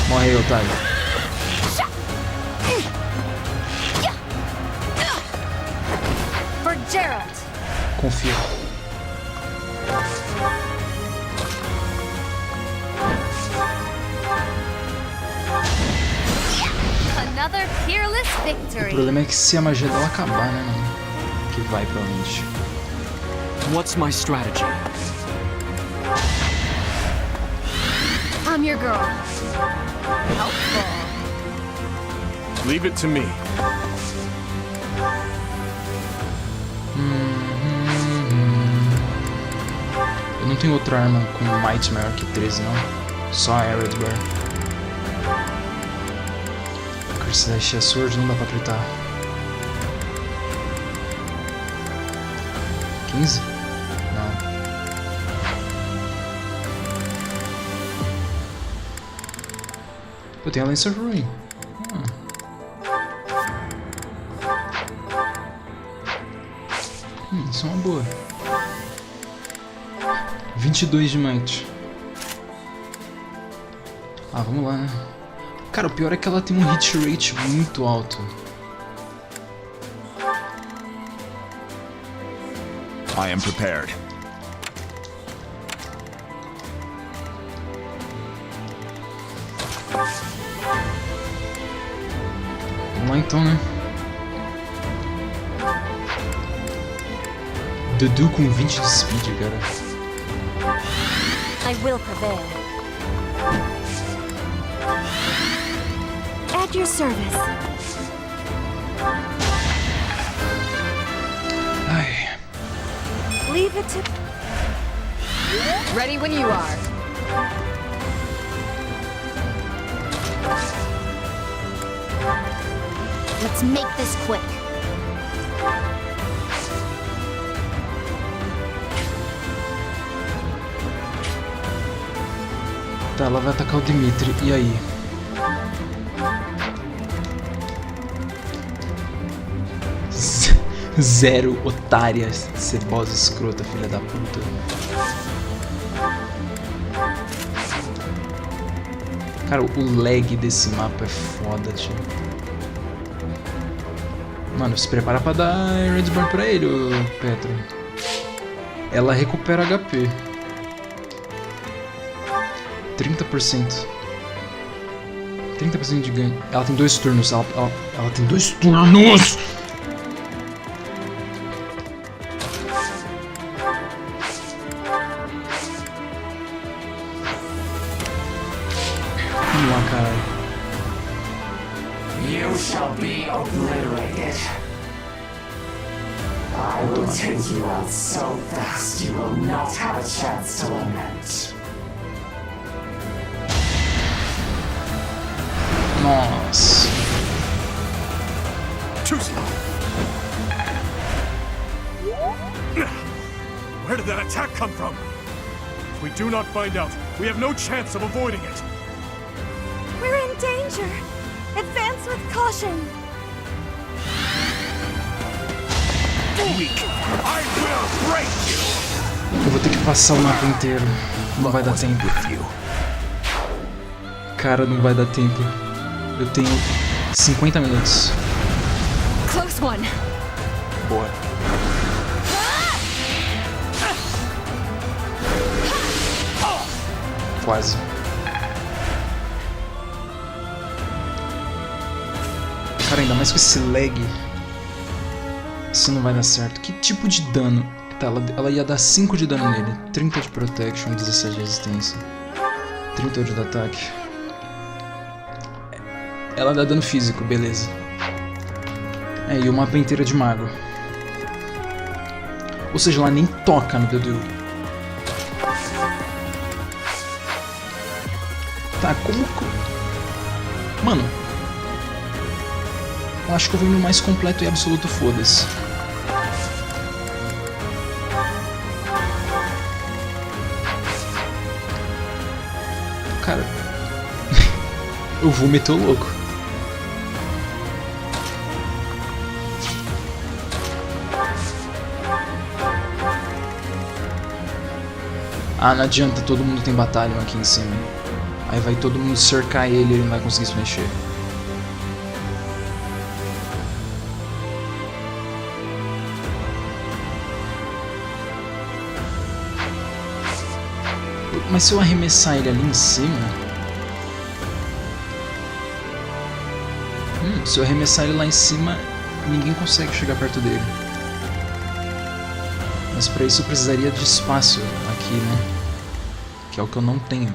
Morre aí, otário. For Gerald. Confia. Another peerless O victory. problema é que se a magia dela acabar, né, mano? Que vai, provavelmente. What's my strategy? I'm your girl. Helpful. Leave it to me. Eu não tenho outra arma com might maior que 13, não. Só a Redbar. Curse Dash Sword não dá pra apertar. 15? Não. Eu tenho a Lance of Ruin. Isso é uma boa. 22 de might. Ah, vamos lá, né? Cara, o pior é que ela tem um hit rate muito alto. I am prepared. Vamos lá então, né? Dudu com 20 de speed, cara. I will prevail. At your service. Ai. Leave it to... Ready when you are. Let's make this quick. Tá, ela vai atacar o Dimitri. E aí? Zero otária, cebosa escrota, filha da puta. Cara, o lag desse mapa é foda, tio. Mano, se prepara pra dar Redbar pra ele, ô Petro. Ela recupera HP. 30%. 30% de ganho. Ela tem 2 turnos. Ela tem 2 turnos! Vamos lá, caralho. You shall be obliterated. I will take you out so fast you will not have a chance to lament. Nossa. Too slow. Where did that attack come from? If we do not find out, we have no chance of avoiding it. We're in danger. Advance with caution. Weak. I will break you. Eu vou ter que passar o mapa inteiro. Não vai dar tempo. Cara, não vai dar tempo. Eu tenho 50 minutos. Close one. Boa. Quase. Cara, ainda mais com esse lag. Isso não vai dar certo. Que tipo de dano? Tá, ela ia dar 5 de dano nele. 30 de protection, 17 de resistência. 38 de ataque. Ela dá dano físico, beleza. E o mapa inteiro é de mago. Ou seja, ela nem toca no Dudu. Tá, como... Mano... Eu acho que eu vou no mais completo e absoluto foda-se. Cara... eu vou meter o louco. Ah, não adianta, todo mundo tem batalhão aqui em cima. Aí vai todo mundo cercar ele e ele não vai conseguir se mexer. Mas se eu arremessar ele ali em cima... se eu arremessar ele lá em cima, ninguém consegue chegar perto dele. Mas pra isso eu precisaria de espaço aqui, né? Que é o que eu não tenho.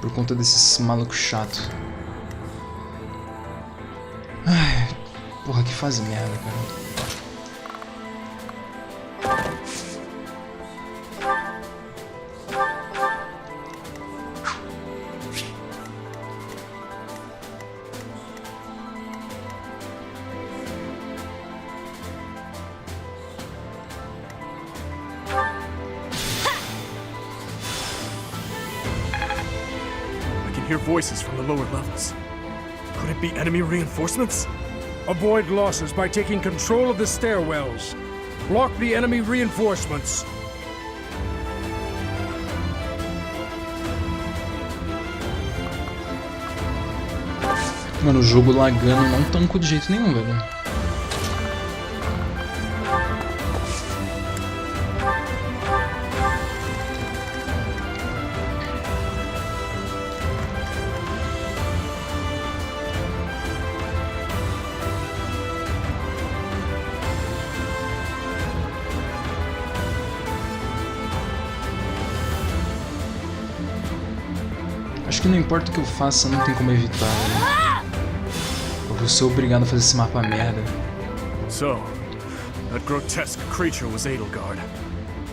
Por conta desses malucos chatos. Ai, porra, que fase merda, cara. Hear voices from the lower levels. Could it be enemy reinforcements? Avoid losses by taking control of the stairwells. Block the enemy reinforcements. Mano, o jogo lagando não tanco de jeito nenhum, velho. Acho que não importa o que eu faça, não tem como evitar, né? Eu vou ser obrigado a fazer esse mapa merda. So, that grotesque creature was Edelgard.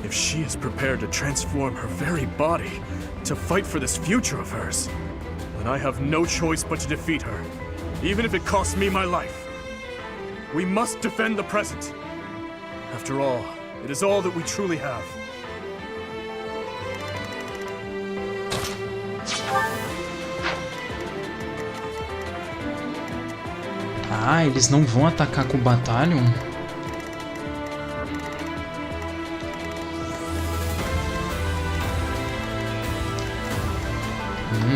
If she is prepared to transform her very body to fight for this future of hers, then I have no choice but to defeat her, even if it costs me my life. We must defend the present. After all, it is all that we truly have. Ah, eles não vão atacar com o Battalion?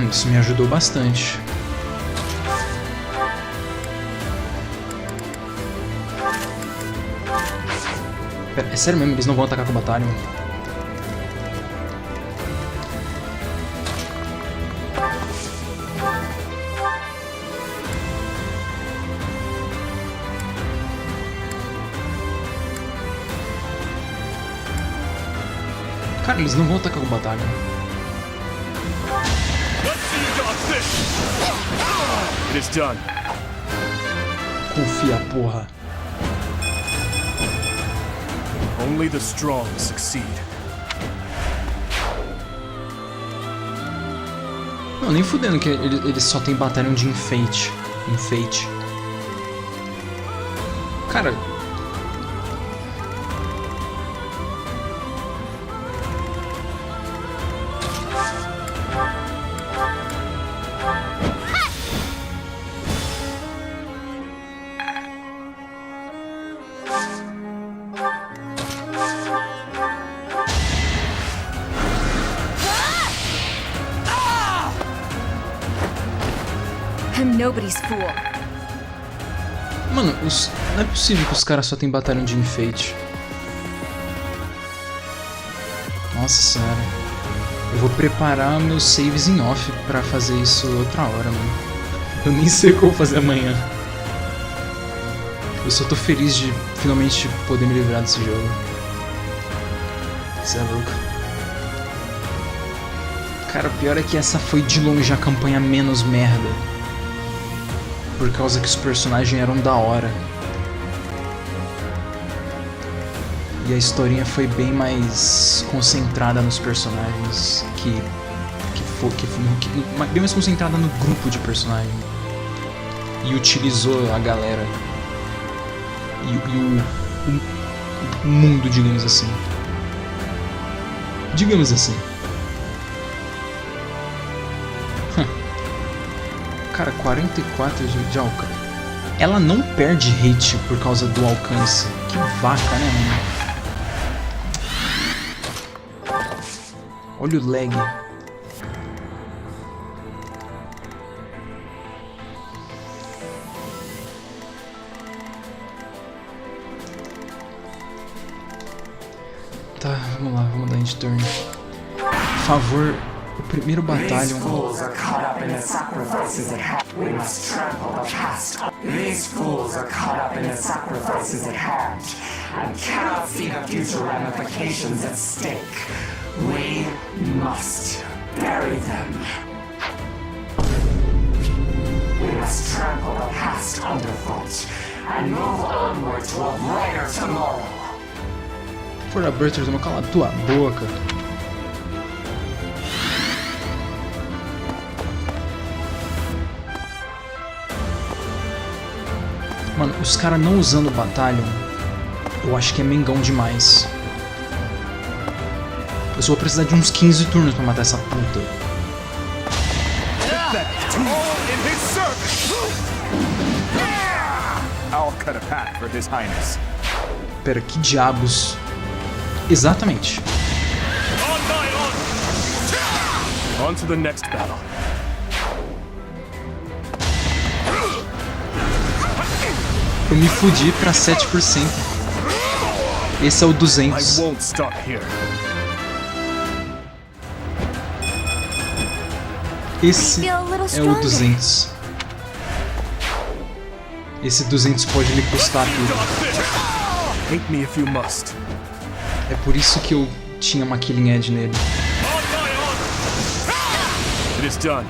Isso me ajudou bastante. Pera, é sério mesmo? Eles não vão atacar com o Battalion? Cara, eles não vão atacar com o Battalion. It is done. Confia, porra. Only the strong succeed. Não, nem fudendo que eles só tem Battalion de enfeite. Enfeite. Cara... I'm nobody's fool. Mano, não é possível que os caras só tem Battalion de enfeite. Nossa senhora. Eu vou preparar meus saves em off pra fazer isso outra hora, mano. Eu nem sei o que eu vou fazer amanhã. Eu só tô feliz de finalmente poder me livrar desse jogo. Isso é louco. Cara, o pior é que essa foi de longe a campanha menos merda. Por causa que os personagens eram da hora. E a historinha foi bem mais concentrada nos personagens bem mais concentrada no grupo de personagens. E utilizou a galera. E o mundo, digamos assim. Digamos assim. Cara, 44 de alcance. Ela não perde hit por causa do alcance. Que vaca, né, mano? Olha o lag. Tá, vamos lá, vamos dar end turn. Por favor, o primeiro batalhão. These fools are caught up in the sacrifices at hand. We must trample the past. These fools are caught up in the sacrifices at hand and cannot see the future ramifications at stake. We must bury them. We must trample the past underfoot and move onward to a brighter tomorrow. For a Bertha, cala a tua boca. Mano, os caras não usando o Battalion, eu acho que é mengão demais. Eu só vou precisar de uns 15 turnos pra matar essa puta. Pera, que diabos? Exatamente. On to the next battle. Eu me fudi pra 7%. Esse é o 200. Esse é o 200. Esse 200 pode me custar tudo. Hate me if you must. É por isso que eu tinha uma killing edge nele. It is done.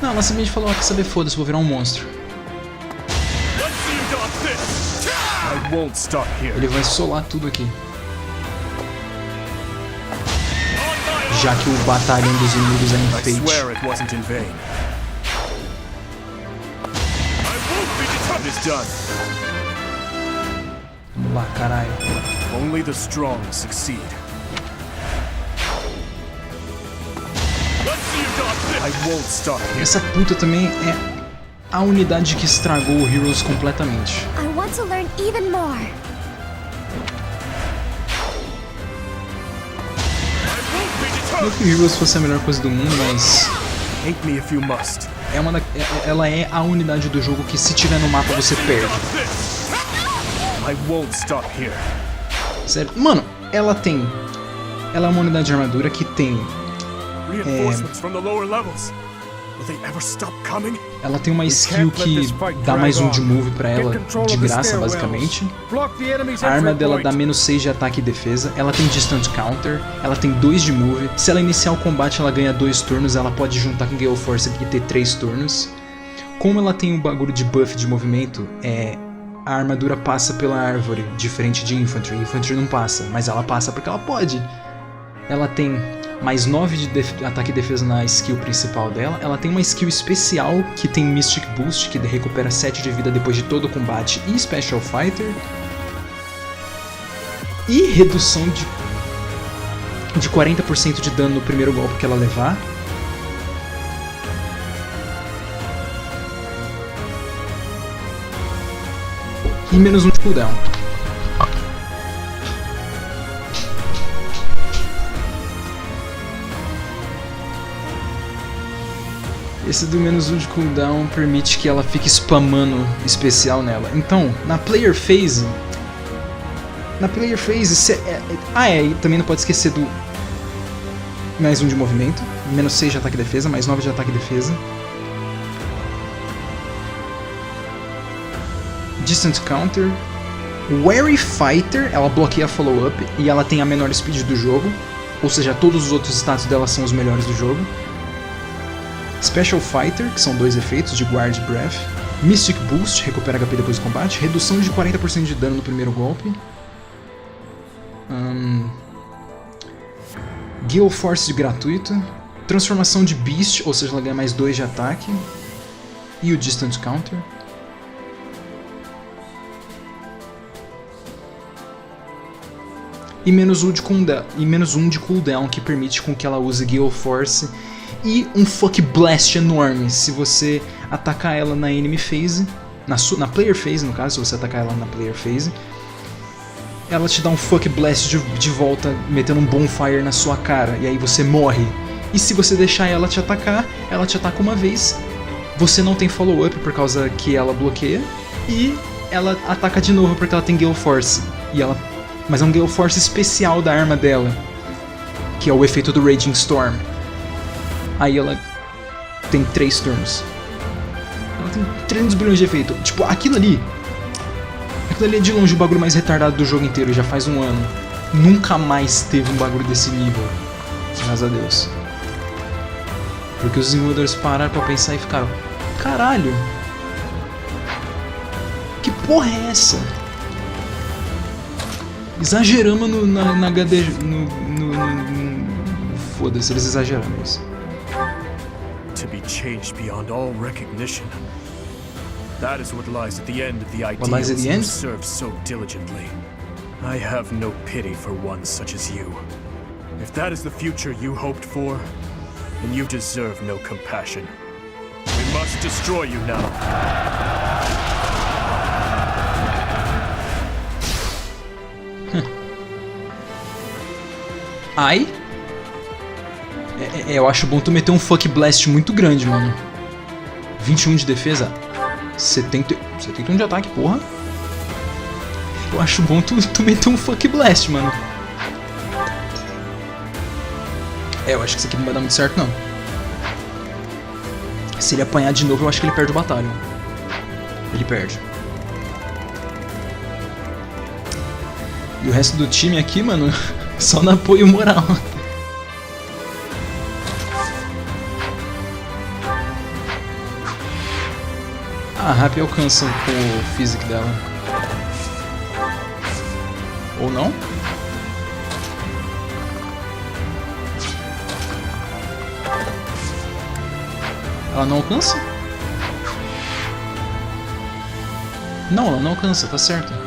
Não, ela simplesmente falou, ah, quer saber, foda-se, vou virar um monstro. I won't stop here. Ele vai solar tudo aqui. Já que o batalhão dos inimigos é enfeite. Vamos lá, caralho. Only the strong succeed. I won't stop here. Essa puta também é a unidade que estragou o Heroes completamente. I want to learn even more. Não que o Heroes fosse a melhor coisa do mundo, mas hate me if you must. Ela é a unidade do jogo que se tiver no mapa você perde. I won't stop here. Sério, mano, ela é uma unidade de armadura que tem ela tem uma skill que dá mais um de move pra ela, de graça, basicamente. A arma dela dá menos 6 de ataque e defesa. Ela tem distant counter. Ela tem 2 de move. Se ela iniciar o combate, ela ganha 2 turnos. Ela pode juntar com Gale Force e ter 3 turnos. Como ela tem um bagulho de buff de movimento, a armadura passa pela árvore, diferente de Infantry. Infantry não passa, mas ela passa porque ela pode. Ela tem mais 9 de ataque e defesa na skill principal dela. Ela tem uma skill especial que tem Mystic Boost, que recupera 7 de vida depois de todo o combate, e Special Fighter. E redução de 40% de dano no primeiro golpe que ela levar. E menos 1 de cooldown. Esse do menos 1 de cooldown permite que ela fique spamando especial nela. Então, na player phase... e também não pode esquecer do mais 1 de movimento, menos 6 de ataque e defesa, mais 9 de ataque e defesa. Distant Counter. Wary Fighter, ela bloqueia follow-up e ela tem a menor speed do jogo. Ou seja, todos os outros status dela são os melhores do jogo. Special Fighter, que são 2 efeitos de Guard Breath. Mystic Boost, recupera HP depois do combate. Redução de 40% de dano no primeiro golpe. Gale Force gratuito. Transformação de Beast, ou seja, ela ganha mais 2 de ataque. E o Distant Counter. E menos 1 de cooldown, que permite com que ela use Gale Force. E um Fuck Blast enorme, se você atacar ela na enemy phase, na player phase no caso, se você atacar ela na player phase, ela te dá um Fuck Blast de volta, metendo um Bonfire na sua cara, e aí você morre. E se você deixar ela te atacar uma vez, você não tem follow-up por causa que ela bloqueia, e ela ataca de novo porque ela tem Gale Force, mas é um Gale Force especial da arma dela, que é o efeito do Raging Storm. Aí ela tem 3 turnos. Ela tem 300 bilhões de efeito. Tipo, aquilo ali é de longe o bagulho mais retardado do jogo inteiro, já faz um ano. Nunca mais teve um bagulho desse nível. Graças a Deus. Porque os desenvolvedores pararam pra pensar e ficaram: caralho, que porra é essa? Exageramos na HD. Foda-se, eles exageraram isso. To be changed beyond all recognition. That is what lies at the end of the ideals you serve so diligently. I have no pity for one such as you. If that is the future you hoped for, then you deserve no compassion. We must destroy you now. Ai? Eu acho bom tu meter um Fuck Blast muito grande, mano. 21 de defesa, 71 de ataque, porra. Eu acho bom tu meter um Fuck Blast, mano. Eu acho que isso aqui não vai dar muito certo, não. Se ele apanhar de novo, eu acho que ele perde o batalha. Ele perde. E o resto do time aqui, mano, só no apoio moral. A Happy alcança com o physic dela. Ou não? Ela não alcança? Não, ela não alcança, tá certo.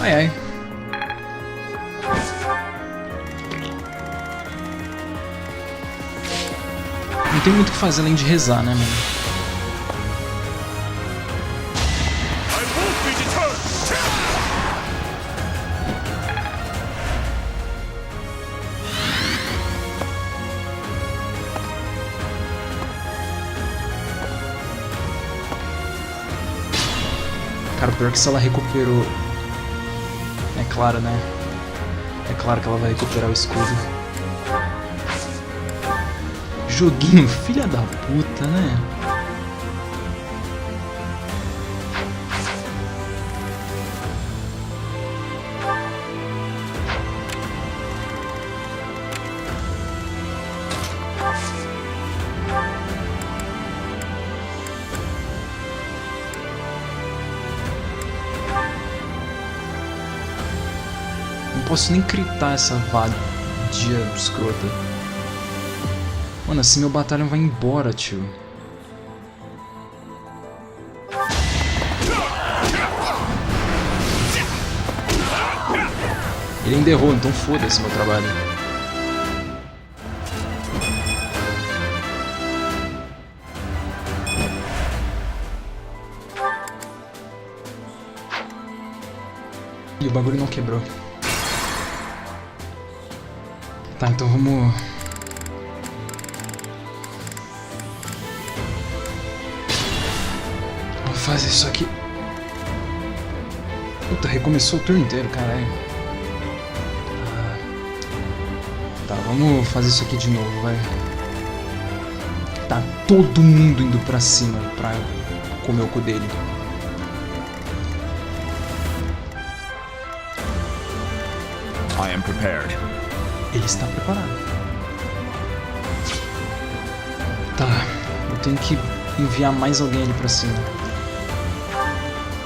Ai, ai. Não tem muito o que fazer além de rezar, né, mano? Cara, pior que se ela recuperou... É claro, né? É claro que ela vai recuperar o escudo. Joguinho filha da puta, né? Não posso nem critar essa vadia escrota. Mano, assim meu batalhão vai embora, tio. Ele ainda errou, então foda-se meu trabalho. o bagulho não quebrou. Tá, então vamos... Vamos fazer isso aqui. Puta, recomeçou o turno inteiro, caralho. Tá, vamos fazer isso aqui de novo, vai. Tá todo mundo indo pra cima pra comer o cu dele. I am prepared. Ele está preparado. Tá, eu tenho que enviar mais alguém ali pra cima.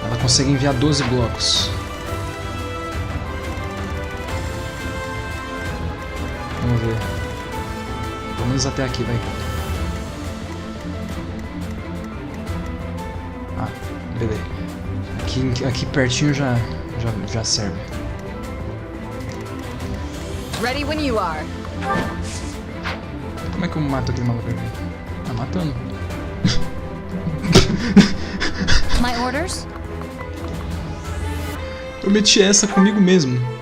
Ela consegue enviar 12 blocos. Vamos ver. Pelo menos até aqui, vai. Ah, beleza. Aqui pertinho já serve. Ready when you are. Como é que eu mato aquele maluco aqui? Tá matando. My orders? Eu meti essa comigo mesmo.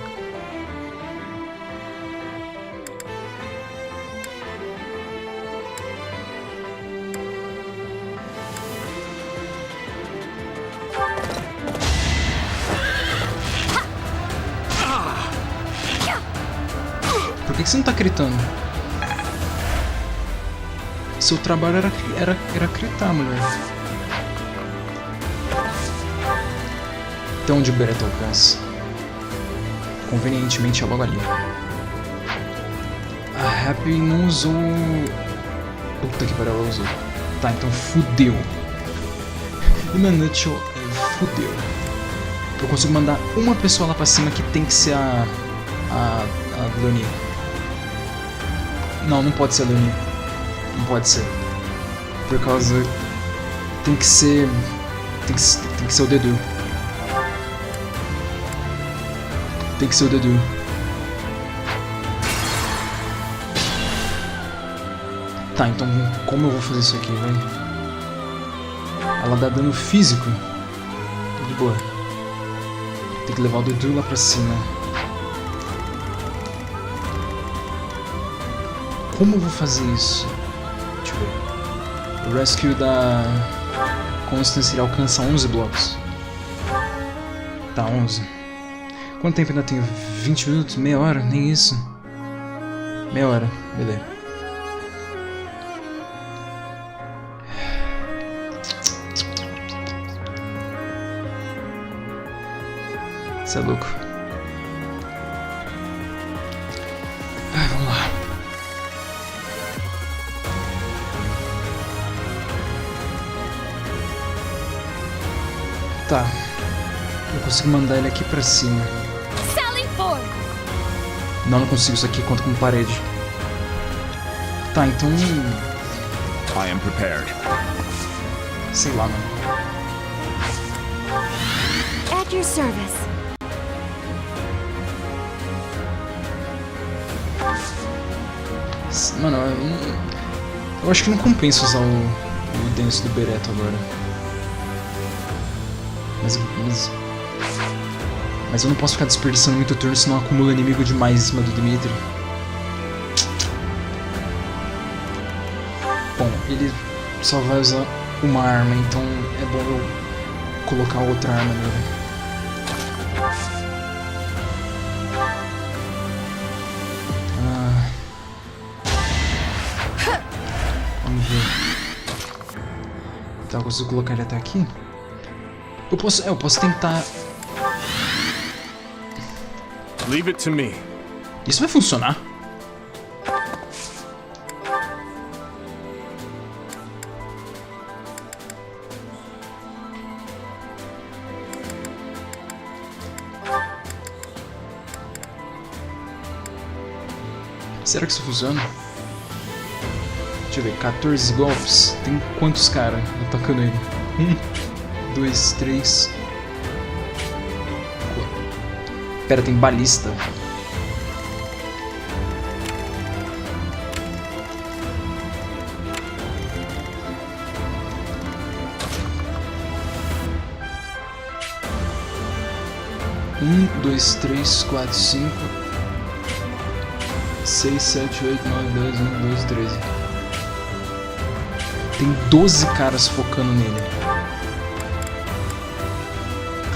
Por que você não tá gritando? Seu trabalho era gritar, mulher. Até onde o Beretta alcança? Convenientemente é logo ali. A Happy não usou... Puta que pariu, ela usou. Tá, então fudeu. In a nutshell, fudeu. Eu consigo mandar uma pessoa lá pra cima que tem que ser a Leonie. Não pode ser a Leonie. Não pode ser. Por causa... Tem que ser o Dedu. Tem que ser o Dedu. Tá, então como eu vou fazer isso aqui, vai? Ela dá dano físico. De boa. Tem que levar o Dedu lá pra cima. Como eu vou fazer isso? Deixa eu ver. O Rescue da Constance ele alcança 11 blocos. Tá, 11. Quanto tempo ainda tenho? 20 minutos? Meia hora? Nem isso. Meia hora, beleza. Você é louco. Ai, vamos lá. Tá. Eu consigo mandar ele aqui pra cima. Não consigo, isso aqui conta como parede. Tá, então... I am prepared. Sei lá, mano. At your service. Mano, eu acho que não compensa usar o denso do Beretta agora. Mas eu não posso ficar desperdiçando muito turno, senão acumula inimigo demais em cima do Dimitri. Bom, ele só vai usar uma arma, então é bom eu colocar outra arma nele. Vamos ver. Tá, eu consigo colocar ele até aqui? Eu posso tentar... Leave it to me. Isso vai funcionar? Será que isso funciona? Deixa eu ver, 14 golpes. Tem quantos caras atacando ele? 1, 2, 3... Pera, tem balista. 1, 2, 3, 4, 5, 6, 7, 8, 9, 10, 11, 12, 13. Tem 12 caras focando nele.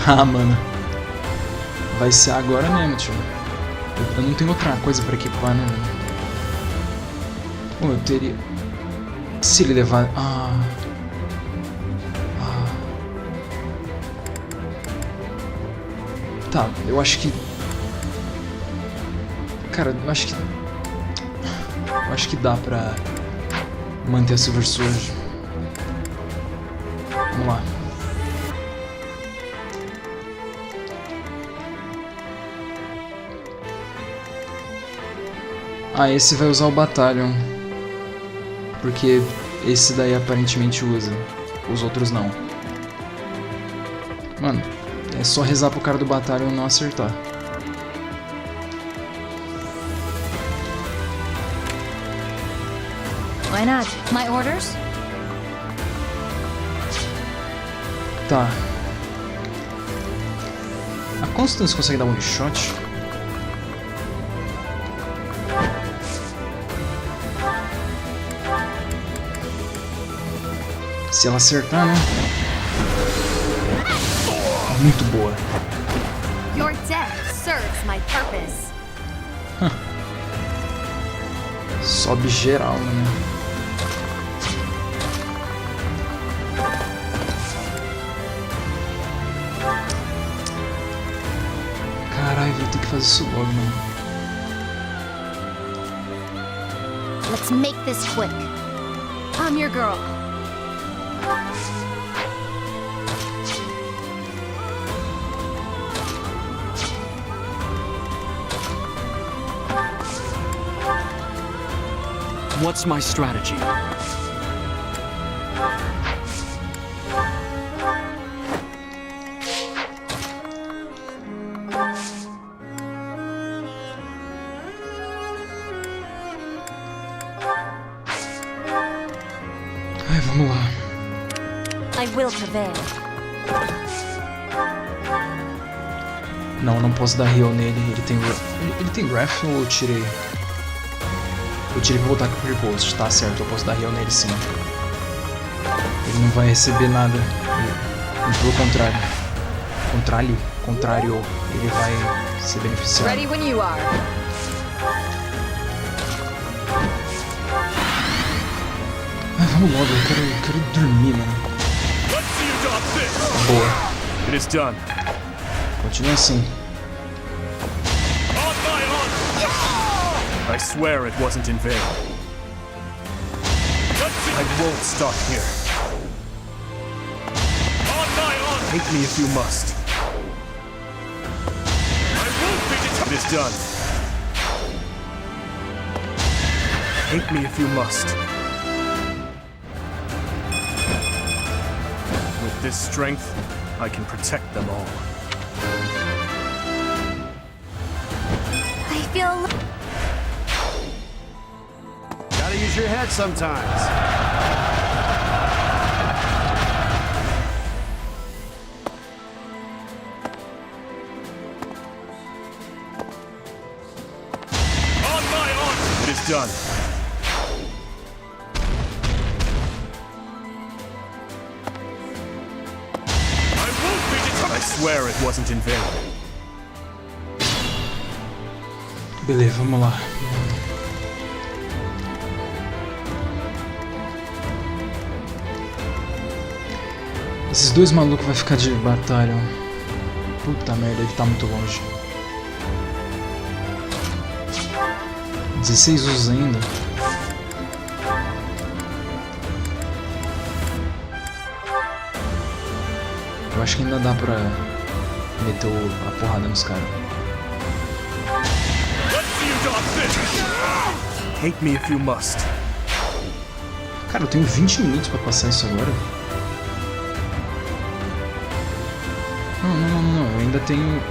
Ah, mano. Vai ser agora mesmo, tio. Eu não tenho outra coisa pra equipar, né, mano? Pô, eu teria... Se ele levar... Tá, eu acho que... Cara, eu acho que dá pra manter a Silver Sword. Vamos lá. Ah, esse vai usar o Battalion. Porque esse daí aparentemente usa. Os outros não. Mano, é só rezar pro cara do Battalion não acertar. Why not? My orders? Tá. A Constance consegue dar one shot? Se ela acertar, né? Muito boa. Your death serves my purpose. Sobe geral, né? Caralho, vou ter que fazer isso logo, mano. Let's make this quick. I'm your girl. What's my strategy? Ai, vamos lá. I will prevail. Não posso dar heal nele. Ele tem Wrath ou eu tirei? Eu tirei pra voltar com o Repost, tá certo, eu posso dar heal nele sim. Ele não vai receber nada. Pelo contrário. Contrário, ele vai ser beneficiado. Ready when you are. Ai, vamos logo, eu quero dormir, mano. Boa. It is done. Continua assim. I swear it wasn't in vain. I won't stop here. Hate me if you must. It is done. Hate me if you must. With this strength, I can protect them all. I feel... Gotta use your head sometimes. On my honor! It is done. I won't be deterred. I swear it wasn't in vain. Beleza, vamos lá. Esses dois malucos vai ficar de batalha. Puta merda, ele tá muito longe. 16 usos ainda. Eu acho que ainda dá pra meter a porrada nos caras. Hate me if you must. Cara, eu tenho 20 minutos pra passar isso agora. Não, eu ainda tenho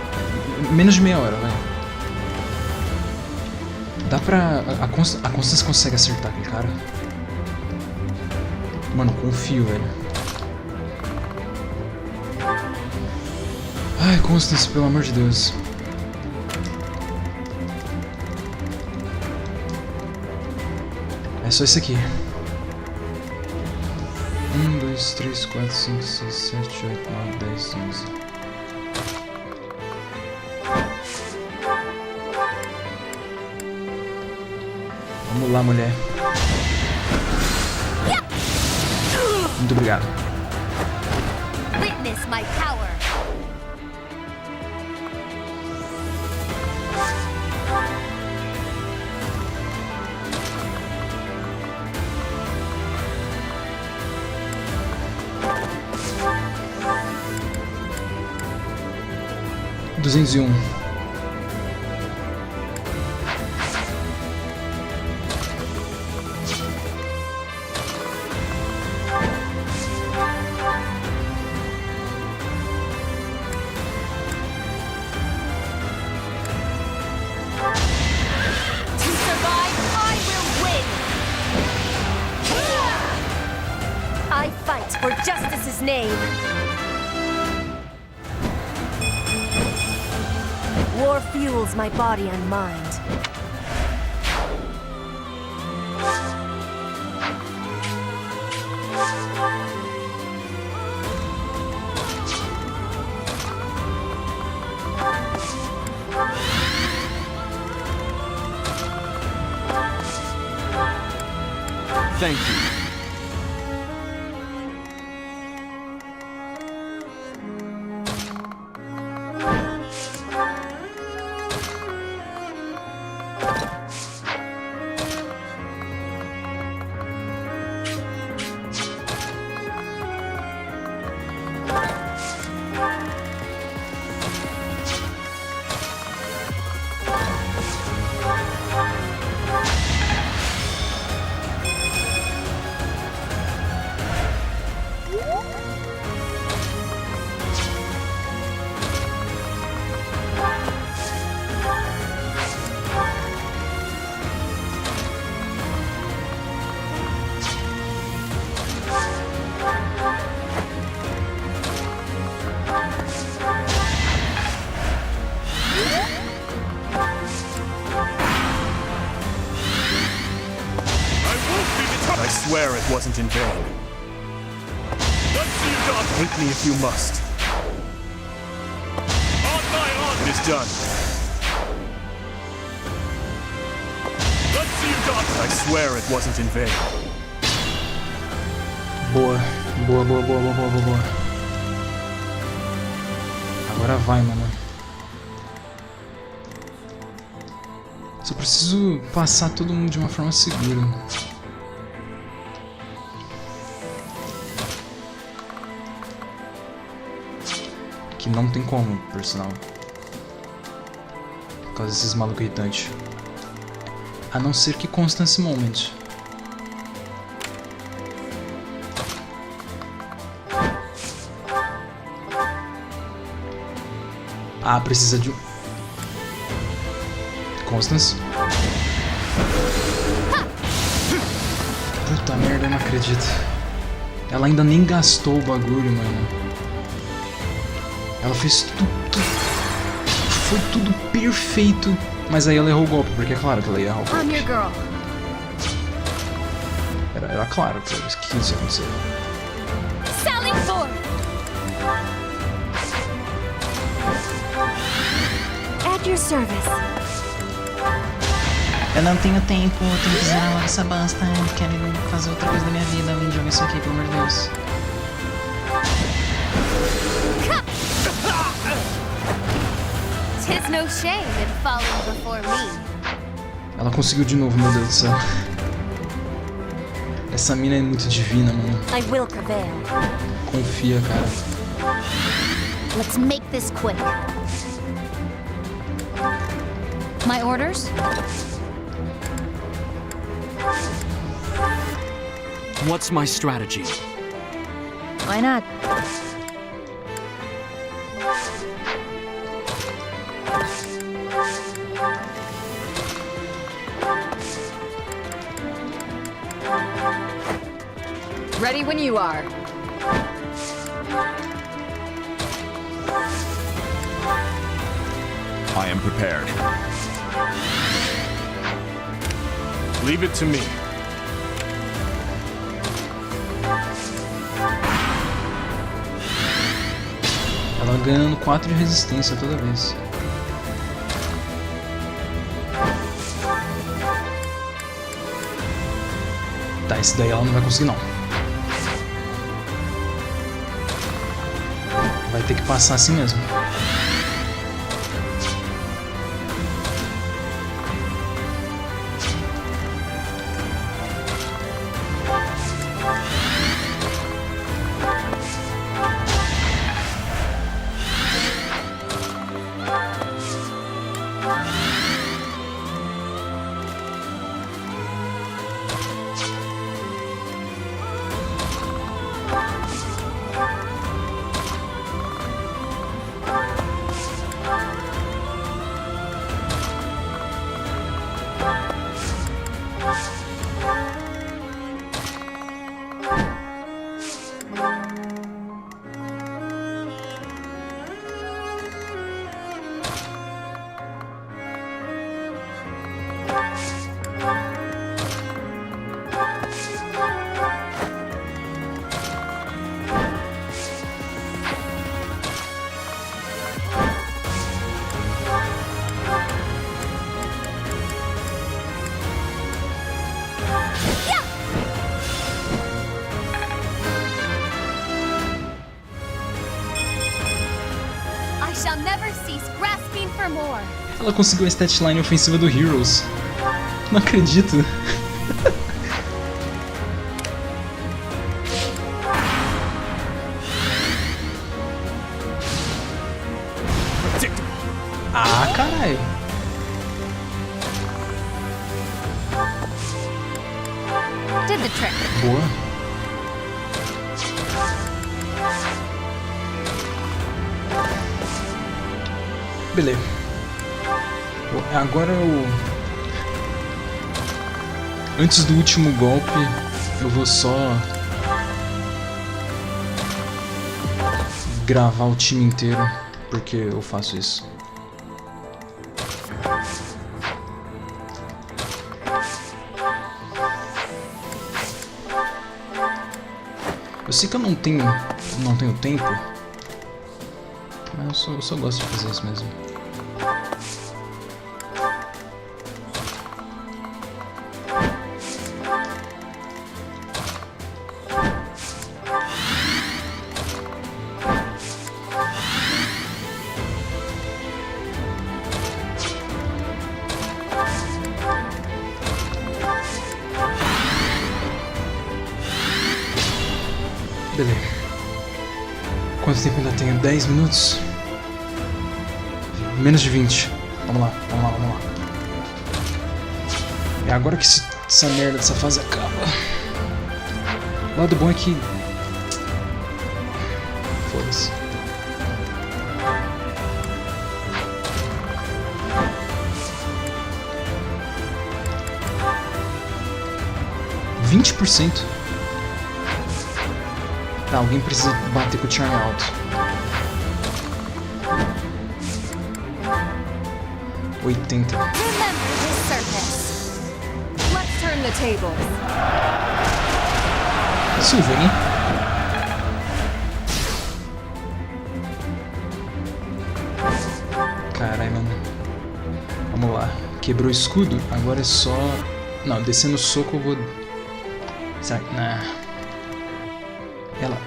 menos de meia hora, vai. Dá pra... A Constance consegue acertar aquele cara? Mano, confio, velho. Ai, Constance, pelo amor de Deus. É só isso aqui. 1, 2, 3, 4, 5, 6, 7, 8, 9, 10, 11. Vamos lá, mulher. Muito obrigado. Witness my power. $201. I fight for justice's name. War fuels my body and mind. Thank you. I swear it wasn't in vain. Let's see you dog. Hate me if you must. On my honor, it is done. Let's see you dog. I swear it wasn't in vain. Boa, boa, boa, boa, boa, boa, boa. Agora vai, mano. Só preciso passar todo mundo de uma forma segura. Que não tem como, por sinal. Por causa desses malucos irritantes. A não ser que Constance Moment. Ah, precisa de um... Constance? Puta merda, eu não acredito. Ela ainda nem gastou o bagulho, mano. Ela fez tudo... Foi tudo perfeito. Mas aí ela errou o golpe, porque é claro que ela ia errar o golpe. Era claro que isso ia acontecer. At your service. Eu não tenho tempo, eu tenho que zerar logo essa basta. Eu quero fazer outra coisa da minha vida além de jogar isso aqui, pelo amor de Deus. Tis no shame in falling before me. Ela conseguiu de novo, meu Deus do céu. Essa mina é muito divina, mano. I will prevail. Confia, cara. Let's make this quick. My orders? What's my strategy? Why not? Ready when you are. I am prepared. Leave it to me. Ela ganhando 4 de resistência toda vez. Tá, esse daí ela não vai conseguir não. Vai ter que passar assim mesmo. Shall never cease grasping for more. Ela conseguiu a statline ofensiva do Heroes. Não acredito. Ah, caralho. Did the trick. Boa. Beleza. Agora eu... Antes do último golpe, eu vou só... gravar o time inteiro, porque eu faço isso. Eu sei que eu não tenho tempo, mas eu só gosto de fazer isso mesmo. Beleza. Quanto tempo ainda tenho? 10 minutos? Menos de 20. Vamos lá, vamos lá, vamos lá. É agora que essa merda dessa fase acaba. O lado bom é que... foda-se. %. Tá, alguém precisa bater com o charme alto. 80. Silva, hein? Caralho, mano. Vamos lá. Quebrou o escudo, agora é só... Não, descendo o soco eu vou... Será que... Nah. Ela...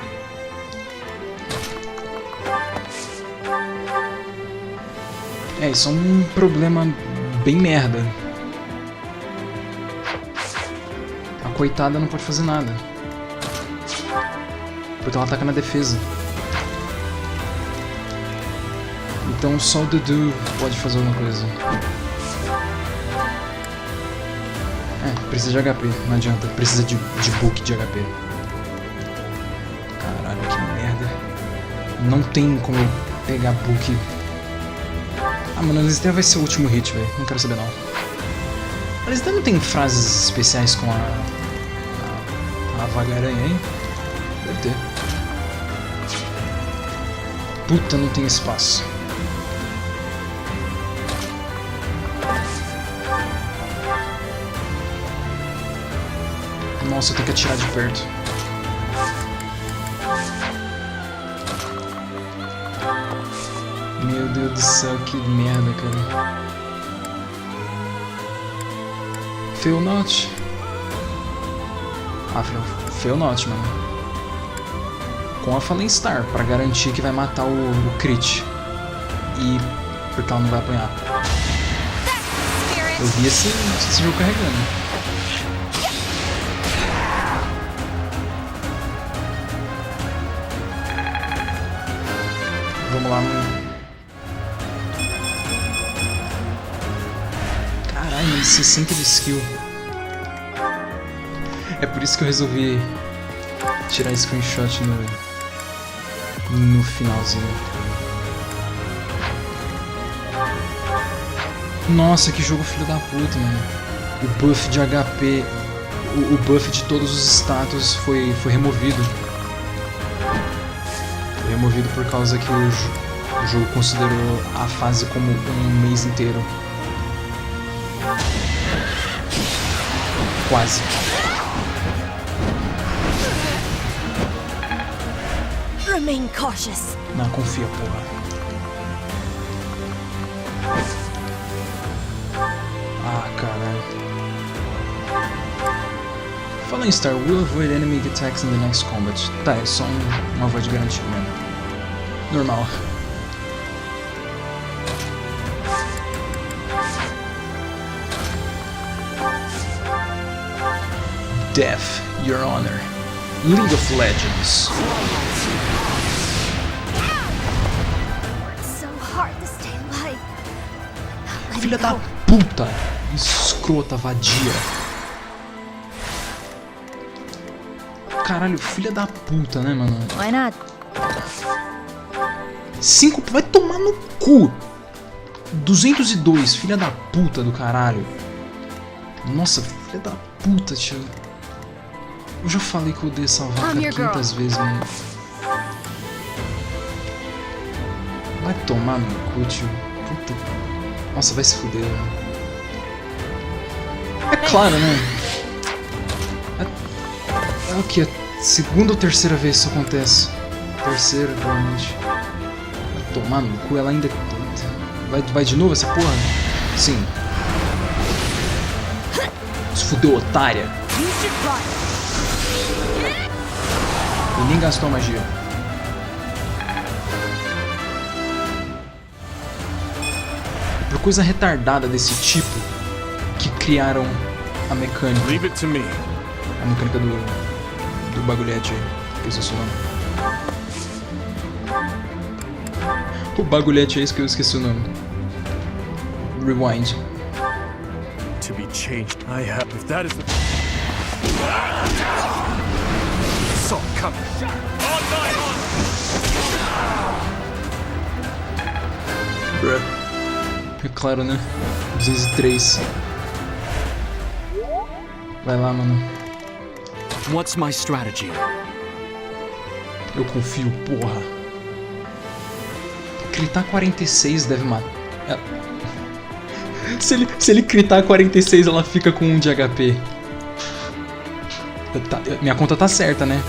É, isso é um problema bem merda. A coitada não pode fazer nada. Porque ela ataca na defesa. Então só o Dudu pode fazer alguma coisa. É, precisa de HP, não adianta. Precisa de book de HP. Caralho, que merda. Não tem como eu pegar book. Ah, mano, a Lista vai ser o último hit, velho. Não quero saber, não. A Lista não tem frases especiais com a vaga-aranha, hein? Deve ter. Puta, não tem espaço. Nossa, eu tenho que atirar de perto. Meu Deus do céu, que merda, cara. Fail not. Ah, fail not, mano. Com a Fallen Star, pra garantir que vai matar o crit. E porque ela não vai apanhar. Eu vi esse jogo carregando. Vamos lá, mano. Caralho, 60 de skill. É por isso que eu resolvi tirar screenshot no finalzinho. Nossa, que jogo filho da puta, mano. O buff de HP, o buff de todos os status foi removido. Foi removido por causa que o jogo considerou a fase como um mês inteiro. Quase. Remain cautious. Não, confia, porra. Ah, caralho. Fallen Star will avoid enemy attacks in the next combat. Tá, é só uma avoid garantido mesmo. Normal. Death, Your Honor. League of Legends. So hard to stay alive. Filha da puta! Escrota, vadia. Caralho, filha da puta, né, mano? Why not? 5, vai tomar no cu! 202, filha da puta do caralho. Nossa, filha da puta, tio. Eu já falei que eu odeio essa vaca 500 vezes, mano. Vai tomar no cu, tio. Puta. Nossa, vai se fuder, mano. É claro, né? É o que? Segunda ou terceira vez isso acontece? Terceira, provavelmente. Vai tomar no cu, ela ainda... Vai de novo essa porra? Sim. Se fudeu, otária. E nem gastou magia. É por coisa retardada desse tipo que criaram a mecânica. Leave it to me. A mecânica do bagulhete aí. Que eu esqueci o nome. O bagulhete é esse que eu esqueci o nome. Rewind. To be changed. I have. If that is the. Saw coming. Bruh. É claro, né? 203. Vai lá, mano. What's my strategy? Eu confio, porra. Critar 46 deve matar. Se ele critar 46, ela fica com 1 de HP. Minha conta tá certa, né?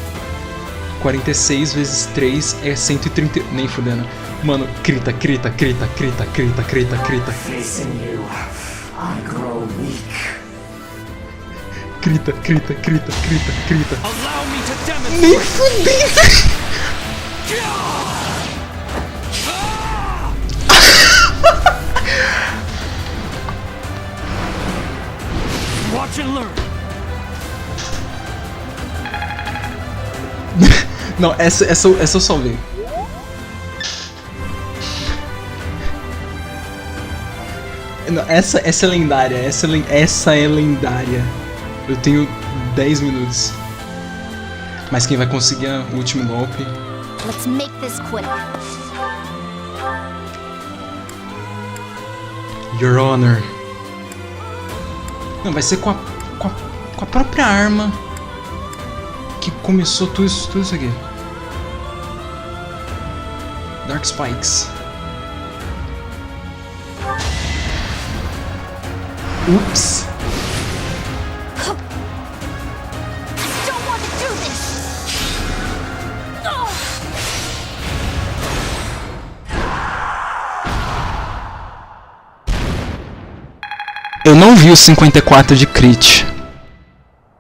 46 vezes 3 é 130... Nem fudendo. Mano, crita. Facing you, I grow weak. Crita. Allow me to demonstrate. Nem fudendo! Watch and learn. Não, essa eu salvei. Não, essa é lendária. Essa é lendária. Eu tenho 10 minutos. Mas quem vai conseguir o último golpe? Let's make this quick. Your Honor. Não, vai ser com a própria arma que começou tudo isso aqui. Dark Spikes. Eu não vi o 54 de crit.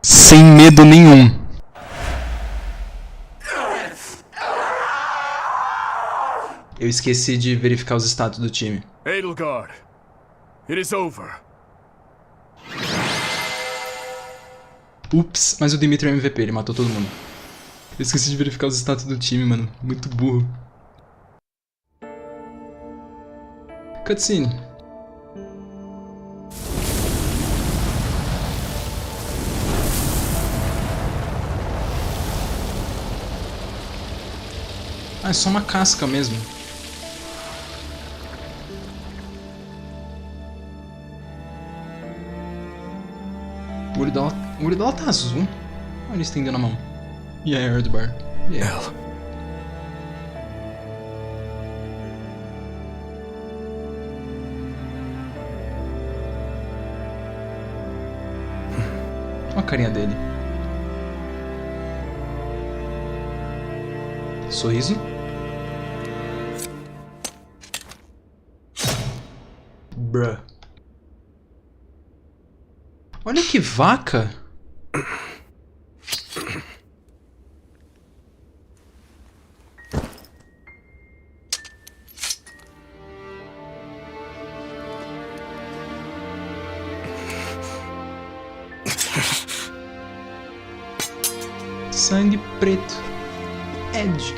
Sem medo nenhum. Eu esqueci de verificar os status do time. Edelgard, it is over. Ups, mas o Dimitri é o MVP, ele matou todo mundo. Eu esqueci de verificar os status do time, mano. Muito burro. Cutscene. Ah, é só uma casca mesmo. O olho dela tá azul. Olha ele estendendo a mão. E aí, Erdbar? Ela. Olha a carinha dele. Sorriso. Bruh. Olha que vaca. Sangue preto. Edge.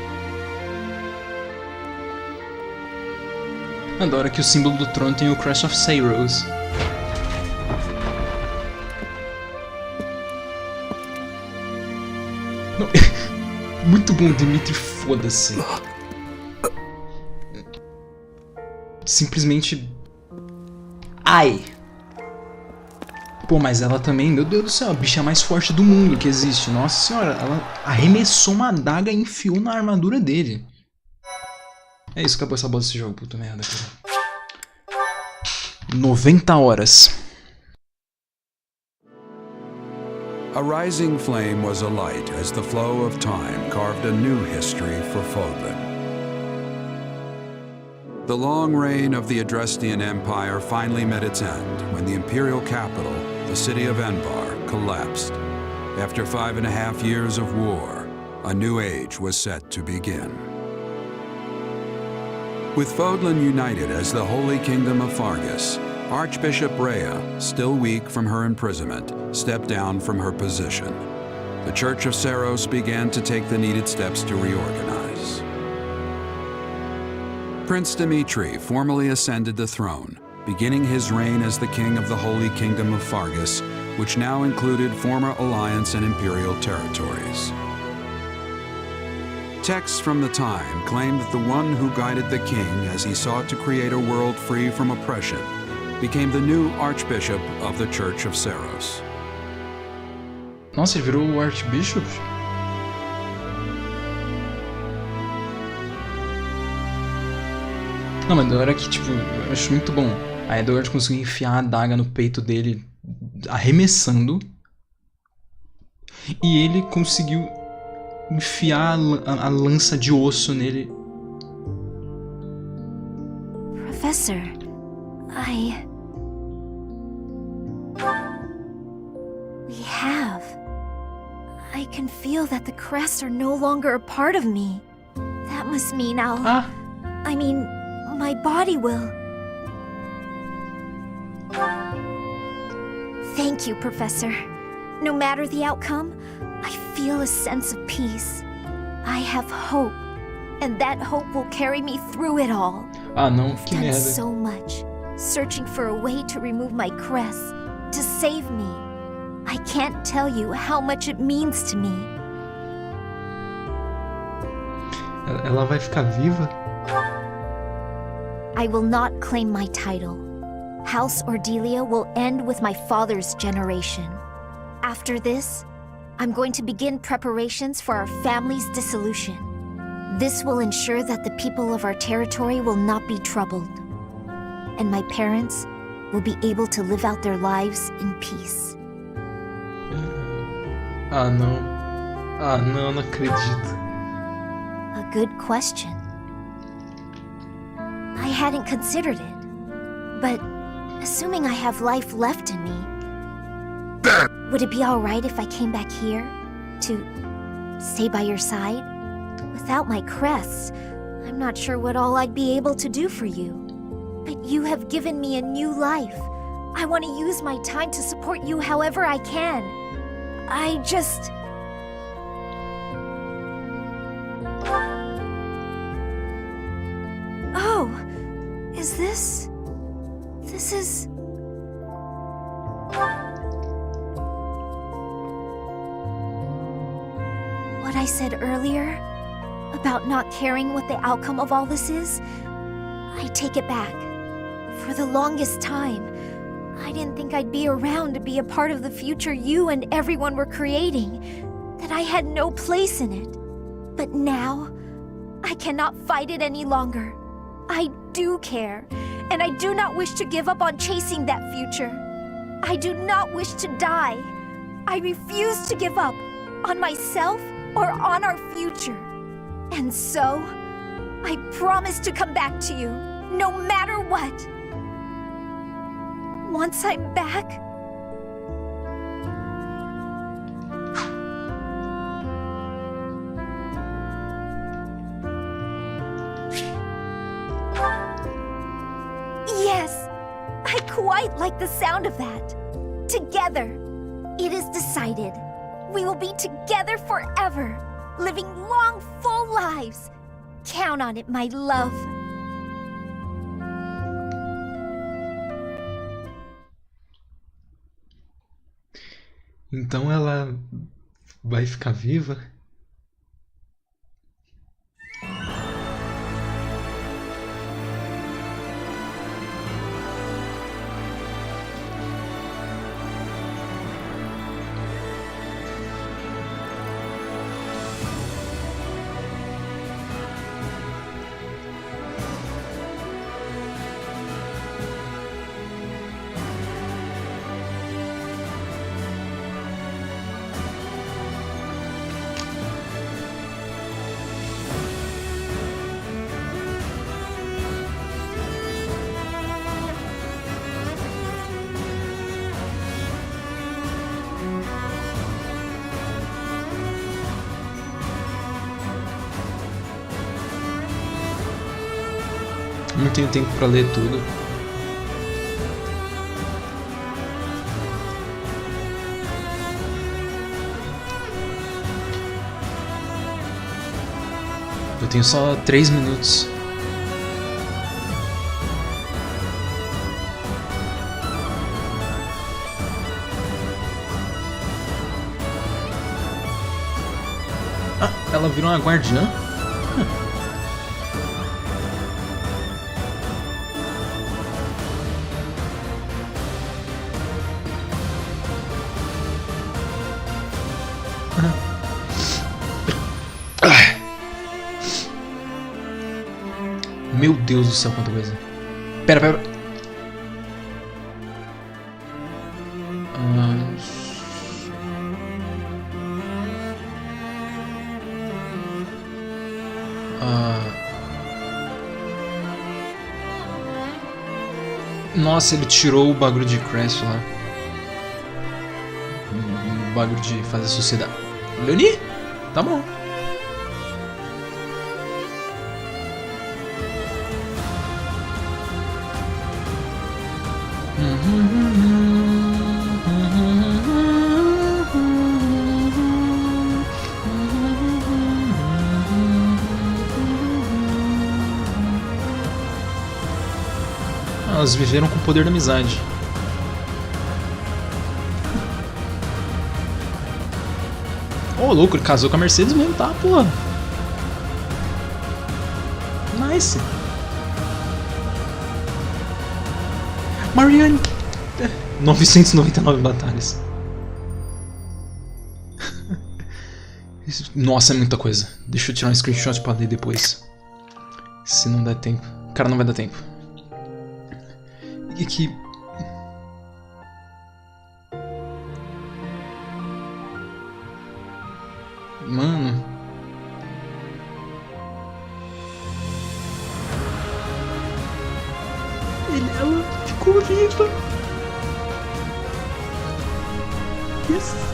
Adoro que o símbolo do trono tem o Crash of Saros. Não. Muito bom, Dimitri, foda-se. Simplesmente... Ai! Pô, mas ela também, meu Deus do céu, a bicha mais forte do mundo que existe. Nossa senhora, ela arremessou uma adaga e enfiou na armadura dele. É isso, acabou essa bosta desse jogo, puta merda, cara. 90 horas. A rising flame was alight as the flow of time carved a new history for Fodlan. The long reign of the Adrestian Empire finally met its end when the imperial capital, the city of Envar, collapsed. After 5.5 years of war, a new age was set to begin. With Fodlan united as the Holy Kingdom of Fargus, Archbishop Rhea, still weak from her imprisonment, stepped down from her position. The Church of Saros began to take the needed steps to reorganize. Prince Dimitri formally ascended the throne, beginning his reign as the king of the Holy Kingdom of Fargus, which now included former Alliance and Imperial territories. Texts from the time claim that the one who guided the king as he sought to create a world free from oppression became the new Archbishop of the Church of Saros. Nossa, ele virou o Archbishop? Não, mas da hora que, tipo, eu acho muito bom. A Edward conseguiu enfiar a adaga no peito dele, arremessando. E ele conseguiu enfiar a lança de osso nele. Professor, We have. I can feel that the crests are no longer a part of me. That must mean I mean, my body will. Thank you, Professor. No matter the outcome, I feel a sense of peace. I have hope, and that hope will carry me through it all. Ah, não, I've que done merda. so much, searching for a way to remove my crests, to save me. I can't tell you how much it means to me. Ela vai ficar viva? I will not claim my title. House Ordelia will end with my father's generation. After this, I'm going to begin preparations for our family's dissolution. This will ensure that the people of our territory will not be troubled, and my parents will be able to live out their lives in peace. Ah, não. Ah, não acredito. A good question. I hadn't considered it, but Assuming I have life left in me, would it be alright if I came back here to stay by your side? Without my crest, I'm not sure what all I'd be able to do for you. But you have given me a new life. I want to use my time to support you however I can. I just... Oh, is this... This is... What I said earlier about not caring what the outcome of all this is, I take it back. For the longest time, I didn't think I'd be around to be a part of the future you and everyone were creating, that I had no place in it. But now, I cannot fight it any longer. I do care, and I do not wish to give up on chasing that future. I do not wish to die. I refuse to give up on myself or on our future. And so, I promise to come back to you, no matter what. Once I'm back, yes, I quite like the sound of that. Together, it is decided. We will be together forever, living long, full lives. Count on it, my love. Então ela vai ficar viva? Não tenho tempo para ler tudo. Eu tenho só 3 minutos. Ah, ela virou uma guardiã? Meu Deus do céu, quanta coisa. Pera. Nossa, ele tirou o bagulho de Crash lá. O bagulho de fazer sociedade. Leoni? Tá bom. Elas viveram com o poder da amizade. Ô, louco, ele casou com a Mercedes mesmo, tá, porra? Nice. Marianne. 999 batalhas. Nossa, é muita coisa. Deixa eu tirar um screenshot pra ler depois. Se não der tempo. Cara, não vai dar tempo. E que... Mano... Ela ficou vida. Yes.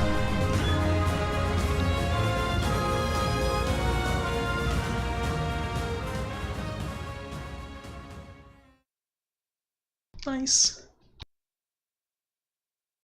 Nice.